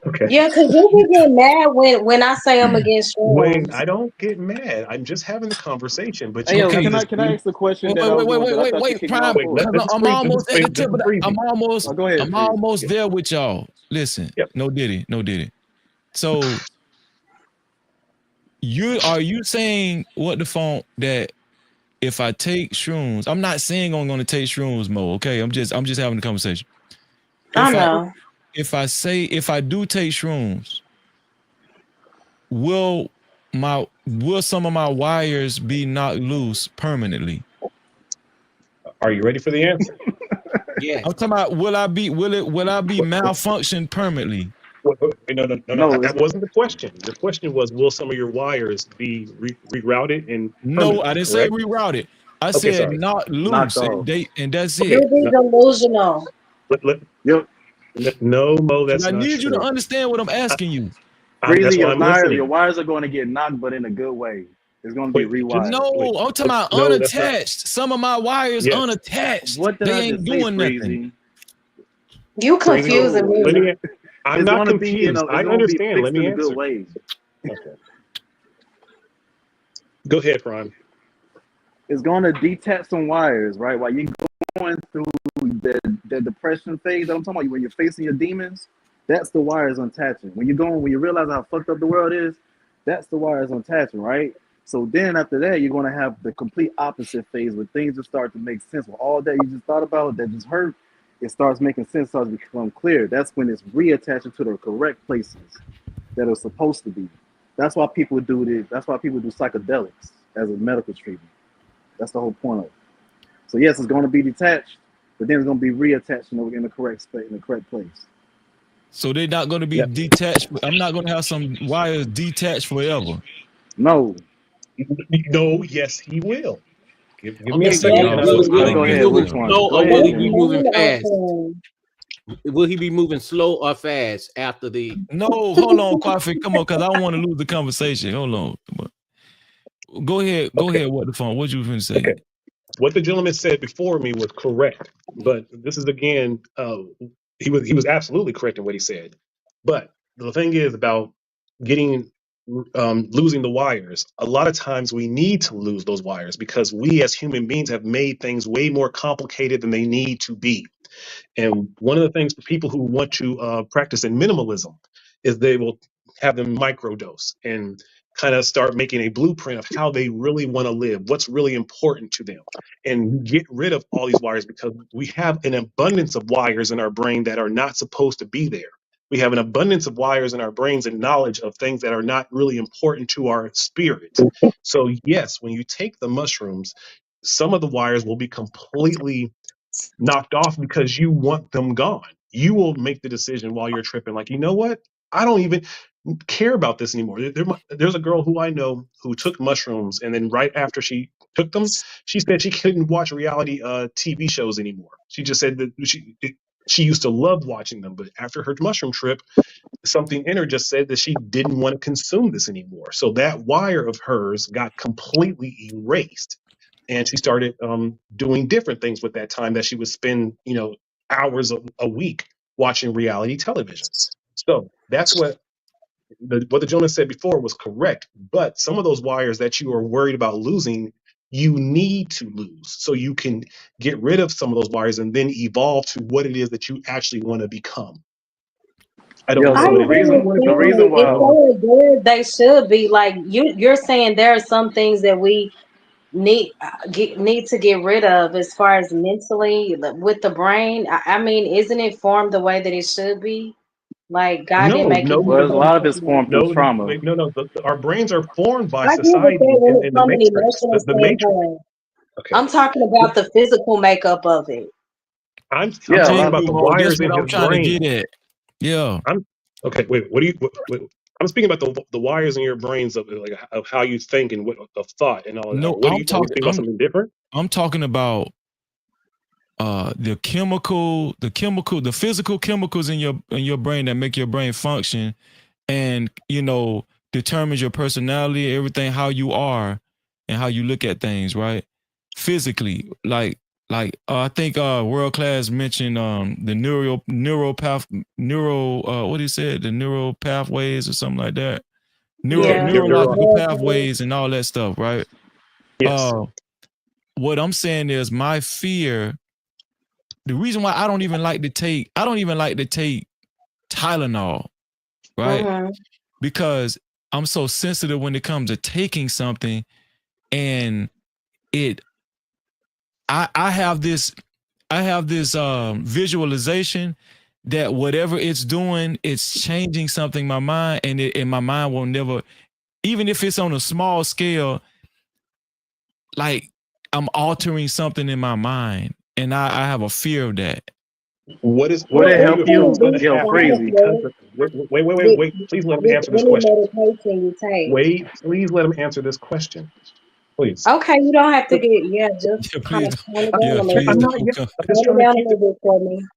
Okay. yeah, because you can get mad when I say I'm against Wait, shrooms. I don't get mad. I'm just having a conversation, but Hey you yo, have Okay. this. can I ask the question Wait, that wait, I wait, was wait, going wait, that I wait, thought you wait, kicked me out Prime. Wait, for? let, let this I'm freeze. Let this almost at freeze. the Let tip this of the. freeze. Oh, go ahead, I'm Freeze. almost Yeah. there with y'all. Listen, Yep. no diddy, no diddy. So are you saying what the phone that if I take shrooms, I'm not saying I'm going to take shrooms, Mo. Okay, I'm just having a conversation. I If I know. if I do take shrooms, will will some of my wires be knocked loose permanently? Are you ready for the answer? Yeah. I'm talking about will I be What, malfunctioned permanently? no. No, That wasn't the question. The question was, will some of your wires be rerouted and No, I permanently didn't say correct? rerouted. I Okay, said sorry. not knocked loose, off. and that's Okay, it. You be no, delusional. let, let, Yo, no, Mo, And that's I not need you to true. understand what I'm I, asking you. that's Freezy, why I'm your listening. wires are going to get knocked, but in a good way. It's going to be Wait, just rewired. No, wait. I'm talking about No, that's not. unattached. Some of my wires Yes, unattached. What did They I ain't just say, doing nothing. Freezy? You crazy. confusing No, Let me. me. I'm it's not going to be confused. it's I going to be understand. Let fixed me in a good answer. way. Okay, go ahead, Prime. It's going to detach some wires, right? While you're going through the depression phase that I'm talking about, when you're facing your demons, that's the wires untaching. When you realize how fucked up the world is, that's the wires untaching, right? So then after that, you're going to have the complete opposite phase where things just start to make sense. With all that you just thought about, that just hurt, it starts making sense, starts to become clear. That's when it's reattaching to the correct places that are supposed to be. That's why people do this. That's why people do psychedelics as a medical treatment. That's the whole point of it. So yes, it's going to be detached, but then it's going to be reattached in the correct space, in the correct place. So they're not going to be Yep. detached. I'm not going to have some wires detached forever. No. No, yes, he will. Give me a Okay, Listen, second, That's and y'all. I'll will, weird. will All he right, go be explain. ahead. moving Which Listen. one? slow Go or ahead, will That's he be Ken. moving mad at fast? him. Will he be moving slow or fast after the? No, hold on, Coffee. Come on, because I don't want to lose the conversation. Hold on. Go ahead. Go Okay, ahead. What the phone? What you finna say? okay. What the gentleman said before me was correct, but this is again, he was absolutely correct in what he said. But the thing is about getting losing the wires. A lot of times we need to lose those wires because we as human beings have made things way more complicated than they need to be. And one of the things for people who want to practice in minimalism is they will have them microdose and kind of start making a blueprint of how they really want to live, what's really important to them, and get rid of all these wires because we have an abundance of wires in our brain that are not supposed to be there. We have an abundance of wires in our brains and knowledge of things that are not really important to our spirit. So, yes, when you take the mushrooms, some of the wires will be completely knocked off because you want them gone. You will make the decision while you're tripping, like, you know what? I don't even care about this anymore. There's a girl who I know who took mushrooms, and then right after she took them, she said she couldn't watch reality TV shows anymore. She just said that she used to love watching them, but after her mushroom trip, something in her just said that she didn't want to consume this anymore. So that wire of hers got completely erased, and she started doing different things with that time that she would spend, hours a week watching reality television. So that's what the gentleman said before was correct. But some of those wires that you are worried about losing, you need to lose so you can get rid of some of those wires and then evolve to what it is that you actually want to become. I don't Yo, I know. so And the if you agree reason want with to the be reason Stanley. It's why so good. They should be like you're saying. There are some things that we need to get rid of as far as mentally with the brain. I mean, isn't it formed the way that it should be? Like God didn't no, make it no, well, human there's a no, lot of beings. it's formed through no, trauma. wait, no. Our brains are formed by I get with that society when it's and the from an matrix. emotional The matrix. standpoint. Okay. I'm talking about the physical makeup of it. I'm Yeah, a talking lot Thank of about you, the Mo. That's wires in what his I'm trying to get brain. at. Yeah. I'm okay. Wait, wait, I'm speaking about the wires in your brains of how you think and what of thought and all of that. No, What are we speaking about something different? I'm talking about the physical chemicals in your brain that make your brain function and determines your personality, everything, how you are and how you look at things, right? Physically, I think world class mentioned the what he said, the neural pathways or something like that, Okay, Yeah. neuron. neurological Okay. pathways and all that stuff, right? Yes. uh what I'm saying is my fear, the reason why I don't even like to take Tylenol, right? Mm-hmm. Because I'm so sensitive when it comes to taking something, and it I have this visualization that whatever it's doing, it's changing something in my mind, and my mind will never, even if it's on a small scale, like I'm altering something in my mind, and I have a fear of that. would Well, it What do it help you feel is can you, going to be yo, happen crazy? because honestly with wait. Please let him with answer this any question. medication you take. Wait, please let him answer this question. Please. Okay, you don't have to get just Yeah, kind please, of tone it down yeah, a little please I'm bit. not don't yet. come. I'm just Tone it trying to down a keep little it. bit for me.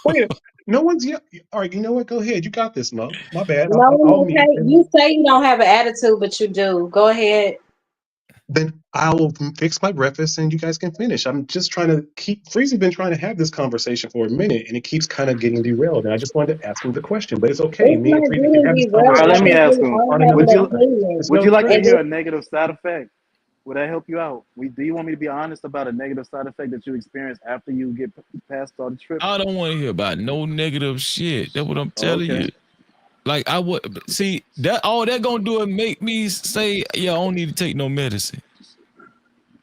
Wait, no one's yet. All right, you know what? Go ahead. You got this, Mo. My bad. I'll No, mute. okay. And You say you don't have an attitude, but you do. Go ahead. then I will fix my breakfast and you guys can finish. I'm just trying to keep. Freezy's been trying to have this conversation for a minute and it keeps kind of getting derailed. And I just wanted to ask him the question, but it's okay. It's Me and not Freezy can getting have this All right, derailed. let Like me conversation I ask said, I him. don't have on Would an you another. opinion. It's would no you like to And hear triggers. a negative side effect? Would that help you out? Do you want me to be honest about a negative side effect that you experience after you get past all the trip? I don't want to hear about no negative shit. That's what I'm Oh, telling okay. you. Like I would see that all that gonna do is make me say, yeah, I don't need to take no medicine.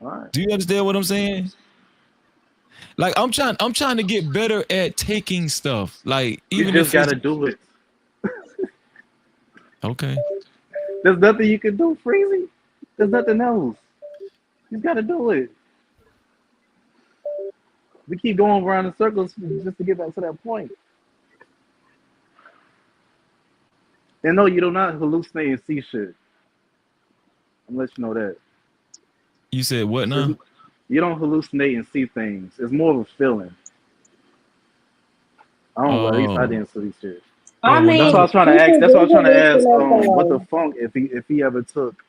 All right. Do you understand what I'm saying? Like I'm trying to get better at taking stuff. Like You even just if it's gotta do it. okay. There's nothing you can do, Freezy. There's nothing else. You gotta do it. We keep going around in circles just to get back to that point. And no, you do not hallucinate and see shit. I'm gonna let you know that. You said what It's, now? you don't hallucinate and see things. It's more of a feeling. I don't. At least I Oh, didn't see shit. I when That's I why I mean, was trying to ask. people That's why I was do trying to ask. hallucinate What the though. funk if he ever took.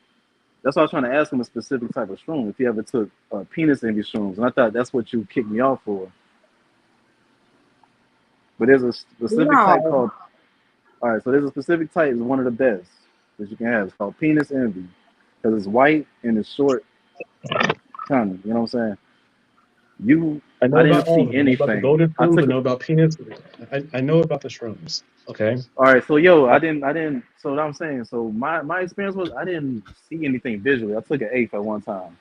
That's why I was trying to ask him a specific type of shroom. If he ever took penis envy shrooms, and I thought that's what you kicked me off for. But there's a specific type No. called. All right, so there's a specific type. It's one of the best. that you can have. It's called penis envy because it's white and it's short tongue. You know what I'm saying? You, I I know didn't about see all of them. I know about the anything. golden I shrooms. I took a know about peanuts. I know about the shrooms. Okay. all right. So yo, Uh, I didn't. So what I'm saying. So my experience was I didn't see anything visually. I took an eighth at one time.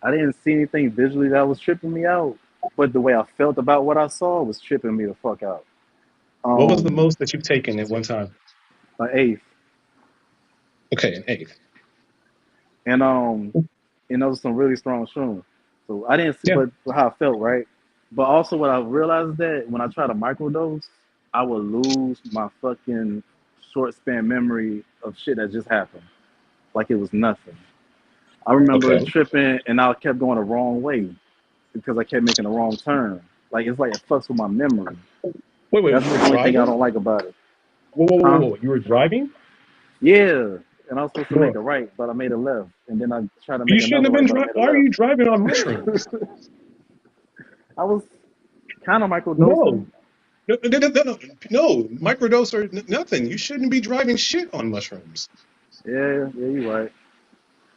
I didn't see anything visually that was tripping me out, but the way I felt about what I saw was tripping me the fuck out. what was the Um, most that you've taken at one time? an eighth, Okay, an eighth. and those are some really strong shrooms. So I didn't see, Yeah. but how I felt, right? But also, what I realized is that when I try to microdose, I would lose my fucking short span memory of shit that just happened, like it was nothing. I remember Okay. tripping, and I kept going the wrong way because I kept making the wrong turn. Like it's like it fucks with my memory. Wait. That's You the were only thing I driving? don't like about it. Whoa, Huh? whoa. You were driving? Yeah. And I was supposed to make Bro, a right, but I made a left. And then I tried to you make shouldn't another have right, been but I driving. made a Why are left. you driving on mushrooms? I was kind of microdosing. No. No, microdose or nothing. You shouldn't be driving shit on mushrooms. Yeah, you're right.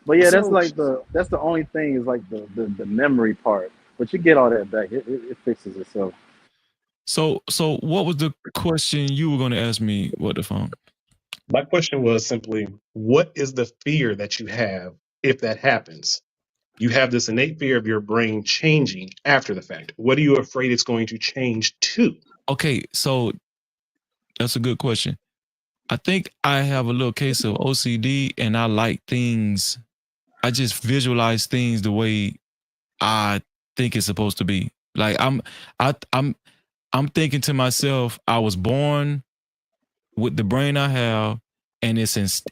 But yeah, So that's the only thing is like the memory part. But you get all that back. It fixes itself. so what was the question you were going to ask me? What the phone? My question was simply, what is the fear that you have if that happens? You have this innate fear of your brain changing after the fact. What are you afraid it's going to change to? Okay, so that's a good question. I think I have a little case of OCD, and I like things. I just visualize things the way I think it's supposed to be. Like I, I'm thinking to myself, I was born with the brain I have, and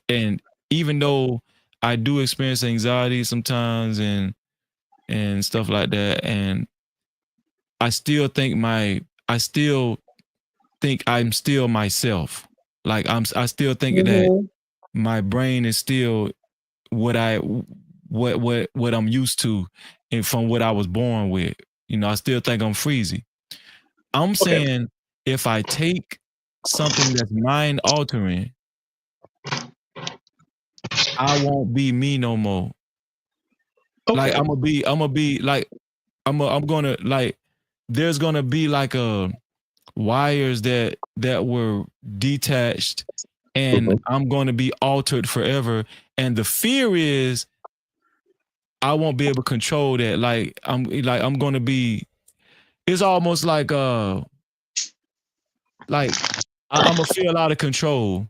and even though I do experience anxiety sometimes and stuff like that, and I still think I still think I'm still myself. Like I still think that Mhm. my brain is still what what I'm used to and from what I was born with. You know, I still think I'm freezy. I'm Okay. saying if I take something that's mind altering, I won't be me no more. Like Okay. I'm gonna be like I'm gonna like there's gonna be like a wires that were detached, and Mhm. I'm going to be altered forever, and the fear is I won't be able to control that. I'm going to be, it's almost like I'm gonna feel out of control.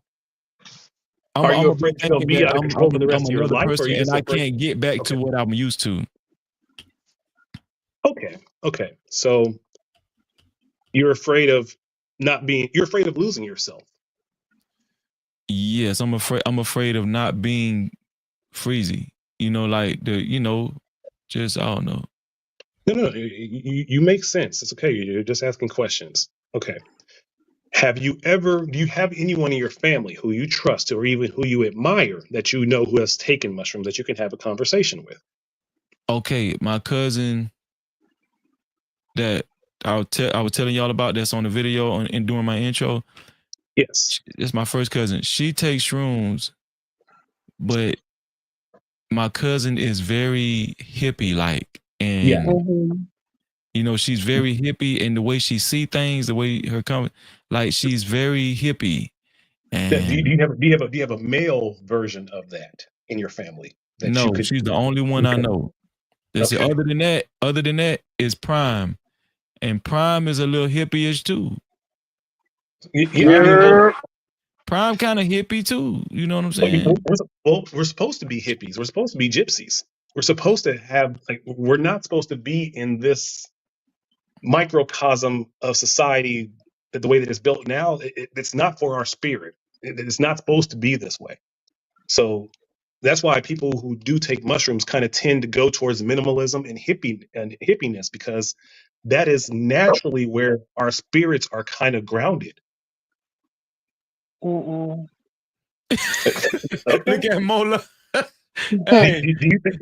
Are I'm you gonna be afraid that you'll thinking be that out of control for the I'm rest of your another life, or are person, you and just I afraid? can't get back Okay. to what I'm used to. Okay. So you're afraid of you're afraid of losing yourself. Yes, I'm afraid of not being freezy. You know, like just I don't know. No. You make sense. It's okay. You're just asking questions. Okay. Do you have anyone in your family who you trust or even who you admire that you know who has taken mushrooms that you can have a conversation with? Okay, my cousin that I was telling y'all about that's on the video and during my intro. Yes. It's my first cousin. She takes shrooms, but my cousin is very hippie like, Yeah. and Mhm. she's very hippie in the way she see things, the way her comment, like she's very hippie. Do And you have a male version of that in your family that you no, could? she's the only one I Okay. know. That's it. Okay. Other than that is Prime, and Prime is a little hippie-ish too. Yeah. I mean, Prime Yeah. Prime kind of hippie too. You know what I'm well, saying? we're supposed to be hippies. We're supposed to be gypsies. We're supposed to have like we're not supposed to be in this microcosm of society that the way that it's built now. It's not for our spirit. It's not supposed to be this way. So that's why people who do take mushrooms kind of tend to go towards minimalism and hippiness because that is naturally where our spirits are kind of grounded. Mm-mm. Okay. Look at Mola. Do, Hey, do,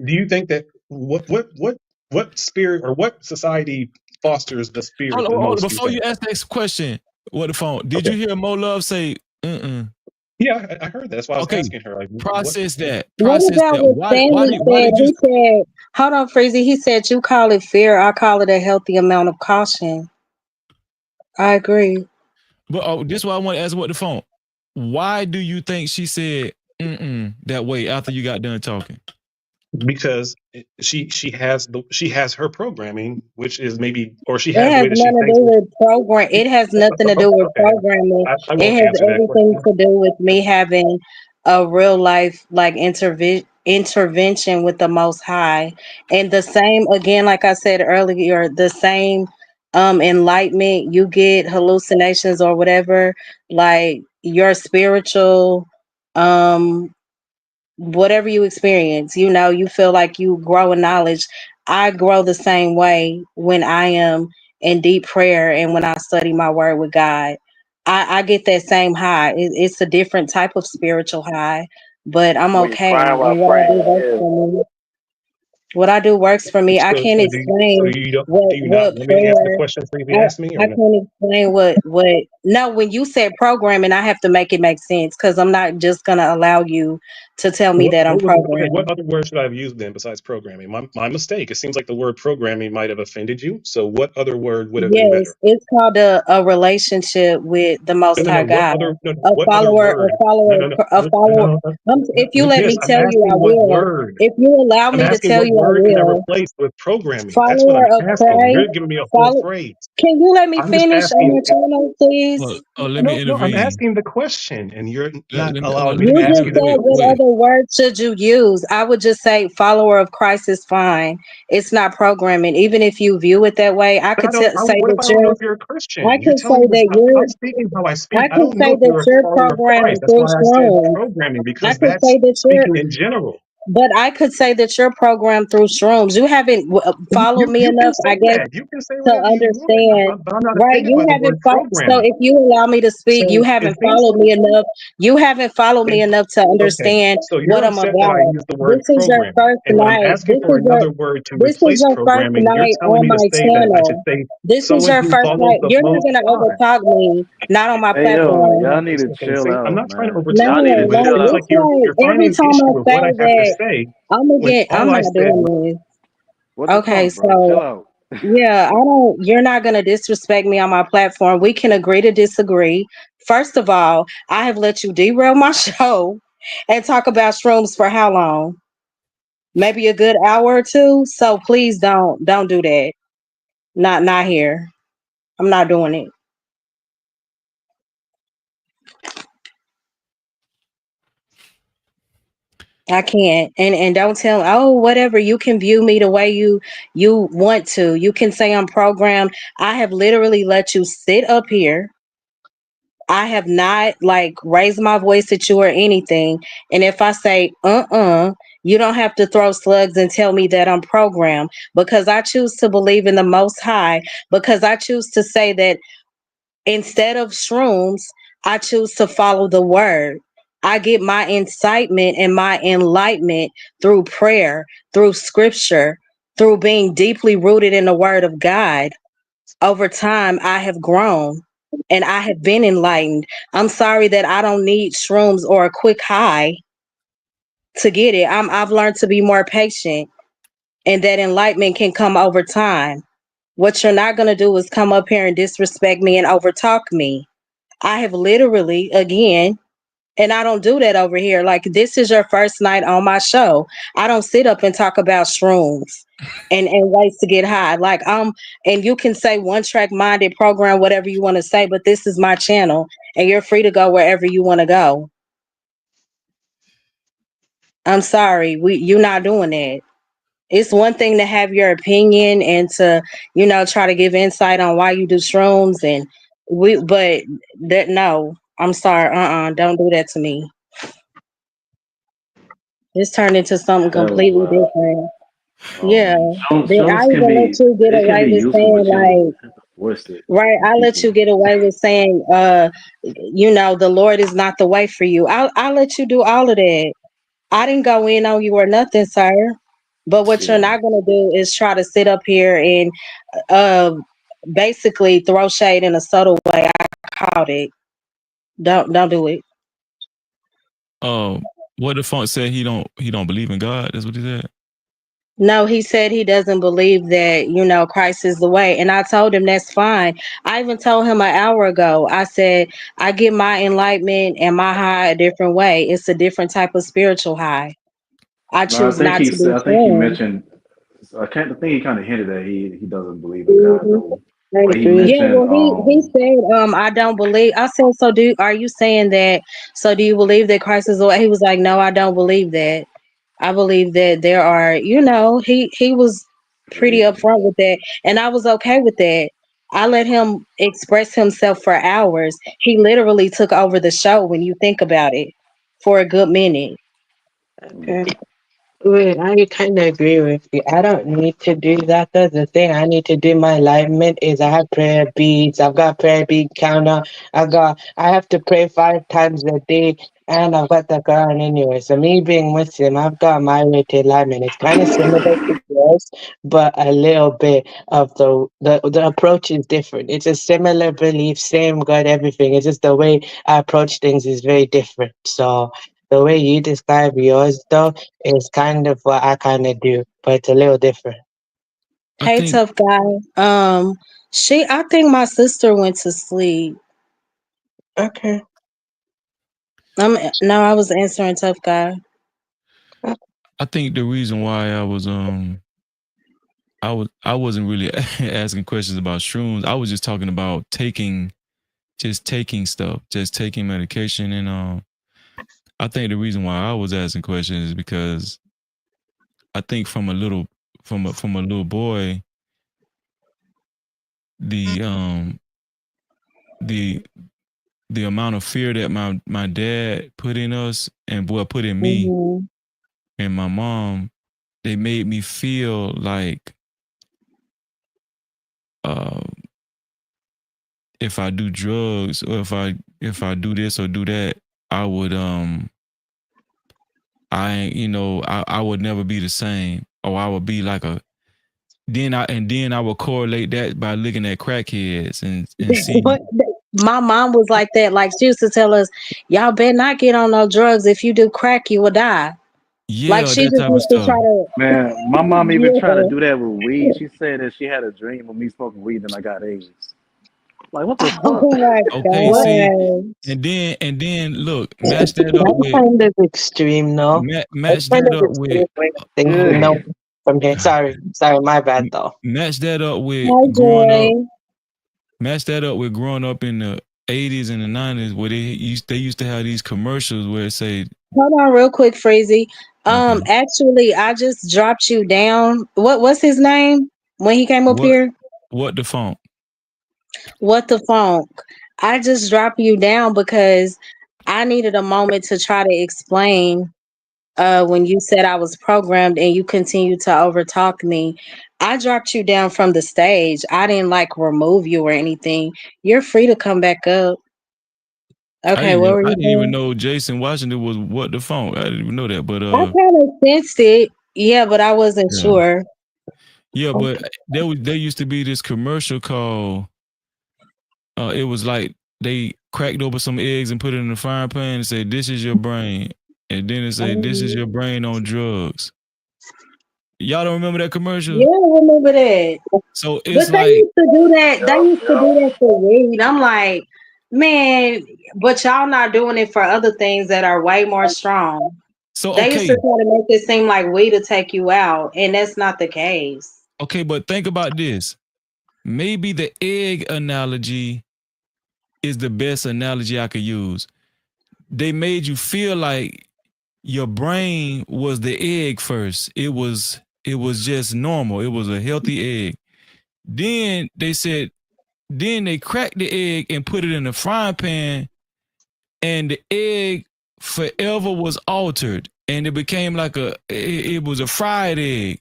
do you think that what spirit or what society fosters the spirit the hold on. most? You Before you think? ask next question, what the phone? Did Okay. you hear Mo Love say? Mm-mm. Yeah, I heard that. That's why I was Okay, asking her, like, what? process that. What Process about that. what Why Stanley did said? you? He said, hold on, Freezy. He said, you call it fear. I call it a healthy amount of caution. I agree. But this is why I want to ask about the phone. Why do you think she said that way after you got done talking? Because she has her programming, which is maybe, or she It has the has way that she nothing to thinks. do with program. It has nothing to do with Okay, programming. I It won't has answer that everything question. to do with me having a real life like intervention with the Most High, and the same again, like I said earlier, the same enlightenment you get, hallucinations or whatever, like your spiritual um whatever you experience, you feel like you grow in knowledge. I grow the same way when I am in deep prayer and when I study my word with God. I get that same high. It's a different type of spiritual high, but I'm When you okay. crying while And what I praying, do works yeah. for me. What I do works for me. I So, can't so explain you don't, do you not what want me to answer the prayer. question Stevie I, asked me, I or no? can't explain what. No, when you said programming, I have to make it make sense because I'm not just gonna allow you to tell me that I'm Okay, what programmed. other word should I have used then besides programming? My mistake. It seems like the word programming might have offended you. So what other word would have been Yes, better? it's called a relationship with the No, Most no, High no. What God. other? No, no. A What other follower, a word? No, follower, no, no, a no, no, follower. no, no, If you no. let me Miss, I'm tell you, I asking what will. word. If you allow I'm me to asking tell what you, I word can I will. replace with programming? That's what Follower I'm of asking. Christ. You're giving me a whole Follow. phrase. Can you let me I'm just finish on asking. my channel, please? Let me No, no. I'm intervene. asking the question, and you're Let, not let me allowing me let to You me ask just you intervene. the said Wait, what wait. question. other word should you use? I would just say follower of Christ is fine. It's not programming. Even if you view it that way, I But could I don't. say What if that I don't know you're if you're a I Christian? You're could telling say me that I'm speaking how I I speak. I could don't say know if that you're a you're follower of Christ. programmed That's through why I said shrooms. programming, I because could say that's that you're, speaking in general. but I could say that you're programmed through shrooms. You haven't followed me You can enough, say I guess, that. You can say to whatever you want, understand. but I'm not Right? offended You by the haven't word so programming. if you allow me to speak, you So it haven't seems followed like me enough. You haven't followed me it, enough to okay. understand So what you're I'm upset that I about. used the word This is your programming, first and when I'm night. asking for another word to This is replace your first programming, you're night telling on me to my say that I should channel. say This is someone your who first follows night. the You're not Most gonna High. overtalk me, not on my Hey yo, platform. y'all need to Okay, chill see, I'm out, not trying to man. overtalk Y'all need you, to but it chill Like seems out. like it's you're like every finding time I issue with what say I have to that say I'm gonna when get, I'm all I not said was, doing this. What the Okay, fuck, bro? Chill so out. yeah, I don't. You're not gonna disrespect me on my platform. We can agree to disagree. First of all, I have let you derail my show and talk about shrooms for how long? Maybe a good hour or two. So please don't do that. Not here. I'm not doing it. I can't. And don't tell, oh, whatever, you can view me the way you want to. You can say I'm programmed. I have literally let you sit up here. I have not like raised my voice at you or anything. And if I say you don't have to throw slugs and tell me that I'm programmed, because I choose to believe in the most high, because I choose to say that instead of shrooms, I choose to follow the word. I get my incitement and my enlightenment through prayer, through scripture, through being deeply rooted in the word of God. Over time, I have grown and I have been enlightened. I'm sorry that I don't need shrooms or a quick high to get it. I've learned to be more patient, and that enlightenment can come over time. What you're not going to do is come up here and disrespect me and overtalk me. I have literally, again, and I don't do that over here. Like, this is your first night on my show. I don't sit up and talk about shrooms and ways to get high. Like, and you can say one track minded program, whatever you want to say, but this is my channel and you're free to go wherever you want to go. I'm sorry. You're not doing that. It's one thing to have your opinion and to, try to give insight on why you do shrooms but that, no, I'm sorry. Don't do that to me. This turned into something That was completely wild. different. Yeah. Then I Shrooms can even let be you get it can away be with useful, saying but you don't like, have to force it right, on I let people. you get away with saying, the Lord is not the way for you. I let you do all of that. I didn't go in on you or nothing, sir. But what you're Yeah. not gonna do is try to sit up here and uh basically throw shade in a subtle way. I called it. Don't do it. What the funk said he don't believe in God. That's what he said. No, he said he doesn't believe that, Christ is the way. And I told him that's fine. I even told him an hour ago, I said, I get my enlightenment and my high a different way. It's a different type of spiritual high. I No, I choose think not he to said. be I think he formed. mentioned. I think he kind of hinted that he doesn't believe in God Hmm. though. I But he agree. Yeah, mentioned well, he said, I don't believe. I said, so are you saying that? So do you believe that Christ is the way? He was like, no, I don't believe that. I believe that there are, he was pretty upfront with that, and I was okay with that. I let him express himself for hours. He literally took over the show when you think about it for a good minute. Okay. Wait, I kind of agree with you. I don't need to do that. Though. The thing I need to do my alignment is I have prayer beads. I've got prayer bead counter. I have to pray 5 times a day, and I've got the Quran anyway. So me being Muslim, I've got my way to alignment. It's kind of similar to yours, but a little bit of the approach is different. It's a similar belief, same God, everything. It's just the way I approach things is very different. So the way you describe yours, though. It's kind of what I kind of do, but it's a little different. I Hey, think tough guy. I think my sister went to sleep. Okay. No, I was answering tough guy. I think the reason why I wasn't really asking questions about shrooms. I was just talking about taking stuff, just taking medication, and I think the reason why I was asking questions is because I think from a little boy, the um the the amount of fear that my dad put in us and put in me Hmm. and my mom, they made me feel like uh if I do drugs or if I do this or do that, I would I would never be the same, or I would be like a then I would correlate that by looking at crackheads and see. What? My mom was like that. Like she used to tell us, "Y'all better not get on no drugs. If you do crack, you will die." Like Yeah, she that just type of used to try stuff. to. man, my mom even tried to Yeah. do that with weed. She said that she had a dream of me smoking weed and I got AIDS. Like what the fuck? Oh my Okay, What? see, god. and then look, match that up That's with kind of extreme, no? That's match kind that of up with extreme way of thinking, Yeah. no? From here. Sorry, my bad, though. match that up with Hi growing up Joy. match that up with growing up in the 80s and the 90s where they used to have these commercials where it say, Hold on, real quick, Freezy. okay, Actually, I just dropped you down. What's his name when he came up what here? what the funk? What the funk? I just dropped you down because I needed a moment to try to explain when you said I was programmed and you continued to overtalk me. I dropped you down from the stage. I didn't like remove you or anything. You're free to come back up. Okay, what were I you didn't even saying? know Jason Washington was what the funk. I didn't even know that, but I kind of sensed it. Yeah, but I wasn't yeah. sure. Yeah, but there used to be this commercial called it was like they cracked open some eggs and put it in the frying pan and said, "This is your brain," and then it said, "This is Mhm. your brain on drugs." Y'all don't remember that commercial? Yeah, I remember that. So But it's they like, used to do that. They Yep, used to yep. do that for weed. I'm like, man, but y'all not doing it for other things that are way more strong. so They used to okay, try to make it seem like weed to take you out, and that's not the case. okay, but think about this. Maybe the egg analogy is the best analogy I could use. They made you feel like your brain was the egg first. It was just normal. It was a healthy egg. Then they said, then they cracked the egg and put it in the frying pan, and the egg forever was altered, and it became like it was a fried egg.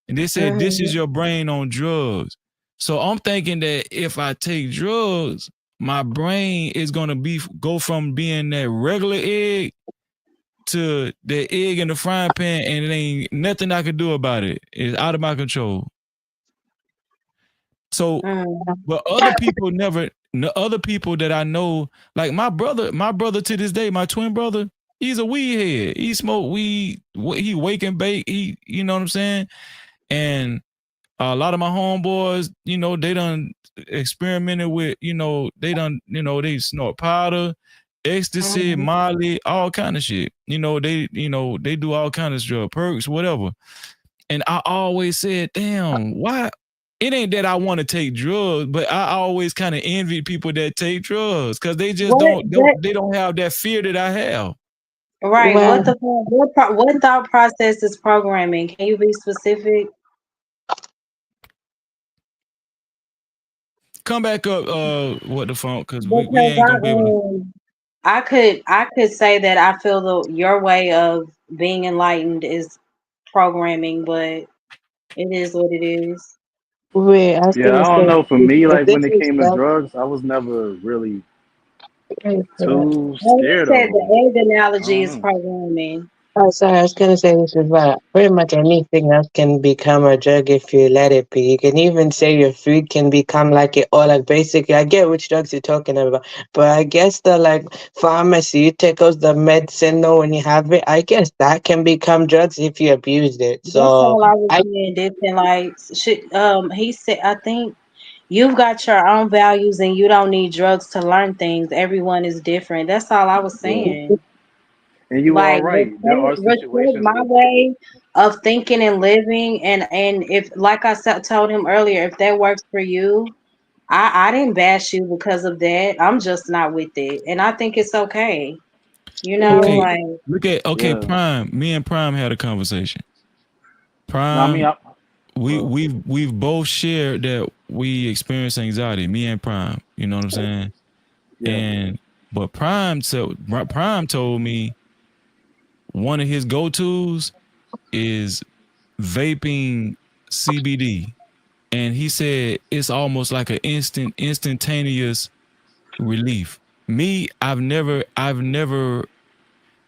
And they said, this is Mhm. your brain on drugs. So I'm thinking that if I take drugs, my brain is gonna go from being that regular egg to the egg in the frying pan, and it ain't nothing I can do about it. It's out of my control. So, Mhm. but other people never, other people that I know, like my brother to this day, my twin brother, He's a weed head. He smoke weed. He wake and bake. You know what I'm saying? And a lot of my homeboys, they done experimented with, they snort powder, ecstasy, Mhm. Molly, all kind of shit. They do all kind of drug perks, whatever. And I always said, damn, why? It ain't that I want to take drugs, but I always kind of envy people that take drugs because they just What? they don't have that fear that I have. Right. Well, What thought process is programming? Can you be specific? Come back up, what the funk? Because we Because ain't gonna be able to. I could say that I feel your way of being enlightened is programming, but it is what it is. wait, I was Yeah, gonna I don't say, know. For me, if like this when it is came to self, drugs, I was never really I too Well, you scared of said them. the egg I analogy don't is know. programming. oh, sorry, I was gonna say this is pretty much anything else can become a drug if you let it be. You can even say your food can become like it, or like basically, I get which drugs you're talking about, but I guess the like pharmaceuticals, the medicine, though, when you have it, I guess that can become drugs if you abuse it. That's So all I was I, saying. Different, like, he said, I think you've got your own values and you don't need drugs to learn things. Everyone is different. That's all I was Yeah, saying. and you are Like, right. There are respect situations my where way of thinking and living, and if, like I said, told him earlier, if that works for you, I didn't bash you because of that. I'm just not with it, and I think it's okay. yeah, Okay, Like, look at okay, yeah. Prime. Me and Prime had a conversation. No, I mean, Prime, we well, we've both shared that we experience anxiety. Me and Prime. You know what I'm saying? yeah. And but Prime told me one of his go tos is vaping CBD, and he said it's almost like an instantaneous relief. Me, I've never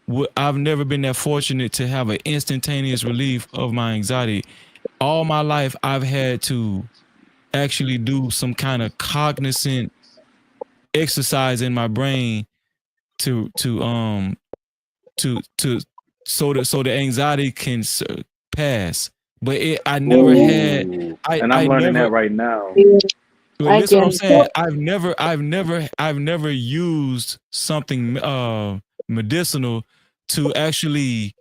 been that fortunate to have an instantaneous relief of my anxiety. All my life, I've had to actually do some kind of cognizant exercise in my brain to to um to so the anxiety can pass. But I never had Ooh, I and I'm I learning never. that right now. yeah, Well, I listen, what get I'm it. saying. I've never used something medicinal to actually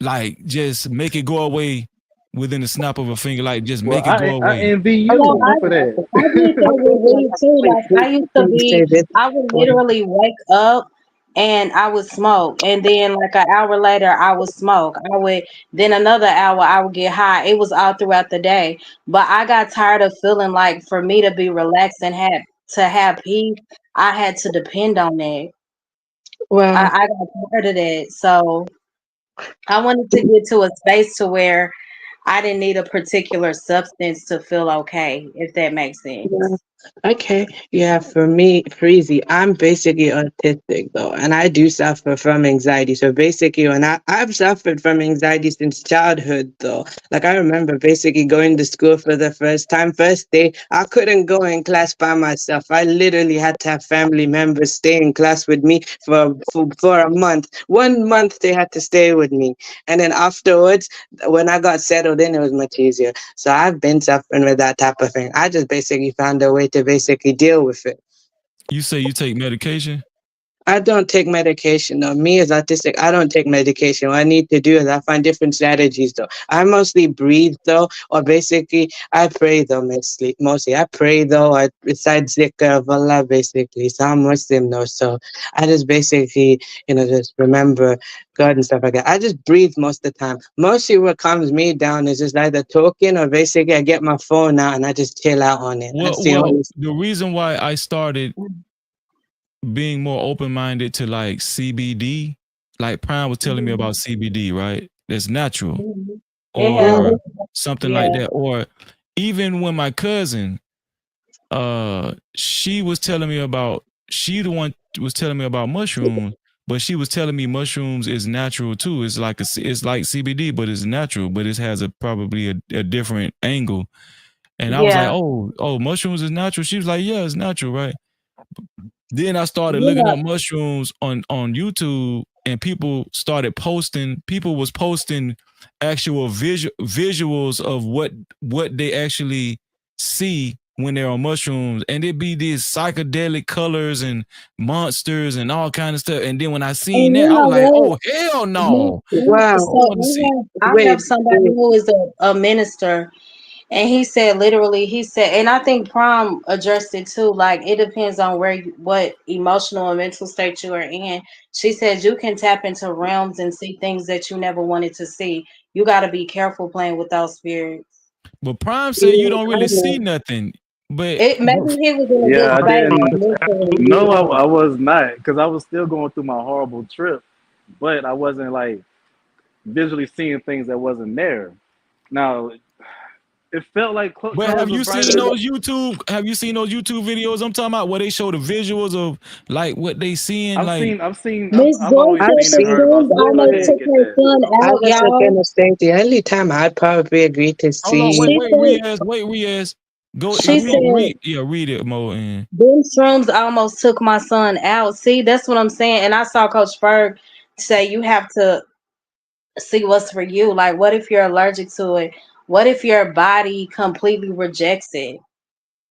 like just make it go away within the snap of a finger, like just Well, make it go I away. envy no, you for that. I did I that with think like weed too. wait, Like, I used to let me say be, this. I would literally wake up and I would smoke, and then like an hour later I would smoke. Then another hour I would get high. It was all throughout the day, but I got tired of feeling like for me to be relaxed and have peace, I had to depend on that. Well, I got tired of that, so I wanted to get to a space to where I didn't need a particular substance to feel okay, if that makes yeah. sense. Okay, yeah, for me, Freezy, I'm basically autistic though, and I do suffer from anxiety. So basically, when I've suffered from anxiety since childhood though. Like I remember basically going to school for the first time, first day, I couldn't go in class by myself. I literally had to have family members stay in class with me for a month. 1 month they had to stay with me, and then afterwards, when I got settled in, it was much easier. So I've been suffering with that type of thing. I just basically found a way to basically deal with it. You say you take medication? I don't take medication though. Me as autistic, I don't take medication. What I need to do is I find different strategies though. I mostly breathe though, or basically I pray though mostly. Mostly I pray though. I recite zikr of Allah basically. So I'm Muslim though, so I just basically just remember God and stuff like that. I just breathe most of the time. Mostly what calms me down is just either talking or basically I get my phone out and I just chill out on it. That's the Well, only. the reason why I started being more open minded to like CBD, like Prime was telling me Mhm. about CBD, right? That's natural, Mhm. It has Mm, or this, something like yeah, that. Or even when my cousin, she was telling me about, she the one was telling me about mushrooms, but she was telling me mushrooms is natural too. It's like CBD, but it's natural, but it has probably a different angle. And I was like, yeah, mushrooms is natural. She was like, yeah, it's natural, right? Then I started looking yeah. up mushrooms on YouTube, and people started posting. People was posting actual visuals of what they actually see when they're on mushrooms, and it be these psychedelic colors and monsters and all kind of stuff. And then when I seen And that, you I was know like, what? "Oh hell Me, no!" I Wow. so want to see. I have Wait, somebody wait. who is a minister, and he said literally, he said, and I think Prom addressed it too. Like it depends on what emotional and mental state you are in. She said you can tap into realms and see things that you never wanted to see. You got to be careful playing with those spirits. But Prime said you Yeah, don't I really see know. nothing. But It maybe he was in a good Yeah, I space didn't. mentally. No, I was not, because I was still going through my horrible trip, but I wasn't like visually seeing things that wasn't there. Now, it felt like but colors have were you seen brighter. those YouTube? Have you seen those YouTube videos I'm talking about where they show the visuals of like what they seeing? Like, Miss I've Joy always I've said seen and the seen. heard about shrooms stuff, but I almost didn't took Wait, get her that. son I out, was looking y'all. the same thing. The only time I'd probably agree to hold on, see. wait, She wait, said Riaz, go she read, said yeah, read it, Mo. And them shrooms almost took my son out. See, that's what I'm saying. And I saw Coach Berg say you have to see what's for you. Like, what if you're allergic to it? What if your body completely rejects it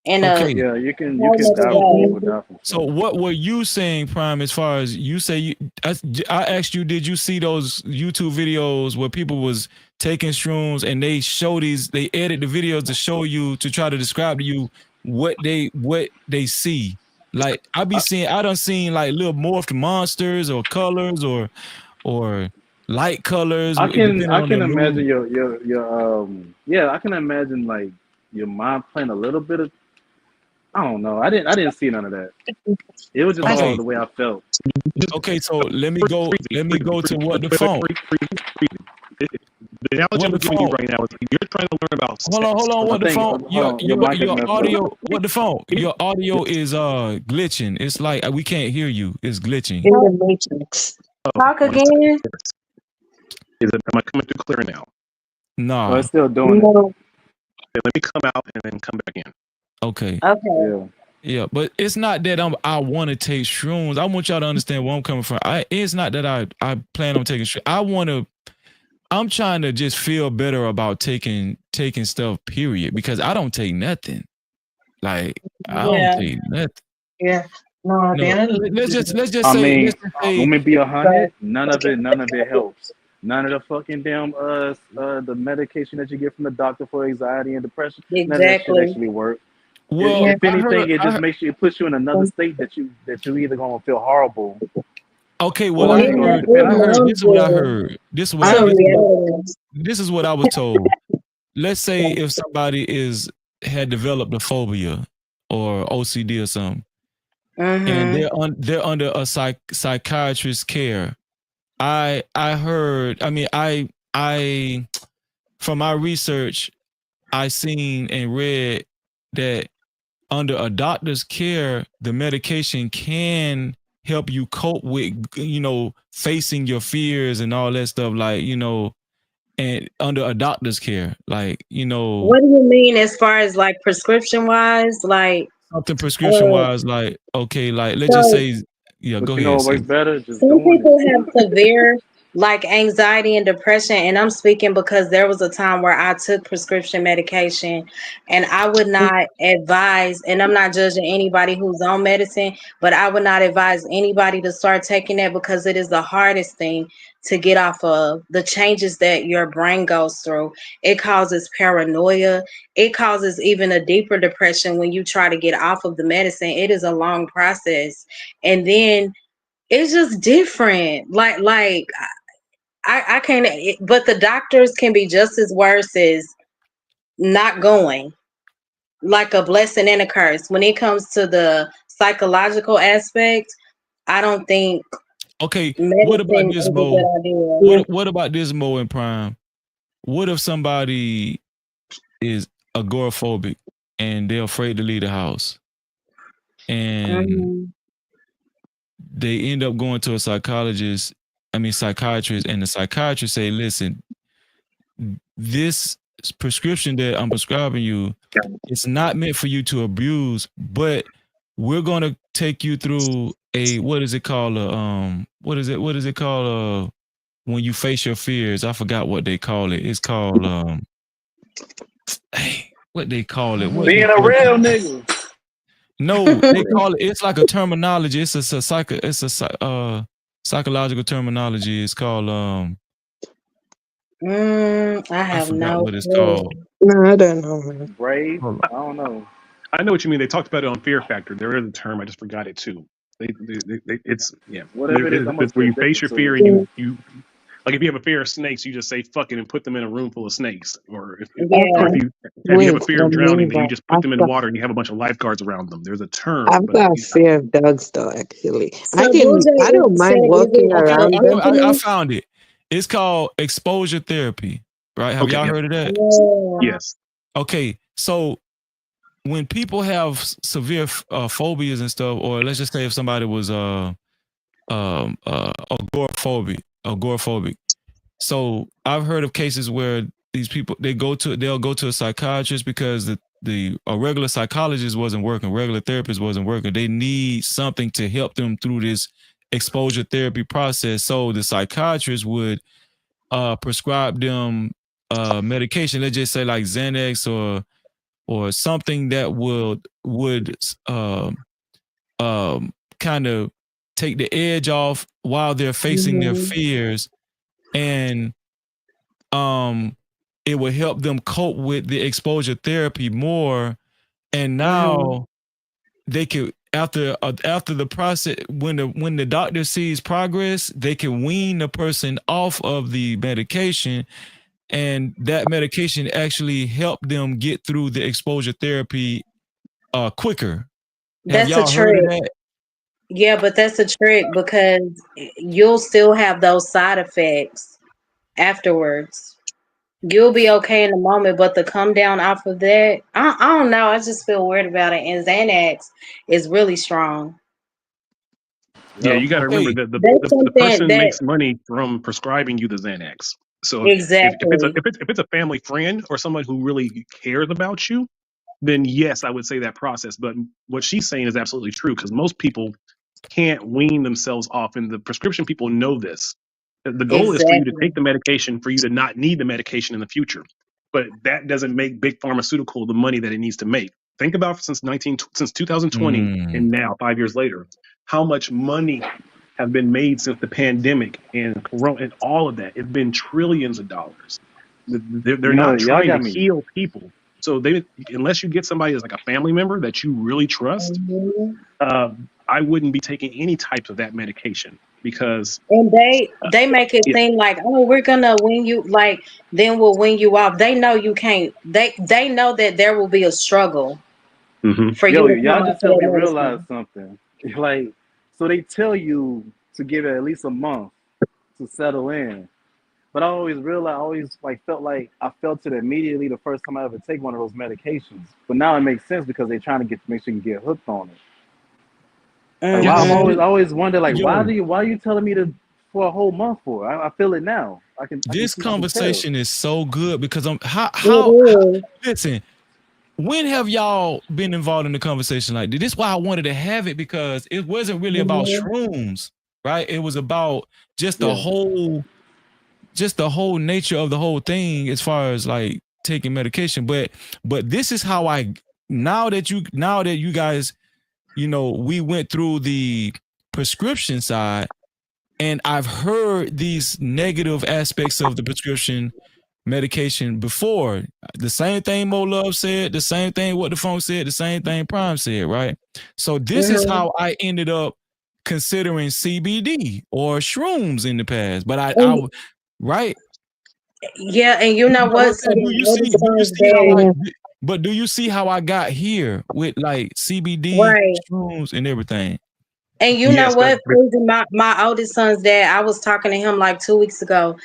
in a okay, Yeah, you whole can nother die. so way? People die from so stuff. what were you saying, Prime? As far as you say, I asked you, did you see those YouTube videos where people was taking shrooms and they edit the videos to show you to try to describe to you what they see. Like I done seen like little morphed monsters or colors or light colors depending I on can their imagine mood. your yeah, I can imagine like your mind playing a little bit of, I don't know. I didn't see none of that. It was just all Okay, the way I felt. okay. So let me go. Freezy, Let me freezy, go to freezy. what the Wait, wait, phone. freezy. The analogy What I'm the giving you phone. right now is you're trying to learn about Hold sex. on. I What the think phone? hold on, your mic is Your messed up. audio. What the phone? Your audio is glitching. It's like we can't hear you. It's glitching. In Talk, the Matrix. Oh, talk one second. again. Is it? Am I coming through clear now? Oh, Nah. it's still doing it. No, Okay, let me come out and then come back in. Okay. Okay. Yeah. Yeah, but it's not that I want to take shrooms. I want y'all to understand where I'm coming from. It's not that I plan on taking shrooms. I'm trying to just feel better about taking stuff. Period. Because I don't take nothing. Like I don't Yeah. take nothing. yeah. No, No, then let's I say mean, let's just say let me be but 100. None of it helps. None of the fucking damn the medication that you get from the doctor for anxiety and depression. None of that shit Exactly. actually works. well, yeah. If anything, it I just heard makes you, it puts you in another state that you either gonna feel horrible okay, well And or then it's gonna be it I dependent on heard you. numbs this is what I you heard. to I reality. This is what I was told. Let's say if somebody is had developed a phobia or OCD or something, and Mm-hmm. they're under a psychiatrist's care. I heard. I mean, I from my research, I seen and read that under a doctor's care, the medication can help you cope with facing your fears and all that stuff. Like and under a doctor's care, like What do you mean as far as like prescription wise? Like, something prescription uh, wise, like okay, like let's just so say, yeah, go But you know ahead, what works sis. better? Just some doing it. people have severe like anxiety and depression, and I'm speaking because there was a time where I took prescription medication, and I would not advise, and I'm not judging anybody who's on medicine, but I would not advise anybody to start taking that because it is the hardest thing to get off of. The changes that your brain goes through, it causes paranoia, it causes even a deeper depression when you try to get off of the medicine. It is a long process, and then it's just different. Like I can't. But the doctors can be just as worse as not going. Like a blessing and a curse when it comes to the psychological aspect. I don't think Okay, what about medicine this, is a Mo? good idea. yeah. What about this, Mo and Prime? What if somebody is agoraphobic and they're afraid to leave the house and Mhm. they end up going to a psychiatrist, and the psychiatrist say, listen, this prescription that I'm prescribing you, it's not meant for you to abuse, but we're gonna take you through a what is it called? What is it called? When you face your fears, I forgot what they call it. It's called hey, what they call it? What Being you a face? real nigga. No, they call it. It's like a terminology. Psychological terminology. It's called I I have forgot no what it's clue. called. No, I don't know, man. Brave. Hold I don't know. I know what you mean. They talked about it on Fear Factor. There is a term. I just forgot it too. It's yeah. Whatever it is, I It's must where be you face addicted your to fear it. and you like if you have a fear of snakes, you just say fuck it and put them in a room full of snakes. Or Yeah. Okay, if you have a wait, fear of let drowning, me then you back. just put them in water and you have a bunch of lifeguards around them. There's a term, I've but got a fear of dogs, though. Actually, So Bougie I is don't said, mind is it walking Okay, the around them. I emptiness? found it. It's called exposure therapy. Right? Have okay, y'all yeah, heard of that? Yeah. yes, Okay, so when people have severe phobias and stuff, or let's just say if somebody was agoraphobic. So I've heard of cases where these people they'll go to a psychiatrist because the a regular psychologist wasn't working, regular therapist wasn't working. They need something to help them through this exposure therapy process. So the psychiatrist would prescribe them medication. Let's just say like Xanax or something that would kind of take the edge off while they're facing their Mhm. fears, and um it will help them cope with the exposure therapy more. And Mhm. now they could after the process, when the doctor sees progress, they can wean the person off of the medication, and that medication actually help them get through the exposure therapy quicker. Have That's a y'all heard of trick. that? Yeah, but that's a trick because you'll still have those side effects afterwards. You'll be okay in the moment, but the come down off of that, I don't know. I just feel weird about it. And Xanax is really strong. yeah. Yep. You got to remember Okay. that That's the something person that makes money from prescribing you the Xanax. So if it's a exactly. if it's a family friend or someone who really cares about you, then yes, I would say that process. But what she's saying is absolutely true because most people can't wean themselves off, and the prescription people know this. The goal is for you to Exactly. take the medication for you to not need the medication in the future. But that doesn't make big pharmaceutical the money that it needs to make. Think about since 2020 Mm. and now 5 years later, how much money have been made since the pandemic and corona and all of that. It's been trillions of dollars. They're You know, not y'all trying to got me. heal people. So they unless you get somebody as like a family member that you really trust, Mhm. uh, I wouldn't be taking any types of that medication because And they make it yeah, seem like, oh, we're gonna win you, like then we'll win you off. They know you can't. They know that there will be a struggle hmm for you Yo, to y'all come off just of helped that me realize medicine. something. Like, so they tell you to give it at least a month to settle in. But I always realized, I always like felt like I felt it immediately the first time I ever take one of those medications. But now it makes sense because they're trying to make sure you get hooked on it. Like, Yeah, why see, Mm-hmm. I always wonder, like, yo, why are you telling me to for a whole month for? I feel it now. this I can tell. conversation is so good because I'm It how is. listen, when have y'all been involved in a conversation like this? This is why I wanted to have it because it wasn't really about Mhm. shrooms, right? It was about just the Yeah. whole just the whole nature of the whole thing as far as like taking medication. But this is how I now that you guys, we went through the prescription side and I've heard these negative aspects of the prescription medication before. The same thing Mo Love said, the same thing what the phone said, the same thing Prime said, right? So this is Mhm. how I ended up considering CBD or shrooms in the past. But And right? yeah, and you know But I'm what? So saying, my oldest do you son's see how dad, Yeah. but do you see how I got here with like CBD, right? shrooms, and everything? And you know yes, what? Crazy, my oldest son's dad. I was talking to him like 2 weeks ago,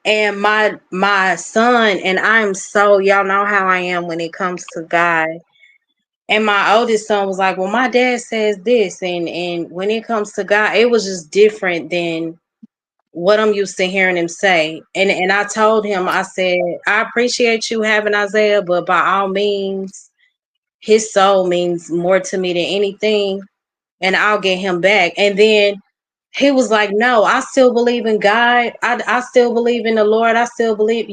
and my son and I'm so y'all know how I am when it comes to God. And my oldest son was like, "Well, my dad says this," and when it comes to God, it was just different than what I'm used to hearing him say. And I told him, I said, I appreciate you having Isaiah, but by all means, his soul means more to me than anything, and I'll get him back. And then he was like, no, I still believe in God. I still believe in the Lord. I still believe,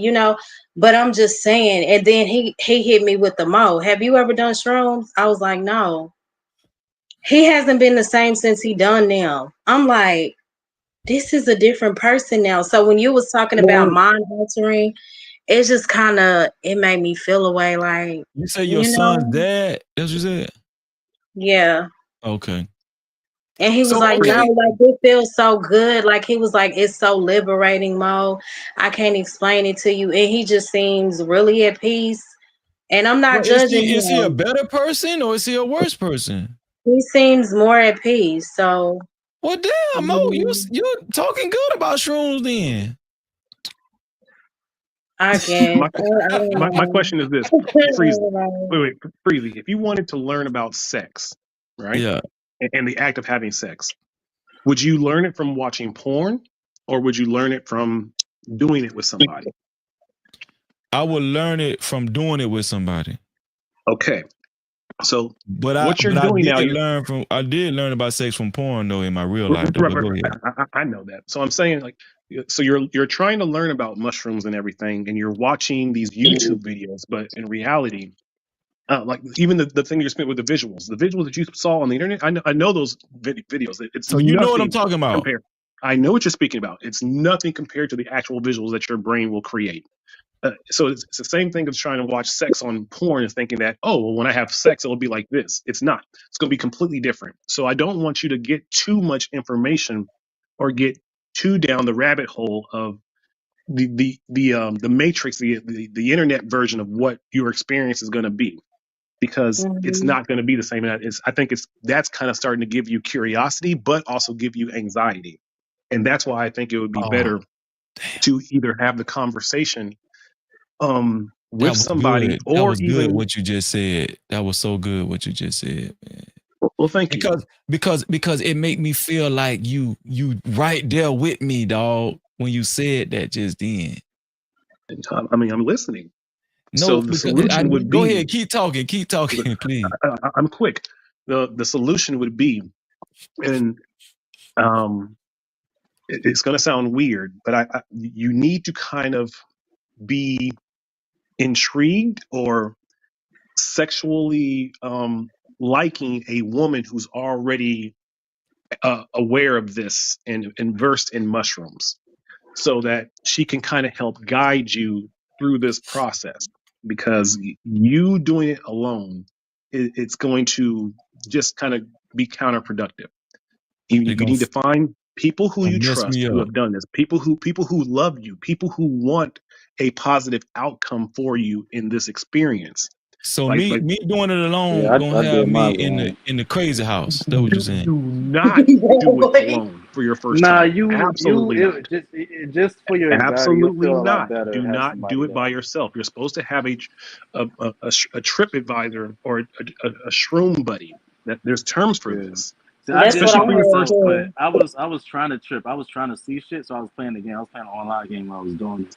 but I'm just saying. And then he hit me with the mo. Have you ever done shrooms? I was like, no. He hasn't been the same since he done them. I'm like, this is a different person now. So when you was talking about Well, mind altering, it's just kind of, it made me feel away, like, You say your you son's know, dad? That's what you said? yeah. Okay. And he was So like, no, okay. like it feels so good. Like he was like, it's so liberating, Mo. I can't explain it to you. And he just seems really at peace. And I'm not Well, is judging he a him. better person or is he a worse person? He seems more at peace. So, Well, damn, Mo, mm, you talking good about shrooms then. I guess. My I don't my know. question is this, I Freezy. don't know. Wait, Freezy. If you wanted to learn about sex, right, Yeah. and the act of having sex, would you learn it from watching porn, or would you learn it from doing it with somebody? I would learn it from doing it with somebody. Okay, so But I what you're but I doing did now, learn about sex from porn though in my real life though. But go right. ahead. I know that. So I'm saying like, so you're trying to learn about mushrooms and everything, and you're watching these YouTube videos, but in reality, like even the thing you spent with the visuals that you saw on the internet, I know those videos. It's So you know what I'm nothing talking about. compared. I know what you're speaking about. It's nothing compared to the actual visuals that your brain will create. So it's the same thing as trying to watch sex on porn and thinking that, oh, well, when I have sex, it'll be like this. It's not. It's going to be completely different. So I don't want you to get too much information or get too down the rabbit hole of the matrix, the internet version of what your experience is going to be, because it's Mhm. not going to be the same. I think that's kind of starting to give you curiosity, but also give you anxiety, and that's why I think it would be Oh, better damn. to either have the conversation with That was somebody, good. That or was good even, what you just said. That was so good what you just said, man. well, thank you. Because it made me feel like you right there with me, dog, when you said that just then. And, I mean, I'm listening. So No, the because solution would go be, ahead, keep talking, please. I'm quick. The solution would be, and um, it's going to sound weird, but you need to kind of be intrigued or sexually liking a woman who's already aware of this and versed in mushrooms, so that she can kind of help guide you through this process. Because you doing it alone, it's going to just kind of be counterproductive. It You need to find people who gonna you mess trust me who up. have done this, people who love you, people who want a positive outcome for you in this experience. So Like me doing it Yeah, alone gonna I have did me mine in alone. the crazy house. That's what you're saying. do not do it alone for your first Nah, time. Absolutely not. just for your anxiety, you'll Absolutely feel a lot not. better Do to have not do somebody it by there. yourself. You're supposed to have a trip advisor or a shroom buddy. That there's terms for Yeah. this, See, I That's did what it especially I for heard your myself, first. but too. I was trying to trip. I was trying to see shit, so I was playing the game. I was playing an online game while I was doing it.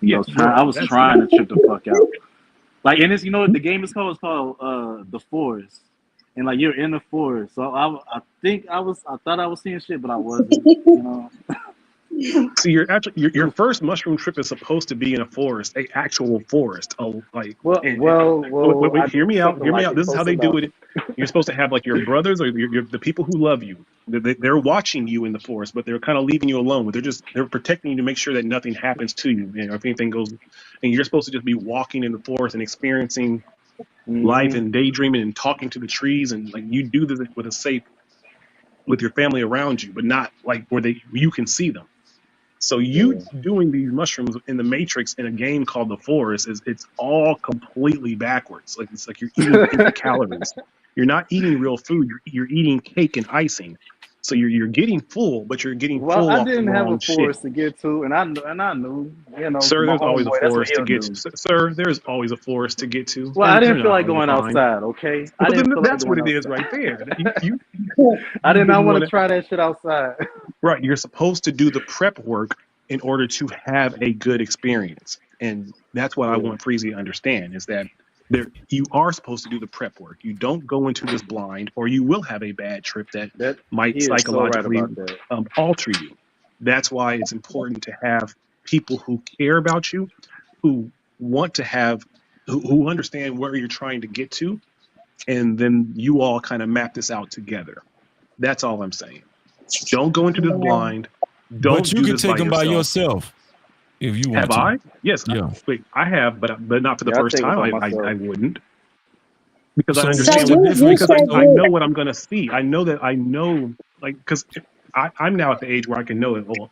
Yeah, I bro. was That's trying to trip the fuck out. Like, and it's, you know what the game is called? It's called The Forest, and like you're in the forest. So I thought I was seeing shit, but I wasn't. You know, so you're actually it your was first mushroom trip is supposed to be in a forest, a actual forest. Like, well, and well, wait, well. I wait, hear did me out. something Hear me like out. it This is how close they do enough. it. You're supposed to have like your brothers or the people who love you. They're watching you in the forest, but they're kind of leaving you alone. But they're protecting you to make sure that nothing happens to you. You know, if anything goes, and you're supposed to just be walking in the forest and experiencing life Hmm. and daydreaming and talking to the trees, and like you do this with a safe with your family around you, but not like where you can see them. So you Yeah. doing these mushrooms in the Matrix in a game called The Forest is it's all completely backwards. Like it's like you're eating empty calories. You're not eating real food. You're eating cake and icing. So you're getting full, but you're getting Well, full I off the didn't have a wrong shit. forest to get to, and I knew, you know, Sir, my there's always a homeboy. That's what forest to he'll get to. do. Sir, there's always a forest to get to. Well, I They're didn't feel not like hard to going find. outside. Okay, I Well, then didn't feel like that's what going it is outside. right there. I You did not didn't want want to to. try that shit outside. Right. You're supposed to do the prep work in order to have a good experience. And that's what I Yeah. want Freezy to understand is that There, you are supposed to do the prep work. You don't go into this blind, or you will have a bad trip that That might he is so right psychologically about that. alter you. That's why it's important to have people who care about you, who want to have, who understand where you're trying to get to, and then you all kind of map this out together. That's all I'm saying. Don't go into this Yeah. blind. But Don't you do can this by take them by yourself. yourself if you Have want to. I? Yes. Yeah. Wait, I have, but not for the Yeah, I first take it time. by I myself. wouldn't, because I So So what's understand the what, you difference? because said I you know what I'm going to see. I know that I know, like, because I'm now at the age where I can know it. Oh,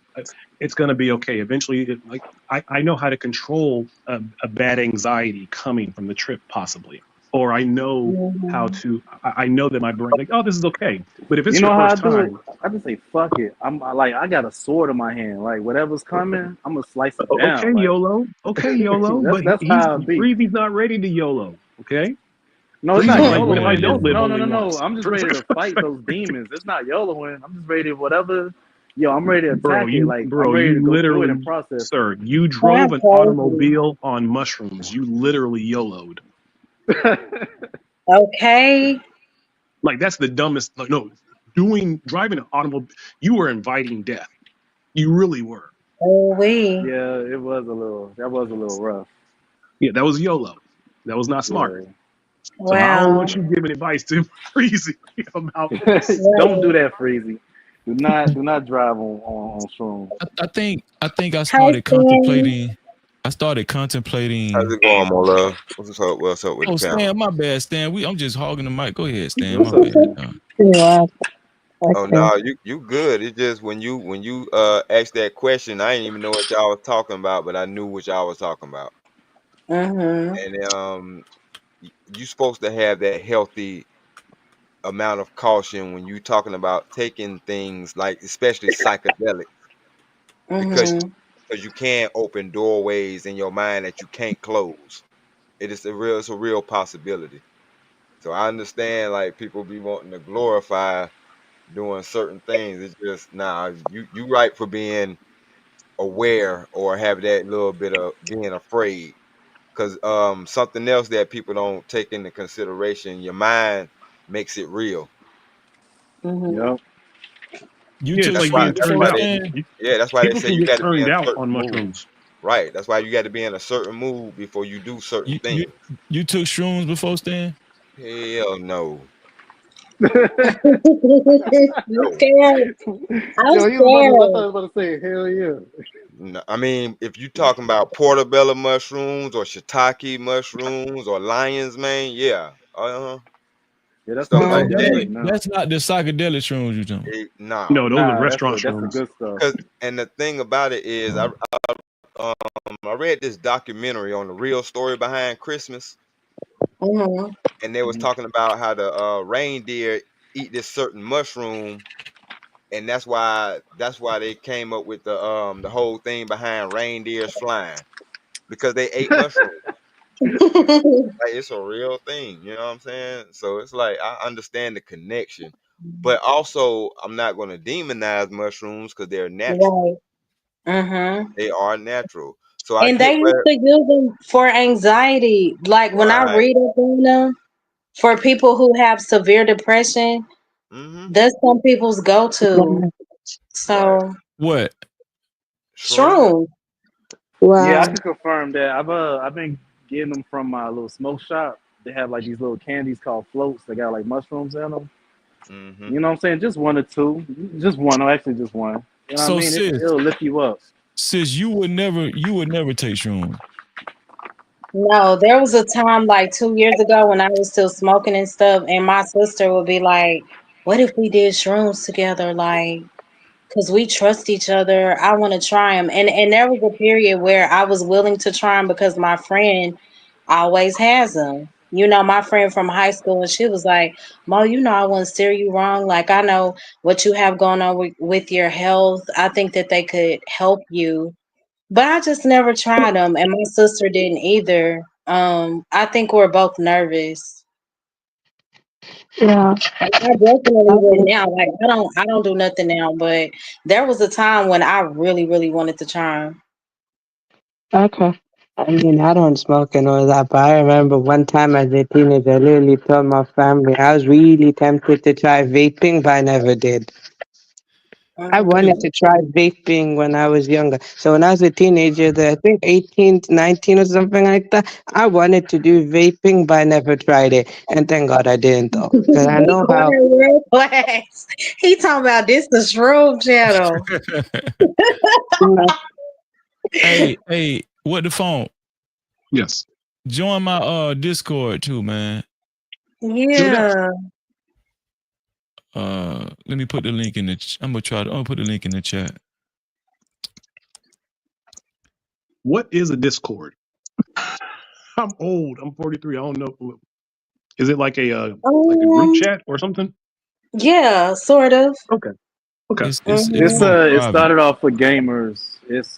it's going to be okay. Eventually, I know how to control a bad anxiety coming from the trip, possibly, or I know how Mhm. to. I know that my brain, like, oh, this is okay. But if You it's know your how I first do it? time, I just say fuck it. I got a sword in my hand. Like whatever's coming, I'm gonna slice it okay, down. Like YOLO, okay, YOLO. But that's how it be. Breezy's not ready to YOLO. Okay, No, it's not Breezy's like, what if YOLOing. I It's don't just live no, no, only no, no. once? I'm just ready to fight those demons. It's not YOLOing. I'm just ready to whatever. Yo, I'm ready to Bro, attack it. Like I'm ready to you go through it literally, and process sir, you That's drove an crazy. automobile on mushrooms. You literally YOLO'd. it. Okay. Like, that's the dumbest. Like, no, driving an automobile, you were inviting death. You really were. Oh we. Yeah, it was a little. That was a little rough. Yeah, that was YOLO. That was not smart. Yeah. So I don't want Wow. you giving advice to Breezy about this. Don't do Right. that, Freezy. Do not drive on shrooms. I think I Hi, started Stan. contemplating. I started How's contemplating. it going, my love? What's up with the Oh, panel? Stan, my bad, Stan. I'm just hogging the mic. Go ahead, Stan. What's My up, bad. Stan? Yeah, Oh okay. no, you good. It's just when you asked that question, I didn't even know what y'all was talking about, but I knew what y'all was talking about. Mhm. And you supposed to have that healthy amount of caution when you talking about taking things like especially psychedelic because Mhm. because you can open doorways in your mind that you can't close. It's a real possibility. So I understand like people be wanting to glorify doing certain things. It's just nah, you right for being aware or have that little bit of being afraid. Cause something else that people don't take into consideration, your mind makes it real. Mhm. Yep. You Yeah, it's took That's like why being shrooms that's turned before, why out. they Stan? yeah, that's why they People say can you get gotta be turned in a out on certain mood. mushrooms. Right. That's why you gotta be in a certain mood before you do certain You you things. you took shrooms before, Stan? Hell no. You No. scared? I'm Yo, he was about to. I thought he scared. was about to say, hell yeah. No, I mean, if you talking about portobello mushrooms or shiitake mushrooms or lion's mane, yeah, Yeah, that's stuff what Oh, I'm like that getting that. right ain't now. that's not the psychedelic shrooms you talking about. Nah, No, those are Nah, restaurant that's the shrooms. good stuff. because and the thing about it is, Oh. I read this documentary on the real story behind Christmas, Mhm. and they was Mhm. talking about how the reindeer eat this certain mushroom, and that's why they came up with the whole thing behind reindeers flying because they ate mushrooms. Like it's a real thing, you know what I'm saying? So it's like I understand the connection, but also I'm not going to demonize mushrooms because they're natural. Right. Mhm. They are natural. So I And get they used where to use them for anxiety. Like when I right. read up on them, for people who have severe depression, Mm-hmm. that's some people's go-to. Right. So, What? Shrooms. true. Yeah, I Wow. can confirm that. I've been getting them from my little smoke shop. They have like these little candies called floats. They got like mushrooms in them. Mm-hmm. You know what I'm saying? Just one or two. Just one. Or actually, just one. You know what I So mean? sis, It'll lift you up. you would never take shrooms. No, there was a time like 2 years ago when I was still smoking and stuff, and my sister would be like, "What if we did shrooms together?" Like, because we trust each other. I want to try them. And there was a period where I was willing to try them because my friend always has them. You know, my friend from high school, and she was like, "Mo, you know, I wouldn't steer you wrong. Like, I know what you have going on with your health. I think that they could help you." But I just never tried them, and my sister didn't either. I think we're both nervous. Yeah. I definitely would Okay. now. Like, I don't do nothing now, but there was a time when I really, really wanted to try 'em. Okay. I mean, I don't smoke and all that, but I remember one time as a teenager, I literally told my family I was really tempted to try vaping, but I never did. I wanted Mhm. to try vaping when I was younger. So when I was a teenager, I think 18 to 19 or something like that, I wanted to do vaping, but I never tried it. And thank God I didn't though. Because I Be know quiet, how, real class. He talking about this the shroom channel. you know, Hey, what the phone? Yes. Join my Discord too, man. Do that. Yeah. Let me put the link in the. I'm gonna put the link in the chat. What is a Discord? I'm old. I'm 43. I don't know. Is it like a group Um. chat or something? Yeah, sort of. Okay. Okay. It's It's Mhm. more it private. started off for gamers. It's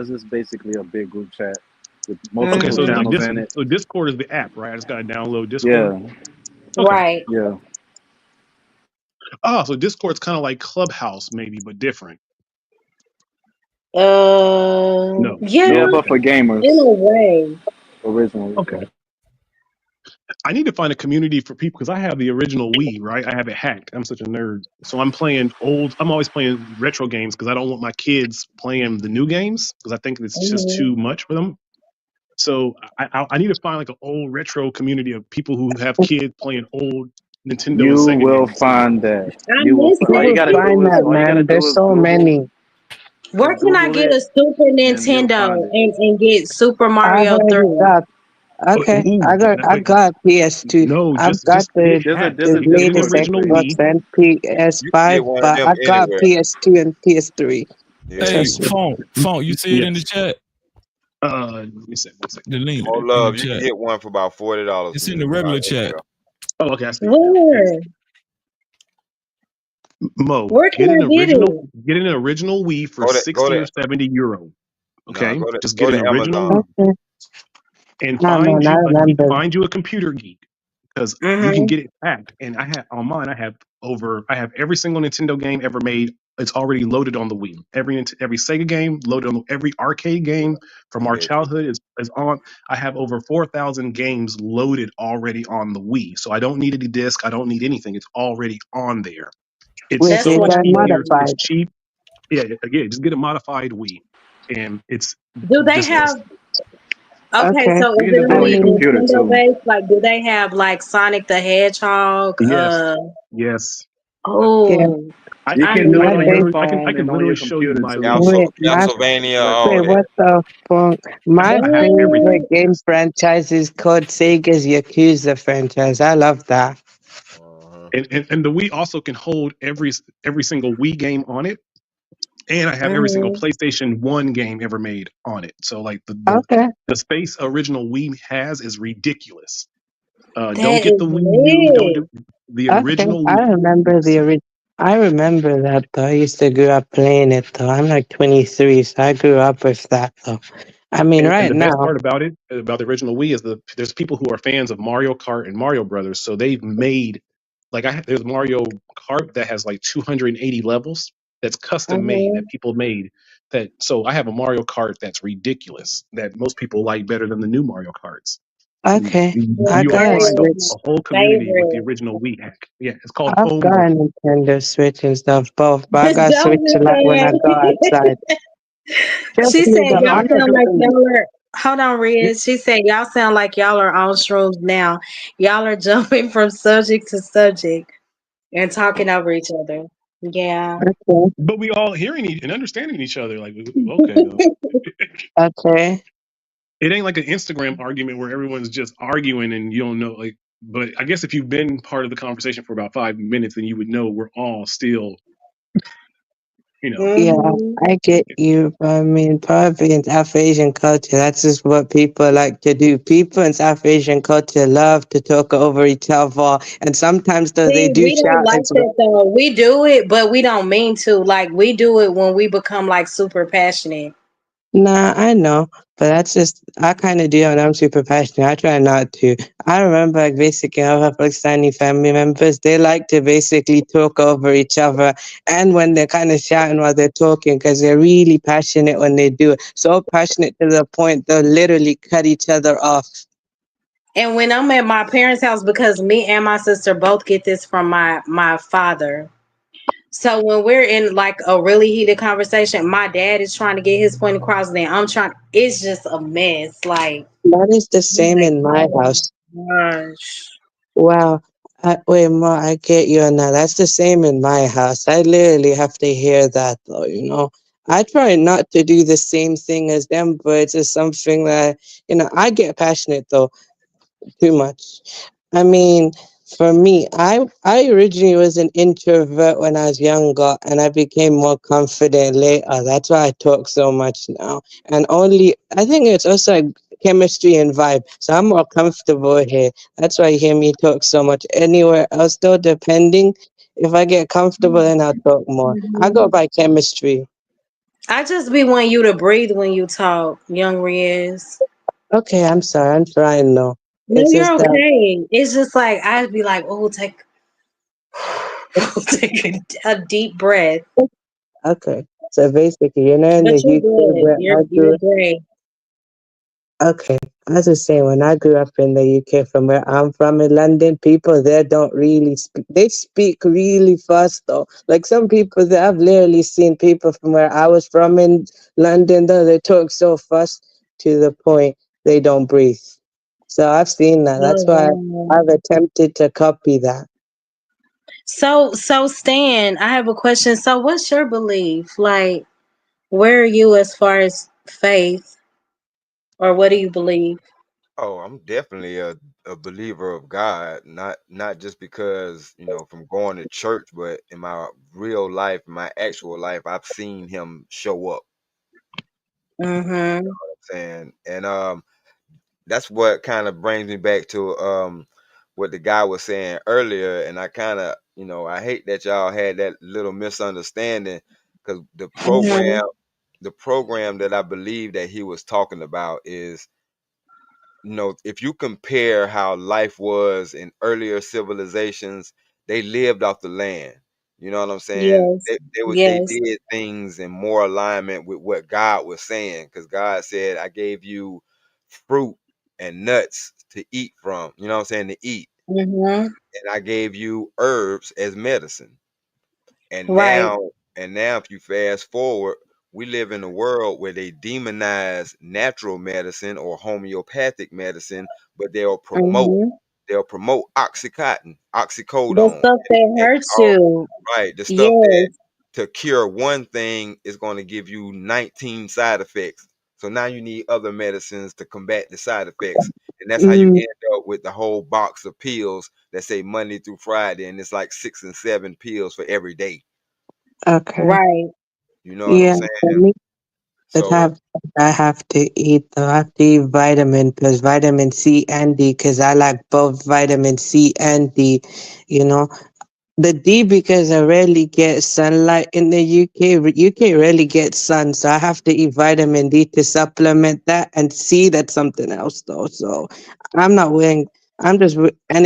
just basically a big group chat with Okay. multiple So Mhm. like channels this. in it. So Discord is the app, right? I just gotta download Discord. Yeah, Okay. Right. yeah, Oh, so Discord's kind of like Clubhouse, maybe, but different. No. Yeah, yeah, but Okay. for in gamers a way. originally. Okay. I need to find a community for people because I have the original Wii, right? I have it hacked. I'm such a nerd. So I'm playing old, I'm always playing retro games because I don't want my kids playing the new games because I think it's just Mhm. too much for them. So I need to find like an old retro community of people who have kids playing old Nintendo and You Sega will games. find that. I You will. miss All you you will gotta that find do is that, too. all you gotta man. do There's is so Google. many. Where Just can I Google get it, a Super and you'll Nintendo find it. and get Super I've Mario already 3? got. Okay, Ooh, I got PS2. no, I've got just get it hacked. There's the a Get an latest Discord for original free. Xbox Wii. and You can get PS5, one of but them I got anywhere. PS2 and PS3. Yeah. Hey, Trust me. phone. You see it in the Yes. chat? Let me see. One second. The link More in the love. You can chat. get one for about $40 It's from in just the about regular chat. anywhere. Oh, okay. I see it now. Thanks. Where? Mo, Where can I get it? get an original Wii for Go 60 or to 70 euro. nah, Okay? Just go get to an original Amazon. Wii Okay. and Ah, man, I remember. find you a computer geek because you can Mhm. get it packed. And I have on mine, I have every single Nintendo game ever made. It's already loaded on the Wii. Every Sega game loaded on every arcade game from our Yeah. childhood is on. I have over 4,000 games loaded already on the Wii. So I don't need any disc. I don't need anything. It's already on there. It's Wait, That's so is much that easier. wonderful. It's modified? cheap. Yeah, again, just get a modified Wii, and it's Do they just have okay, Okay. so You is can it just do I it on only your mean, computer Nintendo too. based? Like do they have like Sonic the Hedgehog? yes, yes. yeah, Oh, I You I can need do my it on that. your base. I phone can and on literally your show you computer my too. list. Wait, my Castlevania, Works all wait, that. fine. what the fuck? My I have everything. What? favorite game franchise is called Sega's Yakuza franchise. I love that. Uh-huh. And the Wii also can hold every single Wii game on it, and I have every single Mhm. PlayStation One game ever made on it. So like Okay, the space original Wii has is ridiculous. Don't That get is the Wii U. Don't lit. do the okay. original I Wii. remember Yes. the original. I remember that though. I used to grow up playing it though. I'm like 23, so I grew up with that though. I mean, And right the best now. part about it, about the original Wii, is there's people who are fans of Mario Kart and Mario Brothers, so they've made there's Mario Kart that has like 280 levels that's custom made Mhm. that people made. That so I have a Mario Kart that's ridiculous that most people like better than the new Mario Karts. And Okay, I you'll got a Mario find is Switch. my a whole community with the favorite. original Wii hack. Yeah, it's called I've got a Homeworld. Nintendo Switch and stuff both, but I got Switch Don't a do lot when I go that. outside. Trust She me, said the y'all No, sound honest like thing. y'all are. Hold on, Riz. She said y'all sound like y'all are on shrooms now. Y'all are jumping from subject to subject and talking over each other. Yeah. Okay, but we all hearing and understanding each other. Like, okay, though. okay. It ain't like an Instagram argument where everyone's just arguing and you don't know. Like, but I guess if you've been part of the conversation for about 5 minutes, then you would know we're all still, you know. Yeah, Hmm. I get you. But I mean, probably in South Asian culture, that's just what people like to do. People in South Asian culture love to talk over each other, and sometimes though they See, do we don't shout like as well. that though. We do it, but we don't mean to. Like we do it when we become like super passionate. Nah, I know, but that's just I kind of do, and I'm super passionate. I try not to. I remember, like, basically, I have Pakistani family members. They like to basically talk over each other, and when they're kind of shouting while they're talking, because they're really passionate when they do it. So passionate to the point they'll literally cut each other off. And when I'm at my parents' house, because me and my sister both get this from my father. So when we're in like a really heated conversation, my dad is trying to get his point across, then I'm trying. It's just a mess. Like, That is the same like in my oh house. my gosh. Wow. Wait, Ma, I get you on that. That's the same in my house. I literally have to hear that, though, you know. I try not to do the same thing as them, but it's just something that, I get passionate, though, too much. I mean, for me, I originally was an introvert when I was younger, and I became more confident later. That's why I talk so much now. And only I think it's also like chemistry and vibe. So I'm more comfortable here. That's why you hear me talk so much. Anywhere else, though, depending, if I get comfortable, then I'll talk more. I go Mhm. by chemistry. I just be wanting you to breathe when you talk, young Riz. Okay, I'm sorry. I'm trying now. No, It's you're just that. okay. It's just like I'd be like, oh, take take a deep breath. Okay. So basically, in But the you're UK good. where I You're grew. great. Okay, as I say, when I grew up in the UK, from where I'm from in London, people there don't really speak. They speak really fast though. Like some people there, I've literally seen people from where I was from in London, though they talk so fast to the point they don't breathe. So I've seen that. Oh That's why I've wow. attempted to copy that. So Stan, I have a question. So what's your belief? Like, where are you as far as faith, or what do you believe? Oh, I'm definitely a believer of God, not just because, from going to church, but in my real life, my actual life, I've seen him show up. Mm-hmm. Saying, and that's what kind of brings me back to what the guy was saying earlier, and I kind of, I hate that y'all had that little misunderstanding because Mm-hmm. the program that I believe that he was talking about is, if you compare how life was in earlier civilizations, they lived off the land. You know what I'm saying? Yes. They Yes. did things in more alignment with what God was saying, because God said, "I gave you fruit and nuts to eat from." You know what I'm saying? To eat, Mm-hmm. and I gave you herbs as medicine. And Right. now, if you fast forward, we live in a world where they demonize natural medicine or homeopathic medicine, but Mm-hmm. they'll promote The oxycodone, stuff that and hurts all you. right, the stuff that Yes. to cure one thing is going to give you 19 side effects. So now you need other medicines to combat the side effects. And that's how you Mm, end up with the whole box of pills that say Monday through Friday, and it's like 6 and 7 pills for every day. okay. Right. You know what I'm Yeah, saying? for me, the So, type I have to eat though, I have to eat vitamin plus vitamin C and D because I like both vitamin C and D. You know, the D because I rarely get sunlight in the UK. UK rarely gets sun, so I have to eat vitamin D to supplement that. And C, that's something else though. So I'm not willing. And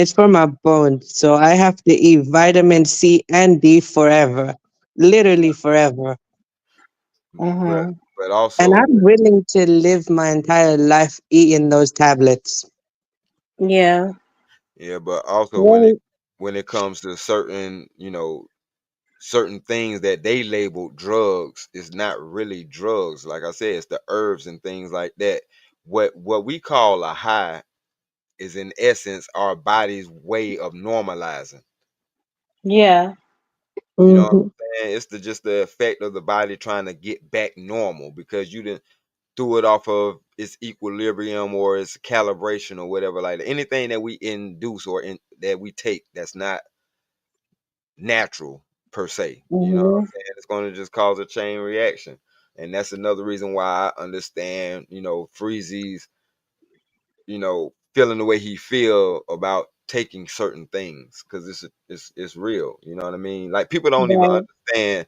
it's for my bones, so I have to eat vitamin C and D forever, literally forever. but Mm-hmm. And also, I'm willing to live my entire life eating those tablets. Yeah. yeah, but also Well, when it comes to certain, certain things that they label drugs, is not really drugs. Like I said, it's the herbs and things like that. What we call a high is in essence our body's way of normalizing. yeah. You know what Hmm. I'm saying? It's just the effect of the body trying to get back normal because you didn't threw it off of its equilibrium or its calibration or whatever, like that. Anything that we induce or that we take that's not natural per se. You know what Mm-hmm. I'm saying? It's going to just cause a chain reaction. And that's another reason why I understand, Freezy's, feeling the way he feel about taking certain things because it's real. You know what I mean? Like people don't even Right. understand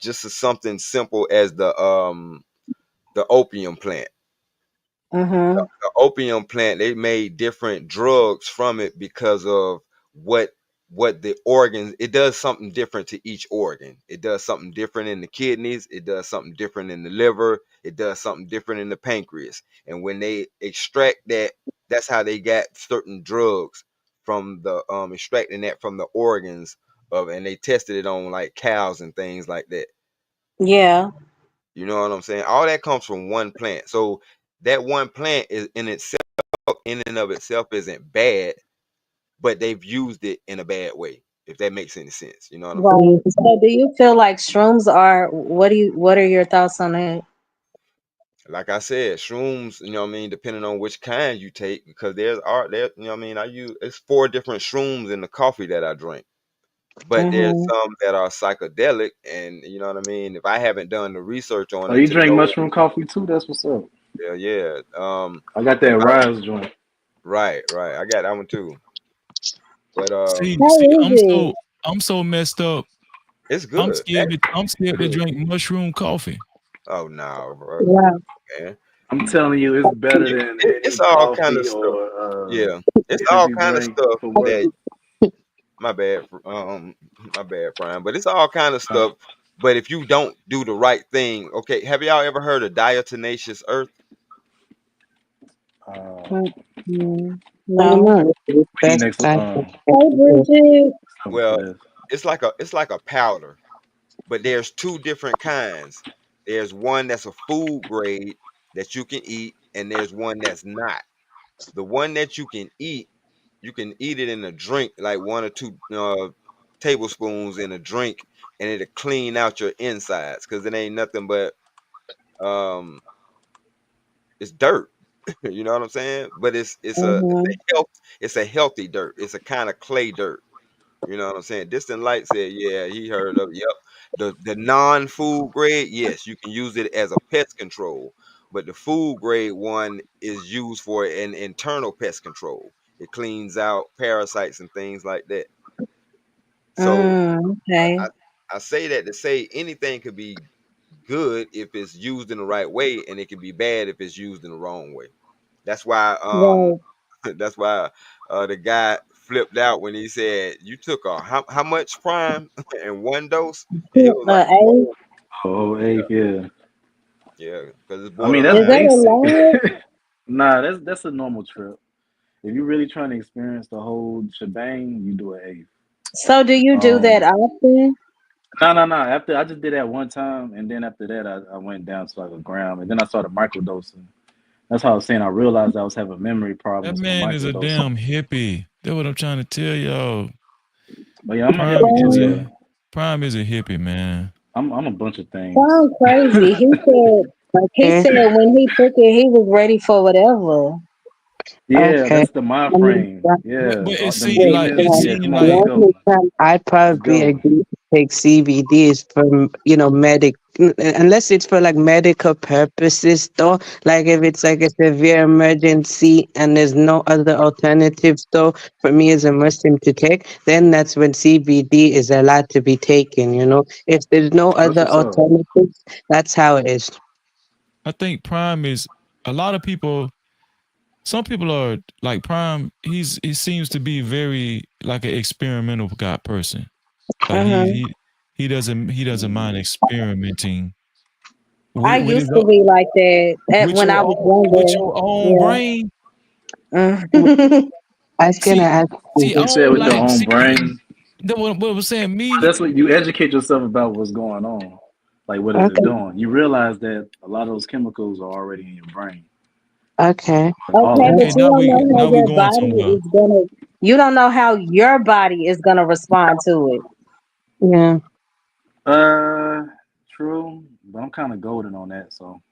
just something simple as the opium plant. Mhm. The opium plant, they made different drugs from it because of what the organs, it does something different to each organ. It does something different in the kidneys, it does something different in the liver, it does something different in the pancreas. And when they extract that, that's how they got certain drugs from the extracting that from the organs of, and they tested it on like cows and things like that. Yeah. You know what I'm saying? All that comes from one plant. So that one plant is in itself, in and of itself, isn't bad, but they've used it in a bad way. If that makes any sense, you know what I'm saying? Right. So do you feel like shrooms are what are your thoughts on it? Like I said, shrooms, you know what I mean, depending on which kind you take, because there, you know what I mean, I use, it's 4 different shrooms in the coffee that I drink. But there's Mhm. some that are psychedelic, and you know what I mean. If I haven't done the research on Oh, it you to drink know, mushroom coffee too? That's what's up. yeah, yeah. I got If that I Rise joint. right, right, I got that one too. But How See, is it? I'm so messed up. it's good. I'm scared to Good. drink mushroom coffee. Oh no, bro, Wow. man. I'm telling you, it's better than It's any all kind of coffee stuff. or Yeah, it's shit all you kind of drink stuff for work. that, my bad, my bad, Prime. But it's all kind of Uh, stuff. But if you don't do the right thing, okay. Have y'all ever heard of diatomaceous earth? uh, Mm-mm. I don't No. know. It's we need best next I Hey Bridget. summer for Well, this. it's like a powder, but there's 2 different kinds. There's one that's a food grade that you can eat, and there's one that's not. The one that you can eat it in a drink, like 1 or 2 tablespoons in a drink, and it'll clean out your insides because it ain't nothing but um, it's dirt. You know what I'm saying? But Mhm. it's a healthy dirt. It's a kind of clay dirt. You know what I'm saying? Distant Light said, yeah, he heard of, yep. The non-food grade, yes, you can use it as a pest control, but the food grade one is used for an internal pest control. It cleans out parasites and things like that. So Okay. I, I say that to say anything could be good if it's used in the right way, and it can be bad if it's used in the wrong way. That's why Right. that's why the guy flipped out when he said, "You took how much Prime in one dose?" And he was like, A. "Oh, Oh, yeah, eighth, yeah. yeah, because it's I mean, that's Is borderline." that a basic. lot? Nah, that's a normal trip. If you're really trying to experience the whole shebang, you do an eighth. So do you do that Um, often? no. After I just did that one time, and then after that, I went down to like a gram, and then I started microdosing. That's how I was saying. I realized I was having memory That problems from man is a microdosing. damn hippie. That's what I'm trying to tell y'all. But yeah, I'm a Prime hippie is too. Well, Yeah, a Prime is a hippie, man. I'm a bunch of things. sound crazy. He okay. said when he took it, he was ready for whatever. Yeah, Okay. that's the mind I mean, frame. Yeah, But all them demons. Yeah, come on, the let's Mhm. only go. time I'd Let's probably go. agree to take CBD is for, unless it's for like medical purposes though. Like if it's like a severe emergency and there's no other alternatives though, for me as a Muslim to take, then that's when CBD is allowed to be taken, you know. If there's no That's other what's up. alternatives, that's how it is. I think Prime is a lot of people. Some people are like Prime. He seems to be very like an experimental guy person. Like Mhm. he doesn't mind Mm. experimenting I with his used to be like that when I was with younger. your own brain. Yeah. I was gonna See, ask you. see, I You said don't with your like own see. brain. What was saying me? That's what you educate yourself about what's going on. Like, what is it Okay, doing? You realize that a lot of those chemicals are already in your brain. okay. All Okay, of but Okay, them. you don't know how now we your going body somewhere. is gonna. You don't know how your body is gonna respond to it. Yeah, Uh, true, but I'm kind of golden on that, so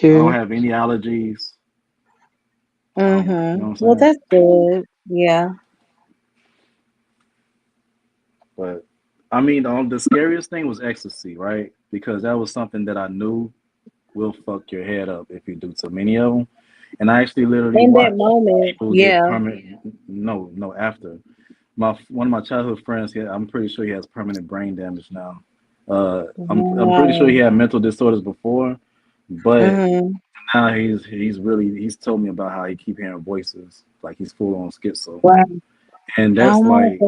I don't true. have any allergies. I don't, you know Mhm. what Well, I'm saying? that's good. Yeah. But I mean, the scariest thing was ecstasy, right? Because that was something that I knew will fuck your head up if you do too many of them. And I actually literally In that watched moment, people get yeah. permanent. No, after my one of my childhood friends, I'm pretty sure he has permanent brain damage now. I'm pretty sure he Wow. had mental disorders before, But Mm-hmm. now he's told me about how he keep hearing voices, like he's full on schizo, Wow. and Oh that's my like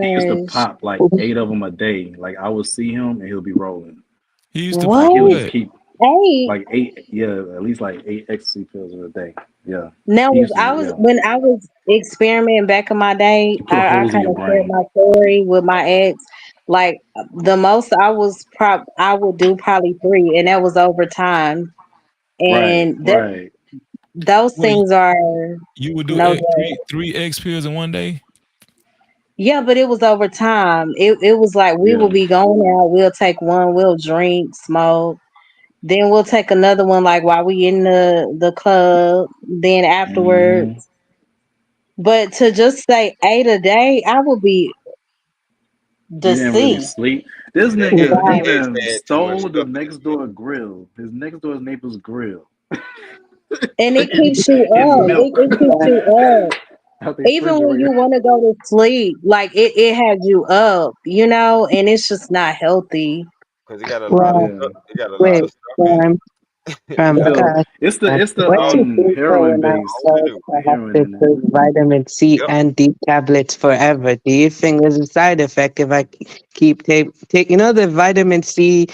he used to gosh. pop like 8 of them a day. Like I would see him and he'll be rolling. He used to Like pop he'll What? just what? keep Hey. like eight, yeah, at least like 8 ecstasy pills in a day. Yeah, Now, he used to, yeah. when I was experimenting back in my day, He put I holes in kind your of shared brain. my story with my ex. Like the most I would do probably three, and that was over time. Right, And that right. those Wait, things are you would do no joke. three X pills in one day? Yeah, but it was over time. It was like we will Yeah. be going out. We'll take one. We'll drink, smoke. Then we'll take another one, like while we in the club. Then afterwards. Hmm. But to just say 8 a day, I would be You didn't really deceased. sleep. This See, that nigga Wow. ex even had too much stole the stuff in his next door grill. His next door neighbor's grill. And it and, keeps you and up. milk It keeps you up. out the Even when you refrigerator. want to go to sleep, like it has you up, and it's just not healthy. because he got a lot of Wow. Yeah. stuff. He got a lot Wait, of stuff in So God. it's the What you think so heroin when I based, the said hospital. the I have heroin to in it. take vitamin C Yep. and D tablets forever? Do you think there's a side effect if I keep take the vitamin C,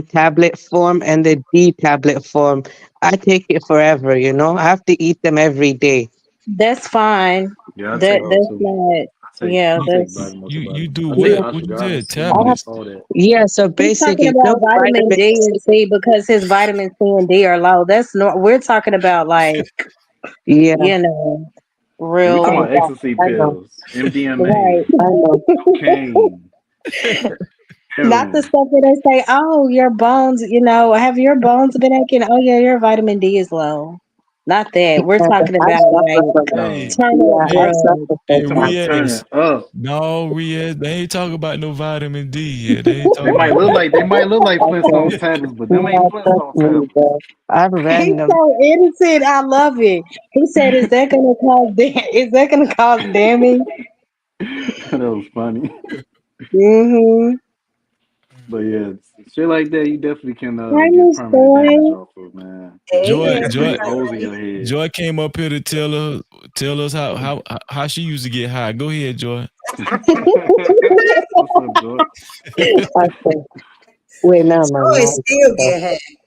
tablet form and the D tablet form? I take it forever, I have to eat them every day. That's fine. Yeah, I take That them that's too. not. Yeah, I take that's. vitamin, You multivitamins. do I take what? Yeah. What you said? ashwagandha, I have, C, Tablets? all that. yeah, so He's talking basically, about vitamin vitamin D C. and C because his vitamin C and D are low. That's not. We're talking about like Yeah, you know Yeah, we real. talking about yeah, ecstasy I know, pills, MDMA, Right. I know. cocaine, Not the heroin. stuff where they say, "Oh, your bones, have your bones been aching? Oh, yeah, your vitamin D is low." Not that. We're Yeah, talking I about suffer like from, Hey, No, turn up yeah, I hey, drugs. suffer hey, from we talking that. about turning Riaz. up. No, Riaz. They ain't talking about no vitamin D here. They ain't They talking might about look that. like Okay. Flintstone tablets, but them ain't Yeah, trust Flintstone me, tablets. bro. I'm He's random. so innocent. I love it. He said, "Is that gonna cause? Is that gonna cause damage?" That was funny. Mm-hmm. But yeah, shit like that, you definitely can Hi, get Miss permanent damage Boy. off of, man. Hey, Joy, Like Joy, big holes in your head. Joy came up here to tell us how she used to get high. Go ahead, Joy. What's up, George? Okay. Wait, now my Joy mind. still get happy.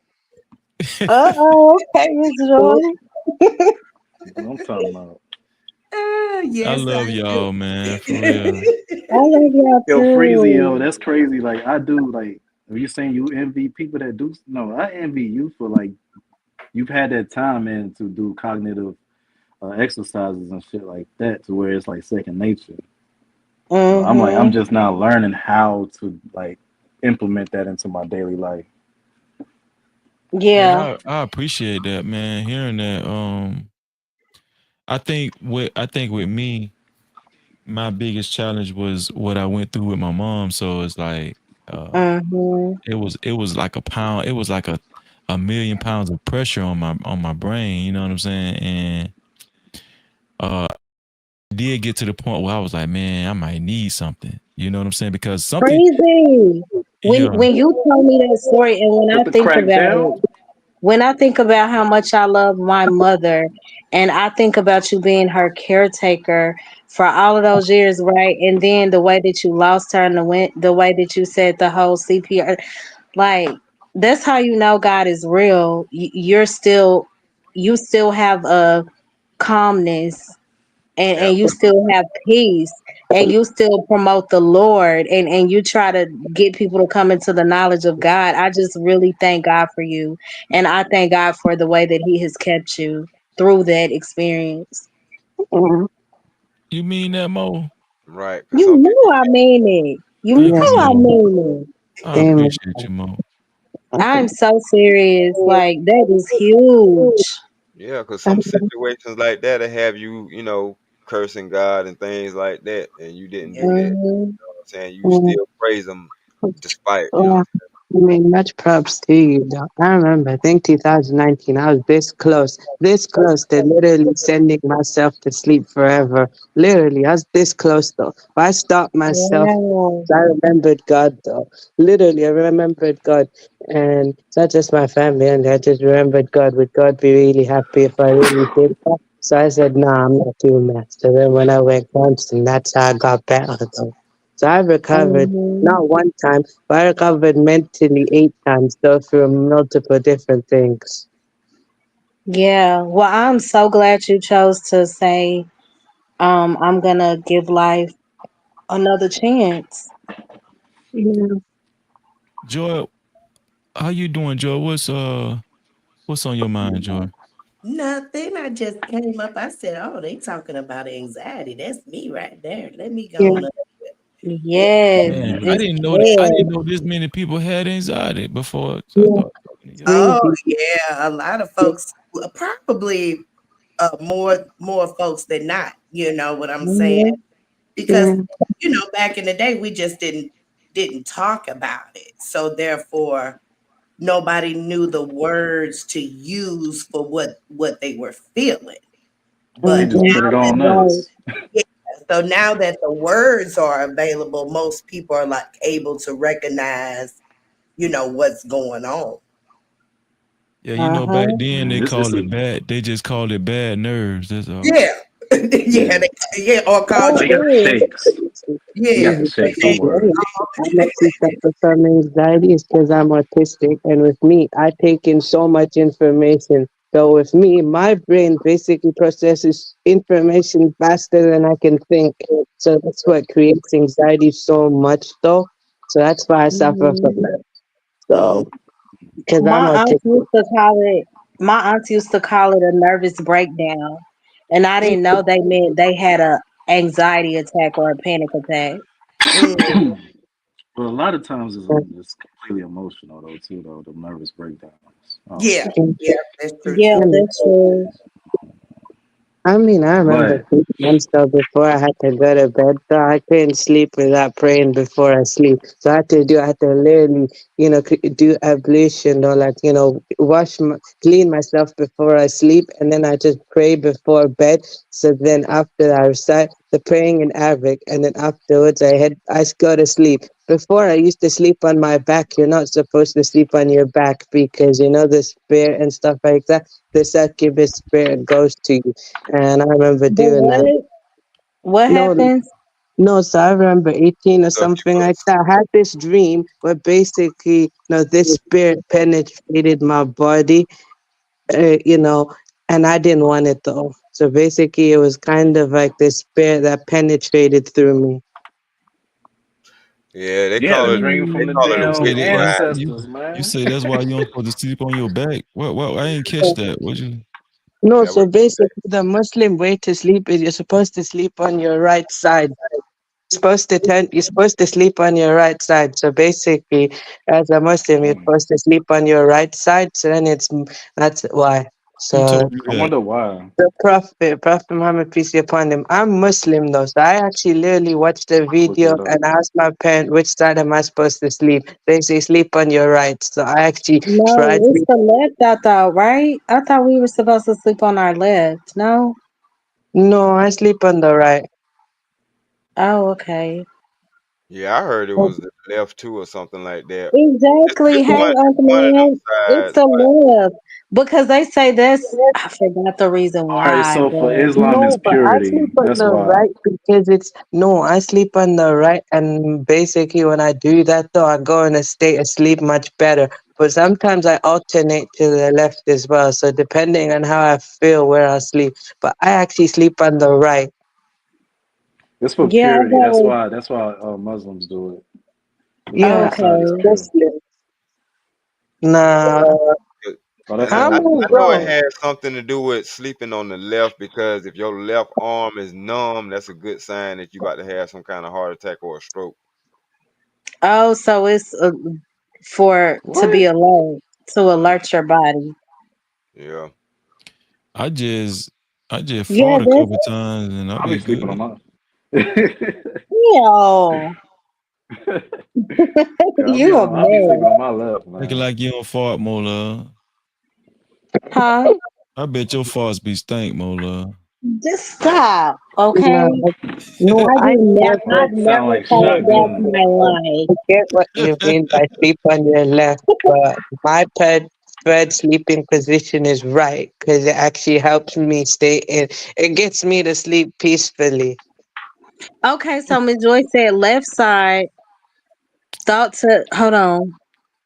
Uh-oh. Hey, Miss Joy. What I'm talking about. I Yes, love I do. y'all, man, for real. I love y'all Yo, Freezy, yo, too. that's crazy. Like I do, like, are you saying you envy people that do? No, I envy you for like you've had that time, man, to do cognitive exercises and shit like that, to where it's like second nature. I'm Mm-hmm. just now learning how to like implement that into my daily life. And Yeah. I appreciate that, man. Hearing that. I think with me, my biggest challenge was what I went through with my mom. So it's like Mm-hmm. it was like a pound, it was like a million pounds of pressure on my brain, you know what I'm saying? And uh did get to the point where I was like, man, I might need something. You know what I'm saying? Because something, Crazy. When yeah, when you told me that story, and Put the crack down. when I think about how much I love my mother, and I think about you being her caretaker for all of those years, right? And then the way that you lost her, and the way that you said the whole CPR, like that's how you know God is real. You still have a calmness, and Yep. you still have peace, and you still promote the Lord, and you try to get people to come into the knowledge of God. I just really thank God for you, and I thank God for the way that He has kept you through that experience. Yeah, you mean that, Mo? Right. Because You some know people I mean it. You Thank you, know I yeah, Mo. mean it. I amen. appreciate you, Mo. Okay. I'm so serious. Like that is huge. yeah, because some Okay. situations like that will have you, cursing God and things like that, and you didn't do that. Hmm. I'm saying you Yeah. still praise him despite, Yeah. I mean, much props to you, though. I remember, I think 2019, I was this close to literally sending myself to sleep forever. Literally, I was this close, though. But I stopped myself. Wow. I remembered God, though. Literally, I remembered God. And it's not just my family, and I just remembered God. Would God be really happy if I really did that? So I said, nah, I'm not doing that. So then when I went constant, that's how I got better, though. So I recovered, Hmm. not one time, but I recovered mentally 8 times, though, through multiple different things. Yeah. Well, I'm so glad you chose to say, I'm gonna give life another chance. Yeah. Joy, how you doing, Joy? What's on your mind, Joy? Nothing. I just came up. I said, "Oh, they talking about anxiety. That's me right there. Let me go Yeah. on up." Yeah. Yes, Man, it's I good. didn't know this many people had anxiety before I Yeah. started talking to y'all. Oh, Crazy. yeah. A lot of folks, probably more folks than not. You know what I'm saying? Hmm. Because Yeah. back in the day, we just didn't talk about it. So therefore, nobody knew the words to use for what they were feeling. They But Mhm. just put it on Right. us. yeah, so now that the words are available, most people are like able to recognize, what's going on. Yeah, back Uh-huh. then they It's called a it bad. They just called it bad nerves. That's all. Yeah. Yeah, yeah. yeah, or called Oh, They you. got the it is. shakes. They Yeah. got the Crazy. shakes. They, Don't Crazy. worry. I'm actually suffer from anxiety is because I'm autistic, and with me, I take in so much information. So with me, my brain basically processes information faster than I can think. So that's what creates anxiety so much, though. So that's why I suffer from Mhm. that. mm, So because I'm My aunt autistic. used to call it a nervous breakdown. And I didn't know they meant they had a anxiety attack or a panic attack. mm. Well, a lot of times it's completely emotional though too though the nervous breakdowns. Yeah, yeah, that's true Yeah, too. that's true. I mean, I remember But 3 months though before I had to go to bed, though I couldn't sleep without praying before I sleep. So I had to literally, do ablution or like, clean myself before I sleep, and then I just pray before bed. So then after I recite the praying in Arabic, and then afterwards I go to sleep. Before I used to sleep on my back. You're not supposed to sleep on your back because the spirit and stuff like that. The succubus spirit goes to you, and I remember But doing that. what No, happens? no, so I remember 18 or something like Succubus. that. I had this dream where basically, this spirit penetrated my body, you know, and I didn't want it though. So basically, it was kind of like this spirit that penetrated through me. Yeah, they yeah, call the it dream they from Mm, the call it a you damn say witch that bride. ancestors, you man. say that's why you don't supposed to sleep on your back. Well, I ain't catch that. What you? No, Yeah, so what basically, the Muslim way to sleep is you're supposed to sleep on your right side. You're supposed to sleep on your right side. So basically, as a Muslim, you're Hmm. supposed to sleep on your right side. So then that's why. Who So told you I that? wonder why. the Prophet Muhammad, peace be upon him. I'm Muslim though, so I actually literally watched the Look video that up. and asked my parent which side am I supposed to sleep. They say sleep on your right. So I actually No, tried. it's the left, I thought, right? I thought we were supposed to sleep on our left. No? No, I sleep on the right. Oh, okay. Yeah, I heard it was the left too or something like that. Exactly. Hey, It's Uncle one of them Man, it's sides, the but left. Because they say I forgot the reason All right, why, so for but Islam is No, but I purity. sleep on That's the why. right because it's no, I sleep on the right, and basically when I do that though, I go in a state of sleep much better. But sometimes I alternate to the left as well, so depending on how I feel where I sleep. But I actually sleep on the right. It's for yeah, I've purity. That's always, why. That's why Muslims do it. The Yeah, right side is okay. pure. Muslim. Nah, Oh, that's I'm I Arabic. know it wrong. has something to do with sleeping on the left because if your left arm is numb, that's a good sign that you about to have some kind of heart attack or a stroke. Oh, so it's to be What? alert, to Mm, alert your body. yeah. I just I just Yeah, fought a that's couple times and I'll I'll be be sleeping on good. my. ew. You a I'll be sleeping man. on my left, Looking man. like you don't fart, more love. Huh? I bet your farts be stink, more love. Just stop, okay? No, no, I I do not. never. I've Sound never like thought that in shotgun. my life. I get what you mean by sleep on your left, but my preferred sleeping position is right because it actually helps me stay in. It gets me to sleep peacefully. Okay, so Miss Joy said left side. Thought to hold on.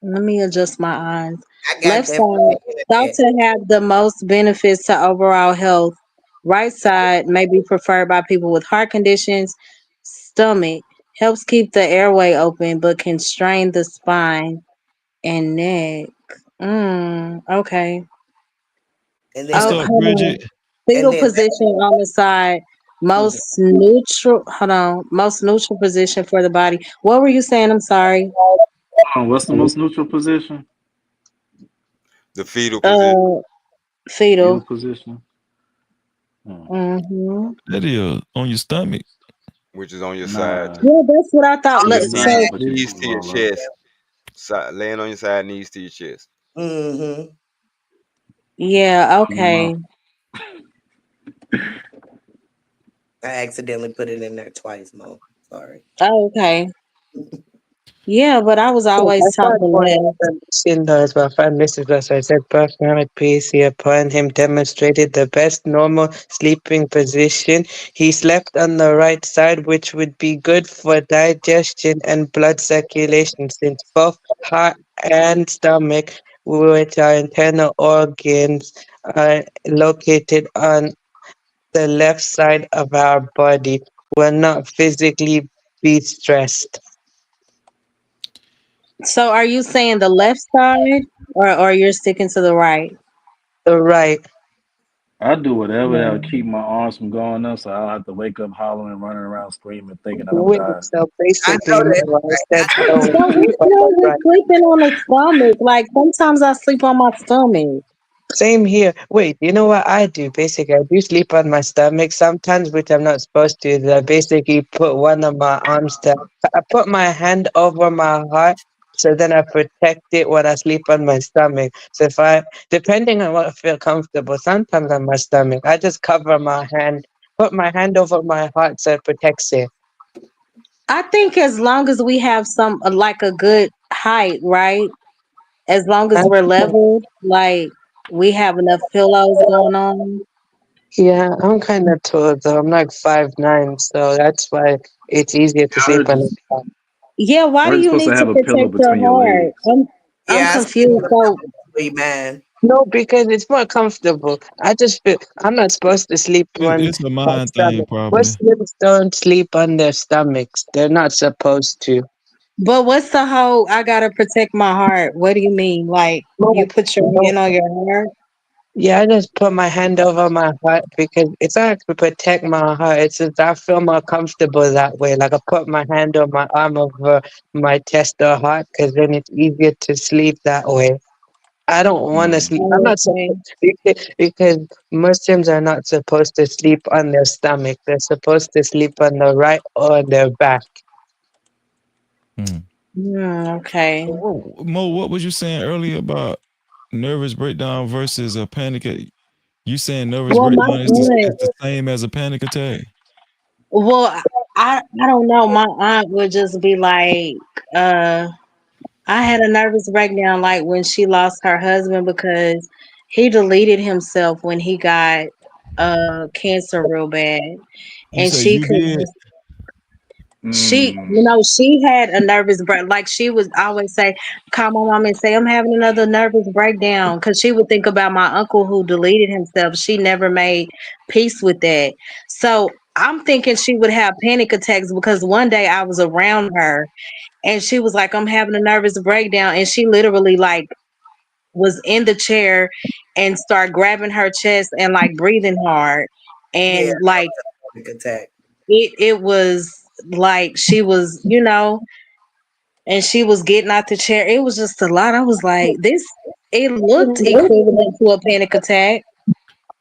Let me adjust my eyes. I got Left that side thought from to have the most benefits to overall health. Right side may be preferred by people with heart conditions. Stomach helps keep the airway open but can strain the spine and neck. Okay. and then What's the Oh, up, hold Bridget? on. and Fetal then position on the side. Most neutral. Hold on. Most neutral position for the body. What were you saying? I'm sorry. What's the most neutral position? The fetal position, Uh, Fetal fetal. position. Hmm. Mm-hmm. That is on your stomach. which is on your side, Nah, Yeah, that's what I thought. on your So, side, but you knees move to your all up. chest, laying on your side, knees to your chest. mm-hmm. yeah, Keep 'em okay. out. I accidentally put it in there twice, Mo. Sorry. Oh, okay. Yeah, but I was I always taught thought the one left. information though as well. Prime Minister was I said Birth Mohammed peace be upon him demonstrated the best normal sleeping position. He slept on the right side, which would be good for digestion and blood circulation, since both heart and stomach, which are internal organs, are located on the left side of our body, will not physically be stressed. So, are you saying the left side, or you're sticking to the right? The right. I do whatever that'll keep Hmm. my arms from going up, so I'll have to wake up hollering, running around, screaming, thinking that I'm Wait, dying. so I basically, know that. no, I said I don't So, sleep what's on the wrong with right. sleeping on the stomach? Like sometimes I sleep on my stomach. Same here. Wait, you know what I do? Basically, I do sleep on my stomach sometimes, which I'm not supposed to. Is I basically put one of my arms down. I put my hand over my heart, so then I protect it when I sleep on my stomach. So if I, depending on what I feel comfortable, sometimes on my stomach, I just cover my hand, put my hand over my heart so it protects it. I think as long as we have some like a good height, right? As long as we're level, like we have enough pillows going on. Yeah, I'm kind of tall though. I'm like 5'9", so that's why it's easier to I heard sleep on you. the top. Yeah, why I do heard you're you supposed need to to have a pillow protect your between your heart? legs. I'm yeah, I sleep confused. on So, the sweet man. No, because it's more comfortable. I just feel I'm not supposed to sleep on It's a my mind thing, stomach. probably. Muslims don't sleep on their stomachs. They're not supposed to. but what's the whole I gotta protect my heart? What do you mean? Like you No, put your no. hand on your heart? Yeah, I just put my hand over my heart because it's not to protect my heart. It's just I feel more comfortable that way. Like I put my hand or my arm over my chest or heart because then it's easier to sleep that way. I don't want to Hmm. sleep. I'm Oh, not okay. supposed because Muslims are not supposed to sleep on their stomach. They're supposed to sleep on the right or on their back. Hmm. Okay. So Mo, what was you saying earlier about nervous breakdown versus a panic? You saying nervous Well, my breakdown is aunt. the same as a panic attack? Well, I don't know. My aunt would just be like, uh, I had a nervous breakdown like when she lost her husband because he deleted himself when he got cancer real bad, You and say she you could did? Mm. she had a nervous break. Like she would always say, call my mom and say, I'm having another nervous breakdown. Cause she would think about my uncle who deleted himself. She never made peace with that. So I'm thinking she would have panic attacks because one day I was around her and she was like, I'm having a nervous breakdown. And she literally like was in the chair and start grabbing her chest and like breathing hard. Yeah, And like panic attack. it was like she was, and she was getting out the chair. It was just a lot. I was like, this, it looked equivalent to a panic attack.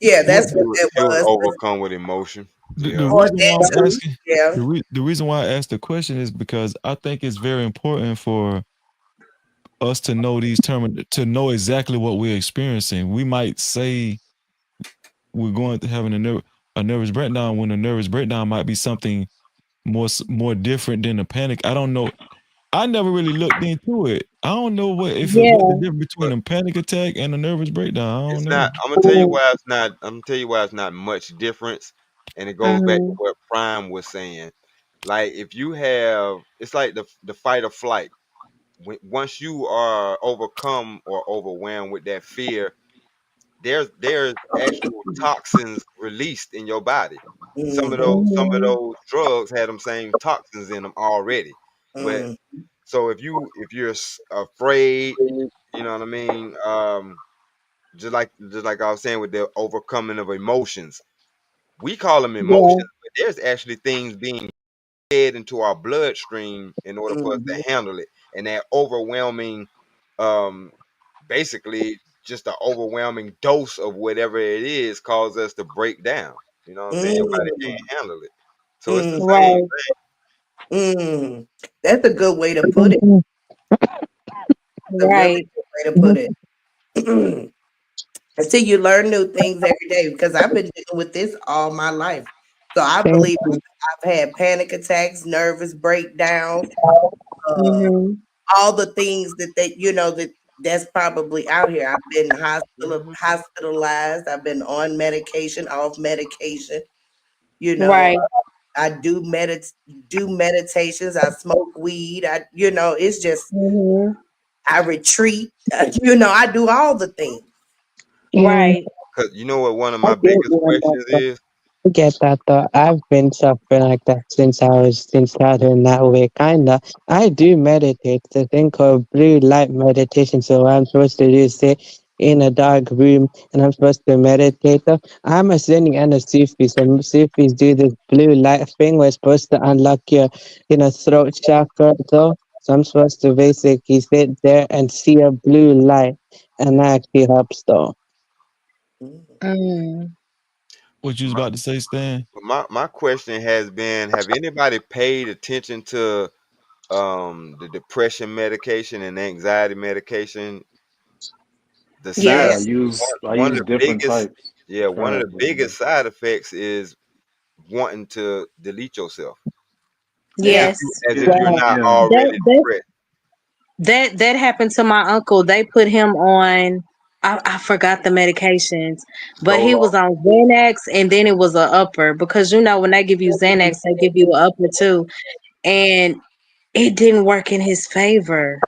Yeah, What that's She what was, that she was was. overcome with emotion. The Yeah. Or reason why that I'm too. asking Yeah. the reason why I asked the question is because I think it's very important for us to know these terms, to know exactly what we're experiencing. We might say we're going to having a nervous breakdown when a nervous breakdown might be something more different than a panic. I don't know. I never really looked into it. I don't know what the Yeah. difference between But a panic attack and a nervous breakdown. I don't it's know. not. I'm gonna tell you why it's not. I'm gonna tell you why it's not much difference, and it goes back to Mhm. what Prime was saying. Like if you have, it's like the fight or flight. Once you are overcome or overwhelmed with that fear, there's actual toxins released in your body. Mm-hmm. Some of Mhm. those drugs had them same toxins in them already. But Mm. so if you're afraid, you know what I mean. Just like I was saying with the overcoming of emotions, we call them Yeah. emotions, but there's actually things being fed into our bloodstream in order for us to Mm-hmm. handle it, and that overwhelming, um, basically just an overwhelming dose of whatever it is causes us to break down. You know what I'm saying? Your body Mm. can't handle it, so it's the Mm. same. Right. Mm. That's a good way to put it. A really Right. good way to put it. And see, you learn new things every day because I've been dealing with this all my life. So I Thank believe you. I've had panic attacks, nervous breakdowns, uh, Mhm. all the things that that's probably out here. I've been hospitalized. I've been on medication, off medication. You know, Right. I do meditations. I smoke weed. It's just Mhm. I retreat. I do all the things. Mm, Right. Cause you know what one of I my get biggest you on that questions though. is. I get that though. I've been suffering like that since childhood in that way, kinda. I do meditate. It's a thing called blue light meditation. So what I'm supposed to do is sit in a dark room and I'm supposed to meditate. Though. I'm a Sunni and a Sufi. So Sufis do this blue light thing where it's supposed to unlock your, throat chakra though. So I'm supposed to basically sit there and see a blue light, and that actually helps though. Mm. Mm. What you was about to say, Stan? My question has been: have anybody paid attention to the depression medication and anxiety medication? The side Yeah, Yeah. one I one of use the different biggest, types. yeah, one of Tried the different biggest ones. side effects is wanting to delete yourself, Yeah. Yes. as if you're Wow. not Yeah. already That depressed. that happened to my uncle. They put him on. I forgot the medications, but he was Zoloft. on Xanax, and then it was a upper because when they give you Xanax, they give you a upper too, and it didn't work in his favor.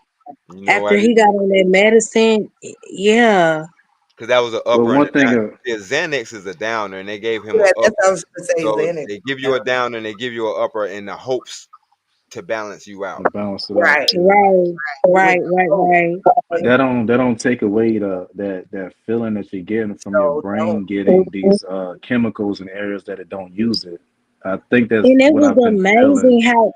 You know After why? he got on that medicine, yeah, Because that was an Well, upper and a one thing. down. Yeah, Xanax is a downer, and they gave him an Yeah, that's what I upper. was gonna say, So Xanax. they give you a downer and they give you an upper in the hopes to balance you out. To balance it out. Right. Yeah. right, With right, right, right. That don't take away that feeling that you're getting from your no, don't. brain getting these chemicals in areas that it don't use it. I think that's And it what was I've been feeling. amazing how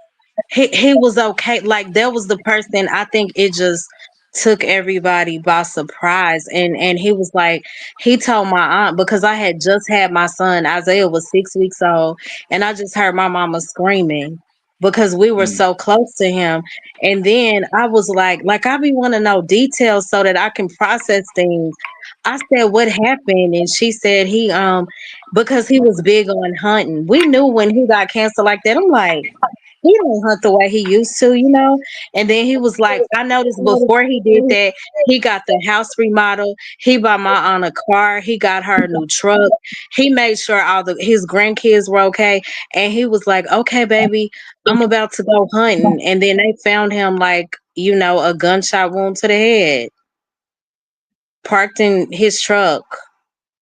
he was okay. Like that was the person. I think it just took everybody by surprise. And he was like, he told my aunt because I had just had my son. Isaiah was 6 weeks old, and I just heard my mama screaming because we were Mm. so close to him. And then I was like I be want to know details so that I can process things. I said, what happened? And she said because he was big on hunting. We knew when he got cancer like that. I'm like, he don't hunt the way he used to. And then he was like, I noticed before he did that, he got the house remodel. He bought my aunt a car. He got her a new truck. He made sure all his grandkids were okay. And he was like, okay, baby, I'm about to go hunting. And then they found him like, a gunshot wound to the head, parked in his truck.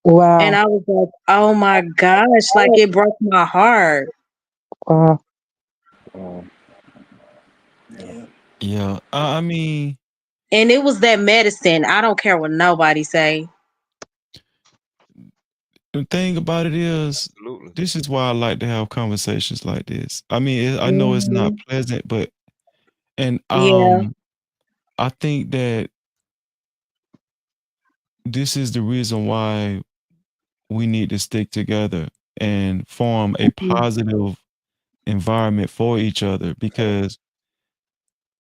And Wow. I was like, oh my gosh, like it broke my heart. Wow. Um, yeah. Yeah. Yeah. I mean, And it was that medicine. I don't care what nobody say. the thing about it is, Absolutely. this is why I like to have conversations like this. I mean, I know it's not Hmm. pleasant, but and Yeah. I think that this is the reason why we need to stick together. and form a positive environment for each other because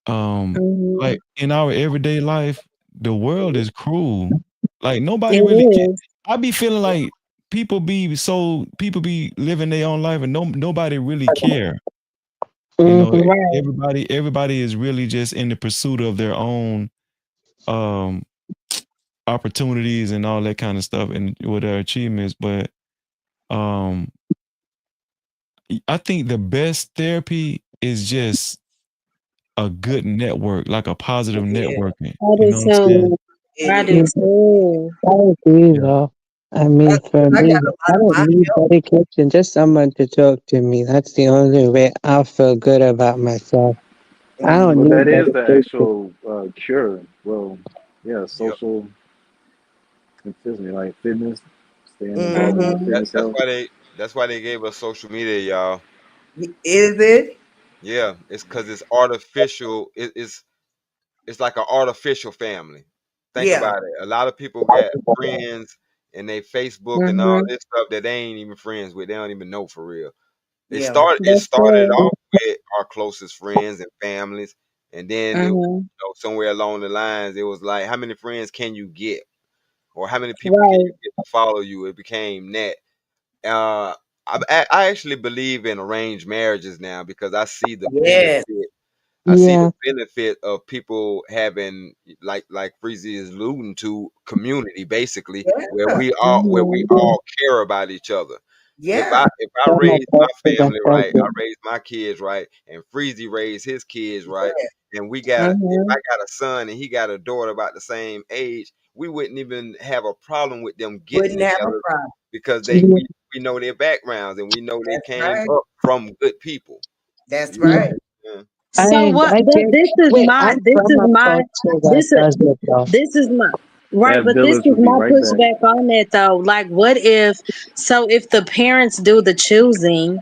Mhm. like in our everyday life the world is cruel. Like It nobody really care. is. I be feeling like people be living their own life and nobody really care. You know, Mm-hmm. Right. everybody is really just in the pursuit of their own um opportunities and all that kind of stuff and with their achievements. But um I think the best therapy is just a good network, like a positive Yeah, networking. I You do know what I'm saying? too. it I do is. too. I agree, Yeah. though. I mean, for I me, got a I lot of don't my need help. dedication, just someone to talk to me. That's the only way I feel good about myself. I don't Well, Mm-hmm. need that is the dedication. actual cure. Well, yeah, Yep. social consistency, like fitness, staying involved in Mm-hmm. your Mhm. fitness That's health. why they gave us social media, y'all. Is it? Yeah, it's because it's artificial. It's like an artificial family. Think Yeah, about it. A lot of people got friends and they Facebook and all Mhm. this stuff that they ain't even friends with. They don't even know for real. yeah, It That's started true. off with our closest friends and families, and then Mhm. somewhere along the lines, it was like, how many friends can you get, or how many people can you Right. get to follow you? It became that. Uh, I actually believe in arranged marriages now because I see the yes, benefit. I see the Yeah, benefit of people having, like Freezy is alluding to, community basically, yeah, where we Mhm. yeah. all care about each other. yeah. If I I'm a raise my person that family does right, I it. raise my kids right, and Freezy raised his kids right, Yeah. and if I Mhm. got a son and he got a daughter about the same age, we wouldn't even have a problem with them getting Wouldn't have a together problem. because Yeah, we know their backgrounds and we know they That's came right. up from good people. That's You know yeah. right. what I'm saying? So what? I But get. this is Wait, my. I'm This from is a my. culture that This is. does it, though. This is my. Right, That but this village is will be my right back. pushback on that though. Like, what if? So if the parents do the choosing,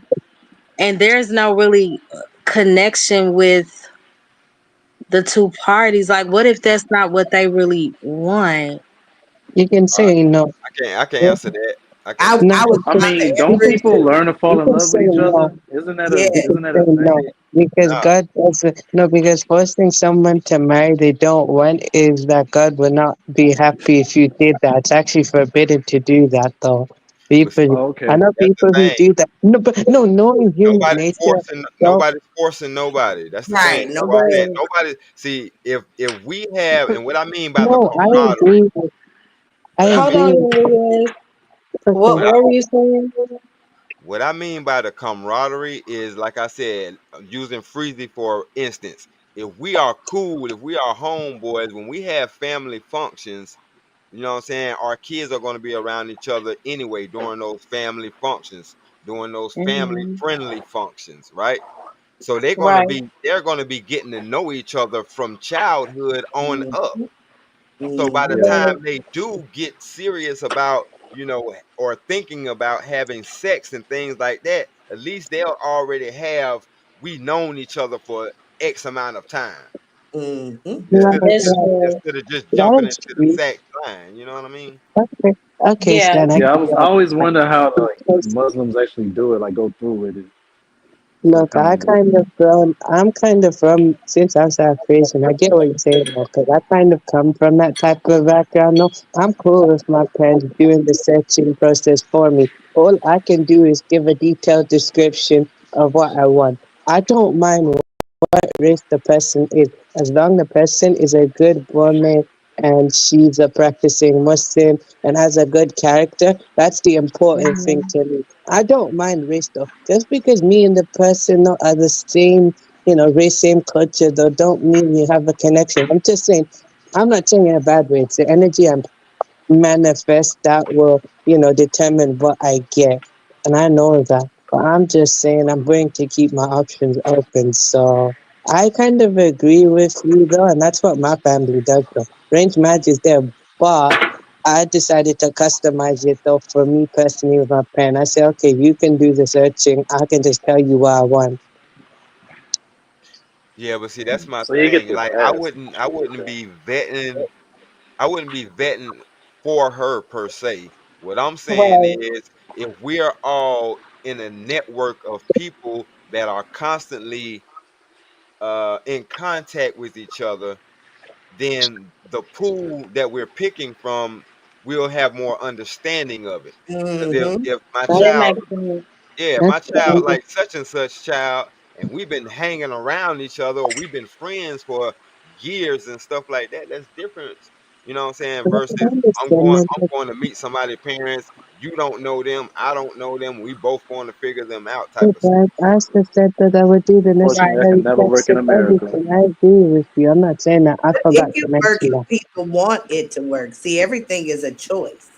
and there's no really connection with the two parties, like, what if that's not what they really want? You can Uh, say no. I can Yeah, answer that. I can I no, answer I that. was you I can, about to mean, you don't answer can it people say, too. learn to fall you in can love say with each no. other? Isn't that Yeah, You can say a no thing? because No, God doesn't. No, because forcing someone to marry they don't want is that God will not be happy if you did that. It's actually forbidden to do that, though. but see, People, Oh, I okay. know that's the people who thing. do that. No, but no, knowing human nature. So Nobody's forcing nobody. That's the thing. right. That's why I Nobody. said Right. nobody. See, if we have, and what I mean by the no, I camaraderie, agree. I what I Hold mean, agree. on, With Elias. What? okay. what I What were you saying? what I mean by the camaraderie is, like I said, using Freezy for instance. If we are cool, if we are homeboys, when we have family functions, you know what I'm saying? Our kids are going to be around each other anyway during those family functions, during those family Mhm. friendly functions, right? So Right. they're gonna be getting to know each other from childhood on up. Mm-hmm. So by the Mm-hmm. Yeah. Right. time they do get serious about, or thinking about having sex and things like that, at least they'll already have we known each other for X amount of time Mm-hmm. Yeah, That's yeah, true. instead of just jumping that's into the true. sex line. You know what I mean? Okay, okay, Yeah. Stan, I Yeah, get I that. always wonder how like Because Muslims actually do it, like go through with it. Some look, kind of I'm kind of from, since I'm South Asian, I get what you're saying, because I kind of come from that type of background. No, I'm cool with my parents doing the searching process for me. All I can do is give a detailed description of what I want. I don't mind what race the person is, as long the person is a good woman and she's a practicing Muslim and has a good character. That's the important thing Mhm. to me. I don't mind race though. Just because me and the person not are the same, race, same culture though, don't mean we have a connection. I'm just saying. I'm not saying in a bad way. It's the energy I'm manifest that will, determine what I get. And I know that. But I'm just saying I'm going to keep my options open. So I kind of agree with you though, and that's what my family does though. Range match is there, but I decided to customize it though for me personally with my pen. I say, okay, you can do the searching. I can just tell you what I want. Yeah, but see, that's my so you get thing. to Like pass. Okay. I wouldn't be vetting for her per se. What I'm saying Right. is, if we are all in a network of people that are constantly in contact with each other, then the pool that we're picking from will have more understanding of it. Because Mm-hmm. if my That's That child, makes sense. yeah, that's my the child like such and such child, and we've been hanging around each other, or we've been friends for years and stuff like that. That's different. You know what I'm saying? Versus I'm going to meet somebody's parents. You don't know them. I don't know them. We both going to figure them out type of stuff. I said that I would do the Unfortunately, that Right. can necessary never steps work in of America. everything. I agree with you. I'm not saying that. I It forgot can to work mention if that. people want it to work. See, everything is a choice.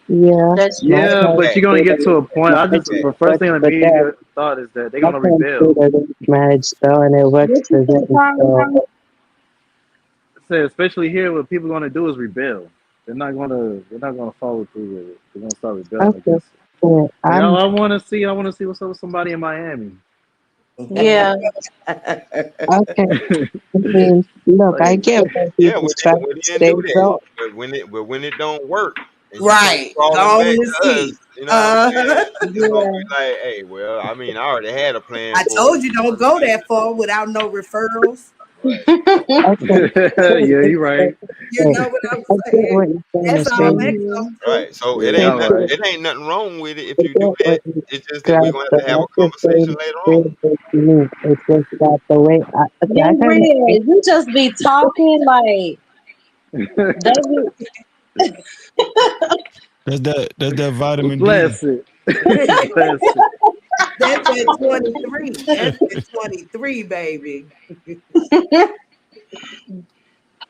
Yeah, That's my true. Yeah, but you're Exactly. gonna get to a point. I just Exactly. the first thing that but that immediate thought is that they're my gonna parents did rebel. arrange marriage though, and it worked What you for say, them. So Carl? So especially here, what people are gonna do is rebel. They're not gonna follow through with it. They're gonna start rebelling okay, against it. yeah, Like, I'm oh, I wanna see what's up with somebody in Miami. Yeah. okay. I mean, look, I Like, get why Yeah, people try we to didn't stay do that. broke. But when it don't work and you keep Right. Go falling back on and to us, see. you know what I'm Uh-huh. saying? It's gonna Yeah. be like, hey, well, I mean, I already had a plan I for it. told you don't go that far without no referrals. Right. Okay, yeah, you're right. You know what I'm I get saying? what you're saying, That's all that Australia. Mhm. comes to. Right. So Yeah, y'all right. it ain't nothing wrong with it if I you do get what that. you It's just that we're guys, gonna but have to have not a the conversation same later way on. that you need. It's just that the way okay, I They kind real. of You just be talking like they be. That's that vitamin D. Bless it. Bless it. That's at 23. That's at 23, baby.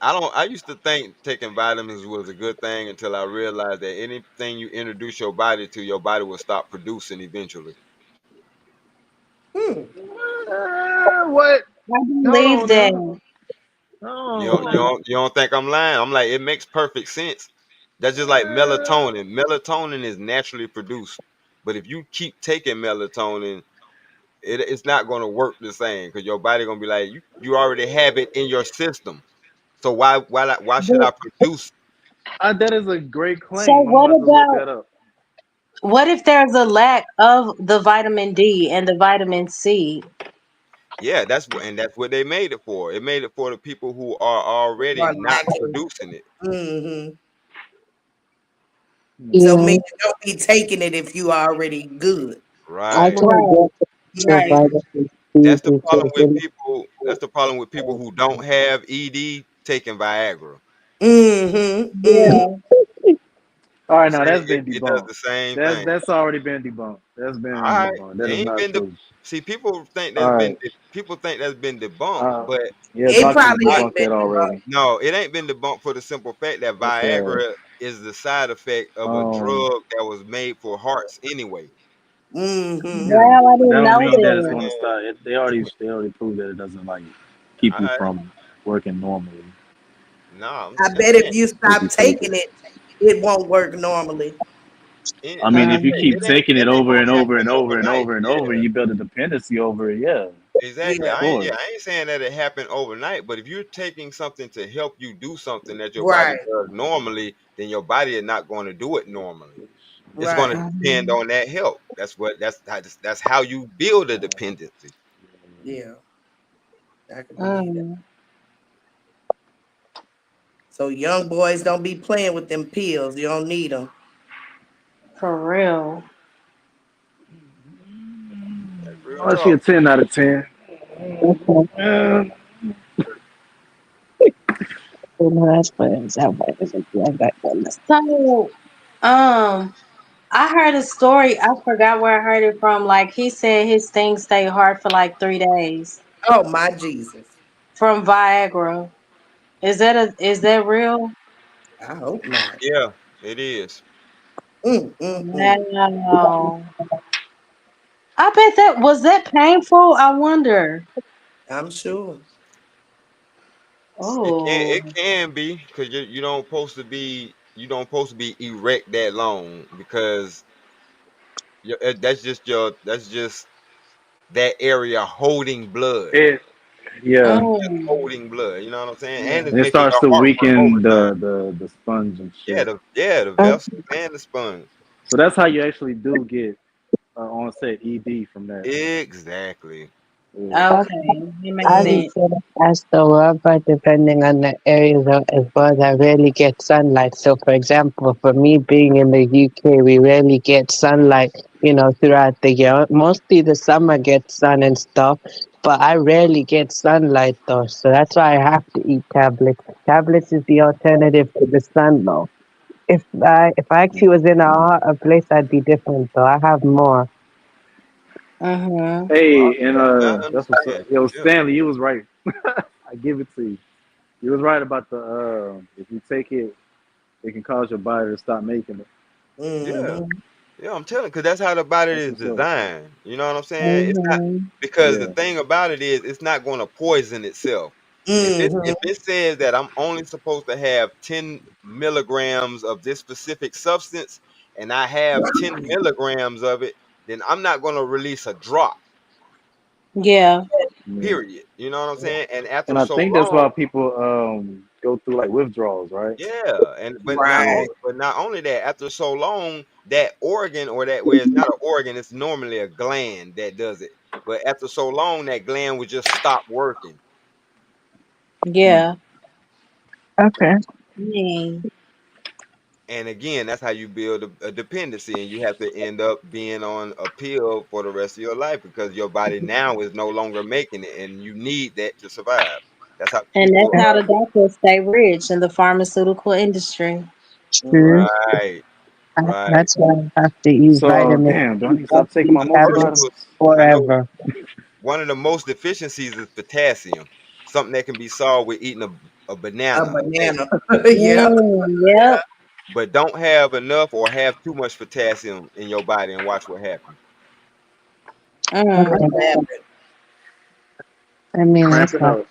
I used to think taking vitamins was a good thing until I realized that anything you introduce your body will stop producing eventually. Hmm. What? I Hold believe on now. that. Oh. You don't think I'm lying? I'm like, it makes perfect sense. That's just like melatonin. Melatonin is naturally produced. But if you keep taking melatonin, it's not going to work the same because your body going to be like, you already have it in your system. So why should But, I produce? That is a great so claim. I'm what about to look about that up. what if there's a lack of the vitamin D and the vitamin C? Yeah, that's what they made it for. It made it for the people who are already Or not lacking. producing it. Hmm. So Hmm. mean yeah. don't be taking it if you already good. I Right. can Right. get the Right. vitamin C That's the problem because with people. That's the problem with people who don't have ED taking Viagra. Mm-hmm. Mm-hmm. Yeah. All right, now Same, that's been it does debunked. the same That's thing. that's already been debunked. That's All been right, debunked. it That is ain't not been the. true. See, people think All right. people think that's been debunked, Uh, but yeah, It doctors probably I ain't debunked been that already. no, it ain't been debunked for the simple fact that Yes, they have. Viagra is the side effect of a Um, drug that was made for hearts anyway. mm-hmm. yeah, Wow, I but that didn't don't know mean You know that it's what that. going to I'm stop. They already proved that it doesn't like keep saying? you All right, from working normally. no, I'm I bet if saying, you If stop you take taking it. it, it won't work normally. I mean, like I if you said, Um, keep taking it it ain't over and gonna over happen and over and overnight. over and over, Yeah. you build a dependency over it. Yeah, Exactly. Yeah. of I ain't saying that it happened overnight, but if you're taking something to help you do something that your body Right. does normally, then your body is not going to do it normally. It's going to Right. depend um, on that help. That's how you build a dependency. Yeah. I can believe that. um, So young boys don't be playing with them pills. You don't need them. for real. That's real course. Actually, talk. a 10 out of 10. okay, Uh, that's what it's that way. It's like that one. So, um, I heard a story. I forgot where I heard it from. Like he said, his thing stayed hard for like 3 days Oh my Jesus. from Viagra. Is that real? I hope not. Yeah, it is. Mm. Wow. I bet that painful. I wonder. I'm sure. Oh, It can be because you don't supposed to be erect that long because that's just that area holding blood. it, yeah, mm, Holding blood. You know what I'm saying? And Yeah. it's it making starts your to heart work weaken overtime. the sponge and Yeah, shit. the Okay, vessels and the sponge. So that's how you actually do get onset ED from that. Exactly. Yeah. Okay, it makes I Mm, would sense. say as the weather, depending on the areas as well, that rarely get sunlight. So, for example, for me being in the UK, we rarely get sunlight, throughout the year. Mostly the summer gets sun and stuff, but I rarely get sunlight though. So that's why I have to eat tablets. Tablets is the alternative to the sun though. If I actually was in a place, I'd be different though. I have more. Mhm. Hey, and I that's what's up. understand. Yo, Yeah. Stanley, you was right. I give it to you. You was right about the if you take it, it can cause your body to stop making it. Yeah. mm-hmm, Yeah, I'm telling, because that's how the body That's is what's up. designed. You know what I'm saying? It's not Mhm. because the Yeah. thing about it is it's not going to poison itself. If mm-hmm. it says that I'm only supposed to have 10 milligrams of this specific substance and I have 10 milligrams of it, then I'm not going to release a drop. Yeah. Yeah. Period. You know what I'm saying? And after And I so think that's why long, people go through like withdrawals, right? yeah, and Right. but not only that, after so long, that organ or that where it's not an organ, it's normally a gland that does it. But after so long, that gland would just stop working. Mm. Yeah. Okay. Mm. And again, that's how you build a dependency, and you have to end up being on a pill for the rest of your life because your body now is no longer making it, and you need that to survive. That's how And people. that's how the doctors stay rich in the pharmaceutical industry. True. Right, right. That's why I have to use So vitamin damn, do I C need to stop taking my and multivitamin? tablets Commercials. I know forever. one of the most deficiencies is potassium, something that can be solved with eating a A banana, okay? banana. Yeah. Yep. But don't have enough or have too much potassium in your body and watch what happens. Mm. What Okay. happened? I mean, Cramp that's it why up.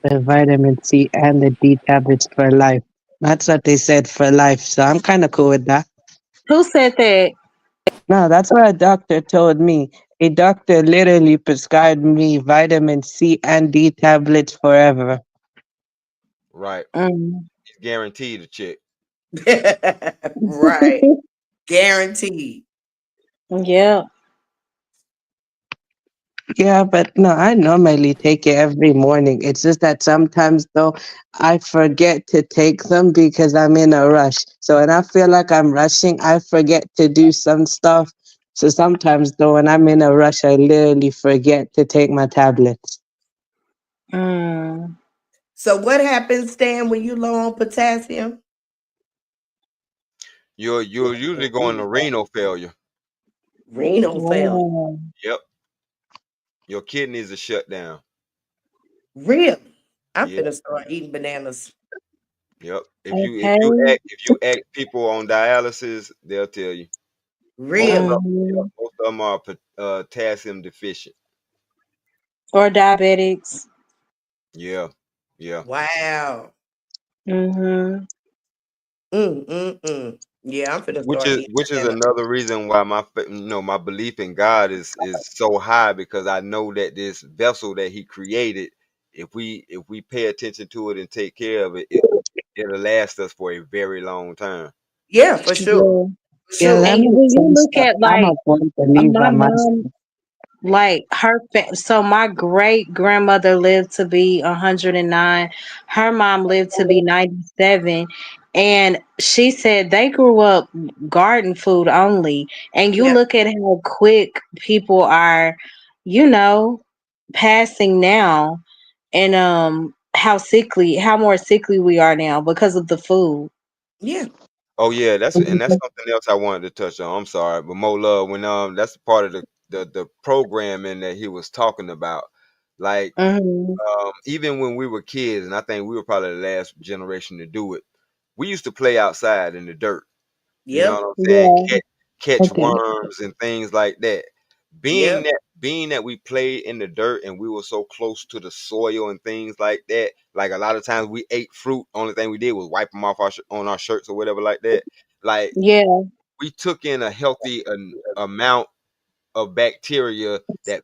the vitamin C and the D tablets for life. That's what they said for life. So I'm kind of cool with that. Who said that? No, that's what a doctor told me. A doctor literally prescribed me vitamin C and D tablets forever. Right. Mm. He's guaranteed a check. Right. Guaranteed. Yep. Yeah, but no, I normally take it every morning. It's just that sometimes though I forget to take them because I'm in a rush. So when I feel like I'm rushing, I forget to do some stuff. So sometimes though when I'm in a rush, I literally forget to take my tablets. Mm. So what happens, Stan, when you low on potassium? You're usually going to renal failure. Renal failure. Wow. Yep. Your kidneys are shut down. Really? I'm Yeah. finna start eating bananas. Yep. Okay. If you ask people on dialysis, they'll tell you. Most Really? of yeah, Hmm. most of them are potassium deficient. Or diabetics. Yeah. Yeah. Wow. Hmm. Yeah, I'm finna Which start is eating which is bananas. another reason why my belief in God is so high because I know that this vessel that He created, if we pay attention to it and take care of it, it'll last us for a very long time. Yeah, for sure. Yeah. For Yeah, sure. that And makes when you sense. look at I'm like a firm believer my myself. mom, like so my great grandmother lived to be 109. Her mom lived to be 97. And she said they grew up garden food only. And you Yeah. look at how quick people are, you know, passing now, and how more sickly we are now because of the food. Yeah. Oh yeah, that's something else I wanted to touch on. I'm sorry, but more love when that's part of the programming that he was talking about. Like Hmm. even when we were kids, and I think we were probably the last generation to do it. We used to play outside in the dirt. You know Yep. what I'm saying? Yeah. Catch Okay. worms and things like that. Being Yep. that being that we played in the dirt and we were so close to the soil and things like that, like a lot of times we ate fruit. Only thing we did was wipe them off on our shirts or whatever like that. Like Yeah. we took in a healthy amount of bacteria that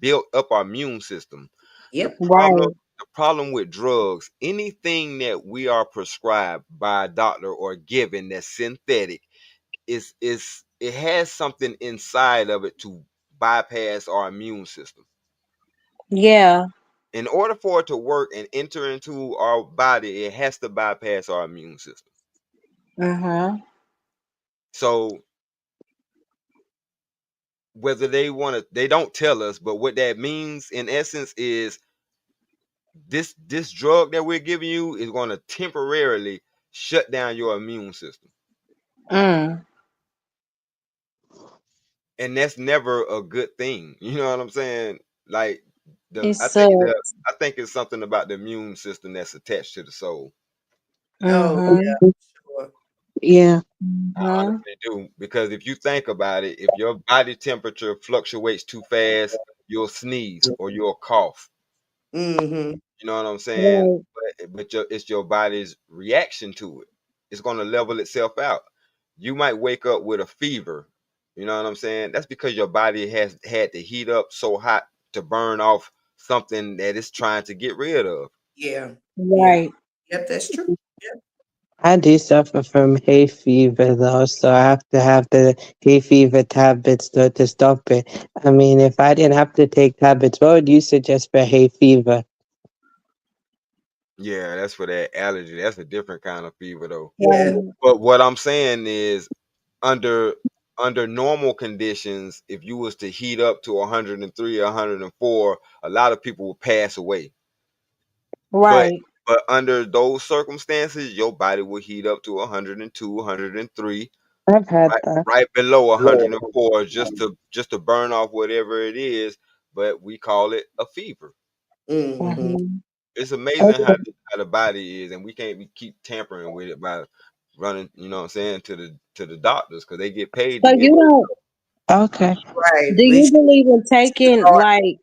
built up our immune system. The Yep. problem Right. the problem with drugs, anything that we are prescribed by a doctor or given that's synthetic is it has something inside of it to bypass our immune system. Yeah. In order for it to work and enter into our body, it has to bypass our immune system. Mhm. So whether they want to, they don't tell us, but what that means in essence is this drug that we're giving you is going to temporarily shut down your immune system. Mm. And that's never a good thing. You know what I'm saying? Like It the sucks. I think it's something about the immune system that's attached to the soul. Oh Mhm. yeah, sure. Yeah. I Mhm. honestly do, because if you think about it, if your body temperature fluctuates too fast, you'll sneeze or you'll cough. Mm-hmm. You know what I'm saying? Right. But it's your body's reaction to it. It's going to level itself out. You might wake up with a fever. You know what I'm saying? That's because your body has had to heat up so hot to burn off something that it's trying to get rid of. Yeah. Yep. Right. Yep, that's true. Yep. I do suffer from hay fever though, so I have to have the hay fever tablets though to stop it. I mean, if I didn't have to take tablets, what would you suggest for hay fever? Yeah, that's for that allergy. That's a different kind of fever though. Yeah. Right. But what I'm saying is under under normal conditions, if you was to heat up to 103 or 104, a lot of people will pass away. But Right. but under those circumstances, your body will heat up to 102, 103, I've had right that. right below 104, just to burn off whatever it is, but we call it a fever. Mm-hmm. Mhm. It's amazing Okay. how the body is, and we keep tampering with it by running, you know what I'm saying, to the doctors because they get paid So to give you us. don't Okay. Right. do We you should believe in taking start. like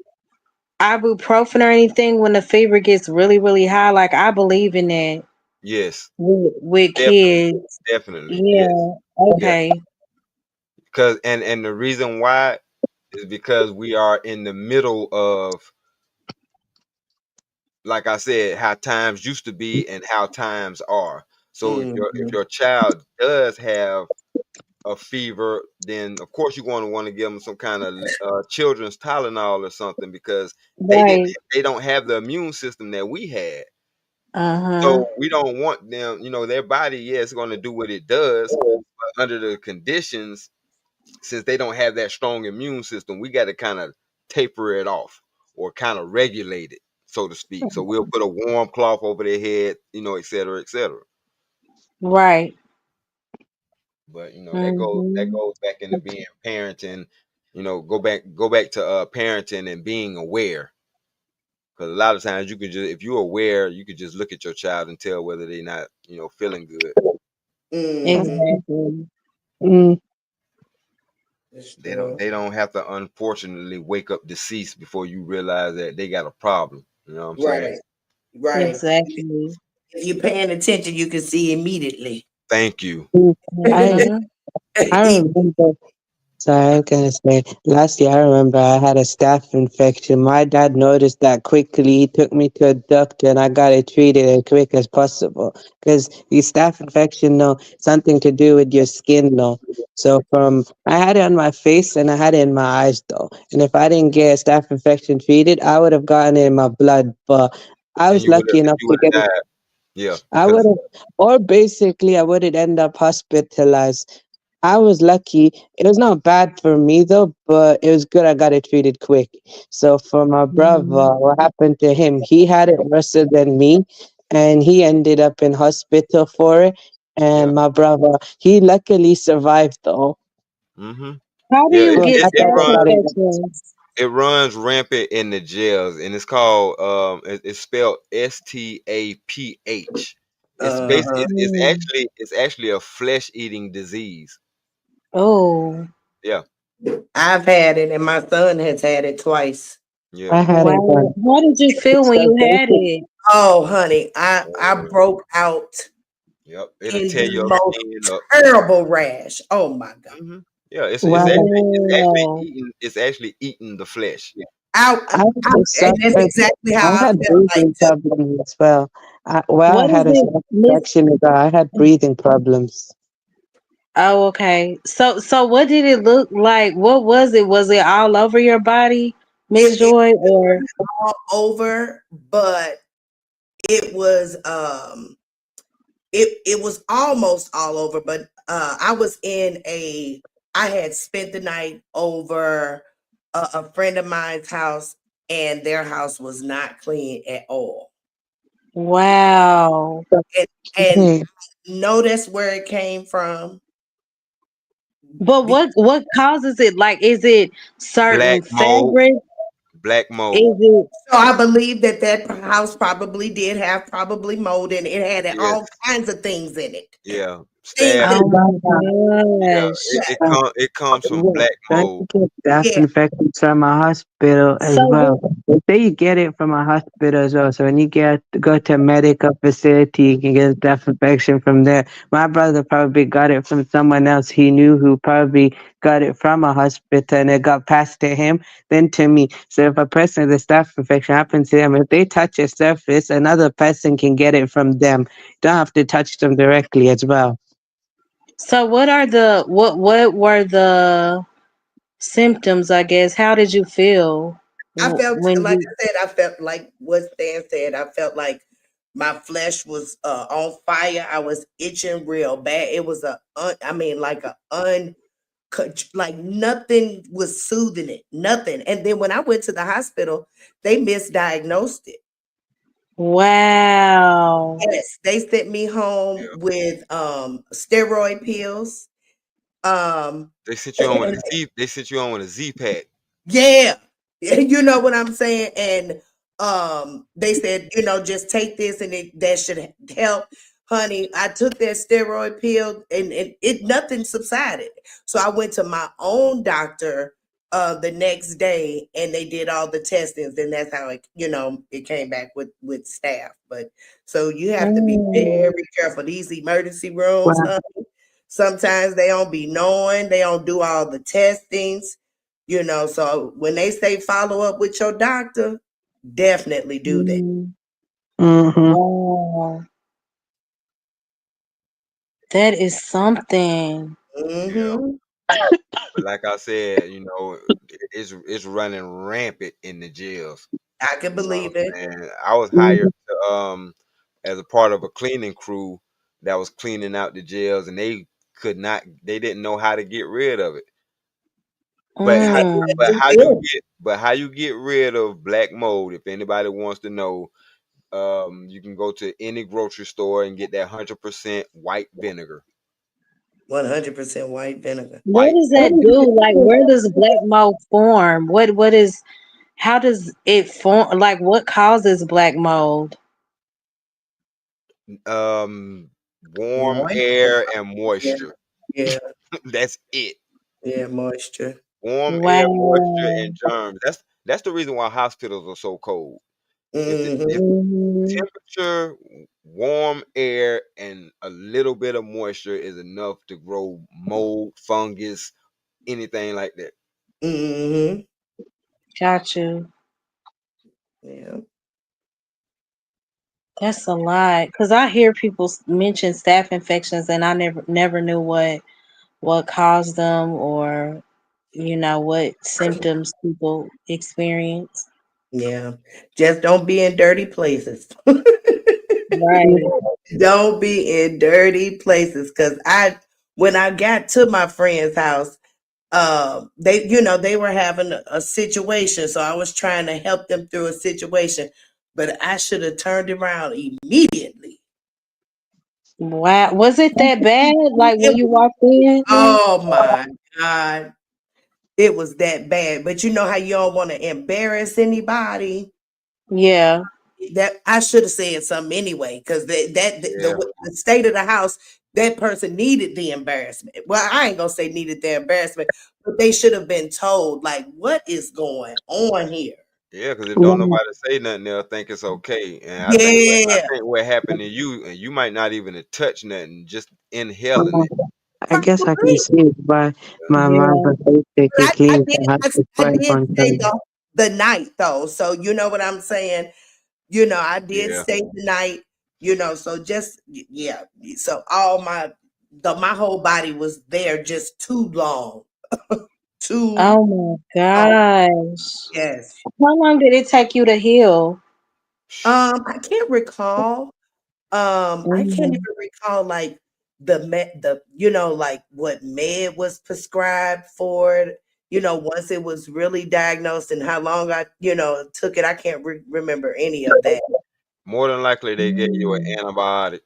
ibuprofen or anything when the fever gets really, really high? Like I believe in that Yes, with definitely, kids. definitely, yes, Yeah. yes. Okay. Because and the reason why is because we are in the middle of, like I said, how times used to be and how times are. So if Mm-hmm. your child does have a fever, then of course you're going to want to give them some kind of children's Tylenol or something because Right. they don't have the immune system that we had. Uh-huh. So we don't want them, their body, yeah, it's going to do what it does, but under the conditions, since they don't have that strong immune system, we got to kind of taper it off or kind of regulate it, so to speak. So we'll put a warm cloth over their head, et cetera, et cetera. Right. But that Mm-hmm. goes back into being parenting. Go back to parenting and being aware. Because a lot of times you can just, if you're aware, you could just look at your child and tell whether they're not, feeling good. Mm-hmm. Exactly. Mm. That's They don't true. they don't have to unfortunately wake up deceased before you realize that they got a problem. You know what I'm saying? Right. Right. Exactly. If you're paying attention, you can see immediately. Thank you. Mm. I Mm-hmm. I remember. Sorry, I was gonna say last year I remember I had a staph infection. My dad noticed that quickly. He took me to a doctor and I got it treated as quick as possible. Because the staph infection, no, something to do with your skin, no. So I had it on my face and I had it in my eyes though. And if I didn't get a staph infection treated, I would have gotten it in my blood. But I And was lucky enough you to would get have it. died. Yeah, I would because have, or basically I would have ended up hospitalized. I was lucky. It was not bad for me though, but it was good I got it treated quick. So for my brother, what happened to him? He had it worse than me, and he ended up in hospital for it. yeah. And my brother, he luckily survived though. hmm How do Yeah, you it, But get it, I it think staph I runs got it. infections? it runs rampant in the jails, and it's called it's spelled STAPH. Uh-huh. Mm. It's actually a flesh eating disease. Oh, Yeah, I've had it, and my son has had it twice. yeah. I had it wow. done. How did you feel when So you had basic. it? Oh, honey, I Uh, broke out yep, it'll in tear the your most skin up. terrible rash. Oh my God. hmm Yeah, it's Wow. actually Wow. eating the flesh. I also And that's suffered. exactly I how I had felt like breathing too. problems as well. Where I What is had a it, Miss? infection ago, I had breathing problems. Oh, okay. So what did it look like? What was it? Was it all over your body, Miss It Joy, or all over, but it was it was almost all over, but I had spent the night over a friend of mine's house, and their house was not clean at all. wow? And Hey, notice where it came from. But Be- what causes it? Like, is it Black certain mold, fabric? black Is mold. it? So I believe that that house probably did have probably mold in it. It had all Yes, kinds of things in it. yeah. Things Staph. that Oh Yeah, my gosh! it comes from yeah, black don't mold. you get staph yeah. infections from a hospital as So well? They say you get it from a hospital as well. So when you go to a medical facility, you can get a staph infection from there. My brother probably got it from someone else he knew who probably got it from a hospital and it got passed to him, then to me. So if a person with a staph infection happens to them, if they touch a surface, another person can get it from them. You don't have to touch them directly as well. what were the symptoms? I guess. How did you feel I felt when like you? I said, I felt like what Stan said. I felt like my flesh was on fire. I was itching real bad. It was I mean, like a like nothing was soothing it, nothing. And then when I went to the hospital, they misdiagnosed it. Wow. Yes, they sent me home Yeah. with steroid pills. Um, They sent you on with a Z. They sent you on with a Z pack. Yeah. You know what I'm saying? And they said, just take this and that should help. Honey, I took that steroid pill and it nothing subsided. So I went to my own doctor the next day and they did all the testings and that's how it came back with staph. But so you have to be Mm. very careful. These emergency rooms, honey, sometimes they don't be knowing, they don't do all the testings. So when they say follow up with your doctor, definitely do that. Mm. Mm-hmm. Wow. That is something. Yeah. Hmm. But like I said, it's running rampant in the jails. I can You know believe it. what I'm saying? I was hired as a part of a cleaning crew that was cleaning out the jails, and they didn't know how to get rid of it. But how, Mm. how you get rid of black mold? If anybody wants to know, you can go to any grocery store and get that 100% white vinegar. 100% white vinegar. What White does that vinegar. do? Like, where does black mold form? What is? How does it form? Like, what causes black mold? Um, warm Moisture. air and Yeah, moisture. yeah, That's it. yeah, moisture. Warm air, moisture, Wow. and germs. That's the reason why hospitals are so cold. If Hmm. Mhm. temperature, warm air, and a little bit of moisture is enough to grow mold, fungus, anything like that. Hmm. Got you. Yeah. That's a lot. Cause I hear people mention staph infections, and I never knew what caused them, or what symptoms people experience. Yeah. Just don't be in dirty places. Right. Don't be in dirty places. Cause when I got to my friend's house, they were having a situation, so I was trying to help them through a situation, but I should have turned around immediately. Wow. Was it that bad? Like It when you walked in? Oh my God, it was that bad. But you know how you don't want to embarrass anybody. Yeah. That I should have said something anyway, because Yeah, the state of the house, that person needed the embarrassment. Well, I ain't gonna say needed the embarrassment, but they should have been told, like, what is going on here? yeah. Because if don't Yeah. nobody say nothing, they'll think it's okay. And I Yeah, think what happened to you, and you might not even have touched nothing, just inhaling it. I guess I can probably. see why my mom Yeah. was basically But clean the house I before did everyone say comes. the night though. So you know what I'm saying? I did Yeah. stay the night, so just yeah. So all my whole body was there just too long. Too Oh my long. gosh. Yes. How long did it take you to heal? I can't recall. I can't Mhm. even recall like like what med was prescribed for it. Once it was really diagnosed and how long I took it. I can't remember any of that. More than likely, they gave you an Mm. antibiotic.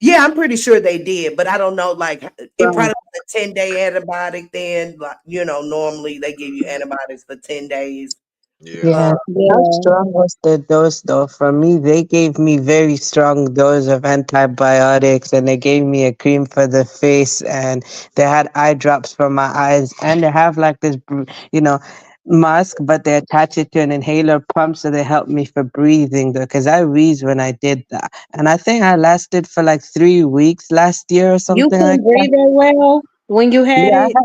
Yeah, I'm pretty sure they did, but I don't know. Like, it Right. probably was a 10-day antibiotic. Then, like, normally they give you antibiotics for 10 days. Yeah. Yeah. Uh, How Yeah. strong was the dose though? For me, they gave me very strong dose of antibiotics and they gave me a cream for the face and they had eye drops for my eyes and they have like this, mask, but they attach it to an inhaler pump so they help me for breathing though, because I wheezed when I did that. And I think I lasted for like 3 weeks last year or You something like couldn't that. breathe that well when you had Yeah, it?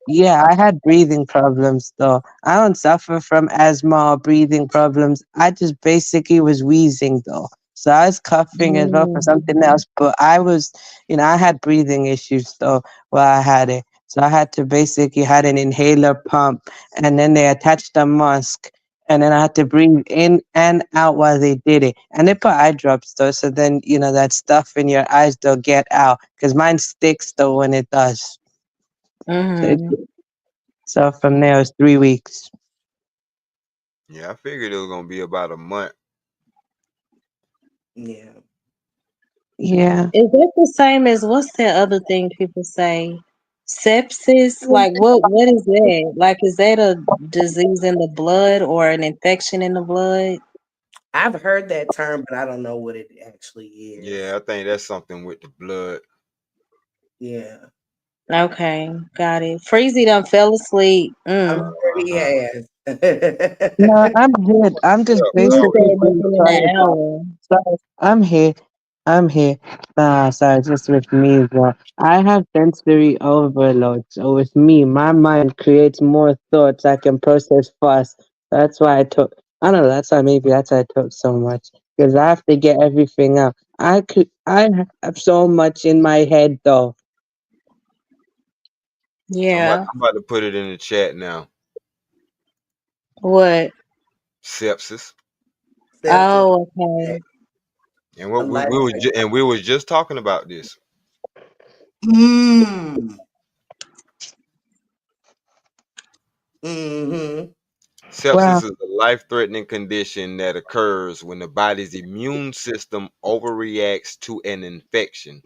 yeah, I had breathing problems though. I don't suffer from asthma or breathing problems. I just basically was wheezing though. So I was coughing as well for Mm. something else, but I was, I had breathing issues though while I had it. So I had to basically had an inhaler pump and then they attached a mask and then I had to breathe in and out while they did it. And they put eye drops though, so then, that stuff in your eyes they'll get out because mine sticks though when it does. So it's Mhm. so from there, it's 3 weeks. Yeah, I figured it was gonna be about a month. yeah. Yeah. Is that the same as what's that other thing people say? Sepsis? Like what is that? Like is that a disease in the blood or an infection in the blood? I've heard that term, but I don't know what it actually Yeah, is. I think that's something with the blood. Yeah. Okay, got it. Freezy done fell asleep. I'm Mm. sure he Uh-huh. has. No, I'm good. I'm just Yep. He basically said being within sorry an about. hour. Sorry, I'm here. I'm here. Nah, sorry, just with me as well. I have sensory overload. So with me, my mind creates more thoughts I can process fast. That's why I took. I don't know. That's why I took so much because I have to get everything out. I have so much in my head though. Yeah. I'm about to put it in the chat now. What? Sepsis. Sepsis. Oh, okay. And A what life. we was just talking about this. Mm. Mm-hmm. Wow. Sepsis is a life-threatening condition that occurs when the body's immune system overreacts to an infection.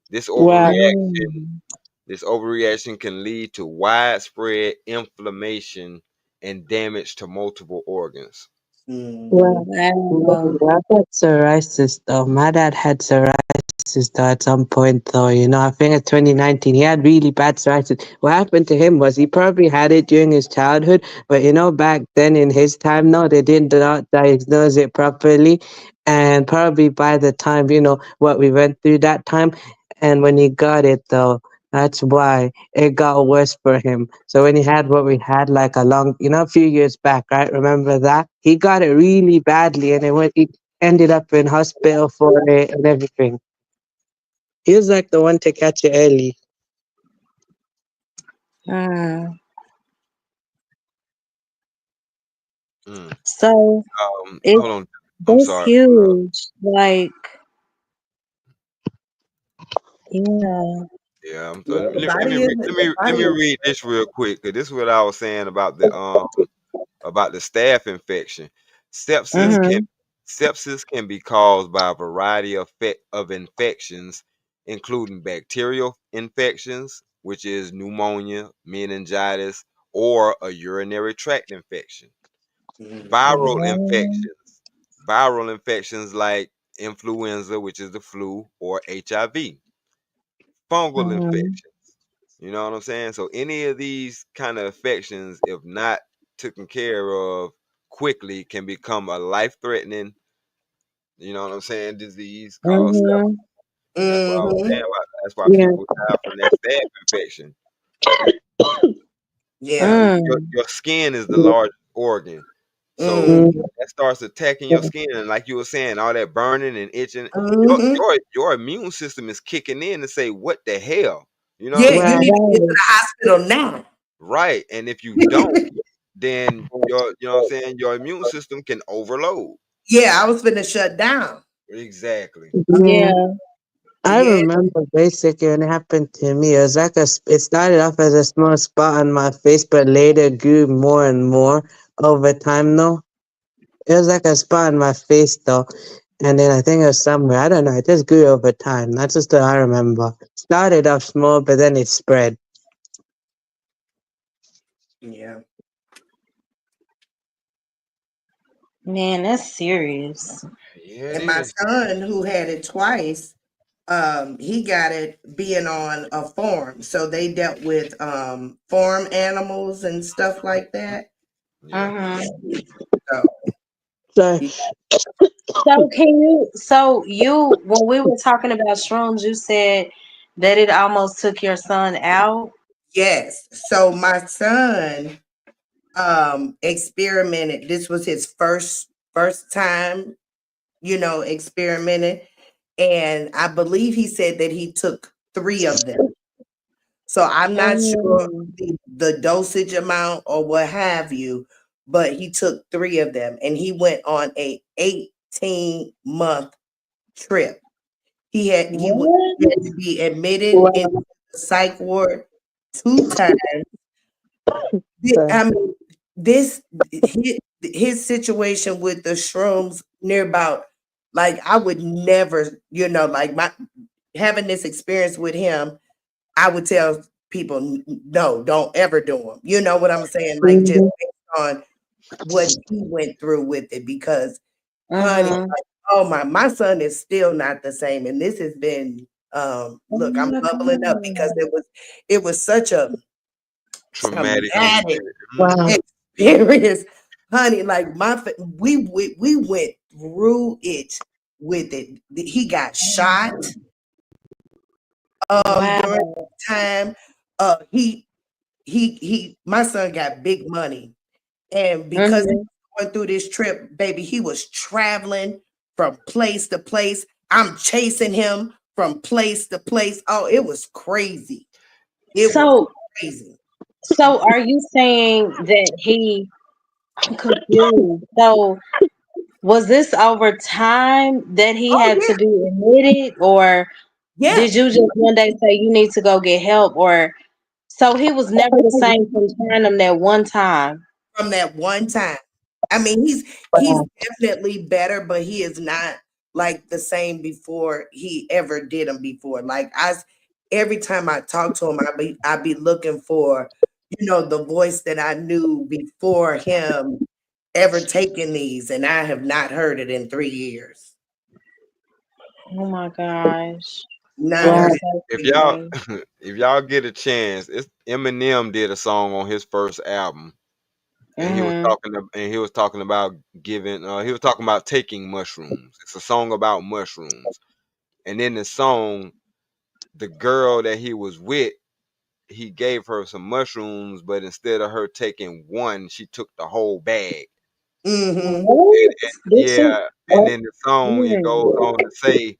This Wow. overreaction, Mm. this overreaction can lead to widespread inflammation and damage to multiple organs. Mm-hmm. Well, Wow. maybe I've had psoriasis though. My dad had psoriasis though at some point though. I think in 2019 he had really bad psoriasis. What happened to him was he probably had it during his childhood, but back then in his time, no, they did not diagnose it properly, and probably by the time what we went through that time, and when he got it though. That's why it got worse for him. So when he had what we had like a few years back, right? Remember that? He got it really badly and he ended up in hospital for it and everything. He was like the one to catch it early. Mm. Mm. So it Hold on. I'm that's sorry. huge. Like, yeah. Yeah, I'm Yeah, sorry. the body is the Let body me is read this real quick because this is what I was saying about the staph infection. Sepsis can Mhm. sepsis can be caused by a variety of infections, including bacterial infections, which is pneumonia, meningitis, or a urinary tract infection. mm-hmm. Viral Yeah. infections, viral infections like influenza, which is the flu, or HIV. Fungal Mhm. infections. You know what I'm saying? So any of these kind of affections, if not taken care of quickly, can become a life-threatening, you know what I'm saying, disease called sepsis. Mhm. And that's what I was Mm-hmm. saying about. That's why Yeah. people die from that staph infection. Yeah. See, your, Mm. your skin is the largest organ. So Mm. Mm, that starts attacking your skin, and like you were saying, all that burning and itching. Mm-hmm. Your immune system is kicking in to say, "What the hell?" You know what Yeah, I'm you saying? right. need to get to Right. the hospital now. Right. And if you don't, then you know what I'm saying, your immune system can overload. Yeah, I was finna shut down. Exactly. Mm. Yeah. I Yeah. remember basically when it happened to me, it was like it started off as a small spot on my face, but later grew more and more over time though. It was like a spot on my face though. And then I think it was somewhere, I don't know, it just grew over time. That's just what I remember. Started off small, but then it spread. Yeah. Man, that's serious. Yeah, it And my is. son, who had it twice, he got it being on a farm. So they dealt with farm animals and stuff like that. Yeah. Mm-hmm. So So, he, So when we were talking about shrooms, you said that it almost took your son out. yes. So my son experimented. This was his first time, experimenting. And I believe he said that he took three of them. So I'm not sure Mm. the dosage amount or what have you, but he took three of them and he went on a 18-month trip. He What? had to be admitted well, into the psych ward 2 times. so, I mean, this his situation with the shrooms near about, like, I would never, like, my having this experience with him, I would tell people, No, don't ever do them. You know what I'm saying? Like, just mhm, based on what he went through with it, because, honey, Mm-hmm. like, oh my son is still not the same, and this has been, Oh look, I'm my bubbling up because God. it was such a Traumatic traumatic experience. wow. experience, honey. Like, we went through it with it. He got shot during Wow. the time. My son got big money, and because he Mm-hmm. was going through this trip, baby, he was traveling from place to place. I'm chasing him from place to place. Oh, it was crazy. It was So, crazy. are you saying that I'm confused. So, was this over time that he Oh had yeah, to be admitted, or yeah. did you just one day say you need to go get help, or so he was never the same from trying them that one time? From that one time. I mean, he's Wow. definitely better, but he is not like the same before he ever did them before. Like, every time I talk to him, I be looking for, the voice that I knew before him ever taking these, and I have not heard it in 3 years. Oh my gosh. Not I'm heard Wow. it so If in 3 years. y'all sorry. if y'all get a chance, it's Eminem did a song on his first album, and Mm-hmm. he was talking about giving he was talking about taking mushrooms. It's a song about mushrooms. And in the song, the girl that he was with, he gave her some mushrooms, but instead of her taking one, she took the whole bag. Mm-hmm. What? This is Yeah, and in the song it goes mm. on to say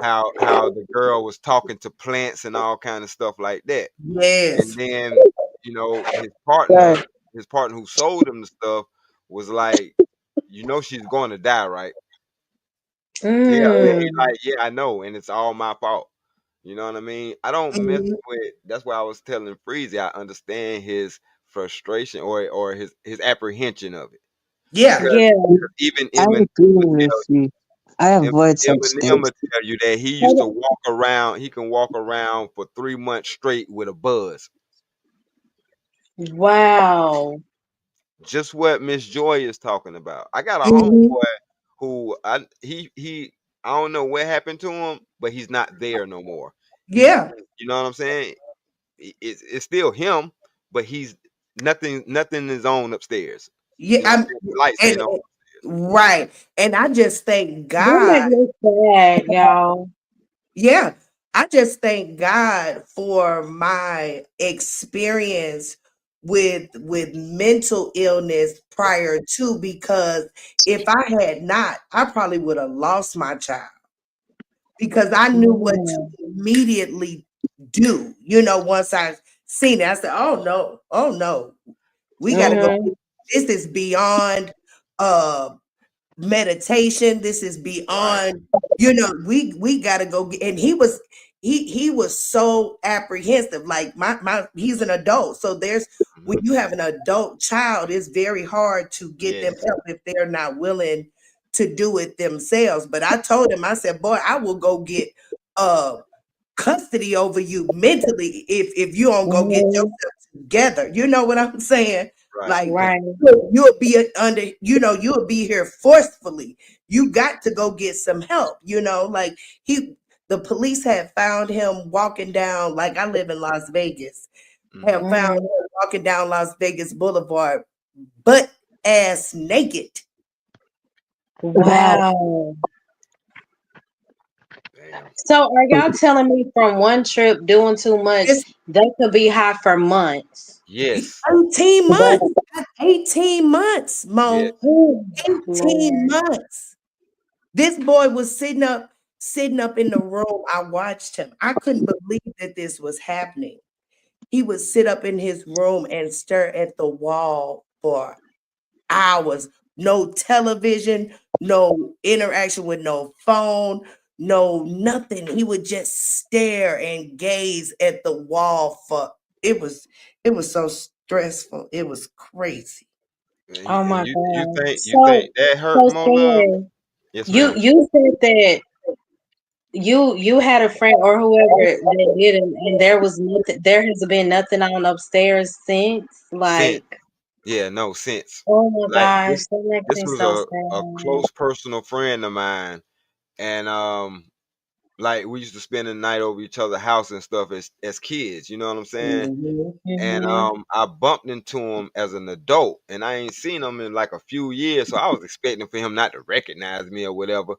how the girl was talking to plants and all kind of stuff like that. And Yes. then, Right. his partner who sold him the stuff was like, she's going to die, right? Yeah, and he Mm. like, yeah, I know, and it's all my fault. You know what I mean? I don't mess Mhm. with. That's why I was telling Freezy. I understand his frustration or his apprehension of it, Yeah. because Yeah. even I Eminem agree would with tell you. I avoid such Eminem things. would tell you that he used to walk around. He can walk around for 3 months straight with a buzz. Wow. Just what Miss Joy is talking about. I got a Mhm. homeboy who I don't know what happened to him, but he's not there no more. He's Yeah. you know what I'm saying? It's still him, but he's nothing is on upstairs. Yeah. You know what I'm saying? The lights And ain't on. right. And I just thank That make God. me sad, y'all. Yeah. I just thank God for my experience with mental illness prior to, because if I had not, I probably would have lost my child, because I knew what to immediately do. Once I seen it, I said, oh no, we got to go. Mhm. This is beyond uh meditation. This is Right. beyond, we got to go get, and he was so apprehensive. Like he's an adult. So when Mhm. you have an adult child, it's very hard to get them Yes. help if they're not willing to do it themselves. But I told him, I said, boy, I will go get uh custody over you mentally if you don't go get Mhm. yourself together. You know what I'm saying? Right. Like Right. you'll be under, you'll be here forcefully. You got to go get some help. Like the police had found him walking down. Like, I live in Las Vegas. Have Mhm. found Mhm. him walking down Las Vegas Boulevard, butt ass naked. Wow. Wow. Damn. So are y'all telling me from one trip doing too much, It's they could be high for months? Yes. 18 months. Wow. 18 months, Yes. Mo. Oh, 18 Lord. months. This boy was sitting up in the room. I watched him. I couldn't believe that this was happening. He would sit up in his room and stare at the wall for hours. No television, no interaction with no phone, no nothing. He would just stare and gaze at the wall for it was so stressful. It was crazy. Oh And my you God. think So that hurt so more love? Stan, Yes, you ma'am. you said that you had a friend or whoever that did it, and there has been nothing on upstairs since. Sense. Like, Yeah, no sense. oh my Like gosh, this that makes this me was so a sad. close personal friend of mine, and like we used to spend the night over each other's house and stuff as kids, you know what I'm saying? Mhm. And Mhm. I bumped into him as an adult, and I ain't seen him in like a few years, so I was expecting for him not to recognize me or whatever.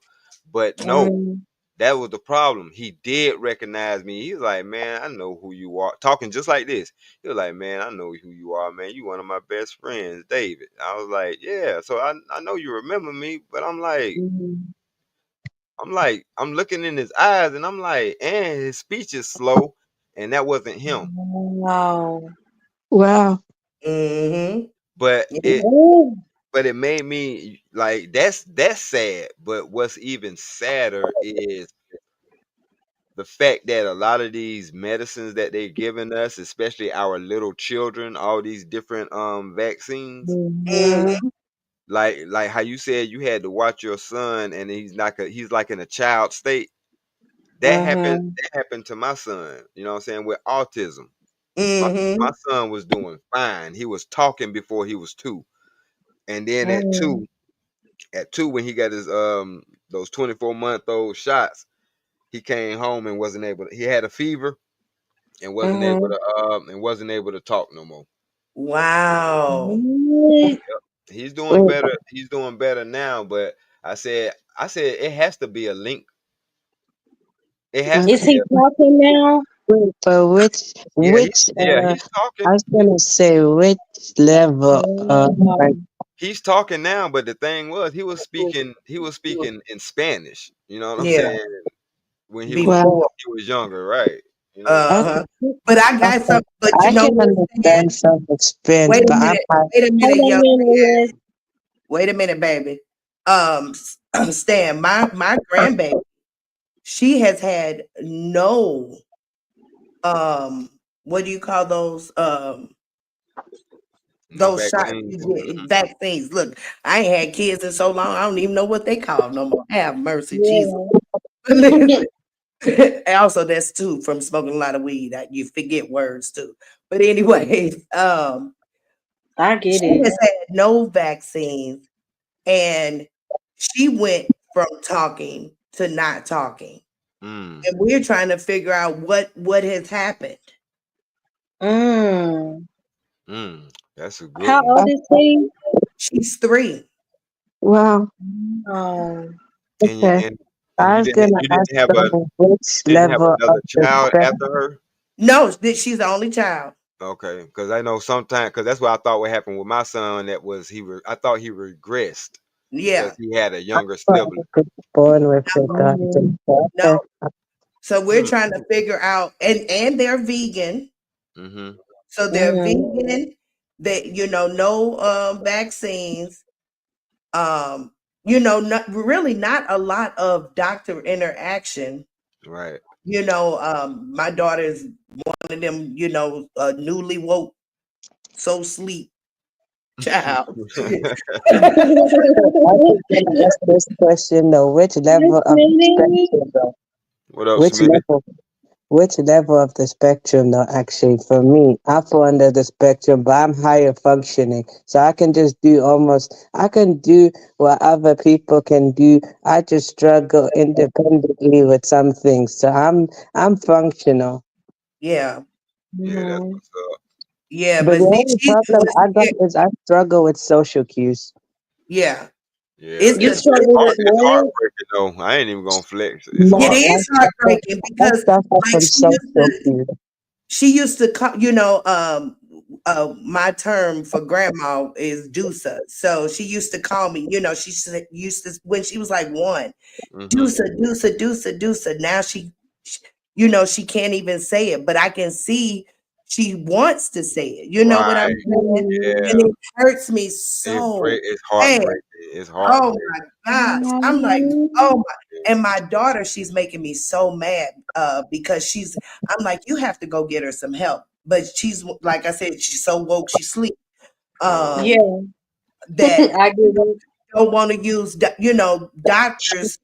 But no, Mhm. that was the problem. He did recognize me. He was like, "Man, I know who you are." Talking just like this. He was like, "Man, I know who you are, man. You one of my best friends, David." I was like, "Yeah." So I know you remember me, but Mhm. I'm looking in his eyes, and I'm like, and his speech is slow, and that wasn't him. Wow. Wow. Mhm. But Yeah. it made me like that's sad. But what's even sadder is the fact that a lot of these medicines that they're giving us, especially our little children, all these different vaccines, Mhm. Mhm. like how you said you had to watch your son and he's like in a child state. Mhm. That happened to my son, you know what I'm saying, with autism. My Mhm. son was doing fine. He was talking before he was 2. And then Mhm. at 2 when he got his those 24-month-old shots, he came home and wasn't able to, he had a fever and Mhm. wasn't able to talk no more. Wow. What? He's doing Wait, better. He's doing better now, but I said it has to be a link. It has to Is be he a talking now? wait, but yeah, he's I talking. was gonna say which level Wow. like He's talking now, but the thing was he was speaking in Spanish. You know what I'm Yeah. saying? When wow, Before. he was younger, right? You know. okay, Uh-huh. But I got okay. some, but I can what, Stan? understand self experience, Wait a but minute. Wait a Hold minute, on young a man. minute. Wait a minute, baby. Stan, my grandbaby, she has had no what do you call No those shots you vaccines. get, vaccines. Look, I ain't had kids in so long, I don't even know what they call no more. Have mercy, Jesus. Yeah. Listen. And also, that's too from smoking a lot of weed. You forget words too. But anyways, I get she it. has had no vaccines, and she went from talking to not talking. Mm, And we're trying to figure out what has happened. Mm. that's a good How one. old is he? She's 3. wow. Oh. And you Okay. and I you was didn't gonna you ask didn't have them which you didn't have level of another the child after spectrum. her. No, she's the only child. Okay, because I know sometimes, because that's what I thought would happen with my son. That was I thought he regressed because Yeah. he had a younger But I sibling. was born with it. Mhm. No. Okay. So we're Mm, trying to figure out, and they're vegan. mm-hmm. So they're Mhm. vegan. They, no vaccines. Um, not really not a lot of doctor interaction. Right. My daughter is one of them, newly woke, so sleep child. I was gonna ask this question though. Which Miss level of the Minnie. spectrum though? What up, Which Smitty? level? Which level of the spectrum though? Actually, for me, I fall under the spectrum, but I'm higher functioning, so I can just do almost. I can do what other people can do. I just struggle independently with some things, so I'm functional. Yeah, Yeah, that's Mhm. what's up. yeah, But but the see, only problem I got is I struggle with social cues. yeah, Yeah, it's You the it's struggle hard. with It's what? heartbreaking though. I ain't even gonna flex. It's No, it hard. is heartbreaking I because suffer like from social cues. she used to call, my term for grandma is Dusa. So she used to call me, used to, when she was like one, Mm-hmm. Dusa, Dusa, Dusa, Dusa. Now she can't even say it, but I can see she wants to say it. You know what I'm Right. saying? Mhm. And Yeah. it hurts me so It's bad. heartbreaking. It's Oh heartbreaking. my gosh. I'm like, oh my. And my daughter, she's making me so mad because I'm like, you have to go get her some help. But she's, like I said, she's so woke, she sleep. Oh, Um, Yeah, that I get it. don't want to use, doctors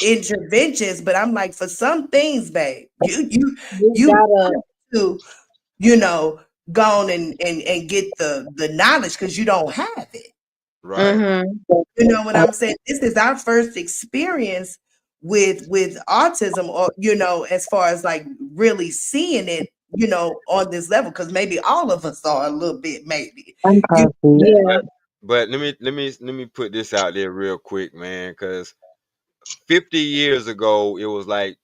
interventions. But I'm like, for some things, babe, You you gotta. have to, you know, go on and get the knowledge because you don't have it. right. Mhm. You know what I'm saying? This is our first experience with autism, or as far as like really seeing it, on this level, because maybe all of us are a little bit, maybe. I'm You confused. Yeah. But let me put this out there real quick, man, because 50 years ago it was like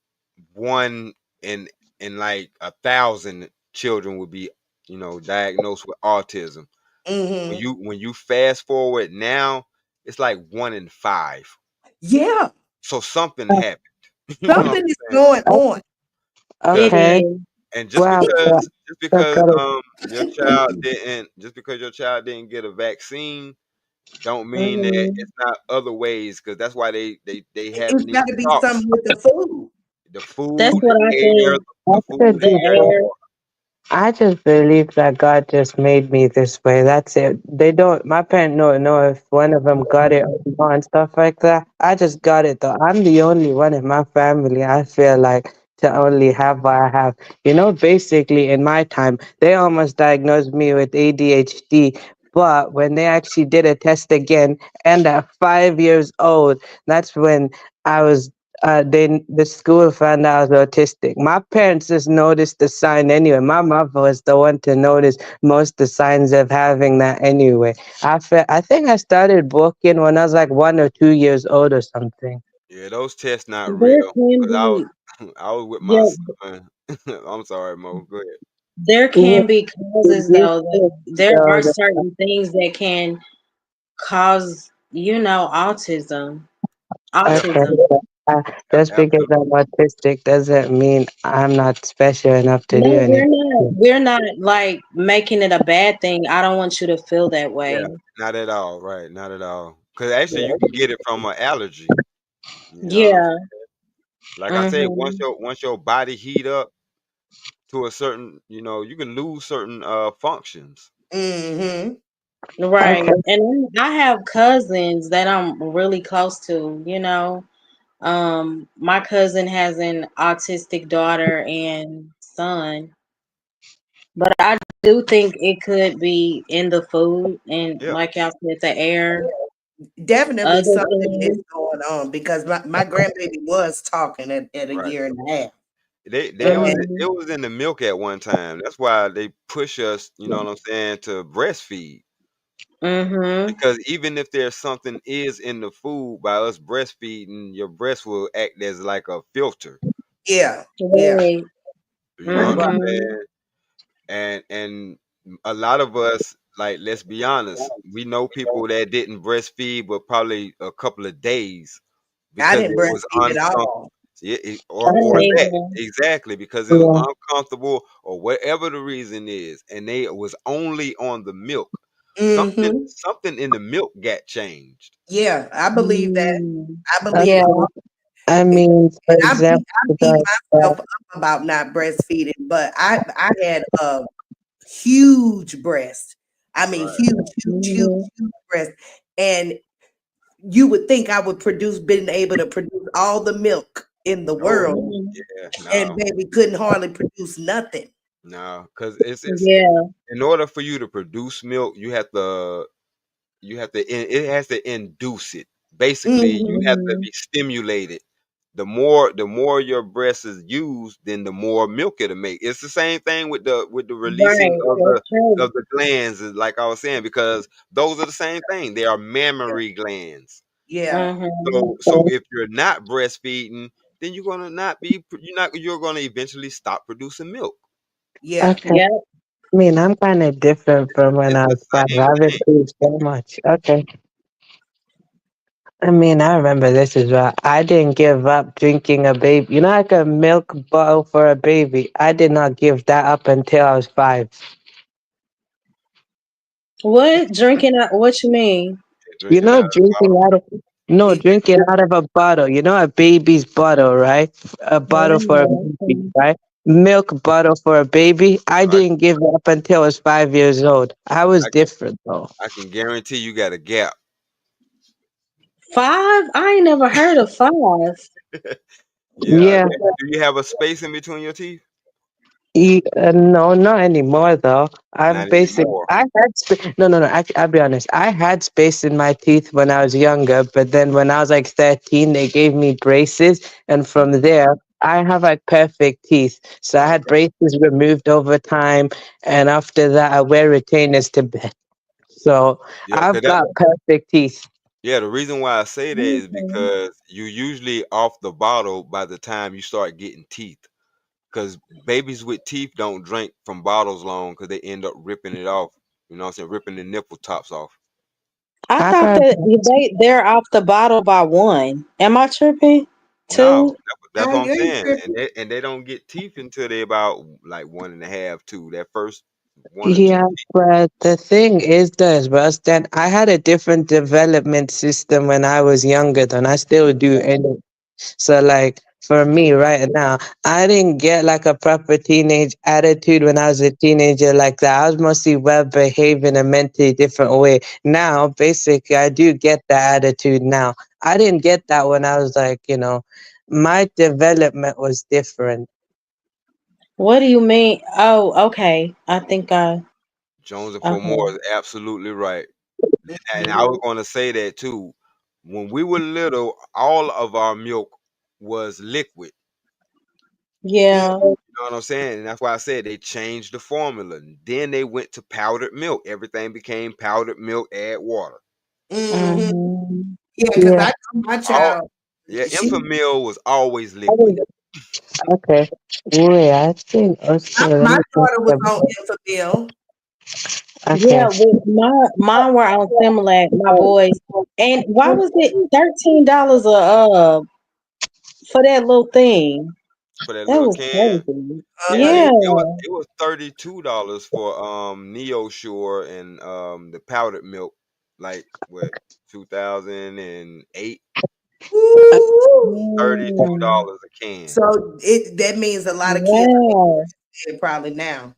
one in like 1,000 children would be, diagnosed with autism. When hmm you fast forward now, it's like 1 in 5. Yeah, So something happened. You know what something I'm is saying? going on. It 'Cause Okay. is. and Wow. So good. just because your child didn't get a vaccine don't mean that Mhm. it's not other ways, because that's why they having It's these got to be talks. something with the food. The That's food, what I the air, think. the I food, could the The be air, the both. air. water. I just believe that God just made me this way. That's it. They don't. My parents don't know if one of them got it or not and stuff like that. I just got it though. I'm the only one in my family. I feel like to only have what I have. Basically in my time, they almost diagnosed me with ADHD. But when they actually did a test again, and at 5 years old, that's when I was the school found out I was autistic. My parents just noticed the sign anyway. My mother was the one to notice most the signs of having that anyway. I think I started walking when I was like 1 or 2 years old or something. Yeah, those tests not There real. can Cause I be. was I was with my Yeah, son. I'm sorry, Mo. Go ahead. there Yeah, can be causes you though. That too. there So are certain things that can cause, autism. Yep, okay. Autism. Uh, yep, just because absolutely. I'm autistic doesn't mean I'm not special enough to do No, we're not. anything. We're not like making it a bad thing. I don't want you to feel that Yeah, way. not at all. Right, not at all. Cause actually, you can get it from an allergy. You know what I'm Yeah. saying? Like I said, once Mhm. your body heat up to a certain, you can lose certain functions. hmm Right. Okay. And I have cousins that I'm really close to, my cousin has an autistic daughter and son, but I do think it could be in the food and Yeah, like y'all said, the air, Definitely other something is things. going on because my grandbaby was talking at a right. year and a half. They was And Mhm. it was in the milk at one time. That's why they push us, you know what I'm saying, to breastfeed. Mhm. Because even if there's something is in the food, by us breastfeeding, your breast will act as like a filter. yeah, yeah, Right. You know what I'm right. Mhm. saying? and a lot of us, like, let's be honest, we know people that didn't breastfeed but probably a couple of days I because didn't it was breastfeed at uncomfortable. all. Or I that, neither. exactly, because it was Yeah. uncomfortable or whatever the reason is, and they was only on the milk. Mm-hmm. Something in the milk got changed. Yeah, I believe that. Mm. I believe Yeah. it. Okay. I And mean, for example, I beat myself up about not breastfeeding, but I had a huge breast. I mean, Right. huge, huge, huge, Mhm. huge breast. And you would think I would been able to produce all the milk in the Oh, world, Mhm. yeah, and no, baby couldn't hardly produce nothing. no, because it's Yeah. in order for you to produce milk, it has to induce it. Basically, you Hmm. have to Mhm. be stimulated. The more your breast is used, then the more milk it'll make. It's the same thing with the releasing Right. of That's true. the glands, is like I was saying, because those are the same thing. They are mammary glands. Yeah, Mhm. So if you're not breastfeeding, then you're gonna eventually stop producing milk. yeah. okay. Yeah. I mean, I'm kind of different from when It's I the was five. same I've thing. improved so much. Okay. I mean, I remember this is why I didn't give up drinking a baby. You know, like a milk bottle for a baby. I did not give that up until I was 5. What drinking? What you mean? You Drinking know, out of the drinking bottle. out of no, Me drinking out of a bottle. You know, a baby's bottle, right? A bottle for a Mhm. baby, right? Milk bottle for a baby. I I, didn't give it up until I was 5 years old. I was I different though. I can guarantee you got a gap. Five? I ain't never heard of five. Yeah. Yeah. Do you have a space in between your teeth? No, not anymore though. Not I've basic. anymore. I had no, no, no. I'll be honest. I had space in my teeth when I was younger, but then when I was like 13, they gave me braces, and from Mhm. there, I have like perfect teeth. So I had Okay. braces removed over time, and after that, I wear retainers to bed. So Yeah, I've got perfect teeth. the reason why I say that is Mhm. because you usually off the bottle by the time you start getting teeth. Because babies with teeth don't drink from bottles long because they end up ripping it off. You know what I'm saying? Ripping the nipple tops off. I I've thought had that they're off the bottle by one. Am I tripping? No, Two? that's what I'm you ain't saying. And tripping. they don't get teeth until they about like 1.5, 2. That first 1 or 2 Yeah, teeth. but the thing is, though, Russ, that I had a different development system when I was younger than I still do. And so, like, for me right now, I didn't get like a proper teenage attitude when I was a teenager like that. I was mostly well behaved in a mentally different way. Now, basically, I do get that attitude now. I didn't get that when I was like, my development was different. What do you mean? Oh, okay. I think I Jones and okay. Fomore is absolutely right. And I Mhm. was going to say that too. When we were little, all of our milk was liquid. Yeah. Mm. You know what I'm saying? And that's why I said they changed the formula. Then they went to powdered milk. Everything became powdered milk, add water. Mhm. Mhm. Yeah, because Yeah. I know my All child, Yeah, she Infamil was always liquid. Okay. Wait, I think also let my me think daughter was on about Infamil. Yeah, okay. with mine were on Similac, my boys. And why was it $13 for that little thing? For that That little was can. crazy. Yeah, Uh-huh. Yeah. it was $32 for Neo Shore and the powdered milk, like what, 2008. Ooh. $32 Mm. a can. So that means a lot of kids are Wow. breastfed probably now.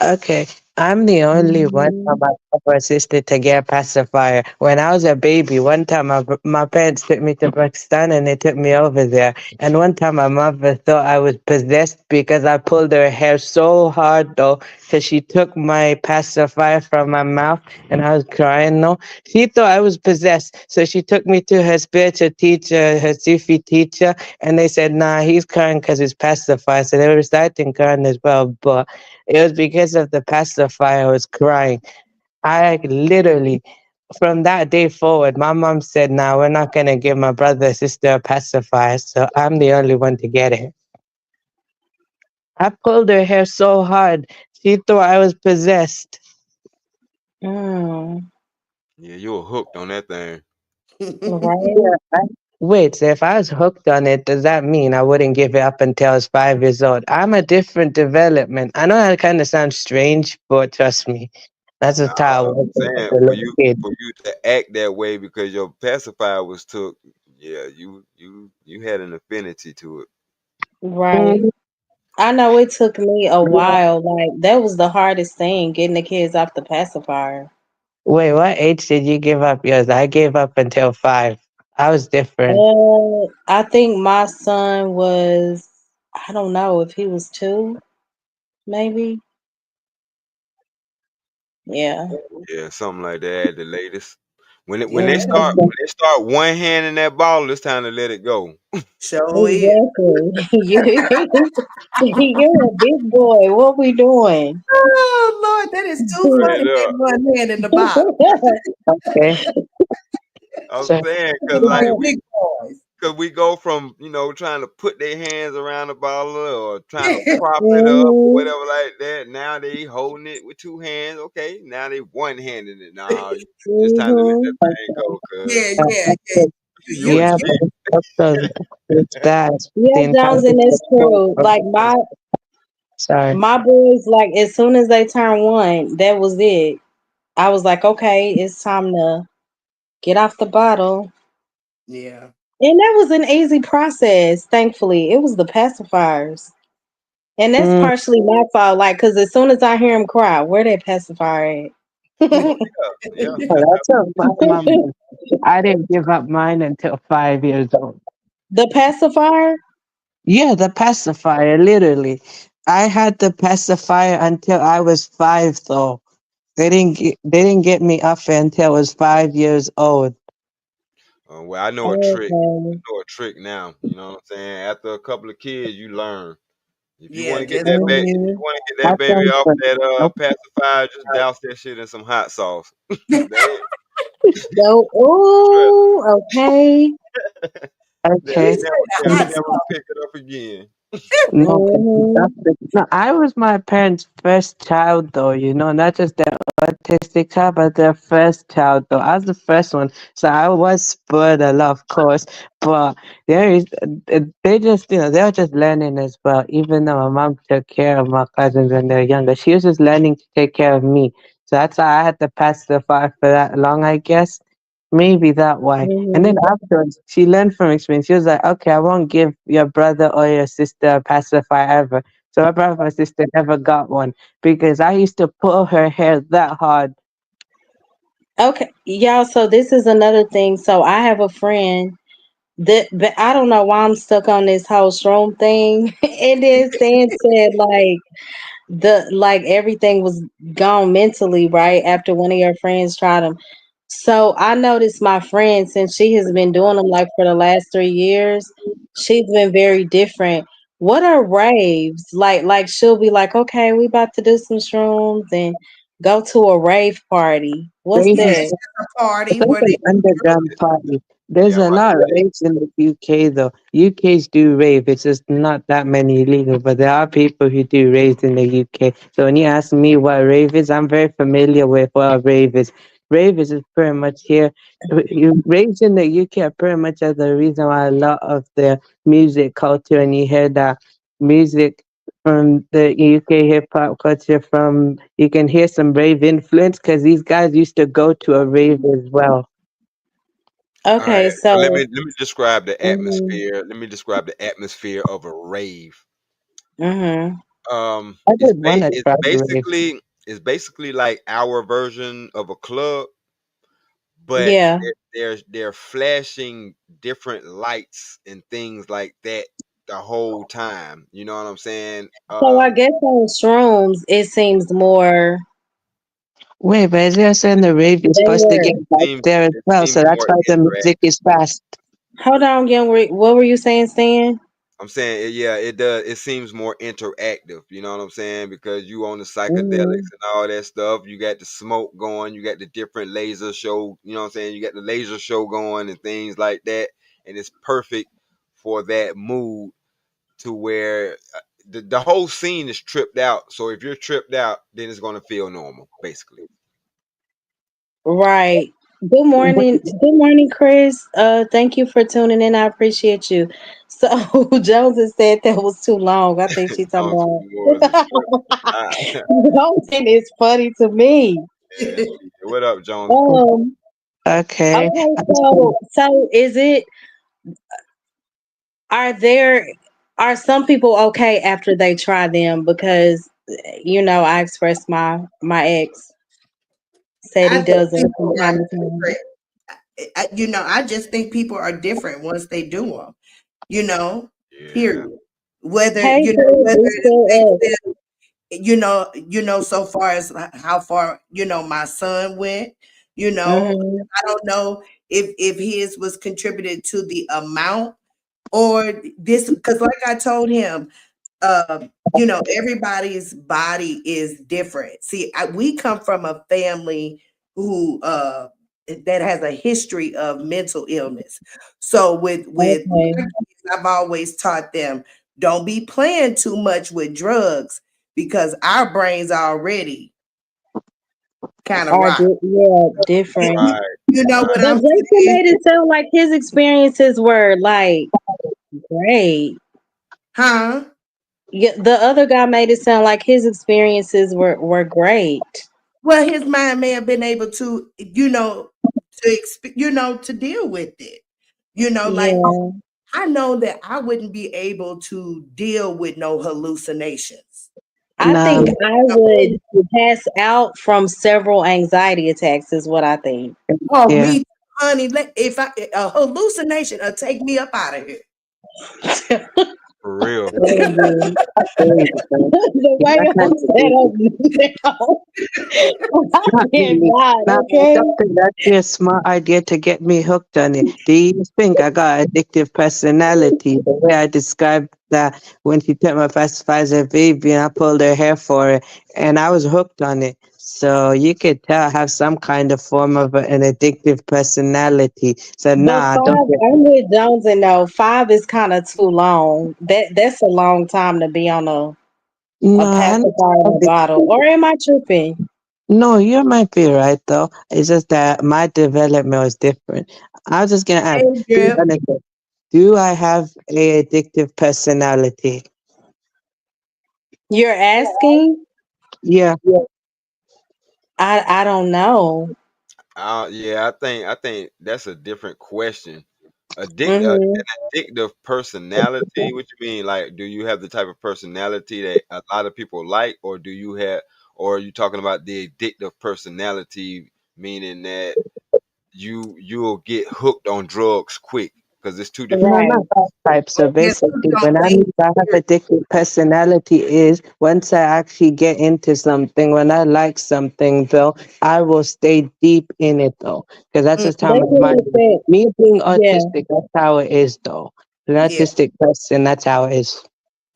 Okay, I'm the only one from Mhm. my ever assisted to get a pacifier. When I was a baby, one time my parents took me to Pakistan and they took me over there. And one time my mother thought I was possessed because I pulled her hair so hard though, because she took my pacifier from my mouth and I was crying. No, she thought I was possessed. So she took me to her spiritual teacher, her Sufi teacher, and they said, nah, he's crying because his pacifier. So they were reciting Quran as well, but it was because of the pacifier I was crying. I literally, from that day forward, my mom said, "Nah, we're not gonna give my brother or sister a pacifier." So I'm the only one to get it. I pulled her hair so hard. She thought I was possessed. Mm, Yeah, you were hooked on that thing. right. Yeah. Wait, so if I was hooked on it, does that mean I wouldn't give it up until I was 5 years old? I'm a different development. I know that kind of sounds strange, but trust me, that's Nah, just how I I'm was as saying a little kid. for you to act that way because your pacifier was took. Yeah, you had an affinity to it. Right. Mm, I know it took me a while. Like that was the hardest thing, getting the kids off the pacifier. wait, what age did you give up yours? I gave up until 5. I was different. I think my son was, I don't know if he was 2, maybe. Yeah. Yeah, something like that at the latest. Hmm. When they start one hand in that ball, it's time to let it go. Show it. Exactly. You're a big boy. What we doing? Oh Lord, that is too Straight funny. That up. one hand in the bottom. Okay. I'm So, saying Look like big boys. cause we go from trying to put their hands around the bottle or trying to prop it up or Hmm. whatever like that. Now they holding it with 2 hands. Okay, now they one handing it. Nah, it's time to let that Hmm. thing go, cause Yeah, uh, yeah, yeah. you in You yeah, shape. but it's that. Yeah, The entire Jones, and it's sport true. of Like sorry. my boys, like as soon as they turn 1, that was it. I was like, okay, it's time to get off the bottle. yeah. And that was an easy process, thankfully. It was the pacifiers. And that's Mm, partially my fault. Like, because as soon as I hear him cry, where that pacifier at? Oh yeah, yeah. oh, that's a my mom. I didn't give up mine until 5 years old. The pacifier? Yeah, the pacifier, literally. I had the pacifier until I was 5, though. They didn't get me off it until I was 5 years old. Well, I know a trick. I Okay. know a trick now. You know what I'm saying? After a couple of kids, you learn. If you want Yeah, to get just that baby, if Hmm. you want to get that That baby sounds off good. that Nope. pacifier, just douse that shit in some hot sauce. They So, trust oh, okay. they'll he Okay. said the they'll hot never sauce. pick it up again. No, Hmm. no, I was my parents' first child, though, not just their autistic child, but their first child, though. I was the first one, so I was spoiled a lot, of course. But there is, they just, they were just learning as well. Even though my mom took care of my cousins when they're younger, she was just learning to take care of me. So that's why I had to pass the fire for that long, I guess. Maybe that why. And then Hmm. afterwards, she learned from experience. She was like, okay, I won't give your brother or your sister a pacifier ever. So my brother and sister never got one because I used to pull her hair that hard. Okay. Y'all, so this is another thing. So I have a friend that, but I don't know why I'm stuck on this whole shroom thing. And then Stan said, like everything was gone mentally, right? After one of your friends tried them. So I noticed my friend, since she has been doing them like for the last 3 years, she's been very different. What are raves? Like she'll be like, okay, we about to do some shrooms and go to a rave party. What's Rave Yeah, is that? it's a party it's like where an they underground party. There's Yeah, a right. lot of raves in the UK though. UK's do rave. It's just not that many illegal, but there are people who do raves in the UK. So when you ask me what a rave is, I'm very familiar with what a rave is. Rave is just pretty much here. Raves in the UK are pretty much the reason why a lot of the music culture, and you hear that music from the UK hip hop culture, from you can hear some rave influence because these guys used to go to a rave as well. All right. Okay, So let me so describe the mhm, atmosphere. Let me describe the atmosphere of a rave. mhm. I did want to try the rave. It's basically like our version of a club, but Yeah. they're flashing different lights and things like that the whole time. You know what I'm saying? So I guess on shrooms it seems more Wait, but as you're saying, the rave is they supposed to get were. back there as it well, seems so that's more why the music interactive. is fast. Hold on, young Rick. What were you saying, Stan? I'm saying, yeah, it does. It seems more interactive. You know what I'm saying? Because you on the Hmm. psychedelics and all that stuff. You got the smoke going. You got the different laser show. You know what I'm saying? You got the laser show going and things like that. And it's perfect for that mood to where the whole scene is tripped out. So if you're tripped out, then it's gonna feel normal, basically. Right. Good morning. Good morning, Chris. Thank you for tuning in. I appreciate you. So Jones has said that was too long. I think she's talking Jones about was a trip. Ah, Jones is funny to me. yeah. What up, Jones? Um, Okay. okay, so is it are there are some people okay after they try them because I expressed my ex said I he think doesn't from people are time to time. different. I just think people are different once they do them. You know, Yeah. period. Whether Hey, whether Chris, it still up. affects them, so far as how far my son went. Mm-hmm. I don't know if his was contributed to the amount or this, because like I told him, everybody's body is different. See, we come from a family who that has a history of mental illness. So with Okay. my kids, I've always taught them, don't be playing too much with drugs because our brains are already kind of rock. Yeah, different. Right. You know what Right. But I'm Jason saying? made it sound like his experiences were like great. Huh? Yeah, the other guy made it sound like his experiences were great. Well, his mind may have been able to, to deal with it. Like Yeah. I know that I wouldn't be able to deal with no hallucinations. I Nah, think I would pass out from several anxiety attacks is what I think. Oh, yeah. me, honey, if a hallucination take me up out of here. For real. Baby. So, The yeah, way that kind I'm of set thing. up now, I Not really. cannot, Now, okay? something that'd be a smart idea to get me hooked on it. Do you think I got addictive personality? The way I described that when she took my pacifier as a baby and I pulled her hair for it, and I was hooked on it. So you could tell I have some kind of form of an addictive personality. So But nah, don't five, get I'm with Jones and no, 5 is kind of too long. That's a long time to be on a no. I pacifier in a understand. bottle. Or am I tripping? No, you might be right though. It's just that my development was different. I was just gonna ask, Hey, be Drip. honest, do I have a addictive personality? You're asking? Yeah. I don't know. Yeah, I think that's a different question. Hmm. An addictive personality. What you mean? Like, do you have the type of personality that a lot of people like, or or are you talking about the addictive personality, meaning that you'll get hooked on drugs quick? Because it's two different No, things. Right. not that type. So Get basically, hooked on when I things. mean I have addictive personality is once I actually get into something, when I like something though, I will stay deep in it though. Because that's Mm, just how That's my what mind it is. said. Me being Yeah. autistic, that's how it is though. An yeah. autistic person, that's how it is.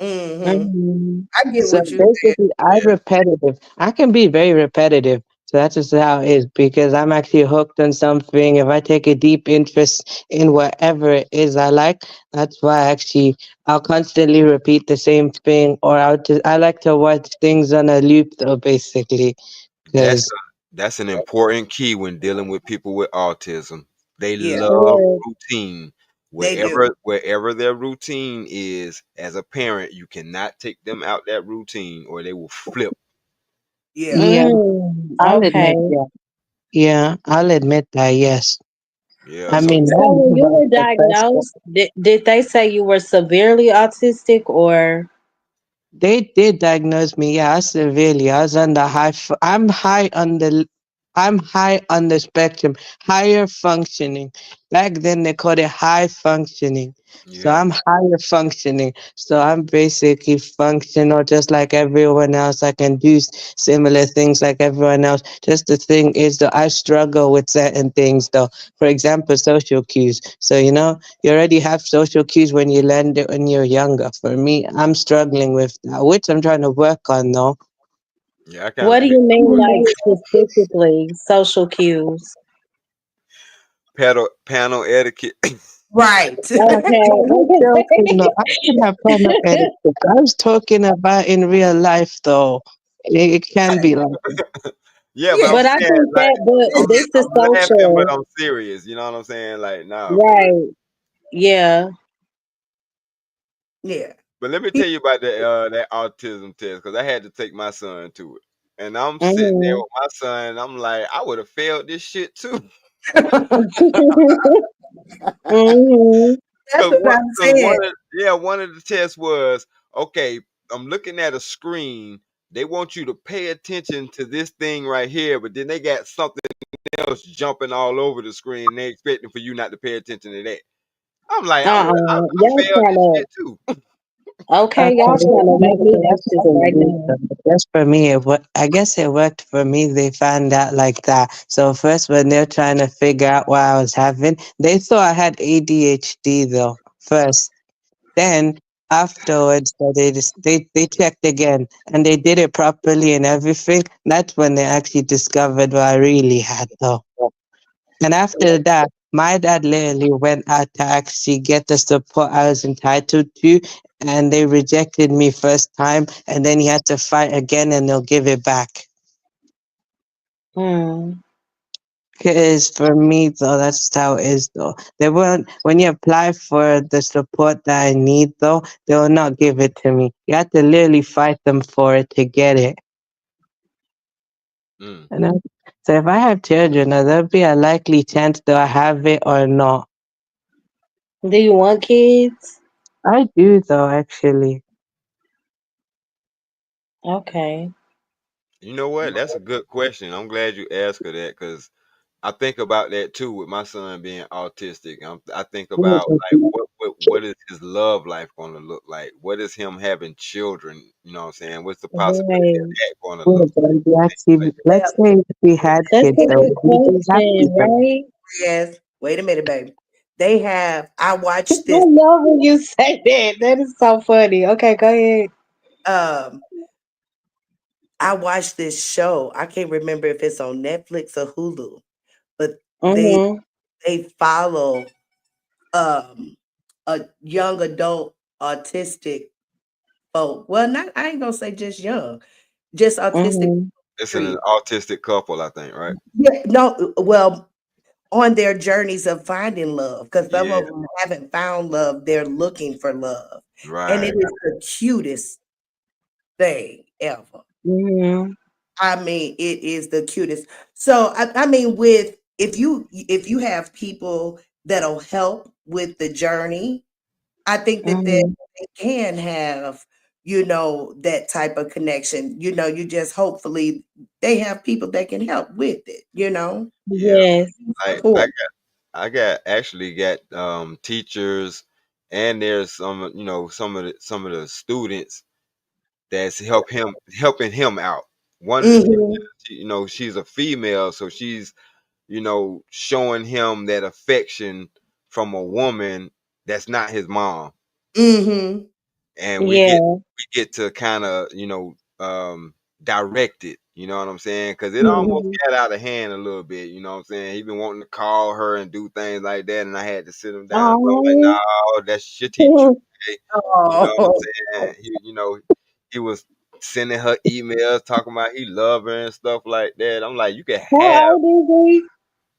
Hmm. Hmm. I get So what you said. basically, I'm Yeah, repetitive. I can be very repetitive. So that's just how it is because I'm actually hooked on something. If I take a deep interest in whatever it is I like, that's why actually I'll constantly repeat the same thing, or I like to watch things on a loop though, basically, that's because that's an important key when dealing with people with autism. They Yeah, love Yeah. routine. they do. Wherever their routine is, as a parent, you cannot take them out that routine or they will flip. Yeah. yeah, Mm, I'll okay. admit, yeah, yeah, I'll admit that, yes. Yeah, I so mean, So when you were the first diagnosed, did they say you were severely autistic or they did diagnose me, yeah, severely. I was on the I'm high on the spectrum, higher functioning. Back then they called it high functioning. So yeah, I'm higher functioning. So I'm basically functional just like everyone else. I can do similar things like everyone else. Just the thing is that I struggle with certain things though. For example, social cues. So you already have social cues when you learned it when you're younger. For me, I'm struggling with that, which I'm trying to work on though. yeah. I kind what of do pick you mean like specifically social cues? panel etiquette. Right. Okay, No, I'm joking. No, I can have fun of it. I was talking about in real life, though. It can be like, Yeah, but Yeah. I'm but I saying think like that, but this is I'm laughing, but social, I'm serious. You know what I'm saying? Like, nah, for real. right? Yeah. Yeah. But let me tell you about that autism test because I had to take my son to it, and I'm sitting there Mhm. with my son, and I'm like, I would have failed this shit too. Mhm. That's what I'm Cause saying. one of the tests was okay. I'm looking at a screen. They want you to pay attention to this thing right here, but then they got something else jumping all over the screen. And they expecting for you not to pay attention to that. I'm like, I Y'all failed trying this to. shit too. Okay, y'all okay, trying to make me that's anxious for right you. now. Though. That's for me. I guess it worked for me. They found out like that. So first, when they're trying to figure out what I was having, they thought I had ADHD though. First, then afterwards, so they checked again and they did it properly and everything. That's when they actually discovered what I really had though. And after that, my dad literally went out to actually get the support I was entitled to, and they rejected me first time, and then he had to fight again, and they'll give it back. Hmm. Because for me, though, that's how it is, though. They won't, when you apply for the support that I need, though, they will not give it to me. You have to literally fight them for it to get it. Mm. And so if I have children, there'll be a likely chance that I have it or not. Do you want kids? I do, though, actually. Okay. You know what? That's a good question. I'm glad you asked her that because I think about that too with my son being autistic. I think about like what is his love life going to look like? What is him having children? You know what I'm saying? What's the possibility of Right. that going to Yeah, look but we like? actually, let's Well, say if we had That's kids, a though, good would you be happy question, for them? right? yes. Wait a minute, baby. They have. I I watched this. love when you say that. That is so funny. Okay, go ahead. Um, I watched this show. I can't remember if it's on Netflix or Hulu, but they Mhm. they follow um a young adult autistic folk. Well, not I ain't gonna say just young, just autistic. Mhm. It's an Period. autistic couple, I think, right? Yeah, no, well, on their journeys of finding love, because some Yeah, of them haven't found love, they're looking for love, and it right. is the cutest thing ever. Mhm. I mean, it is the cutest. So I mean, with if you have people that'll help with the journey, I think that Mhm. they can have, that type of connection. You just hopefully they have people that can help with it. Yeah. Yes. Like Support. I got actually got teachers and there's some of the students that's helping him out. One of the teachers, Mhm. she's a female, so she's showing him that affection from a woman that's not his mom, Mhm. and Yeah. we get to kind of direct it. You know what I'm saying? Because it almost Mhm. got out of hand a little bit. You know what I'm saying? He been wanting to call her and do things like that, and I had to sit him down. But I'm like, Oh. no, that's your teacher. Okay? You know what I'm Oh. saying? He was sending her emails talking about he love her and stuff like that. I'm like, you can have. How old is he?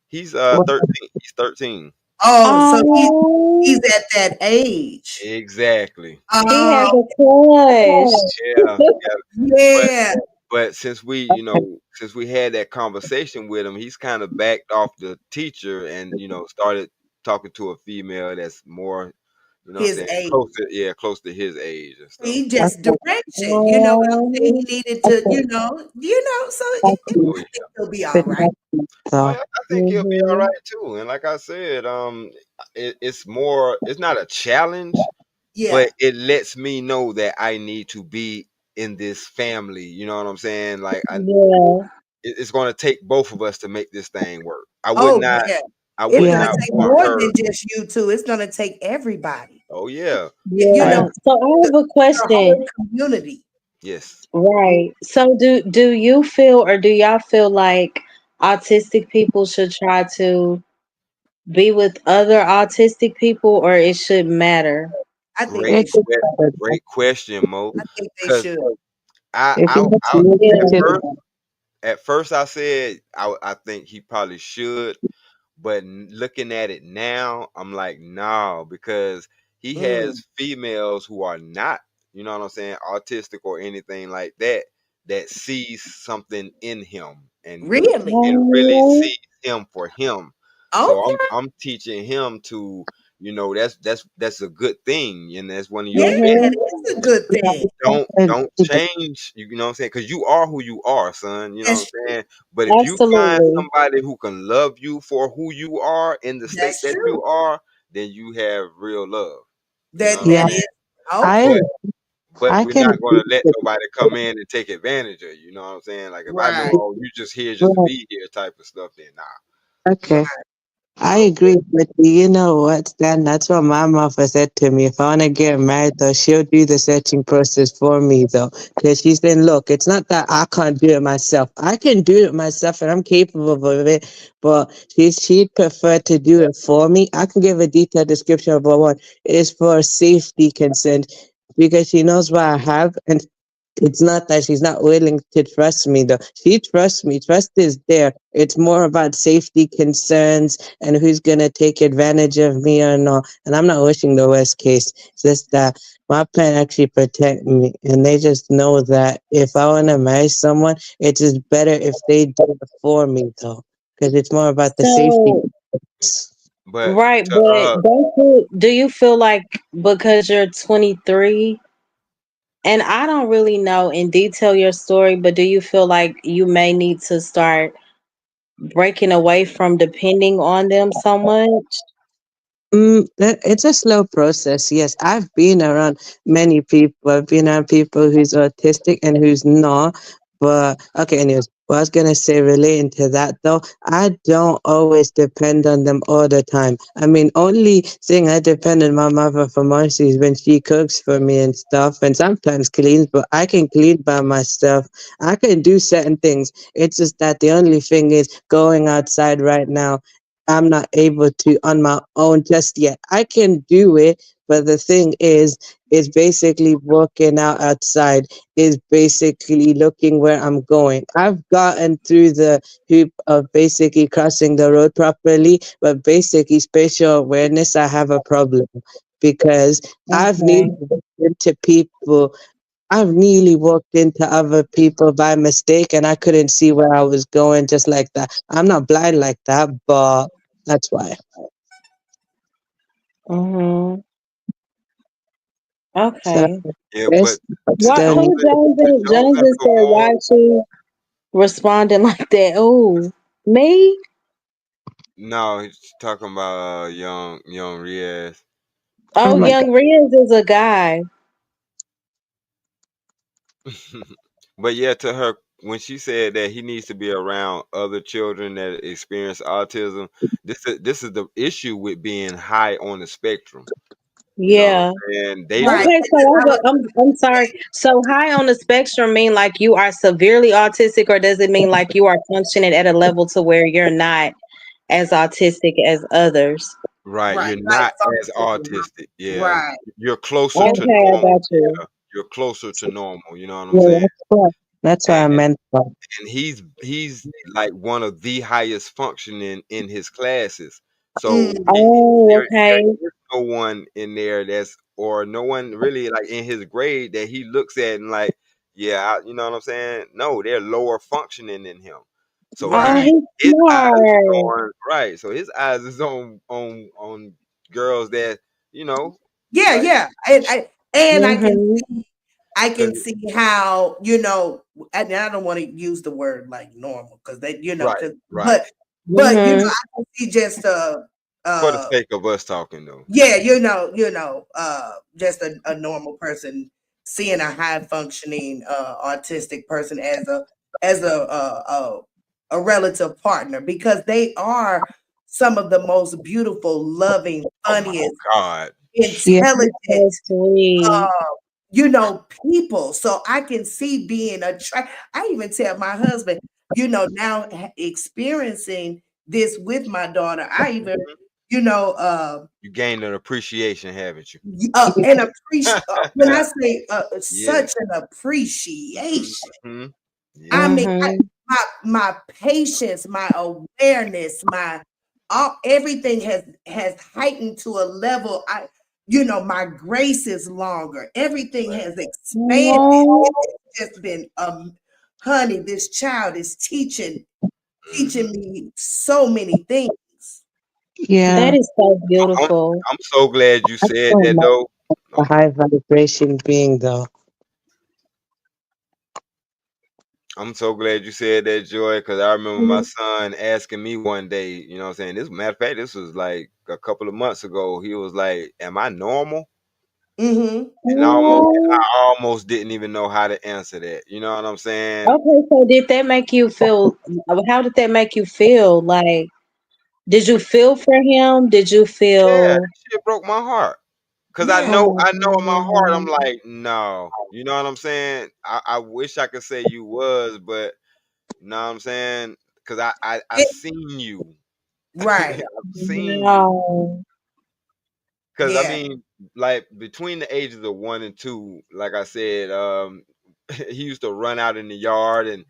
He's Well, 13. He's 13. Oh, so he's Oh, at that age. Exactly. he Oh, has a crush. Yeah. Yeah. But yeah. but since we had that conversation with him, he's kind of backed off the teacher and started talking to a female that's more, what I'm His saying, age. close to his age and stuff. He just okay, direction. You know what I'm saying? Oh, He needed to, okay, so okay. Oh yeah. I think he'll be all But right. that's Oh so. yeah, I think he'll be all mhm. right too. And like I said, it's not a challenge, Yeah. but it lets me know that I need to be in this family. You know what I'm saying? Like Yeah. it's going to take both of us to make this thing work. Oh, yeah. I would It's Yeah, gonna not take want more her. than just you two. It's gonna take everybody. Oh yeah, You like know, Yeah. So I the, have a the question. whole community. yes. Right. So do you feel or do y'all feel like autistic people should try to be with other autistic people, or it should matter? I think Great, they It should. is great question, Mo. I think they Because should. if you have to Yeah. at limit it, first, I said I think he probably should, but looking at it now, I'm like, no, because he Mm. has females who are not, you know what I'm saying, autistic or anything like that, that sees something in him Really? and really Oh, sees him for him. So Okay. I'm teaching him to, that's a good thing, and that's one of Yeah, your mhm. it's a good thing. don't change, you know what I'm saying? Because you are who you are, son. You know what That's I'm saying? But if you find Absolutely. somebody who can love you for who you are in the state that's that you true. are, then you have real love. You know what That I'm yeah, that saying? is I okay. But I we're can not agree gonna let with nobody come in and take advantage of you. You know what I'm saying? Like if I know, Right. oh, you just here just to that. be here type of stuff, then nah. Okay. Right. I Okay. agree, but you know what, Stan? That's what my mother said to me. If I want to get married, though, she'll do the searching process for me, though. Because she's saying, look, it's not that I can't do it myself. I can do it myself and I'm capable of it, but she'd prefer to do it for me. I can give a detailed description of what one is for safety consent because she knows what I have and it's not that she's not willing to trust me, though. She trusts me. Trust is there. It's more about safety concerns and who's going to take advantage of me or not. And I'm not wishing the worst case. It's just that my parents actually protect me. And they just know that if I want to marry someone, it's just better if they do it for me, though. Because it's more about the safety. So, But right, to but do you feel like because you're 23, and I don't really know in detail your story, but do you feel like you may need to start breaking away from depending on them so much? It's a slow process. Yes, I've been around many people. I've been around people who's autistic and who's not. But okay, anyways, what I was gonna say relating to that though, I don't always depend on them all the time. I mean, only thing I depend on my mother for mercy is when she cooks for me and stuff, and sometimes cleans. But I can clean by myself. I can do certain things. It's just that the only thing is going outside right now. I'm not able to on my own just yet. I can do it, but the thing is basically working out outside, is basically looking where I'm going. I've gotten through the hoop of basically crossing the road properly, but basically spatial awareness, I have a problem because I've nearly Okay. walked into people. I've nearly walked into other people by mistake and I couldn't see where I was going just like that. I'm not blind like that, but that's why. Mhm. So Okay. yeah, but it's to What? the Who to Jones? Jones Joseph just the said, more "Why she responding like that?" Oh, me? no, he's talking about young Riaz. Oh, oh my Young god. Riz is a guy. But yeah, to her when she said that he needs to be around other children that experience autism, this is the issue with being high on the spectrum. You know what Yeah. I'm saying? They Right. look Okay, so I was I'm sorry. So high on the spectrum mean like you are severely autistic, or does it mean like you are functioning at a level to where you're not as autistic as others? right. right, You're like not as functioning. autistic. Yeah, Right. you're closer And to Okay, I normal. got you. Yeah, you're closer to normal. You know what I'm Yeah, saying? that's what I meant by. And he's like one of the highest functioning in his classes. So mm, Oh, there okay. is no one in there that's or no one really like in his grade that he looks at and like, yeah, you know what I'm saying? No, they're lower functioning than him. So Oh, right. he's his eyes is smart. on right. So his eyes is on girls that Yeah, like yeah. And Mm-hmm. I cause can see how, and I don't want to use the word like normal because they, right, cause, right. but Mm-hmm. I can see just For the uh sake of us talking though. yeah, just a normal person seeing a high functioning autistic person as a relative partner because they are some of the most beautiful, loving, Oh my funniest, God. Yeah, intelligent So sweet. uh, people. So I can see being attracted. I even tell my husband, now experiencing this with my daughter. I even you know, You gained an appreciation, haven't you? and appreciate. When I say Yeah. such an appreciation, Hmm. I Yeah. mean, Mhm. my patience, my awareness, my all everything has heightened to a level. My grace is longer. Everything Right. has expanded. Oh, It's just been honey, this child is teaching Hmm. me so many things. that Yeah. is so I'm, beautiful. I'm so glad you I said so that much though. a Oh, high vibration being though. I'm so glad you said that, Joy, because I remember my Mhm. son asking me one day, what I'm saying? This matter of fact, this was like a couple of months ago. He was like, am I normal? Mm-hmm. And I almost didn't even know how to answer that. You know what I'm saying? Okay, so did that make you feel? How did that make you feel? Like, did you feel for him? Did you Yeah, that feel? shit broke my heart. Cause I Yeah. Oh know, my I know in my heart, I'm God. like, no. You know what I'm saying? I wish I could say you was, but you know what I'm saying? Cause I It, seen you. I've right. seen you. No. Cause I Yeah. mean, like between the ages of 1 and 2, like I said, he used to run out in the yard and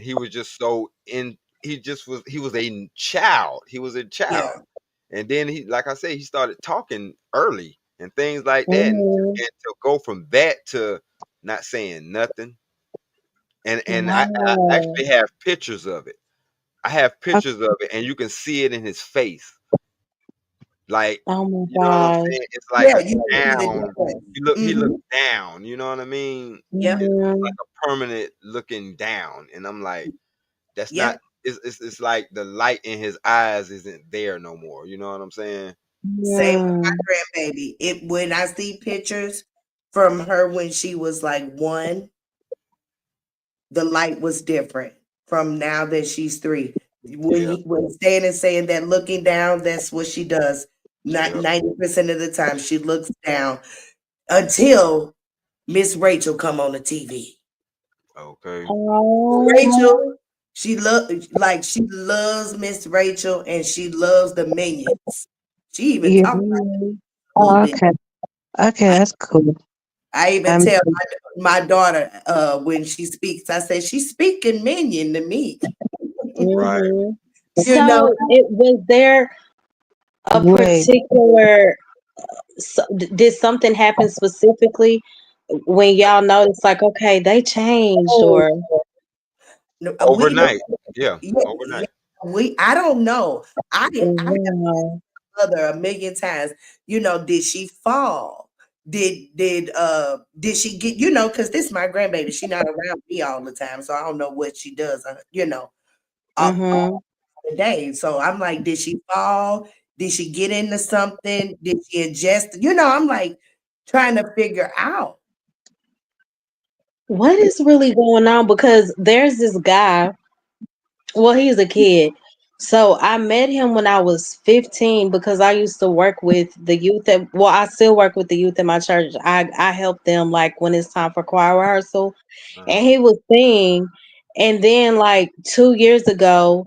he was just so in. He was a child. He was a child. Yeah. And then like I said, he started talking early and things like that. And to, Mhm. and to go from that to not saying nothing. And I Wow. actually have pictures of it. I have I, pictures of it, and you can see it in his face. Like, Oh my you know what I'm gosh. saying? It's like Yeah. a You can see the down. difference. He Mm-hmm. looked down, you know what I mean? Yep. It's like Mhm. a permanent looking down. And I'm like, that's not Yep. it's like the light in his eyes isn't there no more. You know what I'm saying? Same with Yeah. my grandbaby. It when I see pictures from her when she was like 1, the light was different from now that she's 3. Yeah. When Stan is saying that looking down, that's what she does. Not Yeah. 90% of the time she looks down until Miss Rachel come on the TV. Okay. Oh. Rachel, she loves Miss Rachel and she loves the minions. She even yeah. talked Mhm. a little Oh, bit. okay. Okay, I, that's cool. I even Um, tell my daughter when she speaks, I say she's speaking minion to me. Right. Mhm. You know, So, it was there a wait. particular? Did something happen specifically when y'all noticed, like, okay, they changed, or? no, we don't. Overnight. Yeah. Yeah, yeah, Overnight. I don't know. I Wow. mother a million times. Did she fall? Did she get, because this is my grandbaby. She not around me all the time, so I don't know what she does, all Mhm. the day. So I'm like, did she fall? Did she get into something? Did she ingest? I'm like trying to figure out. What is really going on? Because there's this guy. Well, he's a kid. So I met him when I was 15 because I used to work with the youth I still work with the youth in my church. I help them like when it's time for choir rehearsal. And Uh-huh. he was singing. And then like 2 years ago,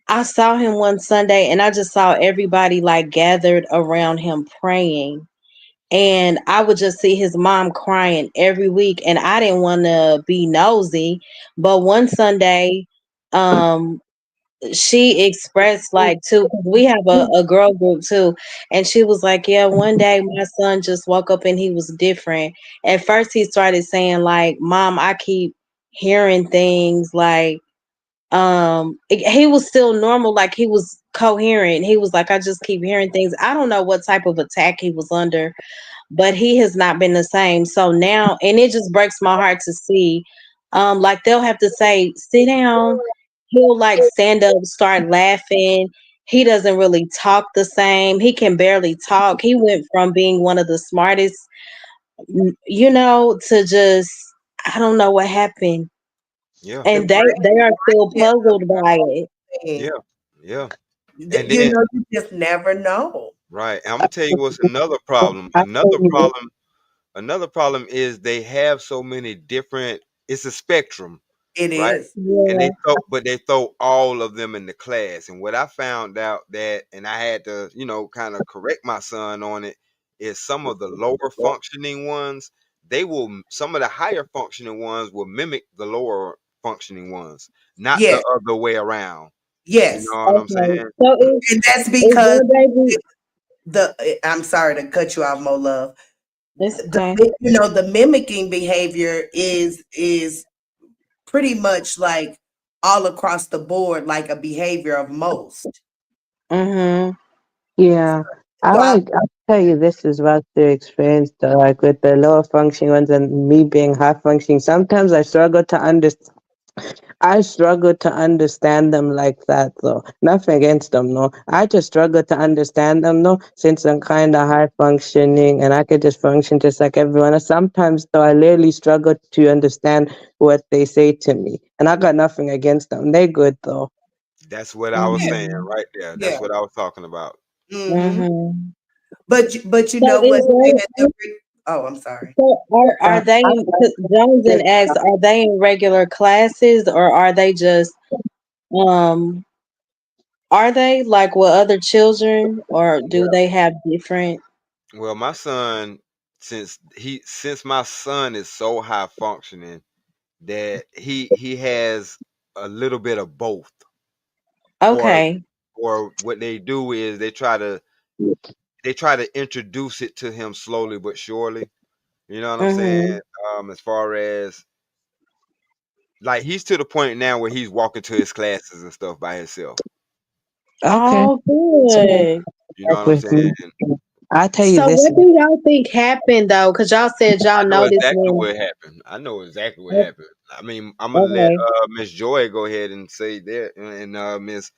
I saw him one Sunday and I just saw everybody like gathered around him praying. And I would just see his mom crying every week. And I didn't want to be nosy. But one Sunday, um, she expressed like too, 'cause we have a girl group too, and she was like, yeah, one day my son just woke up and he was different. At first he started saying like, mom, I keep hearing things like, he was still normal, like he was coherent. He was like, I just keep hearing things. I don't know what type of attack he was under, but he has not been the same. So now, and it just breaks my heart to see, like they'll have to say, sit down. He'll like stand up, start laughing. He doesn't really talk the same. He can barely talk. He went from being one of the smartest, to just, I don't know what happened. Yeah. The And they are still brightness of puzzled by it. things. Yeah. Yeah. And then You just never know. right. And I'm gonna tell you what's another problem. I feel Another problem is they have so many different. It's a spectrum. It right? is. And Yeah. they throw all of them in the class. And what I found out that, and I had to, kind of correct my son on it, is some of the lower functioning ones, some of the higher functioning ones will mimic the lower functioning ones, not the Yes. other way around. You Yes. know what I'm Okay. saying? So And that's is because your baby? I'm sorry to cut you off, Mo Love. It's The okay. the mimicking behavior is pretty much like all across the board, like a behavior of most. Mhm. Yeah. So I, I'll tell you this is what the experience though, like with the lower functioning ones and me being high functioning. Sometimes I struggle to understand them like that though. Nothing against them, no. I just struggle to understand them though, since I'm kind of high functioning and I could just function just like everyone else. Sometimes though, I literally struggle to understand what they say to me, and I got nothing against them. They good though. That's what I was yeah, saying Mhm. right there. That's yeah. what I was talking about. hmm Mhm. But you So know what? is there? Oh, I'm sorry. So are they? Jones and asked, are they in regular classes or are they just um? Are they like with other children or do they have different? Well, my son, since my son is so high functioning that he has a little bit of both, or Okay. what they do is they try to introduce it to him slowly but surely. You know what I'm saying? Mhm. As far as like he's to the point now where he's walking to his classes and stuff by himself. Okay. Oh, So good. You know work what I'm with me. saying? I tell you So this. what do y'all think happened though? Because y'all said I y'all know noticed exactly when. what happened. I know exactly what happened. I mean, I'm gonna let Okay. Miss Joy go ahead and say that, and Miss,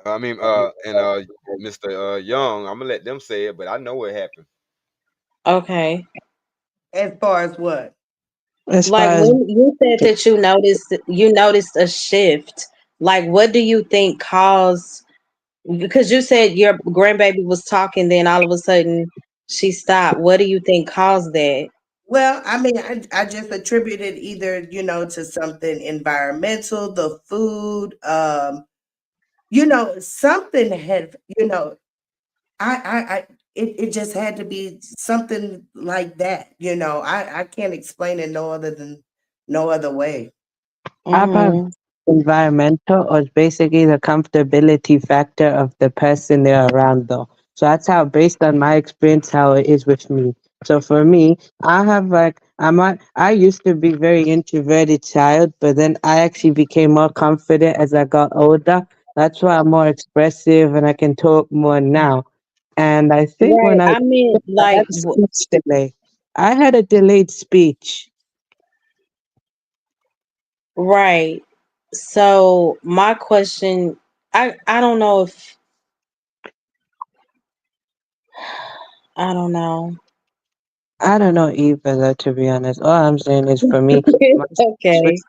I mean, and Mr. Young, I'm gonna let them say it, but I know what happened. Okay. As far as what? As Like far as when you said that you noticed a shift. Like what do you think caused? Because you said your grandbaby was talking, then all of a sudden she stopped. What do you think caused that? Well, I mean, I just attributed either, to something environmental, the food, something had, it just had to be something like that. I can't explain it no other way. I found Mhm. environmental was basically the comfortability factor of the person they're around though. So that's how based on my experience how it is with me. So for me, I have like I used to be very introverted child, but then I actually became more confident as I got older. That's why I'm more expressive and I can talk more now. And I think Right. when I meant I like had a speech delay. I had a delayed speech. right. So my question, I don't know if I don't know. I don't know either, though, to be honest. All I'm saying is for me, my It's speech okay. was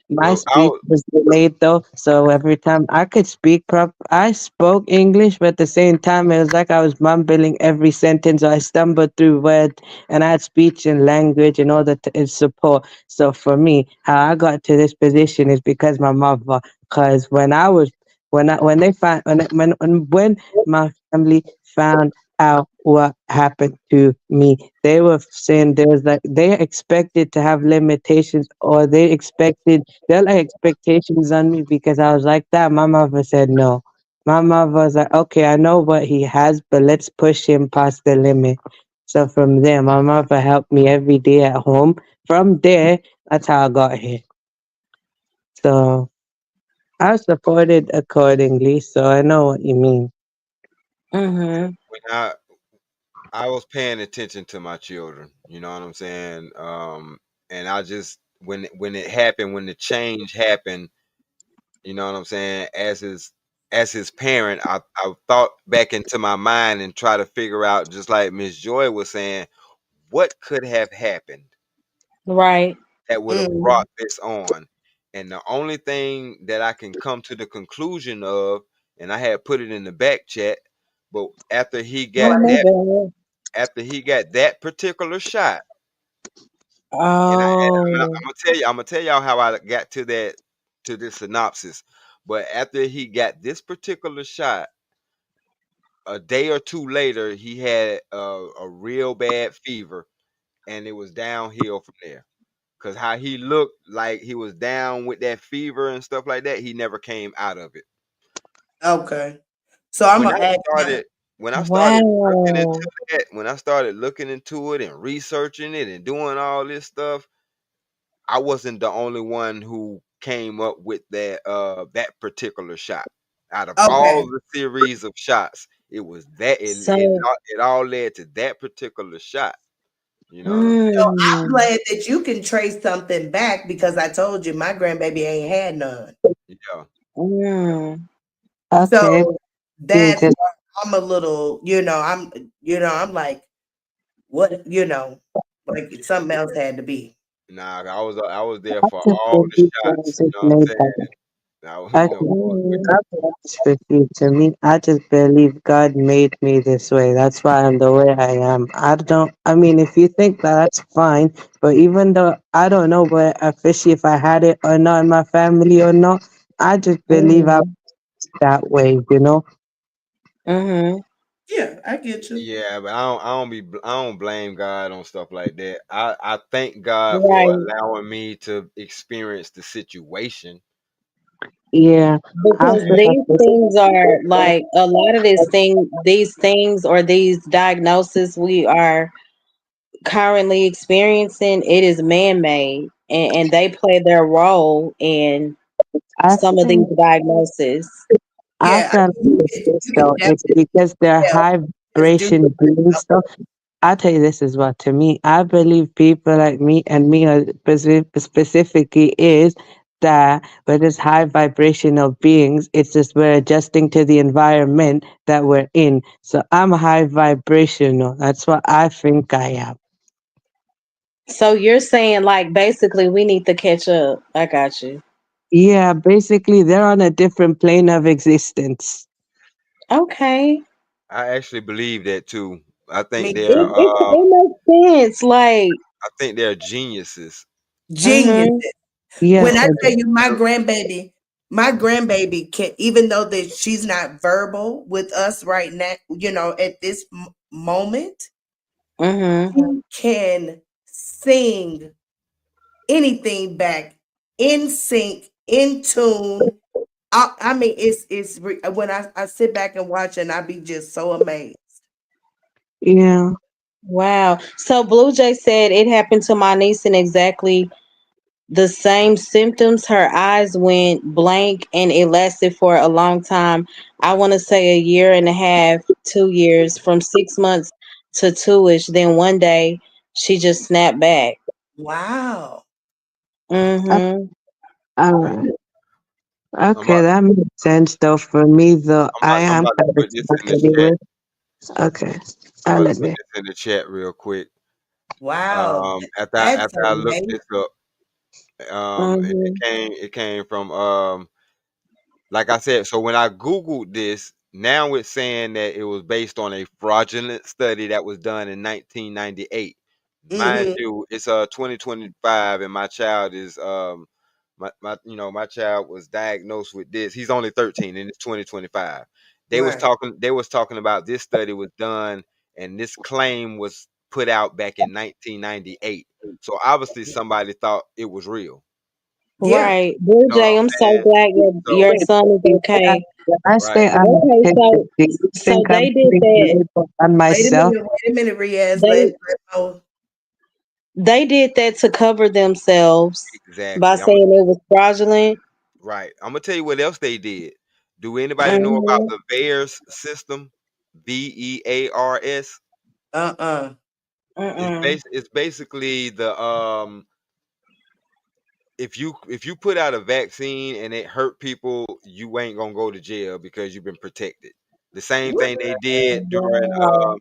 my Well, speech was delayed though, so every time I could speak I spoke English, but at the same time it was like I was mumbling every sentence, or I stumbled through words, and I had speech and language and all that support. So for me, how I got to this position is because my mother. Because when they found when my family found out what happened to me, they were saying there was like they expected to have limitations, or they expected there like expectations on me because I was like that. My mother said no. My mother was like, okay, I know what he has, but let's push him past the limit. So from there, my mother helped me every day at home. From there, that's how I got here. So I was supported accordingly. So I know what you mean. Mhm. when I was paying attention to my children, you know what I'm saying? And I just when it happened, when the change happened, you know what I'm saying? As his parent, I thought back into my mind and try to figure out, just like Miss Joy was saying, what could have happened Right. that would have Mm. brought this on. And the only thing that I can come to the conclusion of, and I had put it in the back chat, but Oh my God. after he got that particular shot, And I'm Oh. gonna tell you, I'm gonna tell y'all how I got to that to this synopsis. But after he got this particular shot, a day or two later, he had a real bad fever, and it was downhill from there. Cause how he looked like he was down with that fever and stuff like that, he never came out of it. Okay. So I'm When gonna I ask my started, when I started looking Wow. into that, when I started looking into it and researching it and doing all this stuff, I wasn't the only one who came up with that particular shot. Out of all okay. the series of shots, it was that So, it all led to that particular shot. You know what I'm So saying? I'm mm, glad that you can trace something back because I told you my grandbaby ain't had none. Yeah. mm. So So yeah. Okay. that's why I'm a little, I'm like, what, like something else had to be. Nah, I was there I for just all the believe God shots. You is know what I'm made saying? by I was, Mm, I was with mm, you. you. I'll be honest with you. To me, I just believe God made me this way. That's why I'm the way I am. I mean, if you think that, that's fine. But even though I don't know where officially if I had it or not in my family or not, I just believe I'm mm, that way, you know? mm. Yeah, I get you. Yeah, but I don't blame God on stuff like that. I thank God for Right. allowing me to experience the situation. Yeah, I Because feel like these this. things are like a lot of these things or these diagnoses we are currently experiencing, it is man made and they play their role in I some of these think diagnoses. I Yeah, felt like this you can though. It's definitely because they're tell. high Just do vibration beings. Though I tell you this as well. To me, I believe people like me and me specifically is that we're just high vibrational beings. It's just we're adjusting to the environment that we're in. So I'm high vibrational. That's what I think I am. So you're saying like basically we need to catch up. I got you. Yeah, basically they're on a different plane of existence. Okay. I actually believe that too. I think me they're It too. it, it makes sense. Like, I think they're geniuses. Genius. mm-hmm, When Yes, I I tell do. you my grandbaby can, even though that she's not verbal with us right now, at this moment, mm-hmm. she can sing anything back in sync, in tune. I mean, when I sit back and watch and I be just so amazed. Yeah. Wow. So Blue Jay said it happened to my niece in exactly the same symptoms. Her eyes went blank and it lasted for a long time. I want to say a year and a half, 2 years, from 6 months to two-ish. Then one day she just snapped back. Wow. Mm-hmm. All right. I'm Okay, about, that makes sense though. For me though, I I'm am about to kind of put this stuck in the chat. anyway. Okay. I'm I'll about to let put me. this in the chat real quick. Wow. That's After I looked amazing. this up, and Mm-hmm. it came from like I said, so when I Googled this, now it's saying that it was based on a fraudulent study that was done in 1998. Mind Hmm. you, it's 2025, and my child is my child was diagnosed with this. He's only 13, and it's 2025. Right. They was talking about this study was done, and this claim was put out back in 1998. So obviously somebody thought it was real. Yeah. Right. You Blue know what Jay, I'm I'm so saying? glad So your son is okay. When I right. say I'm Okay, autistic, so do you so think I'm they did putting that. label on myself? Wait a minute, Riaz. They Oh, they did that to cover themselves by Exactly. saying it was fraudulent. Right. I'm gonna tell you what else they did. Do anybody know about Mm-hmm. the VAERS system? VEARS. uh-uh. Mm-mm. It's basically the if you put out a vaccine and it hurt people, you ain't gonna go to jail because you've been protected. The same What? thing they did during Wow.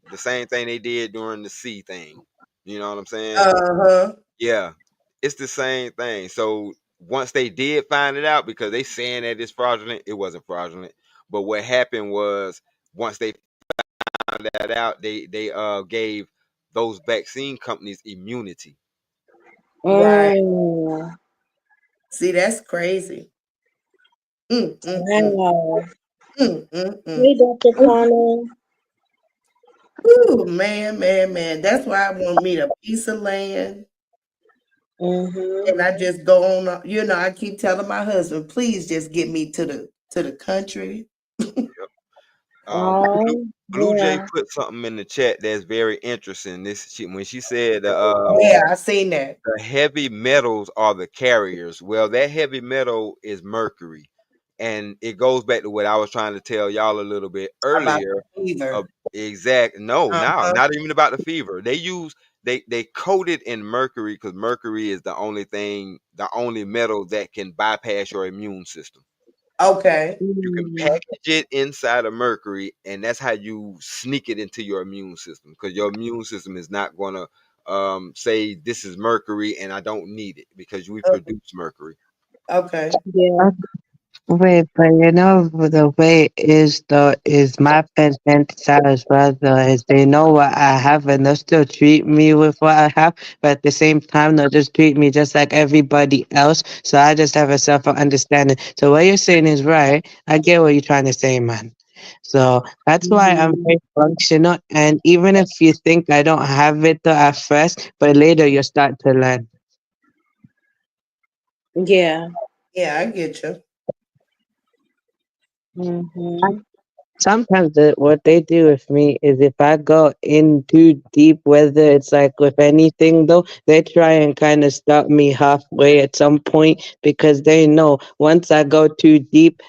the same thing they did during the C thing. You know what I'm saying? Uh-huh. Yeah, it's the same thing. So once they did find it out, because they saying that it's fraudulent, it wasn't fraudulent. But what happened was once they found that out, they gave those vaccine companies immunity. Right. Mm. See, that's crazy. Mm, mm, mm, Wow. mm, mm, mm. Hey, Dr. Connor. Ooh, man, man, man. That's why I want me a piece of land. Mm-hmm. And I just go on, I keep telling my husband, please just get me to the country. Oh, Blue Jay yeah. put something in the chat that's very interesting. When she said Yeah, I seen that the heavy metals are the carriers. Well, that heavy metal is mercury. And it goes back to what I was trying to tell y'all a little bit about earlier. the fever. Exact. No, no, Uh-huh. not even about the fever. They coat it in mercury because mercury is the only metal that can bypass your immune system. Okay. You can Mm. package it inside of mercury, and that's how you sneak it into your immune system. Because your immune system is not gonna say this is mercury and I don't need it because we produce mercury. Okay. Yeah. Wait, but you know the way is though is my parents as well though is they know what I have and they'll still treat me with what I have, but at the same time they'll just treat me just like everybody else. So I just have a self understanding. So what you're saying is right. I get what you're trying to say, man. So that's why I'm Mm-hmm. very functional. And even if you think I don't have it though at first, but later you start to learn. Yeah. Yeah, I get you. Mm-hmm. Sometimes what they do with me is if I go in too deep, whether it's like with anything though, they try and kind of stop me halfway at some point because they know once I go too deep,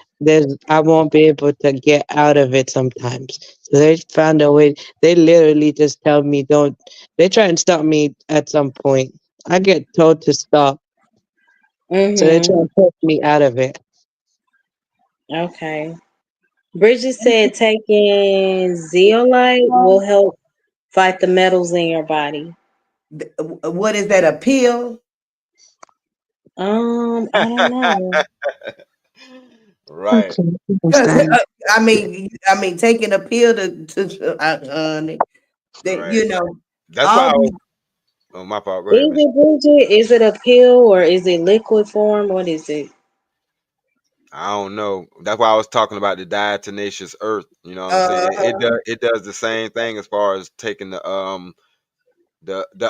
I won't be able to get out of it sometimes. So they found a way. They literally just tell me don't. They try and stop me at some point. I get told to stop, so they try Mm-hmm. and push me out of it. Okay. Bridget said taking zeolite will help fight the metals in your body. What is that, a pill? I don't know. Right, Okay, Because understand. I mean, taking a pill honey, that right. That's why all I these was. Oh, my fault. Go ahead, Is Miss. it Bridget? Is it a pill or is it liquid form? What is it? I don't know. That's why I was talking about the diatomaceous earth. You know what I'm saying? uh It does the same thing as far as taking the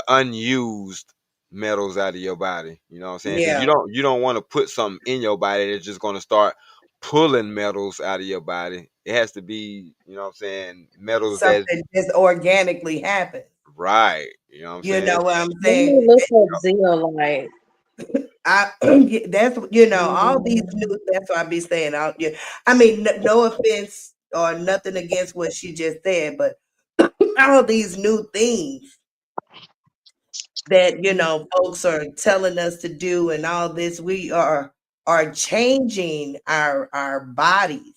unused metals out of your body. You know what I'm saying? Because yeah, you don't want to put something in your body that's just going to start pulling metals out of your body. It has to be, you know what I'm saying, metals that something just organically happens. right. You know what I'm You saying? know what I'm Let me saying? look up zeolite. I that's all these new. That's what I be saying. Yeah, no offense or nothing against what she just said, but all these new things that folks are telling us to do, and all this, we are changing our bodies.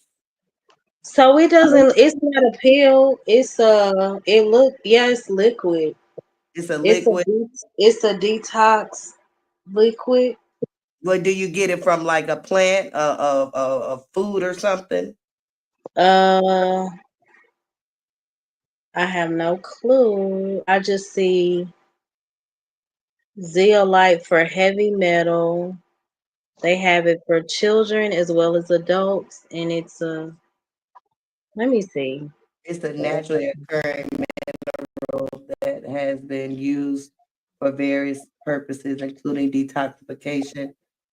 So it doesn't. It's not a pill. It's a. It look. Yeah, it's liquid. It's a It's a. liquid. It's a detox liquid. What do you get it from? Like a plant, a food, or something? Uh, I have no clue. I just see zeolite for heavy metal. They have it for children as well as adults, and it's a. Let me see. It's a naturally occurring mineral that has been used for various purposes, including detoxification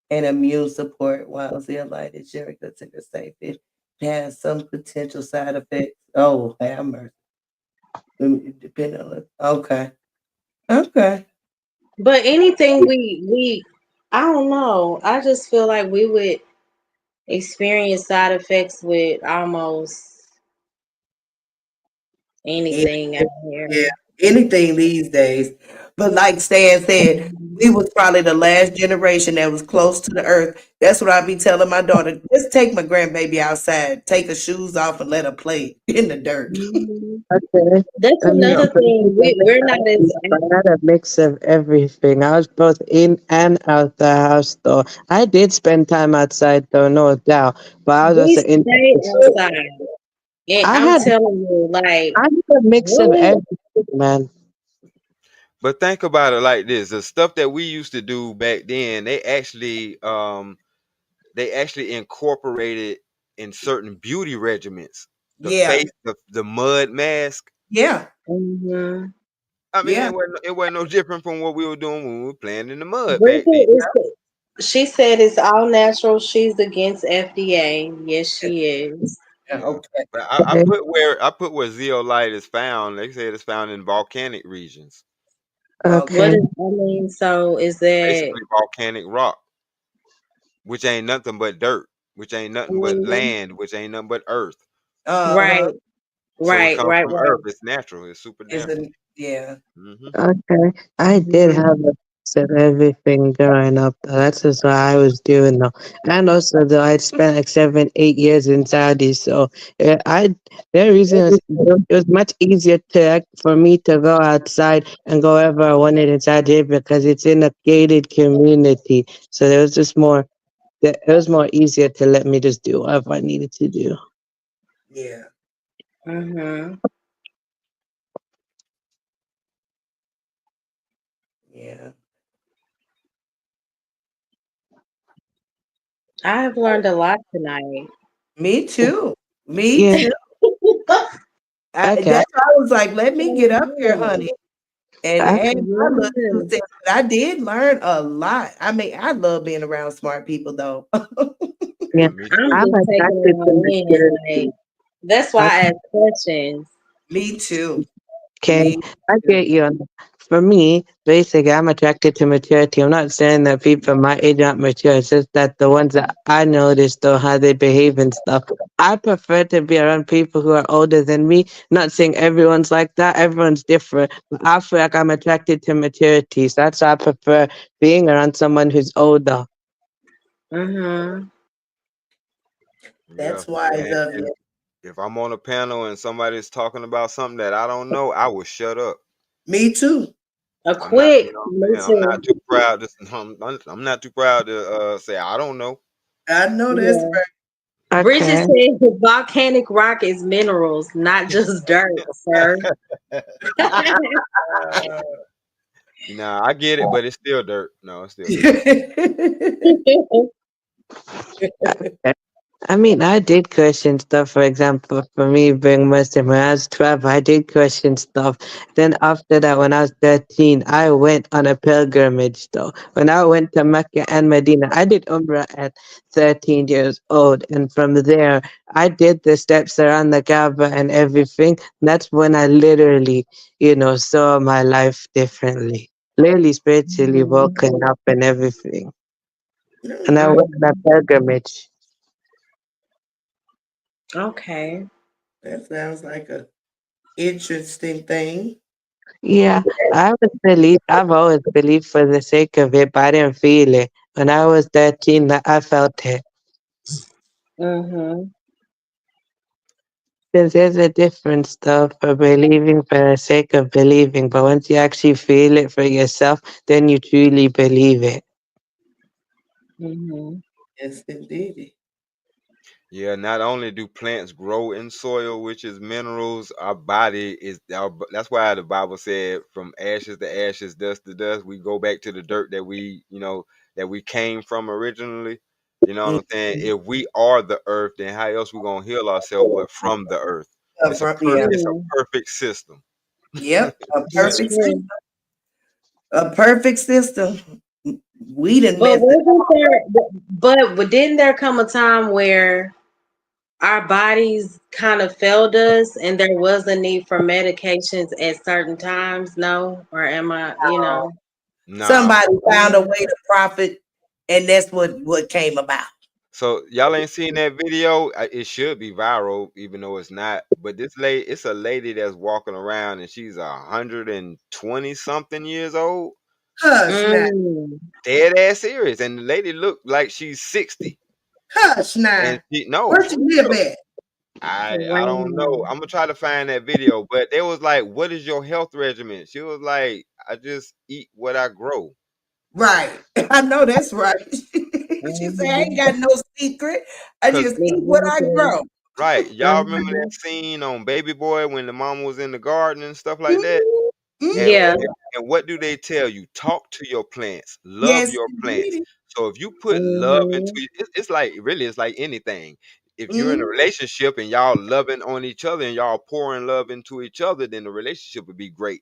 and immune support. While zeolite is generally considered safe, it has some potential side effects. Oh, have mercy. Depending on it. Okay. Okay. But anything we I don't know. I just feel like we would experience side effects with almost anything out Anything, yeah, here. anything these days. But like Stan said, we was probably the last generation that was close to the earth. That's what I be telling my daughter. Just take my grandbaby outside, take her shoes off, and let her play in the dirt. Mhm. Okay. That's No, another but thing. We're not as I had a mix of everything. I was both in and out the house, though. I did spend time outside, though, no doubt. But I was we also in. stay outside. And I I'm had telling you, like, I had a mix of what? everything, man. But think about it like this: the stuff that we used to do back then, they actually incorporated in certain beauty regimens. The Yeah. face, the mud mask. Yeah. Mm-hmm. I mean, Yeah. it wasn't no different from what we were doing when we were playing in the mud back then. Bridget is. She said it's all natural. She's against FDA. Yes, she is. Yeah. Yeah, Okay. but Okay. I put where zeolite is found. They say it's found in volcanic regions, What Okay. is? I mean, so is that? basically volcanic rock, which ain't nothing but dirt, which ain't nothing but Mhm. land, which ain't nothing but earth. Uh-huh. Right, So it right, comes right, from earth. right. It's natural. It's super natural. Isn't yeah. Okay. I did Mhm. have a piece of everything growing up, though. That's just what I was doing, though. And also, though, I'd spent like 7, 8 years in Saudi. So, the reason is it was much easier for me to go outside and go wherever I wanted in Saudi because it's in a gated community. So, there was just more, it was more easier to let me just do whatever I needed to do. Yeah. Mhm. Yeah. I have learned a lot tonight. Me too. Me Yeah. too. Okay. That's why I was like, let me get up here, honey. And I, add my little Yeah. 2 cents. But I did learn a lot. I mean, I love being around smart people though. yeah. Yeah, me I'm too. I'm just taking it attracted to all in. Like maturity. that's why I ask questions. Me too. Okay, Me I too. get you. For me, basically, I'm attracted to maturity. I'm not saying that people my age aren't mature. It's just that the ones that I notice, though, how they behave and stuff. I prefer to be around people who are older than me. Not saying everyone's like that. Everyone's different. But I feel like I'm attracted to maturity. So that's why I prefer being around someone who's older. Mhm. Yeah, That's wise and of you. if I'm on a panel and somebody's talking about something that I don't know, I will shut up. Me too. A I'm not, you quick, know me what I'm saying? I'm not too. too proud to I'm not too proud to say I don't know. I know that's Yeah. right. Bridget Okay. said volcanic rock is minerals, not just dirt, sir. I get it, but it's still dirt. No, it's still dirt. I mean, I did question stuff. For example, for me being Muslim, when I was 12, I did question stuff. Then after that, when I was 13, I went on a pilgrimage. Though when I went to Mecca and Medina, I did Umrah at 13 years old, and from there, I did the steps around the Kaaba and everything. That's when I literally, saw my life differently, literally spiritually woken up and everything. And I went on a pilgrimage. Okay. That sounds like a interesting thing. Yeah, I've always believed for the sake of it, but I didn't feel it. When I was 13, I felt it. Mhm. There's a difference though for believing for the sake of believing, but once you actually feel it for yourself, then you truly believe it. Mhm. Yes, indeed. Yeah, not only do plants grow in soil, which is minerals, our body that's why the Bible said from ashes to ashes, dust to dust, we go back to the dirt that we came from originally. You know what I'm saying? Mhm. If we are the earth, then how else we gonna heal ourselves but from the earth? Yeah. It's a True. perfect system. Yep. A It's perfect system. true. A perfect system. We didn't But mess it. wasn't there? But didn't there come a time where our bodies kind of failed us, and there was a need for medications at certain times? No, or am I? You know. Nah. Somebody found a way to profit, and that's what came about. So y'all ain't seen that video? It should be viral, even though it's not. But it's a lady that's walking around and she's 120 something years old, Hush now. Mm. dead ass serious. And the lady looked like she's 60. Hush now. And she no, Where for you live real. at? I don't know. Wow. I'm gonna try to find that video. But they was like, "What is your health regimen?" She was like, "I just eat what I grow." Right. I know that's right. She said, I ain't Mhm. got no secret. I Cause just eat what I Exactly. grow. right, y'all remember that Mhm. scene on Baby Boy when the mama was in the garden and stuff like that? And, Yeah. and what do they tell you? Talk to your plants, love Yes, your plants. indeed. So if you put love into Mhm. it, it's like really, it's like anything. If you're in a Mm, relationship and y'all loving on each other and y'all pouring love into each other, then the relationship would be great.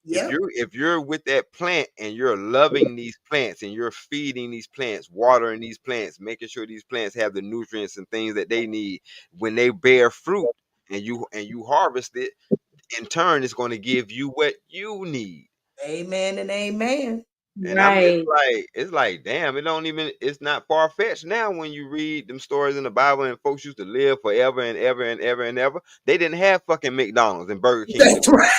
yep. If you're with that plant and you're loving these plants and you're feeding these plants, watering these plants, making sure these plants have the nutrients and things that they need when they bear fruit, and you harvest it, in turn it's going to give you what you need. Amen and amen. And I'm it's Right. like it's like damn, it's not far fetched now when you read them stories in the Bible and folks used to live forever and ever and ever and ever. They didn't have fucking McDonald's and Burger King to That's go. right.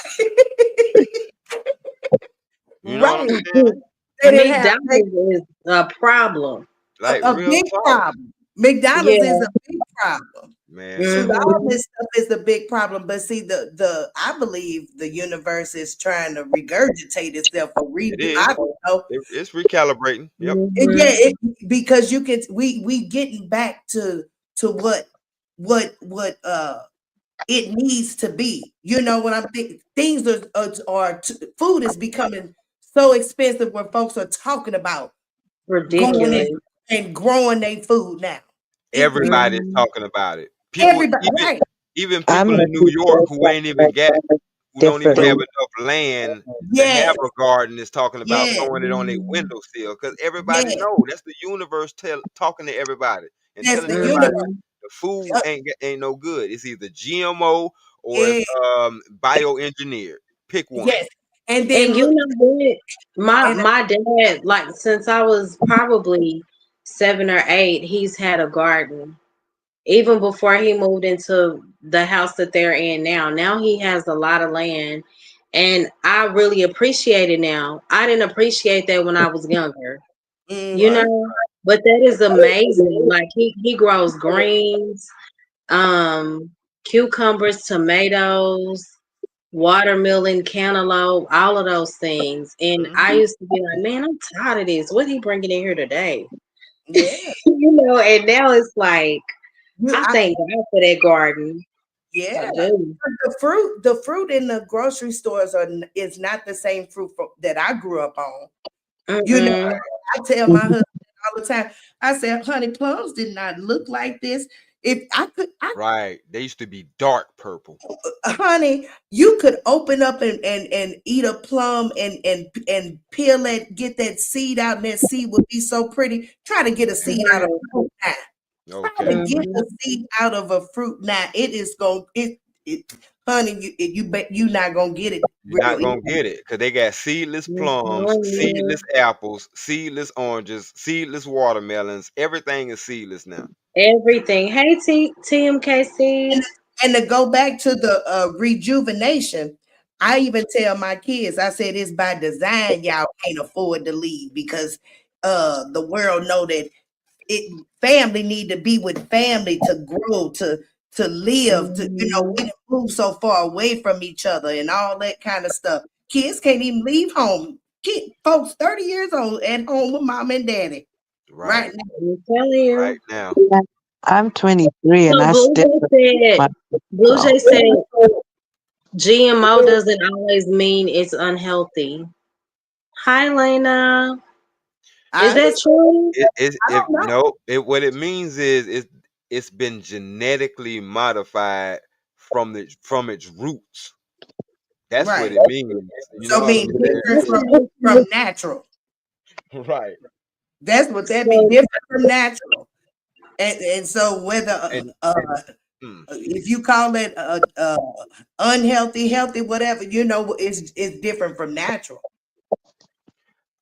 You know what I'm Right. saying? They didn't have McDonald's is a problem. Like a real big talk, problem. McDonald's is Yeah. a big problem. man. Shoot, Listen, all Mhm. this stuff is a big problem. But see, the I believe the universe is trying to regurgitate itself or it redo. is. I don't know. It's recalibrating. Yep. Yeah, Mhm. because you can we getting back to what it needs to be. You know what I'm thinking? Things food is becoming so expensive where folks are talking about going Ridiculous. and growing their food now. It be Everybody's Mhm. talking about it. People, everybody even right. even I'm people a in New York who ain't even got who don't even have different. enough land to have Yes, a garden is talking about yes, throwing it on their Mhm. windowsill because everybody yes. know that's the universe talking to everybody and That's telling the universe. everybody Mhm. the food Uh, ain't no good. It's either GMO or it's yeah, bioengineered. Pick one. yes. And then And you look, know what? My and my dad, like since I was probably 7 or 8, he's had a garden. Even before he moved into the house that they're in now. Now he has a lot of land. And I really appreciate it now. I didn't appreciate that when I was younger, you mhm. know? But that is amazing. Like he grows greens, um, cucumbers, tomatoes, watermelon, cantaloupe, all of those things. And I Hmm. used to be like, man, I'm tired of this. What he bringing in here today? Yeah, And now it's like, you, I I, thank God for that garden. I yeah. do. The fruit in the grocery stores is not the same fruit that I grew up on. You know, Mm-mm. I tell my husband all the time. I said, "Honey, plums did not look like this. If I could, Right. They used to be dark purple. honey, you could open up and eat a plum and peel it, get that seed out, and that seed would be so pretty. Try to get a seed out of Right. fruit now. Try to Okay. get a Mm-hmm. seed out of a fruit now. It is going it honey, you bet you not gonna get it You're real not easy. gonna get it because they got seedless plums, Morning. seedless apples, seedless oranges, seedless watermelons. Everything is seedless now. Everything. Hey, And, TMKC. and to go back to the rejuvenation, I even tell my kids, I said it's by design y'all can't afford to leave because the world know that family need to be with family to grow, to live, to we Mm-hmm. done move so far away from each other and all that kind of stuff. Kids can't even leave home. Folks 30 years old at home with mom and daddy right Right, now. I'm telling you. right now. Yeah, I'm 23 and So I still my Blue so Jay said GMO doesn't always mean it's unhealthy. Hi, Lena. Is I that true? I If don't know. no, what it means is it's been genetically modified from its roots. That's what Right. it means. You know So what mean I'm different from natural. saying? Right. That's what that be So different from natural. And so whether And mm, if you call it unhealthy, healthy, whatever, it's different from natural.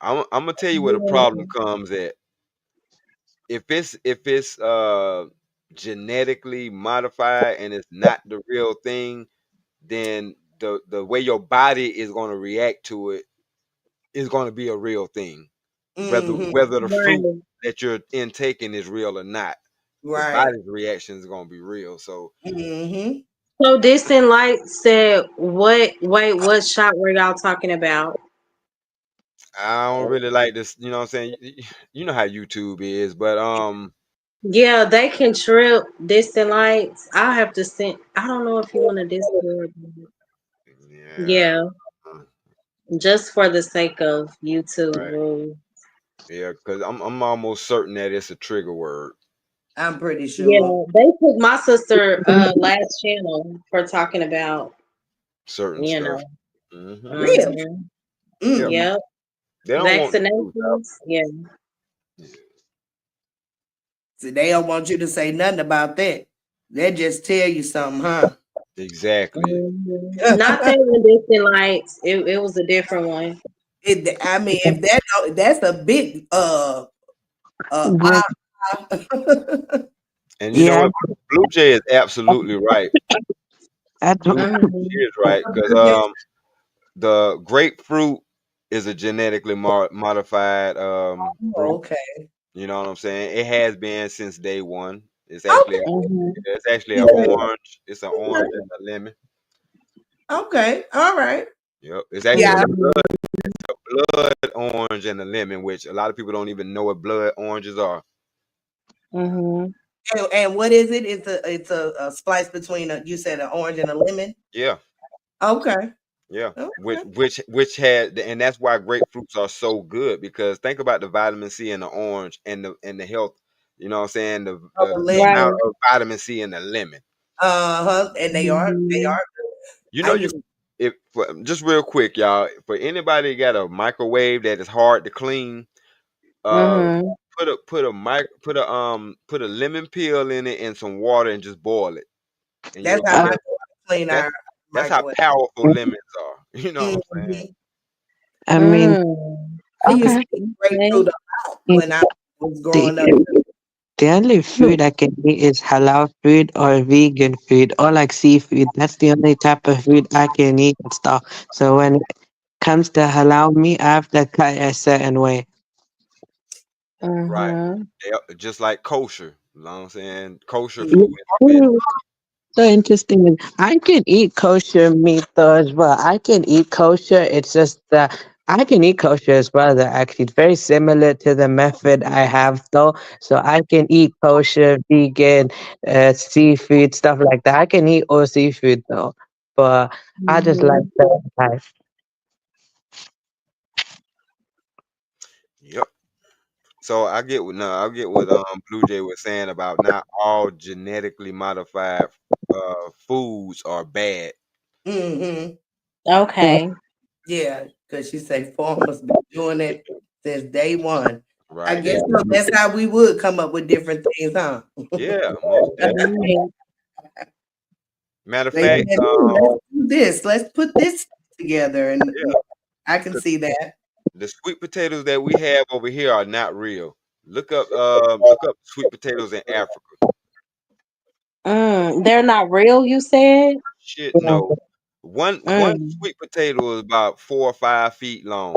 I'm gonna tell you where the yeah. problem comes at. If it's genetically modified and it's not the real thing, then the way your body is going to react to it is going to be a real thing, whether Hmm. the fruit Right. that you're intaking is real or not. The Right. body's reaction is going to be real. So Hmm. So Distant Light said, "What? Wait, what shot were y'all talking about?" I don't really like this. You know what I'm saying? You know how YouTube is, but Yeah, they can trip Distant Lights. I'll have to send. I don't know if you want to Discord. yeah. Yeah. just for the sake of YouTube Right. rules. Yeah, because I'm almost certain that it's a trigger word. I'm pretty sure. Yeah, they took my sister last channel for talking about, Certain you stuff. know, Hmm. Real. mhm. Yeah. Mm. Yep, They don't want the truth out. vaccinations. Yeah. Yeah. So they don't want you to say nothing about that. They just tell you something, huh? Exactly. Not that rendition lights. It was a different one. I mean, if that's a big But And you know yeah, what? Blue Jay is absolutely right. I Blue don't. Jay, Hmm. she is right because the grapefruit is a genetically modified fruit. okay. You know what I'm saying? It has been since day one. Okay. It's actually an Yeah. orange. It's an orange and a lemon. Okay. All right. Yep. It's actually Yeah. a blood orange and a lemon, which a lot of people don't even know what blood oranges are. Hmm. And what is it? It's a splice between you said an orange and a lemon. Yeah. Okay. Yeah. Which Okay. which which had and that's why grapefruits are so good because think about the vitamin C in the orange and the health, you know what I'm saying? Oh, the The lemon. Right. amount of vitamin C in the lemon. Uh-huh. And they are. They Hmm. are. You I know you used. if just real quick, y'all, for anybody got a microwave that is hard to clean, uh Hmm. put a lemon peel in it and some water and just boil it. And That's you'll how I, my tell daughter clean that's our that's how microwave. powerful lemons are. You know what I'm saying? Mhm. I mean, Mm. I used okay. to eat Okay. grapefruit a lot when I was The, growing up. the only food I can eat is halal food or vegan food or like seafood. That's the only type of food I can eat and stuff. So when it comes to halal meat, I have to cut a certain way. Right. Hmm. Just like kosher. You know what I'm saying? Kosher Yeah. food is forbidden. So interesting. I can eat kosher meat though as well. I can eat kosher. It's just that I can eat kosher as well. Though actually, it's very similar to the method I have though. So I can eat kosher, vegan, seafood stuff like that. I can eat all seafood though, but I just like Hmm. that type. Yep. So I get what Blue Jay was saying about not all genetically modified foods are bad. Hmm. Okay. Yeah, because she say farmers been doing it since day one. I Right. guess so. That's how we would come up with different things, huh? Yeah, most definitely. Right. Matter of They fact, said, "Ooh, let's do this. Let's put this together," and yeah, I can 'cause see that. the sweet potatoes that we have over here are not real. Look up sweet potatoes in Africa. They're not real, you said? Shit, no. One Mm. sweet potato is about 4 or 5 feet long.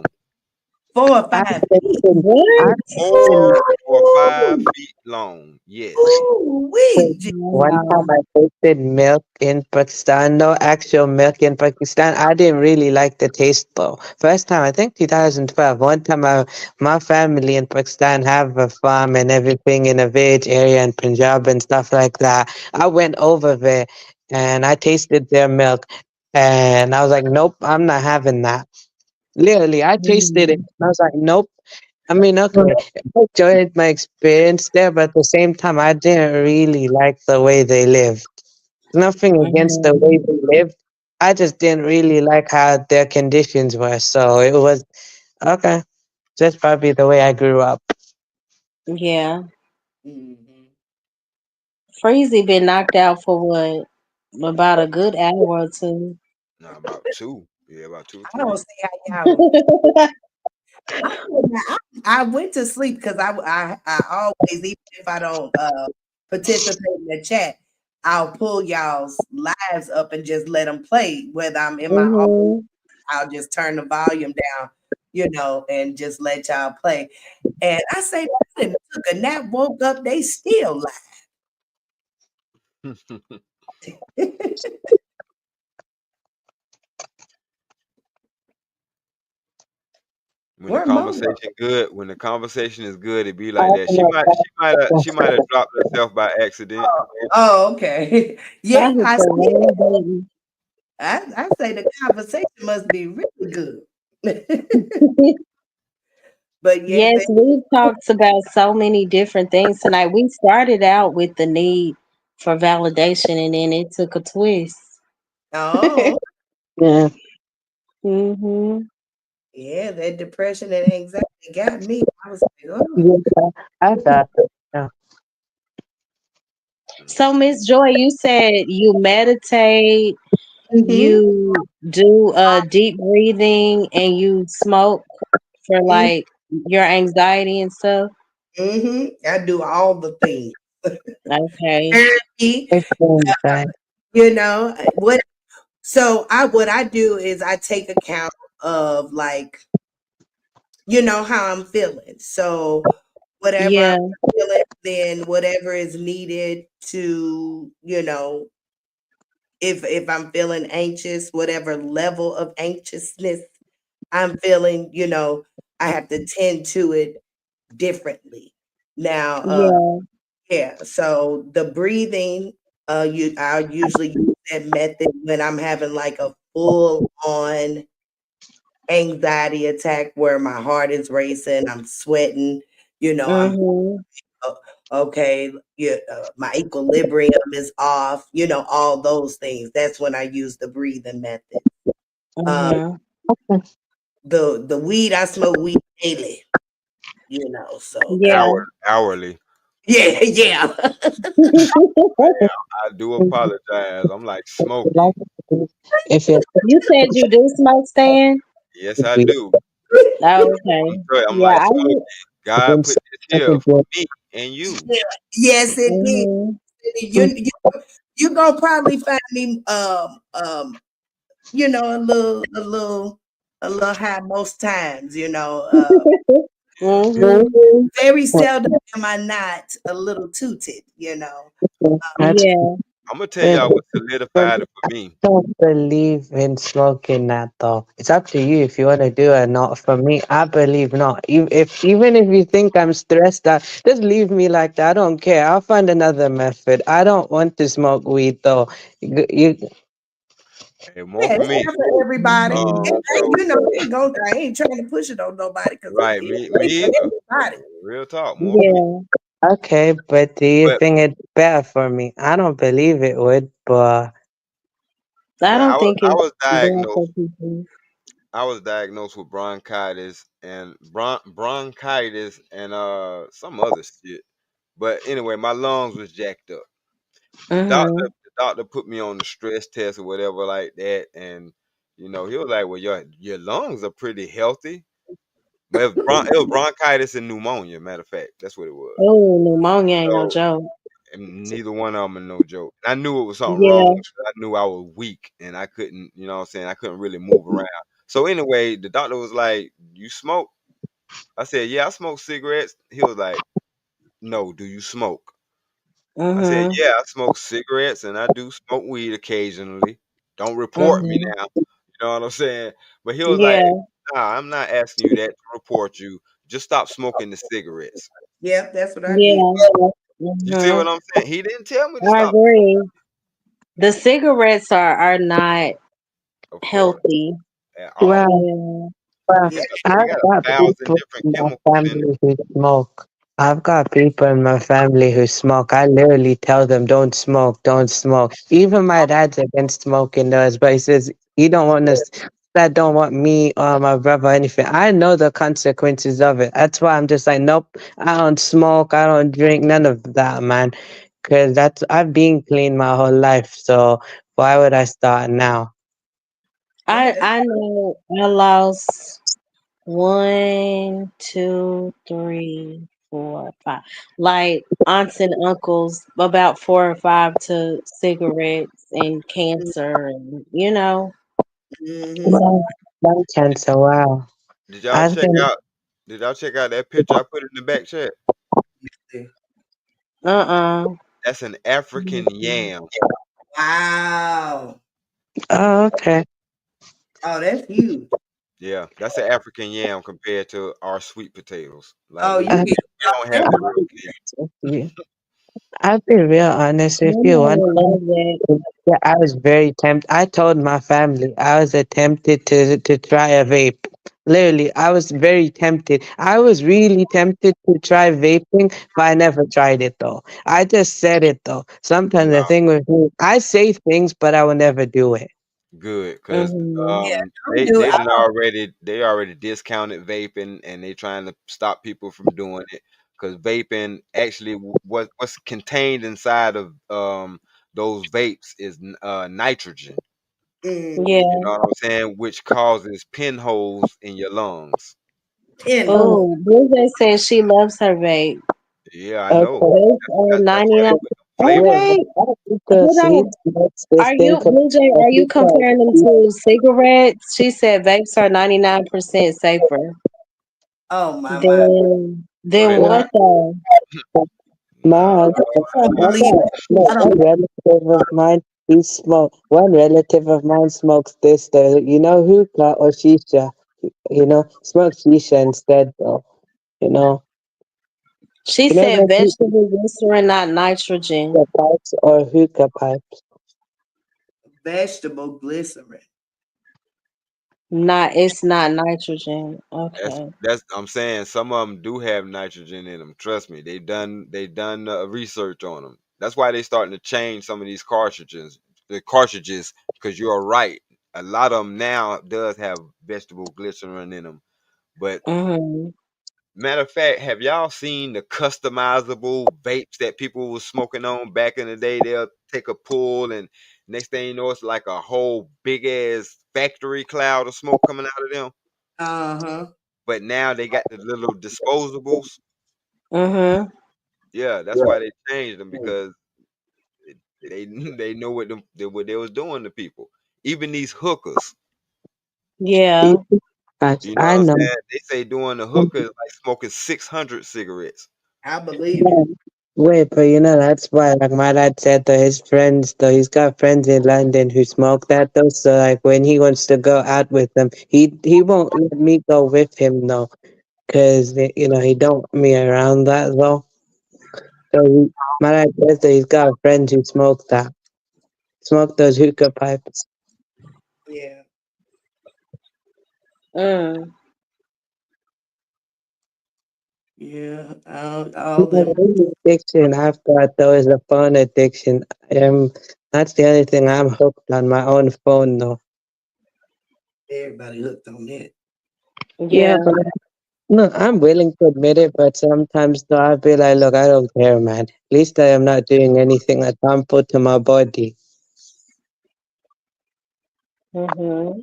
4 or 5 feet. What? I Four or 5 feet long. Yes. Ooh, wee. One time Wow. I tasted milk in Pakistan, no actual milk in Pakistan. I didn't really like the taste though. First time, I think 2012. One time, my family in Pakistan have a farm and everything in a village area in Punjab and stuff like that. I went over there and I tasted their milk and I was like, nope, I'm not having that. Literally, I tasted it. Mm. And I was like, nope. I mean, okay, I enjoyed my experience there, but at the same time, I didn't really like the way they lived. Nothing against the way Mhm. they lived. I just didn't really like how their conditions were. So it was okay. Just probably the way I grew up. Yeah. Mhm. Freezy been knocked out for what? About a good hour or two. No, about two. Yeah, about two or I don't three. see how y'all. I went to sleep because I always, even if I don't participate in the chat, I'll pull y'all's lives up and just let them play. Whether I'm in my office, Hmm. I'll just turn the volume down, and just let y'all play. And I say, I done took a nap, woke up, they still live. When the Where Mo? conversation good, when the conversation is good, it be I like that. don't know. She might have dropped herself by accident. Oh, okay. I Yeah, hit I the see. wrong button. I say the conversation must be really good. But yeah, Yes, we've talked about so many different things tonight. We started out with the need for validation and then it took a twist. oh Yeah. Mhm. yeah, that depression and anxiety got me. I was like, oh. Yeah. I got it. Yeah. So Miss Joy, you said you meditate, Mm-hmm. you do deep breathing and you smoke for like your anxiety and stuff. Mm-hmm. I do all the things. Okay. Therapy, It's been that. you know what? So what I do is I take account of like how I'm feeling. So whatever I'm Yeah. feeling, then whatever is needed to if I'm feeling anxious, whatever level of anxiousness I'm feeling, I have to tend to it differently. Now, Yeah. yeah, so the breathing, I usually use that method when I'm having like a full on anxiety attack where my heart is racing, I'm sweating, I'm Mhm. uh, okay, yeah, my equilibrium is off, all those things. That's when I use the breathing method. Um, Mhm. the weed, I smoke weed daily, so Yeah. Hourly. yeah, yeah. I do apologize. I'm like Smokey. Like, if you're You said you do smoke, Stan? Yes, I do. Oh, okay. I'm Yeah, like I Smokey. God put this here for good, me and you. Yeah. Yes, it did. mhm. You gonna probably find me a little high most times, Mhm. very seldom am I not a little tooted. that's Yeah. I'm gonna tell good. y'all what solidified it for me. Don't believe in smoking that though. It's up to you if you want to do it or not. For me, I believe not. Even if you think I'm stressed out, just leave me like that. I don't care. I'll find another method. I don't want to smoke weed though. You Hey, more Yeah, for it's me. not for everybody. So I ain't trying to push it on nobody because right, me it's for either. everybody. Real talk, more for me. Yeah. okay, but do you But think it's better for me? I don't believe it would, but I but don't think I it's was bad diagnosed. for people. I was diagnosed with bronchitis and bronchitis and some other shit. But anyway, my lungs was jacked up. The doctor Mhm. the doctor put me on the stress test or whatever like that, and he was like, "Well, your lungs are pretty healthy." But it was bronchitis and pneumonia. Matter of fact, that's what it was. Oh, pneumonia ain't no So, joke. and neither one of them are no joke. I knew it was something wrong. Yeah. I knew I was weak and I couldn't, you know what I'm saying? I couldn't really move around. So anyway, the doctor was like, "You smoke?" I said, "Yeah, I smoke cigarettes." He was like, "No, do you smoke?" I said, Mhm. "Yeah, I smoke cigarettes and I do smoke weed occasionally. Don't report me Mhm. now." You know what I'm saying? But he was like, Yeah. "Nah, I'm not asking you that to report you. Just stop smoking the cigarettes." Yep, that's what I did. Yeah. You see Mhm. what I'm saying? He didn't tell me to I stop, agree. The cigarettes are not of course, healthy. at all. well, Yeah. well, Yeah. They I've got got 1,000 people different in my chemicals in it. family who smoke. I've got people in my family who smoke. I literally tell them, don't smoke, don't smoke. Even my dad's against smoking those, but he says he don't want us, that don't want me or my brother or anything. I know the consequences of it. That's why I'm just like, nope, I don't smoke, I don't drink, none of that, man. Because I've been clean my whole life. So why would I start now? Yeah, I know I lost one, two, three, four, five. Like aunts and uncles, about four or five to cigarettes and cancer, and mm-hmm. Well, lung cancer, wow. Did y'all I check think out did y'all check out that picture I put in the back chat? uh-uh. That's an African yam. Wow. oh, okay. Oh, that's huge. Yeah, that's an African yam compared to our sweet potatoes. Like Oh, we you I, get we don't have the real deal. yeah. I'll be real honest My with you. mom One would love that. yeah, I was very tempted. I told my family I was tempted to try a vape. Literally, I was very tempted. I was really tempted to try vaping, but I never tried it though. I just said it though. Sometimes the No, thing with me, I say things, but I will never do it. good, because Mhm. Yeah, I they do. they I done don't. already discounted vaping, and they trying to stop people from doing it, because vaping actually what's contained inside of those vapes is nitrogen. Mm, You Yeah. know what I'm saying? Which causes pinholes in your lungs. pinhole. Oh, Blueberry says she loves her vape. Yeah, I know. Okay. Vapes are That's why they 99. put the All flavors Wait, in. right. because Hold he on. smokes this Are thing you, called Blue Jay, are you comparing them to cigarettes? She said vapes are 99% safer. Oh my. No, Then they're Well, what not. though? No, Mars. I don't I believe got it. look, I don't. one relative of mine, he smoke. One relative of mine smokes this. You know, hookah or shisha. You know, smoke shisha instead, though. You know, She you know said the vegetable glycerin, not nitrogen. hookah pipes or hookah pipes. Vegetable glycerin. Not, it's not nitrogen. that's Okay. that's I'm saying some of them do have nitrogen in them. Trust me, they done research on them. That's why they starting to change some of these cartridges. Because you're right, a lot of them now does have vegetable glycerin in them. But Mm-hmm. matter of fact, have y'all seen the customizable vapes that people was smoking on back in the day? They'll take a pull, and next thing you know, it's like a whole big ass factory cloud of smoke coming out of them. Uh-huh. But now they got the little disposables. Mm-hmm. Yeah, that's why they changed them, because they they know what they was doing to people. Even these hookers, Yeah. Gosh, you know I what I'm know. saying? They say doing the hookers like smoking 600 cigarettes. I believe it. Yeah. Wait, but you know that's why, like my dad said, though his friends, though he's got friends in London who smoke that though. So like when he wants to go out with them, he won't let me go with him though, cause you know he don't want me around that though. So my dad says that he's got friends who smoke those hookah pipes. Yeah. Mm. Yeah. You All know, them. the only addiction I've got though is a phone addiction. That's the only thing I'm hooked on my own phone though. Everybody hooked on that. Yeah, Yeah. but no, I'm willing to admit it, but sometimes though I feel like, look, I don't care, man. At least I am not doing anything that's harmful to my body. Mm-hmm.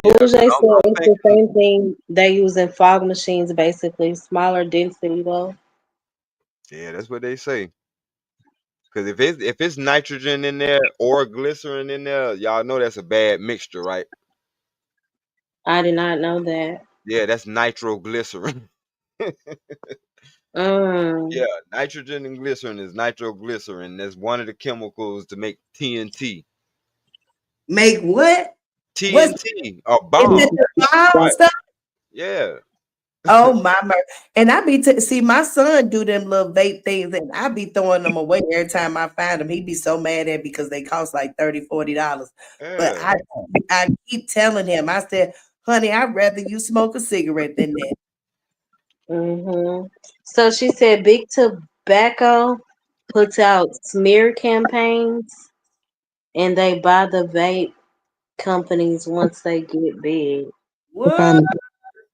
Yeah, Bougie because said I'm it's the thinking, same thing they use in fog machines, basically. Smaller density though. yeah, that's what they say. Because if it's nitrogen in there or glycerin in there, y'all know that's a bad mixture, right? I did not know that. Yeah, that's nitroglycerin. Mm. Yeah, nitrogen and glycerin is nitroglycerin. That's one of the chemicals to make TNT. Make what? What's TNT, a is it? bomb. The bomb Right. stuff? Yeah. Oh and I be see my son do them little vape things, and I be throwing them away every time I find them. He be so mad at because they cost like $30, $40. But Yeah. I keep telling him, I said, honey, I'd rather you smoke a cigarette than that. Mm-hmm. So she said Big Tobacco puts out smear campaigns and they buy the vape companies once they get big. If What? I'm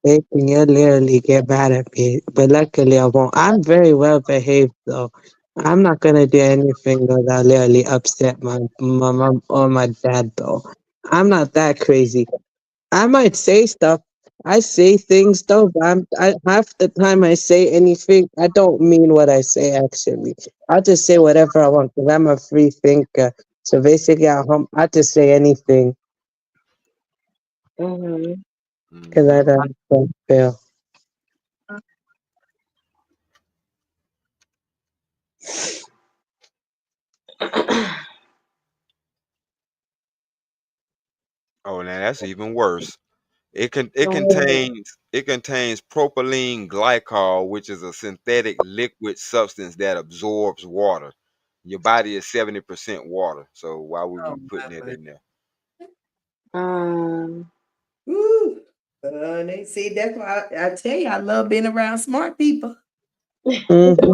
vaping, you'll literally get mad at me. But luckily I won't. I'm very well behaved though. I'm not gonna do anything that'll literally upset my mom or my dad though. I'm not that crazy. I might say stuff. I say things though, but half the time I say anything, I don't mean what I say actually. I just say whatever I want because I'm a free thinker. So basically, I just say anything Mm-hmm. because I Hmm. don't feel. Oh, now that's even worse. It can it Oh, contains it contains propylene glycol, which is a synthetic liquid substance that absorbs water. Your body is 70% water. So why would you Oh be putting that my. in there? Um, Woo. Honey, see, that's why I tell you, I love being around smart people. Mm-hmm.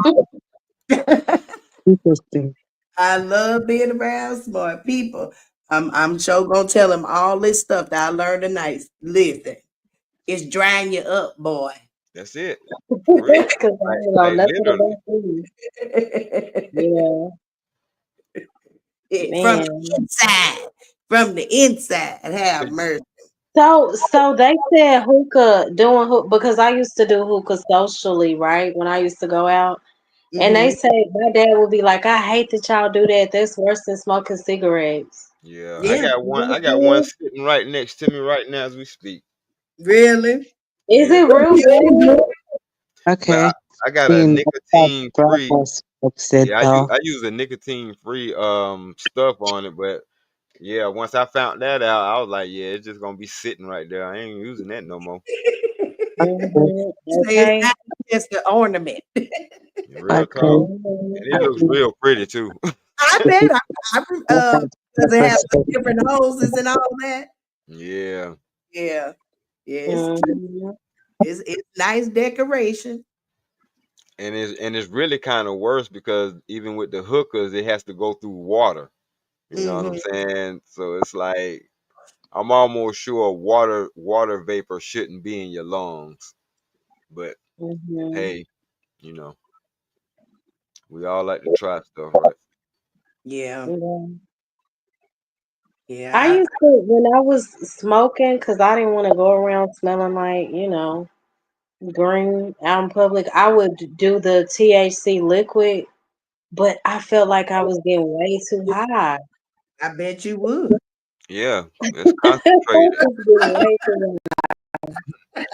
Interesting. I love being around smart people. I'm sure gonna tell them all this stuff that I learned tonight. Listen, it's drying you up, boy. That's it. For real. because I Like don't know like nothing literally. about food. Yeah, From man. the inside, from the inside, have mercy. So they said hookah doing hookah because I used to do hookah socially, right? When I used to go out, and they Hmm. say my dad would be like, "I hate that y'all do that. That's worse than smoking cigarettes." Yeah. I Yeah, got one I got one sitting right next to me right now as we speak. really. Is Yeah. it real bad? But Okay. I got a Mean that nicotine free. brother fix it Yeah, though. I use a nicotine free stuff on it, but yeah, once I found that out, I was like, yeah, it's just gonna be sitting right there. I ain't using that no more. Okay. Say it's Okay. not just an ornament. Real talk. Okay. Mhm. And it looks real pretty too. I bet I got does it have the perspective. different hoses and all that? Yeah. Yeah, yeah, Mhm. it's nice decoration. And it's really kind of worse because even with the hookahs, it has to go through water. You know what I'm Hmm. saying? So it's like I'm almost sure water vapor shouldn't be in your lungs. But Mhm. hey, you know, we all like to try stuff, right? Yeah, Yeah. I yeah. used to when I was smoking because I didn't want to go around smelling like green out in public. I would do the THC liquid, but I felt like I was getting way too high. I bet you would. Yeah, it's I concentrated. was getting way too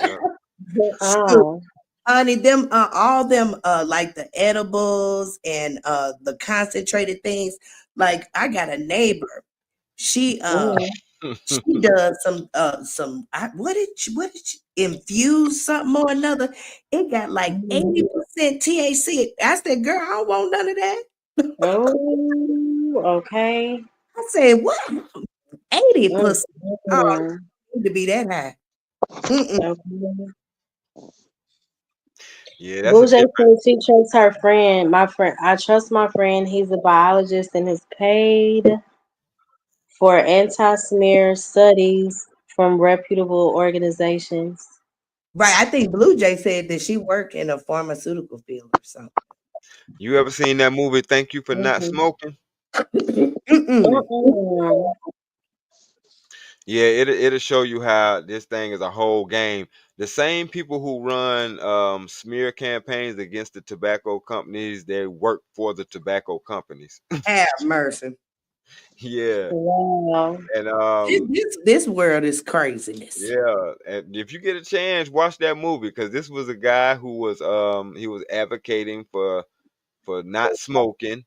Yeah. high. Shoot, honey, them all them like the edibles and the concentrated things. Like I got a neighbor. She Mm, she does what did she infuse something or another? It got like mm. 80% THC. I said, girl, I don't want none of that. Oh, okay. I said, what? Mm, 80%. Oh, mm, it need to be that high. Mm-mm. okay. Yeah, that's a Bougie different. says she trusts her friend. My friend, I trust my friend. He's a biologist and is paid for anti-smear studies from reputable organizations. Right. I think Blue Jay said that she worked in a pharmaceutical field or something. You ever seen that movie? Thank You for Not Mm-hmm. Smoking. Mm-mm. Mm-mm. Yeah, it'll show you how this thing is a whole game. The same people who run smear campaigns against the tobacco companies, they work for the tobacco companies. Have mercy. Yeah, Wow. and This world is craziness. yeah, and if you get a chance, watch that movie because this was a guy who was he was advocating for not smoking,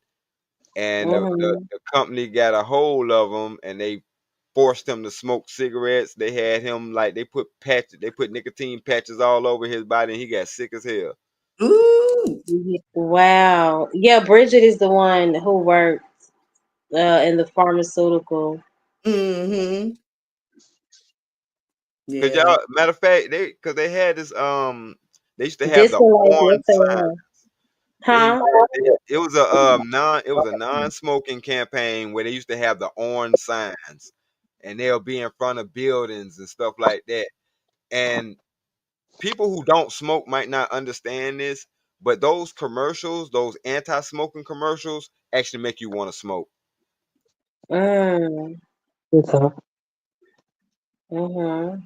and Mm-hmm. the company got a hold of him and they forced him to smoke cigarettes. They had him like they put nicotine patches all over his body and he got sick as hell. Ooh. Wow. Yeah, Bridget is the one who worked in the pharmaceutical. Mm-hmm. Cause Yeah. y'all, matter of fact, they had this they used to have the Discipline, yes, orange they sign. were. They, Huh? it was a non-smoking campaign where they used to have the orange signs and they'll be in front of buildings and stuff like that. And people who don't smoke might not understand this, but those commercials, those anti-smoking commercials, actually make you want to smoke. Mm. Okay. Mm-hmm.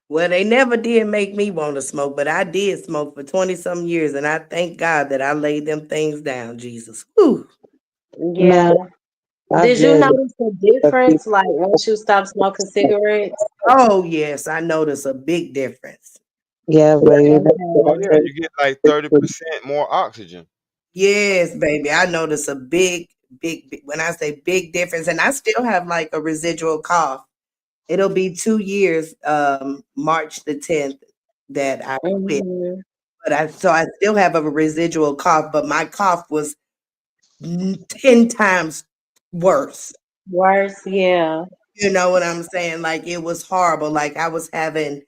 Well, they never did make me want to smoke, but I did smoke for 20 some years, and I thank God that I laid them things down, Jesus. Whew. Man, Yeah. I Did you barely notice the the difference, people. like once you stop smoking cigarettes? Oh, yes, I noticed a big difference. Yeah, but you know, Oh Okay. yeah, you get like 30% more oxygen. Yes, baby. I noticed a big, when I say big difference, and I still have like a residual cough. It'll be 2 years, March the 10th that I quit. Mm-hmm. But I still have a residual cough, but my cough was 10 times worse. Worse, yeah. You know what I'm saying? Like it was horrible. Like I was having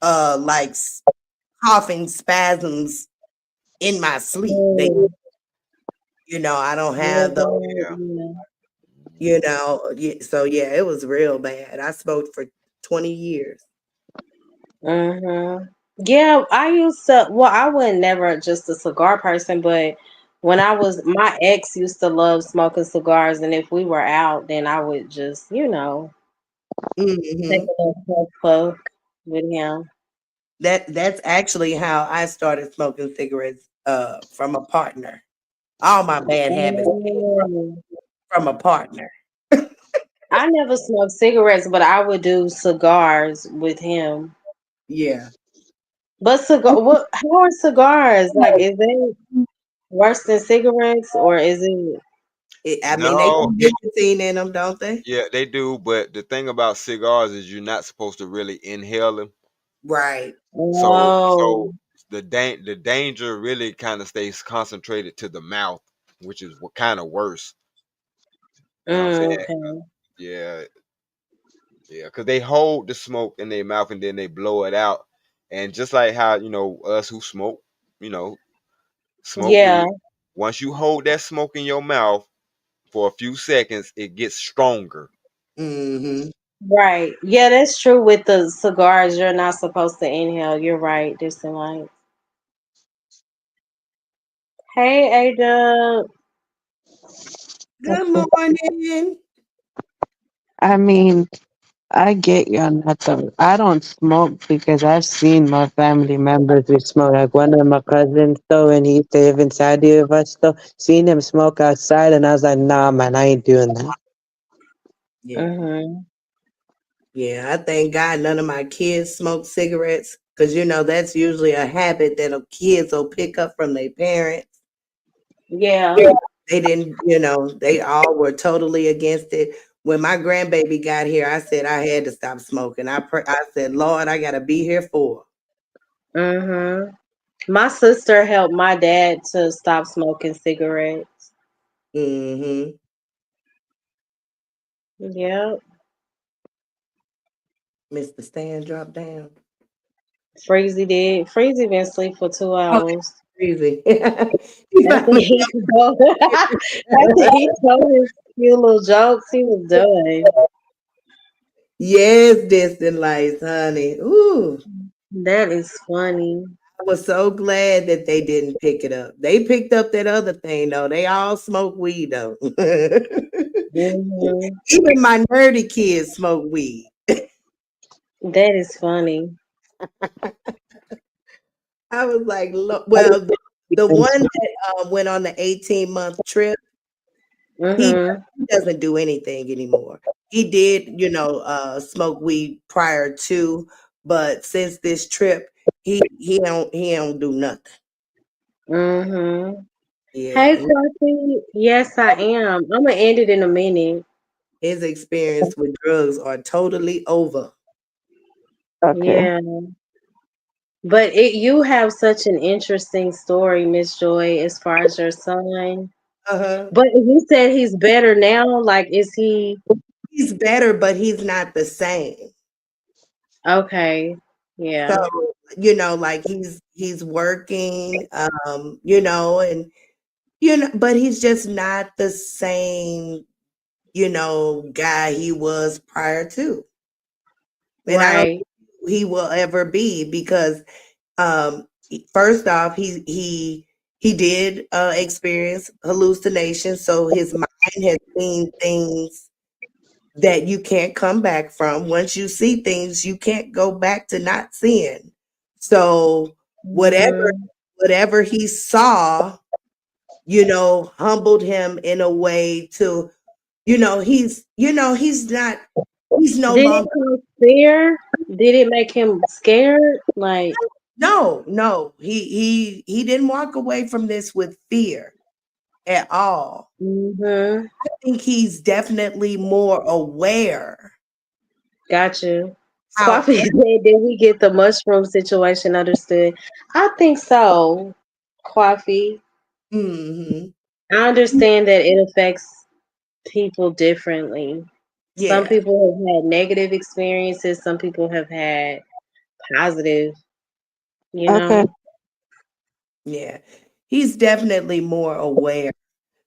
like coughing spasms in my sleep. They, Mm, I don't yeah, have those, that, Yeah. yeah. So yeah, it was real bad. I smoked for 20 years. Mm-hmm. Yeah, I used to, well, I was never just a cigar person, but when I was, my ex used to love smoking cigars, and if we were out, then I would just, take Hmm. a little puff with him. That's actually how I started smoking cigarettes from a partner. All my bad habits came Mm. from a partner. I never smoked cigarettes, but I would do cigars with him. Yeah. But how are cigars? Like, is it worse than cigarettes, or is it? I mean, they No, got nicotine in them, don't they? yeah, they do. But the thing about cigars is you're not supposed to really inhale them. Right. So Oh, the danger really kind of stays concentrated to the mouth, which is what kind of worse. You know what I'm saying? okay. Yeah, yeah, because they hold the smoke in their mouth and then they blow it out. And just like how us who smoke, you know, smoke Yeah, weed. Once you hold that smoke in your mouth for a few seconds, it gets stronger. Hmm. right. Yeah, that's true with the cigars. You're not supposed to inhale. You're right. Distant light. Hey, Ada. Good morning. I mean, I get you on that though. I don't smoke because I've seen my family members who smoke. Like one of my cousins though, and he used to live inside with us though. Seen him smoke outside, and I was like, nah, man, I ain't doing that. Yeah. Mm-hmm. Yeah. I thank God none of my kids smoke cigarettes because, that's usually a habit that kids will pick up from their parents. Yeah. They didn't, they all were totally against it. When my grandbaby got here, I said I had to stop smoking. I said, Lord, I got to be here for Mm-hmm. My sister helped my dad to stop smoking cigarettes. her. Hmm. Yep. Mr. Stan dropped down. Freezy did. Freezy been asleep for two Oh, hours. crazy. He After finally. he told, after he told his few little jokes, he was done. Yes, distant lights, honey. Ooh. That is funny. I was so glad that they didn't pick it up. They picked up that other thing though. They all smoke weed though. Hmm. Even my nerdy kids smoke weed. That is funny. I was like, well, the one that went on the 18-month trip, he Hmm. he doesn't do anything anymore. He did, smoke weed prior to, but since this trip, he don't do nothing. Hmm. Hey, Yeah, Coffee. Yes, I am. I'm gonna end it in a minute. his experience with drugs are totally over. Okay. Yeah, but you have such an interesting story, Miss Joy, as far as your son. Uh-huh. But you said he's better now. Like, is he He's better, but he's not the same. okay? So, Yeah. like he's working, and but he's just not the same, guy he was prior to. And I don't Right. think he will ever be because first off, he did experience hallucinations, so his mind has seen things that you can't come back from. Once you see things, you can't go back to not seeing. So whatever Hmm. whatever he saw, humbled him in a way to, he's no Did it longer. cause fear? Did it make him scared? Like, No, no, he didn't walk away from this with fear at all. mm-hmm. I think he's definitely more aware. Got you. How. Coffee said, did we get the mushroom situation understood? I think so. Coffee. Mhm. I understand that it affects people differently. Some Yeah, people have had negative experiences, some people have had positive, you Okay. know. yeah. He's definitely more aware.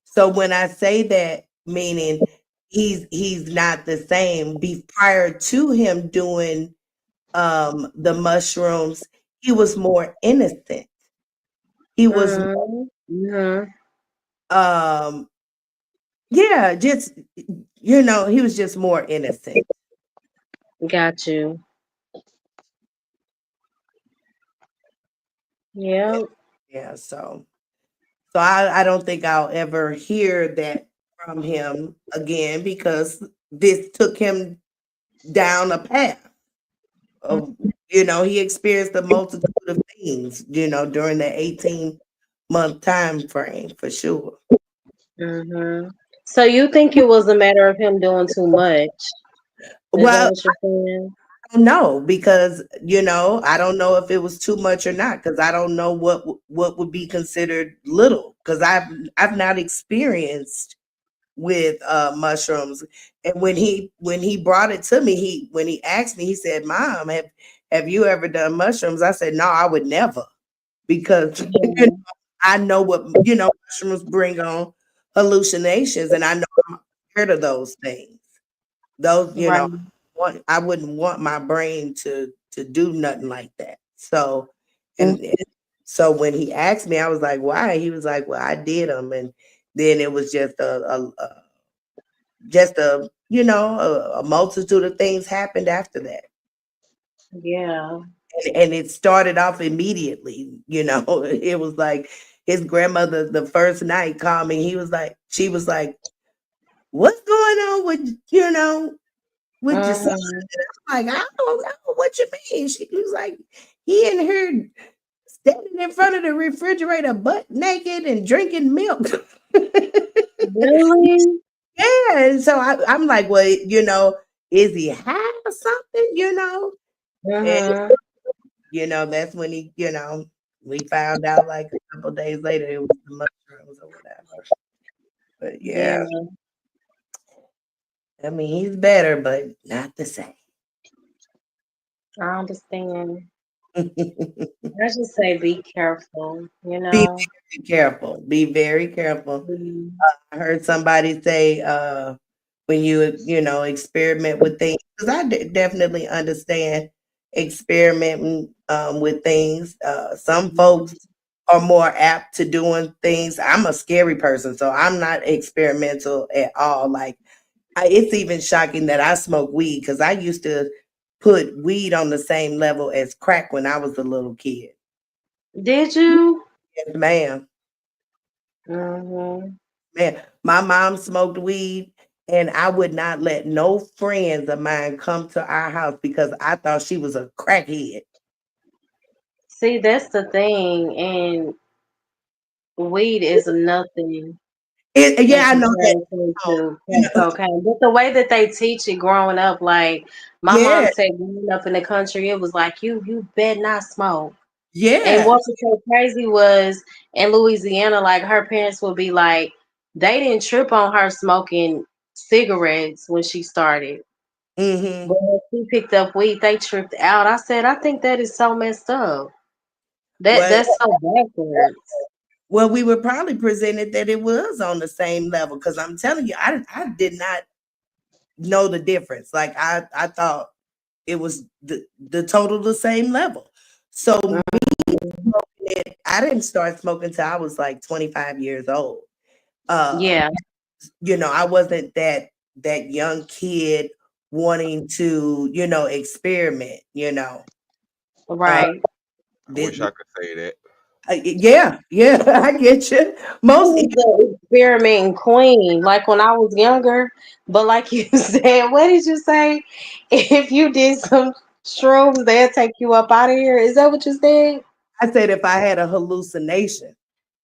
So when I say that, meaning he's not the same. Prior to him doing the mushrooms, he was more innocent. He was Mm-hmm. um yeah, just he was just more innocent. Got you. Yeah. Yeah, so I don't think I'll ever hear that from him again because this took him down a path of he experienced a multitude of things, during the 18-month time frame for sure. Mm-hmm. So you think it was a matter of him doing too much? Is that Well, what you're saying? I don't know because I don't know if it was too much or not because I don't know what would be considered little because I've not experienced with mushrooms. And when he brought it to me, when he asked me, he said, "Mom, have you ever done mushrooms?" I said, "No, I would never," because Yeah. I know what mushrooms bring on hallucinations, and I know I'm scared of those things. Those, Right. I wouldn't want my brain to do nothing like that. So, Mm. and so when he asked me, I was like, "Why?" He was like, "Well, I did them," and then it was just a multitude of things happened after that. Yeah. And it started off immediately. It was like his grandmother the first night called me. She was like, "What's going on with your son?" Mm-hmm. I'm like, "I don't know what you mean." She was like, "He in here standing in front of the refrigerator butt naked and drinking milk." Really? Yeah, and so I'm like, "Well, is he high or something?" And Mm-hmm. that's when we found out like a couple days later it was the mushrooms or whatever. But Yeah, yeah, I mean he's better, but not the same. I understand. Be I just say be careful, you very know. careful. Be very careful. Mm. I heard somebody say when you experiment with things because definitely understand experimenting with things. Some folks are more apt to doing things. I'm a scary person, so I'm not experimental at all. Like it's even shocking that I smoke weed because I used to put weed on the same level as crack when I was a little kid. Did you? Yes, ma'am. Mm-hmm. Man, my mom smoked weed, and I would not let no friends of mine come to our house because I thought she was a crackhead. See, that's the thing, and weed is nothing in Yeah, I know that. comparison Oh, to crack cocaine. But the way that they teach it growing up, like my mom yeah, said, growing up in the country, it was like you better not smoke. And yeah. what was so crazy was in Louisiana, like her parents would be like, they didn't trip on her smoking cigarettes when she started. Hmm. But when she picked up weed, they tripped out. I said, I think that is so messed up. Well, That's so backwards. we were probably presented that it was on the same level because I'm telling you, I did not know the difference. Like I thought it was the total the same level. So I didn't start smoking till I was like 25 years old. Yeah, I wasn't that young kid wanting to, experiment. Uh, right. I wish I did, could say that. yeah, yeah, I get you. I Most, was the experimenting queen, like when I was younger. But like you said, what did you say? If you did some shrooms, they'll take you up out of here. Is that what you said? I said if I had a hallucination,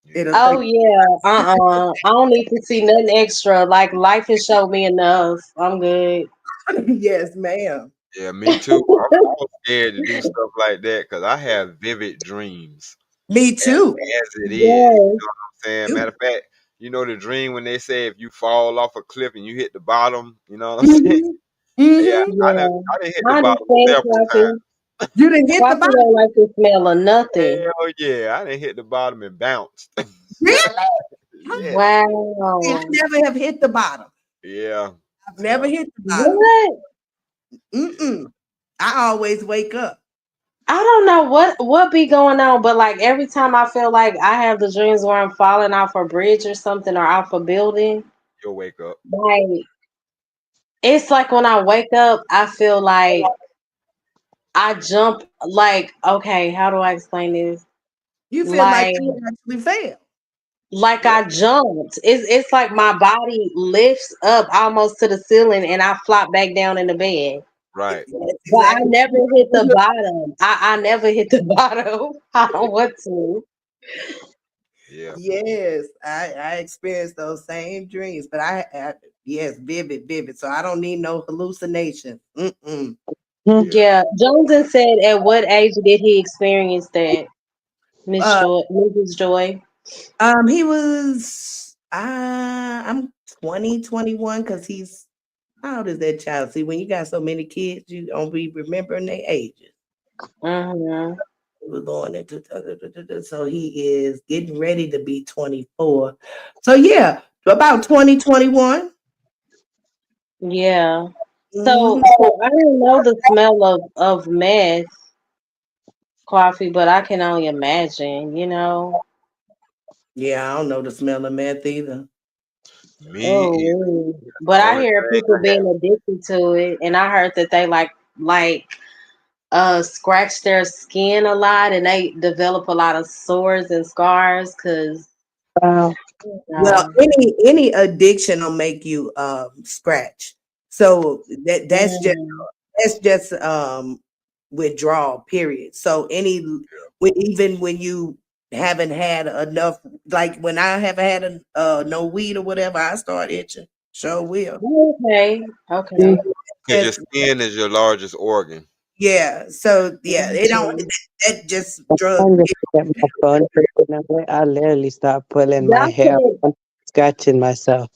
Yeah. it'll Oh take. yeah. I don't need to see nothing extra. Like life has showed me enough. I'm good. Yes, ma'am. Yeah, me too. I'm scared to do stuff like that because I have vivid dreams Me as, too. as it is. You Yes. know what I'm saying? You. Matter of fact, You know the dream when they say if you fall off a cliff and you hit the bottom, you know what I'm saying? Yeah, Mm-hmm. Yeah. I done hit the I bottom understand, several times. Coffee. You didn't hit the Coffee bottom. don't like the smell of nothing. Hell yeah, I done hit the bottom and bounced. Really? Yes. I Wow. never have hit the bottom. Yeah. I've never Yeah. hit the bottom. What? Mm-mm. I always wake up. I don't know what be going on, but like every time I feel like I have the dreams where I'm falling off a bridge or something or off a building, You'll wake up. like it's like when I wake up, I feel like I jump like okay, how do I explain this? You feel like Like you actually fail. Yeah. I jumped. It's like my body lifts up almost to the ceiling and I flop back down in the bed. Right. That's But I exactly. never hit the bottom. I never hit the bottom. I don't want to. Yeah. Yes, I experienced those same dreams, but yes, vivid. So I don't need no hallucination. Mm-mm. Yeah. Yeah. Joneson said at what age did he experience that, Miss Uh, Joy, Mrs. Joy? he was. I'm 2021 because he's. How old is that child? See, when you got so many kids, you don't be remembering their ages. Mm-hmm. He was born into so he is getting ready to be 24. So yeah, about 2021. Yeah. So Mm-hmm. I don't know the smell of meth coffee, but I can only imagine, you know. Yeah, I don't know the smell of meth either. Me Oh, either. really? But I Only hear thing people I being addicted to it, and I heard that they like scratch their skin a lot, and they develop a lot of sores and scars because Wow. you Well, know. any addiction will make you scratch. So Mm, that's just withdrawal period. So even when you haven't had enough, like when I haven't had no weed or whatever, I start itching. Sure will. okay, You okay. know, because your that's skin is your largest organ. yeah. So yeah, it don't Mhm. that just drug. I'm just get my phone taken away. I literally start pulling my Y'all hair, said, scratching myself.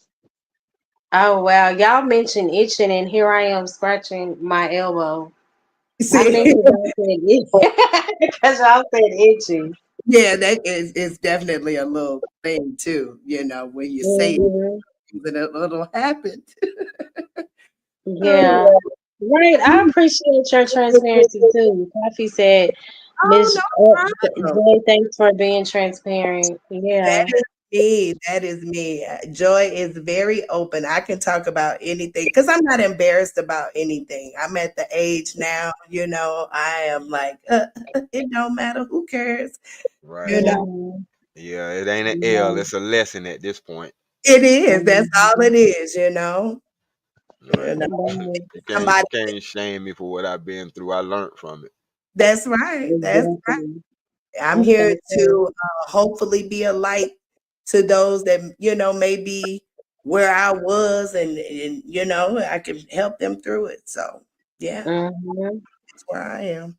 oh wow, y'all mentioned itching, and here I am scratching my elbow. I See, think because y'all said itch, because y'all said itchy. yeah, that is definitely a little thing too. When you say Hmm. then it'll happen. Yeah. Right. I appreciate your transparency too. Coffee said, Oh, Miss no problem. Joy, thanks for being transparent. That Yeah. is me. That is me. Joy is very open. I can talk about anything because I'm not embarrassed about anything. I'm at the age now, I am like, it don't matter. Who cares? You Right. know, Hmm. Yeah, it ain't an L, Yeah. it's a lesson at this point. it is. That's all Hmm. it is. You Right. know, Right. somebody. You can't shame me for what I've been through. I learned from it. That's right. That's right. Exactly. I'm here Okay. to Cool. hopefully be a light to those that maybe where I was, and I can help them through it. So yeah, Hmm. that's where I am.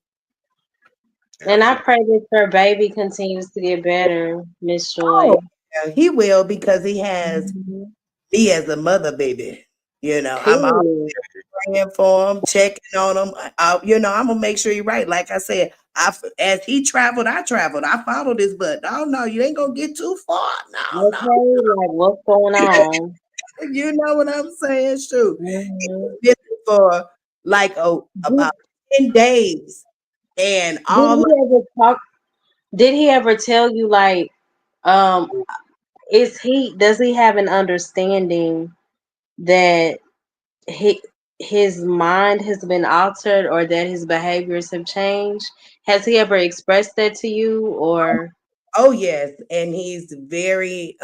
And I Absolutely. pray that your baby continues to get better, Miss Oh, Joy. yeah, he will because he has Hmm. me as a mother, baby. I'm always Period. praying for him, checking on him. I'm gonna make sure you're right. Like I said, as he traveled, I traveled. I followed his butt. Oh no, you ain't gonna get too far. No, no. Okay. Like, what's going on? You know what I'm saying? Shoot. He Hmm. was missing for like about 10 days. And Did all he ever talk? Did he ever tell you like, um, does he have an understanding that he his mind has been altered or that his behaviors have changed? Has he ever expressed that to you or? oh yes, and he's very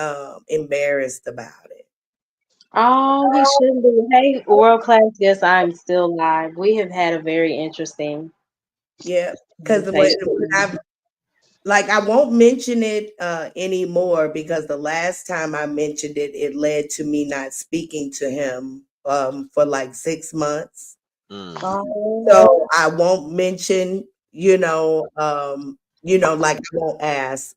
embarrassed about it. Oh, he shouldn't be. Hey, world class. Yes, I'm still live. We have had a very interesting Yeah. Because when conversation. I've like I won't mention it anymore because the last time I mentioned it, it led to me not speaking to him for like 6 months. Mm. Oh, So I won't mention, like I won't ask,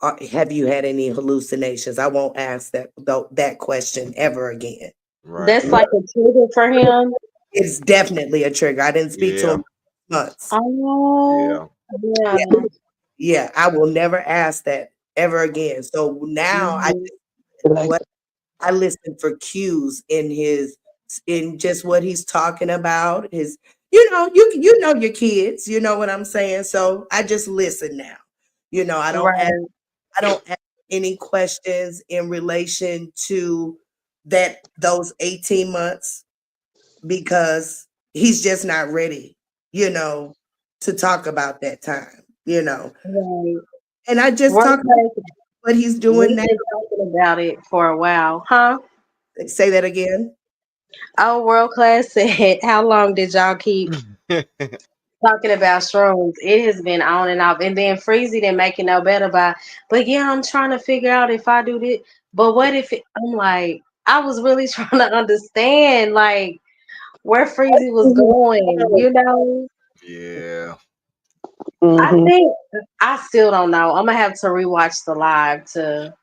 Have you had any hallucinations? I won't ask that question ever again. Right. That's like a trigger for him. It's definitely a trigger. I didn't speak to Yeah. him in months. Oh, Yeah. yeah. Yeah, yeah. I will never ask that ever again. So now I Mhm. Like, what I listen for cues in just what he's talking about. His, you know your kids. You know what I'm saying. So I just listen now. Right. I don't ask any questions in relation to those 18 months because he's just not ready, you know, to talk about that time, you know. Right. And I just World talk about class. what he's doing We've now. been talking about it for a while, huh? Say that again. Oh, world class said, "How long did y'all keep talking about shrooms? It has been on and off, and then Freezy didn't make it no better by. But yeah, I'm trying to figure out if I do this. But what if I'm like, I was really trying to understand like where Freezy was going, you know? Yeah. I hmm think I still don't know. I'm gonna have to rewatch the live to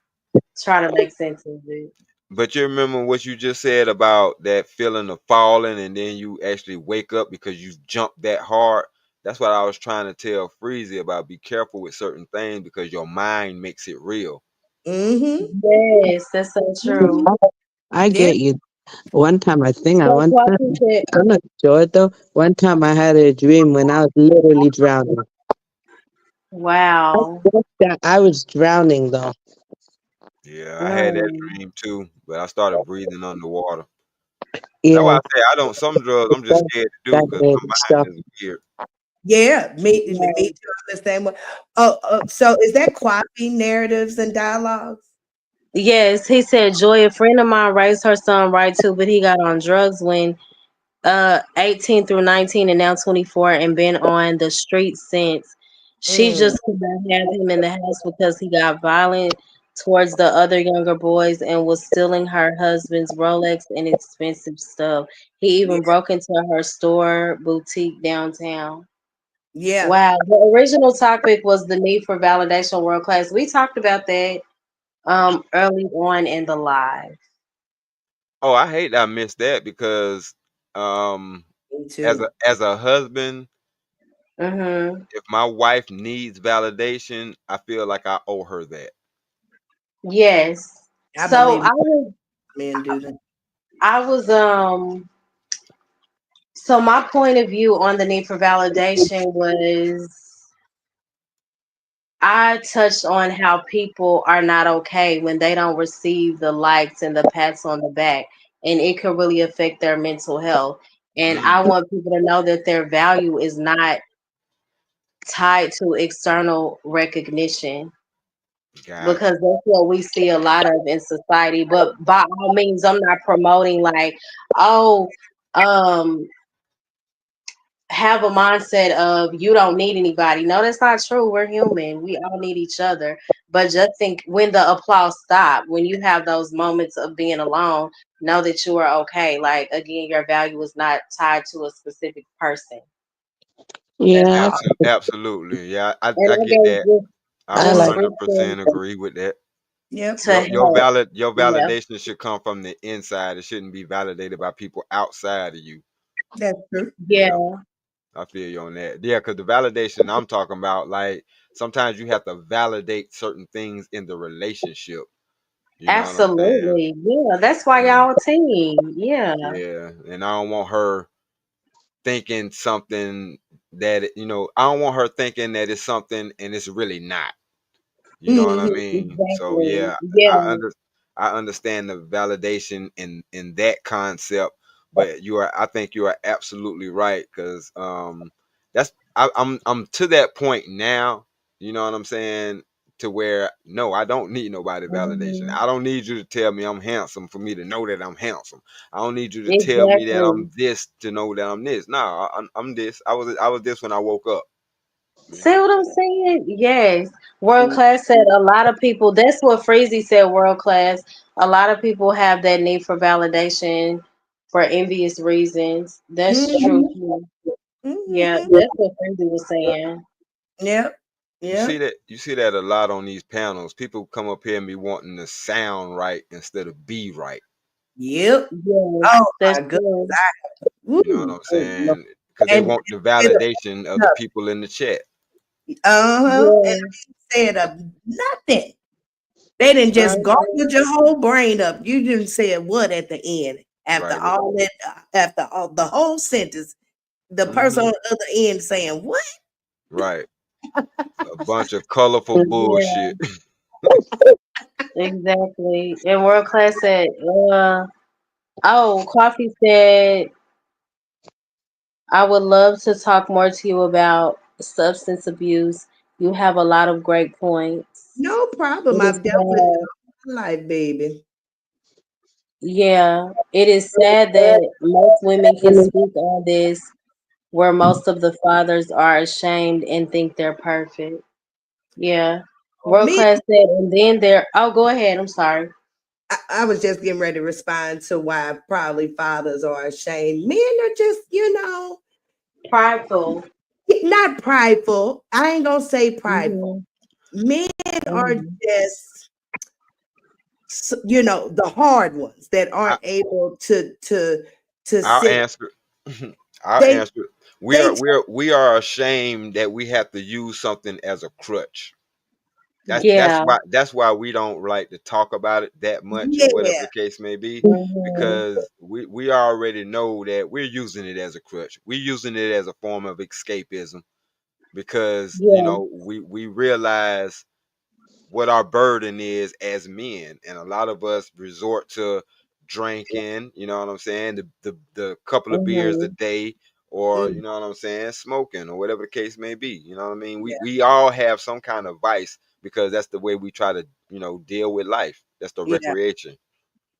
try to make sense of it. But you remember what you just said about that feeling of falling and then you actually wake up because you jumped that hard? That's what I was trying to tell Freezy about. Be careful with certain things because your mind makes it real. Mm-hmm. Yes, that's so true. I Yeah. get you. One time, I think I So one time, Flossy said, I'm not sure though. One time I had a dream when I was literally drowning. "Wow, I was drowning though. Yeah, I had that mm, dream too, but I started breathing underwater. That's why Yeah, I say I don't. Some drugs I'm just that, scared to do that because made my me stop. mind is weird. Yeah. Me right." too. I'm the same way. Oh, so is that Quappy narratives and dialogues? Yes, he said, Joy, a friend of mine raised her son right too, but he got on drugs when 18 through 19 and now 24 and been on the street since. She Mm. just could not have him in the house because he got violent towards the other younger boys and was stealing her husband's Rolex and expensive stuff. He Yeah. even broke into her store boutique downtown. Yeah. Wow. The original topic was the need for validation world class. We talked about that early on in the live. Oh, I hate that I missed that because um Me as too. a husband, Mhm. if my wife needs validation, I feel like I owe her that. Yes. I So believe I was men do that. I was so my point of view on the need for validation was I touched on how people are not okay when they don't receive the likes and the pats on the back, and it could really affect their mental health. And I Mm, want people to know that their value is not tied to external recognition gotcha. because that's what we see a lot of in society. But by all means, I'm not promoting like, oh, um, have a mindset of you don't need anybody. No, that's not true. We're human. We all need each other. But just think when the applause stop, when you have those moments of being alone, know that you are okay. Like again, your value is not tied to a specific person. That's Yeah, Absolutely. Yeah, And I I get gave that. I I just like. 100% scripture agree with that. yep. to help. Your Yeah, validation should come from the inside. It shouldn't be validated by people outside of you. That's true. Yeah, yeah, I feel you on that. Yeah, because the validation I'm talking about, like sometimes you have to validate certain things in the relationship. You know what I'm saying? absolutely. Yeah, that's why And y'all a team. Yeah, yeah, and I don't want her thinking something I don't want her thinking that it's something and it's really not. You know what I Hmm. mean? So exactly. yeah, I Yeah, under I understand the validation in that concept, but I think you are absolutely right because I'm to that point now. You know what I'm saying? To where no, I don't need nobody validation. hmm, I don't need you to tell me I'm handsome for me to know that I'm handsome. I don't need you to tell me that exactly. I'm this to know that I'm this. No, I'm this. I was this when I woke up. You See know. what I'm saying? Yes. World class said a lot of people, that's what Freezy said, world class. A lot of people have that need for validation for envious reasons. That's true Hmm. too. Yeah, Hmm. that's what Freezy was saying. Yep. Yeah. You see that a lot on these panels. People come up here and be wanting to sound right instead of be right. Yep. Yes, Oh that's my goodness. true. You know what Woo. I'm saying? Because they And want the validation of the people in the chat. uh-huh. And Yeah. said nothing. They didn't just Mhm. gargled your whole brain up. You didn't say what at the end. After Right. all that, after all the whole sentence, the person Hmm. on the other end saying, "What?" Right. A bunch of colorful Yeah, bullshit. exactly. And world class said, oh, Coffee said, I would love to talk more to you about substance abuse. You have a lot of great points. No It problem. is I've dealt with it sad. all my life, baby. Yeah, it is sad that most women can speak on this where most of the fathers are ashamed and think they're perfect. Yeah. World Me, class said, and then there, oh, go ahead. I'm sorry. I was just getting ready to respond to why probably fathers are ashamed. Men are just, Prideful. not prideful. I ain't gonna say prideful. Hmm. Men are Hmm. just, the hard ones that I, aren't able to I'll sit. answer. I'll They answer. they We are ashamed that we have to use something as a crutch. Yeah. That's why we don't like to talk about it that much or whatever yeah the case may be, Hmm. because we already know that we're using it as a crutch. We're using it as a form of escapism because Yeah. we realize what our burden is as men, and a lot of us resort to drinking, you know what I'm saying, the couple of beers a Hmm. day, or mm, you know what I'm saying, smoking or whatever the case may be. You know what I mean? yeah We all have some kind of vice because that's the way we try to, deal with life. That's the yeah recreation.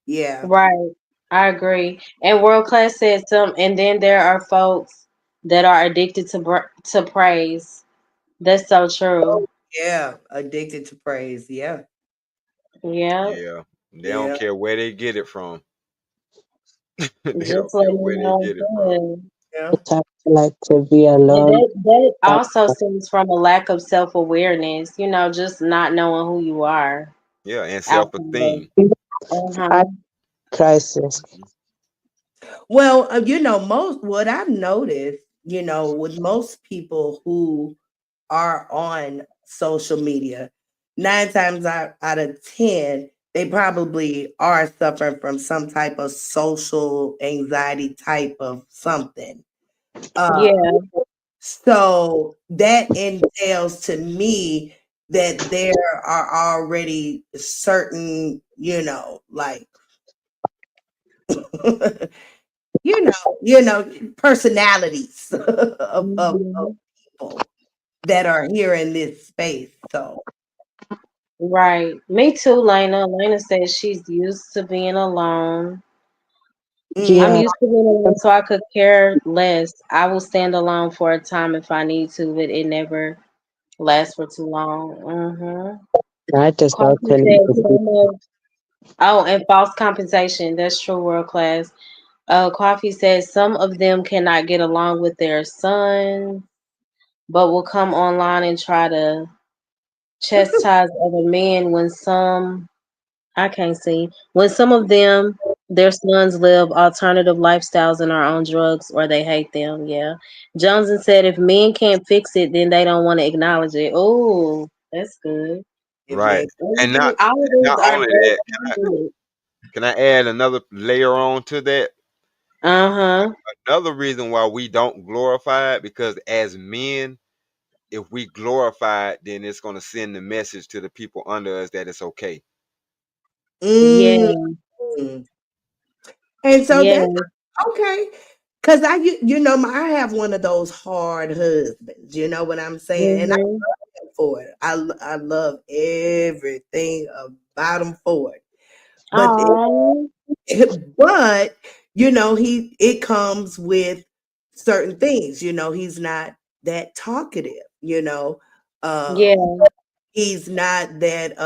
yeah Right. I agree. And world class said some, and then there are folks that are addicted to praise. That's so true. yeah. Addicted to praise. Yeah Yeah. Yeah. They don't yeah care where they get it from. They Just don't care letting where you they know get it from. good. yeah Like to be And alone. that also stems from a lack of self awareness, just not knowing who you are Yeah, and outside self-esteem. of I uh-huh. crisis. Well, most what I've noticed, with most people who are on social media, 9 times out of 10, they probably are suffering from some type of social anxiety type of something. Uh, Yeah. so that entails to me that there are already certain, like personalities of Hmm. people that are here in this space. So, Right. Me too, Lena. Lena says she's used to being alone. I'm mm, Yeah, used to being alone, so I could care less. I will stand alone for a time if I need to, but it never lasts for too long. Mm-hmm. I just don't Coffee tell said you. some of oh, and false compensation. That's true, world class. Coffee says some of them cannot get along with their son, but will come online and try to chastise other men when some I can't see. When some of them, their sons live alternative lifestyles and are on drugs or they hate them. Yeah. Johnson said if men can't fix it, then they don't want to acknowledge it. Oh, that's good. if Right. they, And Mhm. All of these not are only that, very good. can I add another layer on to that? Uh huh. Another reason why we don't glorify it, because as men, if we glorify it, then it's going to send the message to the people under us that it's okay. mm, Yeah. and so that's Yeah. okay. Cause I have one of those hard husbands. You know what I'm saying, and I Mhm. love him for it. I love everything about him for it. But Oh. but he it comes with certain things. He's not that talkative. Um, Yeah. he's not that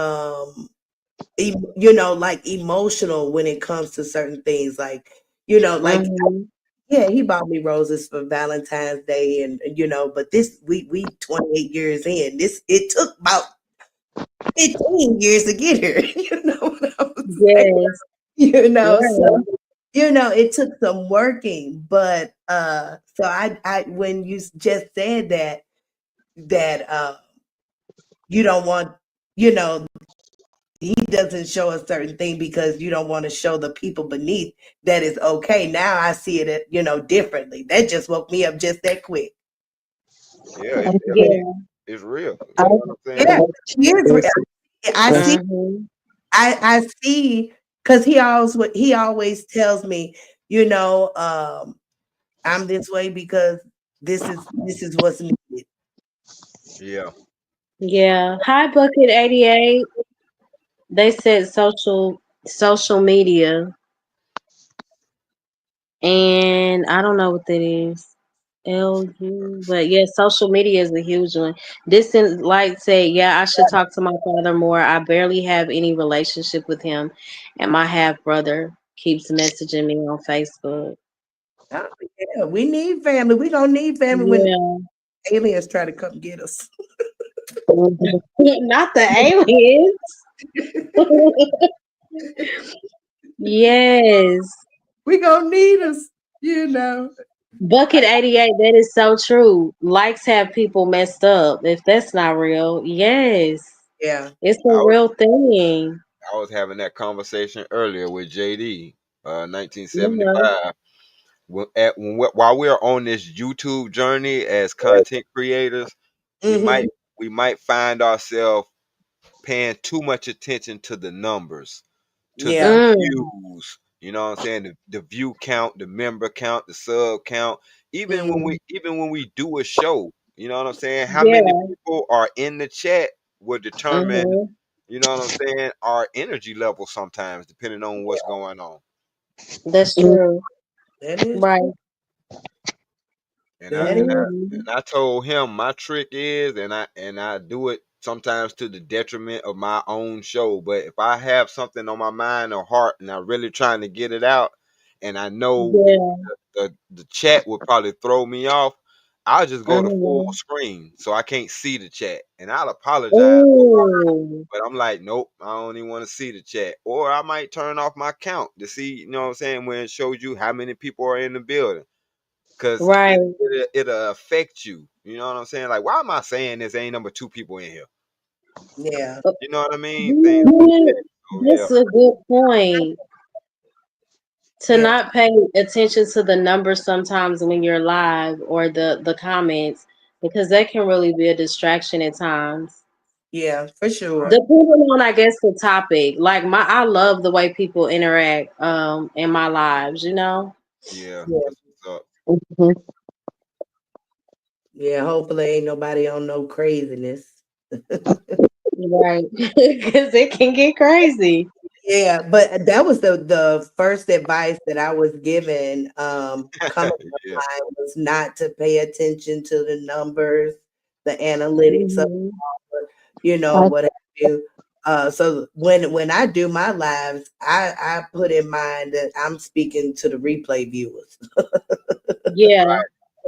like emotional when it comes to certain things. Like like Mhm. Yeah, he bought me roses for Valentine's Day, and but this we 28 years in. This it took about 15 years to get here. You know what I'm saying? Yes. So Right. it took some working, but so I when you just said that you don't want, you know, he doesn't show a certain thing because you don't want to show the people beneath that is okay. Now I see it, differently. That just woke me up just that quick. Yeah, Yeah. it's real. I You know what I'm saying? Yeah, he is real. this I see. Mm-hmm. I see because he always tells me, you know, I'm this way because this is what's needed. Yeah, Yeah. Hi, Bucket 88. They said social media, and I don't know what that is. LU, but yeah, social media is a huge one. Distant Light said, "Yeah, I should talk to my father more. I barely have any relationship with him, and my half brother keeps messaging me on Facebook." Oh, yeah, we need family. We gonna need family when Yeah, aliens try to come get us. mhm. not the aliens. Yes, We gonna need us. You know. Bucket 88. That is so true. Likes have people messed up. If that's not real, yes, Yeah. it's a I was real thing. I was having that conversation earlier with JD, Yeah, 1975. While we're on this YouTube journey as content creators, we might Mm-hmm. we might find ourselves paying too much attention to the numbers, to the Yeah. mm, views. You know what I'm saying? The view count, the member count, the sub count. Mm-hmm. Even when we do a show, you know what I'm saying? How many yeah. people are in the chat will determine, Mm-hmm. you know what I'm saying, our energy level sometimes, depending on what's going on. That's true. That is Right. true. And I That and is. I Mhm. and I told him my trick is, and I do it sometimes to the detriment of my own show. But if I have something on my mind or heart, and I'm really trying to get it out, and I know Yeah. the chat would probably throw me off, I'll just go to full Mhm. screen so I can't see the chat, and I'll apologize. Ooh. But I'm like, nope, I don't even want to see the chat, or I might turn off my count to see, you know what I'm saying, when it shows you how many people are in the building. Cause Right. it'll affect you. You know what I'm saying? Like, why am I saying this? Ain't number two people in here. Yeah. Uh, You know what I mean? Things like mhm. that. So yeah, That's a good point. To Yeah. not pay attention to the numbers sometimes when you're live or the comments, because that can really be a distraction at times. Yeah. For sure. Depending on, I guess, the topic. Like I love the way people interact in my lives, you know? yeah, Yeah. that's what's up. Mhm. Yeah. Hopefully, ain't nobody on no craziness. Right. Because it can get crazy. Yeah, but that was the first advice that I was given, coming Yeah, online, was not to pay attention to the numbers, the analytics of, Hmm. I what have you. So when I do my lives, I put in mind that I'm speaking to the replay viewers. Yeah,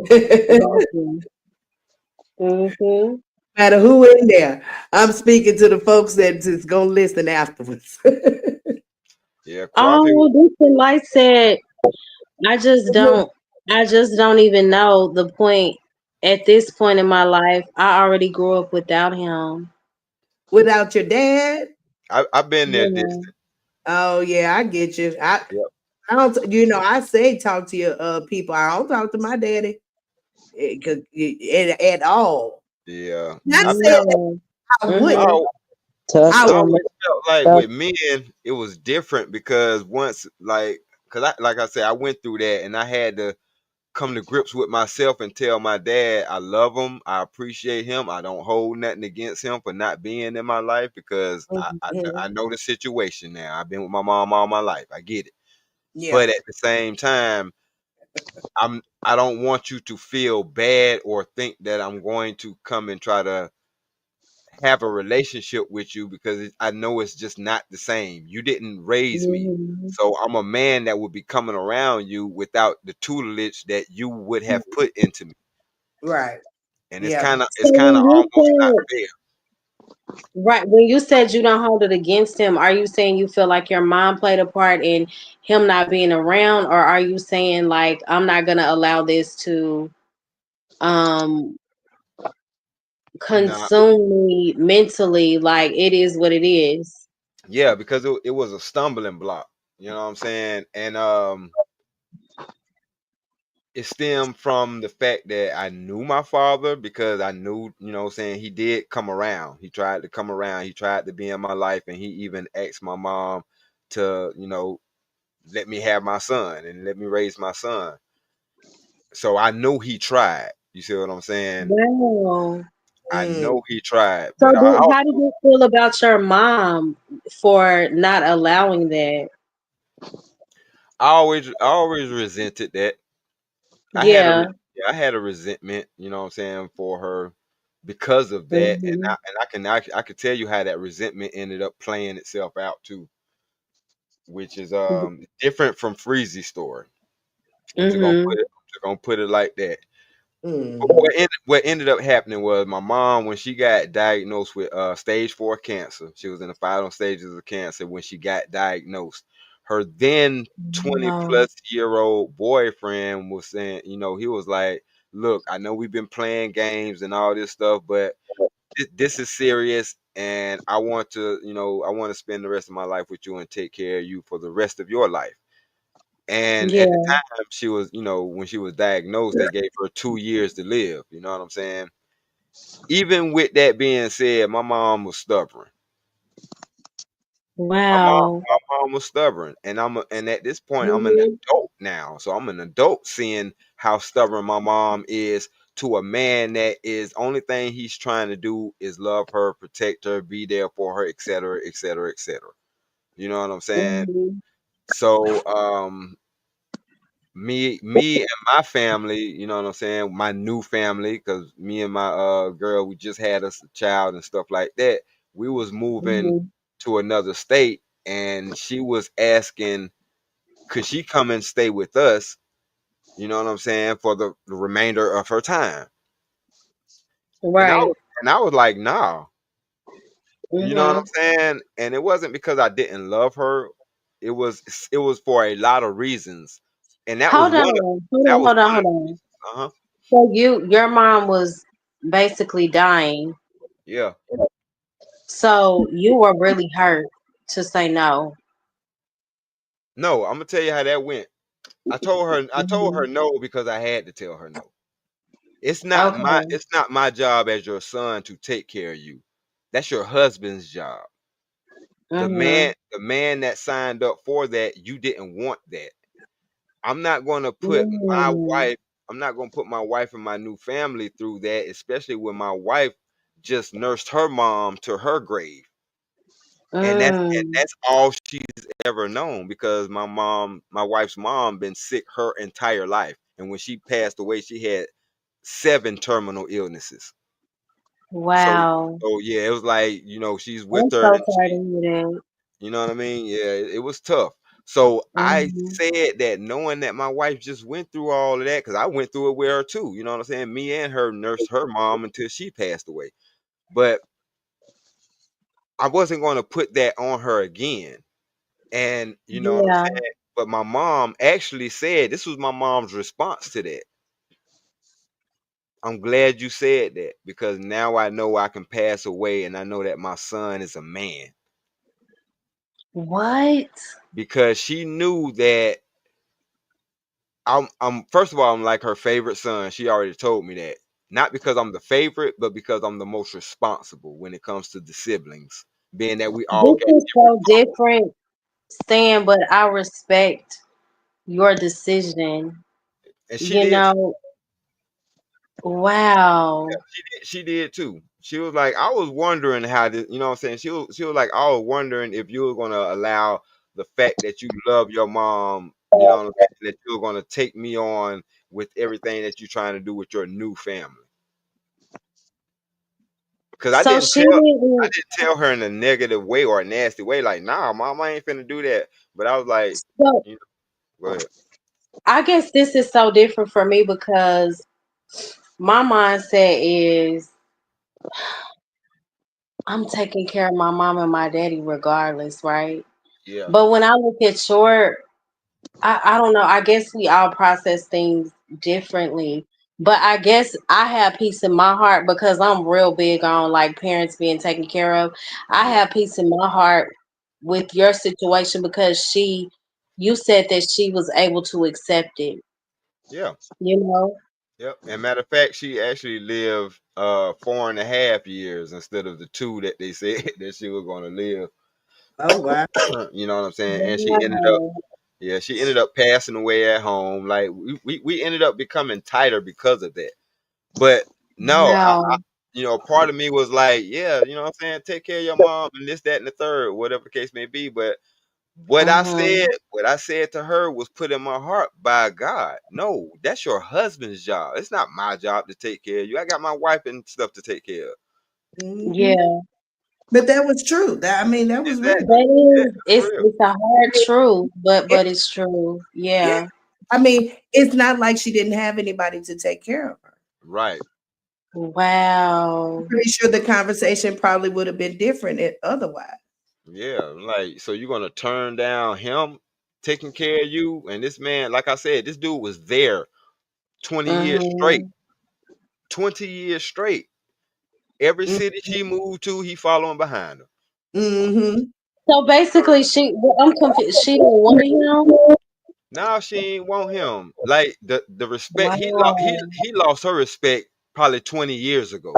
No exactly. Hmm. matter who in there, I'm speaking to the folks that is gonna listen afterwards. yeah. Coffee. Oh, this and Light said, I just don't, I just don't even know the point. At this point in my life, I already grew up without him. Without your dad. I've been there. Yeah. Distant. Oh yeah, I get you. I Yep. I don't. I say talk to your people. I don't talk to my daddy, 'cause at all. Yeah. Not I saying felt. that No. I I, Hmm. wouldn't. al- tough I I woman. always felt like Tough. with men, it was different because once, cause like I said, I went through that, and I had to come to grips with myself and tell my dad I love him, I appreciate him, I don't hold nothing against him for not being in my life because Mhm. I know the situation now. I've been with my mom all my life. I get it. Yeah, But at the same time, I don't want you to feel bad or think that I'm going to come and try to have a relationship with you because I know it's just not the same. You didn't raise me. Mhm. So I'm a man that would be coming around you without the tutelage that you would have put into me. Right. And it's Yeah. kind of So it's kind when of you almost not said fair. right, when you said you don't hold it against him, are you saying you feel like your mom played a part in him not being around, or are you saying like I'm not gonna allow this to um Nah, consume me mentally? Like it is what it is. yeah, because it was a stumbling block. You know what I'm saying? And it stemmed from the fact that I knew my father because I knew, saying he did come around. He tried to come around. He tried to be in my life, and he even asked my mom to, let me have my son and let me raise my son. So I know he tried. You see what I'm saying? Wow. I Mm. know he tried, So but I how do also you feel about your mom for not allowing that? I always resented that. I had a Yeah. yeah, I had a resentment, what I'm saying, for her because of that, and Hmm. I could tell you how that resentment ended up playing itself out too, which is different from Freezy's story. Hmm. I'm just gonna put it like that. But Mm. what ended up happening was my mom, when she got diagnosed with stage 4 cancer, she was in the final stages of cancer when she got diagnosed. Her then 20 Wow. plus year old boyfriend was saying, he was like, "Look, I know we've been playing games and all this stuff, but this is serious, and I want to spend the rest of my life with you and take care of you for the rest of your life." And at the Yeah. time, she was, when she was diagnosed, they gave her 2 years to live. You know what I'm saying? Even with that being said, my mom was stubborn. My mom, Wow. my mom was stubborn, and and at this point, I'm an Hmm. adult now. So I'm an adult seeing how stubborn my mom is to a man that is only thing he's trying to do is love her, protect her, be there for her, etc., etc., etc. You know what I'm saying? Hmm. So, me and my family, you know what I'm saying, my new family, because me and my girl, we just had us a child and stuff like that. We was moving Hmm. to another state, and she was asking, could she come and stay with us, you know what I'm saying, for the remainder of her time. And I Right. was and I was like, nah. You know what Hmm. I'm saying? And it wasn't because I didn't love her. It was for a lot of reasons. And that was Hold one of on. Hold that on. was Hold on. one of Hold the on. reasons. Uh-huh. So your mom was basically dying. Yeah. So you were really hurt to say no. No, I'm gonna tell you how that went. I told her Hmm. no because I had to tell her no. It's not my Okay. it's not my job as your son to take care of you. That's your husband's job. The Hmm. man that signed up for that, you didn't want that. I'm not going to put my Hmm. wife I'm not going to put my wife and my new family through that, especially when my wife just nursed her mom to her grave. And Mm. that's all she's ever known because my wife's mom been sick her entire life. And when she passed away, she had 7 terminal illnesses. So Wow. so yeah, it was like, she's with I'm her so and sorry to hear that. you know what I mean? Yeah, it was tough. So I Hmm. said that knowing that my wife just went through all of that, because I went through it with her too. You know what I'm saying? Me and her nursed her mom until she passed away. But I wasn't going to put that on her again. And you know what I'm Yeah. saying? But my mom actually said, this was my mom's response to that. I'm glad you said that because now I know I can pass away and I know that my son is a man. What? Because she knew that I'm first of all, I'm like her favorite son. She already told me that. Not because I'm the favorite, but because I'm the most responsible when it comes to the siblings. Being that we all This got is different so fathers. different, Stan, but I respect your decision. And she You did know, wow. she did too. She was like, I was wondering how this, you know what I'm saying? She was like, I was wondering if you were gonna allow the fact that you love your mom, you know what I'm saying, that you were gonna take me on with everything that you're trying to do with your new family. Cause So she I didn't. didn't tell her in a negative way or a nasty way. Like, nah, mom, I ain't finna do that. But I was like, So you know, go ahead. I guess this is so different for me because my mindset is I'm taking care of my mom and my daddy regardless, right? Yeah, But when I look at short, I don't know. I guess we all process things differently. But I guess I have peace in my heart because I'm real big on like parents being taken care of. I yeah, have peace in my heart with your situation because you said that she was able to accept it, yeah, you know? yep. And matter of fact, she actually lived 4.5 years instead of the 2 that they said that she was gonna live. Oh wow. You know what I'm saying? And she ended up, Wow. yeah, she ended up passing away at home. Like we ended up becoming tighter because of that. But no, Wow. part of me was like, yeah, you know what I'm saying, take care of your mom and this, that, and the third, whatever the case may be. But Mm-hmm. what I said to her was put in my heart by God. No, that's your husband's job. It's not my job to take care of you. I got my wife and stuff to take care of. Hmm. Yeah. But that was true. That I mean, that was real. Exactly. That Yeah, is for real. it's a hard truth, It, but it's true. yeah. Yeah. I mean, it's not like she didn't have anybody to take care of her. Right. Wow. Pretty sure the conversation probably would have been different otherwise. Yeah. Like, so you're gonna turn down him taking care of you, and this man, like I said, this dude was there 20 years straight. Mm-hmm. 20 years straight. Every city she moved to, he following behind her. Mm-hmm. So basically, well, I'm confused. She didn't want him. Now she ain't want him. Like the respect Wow. he lost her respect probably 20 years ago.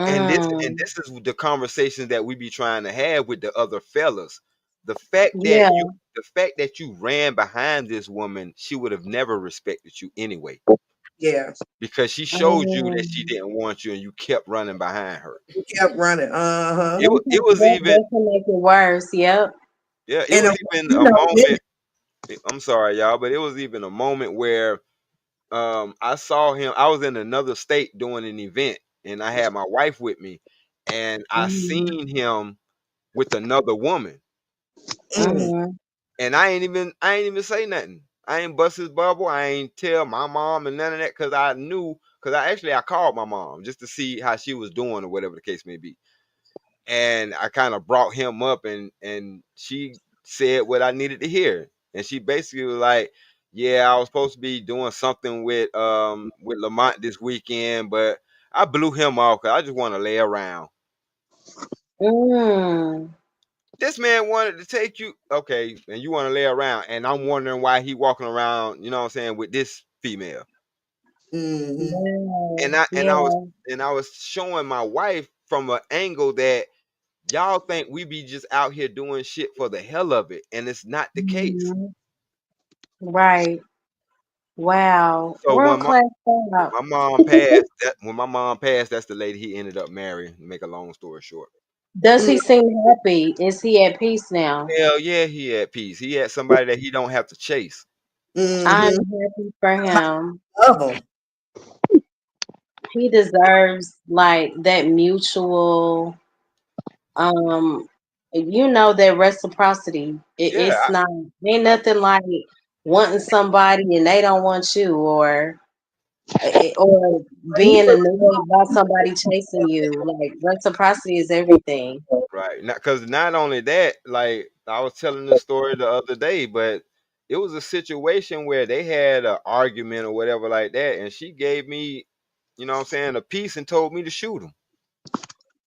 And Mm. this is the conversation that we be trying to have with the other fellas. The fact that Yeah. you ran behind this woman, she would have never respected you anyway. Yeah. Because she showed you that she Mm. didn't want you and you kept running behind her. We kept running. Uh-huh. It was even, That can make it worse. Yep. yeah, it And was even you a know, moment. I'm sorry, y'all, but it was even a moment where I saw him. I was in another state doing an event, and I had my wife with me, and I Mm-hmm. seen him with another woman, mm, Mm-hmm. and I ain't even say nothing. I ain't bust his bubble. I ain't tell my mom and none of that because I knew. Because I called my mom just to see how she was doing or whatever the case may be, and I kind of brought him up, and she said what I needed to hear, and she basically was like, "Yeah, I was supposed to be doing something with Lamont this weekend, but I blew him off because I just want to lay around." Mm. This man wanted to take you, okay, and you want to lay around, and I'm wondering why he walking around, you know what I'm saying, with this female, mm-hmm. and Wow. I and I was Yeah. and I was showing my wife from an angle that y'all think we be just out here doing shit for the hell of it, and it's not the case. Mhm. Right. Wow. So World class when job. my mom passed, that's the lady he ended up marrying. To make a long story short, Does he seem happy? Is he at peace now? hell yeah, he at peace. He had somebody that he don't have to chase. I'm Mm-hmm. happy for him. Love 'em. He deserves like that mutual, um, that reciprocity. Yeah, It's not ain't I, nothing like wanting somebody and they don't want you, or Well, he being was annoyed by somebody chasing you. Like reciprocity is everything. right. Not because not only that, like I was telling this story the other day, but it was a situation where they had an argument or whatever like that, and she gave me, you know what I'm saying, a piece and told me to shoot him.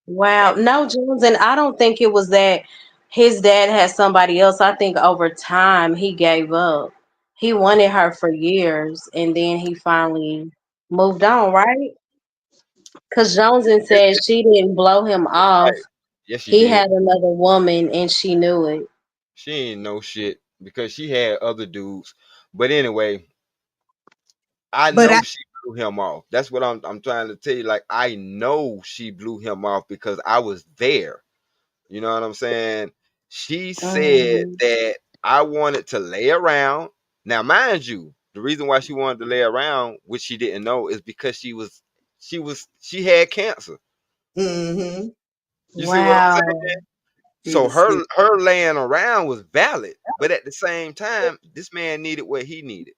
Wow. No, Jones, and I don't think it was that his dad had somebody else. I think over time he gave up. He wanted her for years and then he finally moved on, right? Because Joneson It, said it, she didn't blow him off. right. Yes, she He did. had another woman and she knew it. She ain't no shit because she had other dudes. But anyway, I but know she blew him off. That's what I'm trying to tell you. Like I know she blew him off because I was there. You know what I'm saying? She said Mm-hmm. that I wanted to lay around. Now, mind you, the reason why she wanted to lay around, which she didn't know, is because she had cancer. Mm-hmm. You see what I'm saying? Wow. He So was sick. her laying around was valid, but at the same time, this man needed what he needed.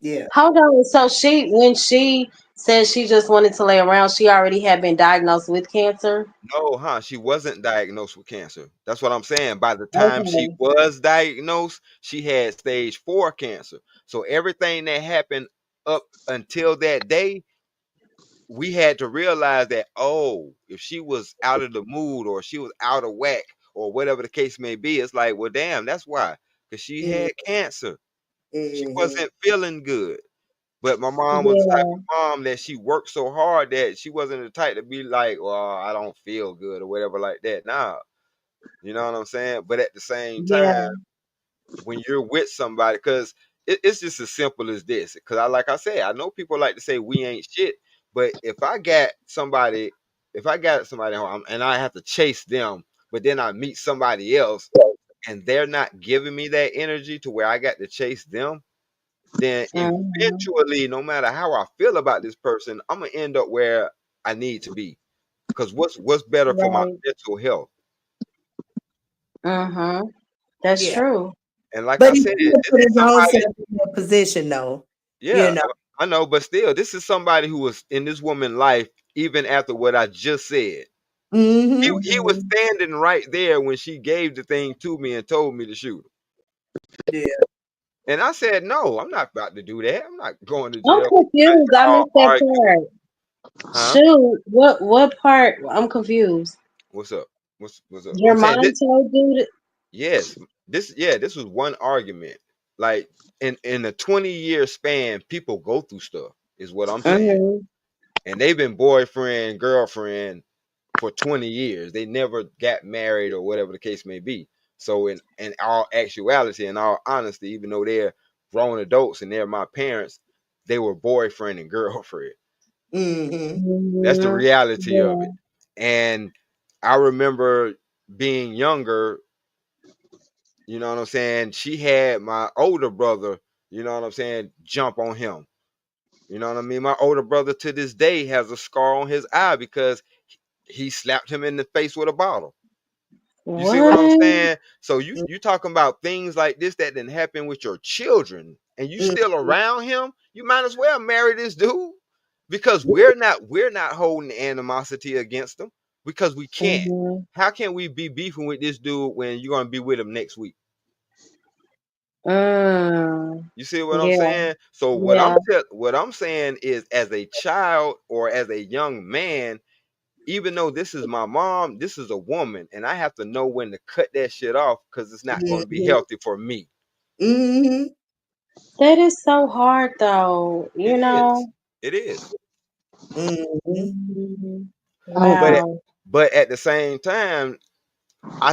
Yeah. Hold on. So when she said she just wanted to lay around, she already had been diagnosed with cancer. No, huh? She wasn't diagnosed with cancer. That's what I'm saying. By the time she Okay. was diagnosed, she had stage 4 cancer. So everything that happened up until that day, we had to realize that, oh, if she was out of the mood or she was out of whack or whatever the case may be, it's like, well, damn, that's why. Because she had cancer. She Mm-hmm. wasn't feeling good. But my mom was the type Yeah. of mom that she worked so hard that she wasn't the type to be like, well, I don't feel good or whatever like that. Nah, you know what I'm saying? But at the same time, Yeah. when you're with somebody, because it's just as simple as this. Because like I said, I know people like to say we ain't shit, but if I got somebody home and I have to chase them, but then I meet somebody else and they're not giving me that energy to where I got to chase them, then Mhm. eventually, no matter how I feel about this person, I'm gonna end up where I need to be. Because what's better for my Right. mental health? Mhm. That's Yeah. true. And like But I he said, still this put is his own somebody. self in that position though. You Yeah, know. I know, but still, this is somebody who was in this woman's life even after what I just said. Mm-hmm. He was Mhm. standing right there when she gave the thing to me and told me to shoot him. Yeah. And I said, no, I'm not about to do that. I'm not going to I'm jail because confused. I y'all missed that arguing. part. Huh? Shoot. What part? I'm confused. What's up? What's up? Your I'm saying mom this. told you to. Yes, this was one argument. Like in a 20-year span, people go through stuff, is what I'm saying. Mhm. And they've been boyfriend, girlfriend for 20 years. They never got married or whatever the case may be. So in all actuality, in all honesty, even though they're grown adults and they're my parents, they were boyfriend and girlfriend. Mm-hmm. That's the Mhm. reality of it. Yeah. And I remember being younger, you know what I'm saying? She had my older brother, you know what I'm saying, jump on him. You know what I mean? My older brother to this day has a scar on his eye because he slapped him in the face with a bottle. You see what I'm What? saying? So you talking about things like this that didn't happen with your children and you still Mm-hmm. around him? You might as well marry this dude because we're not holding animosity against him because we can't. Mhm. How can we be beefing with this dude when you're gonna be with him next week? Mm. You see what I'm Yeah. saying? So Yeah. what I'm saying is, as a child or as a young man, even though this is my mom, this is a woman, and I have to know when to cut that shit off because it's not going to be Mm-hmm. healthy for me. Mm-hmm. That is so hard, though. It You is. know. It is. Mm-hmm. Mhm. But Okay. Wow. but at the same time, I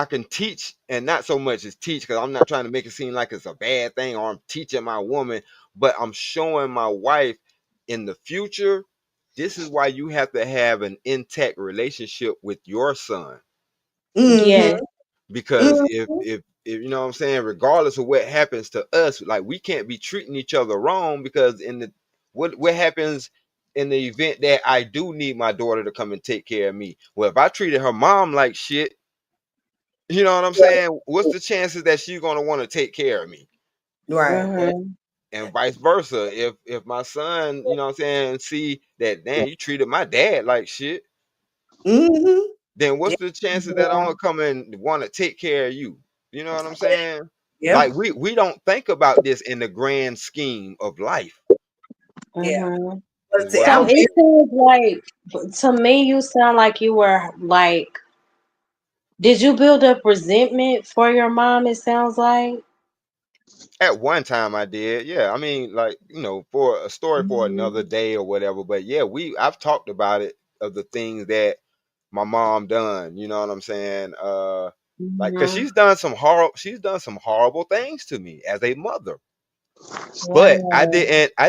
can teach, and not so much as teach because I'm not trying to make it seem like it's a bad thing or I'm teaching my woman, but I'm showing my wife in the future. This is why you have to have an intact relationship with your son. Yes. Mm-hmm. Because Mm-hmm. if you know what I'm saying, regardless of what happens to us, like we can't be treating each other wrong because in the what happens in the event that I do need my daughter to come and take care of me. Well, if I treated her mom like shit, you know what I'm saying? What's the chances that she's gonna want to take care of me? Right. Mhm. And vice versa. If my son, you know what I'm saying, see that damn, you treated my dad like shit, Mm-hmm. then what's Yep. the chances that I'm Yeah. gonna come and want to take care of you? You know what I'm saying? Yep. Like we don't think about this in the grand scheme of life, Yeah. Mhm. But is see, what So I'm I'm it saying. seems like, to me, you sound like you were like, did you build up resentment for your mom? It sounds like. At one time I did, yeah. I mean, like, for a story for another Mhm. day or whatever. But yeah, I've talked about it of the things that my mom done. You know what I'm saying? Like, cause Mhm. she's done some horrible things to me as a mother. But Wow. I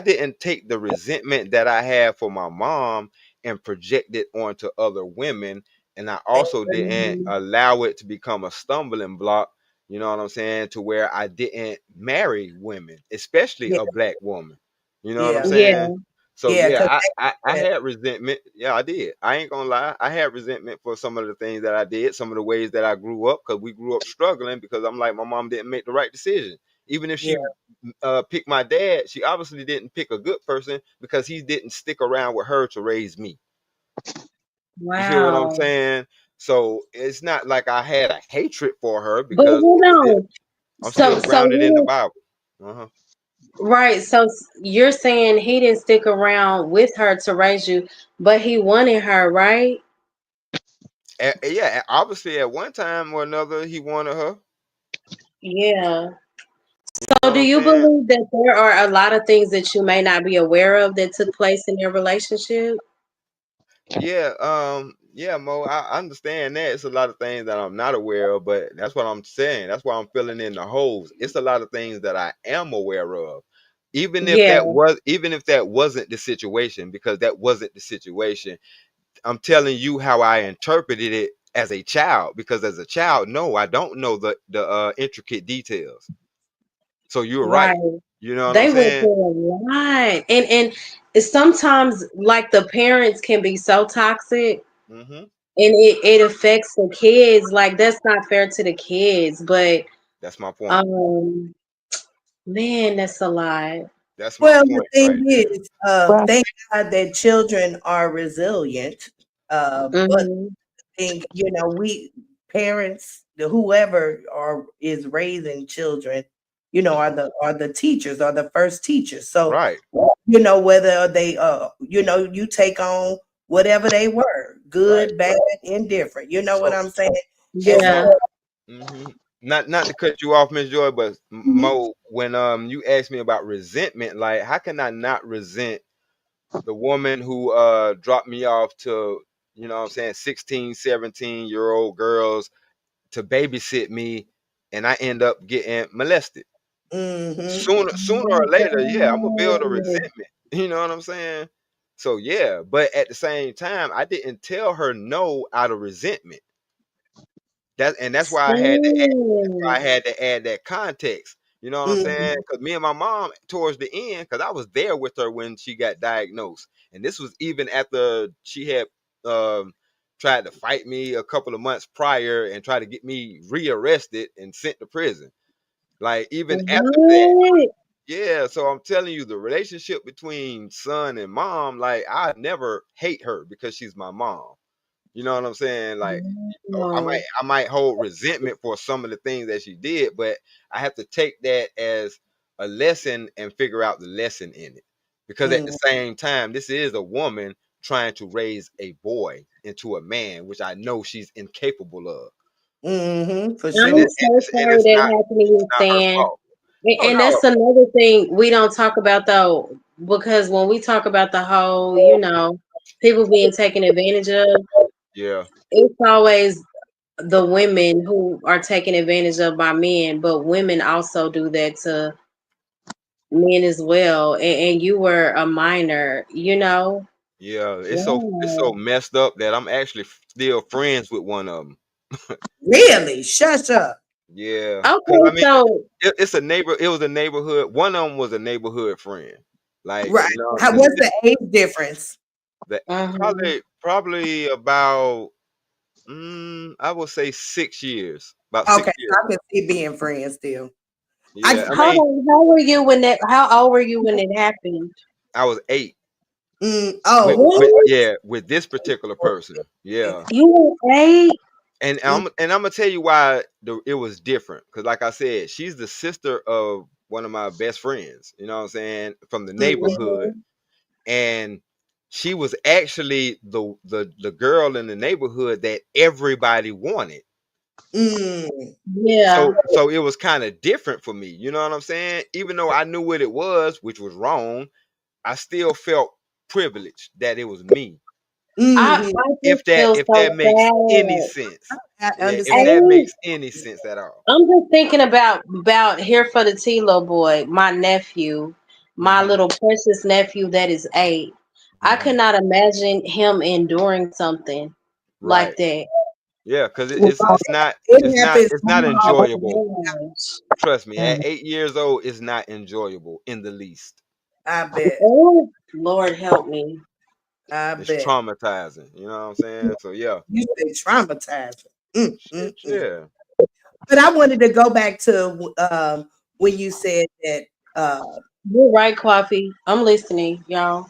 didn't take the resentment that I had for my mom and project it onto other women. And I also didn't Mhm. allow it to become a stumbling block, you know what I'm saying, to where I didn't marry women, especially yeah, a black woman. You know what I'm yeah. Yeah. saying? So Yeah, yeah, because I had resentment. Yeah, I did. I ain't gonna lie. I had resentment for some of the things that I did, some of the ways that I grew up, because we grew up struggling. Because I'm like, my mom didn't make the right decision. Even if yeah, she picked my dad, she obviously didn't pick a good person because he didn't stick around with her to raise me. You feel what I'm Wow. saying? So it's not like I had a hatred for her But because hold on. I'm still So grounded in the he, Bible. Uh-huh. right. So you're saying he didn't stick around with her to raise you, but he wanted her, right? Yeah, obviously at one time or another he wanted her. Yeah. You So know what do I'm you saying? believe that there are a lot of things that you may not be aware of that took place in your relationship? Yeah, yeah, Mo, I understand that. It's a lot of things that I'm not aware of, but that's what I'm saying. That's why I'm filling in the holes. It's a lot of things that I am aware of. Yeah. Even if that wasn't the situation, because that wasn't the situation, I'm telling you how I interpreted it as a child, because as a child, no, I don't know the intricate details. So you're right. Right. You know what I'm They went saying? through a lot. And it's sometimes like the parents can be so toxic Hmm. and it affects the kids. Like that's not fair to the kids. But That's my point. um man, that's a lot. That's my well, the point right thing there. is, Well, thank God that children are resilient. But Hmm. think, we parents, whoever is raising children, are the teachers, are the first teachers. So, Right. whether they you take on whatever they were, Right. good, bad, indifferent. You know what So I'm saying? And so so Yeah. Mo, hmm not to cut you off, Miss Joy, but Mo, when you asked me about resentment, like how can I not resent the woman who dropped me off to, what I'm saying, 16, 17-year-old girls to babysit me, and I end up getting molested? mhm. Sooner or later, yeah, I'm gonna build a resentment. You know what I'm saying? So yeah, but at the same time, I didn't tell her no out of resentment. That's why I had to add, that's why I Same. had to add that context. You know what I'm saying? Mhm. Because me and my mom, towards the end, because I was there with her when she got diagnosed, and this was even after she had um, tried to fight me a couple of months prior and tried to get me rearrested and sent to prison. Like even after that, What? yeah. So I'm telling you, the relationship between son and mom, like I never hate her because she's my mom. You know what I'm saying? Like, No. I might hold resentment for some of the things that she did, but I have to take that as a lesson and figure out the lesson in it. Because at the Mhm. same time, this is a woman trying to raise a boy into a man, which I know she's incapable of. Mhm. For And I'm sure. so sorry that happened to it's you, not her Stan. fault. Oh And no, that's another thing we don't talk about though, because when we talk about the whole, people being taken advantage of, yeah, it's always the women who are taken advantage of by men, but women also do that to men as well. And you were a minor. yeah. It's so Wow. messed up that I'm actually still friends with one of them. Really? Shut up. Yeah, because I Okay, mean, so it's a neighbor. It was a neighborhood. One of them was a neighborhood friend. Like, Right. What's the age difference? uh-huh. probably about I would say 6 years. About Okay, six so years. I can see being friends still. Yeah, I I Hold mean, on, how old were you when it happened? I was 8 with oh, What? with this particular person. Yeah, You were 8? and mm, I'm gonna tell you why it was different. Because like I said, she's the sister of one of my best friends. You know what I'm saying, from the mm, neighborhood, and she was actually the girl in the neighborhood that everybody wanted. mm, Yeah. So it was kind of different for me. You know what I'm saying? Even though I knew what it was, which was wrong, I still felt privileged that it was me. mhm. I just feel If that so makes any sad. sense. I Yeah, if understand. that Eight. makes any sense at all. I'm just thinking about here for the T-Lo boy, my nephew, my Hmm. little precious nephew that is 8. I Hmm. could not imagine him enduring something like Right. that. Yeah, because It happens. it's not Oh my enjoyable. gosh. Trust me, at 8 years old, it's not enjoyable in the least. I bet. Oh, Lord help me. I It's bet. traumatizing. You know what I'm saying? So yeah, You say traumatizing. Mm, mm, shit, mm. yeah. But I wanted to go back to when you said that You're right, Coffee. I'm listening, y'all.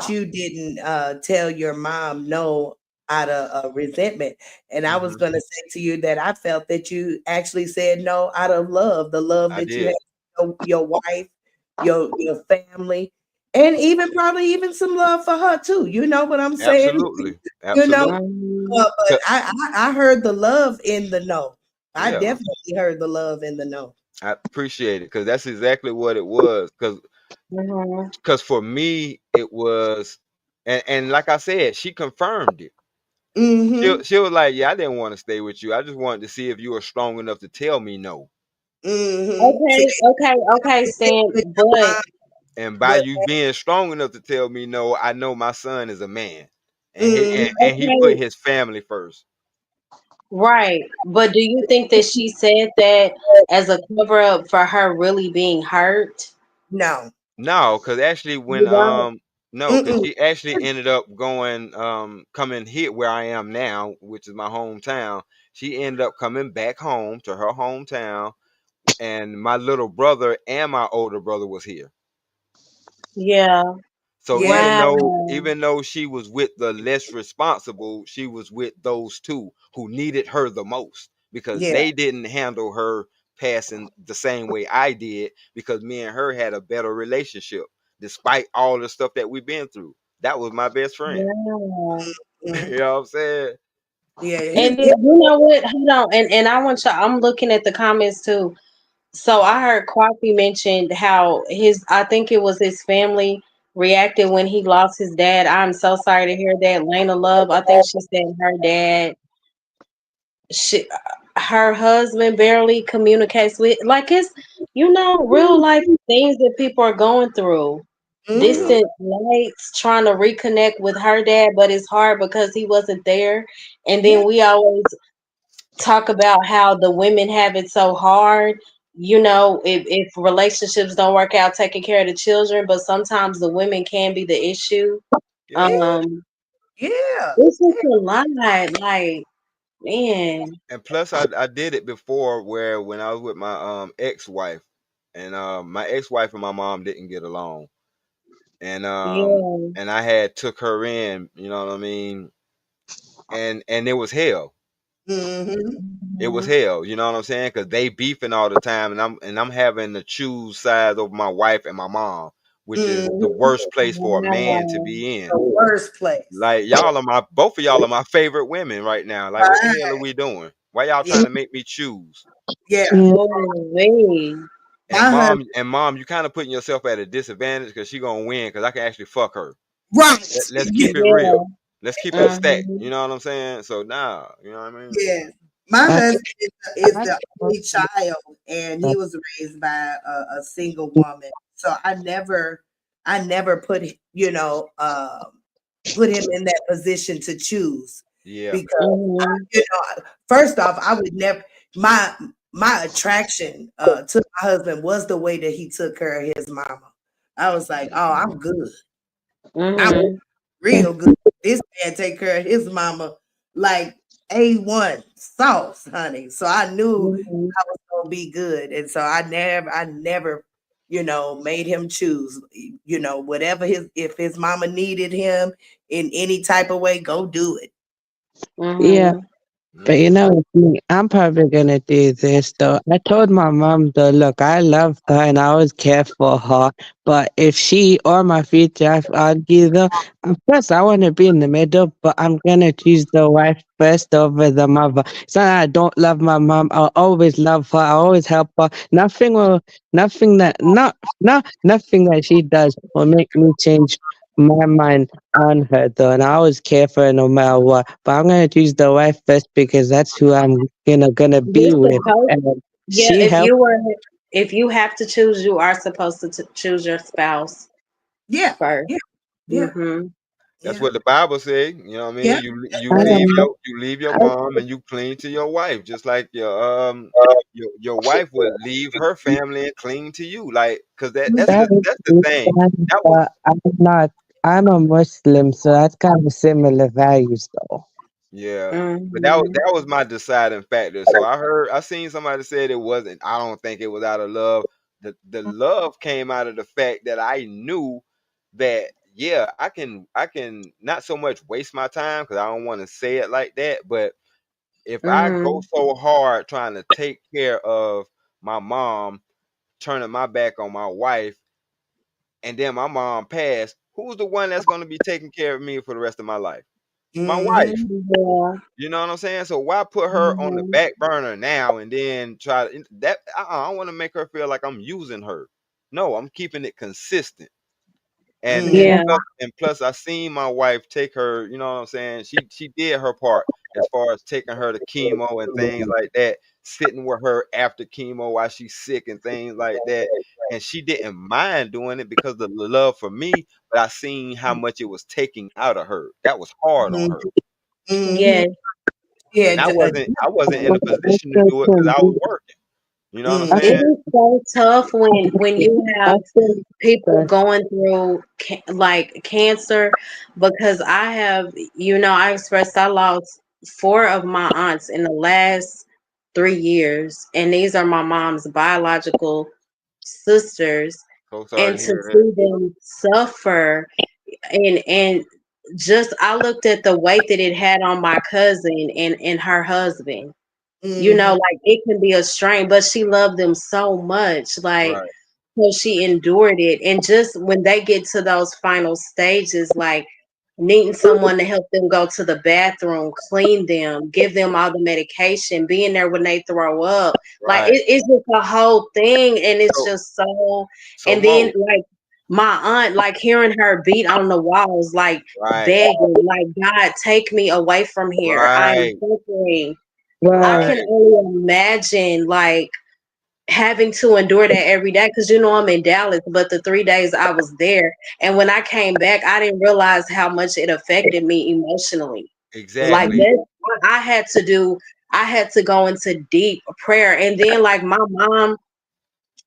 you didn't tell your mom no out of resentment. And I was Hmm. going to say to you that I felt that you actually said no out of love, the love I that you had did. for your wife, your family, and even probably even some love for her too. You know what I'm saying? Absolutely. You know, Absolutely. Um, but I heard the love in the no. I Yeah. definitely heard the love in the no. I appreciate it because that's exactly what it was. Because mhm. for me it was, and like I said, she confirmed it. Mm-hmm. She was like, "Yeah, I didn't want to stay with you. I just wanted to see if you were strong enough to tell me no. Mm-hmm. See, Okay, Stan. with your But mom, And by but you being strong enough to tell me no, I know my son is a man, and mm-hmm. he put okay, his family first." right. But do you think that she said that as a cover up for her really being hurt? No. No, because actually when You don't. no, because Mm-mm. she actually ended up going coming here where I am now, which is my hometown. She ended up coming back home to her hometown, and my little brother and my older brother was here. Yeah. So Yeah. Wow. even though she was with the less responsible, she was with those two who needed her the most because Yeah. they didn't handle her passing the same way I did because me and her had a better relationship despite all the stuff that we've been through. That was my best friend. Yeah. Mm. You know what I'm saying? Yeah. And then, you know what? Hold on. And I want y'all, I'm looking at the comments too. So I heard Coffee mentioned how I think it was his family reacted when he lost his dad. I'm so sorry to hear that. Lena Love, I think she said her dad, she, her husband barely communicates with, like it's, real life things that people are going through. Yeah. Mm-hmm. Distant lights, trying to reconnect with her dad, but it's hard because he wasn't there. And Yeah. then we always talk about how the women have it so hard. If relationships don't work out, taking care of the children, but sometimes the women can be the issue. Yeah. Yeah. Um, Yeah. it's just a lot. Like, man, And plus I did it before where when I was with my ex-wife and my ex-wife and my mom didn't get along. And yeah, I had took her in, you know what I mean, and it was hell. Mm-hmm. It was mhm. hell, you know what I'm saying? Because they beefing all the time, and I'm having to choose sides over my wife and my mom, which is the Mm-hmm. worst place for a man to Wow. be in. The worst place. Like y'all are my both of y'all are my favorite women right now. Like what the Right. hell are we doing? Why y'all Yeah. trying to make me choose? Yeah. Yeah. Oh, wait. And My husband. mom, you kind of putting yourself at a disadvantage because she gonna win because I can actually fuck her. Right. Let's Yeah. keep it Yeah. real. Let's keep it a stack. Mm-hmm. You know what I'm saying? So nah, you know what I mean? Yeah. My I, husband is I, the only child, and he was raised by a single woman. So I never put him in that position to choose Yeah. because Mm-hmm. first off, I would never my my attraction to my husband was the way that he took care of his mama. I was like, oh, I'm good. I'm Mm-hmm. real good. This man take care of his mama like A1 sauce, honey. So I knew Mm-hmm. I was gonna be good. And so I never, made him choose. Whatever if his mama needed him in any type of way, go do it. yeah. Mm-hmm. But Mm-hmm. with me, I'm probably gonna do this though. I told my mom though, look, I love her and I always care for her. But if she or my future wife argue though, of course I wanna be in the middle, but I'm gonna choose the wife first over the mother. It's not that I don't love my mom. I'll always love her. I'll always help her. Nothing that nothing that she does will make me change my mind on her though, and I always care for her no matter what. But I'm gonna choose the wife first because that's who I'm gonna be You're with. supposed, And yeah, she helped. if you have to choose, you are supposed to choose your spouse Yeah, first. yeah, yeah. Mm-hmm. That's Yeah. what the Bible say. You know what I Yeah. mean? You I leave don't your mom and you cling to your wife, just like your wife would leave her family and cling to you, like because Mhm. that's the thing. That was but I'm not. I'm a Muslim, so that's kind of similar values, though. yeah, but Mhm. that was my deciding factor. So I seen somebody said it wasn't. I don't think it was out of love. The love came out of the fact that I knew that yeah, I can not so much waste my time because I don't want to say it like that, but if I go Mhm. so hard trying to take care of my mom, turning my back on my wife, and then my mom passed, who's the one that's going to be taking care of me for the rest of my life? My wife. Mhm. Yeah. You know what I'm saying? So why put her on the Mhm. back burner now and then try to that? I don't want to make her feel like I'm using her. No, I'm keeping it consistent. Mhm. Yeah. And plus I seen my wife take her, you know what I'm saying? She did her part as far as taking her to chemo and things like that, sitting with her after chemo while she's sick and things like that. And she didn't mind doing it because of the love for me, but I seen how much it was taking out of her. That was hard on Mhm. her. Mhm. Yeah. Yeah. And I wasn't in a position to do it because I was working. You know what I'm I It saying? think is so tough when you I have think people that going through like cancer, because I have, I expressed I lost four of my aunts in the last 3 years, and these are my mom's biological sisters, So sorry and to to hear it. see them suffer, and just I looked at the weight that it had on my cousin and her husband. Mhm. Like it can be a strain, but she loved them so much. Like, Right, so she endured it. And just when they get to those final stages, like needing someone to help them go to the bathroom, clean them, give them all the medication, being there when they throw up. Like right. it's just a whole thing. And it's So just so, so and then Mo, like my aunt, like hearing her beat on the walls, like right, begging, like, God, take me away from here. I'm right, suffering. I right. can right. only imagine like having to endure that every day, because I'm in Dallas, but the 3 days I was there, and when I came back, I didn't realize how much it affected me emotionally. Like Exactly. that, I had to do. I had to go into deep prayer, and then like my mom,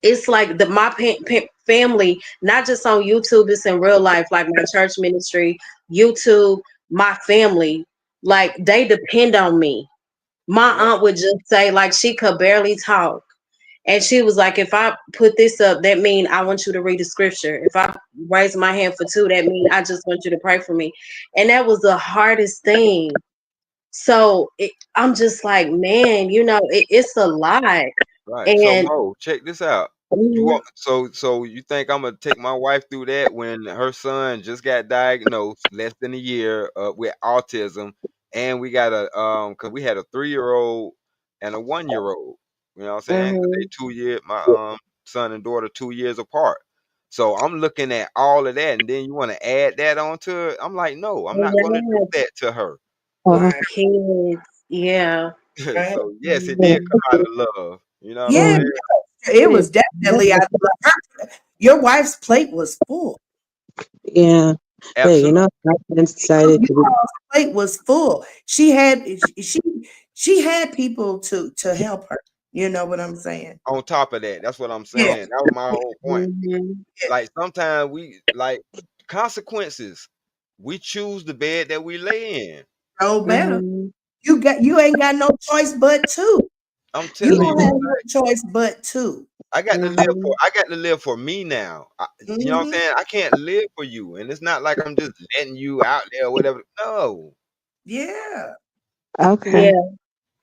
it's like my family, not just on YouTube, it's in real life, like my church ministry, YouTube, my family, like they depend on me. My Yep. aunt would just say, like, she could barely talk. And she was like, if I put this up, that mean I want you to read the scripture. If I raise my hand for two, that mean I just want you to pray for me. And that was the hardest thing. So I'm just like, man, it's a lot. Right. So And Mo, check this out. You mhm, want so you think I'm gonna take my wife through that when her son just got diagnosed less than a year with autism, and we got a because we had a 3-year-old and a 1-year-old. You know what I'm saying? 'Cause they mhm. 2 year my son and daughter 2 years apart. So I'm looking at all of that, and then you want to add that onto it. I'm like, no, I'm And not then gonna I do had that to her. Uh, Right. kids. Yeah. Right. So yes, it did Mhm. come out of love. You know what I'm Yeah, mm, saying? it was definitely out of her. Your wife's plate was full. yeah. But Absolutely. my friends decided Your to be. plate was full. She had people to help her. You know what I'm saying? On top of that, that's what I'm Yeah. saying. That was my whole point. Mhm. Yeah. Like sometimes we like consequences. We choose the bed that we lay in. No better. Mhm. You ain't got no choice but to. I'm You telling don't you, have Mhm. no choice but to. Mhm. I got to live for me now. You know what I'm Hmm. saying? I can't live for you. And it's not like I'm just letting you out there or whatever. No. Yeah. Okay. Yeah.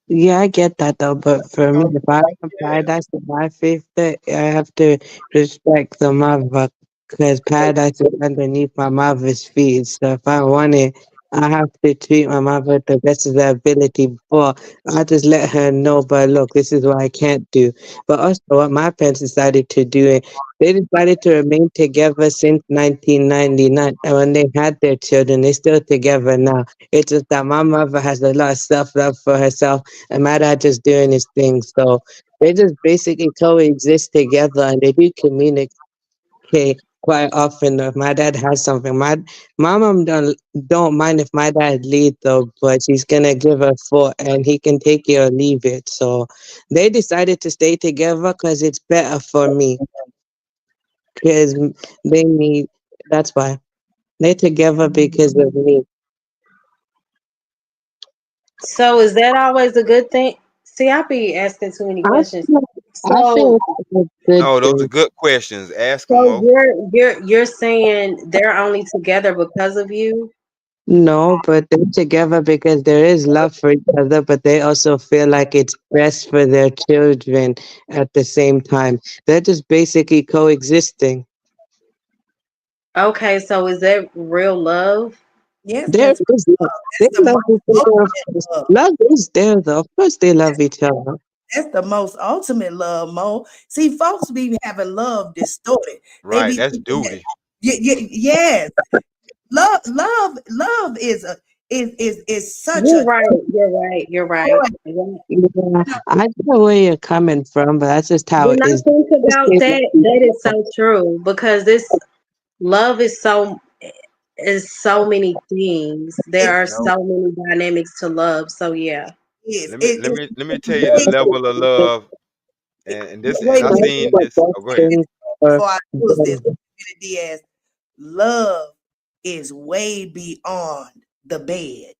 Yeah, I get that though, but for me, if I have Yeah. paradise in my fifth, I have to respect the mother because paradise is underneath my mother's feet. So if I want it, I have to treat my mother to the best of their ability before I just let her know, but look, this is what I can't do. But also, what my parents decided to do, they decided to remain together since 1999. And when they had their children, they're still together now. It's just that my mother has a lot of self love for herself and my dad just doing his thing. So they just basically coexist together and they do communicate quite often. If my dad has something, my mom don't mind if my dad lead though, but she's gonna give a foot and he can take it or leave it. So they decided to stay together because it's better for me. Because they need. That's why they together because of me. So is that always a good thing? See, I be asking too many I questions. feel, I So feel it's a good No, those are thing. good questions. Ask them, so Mo. you're saying they're only together because of you? No, but they're together because there is love for each other, but they also feel like it's best for their children at the same time. They're just basically coexisting. Okay, so is that real love? Yes, There that's is love. They that's the love most each other, of ultimate course. love. Love is there, though. Of course, they love each other. That's the most ultimate love, Mo. See, folks be having love distorted. They Right, be that's thinking that, duty. yes, love is such You're a right. You're right. You're right. joy. Yeah. Yeah, No, I know where you're coming from, but that's just how When it I is. think Just about they love that, each that is other. so true because this love is so many things. There it are You know, so many dynamics to love. So yeah. is. let me let It's me let me tell you the way, level of love, and this, and wait a I minute. seen this. Oh, go ahead. For Before I close this, them. Diaz, love is way beyond the bed.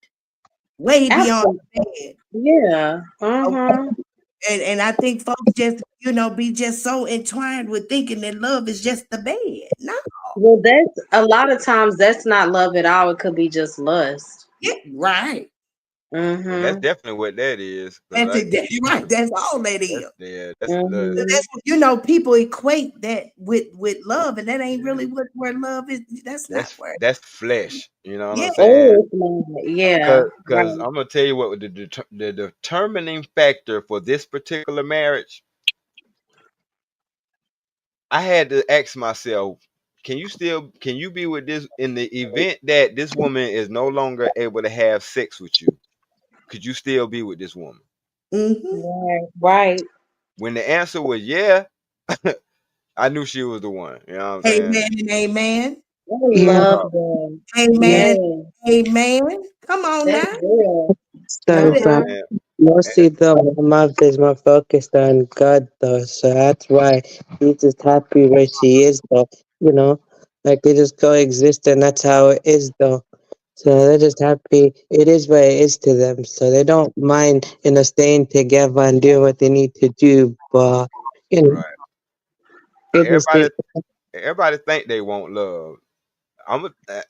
Way beyond Absolutely. the bed. Yeah. Okay. Mm-hmm. And I think folks just, be just so entwined with thinking that love is just the bed. No. Well, that's a lot of times that's not love at all. It could be just lust. Yeah, right. And that's Mm-hmm. definitely what that is, because That's like, it. Right. That's all that that's is. yeah, that's love. Mm-hmm. That's what, people equate that with love, and that ain't Yeah, really what where love is. That's not where. that's flesh. You know what Yeah. I'm saying? Oh, it's not. Yeah. Because Right. I'm gonna tell you what the determining factor for this particular marriage. I had to ask myself, can you be with this in the event that this woman is no longer able to have sex with you? Could you still be with this woman? Mm-hmm. Right. Right. When the answer was yeah, I knew she was the one. You know what I'm saying? Amen and amen. I Yeah, love Uh, that. Amen. Yeah. Amen. Come on That's now. real. you know so what That I'm is, that Uh-huh. saying? mostly though, my mouth is more focused on God though, so that's why she's just happy where she is though. You know, like they just coexist, and that's how it is though. So they're just happy. It is what it is to them. So they don't mind, staying together and doing what they need to do. But you know, Right. it just Everybody it, everybody think they want love.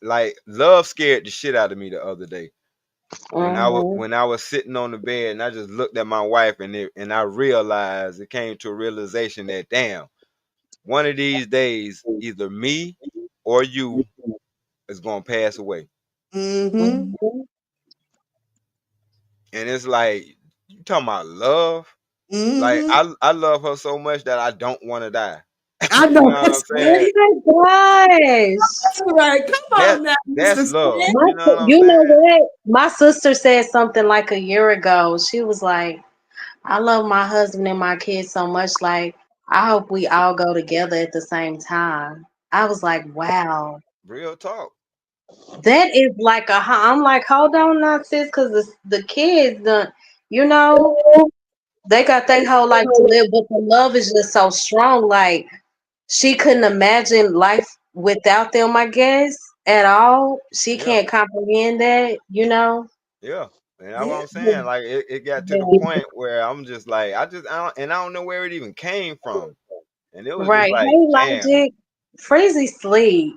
Like love scared the shit out of me the other day. Uh-huh. When I was sitting on the bed and I just looked at my wife, and I realized, it came to a realization that damn, one of these days either me or you is gonna pass away. mm-hmm. Mm-hmm. And it's like, you talking about love? Like Mm-hmm. I love her so much that I don't want to die. I You know know what I'm that's Oh saying? right. my gosh. That's right. Come That on now, that's Mr. love. Smith. You know what I'm You know saying? what? My sister said something like a year ago. She was like, I love my husband and my kids so much. Like, I hope we all go together at the same time. I was like, wow. Real talk. That is like I'm like, hold on now, sis, because the kids, you know, they got their whole life to live, but the love is just so strong. Like, she couldn't imagine life without them, I guess, at all. She Yeah, can't comprehend that, you know? yeah. And that's what Yeah. I'm saying. Like it got to the Yeah. point where I'm just like, I don't know where it even came from. And it was just Right. like, Hey, damn. Logic. Freezy sleep.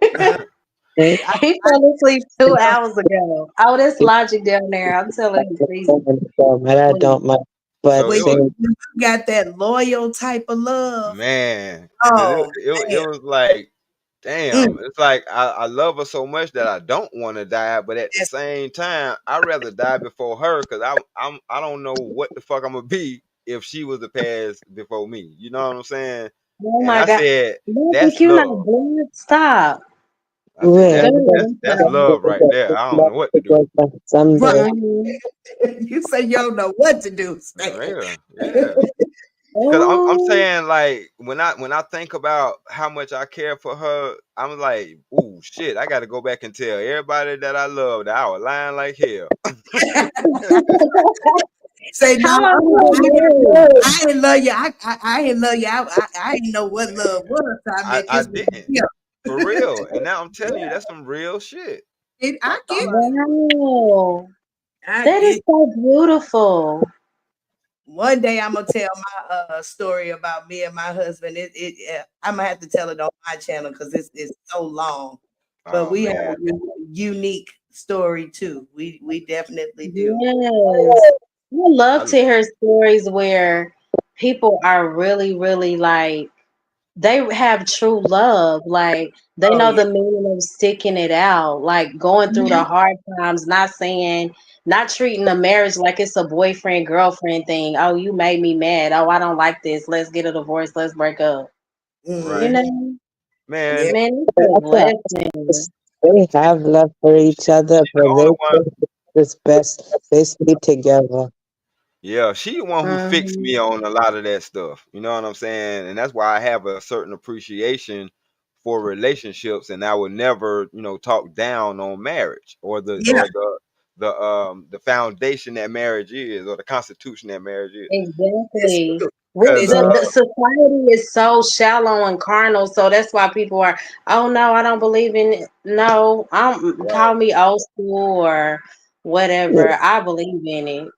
it, I, He fell asleep 2 hours ago. Oh, that's Logic down there. I'm telling you, Freezy my dad sleep. don't mind. But So when it was, same, you got that loyal type of love. man, because Oh it was like, man. damn. It's like I love her so much that I don't want to die, but at the That's, same time, I'd rather die before her, because I don't know what the fuck I'm gonna be if she was to pass before me. You know what I'm saying? Oh And my I God. said, Logic, that's you not love. blood. Stop. I said well, Go that's ahead. that's I'm that's sorry. love right there. I don't know what to do. right. someday. Mm-hmm. You say you don't know what to do, Stan. Yeah, yeah. Cause I'm Oh, saying like when I think about how much I care for her, I'm like, ooh shit, I gotta go back and tell everybody that I love that I was lying like hell. Say no, how long I, you been married? I didn't love you. I didn't love you. I didn't know what love was. So I met I this one didn't. here. For real. And now I'm telling you, that's some real shit. I I get thought I you. Wow, I that is get. so beautiful. One day I'm gonna tell my story about me and my husband. I'm gonna have to tell it on my channel because it's so long. But oh we have man. a unique story too. We definitely do. Yes. I love I to hear stories where people are really, really like they have true love. Like they Oh know yeah. the meaning of sticking it out, like going through the Mhm. hard times, not saying, not treating the marriage like it's a boyfriend girlfriend thing. Oh, you made me mad. Oh, I don't like this. Let's get a divorce. Let's break up. You right. Mhm. know, Yeah. Man, man, it's a That's a, blessing. they have love for each other, she the but they only one. think it's best they stay together. Yeah, she the one who fixed Mhm. me on a lot of that stuff. You know what I'm saying? And that's why I have a certain appreciation for relationships, and I would never, talk down on marriage or the Yeah. or the foundation that marriage is, or the constitution that marriage is. It's Exactly. true. We, Because It's the society is so shallow and carnal, so that's why people are, oh no, I don't believe in it. No, I'm right, call me old school or Yeah, whatever. I believe in it.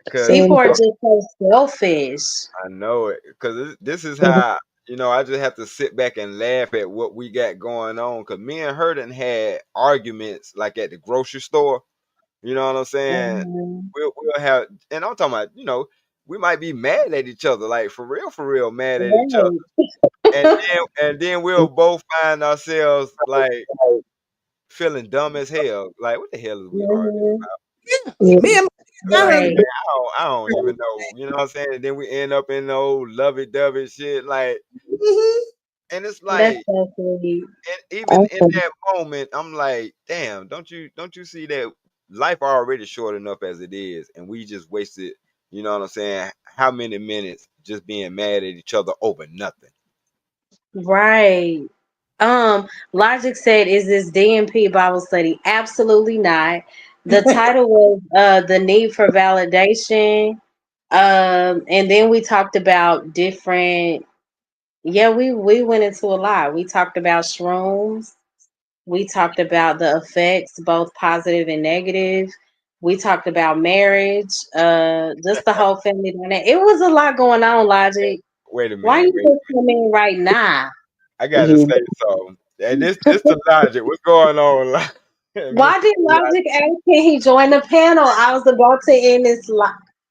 because People same. are just so selfish. I know it. Because this is how I just have to sit back and laugh at what we got going on. Because me and her done had arguments like at the grocery store. You know what I'm saying? Mhm. We'll have, and I'm talking about, we might be mad at each other, like for real, mad at each other, Right. and then we'll both find ourselves like feeling dumb as hell. Like, what the hell is we arguing Mhm. about? yeah. Yeah, Me and my Like, Right. husband. man, I don't even know. You know what I'm saying? And then we end up in the old lovey-dovey shit. Like, Mhm. and it's That's like, so sweet. and even in okay. that moment, I'm like, damn, don't you see that life already short enough as it is, and we just wasted, you know what I'm saying? How many minutes just being mad at each other over nothing? Right. Logic said, "Is this DMP Bible study?" Absolutely not. The title was "The Need for Validation." And then we talked about different. Yeah, we went into a lot. We talked about shrooms. We talked about the effects, both positive and negative. We talked about marriage. Just the whole family dynamic. It was a lot going on. Logic. Wait a Why minute, you wait. just come in right now? I gotta He, say something. And this the logic. What's going on, Mr. Why did Logic? Logic ask can he join the panel? I was about to end this live.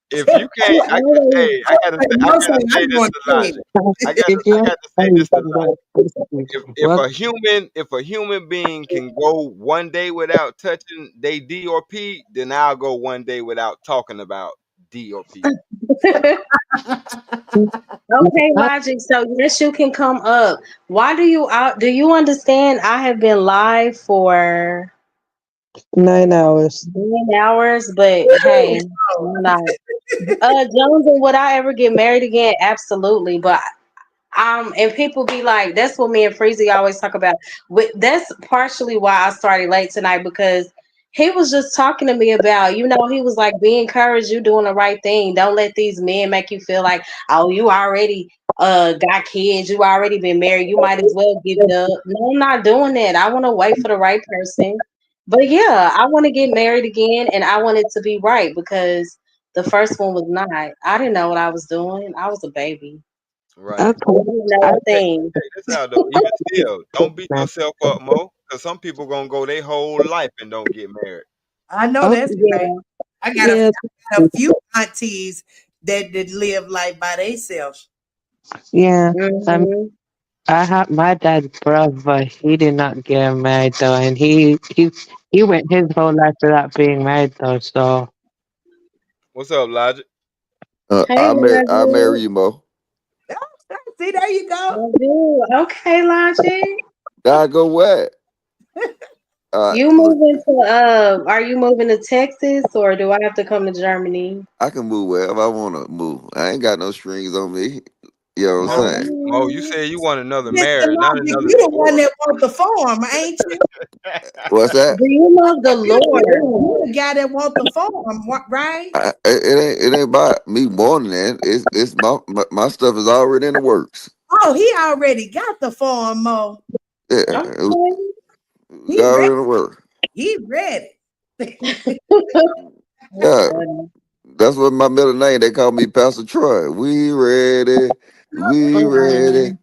If you She can't, always hey, I gotta say I'm this going to to Logic. bed. if I you got to say have this to Logic. about If what a human being can go one day without touching they D or P, then I'll go one day without talking about D or P. Okay, Logic. So yes, you can come up. Why do you understand? I have been live for 9 hours. 9 hours, but hey, I'm not. Jones, and would I ever get married again? Absolutely, but and people be like, that's what me and Freezy always talk about. That's partially why I started late tonight because he was just talking to me about, he was like, be encouraged, you doing the right thing. Don't let these men make you feel like, oh, you already got kids, you already been married, you might as well give it up. No, I'm not doing that. I want to wait for the right person. But yeah, I want to get married again, and I want it to be right because the first one was not. I didn't know what I was doing. I was a baby. Right. I Okay. didn't know I, a thing. Check this out though. Even still, don't beat yourself up, Mo, because some people gonna go their whole life and don't get married. I know okay. that's right. Yeah. Yeah. I got a few aunties that live life by themselves. Yeah. Hmm. I had my dad's brother. He did not get married though, and he went his whole life without being married though. So What's up, Logic? Hey, I marry Logic. you, Mo. See, there you go. I do. Okay, Logic. God go what? You Look, moving to are you moving to Texas or do I have to come to Germany? I can move wherever I want to move. I ain't got no strings on me. You know what I'm saying? Mo, you Oh, said you want another Mr. marriage, not Logic, another you the one divorce. that want the farm, ain't you? What's that? do you love the Lord? You the guy that want the farm, right? It ain't about me more than that. It's my stuff is already in the works. Oh, he already got the farm, Mo. Yeah, Okay. it's He ready. already in the works. He ready. That's Yeah, funny. that's what my middle name. They call me Pastor Troy. We ready. We ready. Mm-mm.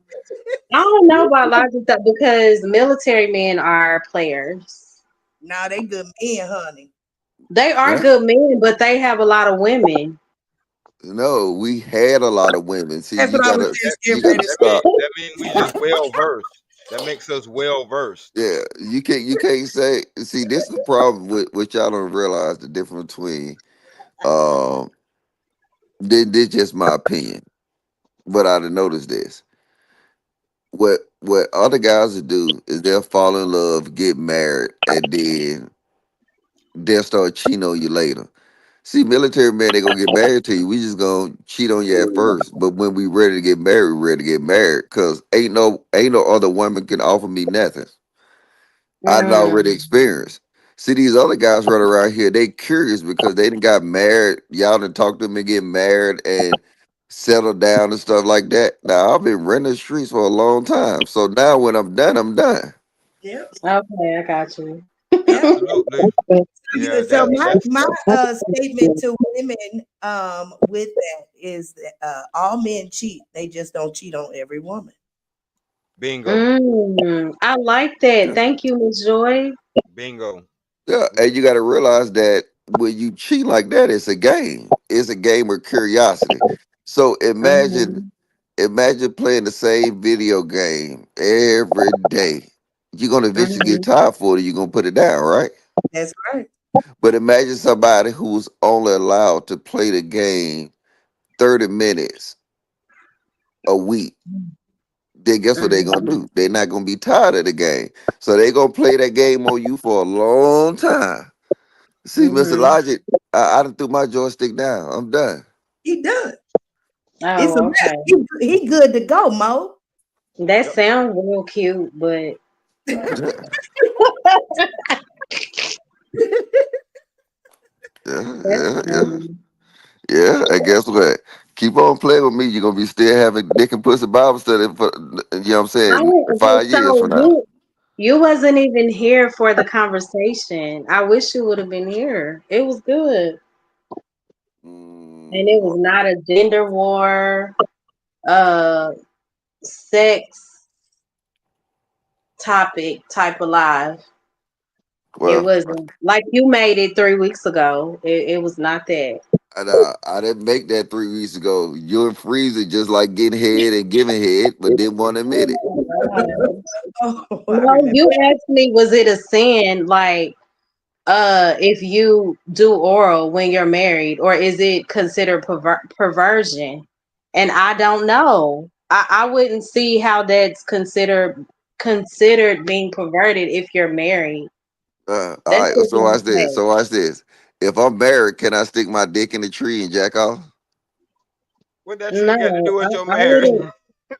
I don't know about logic though, because military men are players. Nah, they good men, honey. They are Huh? good men, but they have a lot of women. No, we had a lot of women. See, That's what I was just you getting gotta ready to That say. mean stop. that mean we just well versed. That makes us well versed. Yeah, you can't say. See, this is the problem with which y'all don't realize the difference between. Um, this just my opinion, but I done noticed this. What other guys will do is they'll fall in love, get married, and then they'll start cheating on you later. See, military men, they gonna get married to you. We just gonna cheat on you at first, but when we ready to get married, we ready to get married. Cause ain't no other woman can offer me nothing. I done already Mm, experienced. See, these other guys running around here, they curious because they done got married. Y'all done talk to them and get married and settle down and stuff like that. Now I've been running the streets for a long time. So now when I'm done, I'm done. Yep, okay, I got you. yep. Absolutely. Yeah, So that my that statement to women with that is that all men cheat. They just don't cheat on every woman. bingo. I like that. Thank you, Miss Joy. Bingo. Yeah, We and you got to realize that when you cheat like that, it's a game. It's a game of curiosity. So imagine, Mhm. imagine playing the same video game every day. You're gonna eventually get Mhm. tired for it. You're gonna put it down, right? That's right. But imagine somebody who's only allowed to play the game 30 minutes a week. Then guess what they're gonna Mhm. do? They're not gonna be tired of the game. So they're gonna play that game on you for a long time. See, Mr. Mhm. Logic, I done threw my joystick down. I'm done. He done. It's a Oh, mess. okay. He good to go, Mo. That yep. sounds real cute, but Yeah, yeah, that's yeah, yeah. funny. Yeah, and guess what? Keep on playing with me. You're gonna be still having Dick and Pussy Bible study for you know what I'm I saying, didn't- 5 years so from now. you wasn't even here for the conversation. I wish you would have been here. It was good. And it Mm, was not a gender war, uh sex topic type of live. It well, wasn't like you made it 3 weeks ago. It was not that. I didn't make that 3 weeks ago. You and Freezer just like getting head and giving head, but didn't want to admit it. Oh my God. Oh, I No, remember. you asked me, was it a sin, like, if you do oral when you're married, or is it considered perversion? And I don't know. I wouldn't see how that's considered being perverted if you're married. All That's right, just so my watch this. take. So watch this. If I'm married, can I stick my dick in the tree and jack off? What that tree got to No, do with your I marriage? wouldn't.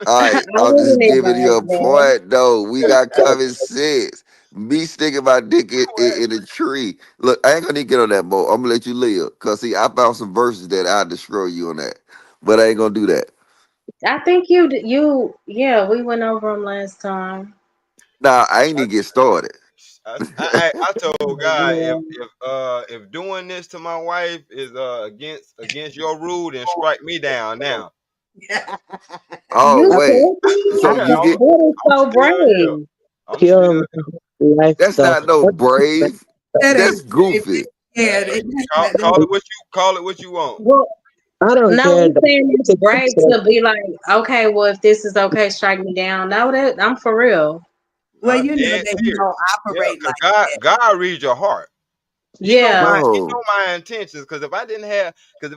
All I right, I'm just wouldn't giving you advise a that. point though. We got common sense. Me sticking my dick in a tree. Look, I ain't gonna need to get on that boat. I'm gonna let you live. Cause see, I found some verses that I destroy you on that. But I ain't gonna do that. I think yeah, we went over them last time. Nah, I ain't even get started. I told God Yeah. if doing this to my wife is against your rule, then strike me down now. Oh You wait. seriously? So Yeah, you get That is I'm so still here. brave. I'm still Pure life that's stuff. not no brave. That That's ain't brave. goofy. Yeah, call it what you want. Well, I don't no, care I'm though. saying it's brave to be like, okay, well, if this is okay, strike me down. No, that I'm for real. well, I'm you know dead that he don't serious. Yeah, operate because like that. God reads your heart. Yeah. He No. know my intentions. Because if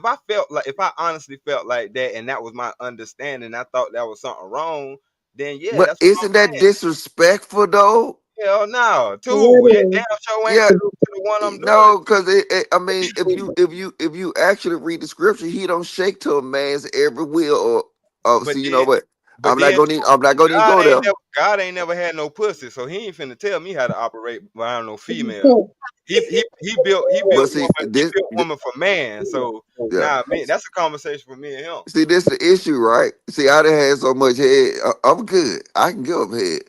I felt like if I honestly felt like that and that was my understanding, I thought that was something wrong, then yeah, But that's what isn't I'm that saying. disrespectful though? Hell no, two. It Literally. damn sure ain't Yeah, two to the one I'm doing no, because I mean, if you actually read the scripture, he don't shake to a man's every will. Or oh, But see, you know then, what? but then I'm not gonna even go there. God ain't never had no pussy, so he ain't finna tell me how to operate around no female. But see, He built woman for man. So yeah. now, man, that's a conversation for me and him. See, this the issue, right? See, I done had so much head. I'm good. I can give up head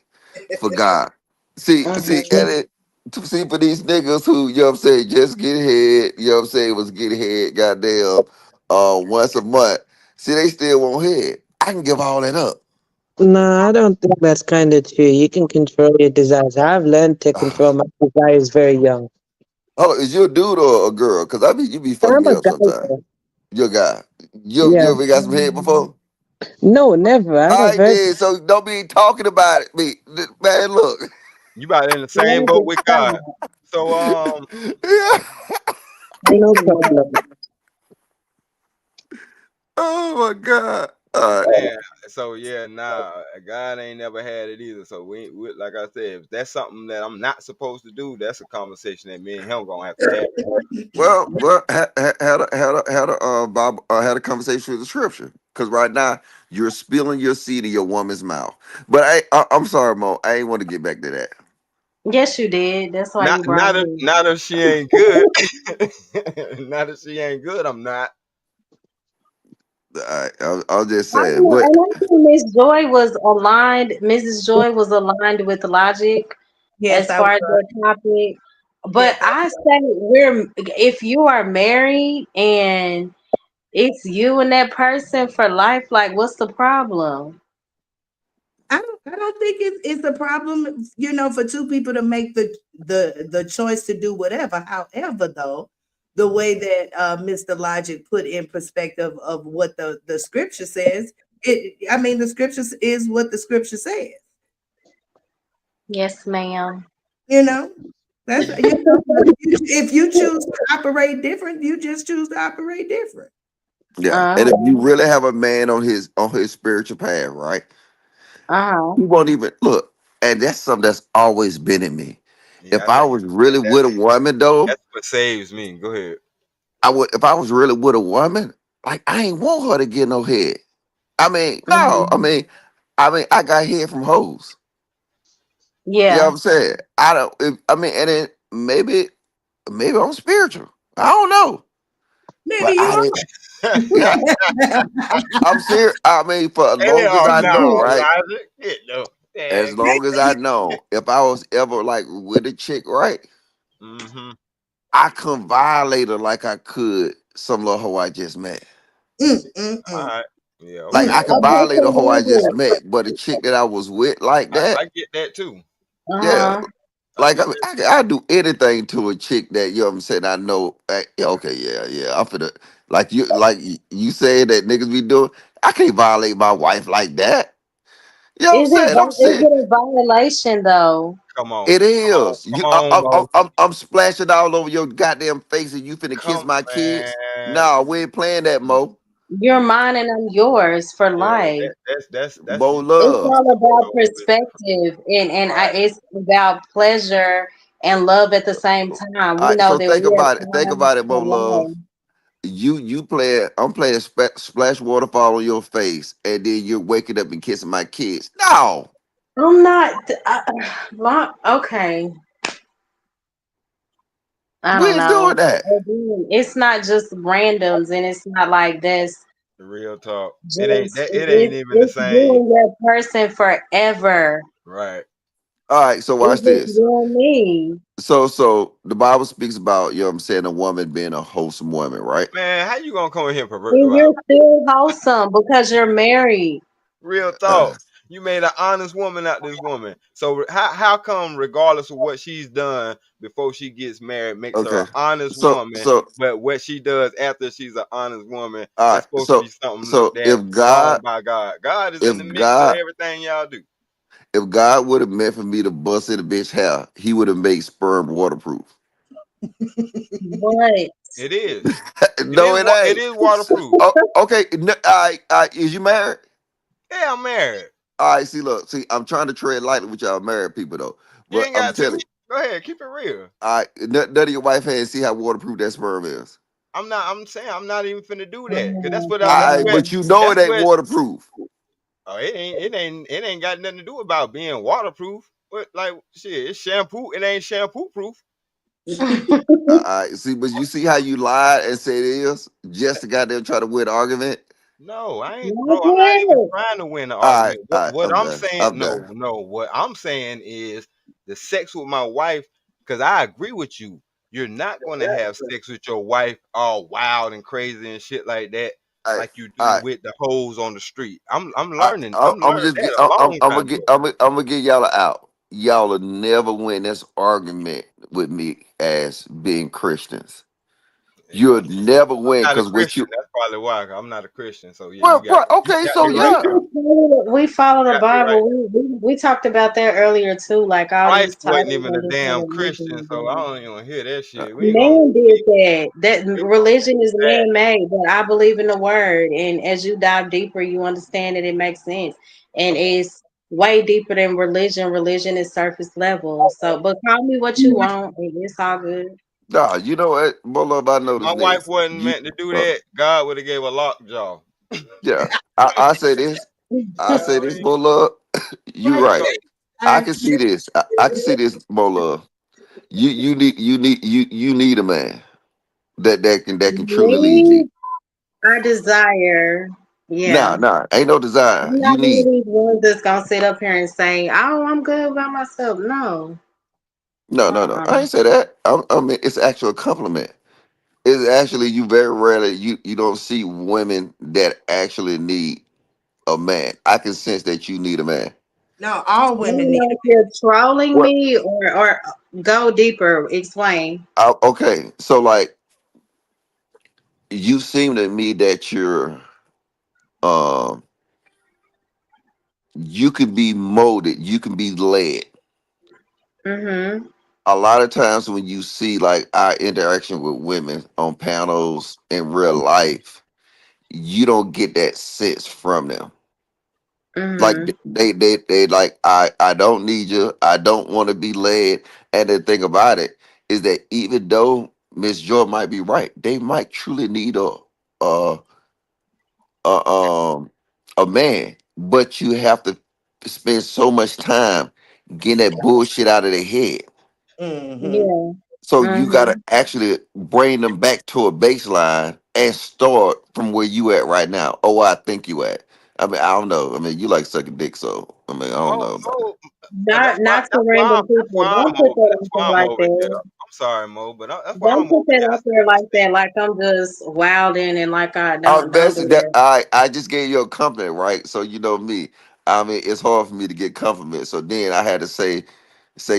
for God. See, Mhm. and it, to see for these niggas who, you know what I'm saying, just get head, you know what I'm saying, was getting head, goddamn, once a month. See, they still want head. I can give all that up. No, I don't think that's kind of true. You can control your desires. I've learned to control my desires very young. Hold on, is you a dude or a girl? Because I mean, you be fucking I'm me a up guy. sometimes. You're a guy. You Yeah. ever got some head before? No, never. I I never. did. So don't be talking about it. Man, look. You about in the same boat Literally, with God. stop. So Yeah. No Literally. problem. Oh my God. All right. man, so yeah, nah, God ain't never had it either. So like I said, if that's something that I'm not supposed to do, that's a conversation that me and him gonna have to have. Well, Bob had a conversation with the scripture because right now you're spilling your seed in your woman's mouth. But I'm sorry, Mo. I ain't want to get back to that. Yes, you did. That's why Not you brought not it if in. not if she ain't good. Not if she ain't good, I'm not. I'll just I say, know, but and I think Miss Joy was aligned. Mrs. Joy was aligned with logic Yes, as I far as was. that topic. But Yes, I I say if you are married and it's you and that person for life, like what's the problem? I don't think it's a problem, for two people to make the choice to do whatever. However, though, the way that Mr. Logic put in perspective of what the scripture says, the scripture is what the scripture says. Yes, ma'am. You know, that's but if you choose to operate different, you just choose to operate different. yeah. And if you Uh-huh. really have a man on his spiritual path, right? Uh-huh. He won't even look. And that's something that's always been in me. Yeah, If I I think was really that, with a woman, though, that's what saves me. Go ahead. I would. If I was really with a woman, like I ain't want her to get no head. I mean, no. I Mhm. mean, I got head from hoes. You know what Yeah. I'm saying? I don't. And then maybe I'm spiritual. I don't know, Maybe but you I are. didn't. Yeah, I'm serious. I mean, for as long as Hell I know, no, right? Logic. Get no. As Dang. long as I know, if I was ever like with a chick, right? Mm-hmm. I couldn't violate her like I could some little hoe I just met. Mm, mm, All mm, right. Yeah, Like mm. okay. I could Okay, violate so a hoe I just Logic. met, but a chick that I was with like I that, get that too. yeah. Uh-huh. I Like I get mean, that. I do anything to a chick that you know what I'm saying. I know. Yeah, okay, yeah. I'm finna like you saying that niggas be doing. I can't violate my wife like that. You know what I'm saying? I'm Is saying it a violation though? Come on. it is. Come You, on, Mo. I'm splashing all over your goddamn face, and you finna kiss Come my kids. man. No, we ain't playing that, Mo. You're mine and I'm yours for Yeah, life. that's Mo you It's love. all about a little bit different. perspective and Right. it's about pleasure and love at the same time. All We right, know so that think we are about it. Think trying about it, Mo for love. life. You play. I'm playing splash waterfall on your face, and then you're waking up and kissing my kids. No, I'm not okay. I we don't ain't doing know. that. Again, it's not just randoms and it's not like this. Real talk. Just It ain't even the it's you same. and your person forever. Right. All right, so watch It's just this. you and me. So the Bible speaks about, you know what I'm saying, a woman being a wholesome woman, right? Man, how you gonna come in here and pervert the And Bible? you're still wholesome because you're married. Real Uh, talk. You made an honest woman out this woman. So how come regardless of what she's done before she gets married makes her okay. an honest So woman, so but what she does after she's an honest woman, all that's right. supposed to be So something so that's wrong by God. God is in the if mix of God everything y'all do. if God would have meant for me to bust in a bitch hair, he would have made sperm waterproof. But It is. No, it It ain't. is waterproof. Oh, okay. No, is you married? Yeah, I'm married. All right, see, look, see, I'm trying to tread lightly with y'all married people though. You But ain't I'm got telling to. you, Go ahead, keep it real. all right, none of your wife hands see how waterproof that sperm is. I'm not. I'm saying I'm not even finna do that because that's Oh, what. All That's right, where. but you know That's it ain't where. waterproof. Oh, it ain't. It ain't. It ain't got nothing to do about being waterproof. But like shit, it's shampoo. It ain't shampoo proof. All right, see, but you see how you lied and said it is just to goddamn try to win the argument. No, I ain't, bro. I'm not even okay. trying to win the All argument. right, What I'm I'm done. saying, I'm done. no, no. What I'm saying is the sex with my wife, because I agree with you. You're not gonna have sex with your wife all wild and crazy and shit like that, All right, like you do all right. with the hoes on the street. I'm All right, learning. I'm I'm learning just get. that a long I'm gonna time get. ago. I'm gonna get y'all out. Y'all will never win this argument with me as being Christians. Yeah, You'll never win I'm not a because what Christian. you. That's probably why. 'Cause I'm not a Christian. So yeah, Well, right, you okay, got so me right yeah. there. We follow You the got me right. Bible. We talked about that earlier too, like all Wife these wasn't titles even a and this damn whole Christian, so I religion. don't even hear that Uh, shit. Man did that. That We gonna religion is that. man made, but I believe in the word. And as you dive deeper, you understand that it makes sense. And it's way deeper than religion. Religion is surface level. So, but call me what you want, and it's all good. nah, you know what? More love I If my noticed wife this. wasn't You, meant to do uh, that, God would have gave a lockjaw. yeah. I say this. I say I this, mean, more love. You But right. so I I, can see this. I can see this, more love. You need a man that can truly lead you. Me, I desire. Nah, Yeah. nah, ain't no I'm desire. not You one of need these ones that's gonna sit up here and say, "Oh, I'm good by myself." No. no, no, no. Uh-uh. I ain't say that. I mean, it's actually a compliment. It's actually you very rarely you don't see women that actually need a man. I can sense that you need a man. no, all I women don't need know if you're trolling What? me or go deeper. Explain. Okay, so like you seem to me that um you can be molded, you can be led. Mm-hmm. A lot of times when you see like our interaction with women on panels in real life, you don't get that sense from them. Like Mm-hmm. they like I don't need you. I don't want to be led. And the thing about it is that even though Miss Joy might be right, they might truly need a a a man, but you have to spend so much time getting that bullshit out of their head. Mm-hmm. Yeah. So you gotta Mm-hmm. actually bring them back to a baseline and start from where you at right now. Oh, I think you at. I mean, I don't know. I mean, you like sucking dick, so I mean, I don't know about it. Mo, Not not to random that's people. why Don't I'm put over. that That's out there why I'm like over here. that. I'm sorry, Mo, but that's why Don't I'm put over that here. I out there said, like that. Like I'm just wilding and like I don't That's do that. that. I just gave you a compliment, right? So you know me. I mean, it's hard for me to get compliments. So then I had to say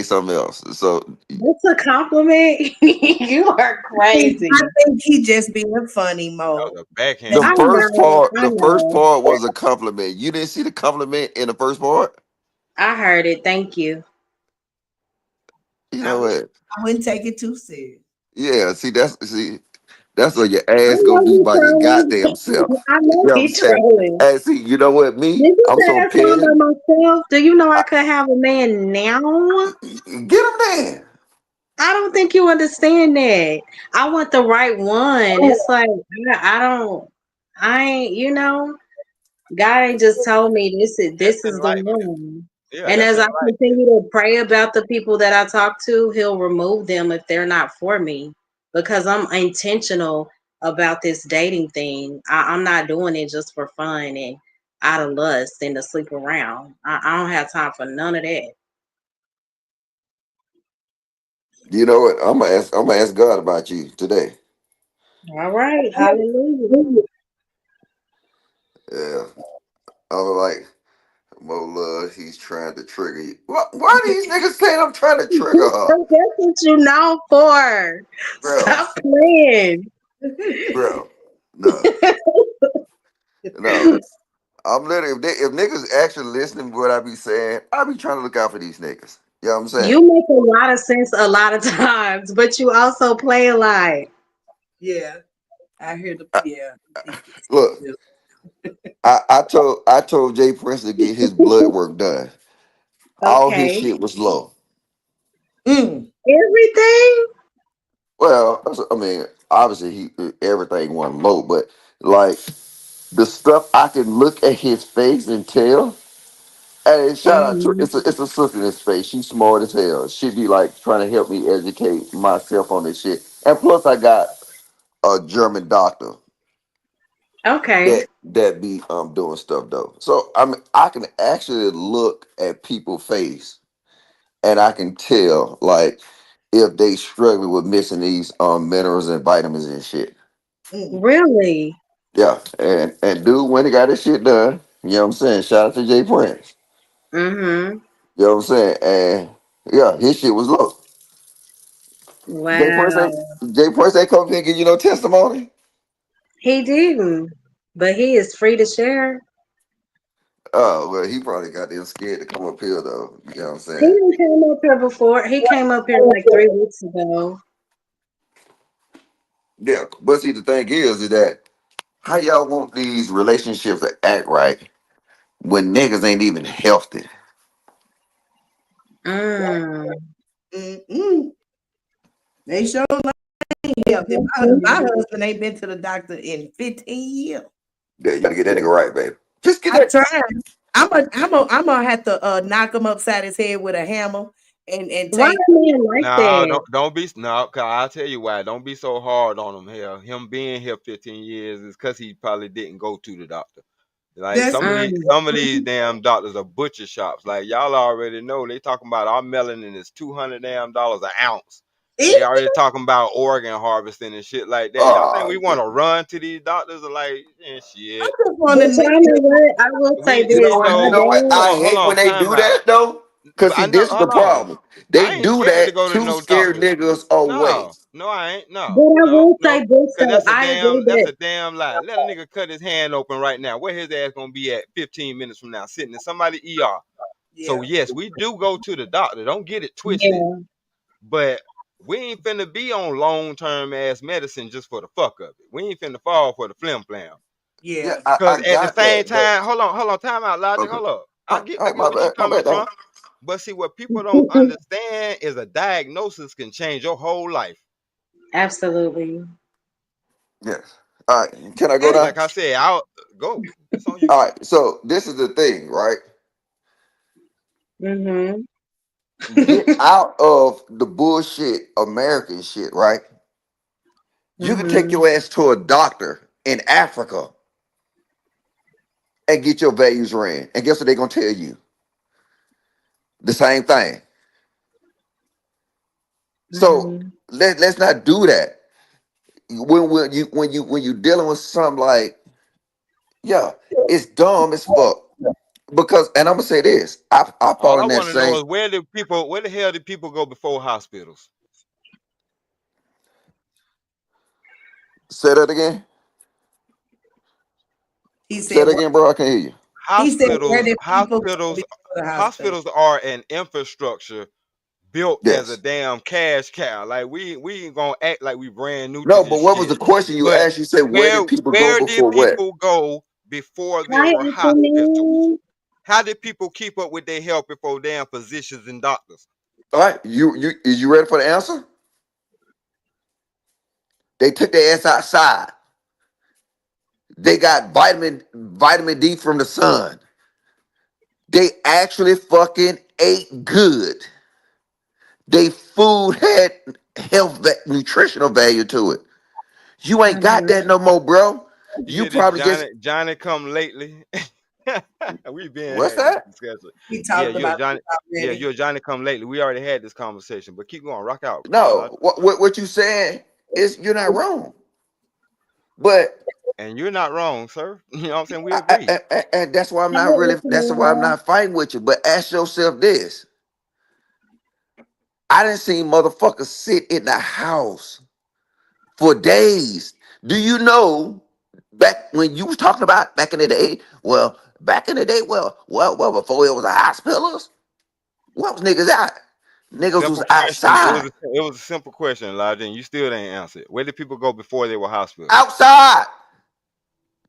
something else. So That's a compliment. You are I crazy. think he just being funny, that Mo. was a the And I backhanded compliment. first know. part, I the first know. part was a compliment. You didn't see the compliment in the first part. I heard it. Thank you. You I know would what? I wouldn't take it too serious. Yeah. That's where your I ass gonna know be he by your trolling. goddamn self. I You know know what I'm he saying? trolling. And see, you know what? Me, Did you I'm say so that's all petty. by myself? Do you know I I, could have a man now? get him there. I don't think you understand that. I want the right one. It's like I don't. I ain't. God ain't just told me That's this is the enlightenment. one. Yeah, And that's as I enlightenment. continue to pray about the people that I talk to, He'll remove them if they're not for me, because I'm intentional about this dating thing. I'm not doing it just for fun and out of lust and to sleep around. I don't have time for none of that. You know what? I'm gonna ask God about you today. All right, hallelujah. Yeah. I'm like, Mo love, he's trying to trigger you. Why these niggas saying I'm trying to trigger her? That's what you know for. Bro, Stop playing. bro. No, no. I'm literally if niggas actually listening to what I be saying, I be trying to look out for these niggas. You know what I'm You saying? make a lot of sense a lot of times, but you also play a lot. Yeah. I hear the I, yeah. look, I told Jay Prince to get his blood work done. All his Okay. shit was low. Mm. Everything? Well, I mean, obviously everything wasn't low, but like the stuff I can look at his face and tell. Hey, shout out to Mm-hmm. it's a sister in his face. She's smart as hell. She be like trying to help me educate myself on this shit. And plus, I got a German doctor Okay. that be doing stuff though. So I mean, I can actually look at people's face and I can tell like if they struggling with missing these minerals and vitamins and shit. Mm. Really? Yeah, and dude when he got his shit done, you know what I'm saying? Shout out to Jay Prince. Mm-hmm. You know what I'm saying? And yeah, his shit was low. Jay Prince Wow. ain't Jay Prince ain't come here and give you no testimony. He didn't. But he is free to share. Oh well, he probably got them scared to come up here though. You know what I'm He saying? didn't came up here before. He came up here like 3 weeks ago. Yeah, but see the thing is that how y'all want these relationships to act right when niggas ain't even healthy? Mm. Mm-mm. They sure ain't healthy. My husband ain't been to the doctor in 15 years. Yeah, you gotta get that nigga right, baby. Just get I that. tried. I'm gonna have to knock him upside his head with a hammer and Why take. a man like No, that? don't be no. Cause I'll tell you why. Don't be so hard on him. Hell, him being here 15 years is because he probably didn't go to the doctor. Like That's Mm. some of these damn doctors are butcher shops. Like y'all already know, they talking about our melanin is $200 an ounce. They it. already talking about organ harvesting and shit like that. Y'all think Oh, we want to run to these doctors? Or like, I shit. just want But to make y'all know what? I will say We you this. know what? My You so know what? dad. I hold hate on, when they time do out. that though. Cause But see, I know, this is the hold on. problem. They I ain't do scared to that go to to no scare doctor. niggas away. No, I ain't. But No, I no, will no. say this Cause though. I agree that's that a damn lie. Let a nigga cut his hand open right now. Where his ass gonna be at 15 minutes from now, sitting in somebody ER. So yeah, yes, we do go to the doctor. Don't get it twisted. yeah. But we ain't finna be on long term ass medicine just for the fuck of it. We ain't finna fall for the flim flam. Yeah, yeah. Cause I at the got same that, but time, hold on, time out, logic, okay. hold up. All right, all I right, get what you my coming bad from. though. But see, what people don't understand is a diagnosis can change your whole life. Absolutely. Yes. All right. Can I go And And now? like I said, I'll go. It's on you. All right. So this is the thing, right? Mm-hmm. Get out of the bullshit American shit, right? You can take Mm-hmm. your ass to a doctor in Africa and get your values ran. And guess what they're gonna tell you? The same thing. So Mm-hmm. let's not do that. When you dealing with something like, yeah, it's dumb as fuck. Because and I'm gonna say this, I fall All I in that want to know same. is where the hell did people go before hospitals? Say that again. he Say said, that "What?" again, bro. I can't hear you. He said, "Where did people go before the hospital?" Hospitals are an infrastructure built as a Yes. damn cash cow. Like we ain't gonna act like we brand new to No, this but what was shit. the question you But asked? You said where did people go where did before what? people go before there Hi, were hospitals? Anthony. How did people keep up with their health before damn physicians and doctors? All right, you is you ready for the answer? They took their ass outside. They got vitamin D from the sun. They actually fucking ate good. They food had nutritional value to it. You ain't got Mm-hmm. that no more, bro. You You hear this probably just Johnny come lately? We been what's had this that? discussion. We Yeah, talked you're about Johnny. this Yeah, already. you're Johnny come lately. We already had this conversation, but keep going. Rock out, No, Logic. what you saying is you're not wrong. But And you're not wrong, sir. You know what I'm saying? We agree. and that's why I'm Hi, not really. That's why I'm Anthony. not fighting with you. But ask yourself this: I didn't see motherfuckers sit in the house for days. Do you know back when you was talking about back in the day? Well, back in the day, well, before it was a hospitals, what was niggas out? Niggas was Simple question. outside, It was a simple question, Elijah, and you still didn't answer it. Where did people go before they were hospitals? outside.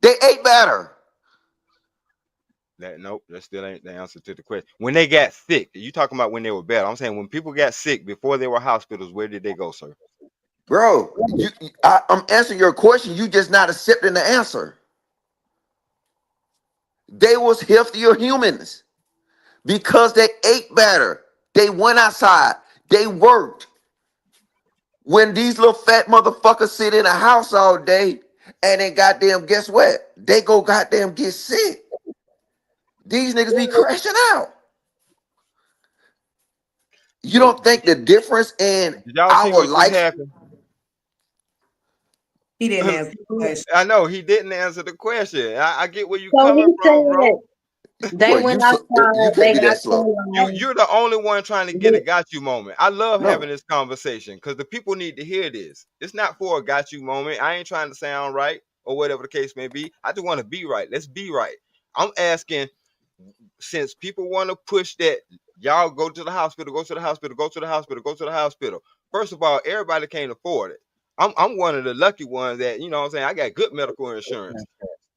They ate better. That nope, that still ain't the answer to the question. When they got sick, you talking about when they were better. I'm saying when people got sick before they were hospitals, where did they go, sir? Bro, I'm answering your question. You just not accepting the answer. They was healthier humans because they ate better. They went outside. They worked. When these little fat motherfuckers sit in a house all day and then goddamn, guess what? They go goddamn get sick. These niggas be crashing out. You So don't think the difference in did y'all see our what just life? happened? He didn't answer the question. I know he didn't answer the question. I get where you So coming he from, bro. said they Bro, went you outside, can't they be got that slow. sunlight. You're the only one trying to get a got you moment. I love No. having this conversation because the people need to hear this. It's not for a got you moment. I ain't trying to sound right or whatever the case may be. I just want to be right. Let's be right. I'm asking, since people want to push that, y'all go to the hospital, go to the hospital, go to the hospital, go to the hospital. First of all, everybody can't afford it. I'm one of the lucky ones that, you know what I'm saying, I got good medical insurance.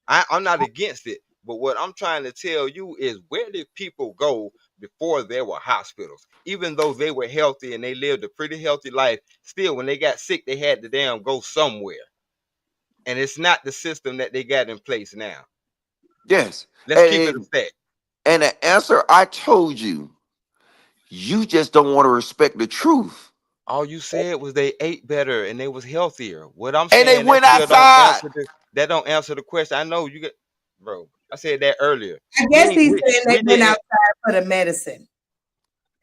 I'm not against it. But what I'm trying to tell you is, where did people go before there were hospitals? Even though they were healthy and they lived a pretty healthy life, still when they got sick, they had to damn go somewhere. And it's not the system that they got in place now. Yes. Let's keep it a And stack. and the answer I told you, you just don't want to respect the truth. All you said was they ate better and they was healthier. What I'm And they saying, that went still don't outside. answer the question. I know you get, bro. I said that earlier. I We guess ain't he's we, saying they we went didn't. outside for the medicine.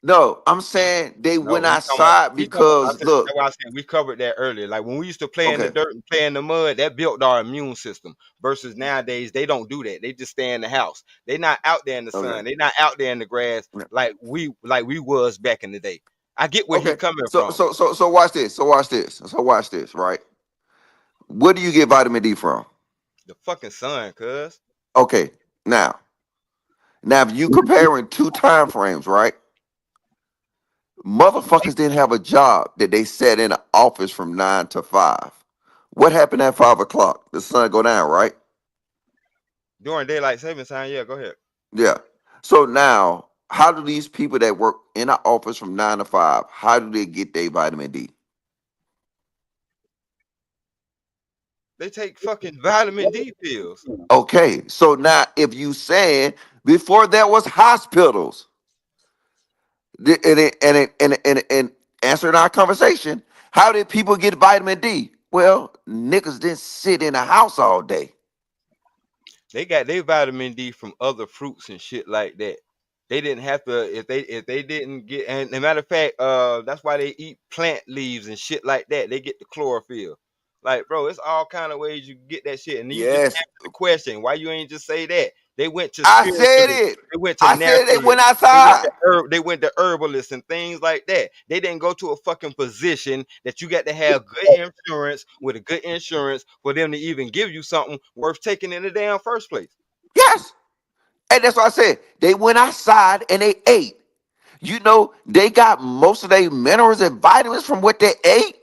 No, I'm saying they No, went he talking about outside he talking about. I because said that's look, why I said we covered that earlier. Like when we used to play in the okay, dirt and play in the mud, that built our immune system. Versus nowadays, they don't do that. They just stay in the house. They not out there in the okay, sun. They not out there in the grass yeah, like we was back in the day. I get where he okay. coming So from. so so so watch this. So watch this. So watch this. Right. Where do you get vitamin D from? The fucking sun, cuz. Okay. Now if you comparing two time frames, right? Motherfuckers didn't have a job that they sat in an office from 9 to 5. What happened at 5 o'clock? The sun go down, right? During daylight savings time, yeah, go ahead. Yeah. So now, how do these people that work in an office from 9 to 5, how do they get their vitamin D? They take fucking vitamin D pills. Okay. So now, if you saying before there was hospitals, and answering our conversation, how did people get vitamin D? Well, niggas didn't sit in a house all day. They got their vitamin D from other fruits and shit like that. They didn't have to if they didn't get, and a matter of fact, that's why they eat plant leaves and shit like that. They get the chlorophyll. Like, bro, it's all kind of ways you can get that shit. And you just Yes, answer the question. Why you ain't just say that? They went to I said spiritualists, it. they went to I said they went naturalists, outside. they went to herbalists and things like that. They didn't go to a fucking physician that you got to have good insurance with a good insurance for them to even give you something worth taking in the damn first place. Yes. And that's what I said. They went outside and they ate. You know, they got most of their minerals and vitamins from what they ate.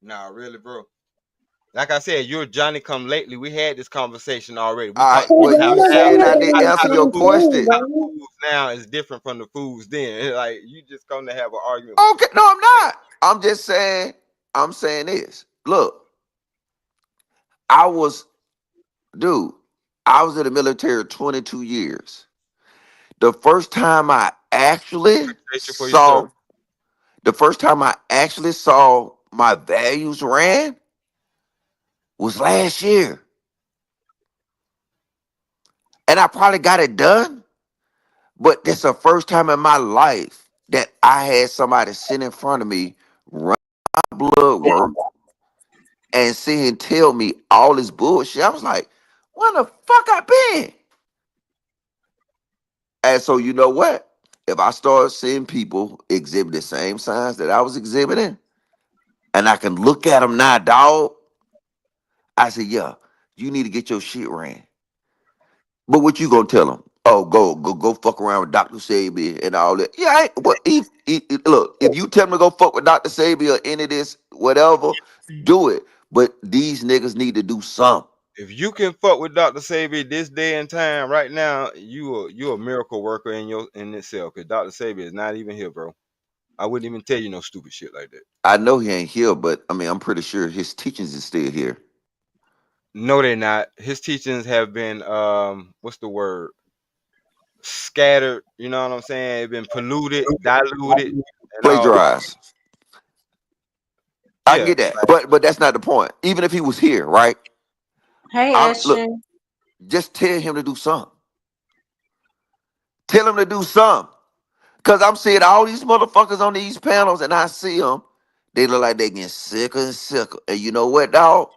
Nah, really, bro. Like I said, you're Johnny come lately. We had this conversation already. We All right, talked about Because but ain't you how saying nobody I ate didn't the how answer the your same food thing, question. how the man. foods now is different from the foods then. Like you just come to have an argument with Okay, yourself. no, I'm not. I'm saying this. Look, I was, dude, I was in the military 22 years. The first time I actually Appreciate you for your saw, service. the first time I actually saw my values ran was last year. And I probably got it done, but it's the first time in my life that I had somebody sit in front of me, run my blood work, and sit and tell me all this bullshit. I was like, where the fuck I been? And so you know what? If I start seeing people exhibit the same signs that I was exhibiting, and I can look at them now, dog, I say, yeah, you need to get your shit ran. But what you gonna tell them? Oh, go fuck around with Dr. Sabi and all that. Yeah, but look, if you tell me to go fuck with Dr. Sabi or any of this, whatever, do it. But these niggas need to do something. If you can fuck with Dr. Sabi this day and time right now, you a miracle worker in itself. Cause Dr. Sabi is not even here, bro. I wouldn't even tell you no stupid shit like that. I know he ain't here, but I mean, I'm pretty sure his teachings is still here. No, they're not. His teachings have been what's the word? Scattered. You know what I'm saying? It's been polluted, diluted, and all that. Plagiarized. I Yeah, get that, but that's not the point. Even if he was here, right? Hey, Look, Ashton. just tell him to do something. Tell him to do something. Cause I'm seeing all these motherfuckers on these panels, and I see them. They look like they getting sicker and sicker. And you know what, dog?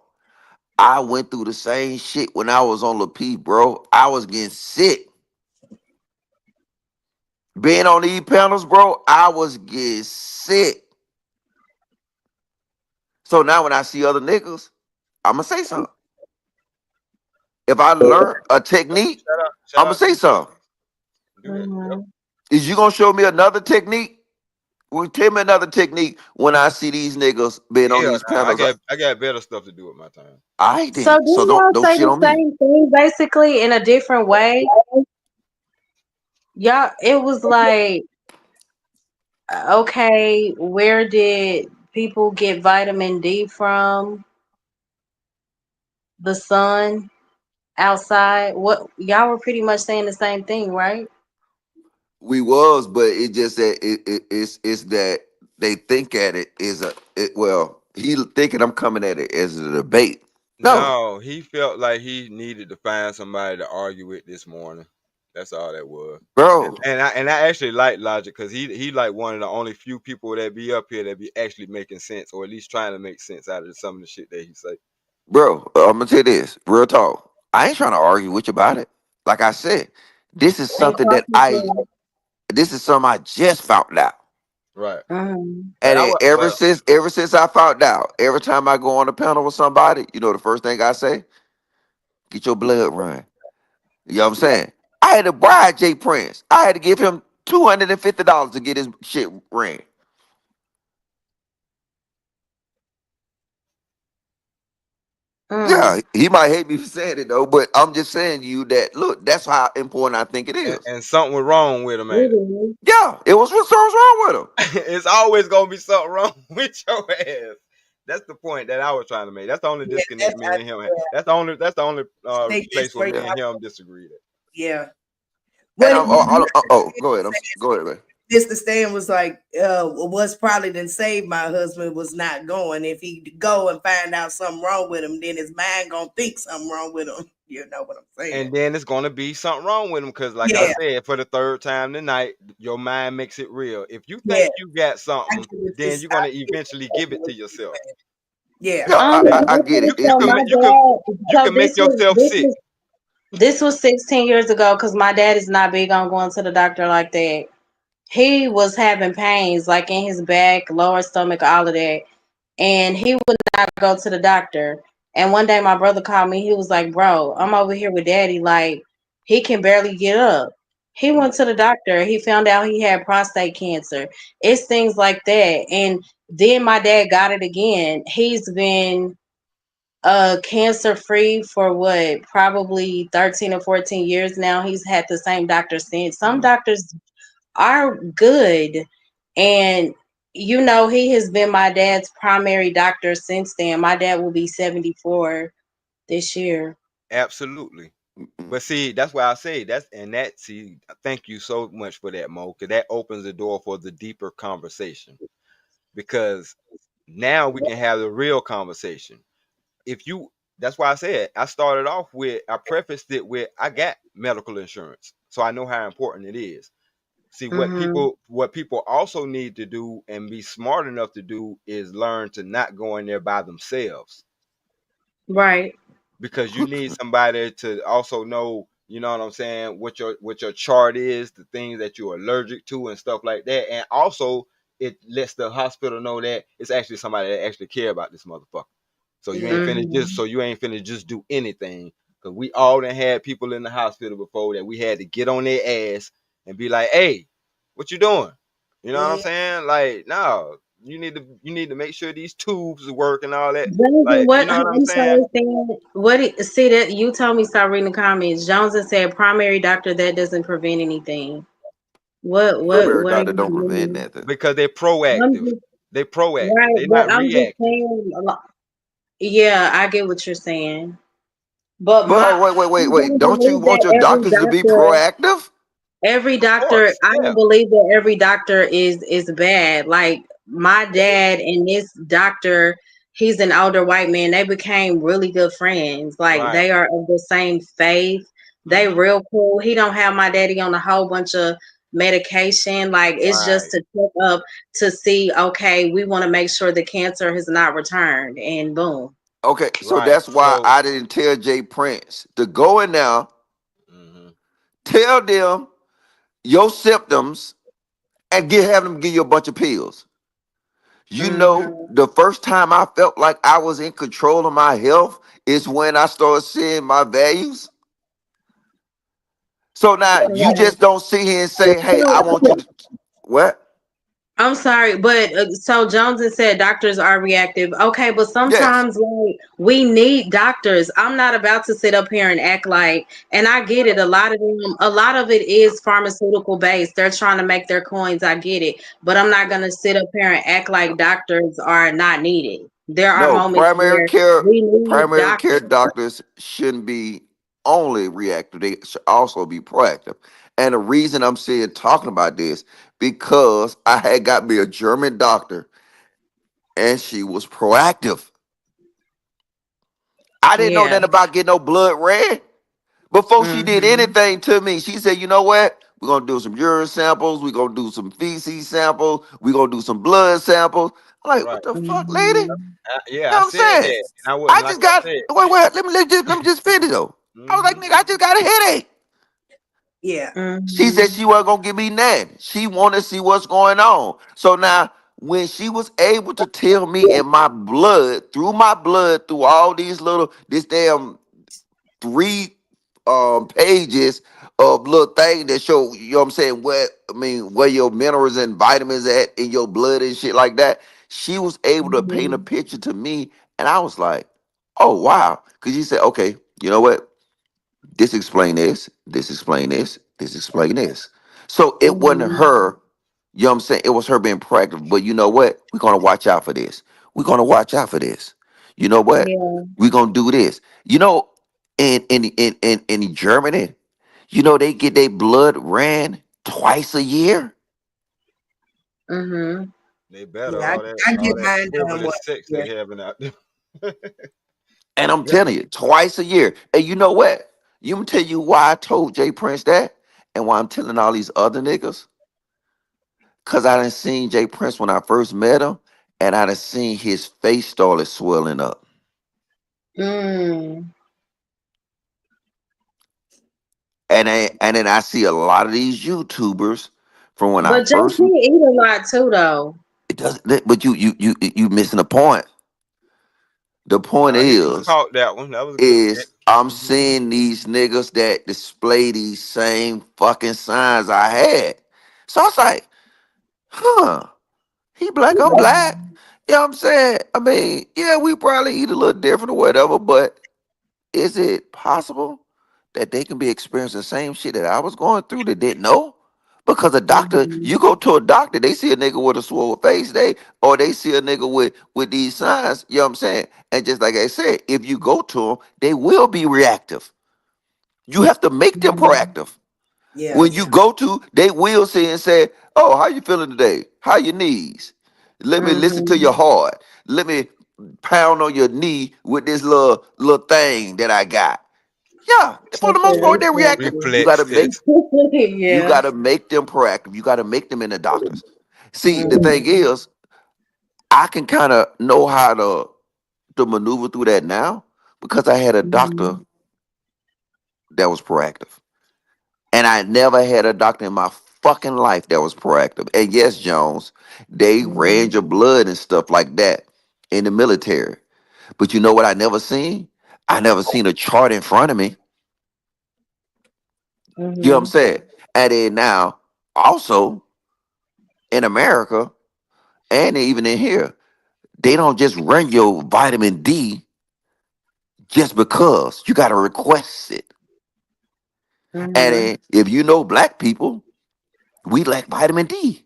I went through the same shit when I was on La P, bro. I was getting sick. Being on these panels, bro, I was getting sick. So now when I see other niggas, I'ma say something. If I learn a technique, shout I'ma out to say you, brother. something. Do that. Yep. Is you gonna show me another technique? Well, tell me another technique when I see these niggas being on Yeah, these nah, panels. I got better stuff to do with my time. I So then. do So y'all don't say shit the on me. same thing basically in a different way? Y'all, it was like, okay, where did people get vitamin D from? The sun outside? What y'all were pretty much saying the same thing, right? We was, but it just that it's that they think at it is well, he thinking I'm coming at it as a debate. No, No, he felt like he needed to find somebody to argue with this morning. That's all that was. bro, And I actually like Logic because he like one of the only few people that be up here that be actually making sense or at least trying to make sense out of some of the shit that he say. bro. I'm gonna tell you this, real talk. I ain't trying to argue with you about it. Like I said, this is Ain't something that talking to. this is something I just found out. Right. But And I then was ever since I found out, every time I go on a panel with somebody, you know the first thing I say, get your blood run. You know what I'm saying? I had to bribe Jay Prince. I had to give him $250 to get his shit ran. Mm. Yeah, he might hate me for saying it though, but I'm just saying to you that look, that's how important I think it is. and something was wrong with him, It ain't it? is. Yeah, it was what's wrong with him. It's always gonna be something wrong with your ass. That's the point that I was trying to make. That's the only Yeah, disconnect me and him had. That's the only think that's place where where me and y'all, him disagreed at. yeah. And What go ahead. Go ahead, man. Mr. Stan was like, what's probably didn't save my husband was not going. If he go and find out something wrong with him, then his mind gonna think something wrong with him. You know what I'm saying? And then it's gonna be something wrong with him because, like I Yeah, said, for the third time tonight, your mind makes it real. If you yeah. think you got I something, get what then you're I gonna get eventually what give it to you're yourself. saying. Yeah. Yeah, I get You it. you So can my ma- you can dad. you So can make yourself sick. this was 16 years ago because my dad is not big on going to the doctor like that. He was having pains like in his back, lower stomach, all of that, and he would not go to the doctor. And one day my brother called me. He was like, "Bro, I'm over here with Daddy. Like he can barely get up." He went to the doctor. He found out he had prostate cancer. It's things like that. And then my dad got it again. He's been cancer free for what, probably 13 or 14 years now. He's had the same doctor since. Some doctors are good, and he has been my dad's primary doctor since then. My dad will be 74 this year. Absolutely. But see, that's why I say see, thank you so much for that, Mo, because that opens the door for the deeper conversation. Because now we can have the real conversation. If you That's why I said I prefaced it with I got medical insurance. So I know how important it is. See Mm-hmm. what people also need to do and be smart enough to do is learn to not go in there by themselves Right. because you need somebody to also know, you know what I'm saying, what your chart is, the things that you're allergic to and stuff like that. And also it lets the hospital know that it's actually somebody that actually care about this motherfucker. So Mm-hmm. you ain't finna just do anything. Cause we all done had people in the hospital before that we had to get on their ass and be like, hey, what you doing? You know what I'm Mhm. saying? Like, no, you need to make sure these tubes work and all that. Johnson, Like, you what know what I'm I'm saying? sorry, saying what? See that you told me stop reading the comments. Johnson said primary doctor that doesn't prevent anything. Primary What are doctor you don't prevent doing? nothing. Because they're I'm proactive. just They're proactive. right, They're but not I'm just reactive. saying. Yeah, I get what you're saying, but But my wait. I don't Don't you believe want that your doctors to be proactive? every Of doctor, course, I don't yeah. believe that every doctor is bad. Like my dad and this doctor, he's an older white man. They became really good friends. Like Right. they are of the same faith. They Mm-hmm. real cool. He don't have my daddy on a whole bunch of medication. Like it's just Right. to check up to see, okay, we want to make sure the cancer has not returned and boom. Okay, so Right. that's why So, I didn't tell Jay Prince to go in now, hmm tell them your symptoms, and have them give you a bunch of pills. You know, Hmm. the first time I felt like I was in control of my health is when I started seeing my values. So now you just don't sit here and say, "Hey, I want you to what?" I'm sorry, but so Jones has said doctors are reactive. Okay, but Yes. sometimes like we need doctors. I'm not about to sit up here and act like, and I get it. A lot of it is pharmaceutical based. They're trying to make their coins. I get it, but I'm not gonna sit up here and act like doctors are not needed. There are No, moments where we need primary care doctors. doctors shouldn't be only reactive. They should also be proactive. And the reason I'm saying talking about this because I had got me a German doctor and she was proactive. I didn't know Yeah. nothing about getting no blood red. Before she did Hmm. anything to me, she said, "You know what? We're gonna do some urine samples. We're gonna do some feces samples. We're gonna do some blood samples." I'm like, right. "What the fuck, lady?" You Hmm. Yeah, know I what I'm said saying? that, and I I wouldn't like just I got said. wait. Let me just finish though. I was like, Hmm "Nigga, I just got a headache." Yeah. She said Hmm. she wasn't gonna give me nothing. She wanted to see what's going on. So now, when she was able to tell me in my blood, through all these little this damn three pages of little thing that show, you know what I'm saying, where your minerals and vitamins at in your blood and shit like that. She was able to paint a Hmm. picture to me, and I was like, "Oh wow." Because she said, "Okay, you know what? This explain this, this explain this, this explain this." So it wasn't Hmm. her, you know what I'm saying? It was her being practical. But you know what? We're gonna watch out for this. We're gonna watch out for this. You know what? Yeah. We're gonna do this. You know, in Germany, you know, they get their blood ran twice a year. Hmm. They better Yeah. all that I all get that mine done frivolous what? sex Yeah. they having out there. And I'm Yeah. telling you, twice a year. And you know what? You can tell you why I told Jay Prince that and why I'm telling all these other niggas. Cause I done seen Jay Prince when I first met him, and I done seen his face started swelling up. Mm. And then I see a lot of these YouTubers from when I But first JP eat a lot too, though. it doesn't but you missing the point. The point He is caught that one. That was a good catch. is I'm Hmm seeing these niggas that display these same fucking signs I had. So I was like, huh, he black, I'm black. You know what I'm saying? I mean, yeah, we probably eat a little different or whatever, but is it possible that they can be experiencing the same shit that I was going through that didn't know? Because a doctor, Hmm. you go to a doctor, they see a nigga with a swollen face, or they see a nigga with these signs, you know what I'm saying? And just like I said, if you go to them, they will be reactive. You have to make them Hmm. proactive. When Yes. you go to, they will say and say, "Oh, how you feeling today? How your knees? Let me listen to Hmm. your heart. Let me pound on your knee with this little thing that I got." Yeah, for the Check most your part, Yeah. they're reactive. reflexes. Reflex test. You Yeah. gotta make them proactive. You gotta make them into doctors. See, the thing Hmm. is, I can kind of know how to maneuver through that now because I had a doctor Hmm. that was proactive. And I never had a doctor in my fucking life that was proactive. And yes, Jones, they ran Hmm. your blood and stuff like that in the military. But you know what I never seen? I never seen a chart in front of me. You know what I'm Hmm. saying? And then now, also in America, and even in here, they don't just run your vitamin D just because. You got to request it. And Mhm. then if you know black people, we lack vitamin D.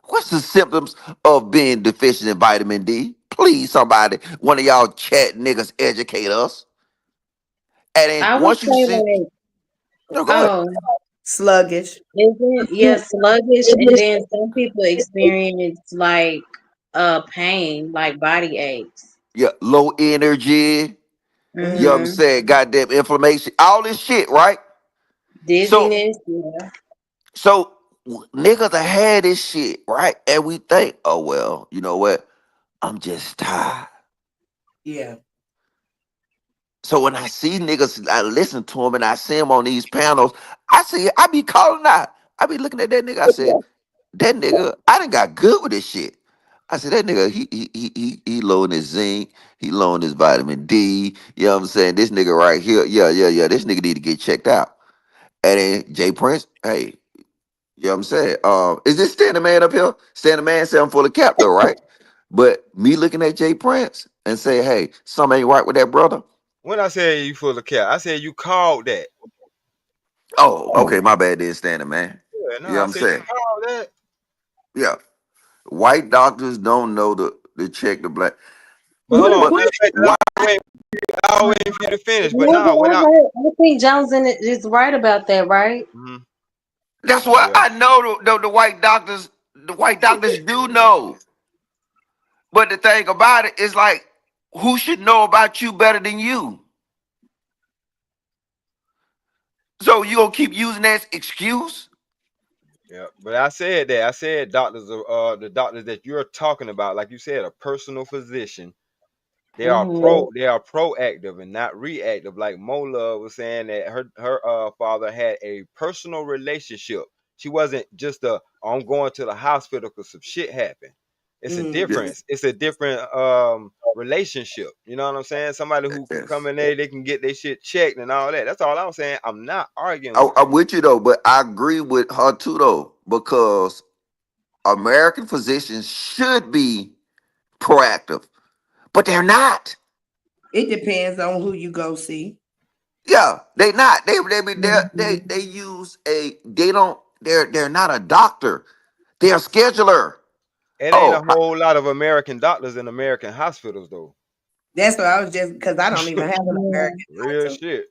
What's the symptoms of being deficient in vitamin D? Please, somebody, one of y'all chat niggas educate us. And then I would once you say see, like, no, go ahead. oh, Sluggish. isn't yeah, sluggish, and then some people experience like pain, like body aches. Yeah, low energy. You know what I'm Mhm. saying? Goddamn inflammation, all this shit, right? So, Dizziness, yeah. niggas have had this shit, right? And we think, oh well, you know what? I'm just tired. Yeah. So when I see niggas, I listen to them and I see them on these panels. I be calling out. I be looking at that nigga. I said, that nigga, I done got good with this shit. I said, that nigga, he low in his zinc, he low in his vitamin D. You know what I'm saying? This nigga right here, yeah. This nigga need to get checked out. And then Jay Prince, hey, you know what I'm saying? Is this Standing Man up here? Standing Man say I'm full of cap though, right? But me looking at Jay Prince and say, hey, something ain't right with that brother. When I said you full of cat, I said you called that. Oh, okay, my bad then, Standing Man. Yeah, no, You know what I I'm said you saying? called that. Yeah. White doctors don't know to check the black. But hold on, But matter of fact, why? I was waiting for you to finish. But No, but no, when I I think Jones is right about that, right? Mhm. That's what Yeah, I know. The white doctors do know. But the thing about it is like, who should know about you better than you? So you gonna keep using that excuse? yeah. But I said that. I said doctors are the doctors that you're talking about, like you said, a personal physician. Mhm. They are proactive and not reactive. Like Mola was saying that her father had a personal relationship. She wasn't just I'm going to the hospital because some shit happened. It's a Mm-hmm. difference. It's a different relationship. You know what I'm saying? Somebody who can come Yes. in there, they can get their shit checked and all that. That's all I'm saying. I'm not arguing with I'm you. with you though, but I agree with her too though, because American physicians should be proactive, but they're not. It depends on who you go see. Yeah, they not. Mhm. They use a they don't they're not a doctor. They're a scheduler. It ain't a Oh, whole lot of American doctors in American hospitals though. That's what I was just because I don't even have an Yeah. American Real doctor. shit.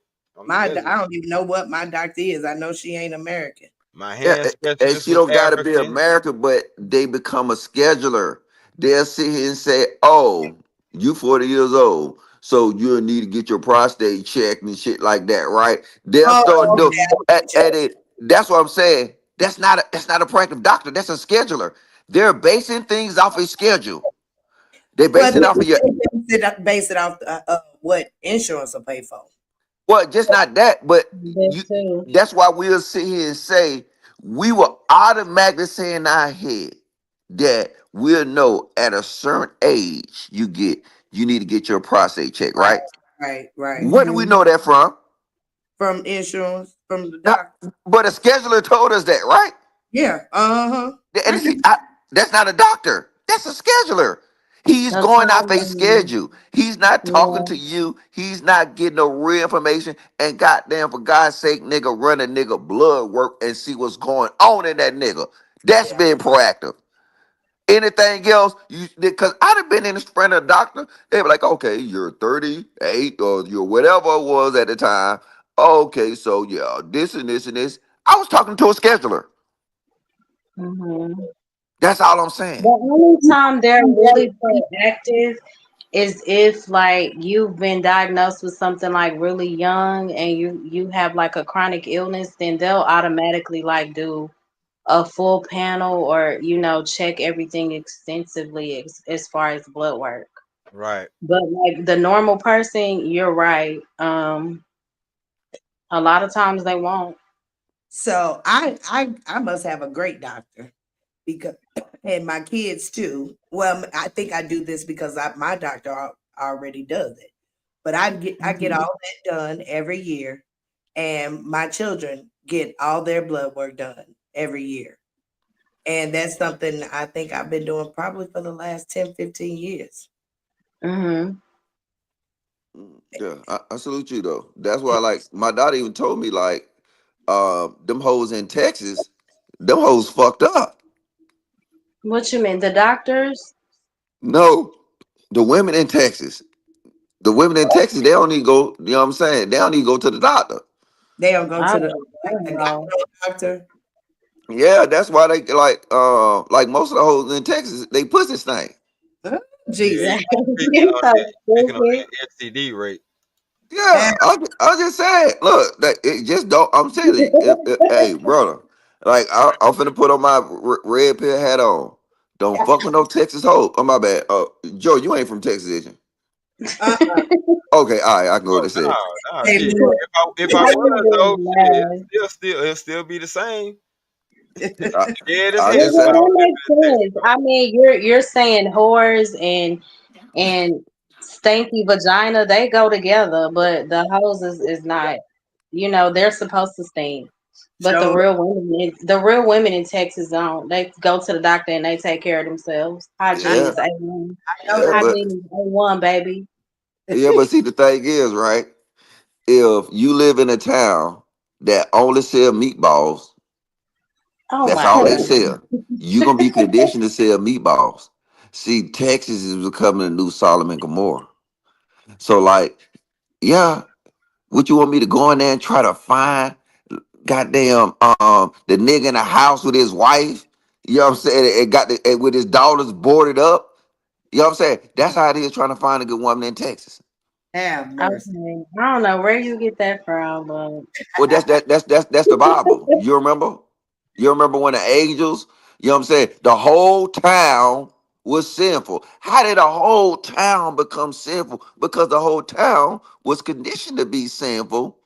I don't even know what my doctor is. I know she ain't American. My yeah, hand and specialist she was don't got to be African. American, but they become a scheduler. They'll sit here and say, "Oh, you 40 years old, so you'll need to get your prostate checked and shit like that, right?" They'll Oh, start okay. doing, Mhm. and that's what I'm saying. That's not a proactive doctor. That's a scheduler. They're basing things off a schedule. They're Well, basing it off of your. base it off what insurance will pay for. Well, just not that, but That you. too. That's why we'll sit here and say we will automatically say in our head that we'll know at a certain age you need to get your prostate checked, Right, right? right. Where do we Mhm. know that from? From insurance, from the Huh, doctor. but a scheduler told us that, right? Yeah. Uh-huh. And I get see, that's not a doctor. That's a scheduler. He's That's going off a fine. schedule. He's not talking Yeah. to you. He's not getting no real information. And goddamn, for God's sake, nigga, run a nigga blood work and see what's going on in that nigga. That's yeah. being proactive. Anything else, you because I'd have been in front of a doctor. They were like, okay, you're 38 or you're whatever it was at the time. Okay, so yeah, this and this and this. I was talking to a scheduler. Mhm. That's all I'm The saying. only time they're really proactive is if like you've been diagnosed with something like really young and you have like a chronic illness, then they'll automatically like do a full panel or check everything extensively as far as blood work. Right. But like the normal person, you're right. A lot of times they won't. So I must have a great doctor because and my kids too. Well, I think I do this because my doctor already does it. But I get Mhm. all that done every year, and my children get all their blood work done every year. And that's something I think I've been doing probably for the last 10, 15 years. Mhm. Yeah, I salute you though. That's why, like, my daughter even told me, like, them hoes in Texas, them hoes fucked up. What you mean, the doctors? No, the women in Texas, the women in Texas, they don't need to go. You know what I'm saying? They don't need to go to the doctor. They don't go to the Oh, wow. doctor. Yeah, that's why they like most of the hoes in Texas, they pussy stink. Oh, Yeah, Jesus. You're so you speaking on stupid. that STD rate. Yeah, I just said, look, that it just don't. I'm telling you, hey, brother, like I'm finna put on my red pill hat on. Don't fuck with no Texas hoe. Oh my bad. Joe, you ain't from Texas, is you? Uh, Okay, all right, I can go Oh to say. no, hey, shit. look. If I How was though, you shit, doing, it'll still be the same. I, Dead as I hell. well, just If that, I say, was that living in makes Texas. sense. I mean, you're saying whores and stanky vagina, they go together, but the hoes is not. You know, they're supposed to stink. But So, the real women in Texas don't. They go to the doctor and they take care of themselves. I Hygiene yeah, is A1. know yeah, that. Hygiene is A1, baby. but see, the thing is, right? If you live in a town that only sell meatballs, Oh that's my all they god. sell. You gonna be conditioned to sell meatballs. See, Texas is becoming a new Solomon and Gomorrah. So, like, yeah, would you want me to go in there and try to find goddamn the nigga in the house with his wife? You know what I'm saying? And got with his daughters boarded up. You know what I'm saying? That's how it is trying to find a good woman in Texas. Have mercy. Okay. I don't know where you get that from, but Well, that's the Bible. You remember? You remember when the angels, you know what I'm saying? The whole town was sinful. How did the whole town become sinful? Because the whole town was conditioned to be sinful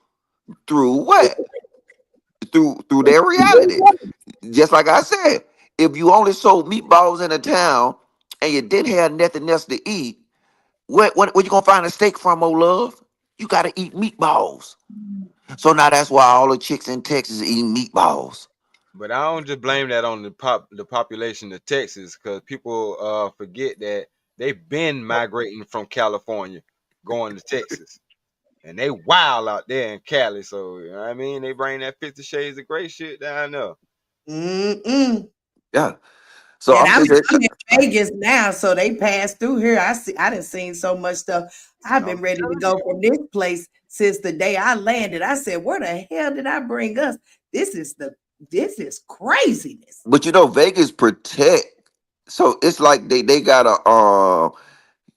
through what? Through their reality. Just like I said, if you only sold meatballs in a town and you didn't have nothing else to eat, where you gonna find a steak from, oh love? You gotta eat meatballs. So now that's why all the chicks in Texas eat meatballs. But I don't just blame that on the population of Texas, because people forget that they've been migrating from California going to Texas. And they wild out there in Cali. So you know what I mean, they bring that 50 Shades of Grey shit down there. Mm-mm. Yeah. So And I'm just I'm in Vegas now, so they passed through here. I done seen so much stuff. I've I'm been ready to telling go you. from this place since the day I landed. I said, "Where the hell did I bring us? This is craziness." but Vegas protect. So it's like they got a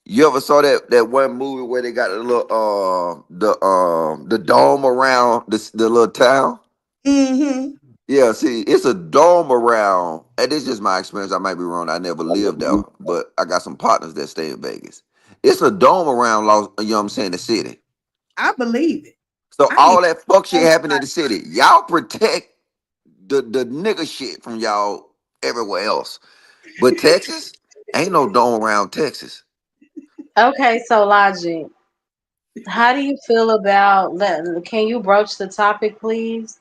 you ever saw that one movie where they got a little the dome around the little town? Mm-hmm. Yeah, see, it's a dome around, and this is just my experience. I might be wrong. I never lived there, but I got some partners that stay in Vegas. It's a dome around you know what I'm saying, the city. I believe it. So I ain't all that fuck shit happen in the city. Y'all protect the nigga shit from y'all everywhere else. But Texas, ain't no dome around Texas. okay, so Logic. How do you feel about can you broach the topic, please?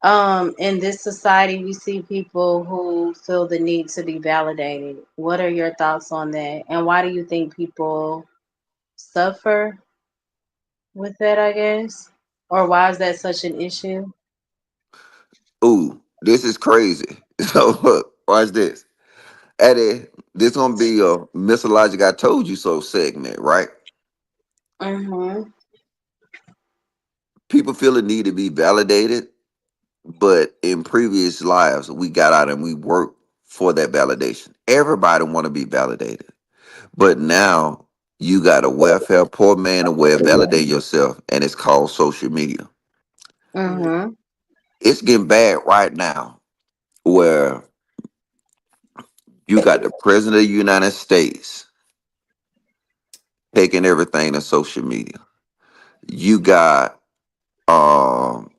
In this society, we see people who feel the need to be validated. What are your thoughts on that? And why do you think people suffer with that, I guess? Or why is that such an issue? Ooh, this is crazy. So look, watch this. Eddie, this gonna be a Mr. I told you so segment, right? Mm-hmm. People feel the need to be validated, but in previous lives, we got out and we worked for that validation. Everybody want to be validated, but now you got a welfare poor man a way of validate yourself, and it's called social media. mm, Mm-hmm. It's getting bad right now, where you got the president of the United States taking everything to social media. You got um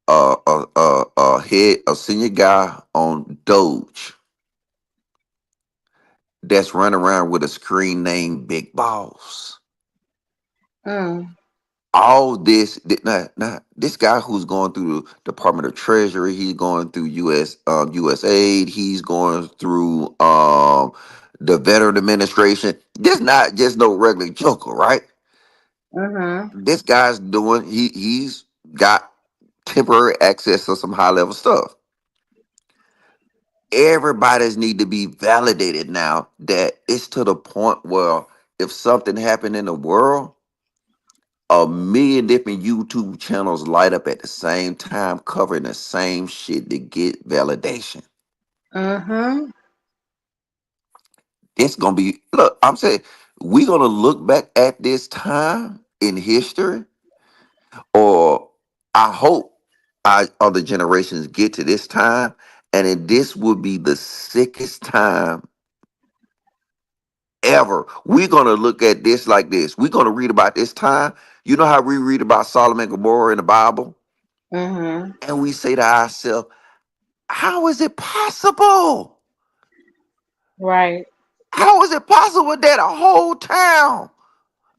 a senior guy on Doge that's running around with a screen named Big Boss. Mm. all this this guy who's going through the Department of Treasury, he's going through USAID, he's going through the Veteran Administration. This not just no regular joker, right? Mhm. This guy's doing he's got temporary access to some high level stuff. Everybody's need to be validated now that it's to the point where if something happened in the world, a million different YouTube channels light up at the same time covering the same shit to get validation. Mhm. It's gonna be look, I'm saying we're gonna look back at this time in history, or I hope our other generations get to this time, and then this will be the sickest time ever. We're gonna look at this like this. We're gonna read about this time. You know how we read about Solomon and Gomorrah in the Bible? Mhm. And we say to ourselves, how is it possible? Right. How is it possible that a whole town,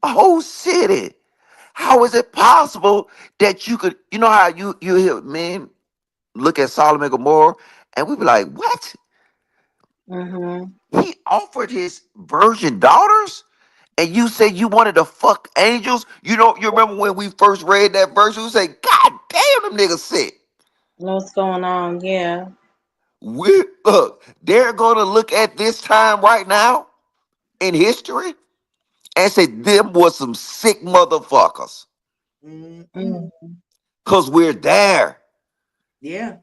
a whole city, how is it possible that you could, you know how you hear men look at Solomon and Gomorrah and we be like, what? Mhm. He offered his virgin daughters? And you say you wanted to fuck angels? You know, you remember when we first read that verse, you say, God damn, them niggas sick. What's going on? Yeah. We look, they're gonna look at this time right now in history and say them was some sick motherfuckers. Mm-mm. Mm. Cause we're there. Yeah,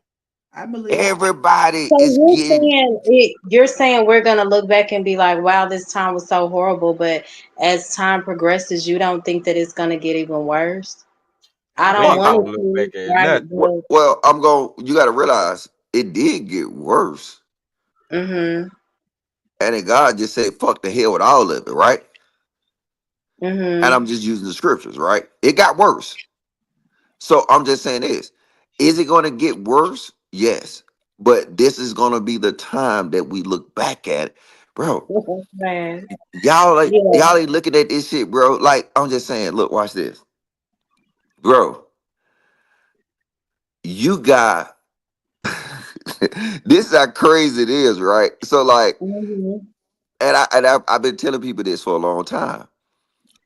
I believe it. Everybody So is getting you're saying we're gonna look back and be like, wow, this time was so horrible, but as time progresses, you don't think that it's gonna get even worse? I I We don't ain't believe want gonna it look to, back at right? nothing. well, I'm going you gotta realize it did get worse. Mhm. And then God just said, fuck the hell with all of it, right? And Mhm. I'm just using the scriptures, right? It got worse. So I'm just saying this. Is it gonna get worse? Yes. But this is gonna be the time that we look back at it. Bro, Man. Yeah. y'all ain't looking at this shit, bro. Like, I'm just saying, look, watch this. Bro, you got this is how crazy it is, right? So like, Mhm. I've been telling people this for a long time.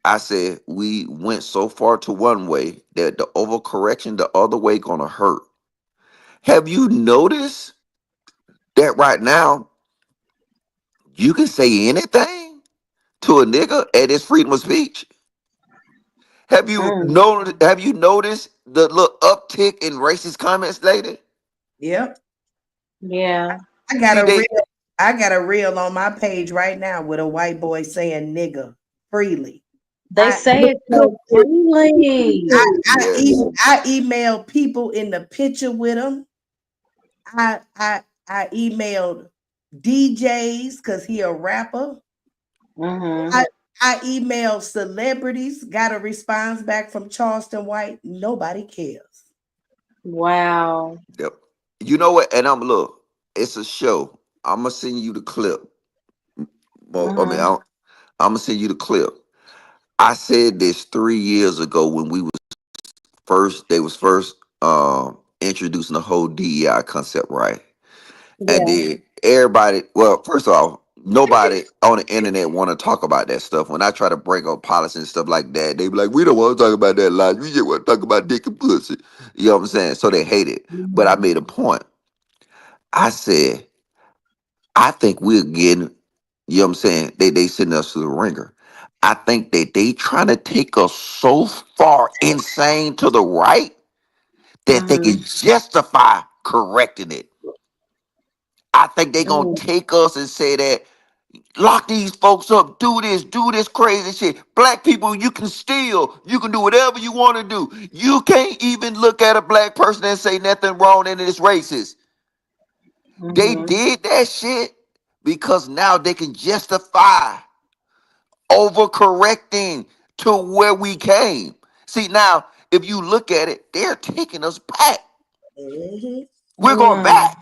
I said we went so far to one way that the overcorrection the other way gonna hurt. Have you noticed that right now you can say anything to a nigga at his freedom of speech? Mm. Have you noticed the little uptick in racist comments lately? Yep. Yeah. I got See, a they reel. I got a reel on my page right now with a white boy saying nigga freely. They I say it so freely. yes. I emailed people in the picture with him. I emailed DJs because he a rapper. Mhm. I I emailed celebrities, got a response back from Charleston White. Nobody cares. Wow. Yep. You know what? And I'm look, it's a show. I'm gonna send you the clip. I mean, Mhm. I'm gonna send you the clip. I said this 3 years ago when we was they was first introducing the whole DEI concept, right? And Yeah. then everybody, well, first of all, nobody on the internet want to talk about that stuff. When I try to bring up policy and stuff like that, they be like, "We don't want to talk about that lot. We just want to talk about dick and pussy." You know what I'm saying? So they hate it. But I Mhm. made a point. I said, I think we're getting, you know what I'm saying? They sending us to the ringer. I think that they trying to take us so far insane to the right that they can Mhm. justify correcting it. I think they gonna Mm. take us and say that lock these folks up, do this crazy shit. Black people, you can steal, you can do whatever you want to do. You can't even look at a black person and say nothing wrong and it's racist. They Mhm. did that shit because now they can justify overcorrecting to where we came. See, now, if you look at it, they're taking us back. Mhm. We're going Mm. back.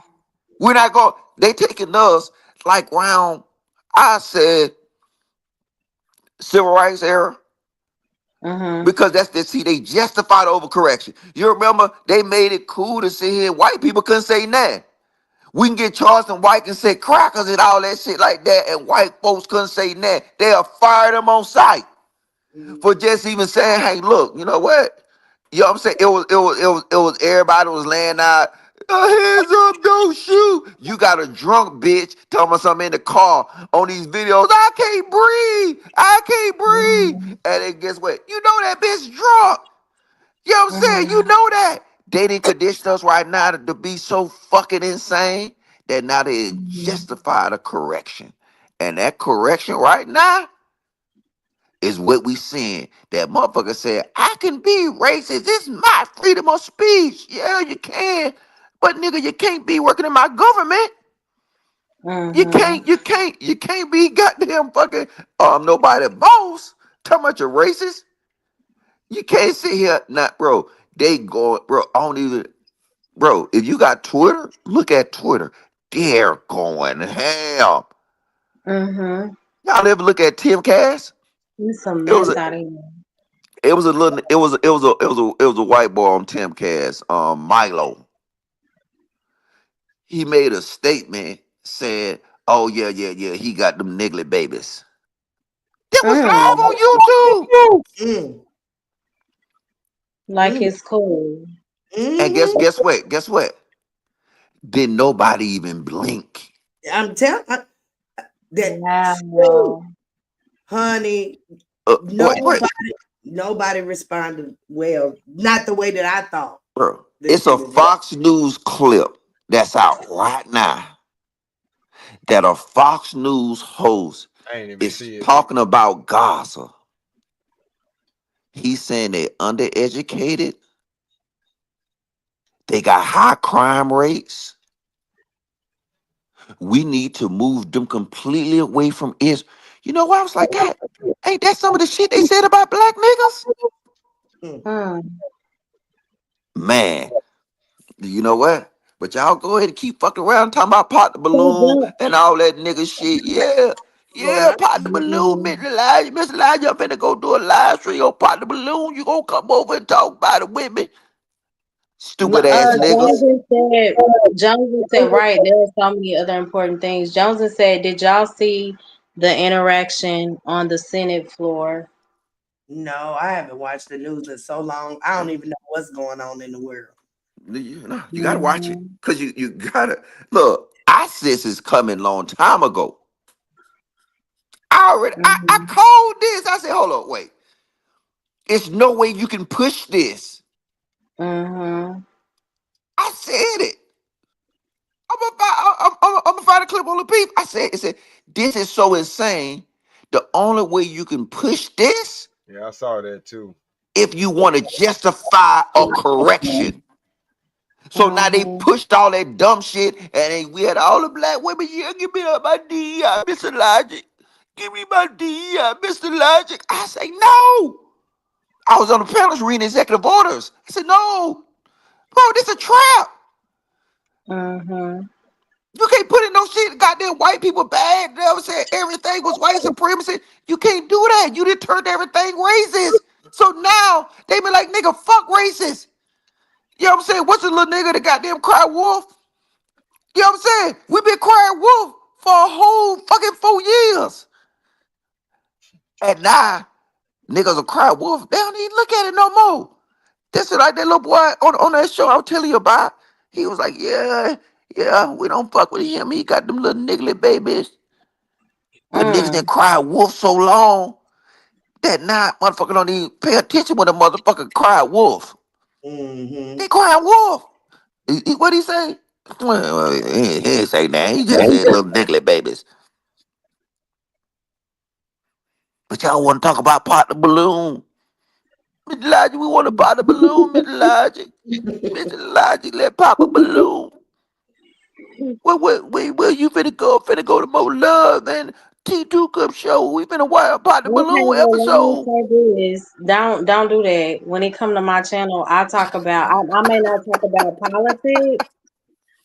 We're not going, they taking us like round, I said, civil rights era. Mhm. Because that's the see they justified overcorrection. You remember they made it cool to sit here. White people couldn't say nothing. We can get charged and white can say crackers and all that shit like that, and white folks couldn't say nothing. They'll fire them on sight for just even saying, "Hey, look, you know what? You know what I'm saying? It was everybody was laying out. Hands up, don't shoot. You got a drunk bitch telling me something in the car on these videos. I can't breathe. I can't breathe. Mhm. And then guess what? You know that bitch drunk. You know what I'm saying? You Mhm. know that. They didn't condition us right now to be so fucking insane that now they Mhm. justify the correction. And that correction right now is what we seeing. That motherfucker said, I can be racist. It's my freedom of speech. Yeah, you can. But nigga, you can't be working in my government. Mhm. You can't be goddamn fucking nobody boss. Talking about you racist. You can't sit here, not bro. They go, bro. I don't even, bro. If you got Twitter, look at Twitter. They're going ham. Mhm. Y'all ever look at Tim Cass? It's a It was mess a, out of here. it was a little, it was a white boy on Tim Cass, Milo. He made a statement saying, "Oh yeah, yeah, yeah, he got them niggly babies." That was live Mm. on YouTube. Mm, Like mm, it's cool. And mm-hmm. guess what? Guess what? Didn't nobody even blink. I'm telling that, whew, Wow. honey, Wait, nobody responded well. Not the way that I thought bro. that It's they a would. Fox News clip that's out right now that a Fox News host I ain't even is see it. talking about Gaza. He's saying they're undereducated, they got high crime rates. We need to move them completely away from Israel. You know what? I was like, God, ain't that some of the shit they said about black niggas? Mm. Mm. Man, you know what? But y'all go ahead and keep fucking around talking about pop the So balloon don't. and all that nigga shit. Yeah. Lord, Yeah, pop the balloon, Mhm. Mr. Elijah. Mr. Elijah, I'm finna go do a live stream on pop the balloon. You gonna come over and talk about it with me? Stupid ass niggas. Jones said, right, there are so many other important things. Jones said, did y'all see the interaction on the Senate floor? no, I haven't watched the news in so long. I don't even know what's going on in the world. You gotta watch it. Mhm. Cause you gotta look, ISIS is coming long time ago. I Mhm. called this. I said, hold on, wait. It's no way you can push this. Mhm. I said it. I'm gonna find a clip on the beef. It said, this is so insane. The only way you can push this Yeah, I saw that too. if you want to justify a correction. So now they Mhm. pushed all that dumb shit, and we had all the black women. Yeah, give me my DEI, Mr. Logic. Give me my DEI, Mr. Logic. I say no. I was on the panels reading executive orders. I said no, bro. This a trap. Mhm. You can't put in no shit. Goddamn white people bad. They ever said everything was white supremacy. You can't do that. You done turned everything racist. So now they be like, nigga, fuck racist. You know what I'm saying? What's the little nigga that goddamn cry wolf? You know what I'm saying? We been crying wolf for a whole fucking 4 years. And now niggas will cry wolf. They don't even look at it no more. This is like that little boy on that show I was telling you about. He was like, yeah, yeah, we don't fuck with him. He got them little niggly babies. But niggas didn't Mm. cry wolf so long that now motherfucker don't even pay attention when a motherfucker cry wolf. Mm-hmm. They crying wolf. What he say? Well, he ain't say that. He just said little niggly babies. But y'all want to talk about pop the balloon. Mr. Logic, we want to pop the balloon, Mr. Logic. Mr. Logic, let pop a balloon. Where you finna go? Finna go to more love than T2 Cup show. We finna watch pop the Okay, balloon well, let me episode. say this. Don't do that. When it come to my channel, I may not talk about politics,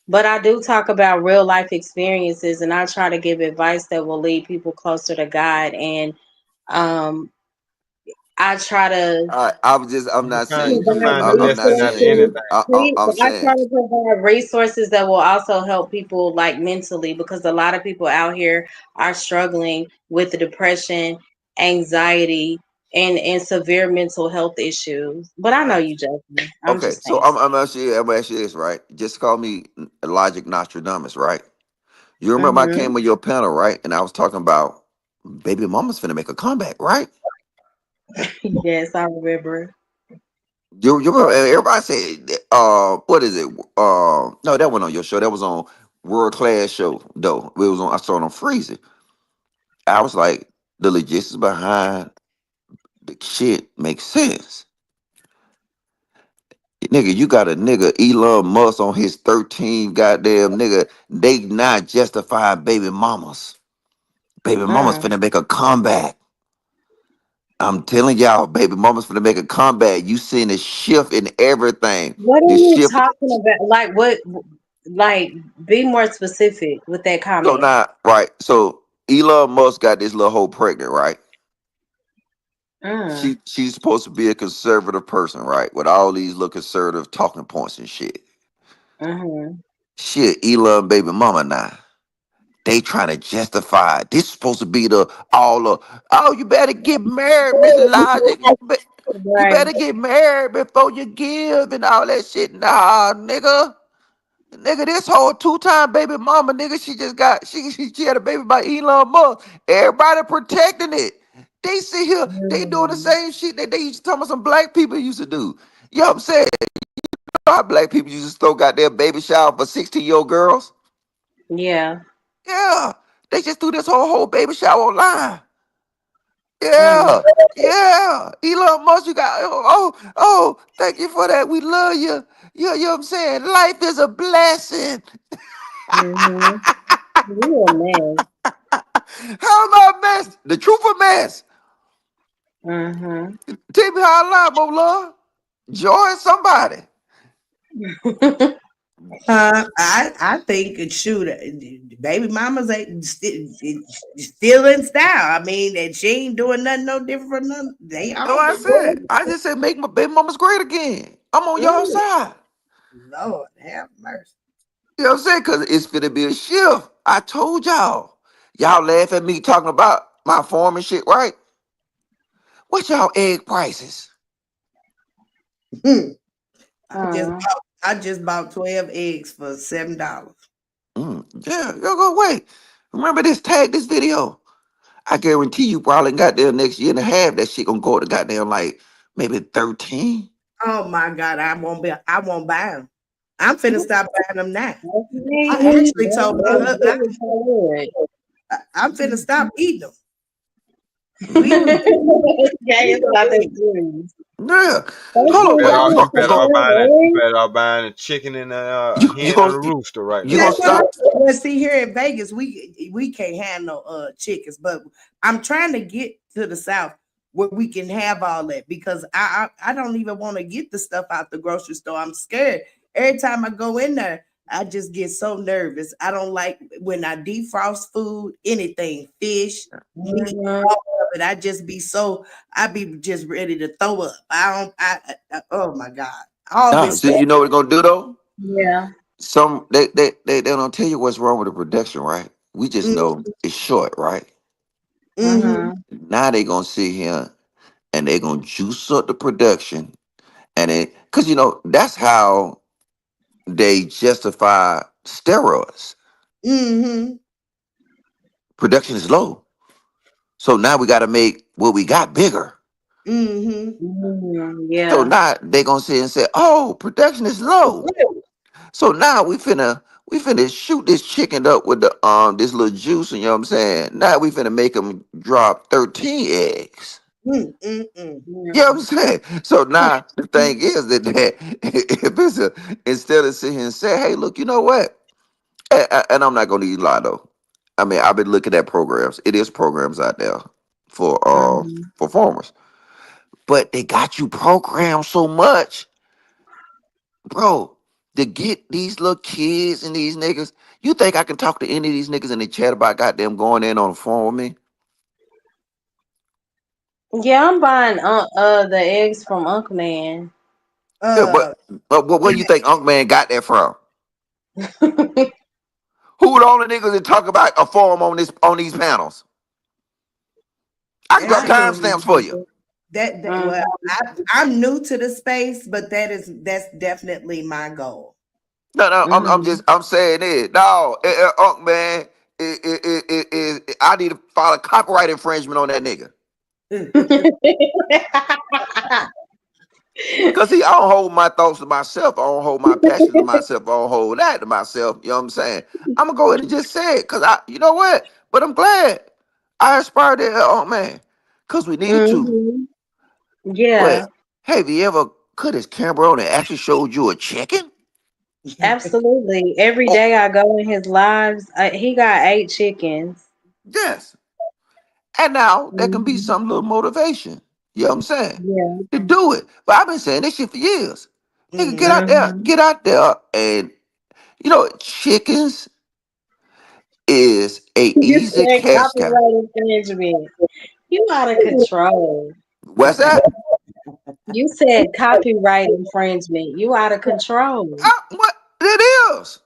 but I do talk about real life experiences, and I try to give advice that will lead people closer to God. And um, I try to I'm not You saying can provide you. find the I'm not destiny out of saying resources. you. anything. I'm I try saying to provide resources that will also help people like mentally because a lot of people out here are struggling with depression, anxiety, and severe mental health issues. But I know right. you joking. I'm Okay, just so saying. I'm asking you this, right? Just call me Logic Nostradamus, right? You remember I Mhm. came with your panel, right? And I was talking about baby mama's finna make a comeback, right? Yes, I remember. You remember everybody said, what is it? No, that wasn't on your show. That was on World Class Show, though. It was on. I saw it on Freezy. I was like, the logistics behind the shit makes sense. Nigga, you got a nigga Elon Musk on his 13 goddamn nigga. They not justifying baby mamas. Baby mamas Mm. finna make a comeback. I'm telling y'all, baby mamas finna make a comeback. You seeing a shift in everything. What are The you shift. talking about? Like what? Like be more specific with that So comment. now, right? So Elon Musk got this little hoe pregnant, right? Mm. She's supposed to be a conservative person, right? With all these little conservative talking points and shit. Mhm. Shit, Elon baby mama now. They trying to justify it. This supposed to be the all the oh, you better get married, Miss Logic. You Right. better get married before you give and all that shit. Nah, nigga. Nigga, this whole two-time baby mama, nigga, she just got she had a baby by Elon Musk. Everybody protecting it. They sit here, they doing the Mm. same shit that they used to tell me some black people used to do. You know what I'm saying? You know how black people used to throw goddamn baby shower for 16-year-old girls? Yeah. Yeah. They just threw this whole baby shower online. Mm. Yeah. Yeah. Elon Musk, you got thank you for that. We love you. You know what I'm saying? Life is a blessing. Mhm. You a man. How am I a mess? The truth a mess. Mhm. Tell me how I lie, Mo love. Joy somebody. I think it shoot baby mamas ain't still in style. I mean, and she ain't doing nothing no different from none. They That's what all I said. I just said make my baby mamas great again. I'm on y'all mm, side. Lord have mercy. You know what I'm saying? Because it's finna be a shift. I told y'all. Y'all laugh at me talking about my farm and shit, right? What's y'all egg prices? Hmm. Mm. I just bought 12 eggs for $7. Yeah, y'all go wait. Remember this tag this video? I guarantee you probably got there next year and a half. That shit gonna go to goddamn like maybe 13. Oh my God, I won't buy them. I'm finna stop buying them now. I Okay. actually told my husband Good. I'm finna stop eating them. We Mm, Yeah, we it's gonna not that eat. serious. yeah. Thank Hold you, on, what Lord, you You for gonna know, the You better off buying a chicken and a you hen and gonna a rooster right you now. gonna that's what I'm stop? saying. Well, see, here in Vegas, we can't have no chickens, but I'm trying to get to the south where we can have all that because I don't even want to get the stuff out the grocery store. I'm scared. Every time I go in there, I just get so nervous. I don't like when I defrost food, anything, fish, meat, word. all of it. I be just ready to throw up. I don't oh my God. All Nah, this so stuff. you know what they're gonna do though? Yeah. Some they don't tell you what's wrong with the production, right? We just know it's short, right? Mm-hmm. Mhm. Now they gonna sit here and they gonna juice up the production and it because you know that's how they justify steroids. Mm-hmm. Production is low. So now we gotta make what we got bigger. Mm-hmm. Mm, So yeah. now they gonna sit and say, oh, production is low. So now we finna shoot this chicken up with the this little juice, you know what I'm saying? Now we finna make them drop 13 eggs. Mm-mm-mm. You know what I'm Mm. saying? So now the thing is that if it's a instead of sitting here and say, hey, look, you know what? And I'm not gonna even lie though. I mean, I've been looking at programs. It is programs out there Mhm. for farmers. But they got you programmed so much, bro, to get these little kids and these niggas. You think I can talk to any of these niggas in the chat about goddamn going in on the phone with me? Yeah, I'm buying the eggs from Uncle Man. Yeah, Uh, but where you think Unc Man got that from? Who the only niggas that talk about a form on these panels? I can that's drop Right. true. timestamps for you. That Mhm. well, I'm new to the space, but that's definitely my goal. No, no, Mhm. I'm saying it. No, Unc Man, I need to file a copyright infringement on that nigga. Cause see, I don't hold my thoughts to myself. I don't hold my passions to myself. I don't hold that to myself. You know what I'm saying? I'm gonna go ahead and just say it, cause you know what? But I'm glad I aspired to Unc Man, cause we needed to. Mhm. But Yeah, have you ever cut his camera on and actually showed you a chicken? absolutely. Every Oh, day I go in his lives, he got 8 chickens. yes. And now there can be Mhm. some little motivation. You know what I'm saying? Yeah. To do it. But I've been saying this shit for years. Nigga, Mhm. Mhm. get out there, and you know, chickens is a You easy said cash cow. copyright infringement. You out of control. What's that? You said copyright infringement. You out of control. What it is.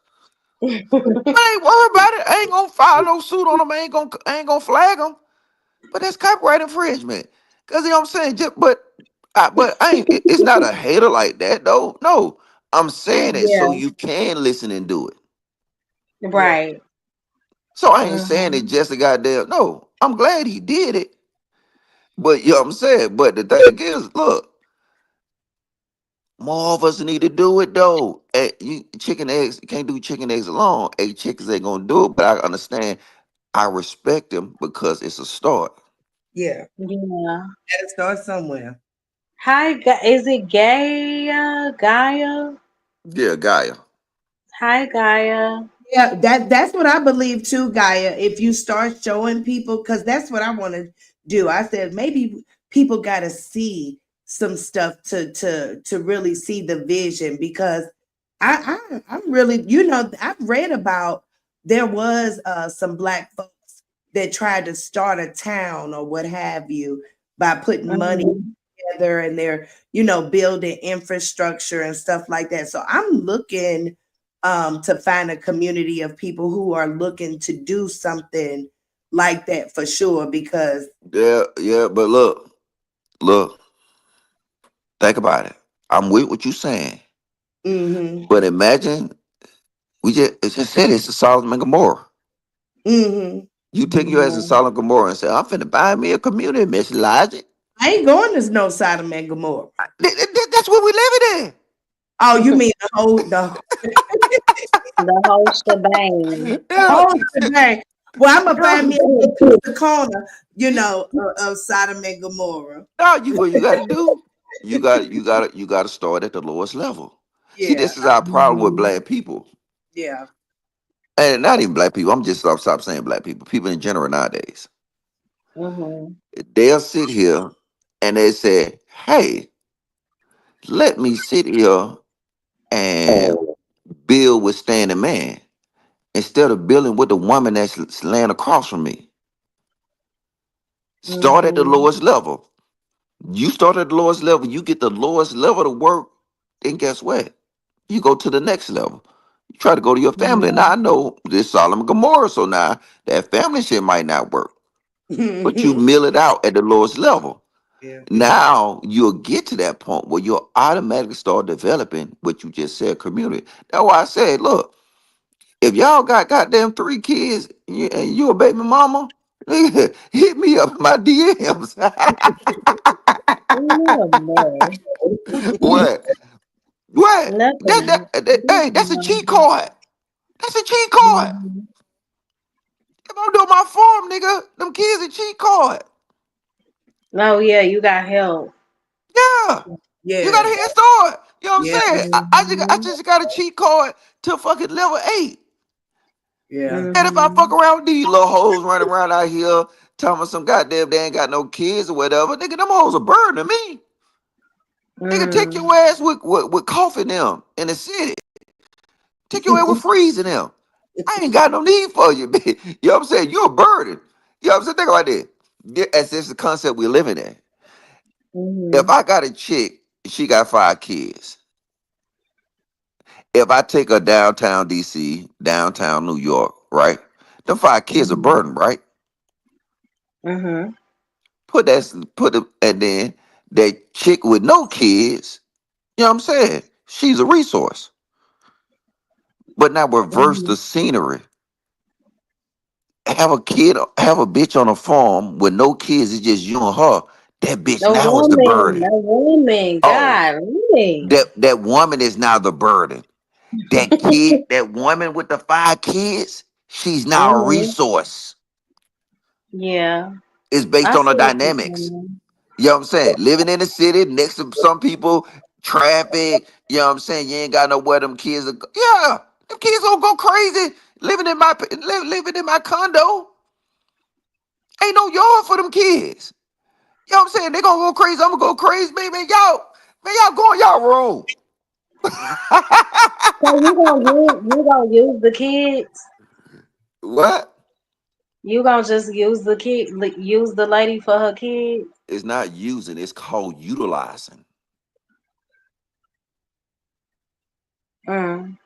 I ain't worried about it. I ain't gonna file no suit on them. I ain't gonna flag them. But that's copyright infringement. Cause you know what I'm saying. But I ain't. It's not a hater like that though. No, I'm saying it so Yeah. you can listen and do it. Yeah. Right. So I ain't saying it Mhm. just a goddamn. No, I'm glad he did it. But you know what I'm saying. But the thing is, look, more of us need to do it though. You chicken eggs, you can't do chicken eggs alone. 8 chickens ain't gonna do it. But I understand. I respect them because it's a start. Yeah. Yeah. Gotta start somewhere. Hi, is it Gaia? Gaia? Yeah, Gaia. Hi, Gaia. Yeah, that's what I believe too, Gaia. If you start showing people, because that's what I want to do. I said maybe people got to see some stuff to really see the vision because I'm really I've read about there was some black folks that tried to start a town or what have you by putting money Mhm. together and they're building infrastructure and stuff like that. So I'm looking to find a community of people who are looking to do something like that for sure. Because Yeah, yeah. But look, think about it. I'm with what you saying. mm-hmm, But imagine it just said it's a Solomon and Gomorrah. mm-hmm. You take your ass to Mhm. Solomon and Gomorrah and say, I'm finna buy me a community, Miss Logic. I ain't going to no Sodom and Gomorrah. That's what we living in. Oh, you mean The whole shebang. the Yeah. whole shebang? Well, I'm gonna find me a little piece of corner, of Sodom and Gomorrah. Now what you gotta do, you gotta start at the lowest level. See, Yeah, this is our problem with Mhm. black people. yeah. And not even black people. I'm just stop saying black people. People in general nowadays. Mhm. They'll sit here and they say, hey, let me sit here and build with standing man instead of building with the woman that's laying across from me. Start at the Mhm. lowest level. You start at the lowest level, you get the lowest level to work, then guess what? You go to the next level. You try to go to your family. Yeah. Now I know this Solomon Gomorrah, so now that family shit might not work. But you mill it out at the lowest level. Yeah. Now you'll get to that point where you'll automatically start developing what you just said, community. That's why I said, look, if y'all got goddamn 3 kids and you a baby mama, nigga, hit me up in my DMs. You a mess. What? What? Nothing. Hey, that's a cheat code. That's a cheat code. Mhm. If I'm doing my farm, nigga, them kids a cheat code. Oh yeah, you got help. Yeah. You got Yeah, a head start. You know what I'm yeah, saying? I Mhm. just got a cheat code to fucking level 8. yeah. And if I fuck Mhm. around with these little hoes running around out here telling me some goddamn they ain't got no kids or whatever, nigga, them hoes are burning me. Nigga, take Mm. your ass with coughing them in the city. Take your ass with freezing them. I ain't got no need for you, bitch. You know what I'm saying? You're a burden. You know what I'm saying? Think about that. That's just the concept we're living in. If Mhm. I got a chick, she got 5 kids. If I take her downtown DC, downtown New York, right? Them 5 kids are Mhm. burden, right? Mhm. Put it, and then that chick with no kids, you know what I'm saying? She's a resource. But now reverse the Mhm. scenery. Have a bitch on a farm with no kids, it's just you and her. That bitch No now is the woman, burden. no woman. Oh, God, really? that woman is now the burden. That woman with the 5 kids, she's now a Mhm. resource. Yeah, It's based I on see the what you're dynamics. saying. You know what I'm saying? Living in the city next to some people, traffic, you know what I'm saying? You ain't got nowhere them kids are. Yeah, them kids gonna go crazy living in my condo. Ain't no yard for them kids. You know what I'm saying? They gonna go crazy. I'm gonna go crazy. Man, y'all go in y'all room. So you gonna use the kids? What? You gonna just use the use the lady for her kids? It's not using, it's called utilizing. Mm.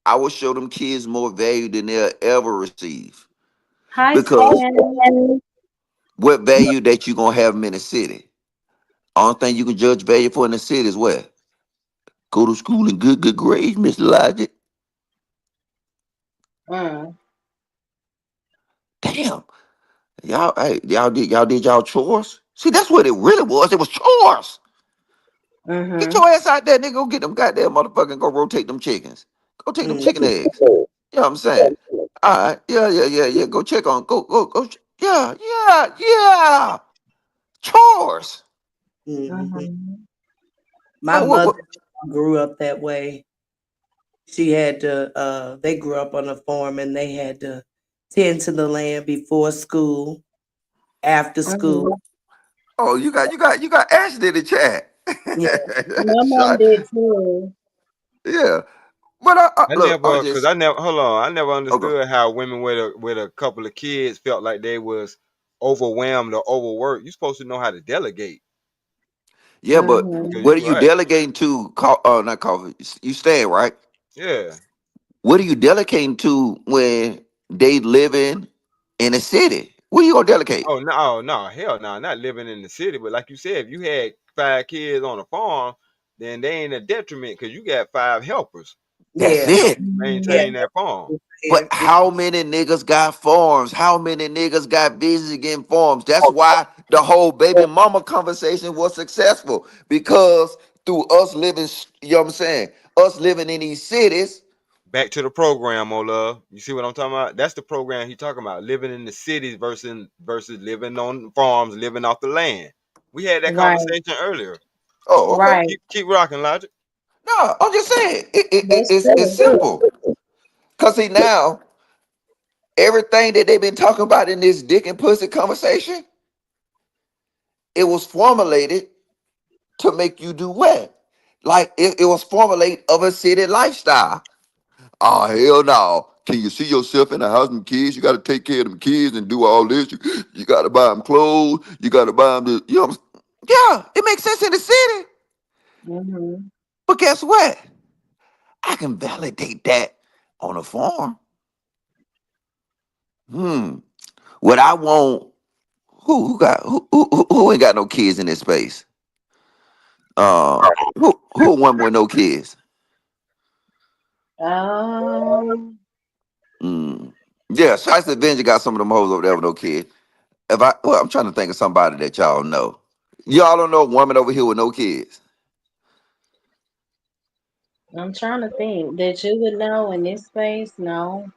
I will show them kids more value than they'll ever receive. Hi, Because Spanish. what value that you gonna have them in the city? Only thing you can judge value for in the city is what? Go to school and good grades, Mr. Logic. Mm. Damn. Y'all did y'all chores. See, that's what it really was. It was chores. Get Mhm. your ass out there, nigga. Go get them goddamn motherfucking go rotate them chickens. Go take them Mm. chicken eggs. You know what I'm saying? All right. Yeah. Go check on. Go. Yeah. Chores. Mhm. Mhm. My Oh, mother grew up that way. She had to they grew up on a farm and they had to tend to the land before school, after school. Mhm. oh, you got Ashley in the chat. Yeah. My mom Shot. did too. Yeah. But I look, I'm never, cause just I never, hold on, I never okay. understood how women with a couple of kids felt like they was overwhelmed or overworked. You supposed to know how to delegate. Yeah, but Cause Mhm. what are you you right, delegating to? Not coffee. You staying right? yeah. What are you delegating to when they living in a city? What are you gonna delegate? Oh no, oh, no, hell no, not living in the city. But like you said, if you had 5 kids on a farm, then they ain't a detriment because you got 5 helpers That's Yeah. to help it. you Mhm. Yeah. maintain that farm. But how many niggas got farms? How many niggas got busy getting farms? That's why the whole baby mama conversation was successful because through us living, you know what I'm saying? Us living in these cities. Back to the program, oh love. You see what I'm talking about? That's the program he talking about. Living in the cities versus living on farms, living off the land. We had that Right. conversation earlier. Oh, okay. Right. Keep rocking, Logic. No, I'm just saying That's it's true. simple. Cause see now everything that they've been talking about in this dick and pussy conversation, it was formulated to make you do what? Like it was formulated of a city lifestyle. Oh hell no! Can you see yourself in a house with kids? You got to take care of them kids and do all this. You got to buy them clothes. You got to buy them. Yeah, it makes sense in the city. Mhm. But guess what? I can validate that on a farm. Hmm. What I want. Who ain't got no kids in this space? Who a woman with no kids? Um. Mm. Yeah, Shice Avenger got some of them hoes over there with no kids. I'm trying to think of somebody that y'all know. Y'all don't know a woman over here with no kids. I'm trying to think that you would know in this space. No.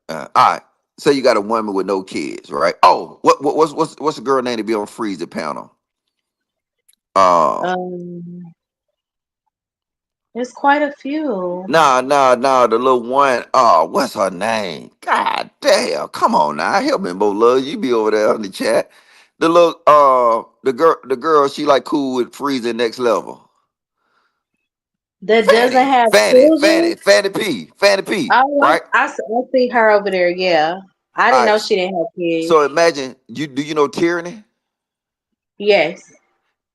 All right. So you got a woman with no kids, right? Oh, what's the girl name to be on Freeze the panel? Uh, Um. There's quite a few. nah. The little one. Oh, what's her name? God damn! Come on now, help me, Mo Love. You be over there in the chat. The girl, she like cool with Freeze next level. That doesn't Fanny, have Fanny, children. Fanny, Fanny P, Oh, right? I see her over there. Yeah. I All didn't know right. she didn't have kids. So imagine you. Do you know Tyranny? Yes.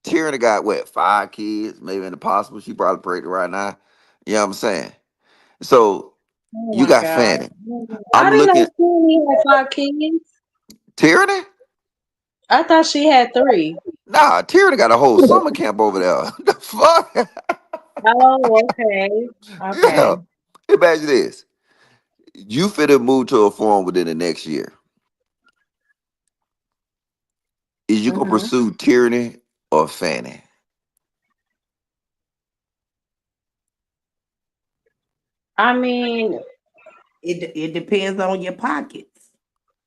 Tyranny got what, 5 kids, maybe in the possible. She probably pregnant right now. You know what I'm saying? So Oh you my got god. Fanny. I I'm didn't know looking she had 5 kids. Tyranny? I thought she had three. Nah, Tyranny got a whole summer camp over there. The fuck? Oh, okay. Yeah. Okay. Imagine this. You finna move to a farm within the next year. Is you gonna Hmm. pursue Tyranny or Fanny? I mean, It depends on your pockets.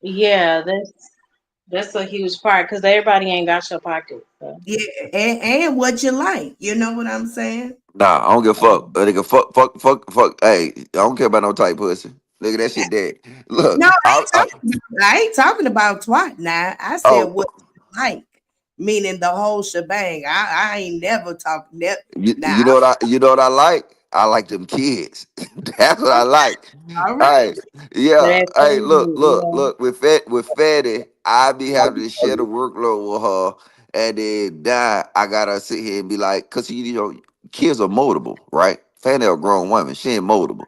yeah, that's a huge part because everybody ain't got your pocket. So. Yeah, and what you like. You know what I'm saying? Nah, I don't give a fuck. Nigga, fuck. Hey, I don't care about no type pussy. Nigga, that shit dead. Look, No, I ain't talking about twat now. I said oh, what you like, meaning the whole shebang. I ain't never talked. Now, you know what you know what I like? I like them kids. That's what I like. all right. Hey, yeah. That Hey, look, crazy, look, yeah. look. With Fatty, I be having to share the workload with her, and then I gotta sit here and be like, cause you know, kids are moldable, right? Fanny a grown woman, she ain't moldable.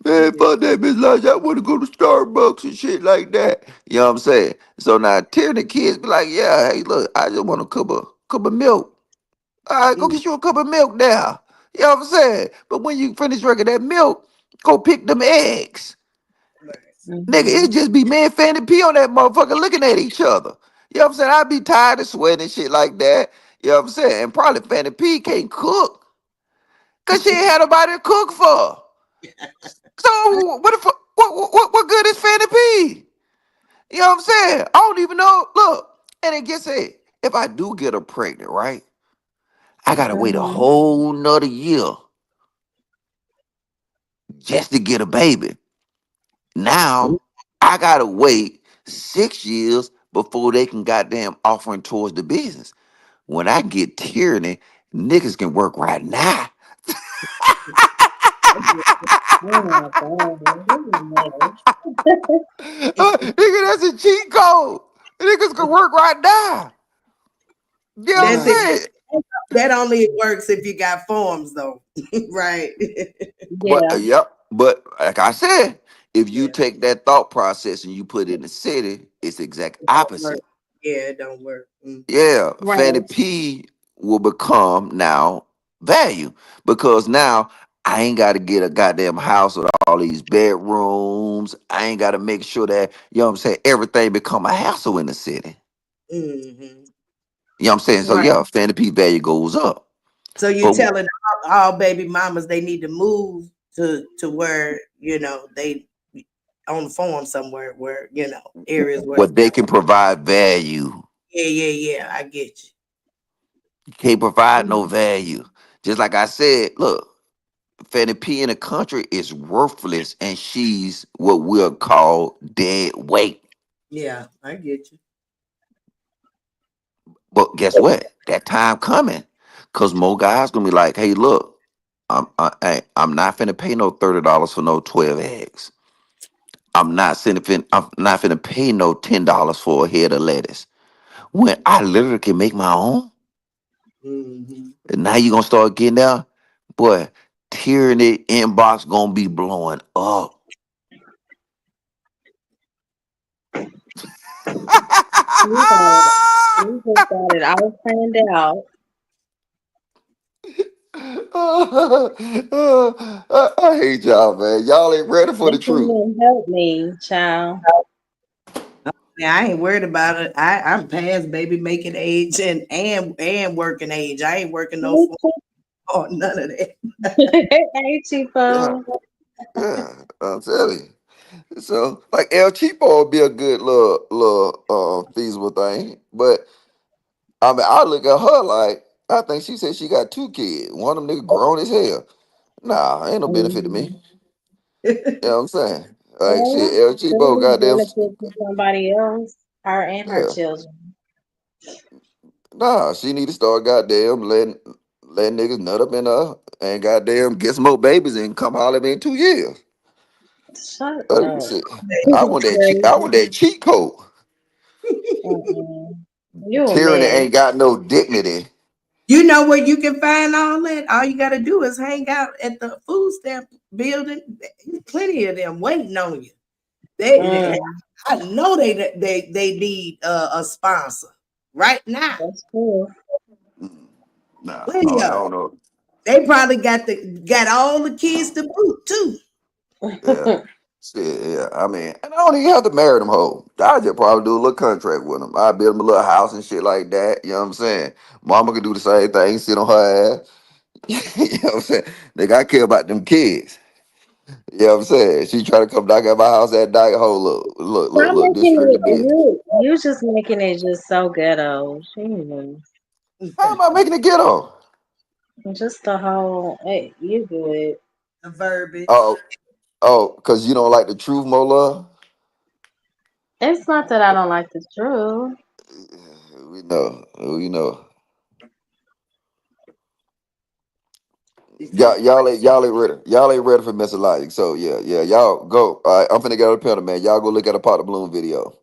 Man, fuck that bitch, like I want to go to Starbucks and shit like that. You know what I'm saying? So now, tearing the kids be like, yeah, hey, look, I just want a cup of milk. All right, go Mm, get you a cup of milk now. You know what I'm saying? But when you finish drinking that milk, go pick them eggs. right. Nigga, Hmm. it just be me and Fanny P on that motherfucker looking at each other. You know what I'm saying? I'd be tired of sweating and shit like that. You know what I'm saying? And probably Fanny P can't cook. Cause she ain't had nobody to cook for. So what the fuck what good is Fanny P? You know what I'm saying? I don't even know. Look, and it gets it. If I do get her pregnant, right? I gotta wait a Hmm. whole nother year just to get a baby. Now I gotta wait 6 years before they can goddamn offering towards the business. When I get tyranny, niggas can work right now. Oh my god. Nigga, that's a cheat code. Niggas can work right now. You know what I'm That's it. Right. saying? That only works if you got forms, though. Right? But Yeah. yep. But like I said, if you Yeah, take that thought process and you put it in the city, it's the exact it don't work. opposite. Yeah, it don't work. Mm. Yeah, Fanny Right. P will become now value because now I ain't got to get a goddamn house with all these bedrooms. I ain't got to make sure that, you know what I'm saying, everything become a hassle in the city. Hmm. You know what I'm saying? So Right. yeah, Fanny P value goes up. So you But telling all baby mamas they need to move to where they on the farm somewhere where areas where what they can provide value, yeah, I get you can't provide no you. value. Just like I said, look, Fanny P in the country is worthless and she's what we'll call dead weight. Yeah, I get you. But guess what? That time coming, cause more guys gonna be like, "Hey, look, I'm not finna pay no $30 for no 12 eggs. I'm not finna pay no $10 for a head of lettuce when I literally can make my own." Hmm. And now you gonna start getting there, boy. Tyranny inbox gonna be blowing up. We got it. We just got it all planned out. I hate y'all, man. Y'all ain't ready for They the can't truth. even help me, child. Yeah, I ain't worried about it. I'm past baby making age and working age. I ain't working no Hey, for or none of that. hey, Yeah, Chipo. yeah. I'm telling you. So, like El Cheapo would be a good little feasible thing. But I mean, I look at her like I think she said she got 2 kids. One of them nigga grown as hell. Nah, ain't no benefit to me. Mhm. You know what I'm saying? Like shit, Well, El Cheapo clearly goddamn benefit to somebody else, her and her yeah. children. Nah, she need to start goddamn letting niggas nut up in her and goddamn get some more babies and come holler at me in 2 years. Shut up. Shit. I want Crazy. that cheat code. Mm-mm. You a Tyranny mess. ain't got no dignity. You know where you can find all that? All you got to do is hang out at the food stamp building. There's plenty of them waiting on you. Mm, I know they need a sponsor right now. that's true. Mm. Nah, Plenty I of 'em. don't know. They probably got all the kids to boot too. Yeah. Shit, yeah. I mean, and I don't even have to marry them whole. I just probably do a little contract with them. I build them a little house and shit like that. You know what I'm saying? Mama could do the same thing, sit on her ass. You know what I'm saying? Nigga, I care about them kids. You know what I'm saying? She try to come knock at my house at night. Hold up. Stop This making strictly it business. you just making it just so ghetto. Jesus. How am I making it get on? Just the whole hey, you good. The verbiage. Oh, because you don't like the truth, Mola? It's not that I don't like the truth. We know. We know. He said, Y'all ain't ready. Y'all ain't ready for Mr. Logic. So yeah. Y'all go. All right, I'm finna get on the pedal, man. Y'all go look at a pot of balloon video.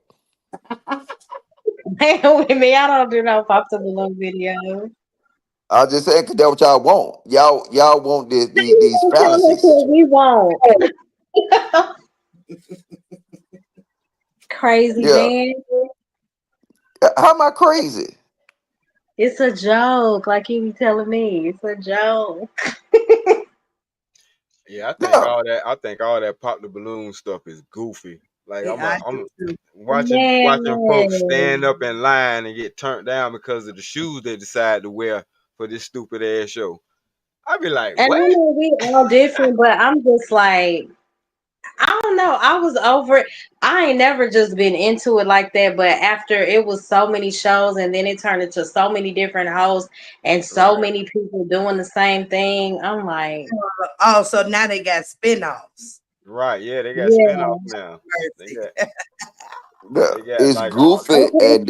Man, with me, I don't do no pop the balloon video. I just said, cause that's what y'all want. Y'all want these Don't tell us fantasies. what we want. Crazy Yeah. man. How am I crazy? It's a joke, like you be telling me. It's a joke. Yeah, Yeah. I think all that pop the balloon stuff is goofy. Like I I'm do too. watching folks Man. stand up in line and get turned down because of the shoes they decide to wear for this stupid ass show. I be like, And I what? know we all different, but I'm just like, I don't know. I was over it. I ain't never just been into it like that, but after it was so many shows and then it turned into so many different hosts and so Right, many people doing the same thing, I'm like, Oh, so now they got spinoffs. right. Yeah, they got yeah. spinoff now. They Mercy. got Yeah. they got It's like goofy, Okay, and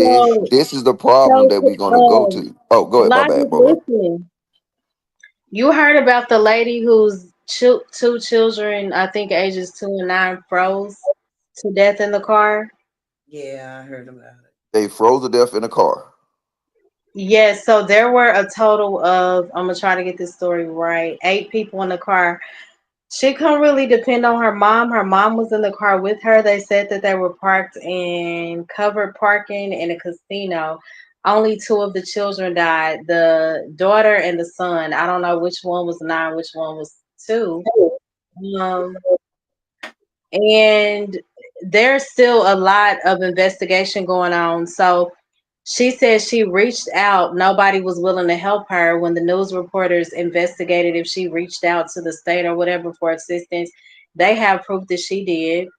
this is the problem that we're gonna go so to. Oh, go ahead. My Logic, bad, Mola. listen. You heard about the lady whose two children, I think ages 2 and 9, froze to death in the car? Yeah, I heard about it. They froze to death in a car. Yes, so there were a total of, I'm gonna try to get this story right, 8 people in the car. She couldn't really depend on her mom. Her mom was in the car with her. They said that they were parked in covered parking in a casino. Only two of the children died, the daughter and the son. I don't know which one was 9, which one was 2. Um, and there's still a lot of investigation going on. So she said she reached out. Nobody was willing to help her when the news reporters investigated if she reached out to the state or whatever for assistance. They have proof that she did.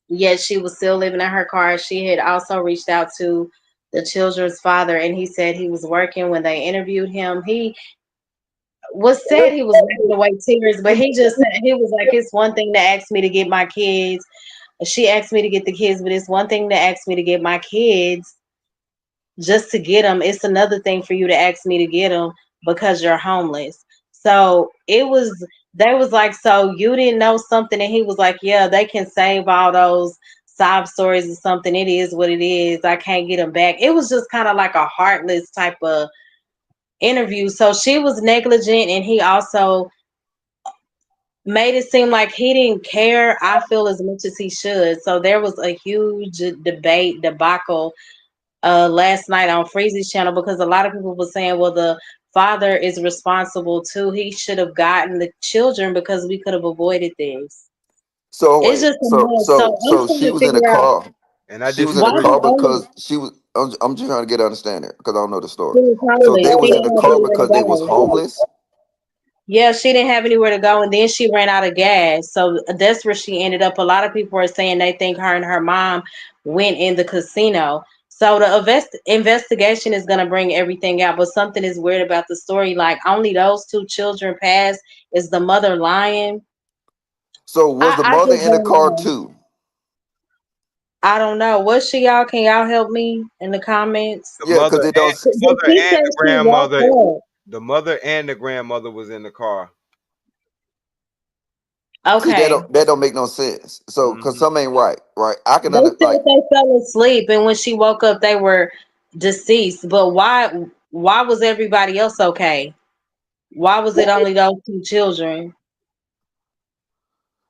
Yet she was still living in her car. She had also reached out to the children's father, and he said he was working when they interviewed him. He was said he was wiping away tears, but he just said he was like, it's one thing to ask me to get my kids. She asked me to get the kids, but it's one thing to ask me to get my kids just to get them. It's another thing for you to ask me to get them because you're homeless. So they was like, so you didn't know something? And he was like, yeah, they can save all those sob stories or something. It is what it is. I can't get them back. It was just kind of like a heartless type of interview. So she was negligent, and he also made it seem like he didn't care, I feel, as much as he should. So there was a huge debacle last night on Freezy's channel because a lot of people were saying, well, the father is responsible too. He should have gotten the children because we could have avoided this. So It's wait, just a mess. So I'm so trying she to was in the figure out car. and I She was in why the disagree. the car only because she was. I'm just trying to get understanding because I don't know the story. she was So homeless. they She was in didn't the have car anywhere to because they was go. homeless. Yeah, she didn't have anywhere to go, and then she ran out of gas. So that's where she ended up. A lot of people are saying they think her and her mom went in the casino. So the investigation is going to bring everything out. But something is weird about the story. Like only those two children passed. Is the mother lying? So was the I mother just in the don't car know. too? I don't know. Was she, y'all? Can y'all help me in the comments? The Yeah, because it don't. But she said she walked up. the mother and the grandmother was in the car. See Okay. that don't make no sense. So because Hmm. something ain't right, right? I can They under said like they fell asleep, and when she woke up, they were deceased. But why? Why was everybody else okay? Why was it only those two children?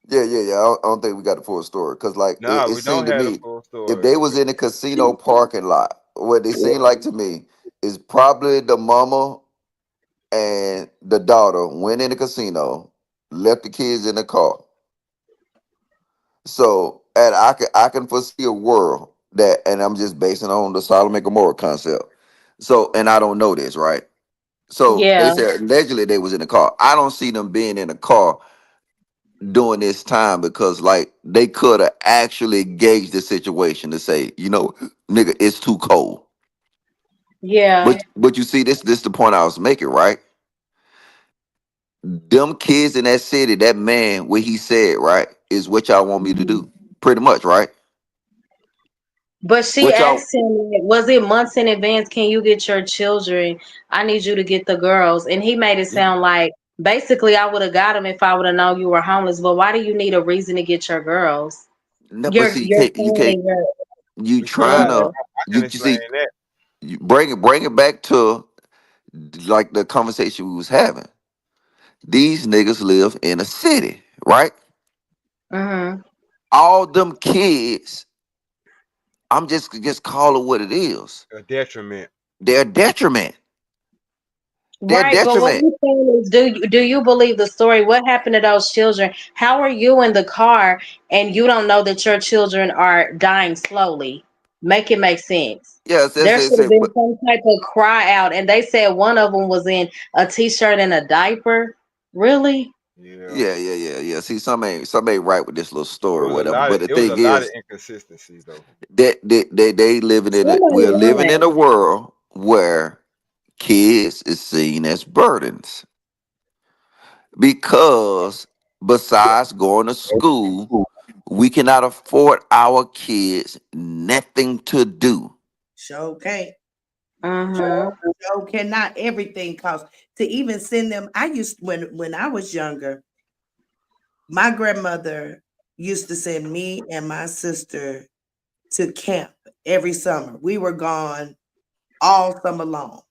Yeah, yeah, yeah. I don't think we got the full story because, like, Nah, it we don't seemed to have the me full if story. they was in the casino parking lot, what they seemed like to me is probably the mama and the daughter went in the casino, left the kids in the car. So, and I can foresee a world that, and I'm just basing on the Solomon and Gomorrah concept. So, and I don't know this, right? So they Yeah, said allegedly they was in the car. I don't see them being in the car during this time because like they could have actually gauged the situation to say, nigga, it's too cold. yeah, But you see, this the point I was making, right? Them kids in that city, that man, what he said, right, is what y'all want me to do. Pretty much, right? but she What y'all asked him, like, was it months in advance? Can you get your children? I need you to get the girls. And he made it sound like basically I would have got them if I would have known you were homeless. But why do you need a reason to get your girls? no, but see, Your you son can't and your you Because trying to daughter. I can you explain see that. you bring it back to like the conversation we was having. These niggas live in a city, right? Mm-hmm. All them kids, I'm just call it what it is. A detriment. They're detriment. They're Right, but what detriment. I'm saying is, do you believe the story? What happened to those children? How are you in the car and you don't know that your children are dying slowly? Make it make sense. Yes, There should have been but some type of cry out, and they said one of them was in a t-shirt and a diaper. Really? Yeah. yeah, yeah, yeah, yeah. See, some ain't right with this little It story or was a whatever. lot of But the it was a thing lot of is inconsistencies though. that they living in it. Somebody We're living in a lying. world where kids is seen as burdens because besides going to school, we cannot afford our kids nothing to do. Sure can't. Mm-hmm. Sure cannot. Everything costs to even send them. I used when I was younger, my grandmother used to send me and my sister to camp every summer. We were gone all summer long.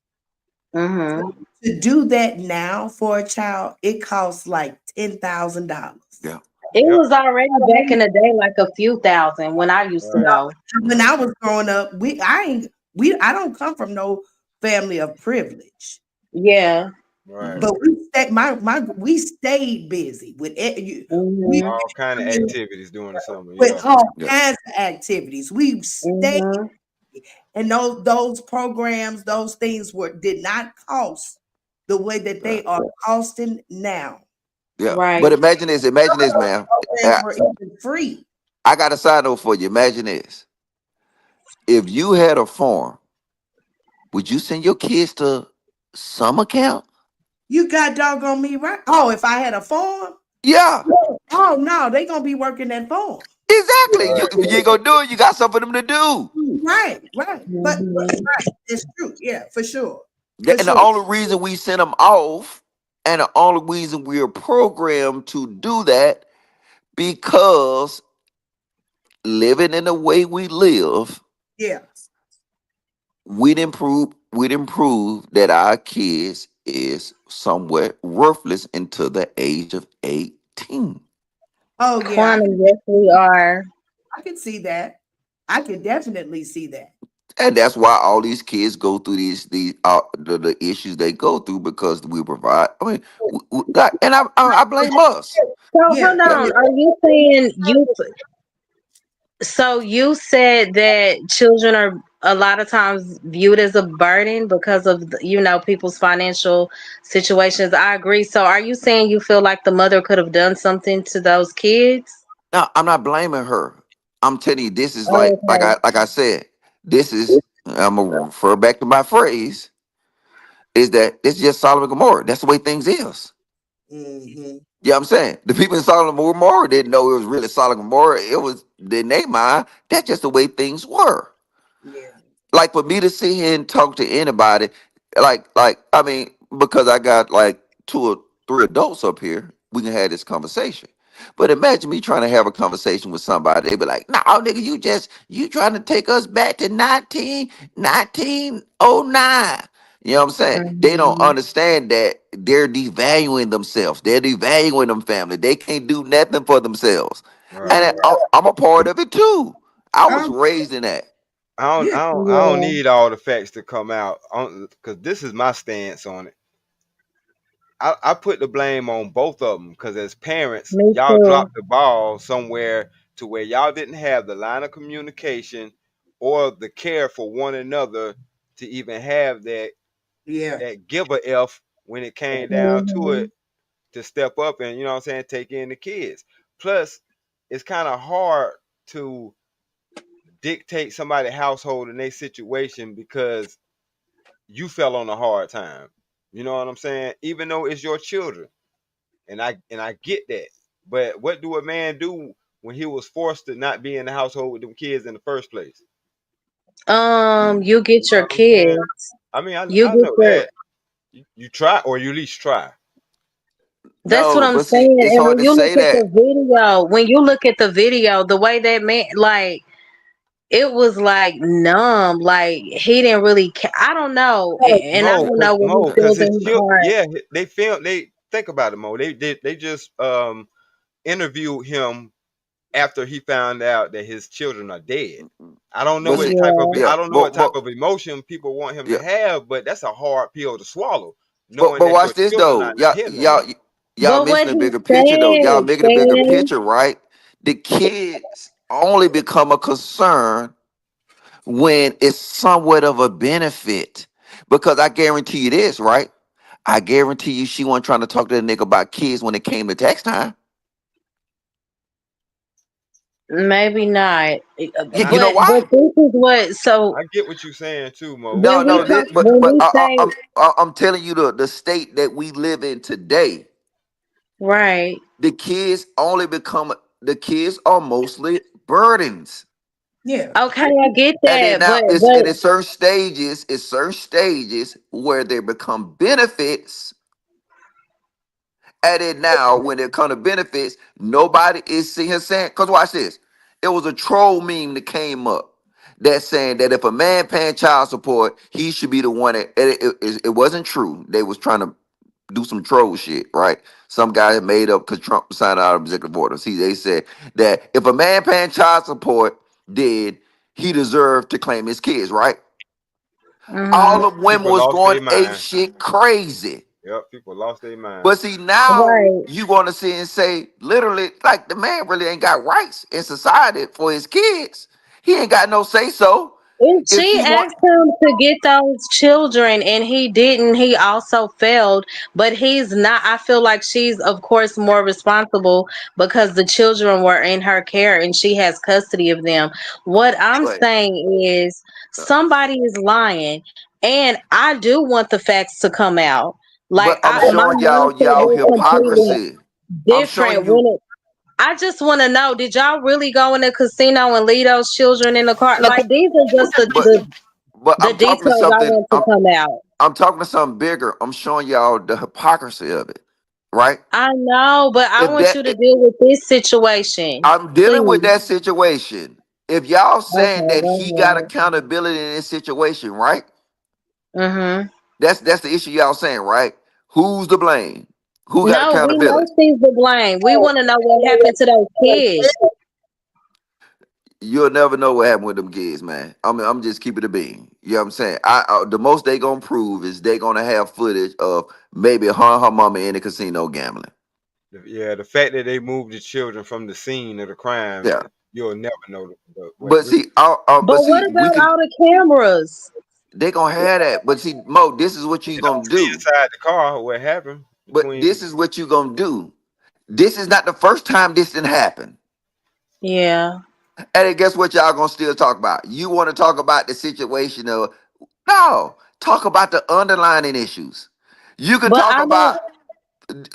Mm-hmm. To do that now for a child, it costs like $10,000. Yeah, It Yep. was already back in the day like a few thousand when I used to Right. go. When I was growing up, I don't come from no family of privilege. Yeah. Right. But we stayed busy with we Mm-hmm. All kind of activities during the summer. Yeah. with all yeah, kinds of activities. We stayed, Mm-hmm. and those programs, those things did not cost the way that yeah, they are costing now. yeah. But Right. imagine this, man. Programs I, were even free. I got a side note for you. Imagine this: if you had a farm, would you send your kids to summer camp? You got doggone me right. Oh, if I had a farm, Yeah, oh no, they gonna be working that farm. exactly. You Right. if you ain't gonna do it, you got something for them to do. Right, right. But Mm-hmm. right, it's true. Yeah, for sure. For And the sure. only reason we send them off, and the only reason we are programmed to do that, because living in the way we live, Yeah. we'd improve that our kids is somewhat worthless until the age of 18. Oh yeah, Quantum, yes, we are. I can see that. I can definitely see that. And that's why all these kids go through the issues they go through because we provide. I mean, and I blame us. So Yeah, hold Yeah. on. Are you saying you? So you said that children are a lot of times viewed as a burden because of people's financial situations. I agree. So are you saying you feel like the mother could have done something to those kids? No, I'm not blaming her. I'm telling you, this is like Okay. I said, this is I'm gonna refer back to my phrase, is that it's just Solomon and Gomorrah. That's the way things is. hmm Yeah, I'm saying the people in Solomon and Gomorrah didn't know it was really Solomon and Gomorrah. It was in their mind, that's just the way things were. yeah. Like for me to sit here and talk to anybody, like I mean, because I got like two or three adults up here, we can have this conversation. But imagine me trying to have a conversation with somebody, they be like, "No, nigga, you trying to take us back to 1909." You know what I'm saying? They don't Mhm. understand that they're devaluing themselves. They're devaluing them family. They can't do nothing for themselves. Right. And Yeah. I'm a part of it too. I was Um, raised in that. yeah. I don't Yeah. need all the facts to come out because this is my stance on it. I put the blame on both of them because as parents, Me y'all too. dropped the ball somewhere to where y'all didn't have the line of communication or the care for one another to even have Yeah. that give a f when it came down to it Mhm. to step up and, you know what I'm saying, take in the kids. Plus, it's kind of hard to dictate somebody's household and their situation because you fell on a hard time. You know what I'm saying? Even though it's your children. And I get that. But what do a man do when he was forced to not be in the household with them kids in the first place? You get You know your what I'm saying? kids. I mean, You I get know your. that. You try or you at least try. That's what No, I'm but see, saying. it's And hard when to you look say at the that. video, the way that man, like, it was like numb. Like he didn't really. I don't know, and I don't know what he Cause feels his in his child, heart. yeah, they think about it, Mo. They just interviewed him after he found out that his children are dead. I don't know But what see, type of Yeah. yeah, I don't know what type of emotion people want him to yeah, have, but that's a hard pill to swallow, knowing but that your watch this children are though. not here no more. Y'all But what missing a he bigger picture though. Y'all said, making a bigger Stan, picture, right? The kids only become a concern when it's somewhat of a benefit. Because I guarantee you this, right? I guarantee you she wasn't trying to talk to the nigga about kids when it came to text time. maybe not. And I You know But why? this is what. So I get what you're saying too, Mo. No, when we no, talk, but when we say I'm telling you the state that we live in today. right. The kids only become the kids are mostly burdens. Yeah. Okay, I get And then that, now but it's certain stages where they become benefits. And then now when it comes to benefits, nobody is seeing saying, because watch this. It was a troll meme that came up that's saying that if a man paying child support, he should be the one that it wasn't true. They was trying to do some troll shit, right? Some guy had made up because Trump signed out of executive orders. They said that if a man paying child support did, he deserved to claim his kids, right? mhm, All of women People was lost going their ape mind. shit crazy. Yep, people lost their mind. But see, now right. you gonna see and say, literally, like the man really ain't got rights in society for his kids. He ain't got no say so. And If she she want, asked him to get those children, and he didn't. He also failed, but he's not. I feel like she's, of course, more responsible because the children were in her care and she has custody of them. What I'm but saying is, somebody is lying, and I do want the facts to come out. Like I'm my showing mindset y'all was completely hypocrisy. I'm showing different you, when it. I just want to know: did y'all really go in the casino and leave those children in the car? Like these are just but the I'm talking to details I something. want to come out. I'm talking to something bigger. I'm showing y'all the hypocrisy of it, right? I know, but I If want that you to deal with this situation, I'm dealing with please. that situation. If y'all saying Okay, that he got go accountability in this situation, right? ahead. That's the issue y'all saying, right? Who's to blame? Who got No, we know accountability? she's the blame. We want to know what happened to those kids. You'll never know what happened with them kids, man. I'm just keeping it being. You know what I'm saying? The most they gonna prove is they gonna have footage of maybe her and her mama in the casino gambling. Yeah, the fact that they moved the children from the scene of the crime, Yeah. you'll never know what But really. see, But what we about can. all the cameras? They gonna have that. But see, Mo, this is what you You gonna don't see do. inside the car what happened But between. this is what you gonna do. This is not the first time this didn't happen. Yeah, And then guess what y'all gonna still talk about? You want to talk about the situation of no, talk about the underlying issues. You can but talk I don't. about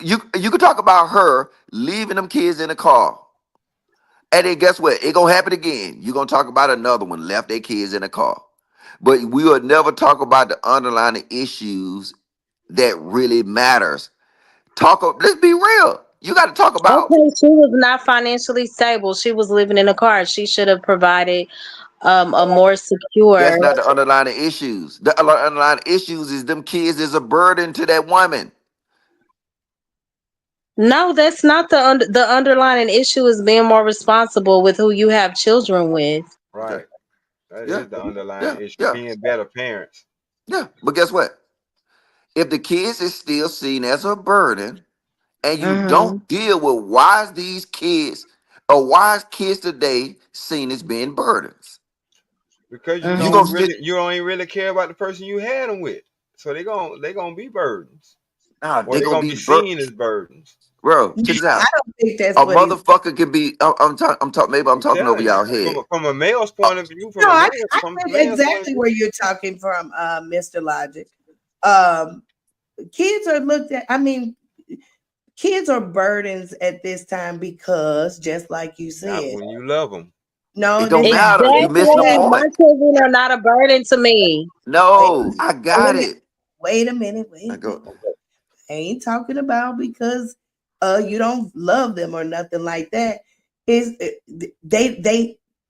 you can talk about her leaving them kids in the car. And then guess what? It gonna happen again. You're gonna talk about another one left their kids in the car. But we will never talk about the underlying issues that really matters. Let's be real. You got to talk about Okay, she was not financially stable. She was living in a car. She should have provided a more secure. That's not the underlying issues. The underlying issues is them kids is a burden to that woman. No, that's not the underlying issue is being more responsible with who you have children with. Okay. Right. That Yeah. is the underlying Yeah. issue. Yeah. Being better parents. Yeah. But guess what? If the kids is still seen as a burden and you Mhm. don't deal with why these kids or why is kids today seen as being burdens, Because you gonna Mhm. sit. you don't even really care about the person you had them with. So they gonna be burdens. Nah, Or they they're gonna gonna be be seen as burdens. bro. Check this I out. don't think that's A what he's. motherfucker can be. I'm talking. Maybe I'm I'm talking over telling you. y'all head. From a male's Uh, point of view, No, I from a get male's point of exactly view. where you're talking from, Mr. Logic. Um, kids are looked at. I mean, kids are burdens at this time because, just like you Not said, when you love them. no, it don't they matter. You missing the Exactly. My point. children are not a burden to me. wait, No, I wait a got minute, it. wait a minute, wait I a minute. go. I ain't talking about because you don't love them or nothing like that. Is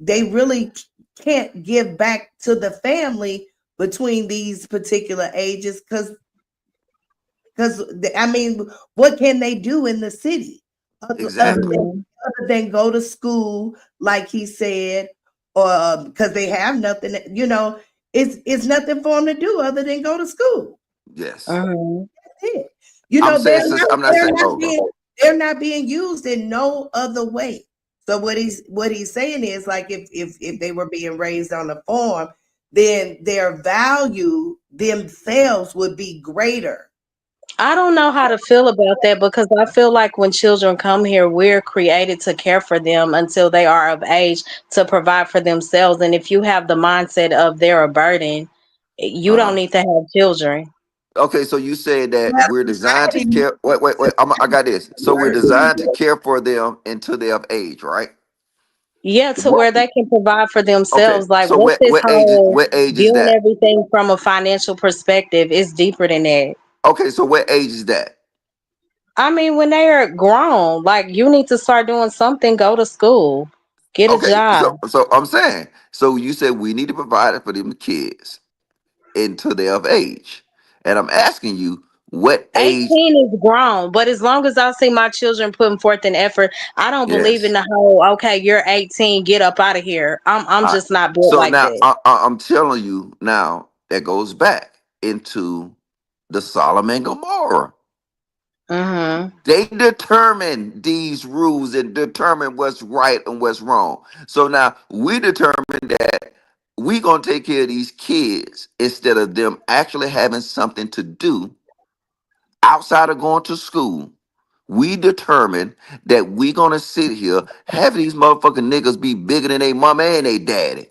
they really can't give back to the family between these particular ages because I mean, what can they do in the city Exactly. Mhm. other than go to school, like he said, or because they have nothing, it's nothing for them to do other than go to school. Yes. Mhm. That's it. You I'm know, saying since I'm not they're saying. not Oh, being they're not being used in no other way. So what he's saying is like if they were being raised on a farm, then their value themselves would be greater. I don't know how to feel about that because I feel like when children come here, we're created to care for them until they are of age to provide for themselves. And if you have the mindset of they're a burden, you don't uh-huh. need to have children. Okay, so you said that Well, we're designed to society care. Wait. I got this. So we're designed to care for them until they're of age, right? Yeah, to What? where they can provide for Okay. themselves. Like, So what's this whole what age is viewing that? everything from a financial perspective? It's deeper than that. Okay. So what age is that? I mean, when they are grown, like you need to start doing something, go to school, get a Okay. job. So I'm saying. So you said we need to provide it for them kids until they're of age, and I'm asking you what age? 18 is grown, but as long as I see my children putting forth an effort, I don't believe in Yes. the whole, okay, you're 18, get up out of here. I'm All right. just not built So like now that. I'm telling you now that goes back into the Solomon and Gomorrah. Mhm. They determine these rules and determine what's right and what's wrong. So now we determine that we gonna take care of these kids instead of them actually having something to do outside of going to school. We determine that we gonna sit here, have these motherfucking niggas be bigger than they mama and they daddy.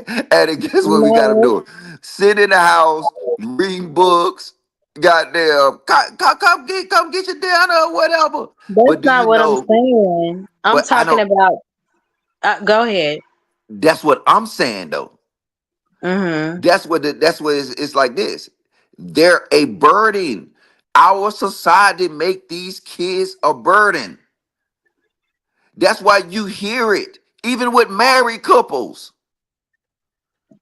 And then guess what we gotta No, do? Sit in the house, reading books, goddamn, come get your dinner or whatever. But that's do you not what I'm know? saying. I'm But I talking don't. about, go ahead. That's what I'm saying though. Mhm. That's what it's like this. They're a burden. Our society make these kids a burden. That's why you hear it, even with married couples.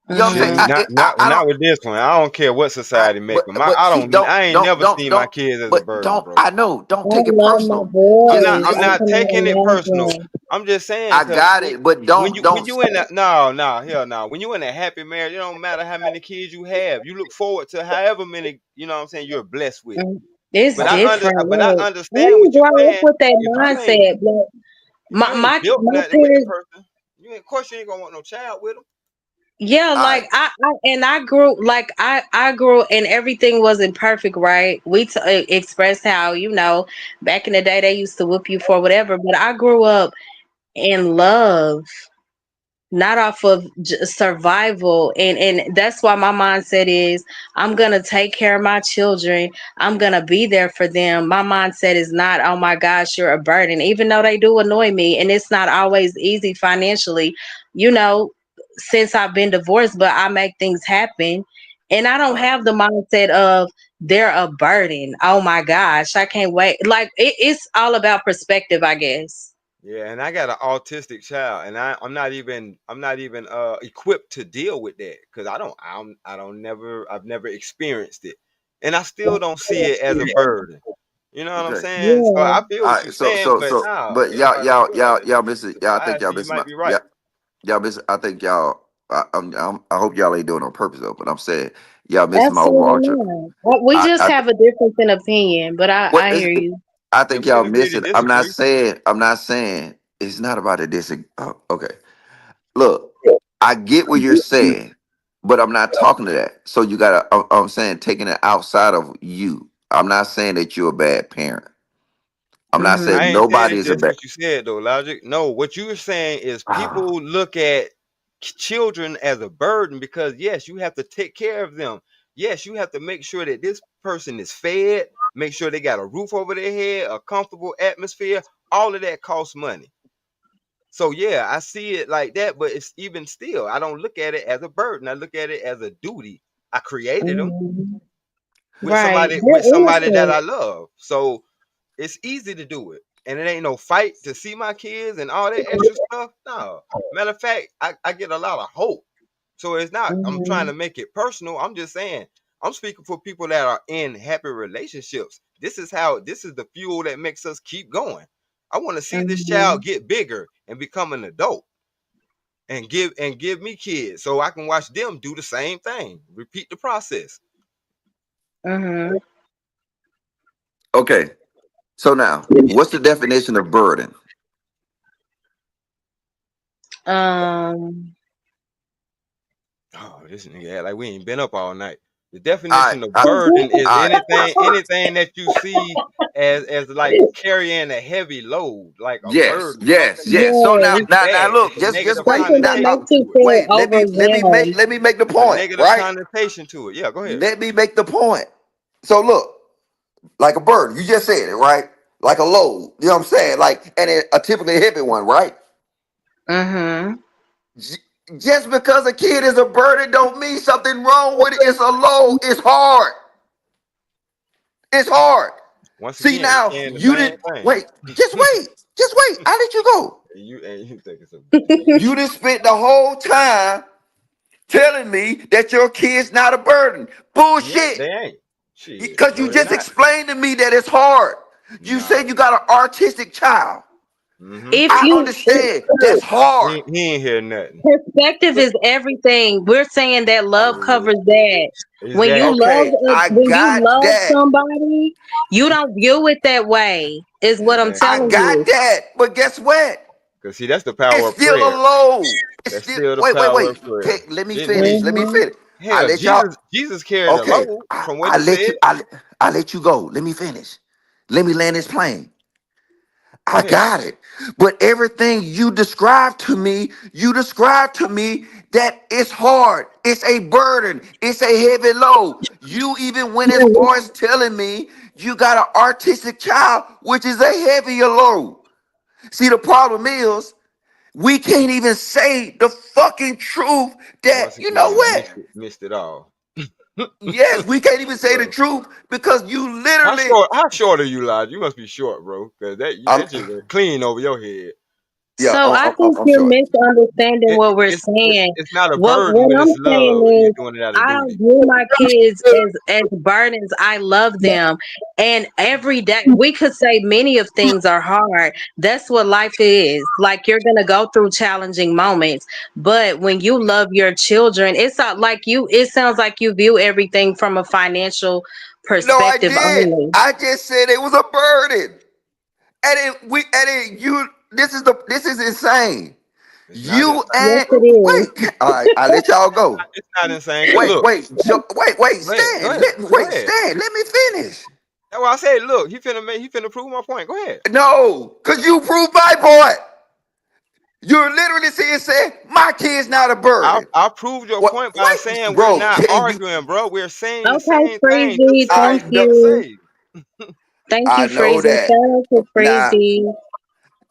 You know what I'm saying? See, Mhm. I not don't. with this one. I don't care what society make them. But see, I ain't never seen my kids as a burden, don't. bro. I know. Don't I take it love my personal. Just boys. I'm I listen. not cannot taking it personal. imagine. I'm just saying, I cause got it, but when don't. you in that no, hell no. When you in a happy marriage, it don't matter how many kids you have. You look forward to however many, you know what I'm saying, you're blessed with. Mm, it's different. But I Like, I understand didn't what you're grow up saying. with that If mindset. But you ain't built my nothing with the parents, person, of course you ain't gonna want no child with them. yeah, All right. like I grew like I grew and everything wasn't perfect, right? Expressed how back in the day they used to whoop you for whatever, but I grew up in love, not off of survival, and that's why my mindset is I'm gonna take care of my children, I'm gonna be there for them. My mindset is not, oh my gosh, you're a burden, even though they do annoy me and it's not always easy financially, you know since I've been divorced, but I make things happen, and I don't All right. have the mindset of they're a burden. Oh my gosh, I can't wait. Like it's all about perspective, I guess. Yeah, and I got an autistic child, and I'm not even equipped to deal with that because I've never experienced it, and I still don't see it as a burden. You know what I'm Okay. saying? So Yeah. I feel All what you're right. So saying, so but so nah, but ain't nobody feel like y'all miss it. Y'all I I think y'all see you missing might my be right. yeah. Y'all miss I think y'all I hope y'all ain't doing it on purpose though, but I'm saying y'all missing my Absolutely overarching. not. We just I have a difference in opinion, but what I is hear it, you. I Yeah, think we y'all can agree to missing. disagree. I'm not saying it's not about a disagree. Oh, okay. Look, I get what you're saying, but I'm not talking to that. So you gotta I'm saying taking it outside of you. I'm not saying that you're a bad parent. I'm not I saying Mhm. ain't saying nobody it's is a just bad. what you said though, Logic. No, what you were saying is Ah, people look at children as a burden because yes, you have to take care of them. Yes, you have to make sure that this person is fed, make sure they got a roof over their head, a comfortable atmosphere. All of that costs money. So yeah, I see it like that, but it's even still, I don't look at it as a burden. I look at it as a duty. I created them Mhm. with Right. somebody They're that innocent. I love. So it's easy to do it. And it ain't no fight to see my kids and all that extra stuff. No. Matter of fact, I get a lot of hope. So it's not, I'm trying to Mhm. make it personal. I'm just saying, I'm speaking for people that are in happy relationships. This is the fuel that makes us keep going. I want to see this child Mhm. get bigger and become an adult and give me kids so I can watch them do the same thing. Repeat the process. Mhm. okay. So now, what's the definition of burden? Um. Oh, this nigga act like we ain't been up all night. The All right, definition of burden is all right. anything that you see as like carrying a heavy load, like a Yes, burden, something yes, that yes. So Yes. is now bad. It's look, a just negative wait. Something that Now, connotation makes you to it. feel wait. overwhelmed. Let me make the A point. negative Right. connotation to it. Yeah, go ahead. Let me make the point. So look, like a burden. You just said it, right? Like a load. You know what I'm saying? Like a typically heavy one, right? Mhm. J- Just because a kid is a burden don't mean something wrong with it. It's a load. It's hard. It's hard. Once See again, we now, saying the you same didn't thing. wait. Just wait. Just wait. I'll let you go. And you think it's a You done spent the whole time telling me that your kid's not a burden. yeah, Bullshit. they ain't. Shit. Because No, you they just not. explained to me that it's hard. You Nah. said you got an artistic child. Mm-hmm. If I you understand. That's hard. He ain't hear nothing. perspective is everything. We're saying that love Yeah, covers that. exactly. Okay, I When you got love that. somebody, you don't view it that way. Is what I'm Yeah. I telling got you. that. But guess what? Cause see, that's the It's power of still a prayer. load. It's That's still still the wait. power of prayer. Let me Didn't finish. Let me Mhm. finish. I hell, let y'all. Jesus carried a Okay, load from what I he let said. you. I let you go. Let me finish. Let me land this plane. Go I ahead. got it. But everything you described to me that it's hard. It's a burden. It's a heavy load. You even went as far as telling me you got an artistic child, which is a heavier load. See, the problem is we can't even say the fucking truth that, Once you know again, what? missed it all. Yes, we can't even say the Bro. truth because you literally, How short are you, lad? You must be short, bro. Cause I'm, that shit went clean over your head. yeah, So I think I'm you're sorry. misunderstanding what we're saying. It's not a burden, What but I'm it's love, and saying you're is doing it out of I don't duty. view my kids as burdens. I love them. And every day we could say many of things are hard. That's what life is. Like you're gonna go through challenging moments. But when you love your children, it's not like it sounds like you view everything from a financial No, I perspective did. only. I just said it was a burden. You this is insane. It's not You Yes, insane, and it bro. is. wait, all right, I let y'all go. It's not insane. Cause look, go ahead, go ahead. Stan, let me finish. That's why I said, look, he finna prove my point. Go ahead. No, because you proved my point. You're literally saying my kid's not a burden. I proved your What point by wait, saying we're bro, not can you arguing, bro. We're saying the Okay, same thing, just Freezy, saying I thank know different you. ways. Thank I you, know Freezy. that. Shout out to Nah, Freezy.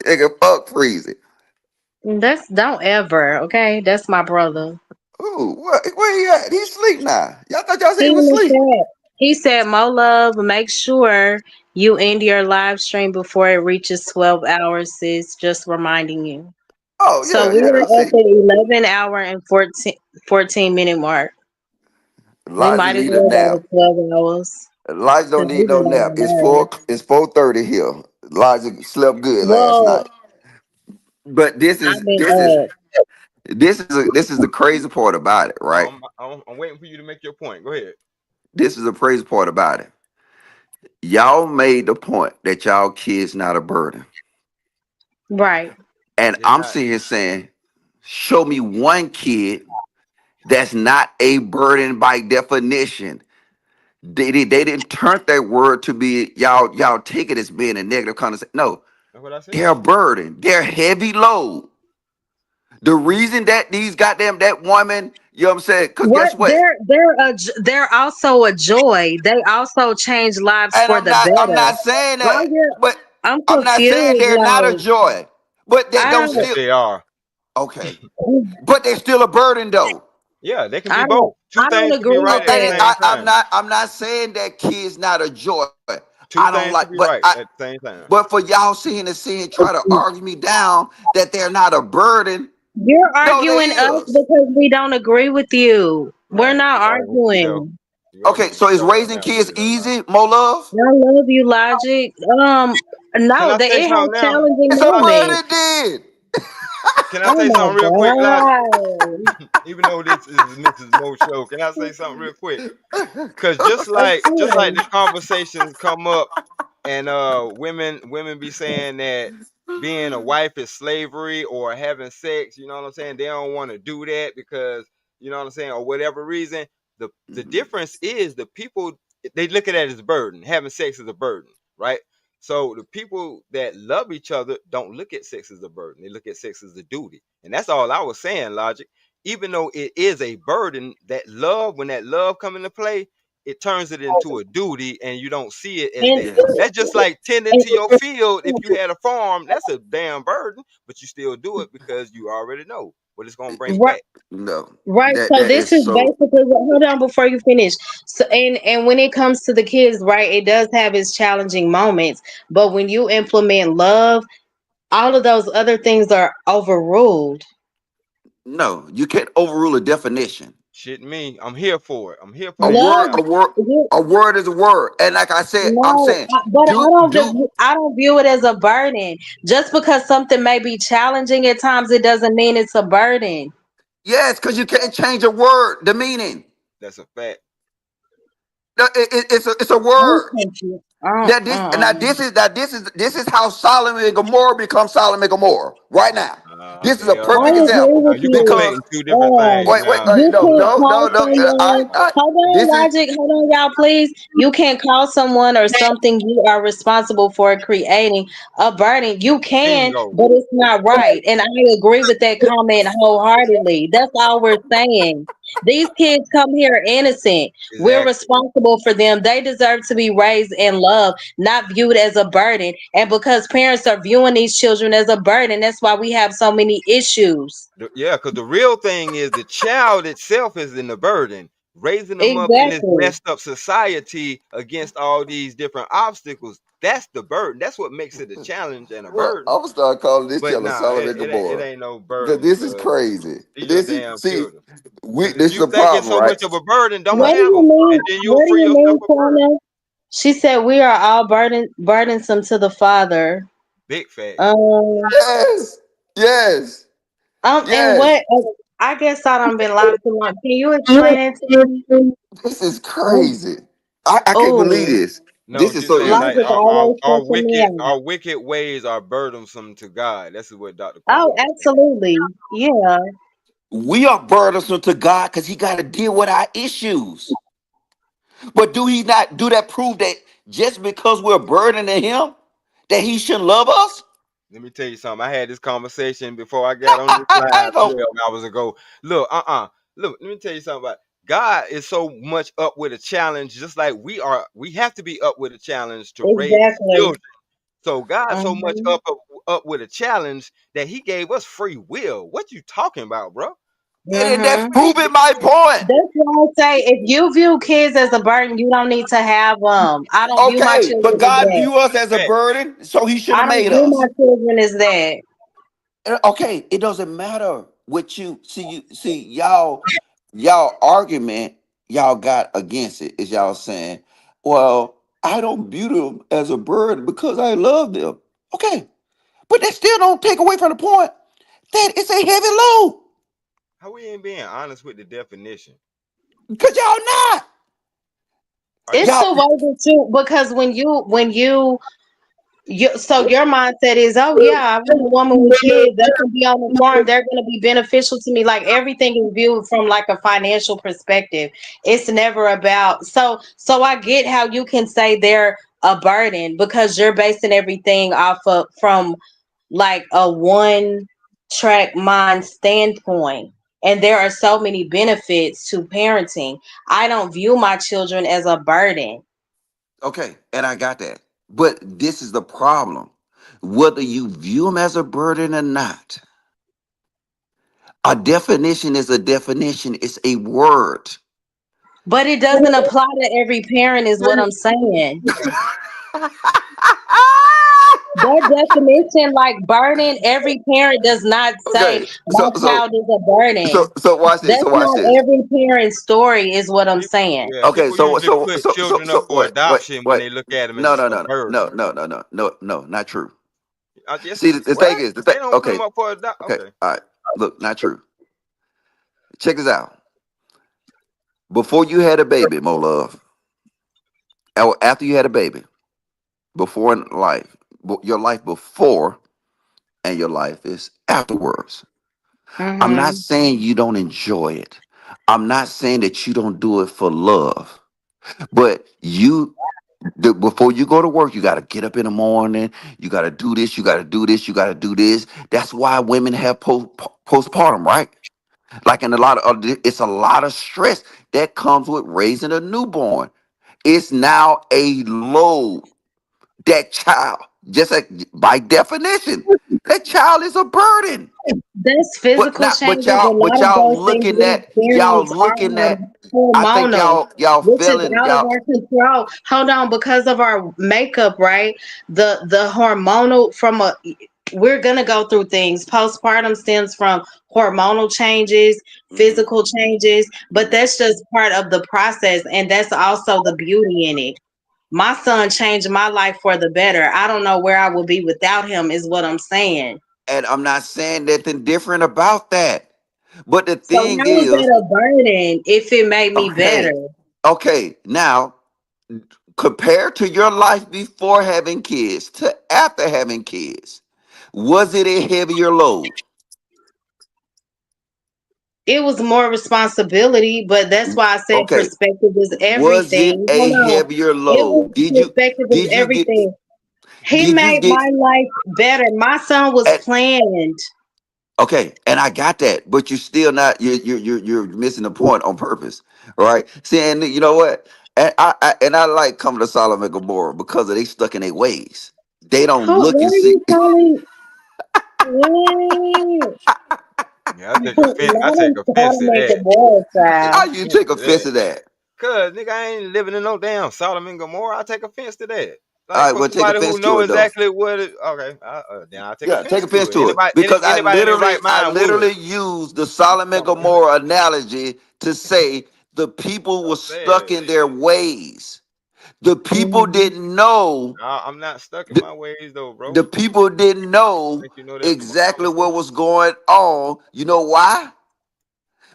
nigga, fuck freezing. That's don't ever, okay? That's my brother. Ooh, where he at? He's asleep now. Y'all thought y'all said He he in was the asleep. chat. He said, Mo Love, make sure you end your live stream before it reaches 12 hours, sis. Just reminding you. Oh So yeah, we yeah. I are at see. the 11 hour and 14 minute mark. We Elijah might as need a well go nap. to 12 hours. Elijah don't Because need we've no been nap. on It's a four. nine. It's 4:30 here. Elijah slept good last Well, night. But I've been up. this is the crazy part about it, right? I'm waiting for you to make your point. Go ahead. This is the crazy part about it. Y'all made the point that y'all kids not a burden, Right. and They're I'm not. sitting here saying, show me one kid that's not a burden by definition. They didn't turn that word to be y'all take it as being a negative connotation. No, That's what I they're a said. burden. They're heavy load. The reason that these goddamn that woman, you know what I'm saying? Because What guess what? they're also a joy. They also change lives And for the I'm better. not saying Why that, you but I'm I'm not saying confused. they're not a Like joy, but they I don't don't Yes, still they are. okay. But they're still a burden though. Yeah, they can be I don't both. Two I don't things can be agree right with at the Okay, that. same time. I'm not saying that kids not a joy. Two I don't things like, can be right at the same time. but for y'all seeing the sin try to argue me down that they're not a burden. You're No, they arguing us is. because we don't agree with you. We're Right. not You arguing with yourself. arguing. You Okay, arguing with so is yourself right raising now, kids believe it or not. easy, more love? I love you, Logic. Can No, I that say it has something now? challenging It's a Logic. moments. burden then. Can I Oh say my something real quick, Logic? god. Even though this is Mrs. Mo show, can I say something real quick? Cause Of just like course. the conversations come up and women be saying that being a wife is slavery or having sex, you know what I'm saying? They don't want to do that because you know what I'm saying, or whatever reason. The Mhm. difference is the people they look at it as a burden. Having sex is a burden, right? So the people that love each other don't look at sex as a burden. They look at sex as a duty. And that's all I was saying, Logic. Even though it is a burden, that love, when that love come into play, it turns it into a duty and you don't see it as And, that. Yes. That's just like tending and to your field. If you had a farm, that's a damn burden, but you still do it because you already know what it's going to bring right, back. No. right. So That this is is so basically hold on before you finish. So and when it comes to the kids, right, it does have its challenging moments. But when you implement love, all of those other things are overruled. no. You can't overrule a definition. Shit me. I'm here for it. I'm here for A the word, Love example. you a word is a word. And like I said, I'm no, saying, but do I don't view it as a burden. Just because something may be challenging at times, it doesn't mean it's a burden. yes, because you can't change a word, the meaning. That's a fact. No, it's a I'm word. confused. This is how Solomon and Gomorrah become Solomon and Gomorrah right now. This is a There I you perfect go. agree example Now with you you. because conflating two different things wait, now. You no, can't no, call no, no. someone. Hold on, This is Logic. Hold on, y'all, please. You can't call someone or something you are responsible for creating a burden. You can, Bingo. but it's not right. And I agree with that comment wholeheartedly. That's all we're saying. These kids come here innocent. We're Exactly. responsible for them. They deserve to be raised in love, not viewed as a burden. And because parents are viewing these children as a burden, that's why we have so many issues. Yeah, because the real thing is the child itself is in the burden. Raising them up in this Exactly. messed up society against all these different obstacles, that's the burden. That's what makes it a challenge and a well, burden. I'm gonna start calling this But channel nah, Solomon and it Gomorrah ain't no because burden this is because crazy. these are This is damn see, children. we Because if this is you a think it's problem, so right? much of a burden, don't What do have you them, mean? and then you'll What do free you yourself mean, of burden. Tana? She said we are all burdensome to the Father. Big facts. Um, Yes, yes, and yes. what? I guess I don't been live too long. Can you explain it to me? This is crazy. I can't believe Oh, this. No, This is she's so saying easy. like logic always stressing me out. our wicked ways are burdensome to God. That's what Dr. Oh, Cornell was saying. absolutely. Yeah, We are burdensome to God because He got to deal with our issues. But do He not do that? Prove that just because we're burdening Him, that He shouldn't love us? Let me tell you something. I had this conversation before I got on this live No. 12 hours ago. Look, Look, let me tell you something about God is so much up with a challenge, just like we are. We have to be up with a challenge to raise his exactly. children. So God so much Hmm. up with a challenge that he gave us free will. What you talking about, bro? And that's Mm-hmm. proving my point. That's why I say if you view kids as a burden, you don't need to have them. I don't view my Okay, but children as God that. view us as a Fact. burden, so He should I have don't made view my us. children as that. Okay, it doesn't matter what you see. You see, y'all argument y'all got against it is y'all saying, "Well, I don't view them as a burden because I love them." Okay, but that still don't take away from the point that it's a heavy load How we ain't being honest with the definition? because y'all not Are you It's y'all. the way that you because when you so your mindset is, oh yeah, I want a woman with kids. They can be on the farm. They're going to be beneficial to me. Like everything is viewed from like a financial perspective. It's never about so I get how you can say they're a burden because you're basing everything off of from like a one track mind standpoint. And there are so many benefits to parenting. I don't view my children as a burden. Okay, and I got that, but this is the problem. Whether you view them as a burden or not, a definition is a definition. It's a word. But it doesn't apply to every parent, is what I'm saying. That definition, like burden, every parent does not say Okay, my child is a burden. so watch this. That's So watch not this. every parent's story, is what I'm people? saying. Yeah, Okay, people usually put children up for adoption when wait. they look at them No, as no, a no, burden. no, no, no, no, no, no, not true. I just See, the thing what? is, They don't put them okay, up for adopt. okay, Okay, all right. Look, not true. Check this out. Before you had a baby, Mo Love, or after you had a baby, before in life, your life before and your life is afterwards. I'm not Hmm. saying you don't enjoy it. I'm not saying that you don't do it for love. But before you go to work, you got to get up in the morning. You got to do this. You got to do this. You got to do this. That's why women have postpartum, right? Like in a lot of, it's a lot of stress that comes with raising a newborn. It's now a load. That child, just like by definition, that child is a burden. That's But physical not, changes. A but lot of y'all those things looking we at y'all experience looking are at. I think hormonal, y'all which is feeling out of y'all. our control. Hold on, because of our makeup, right? The hormonal from a we're gonna go through things. Postpartum stems from hormonal changes, Hmm. physical changes, but Hmm. that's just part of the process, and that's also the beauty in it. My son changed my life for the better. I don't know where I would be without him, is what I'm saying. And I'm not saying nothing different about that. But the So thing how is is, that a burden if it made me okay, better? now compared to your life before having kids to after having kids, was it a heavier load? It was more responsibility, but that's why I said Okay, perspective is was it everything. Hold a on. heavier It was load? perspective is Did you get everything. He did you made get my life better. My son was at planned. okay, and I got that, but you're still not you're missing the point on purpose, right? See, and you know what? And I like coming to Solomon and Gomorrah because they stuck in their ways. They don't Who? look What and are see. you calling? Mm, yeah, I take offense. I Let take him start offense to to make a that. boy I take child. How you offense take to offense that. to that? Cause nigga, I ain't living in no damn Sodom and Gomorrah. I take offense to that. All Like right, for well, take somebody who offense to know it though. exactly what it. Okay, then I take Yeah, take offense to offense it. to it Anybody, because anybody in their right I mind would. literally used the Solomon and Gomorrah analogy to say the people were I'm stuck saying, in their ways. The people Mhm. didn't know. I'm not stuck in my ways though, The bro. people didn't I know think you know that from a exactly what conversation. was going on. You know why?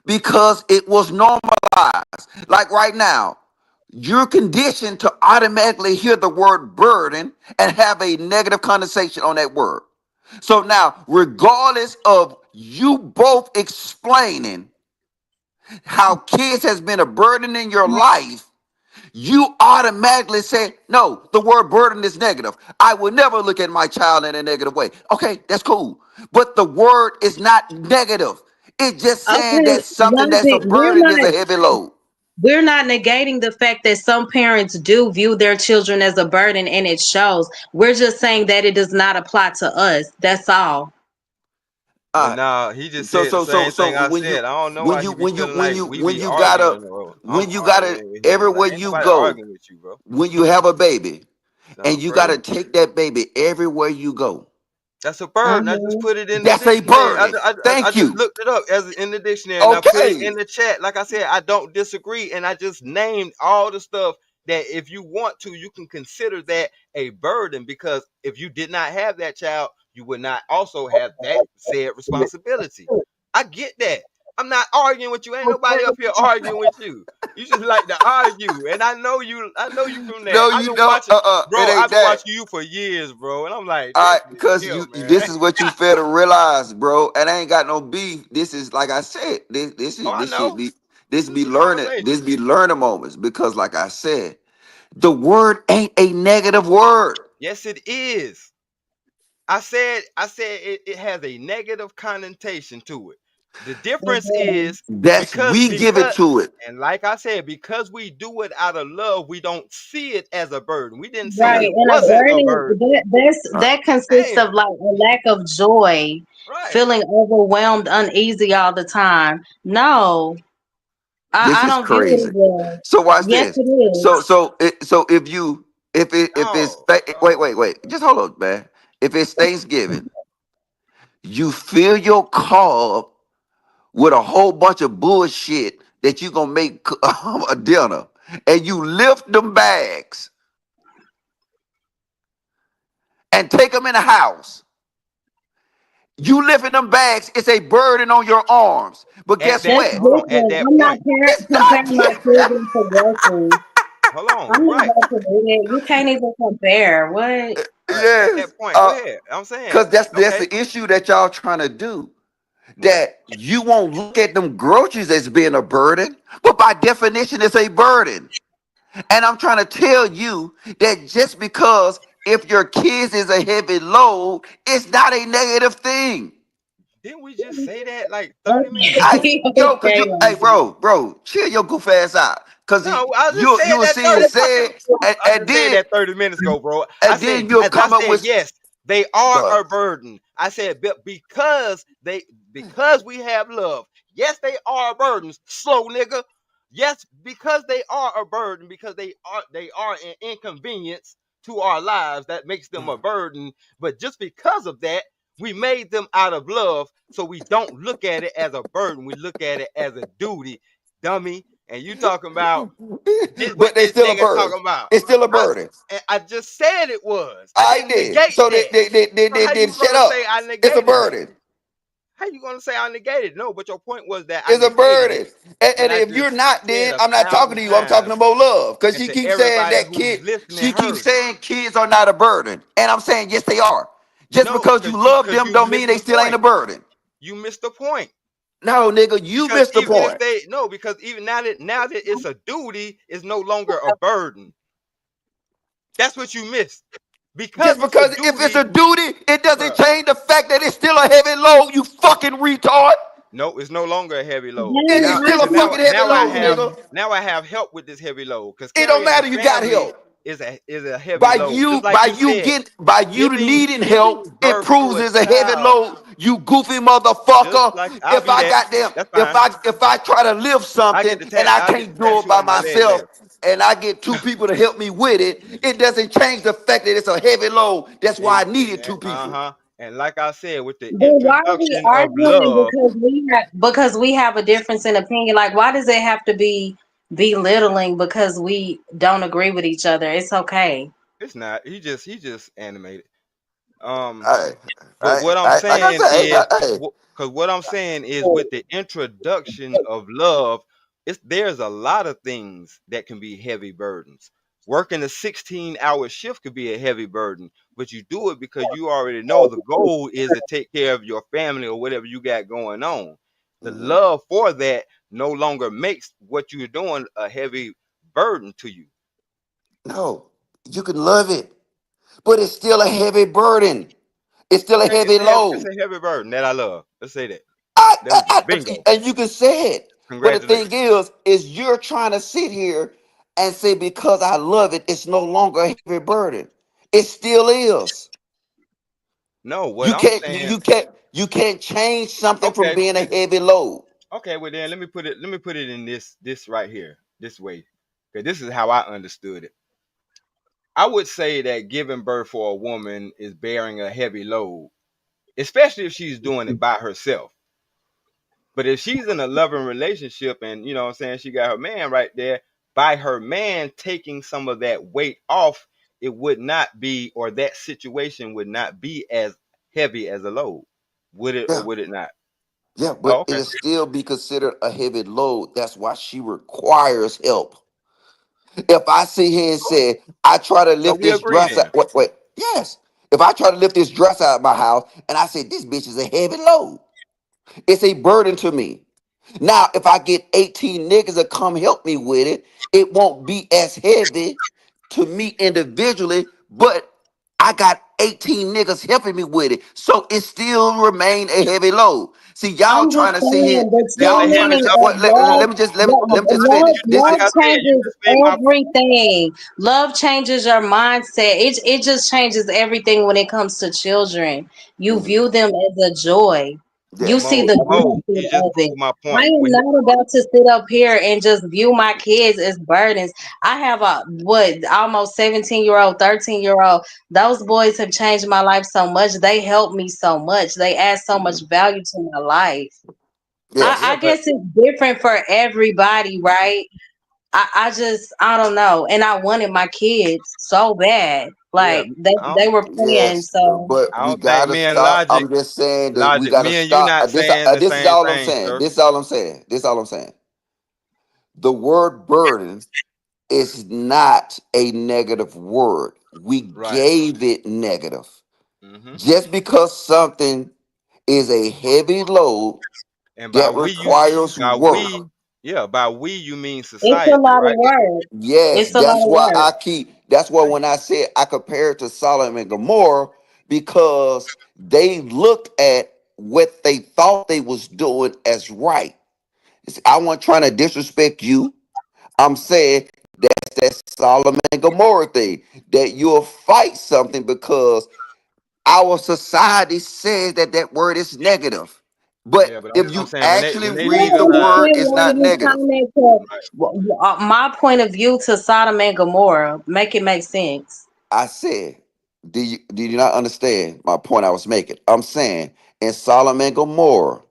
Because it was normalized. Like right now, you're conditioned to automatically hear the word burden and have a negative connotation on that word. So now, regardless of you both explaining how kids has been a burden in your life, you automatically say, no, the word burden is negative. I will never look at my child in a negative way. Okay, that's cool. But the word is not negative. It's just saying Okay, that something that's a logic. burden is a heavy load. We're not negating the fact that some parents do view their children as a burden and it shows. We're just saying that it does not apply to us. That's all. But All right. nah, he just So said the so so same thing so I when said. you I don't know why he be feeling like we when be you gotta arguing or I'm when you gotta arguing with him. Like everywhere ain't you nobody go, arguing with you, bro. when you have a baby No, and you gotta crazy. take that baby everywhere you go, That's a burden. I just Mhm. put it in the that's a dictionary. burden. I Thank just you. looked it up as in the dictionary and I put it Okay. in the chat. Like I said, I don't disagree, and I just named all the stuff that if you want to, you can consider that a burden because if you did not have that child, you would not also have that said responsibility. I get that. I'm not arguing with you. Ain't nobody up here arguing with you. You just like to argue, and I know you. I know you from that. No, I've you been don't. watching, It bro. ain't I've been that. watching you for years, bro, and I'm like, All this right, nigga because here, you man. this is what you fail to realize, bro. And I ain't got no beef. This is like I said, Oh, I this shit know. be This this is be a learning, conversation. this be learning moments. Because like I said, the word ain't a negative word. Yes, it is. I said it has a negative connotation to it. The difference is That's because we give it because to it. and like I said, because we do it out of love, we don't see it as a burden. We didn't say Right, it and a wasn't a burden burden. Uh, that consists Damn. of like a lack of joy, Right. feeling overwhelmed, uneasy all the time. No, this I is don't view it crazy. as that. So watch Yes, this. it is. So if you if it's No. wait, just hold on, man. If it's Thanksgiving, you fill your car up with a whole bunch of bullshit that you gonna make a dinner, and you lift them bags and take them in the house. You lifting them bags, it's a burden on your arms. But At guess that That's what? hold on. At different. that I'm not point. It's comparing my not. children to groceries. Hold on. I'm You're not right. about to do that. You can't even compare. What? All right. At Yes, that point, go ahead. I'm saying, because that's okay. the issue that y'all trying to do. What? That you won't look at them groceries as being a burden, but by definition, it's a burden. And I'm trying to tell you that just because if your kids is a heavy load, it's not a negative thing. Didn't we just say that like 30 minutes I ago? Okay, yo, cause you, okay, hey, Logan. bro, chill your goof ass out, cause No, I just said you were that seeing 30 fucking said, I just said that 30 minutes ago, bro. I then said you'll as I come up said, with, yes, they are bro. a burden. I said because we have love. Yes, they are burdens, slow nigga. Yes, because they are a burden, because they are an inconvenience to our lives that makes them a burden. But just because of that, we made them out of love, so we don't look at it as a burden. We look at it as a duty, dummy. And you talking about this what But they this still a nigga burden. talking about. It's still a I burden. I just said it was. I I didn't did. negate So that. they So how did you shut gonna say up. I It's a negated that? burden. How you gonna say I negated? No, but your point was that I It's a negated it, burden. And and I if you're just not, said then a I'm not talking thousand to you. I'm talking times, about love. Because and she to keeps saying everybody that who's kid, listening she keeps heard it. saying kids are not a burden. And I'm saying, yes, they are. Just No, because you love because them you don't mean missed they the still ain't a point. burden. You missed the point. No, nigga, you Because missed the even if point. they no, because even now that it's a duty, it's no longer a burden. That's what you missed. Just Because it's a because if it's duty, a duty, it doesn't bruh. change the fact that it's still a heavy load, you fucking retard. No, it's no longer a heavy load. It Dang, is Now, still a I'm fucking heavy now I load, have nigga. help with this heavy load because It don't carrying a matter, you got family help. is a heavy load. Just like By you you said, getting by you needing help, giving it birth to proves a it's a heavy child. load. You goofy Just motherfucker. like I'll If be I that. got them, That's fine. if I try to lift something and I I'll get can't the do it tattoo by on my leg myself, later. and I get two people to help me with it, it doesn't change the fact that it's a heavy load. That's why I needed two people. Uh-huh. And like I said, with the But why are we introduction of arguing love, because we have a difference in opinion? Like, why does it have to be belittling because we don't agree with each other? It's okay. it's not. He just animated. Um, I, But what I'm like I saying said, is, hey, because what I'm saying is, with the introduction of love, there's a lot of things that can be heavy burdens. Working a 16-hour shift could be a heavy burden, but you do it because you already know the goal is to take care of your family or whatever you got going on. The mhm, love for that no longer makes what you're doing a heavy burden to you. no, you can love it, but it's still a heavy burden. It's still a Okay, heavy it's load. a heavy burden that I love. Let's say that. I, There we go. Bingo. and you can say it. But the thing Congratulations. is you're trying to sit here and say because I love it, it's no longer a heavy burden. It still is. No, what You I'm can't. saying, You can't. You can't change something from Okay, being a heavy load. okay. Well, then let me put it in this right here, this way, because this is how I understood it. I would say that giving birth for a woman is bearing a heavy load, especially if she's doing it by herself. But if she's in a loving relationship and you know what I'm saying, she got her man right there, by her man taking some of that weight off, it would not be, or that situation would not be as heavy as a load. Would it or Yeah, would it not? yeah, Oh, but okay. it'll still be considered a heavy load. That's why she requires help. If I sit here and say, I try to So lift we this agree dress then. out, wait, yes. If I try to lift this dress out of my house and I say, this bitch is a heavy load, it's a burden to me. Now, if I get 18 niggas to come help me with it, it won't be as heavy to me individually, but I got 18 niggas helping me with it. So it still remain a heavy load. See, y'all I'm just trying to sit here. saying the Still a Y'all trying heavy to changing say, load. of what love, let me just finish. This Like love I is said, you changes just made my point. everything. Love changes your mindset. It just changes everything when it comes to children. You mhm, view them as a joy. You yes. see the You benefit just of it. proved my I point. am not about to sit up here and just view my kids as burdens. I have a what almost 17-year-old, 13-year-old. Those boys have changed my life so much. They help me so much. They add so much Mhm, value to my life. yes. Yeah, I but guess it's different for everybody, right? I just I don't know. And I wanted my kids so bad. yeah, Like they I they don't, were playing, Yes, so but I we don't think gotta me and stop. I'm just saying that we Logic, gotta me and you stop. not saying the This is same all I'm thing, saying. sir. This is all I'm saying. This is all I'm saying. The word burden is not a negative word. We Right. gave it negative. Hmm. Just because something is a heavy load And that requires by work. we, yeah, by we you mean it's a society, lot of right? work. Yes, It's a lot that's of why work. I keep. That's why when I said I compare it to Solomon and Gomorrah, because they looked at what they thought they was doing as right. I wasn't trying to disrespect you. I'm saying that's that Solomon and Gomorrah thing, that you'll fight something because our society says that that word is negative. But Yeah, but if I'm you saying actually when they Yeah, read the and you legalize, word, can't it's limit not his negative. comment to right? my point of view to Sodom and Gomorrah. Make it make sense. I said, did you not understand my point I was making? I'm saying in Solomon and Gomorrah,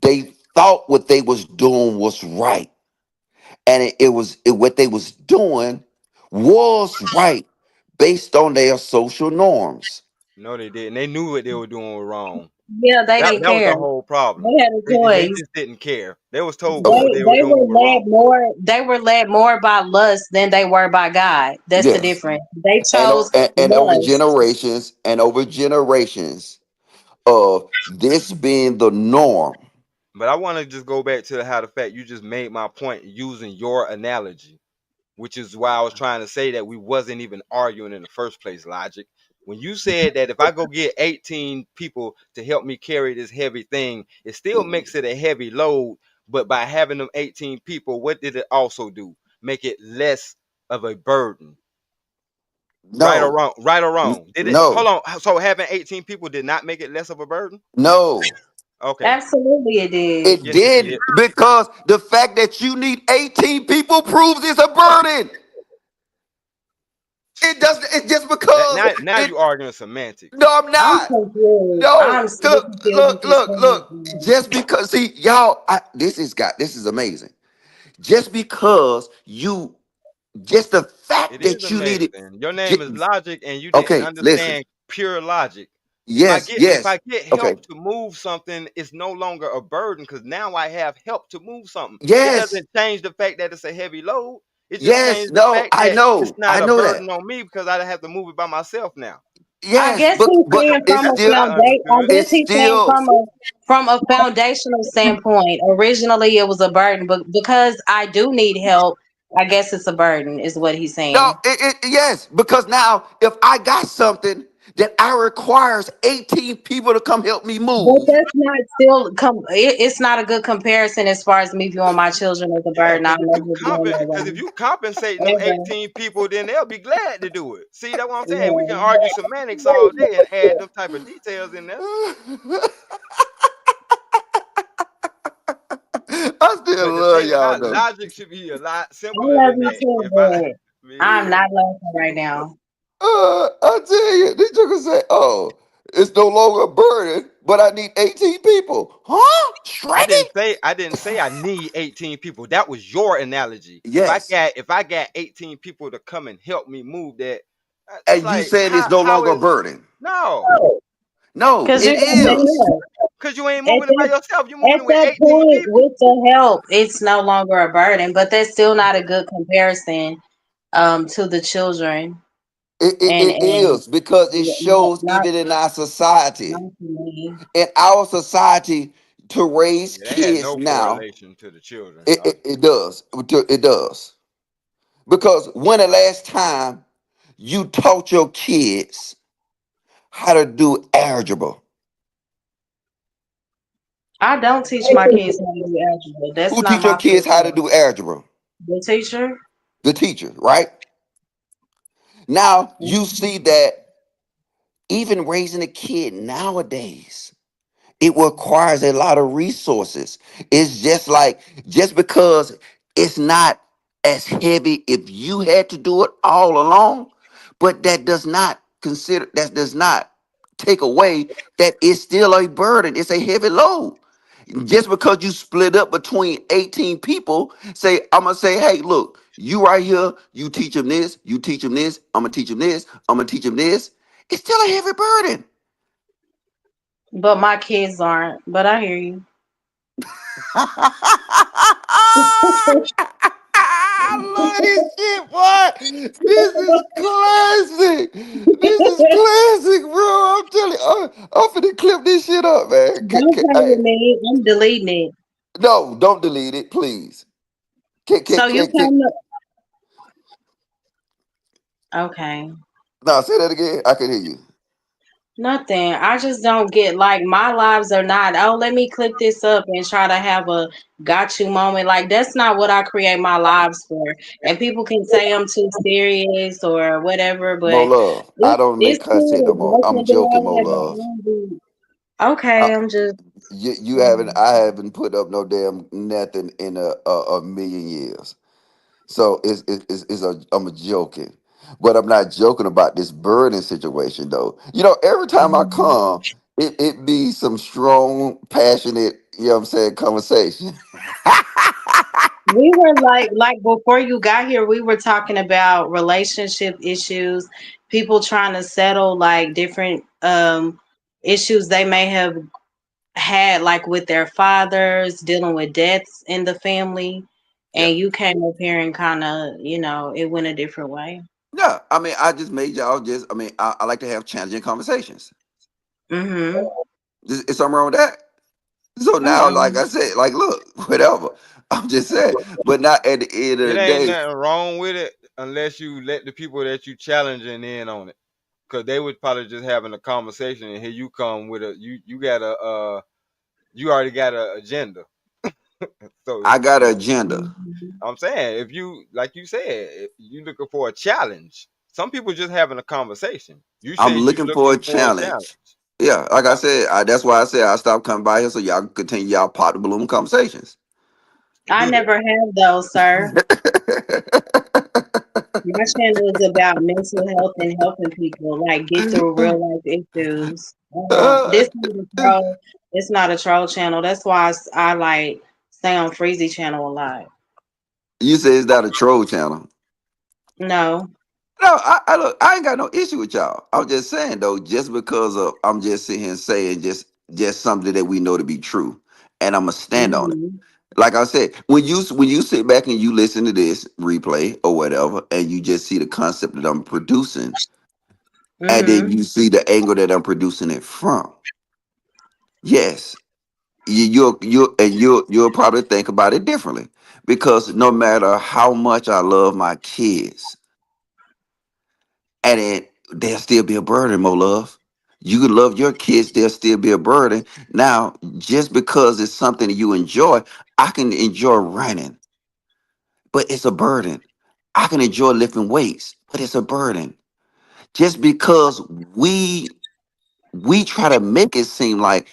they thought what they was doing was right. And what they was doing was right based on their social norms. No, they didn't. They knew what they were doing was wrong. Yeah, they didn't That was care. the whole problem. They had a They choice. just didn't care. They was told Okay. what they were They doing were was wrong. led more. They were led more by lust than they were by God. That's the Yes. difference. They chose And lust. over generations of this being the norm. But I want to just go back to how the fact you just made my point using your analogy, which is why I was trying to say that we wasn't even arguing in the first place, Logic. When you said that if I go get 18 people to help me carry this heavy thing, it still Mhm. makes it a heavy load. But by having them 18 people, what did it also do? Make it less of a burden. Right or No, wrong? Right or wrong? Did it? no, Hold on. So having 18 people did not make it less of a burden? no. Okay. Absolutely, it did. It Yes, it did did. because the fact that you need 18 people proves it's a burden. It doesn't. It's just That because now it. you arguing semantics. No, I'm I'm not. confused. I'm No, so confused with look, this look, look. conversation. Just because, see, y'all, this is amazing. Just because you, just the It fact is that you need it. amazing. Your name is Logic, and you didn't Okay, listen. understand pure logic. Yes, If yes. I get Okay, help to move something, it's no longer a burden because now I have help to move something. It yes, doesn't change the fact that it's a heavy load. It just yes. changes the No, fact that it's I not a know that. burden on me because I have to move it by myself now. I Yes, guess he's but saying it's from a That's what still, I foundation. I understood. guess it's he's saying still. from a foundational standpoint. Originally, it was a burden, but because I do need help, I guess it's a burden. Is what he's No, saying. yes, because now if I got something that I requires 18 people to come help me But move. that's not still it's not a good comparison as far as me viewing my children as a Yeah, burden. I'll because never be on if that you compensating them way. Ever. 18 people, then they'll be glad to do it. See, that's what I'm saying. We can Yeah. argue semantics all day and add them type of details in there. I still But the love thing y'all about though. logic should be a lot I simpler love than you that. too, If I, but it I'm is. not laughing right now. I tell you, they took and say, "Oh, it's no longer a burden, but I need 18 people." Huh? Shreddy? I didn't say I need 18 people. That was your analogy. Yes. If I got 18 people to come and help me move that, it's And you like said it's no how longer a is burden. no, No, Because it you got the is. help. because you ain't At moving it by that, yourself. You're at moving it with that 18 point, people. with the help, it's no longer a burden, but that's still not a good comparison to the children. It And is because it shows not, even in our society, not to me. in our society, to raise Yeah, that had kids no now, correlation to the children. it does. It does. Because when the last time you taught your kids how to do algebra? I don't teach my kids how to do algebra. That's Who not teach your my kids how to forte. do algebra? The teacher. The teacher, right? Now you Mhm. see that even raising a kid nowadays, it requires a lot of resources. It's just like, just because it's not as heavy if you had to do it all alone, but that does not take away that it's still a burden. It's a heavy load. Just because you split up between 18 people, I'm gonna say, hey, look, you right here, you teach them this, you teach them this, I'm gonna teach them this, I'm gonna teach them this. It's still a heavy burden. But my kids aren't. But I hear you. I love this shit, boy. This is classic. This is classic, bro. I'm telling you, I'm finna clip this shit up, man. Don't play Hey, with me. I'm deleting it. no, don't delete it, please. So you come to okay. No, say that again. I can hear you. Nothing. I just don't get like my lives are not, oh, let me clip this up and try to have a got you moment. Like that's not what I create my lives for. And people can say I'm too serious or whatever, More but love. I don't make it's content no cool. more. I'm Broken joking, door, more whatever. love. Okay, I'm just I haven't put up no damn nothing in a million years. So I'm joking, but I'm not joking about this burden situation though. Every time I Mhm. come, it be some strong, passionate, what I'm saying, conversation. We were like before you got here, we were talking about relationship issues, people trying to settle like different issues they may have had like with their fathers, dealing with deaths in the family, Yeah, and you came up here and kind of, it went a different way. yeah. I mean, I just made y'all just. I mean, I like to have challenging conversations. Mhm. Is something wrong with that? So now, like Mm-mm. I said, like, look, whatever. I'm just saying, but not at the end of It the ain't day. nothing wrong with it unless you let the people that you challenging in on it, because they was probably just having a conversation, and here you come with you got a you already got an agenda. So I got you an know, agenda. Mhm. I'm saying if you like you said, if you looking for a challenge. Some people just having a conversation. You I'm said you looking for a looking for a challenge. challenge. Yeah, like I Uh, said, that's why I said I stopped coming by here so y'all can continue y'all pot the balloon conversations. I do that. never have those, sir. My channel is about mental health and helping people like get through real life issues. This not a troll. It's not a troll channel. That's why I like stay on Freezy channel a lot. You say it's not a troll channel. No. No, look, I ain't got no issue with y'all. I'm just saying though, just because of I'm just sitting here and saying just something that we know to be true, and I'm gonna stand on it. Mhm. Like I said, when you sit back and you listen to this replay or whatever, and you just see the concept that I'm producing, and then Mhm. you see the angle that I'm producing it from, yes, you'll probably think about it differently. Because no matter how much I love my kids, and there'll still be a burden, more love. You can love your kids, there'll still be a burden. Now, just because it's something that you enjoy, I can enjoy running, but it's a burden. I can enjoy lifting weights, but it's a burden. Just because we try to make it seem like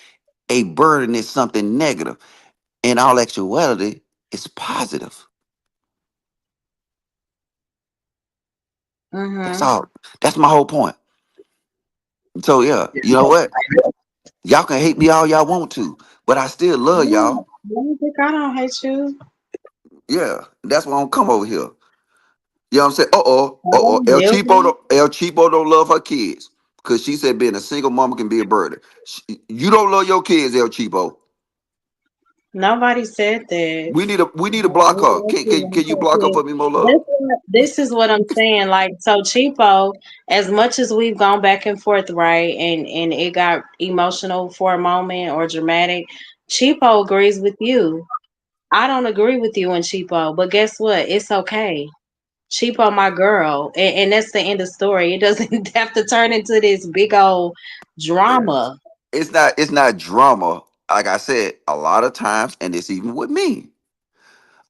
a burden is something negative. In all actuality, it's positive. That's Mm-hmm. all. That's my whole point. So yeah, you know what? Y'all can hate me all y'all want to, but I still love y'all. I don't hate you. Yeah, that's why I don't come over here. You know what I'm saying? Oh, Milton. El Cheapo don't love her kids because she said being a single mama can be a burden. You don't love your kids, El Cheapo. Nobody said that. We need a block her. Can you block her for me, more love? This is what I'm saying. Like, so Cheapo, as much as we've gone back and forth, right, and it got emotional for a moment or dramatic, Cheapo agrees with you. I don't agree with you and Cheapo, but guess what? It's okay. Cheapo, my girl, and that's the end of story. It doesn't have to turn into this big old Yeah. drama. It's not drama. Like I said, a lot of times, and it's even with me.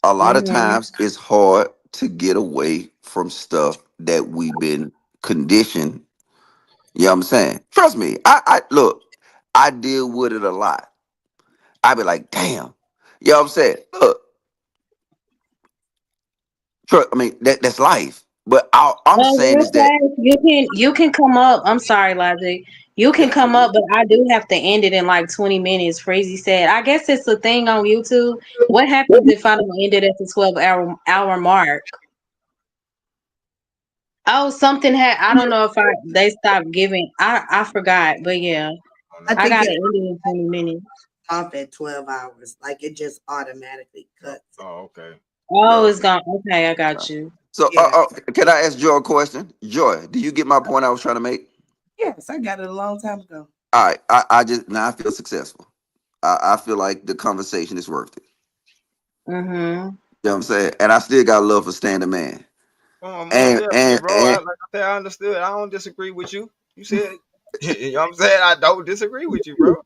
A lot of Hmm. times it's hard to get away from stuff that we've been conditioned. You know what I'm saying? Trust me. I look, I deal with it a lot. I be like, damn. You know what I'm saying? Look, I mean that's life. But I'm saying Real is that fast, you can come up. I'm sorry, Logic. You can yeah, go come ahead. up, but I do have to end it in like 20 minutes. Freezy said. I guess it's a thing on YouTube. What happens if I don't end it at the 12-hour mark? Oh, something had. I don't know if they stopped giving. I forgot, but yeah, Oh, I no, I think got to it end it in 20 minutes. off at 12 hours. Like it just automatically no. cuts it. Oh, okay. Oh, Yeah. it's gone. Okay, I got you. So Yeah. can I ask Joy a question? Joy, do you get my point I was trying to make? Yes, I got it a long time ago. All right. I just now I feel successful. I feel like the conversation is worth it. Mhm. You know what I'm saying? And I still got love for standing man. Oh, most And definitely, and bro. and Like I said, I understood. I don't disagree with you. You said, you know what I'm saying? I don't disagree with you, bro.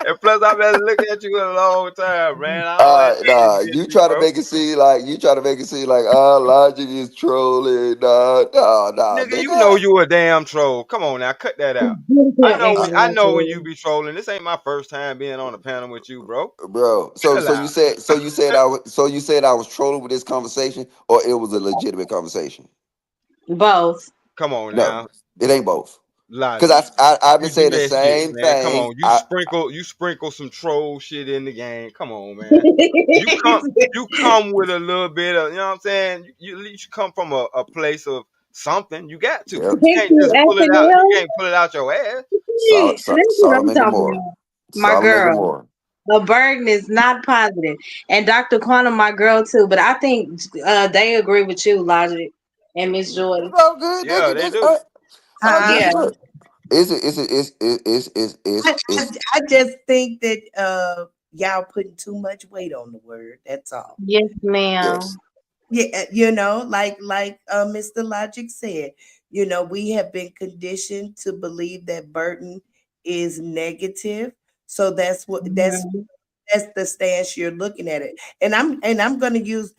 And plus, I've been looking at you a long time, man. I don't nah, entertain you you, try to bro. make it seem like Logic is trolling. Nah, Nigga, you know nigga. you a damn troll. Come on now, cut that out. Uh, Ain't I lying to know when you you. be trolling. This ain't my first time being on a panel with you, bro. bro. So Chill so you out. said I was trolling with this conversation, or it was a legitimate conversation? Both. Come on No, now, it ain't both. Cause Logic. I've been You do saying the that shit, same man. Come thing. on, you sprinkle some troll shit in the game. Come on, man. You come you come with a little bit of, you know what I'm saying? You at least come from a place of something. You got to. Yep. You can't just pull it out. You SNL? can't pull it out your ass. That's what I'm Solomon talking Gomorrah. about. My Solomon girl. Gomorrah. The burden is not positive. And Dr. Quantum, my girl too. But I think they agree with you, Logic and Miss Joy. It's all good. Yeah, they That's do. all Yeah. good. I just think that y'all putting too much weight on the word. That's all. Yes, ma'am. Yes. Yeah, like Mr. Logic said, we have been conditioned to believe that burden is negative. So Mhm. that's the stance you're looking at it. And I'm gonna use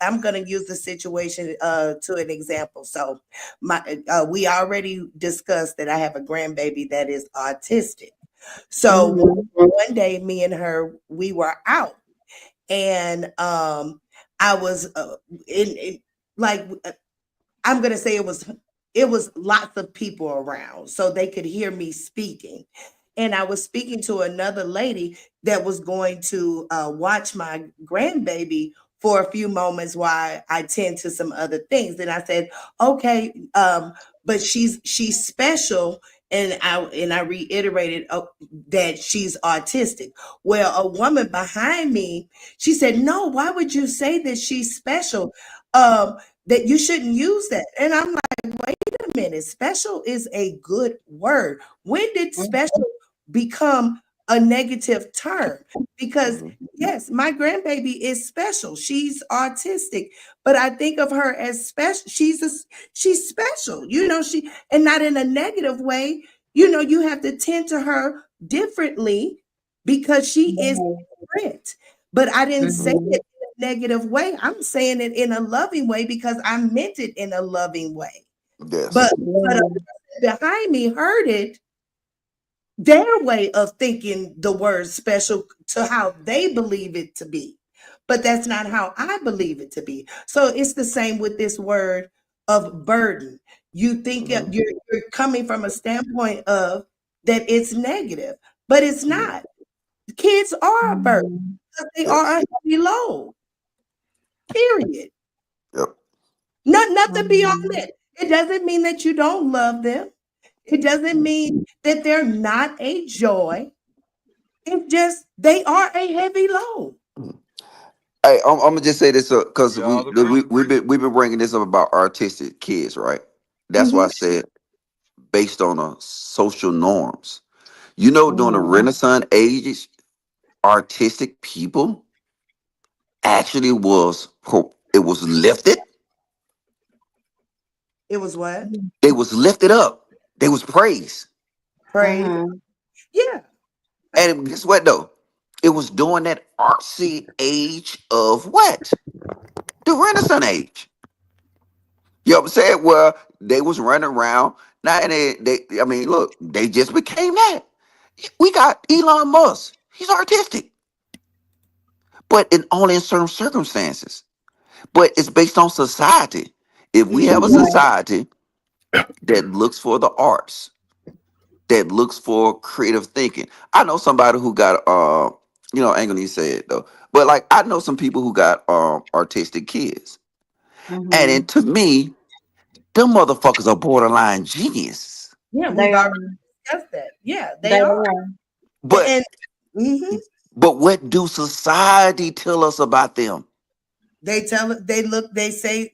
the situation to an example. So my we already discussed that I have a grandbaby that is autistic. So Mhm. one day me and her we were out and I was in like I'm gonna say it was lots of people around, so they could hear me speaking. And I was speaking to another lady that was going to watch my grandbaby for a few moments while I tend to some other things. And I said, okay, but she's special. And I reiterated that she's autistic. Well, a woman behind me, she said, no, why would you say that she's special? That you shouldn't use that. And I'm like, wait a minute, special is a good word. When did special become a negative term because Mhm. yes, my grandbaby is special. She's autistic, but I think of her as special. She's special, she and not in a negative way. You have to tend to her differently because she is Mhm. different. But I didn't say Mhm. it in a negative way. I'm saying it in a loving way because I meant it in a loving way. Yes. But a Yeah. person behind me heard it their way of thinking the word special to how they believe it to be. But that's not how I believe it to be. So it's the same with this word of burden. You think Mhm. you're coming from a standpoint of that it's negative, but it's Mhm. not. Kids are a burden Mhm. because they are Yes. a heavy load, period. Yep. Nothing beyond Mhm. that. It doesn't mean that you don't love them. It doesn't mean that they're not a joy. It's just they are a heavy load. Mhm. Hey, I'm gonna just say this because We all agree. we've been bringing this up about artistic kids, right? That's why I Mhm. said based on social norms. You know, during the Mhm. Renaissance ages, artistic people actually it was lifted. It was what? They was lifted up. They was praised. Praise. Mhm. Yeah. And guess what though? It was during that artsy age of what? The Renaissance age. You know what I'm saying? Well, they was running around. Now and I mean, look, they just became that. We got Elon Musk. He's artistic, but only in certain circumstances. But it's based on society. If we have a Mhm. Right. society that looks for the arts, that looks for creative thinking. I know somebody who got I ain't gonna even say it though, but like I know some people who got artistic kids. And then Mhm. to me, them motherfuckers are borderline geniuses. Yeah, we've They are. already discussed that. Yeah, They they are. are. But And mhm. but what do society tell us about them? They say,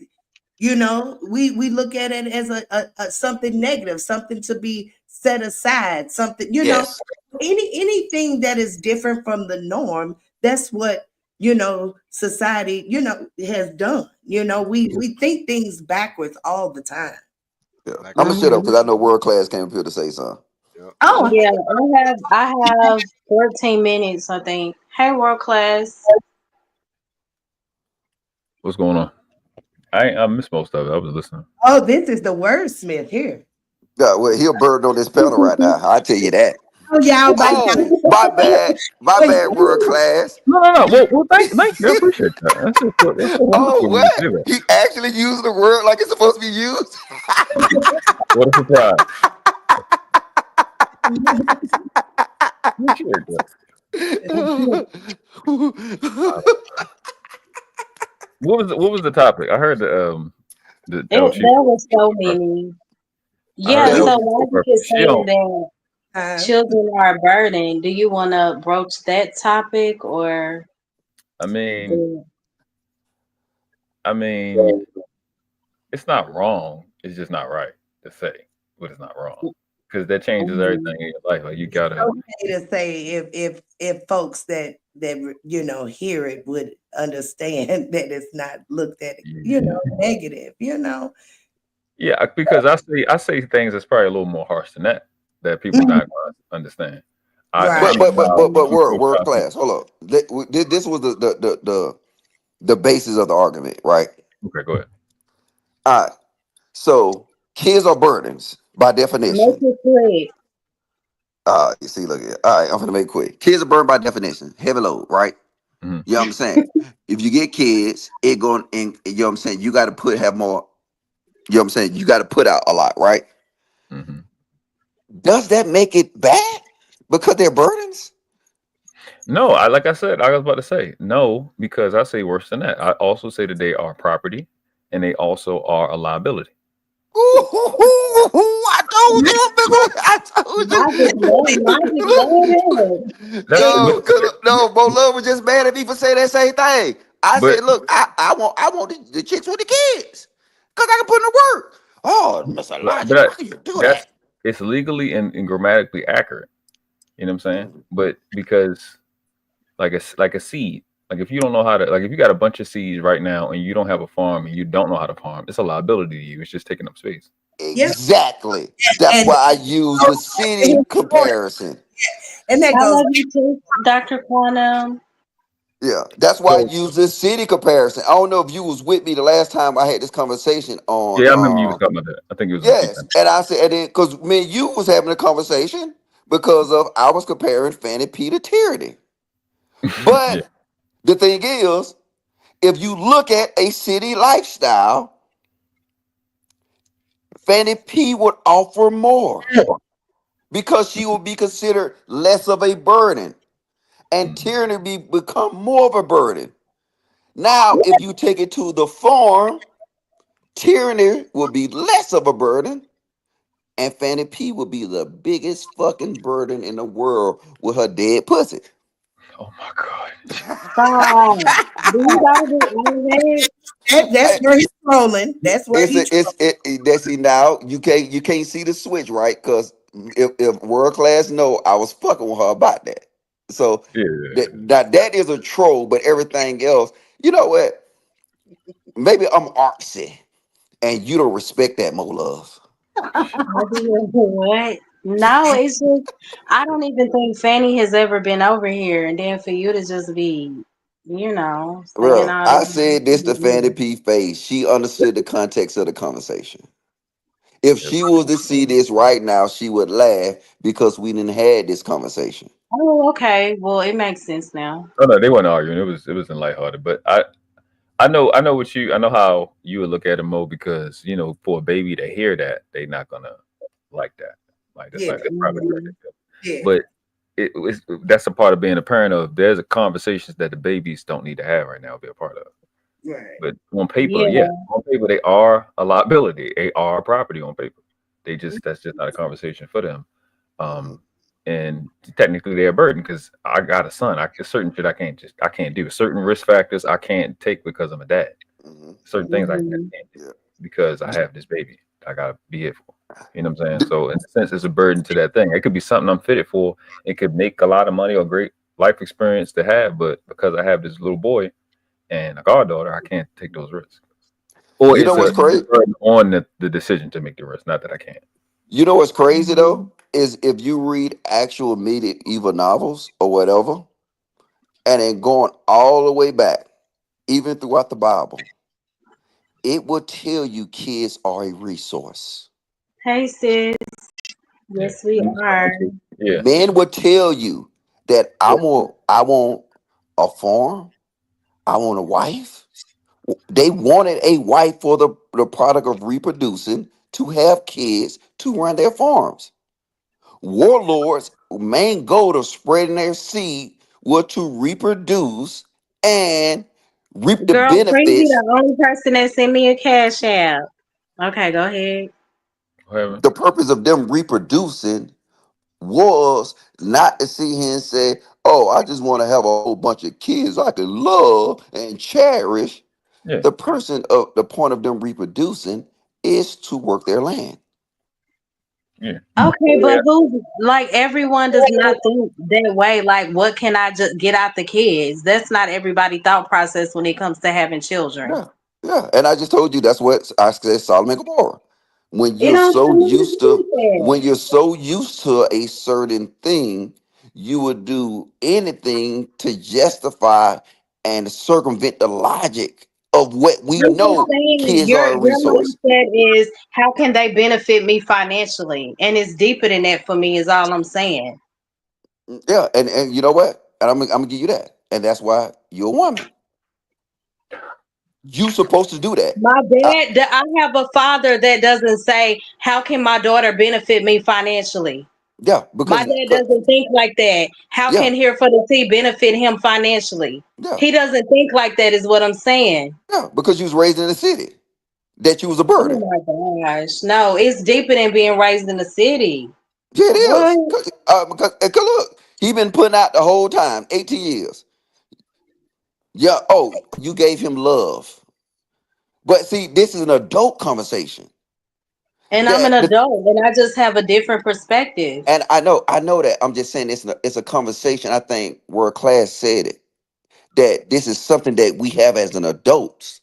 we look at it as a something negative, something to be set aside, something, Yes. anything that is different from the norm. That's what society has done. We think things backwards all the time. Yeah. Like I'm I gonna shut said. up Mhm. because I know world class came up here to say something. Yep. Oh, Yeah, I have 14 minutes, I think. Hey, world class. What's going on? I missed most of it. I was listening. oh, this is the wordsmith here. Yeah, well, he'll burn on this panel right now. I tell you that. Oh, Oh, my but bad, world class. No, no, no. Well, thank you. I appreciate that. That's so Oh, wonderful when you what? say that. He actually used the word like it's supposed to be used. What a surprise! Appreciate that. Uh, what was the topic? I heard that was she. There was so many. I heard Yeah, Yeah, she it was so was, Logic is she saying don't. that uh, children are a burden. Do you want to broach that topic or I mean, the? I mean, it's not wrong. It's just not right to say, but it's not wrong because that changes everything Mhm. in your life. Like you it's gotta. okay to say if folks that hear it would understand that it's not looked at Yeah, negative. yeah. Because I say things that's probably a little more harsh than that people Mhm. not gonna understand. Right. I'm but a but but child. but but I'm world still world processing. class. Hold up. This was the basis of the argument, right? Okay, go ahead. All right. So kids are burdens by Make definition. it quick. You see, look at all right. I'm gonna make it quick. Kids are burden by definition. Heavy load, right? Hmm. You know what I'm saying? If you get kids, it going in. You know what I'm saying? You got to have more. You know what I'm saying? You got to put out a lot, right? Hmm. Does that make it bad because they're burdens? No, like I said, I was about to say no because I say worse than that. I also say that they are property and they also are a liability. Ooh, I told you, I told Logic, logic, you. go ahead. That's but No, Bo Love was just mad at me for saying that same thing. I but said, look, I want the chicks with the kids because I can put in the work. Oh, Mr. but, Logic, but how can you do that's that? it's legally and grammatically accurate. You know what I'm saying? Mhm. But because like a seed, like if you don't know how to, like if you got a bunch of seeds right now and you don't have a farm and you don't know how to farm, it's a liability to you. It's just taking up space. Yeah, Exactly. That's and why I use the city comparison. and that I goes love you too, Dr. Quantum. Yeah, that's why I So use this city comparison. I don't know if you was with me the last time I had this conversation on. yeah, I remember you was talking about that. I think it was on Tea Yes, Time. and I said, and then because me and you was having a conversation because of I was comparing Fanny P to Tyranny. Yeah. But the thing is, if you look at a city lifestyle, Fanny P would offer more because she will be considered less of a burden, and Mhm. Tyranny become more of a burden. Now, if you take it to the farm, Tyranny will be less of a burden, and Fanny P will be the biggest fucking burden in the world with her dead pussy. Oh my God. Stop. Do you gotta be elevated? that's where he's scrolling. That's where It's he. a, that's see now you can't see the switch right because if world class know I was fucking with her about that. So Yeah. that is a troll, but everything else, you know what? Maybe I'm artsy and you don't respect that more love. Maybe you're what? No, it's just I don't even think Fanny has ever been over here, and then for you to just be, saying Bro, all I said this to Fanny that. P face. She understood the context of the conversation. If Yep. she was to see this right now, she would laugh because we didn't had this conversation. Oh, okay. Well, it makes sense now. Oh no, they weren't arguing. It was in lighthearted. But I know how you would look at it, Mo, because for a baby to hear that, they not gonna like that. Like that's Yeah, not that's probably what they Mhm. feel. yeah, But that's a part of being a parent. Of there's a conversations that the babies don't need to have right now. Be a part of. right. But on paper, yeah, Yeah. on paper they are a liability. They are property on paper. That's just not a conversation for them. Mhm, Um, and technically they're a burden because I got a son. There's certain shit I can't do. Certain risk factors I can't take because I'm a dad. mhm, Certain things I just Mhm. can't do yeah. because I have this baby. I gotta be here for. You know what I'm saying? So in a sense, it's a burden to that thing. It could be something I'm fitted for. It could make a lot of money or great life experience to have, but because I have this little boy and a goddaughter, I can't take those risks. Or You know what's it's a crazy? burden on the decision to make the risk. Not that I can't. You know what's crazy Mhm. though is if you read actual medieval novels or whatever, and then going all the way back, even throughout the Bible, it will tell you kids are a resource. Hey, sis. Yeah. Yes, we are. Yeah. Men will tell you that I want a farm, I want a wife. They wanted a wife for the product of reproducing to have kids to run their farms. Warlords' main goal of spreading their seed was to reproduce and reap the Girl, Crazy benefits. the only person that sent me a cash app. Okay, go ahead. Whatever. The purpose of them reproducing was not to sit here and say, "Oh, I just want to have a whole bunch of kids I can love and cherish." Yeah. The point of them reproducing is to work their land. Yeah. Okay, Oh, but yeah. who, like, everyone does not think that way. Like, what can I just get out the kids? That's not everybody thought process when it comes to having children. Yeah, yeah. And I just told you that's what I said Solomon and Gomorrah. When It you're don't so tell me used to to do that. when you're so used to a certain thing, you would do anything to justify and circumvent the logic of what we I'm just know saying, kids are a your resource. mindset is how can they benefit me financially, and it's deeper than that for me. Is all I'm saying. Yeah, and you know what? And I'm gonna give you that. And that's why you're a woman. You supposed to do that. My I, dad, I have a father that doesn't say, "How can my daughter benefit me financially?" yeah, My because dad doesn't think like that. How yeah, can Here for the Tea benefit him financially? yeah, He doesn't think like that, is what I'm saying. yeah, because you was raised in the city. That you was a Oh burden. my gosh. No, it's deeper than being raised in the city. Yeah, it What? is. Cause look, he been putting out the whole time, 18 years. Yeah. Oh, you gave him love, but see, this is an adult conversation. And I'm an That the adult and I just have a different perspective. and I know that. I'm just saying it's a conversation. I think World Class said it, that this is something that we have as an adults.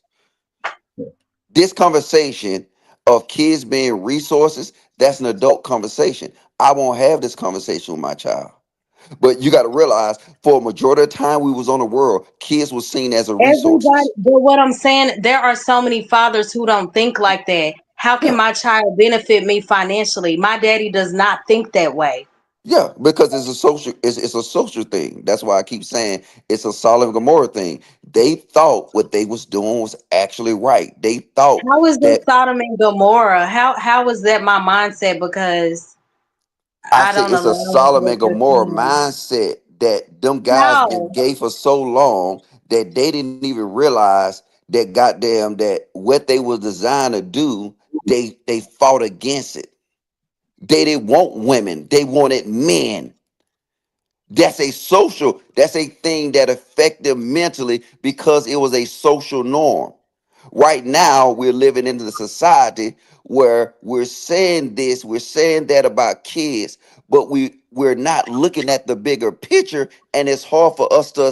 This conversation of kids being resources, that's an adult conversation. I won't have this conversation with my child. But you got to realize, for a majority of the time we was on the world, kids was seen as a Everybody, resources. but what I'm saying, there are so many fathers who don't think like that. How can Yeah, my child benefit me financially? My daddy does not think that way. yeah, because it's a social thing. That's why I keep saying it's a Sodom and Gomorrah thing. They thought what they was doing was actually right. They thought How is this that. Sodom and Gomorrah? How is that my mindset? Because I I say don't it's a align with Sodom what and you're Gomorrah saying. mindset that them guys been How? gay for so long that they didn't even realize that goddamn that what they was designed to do, they fought against it. They didn't want women, they wanted men. That's a thing that affected them mentally because it was a social norm. Right now, we're living in the society where we're saying this, we're saying that about kids, but we're not looking at the bigger picture, and it's hard for us to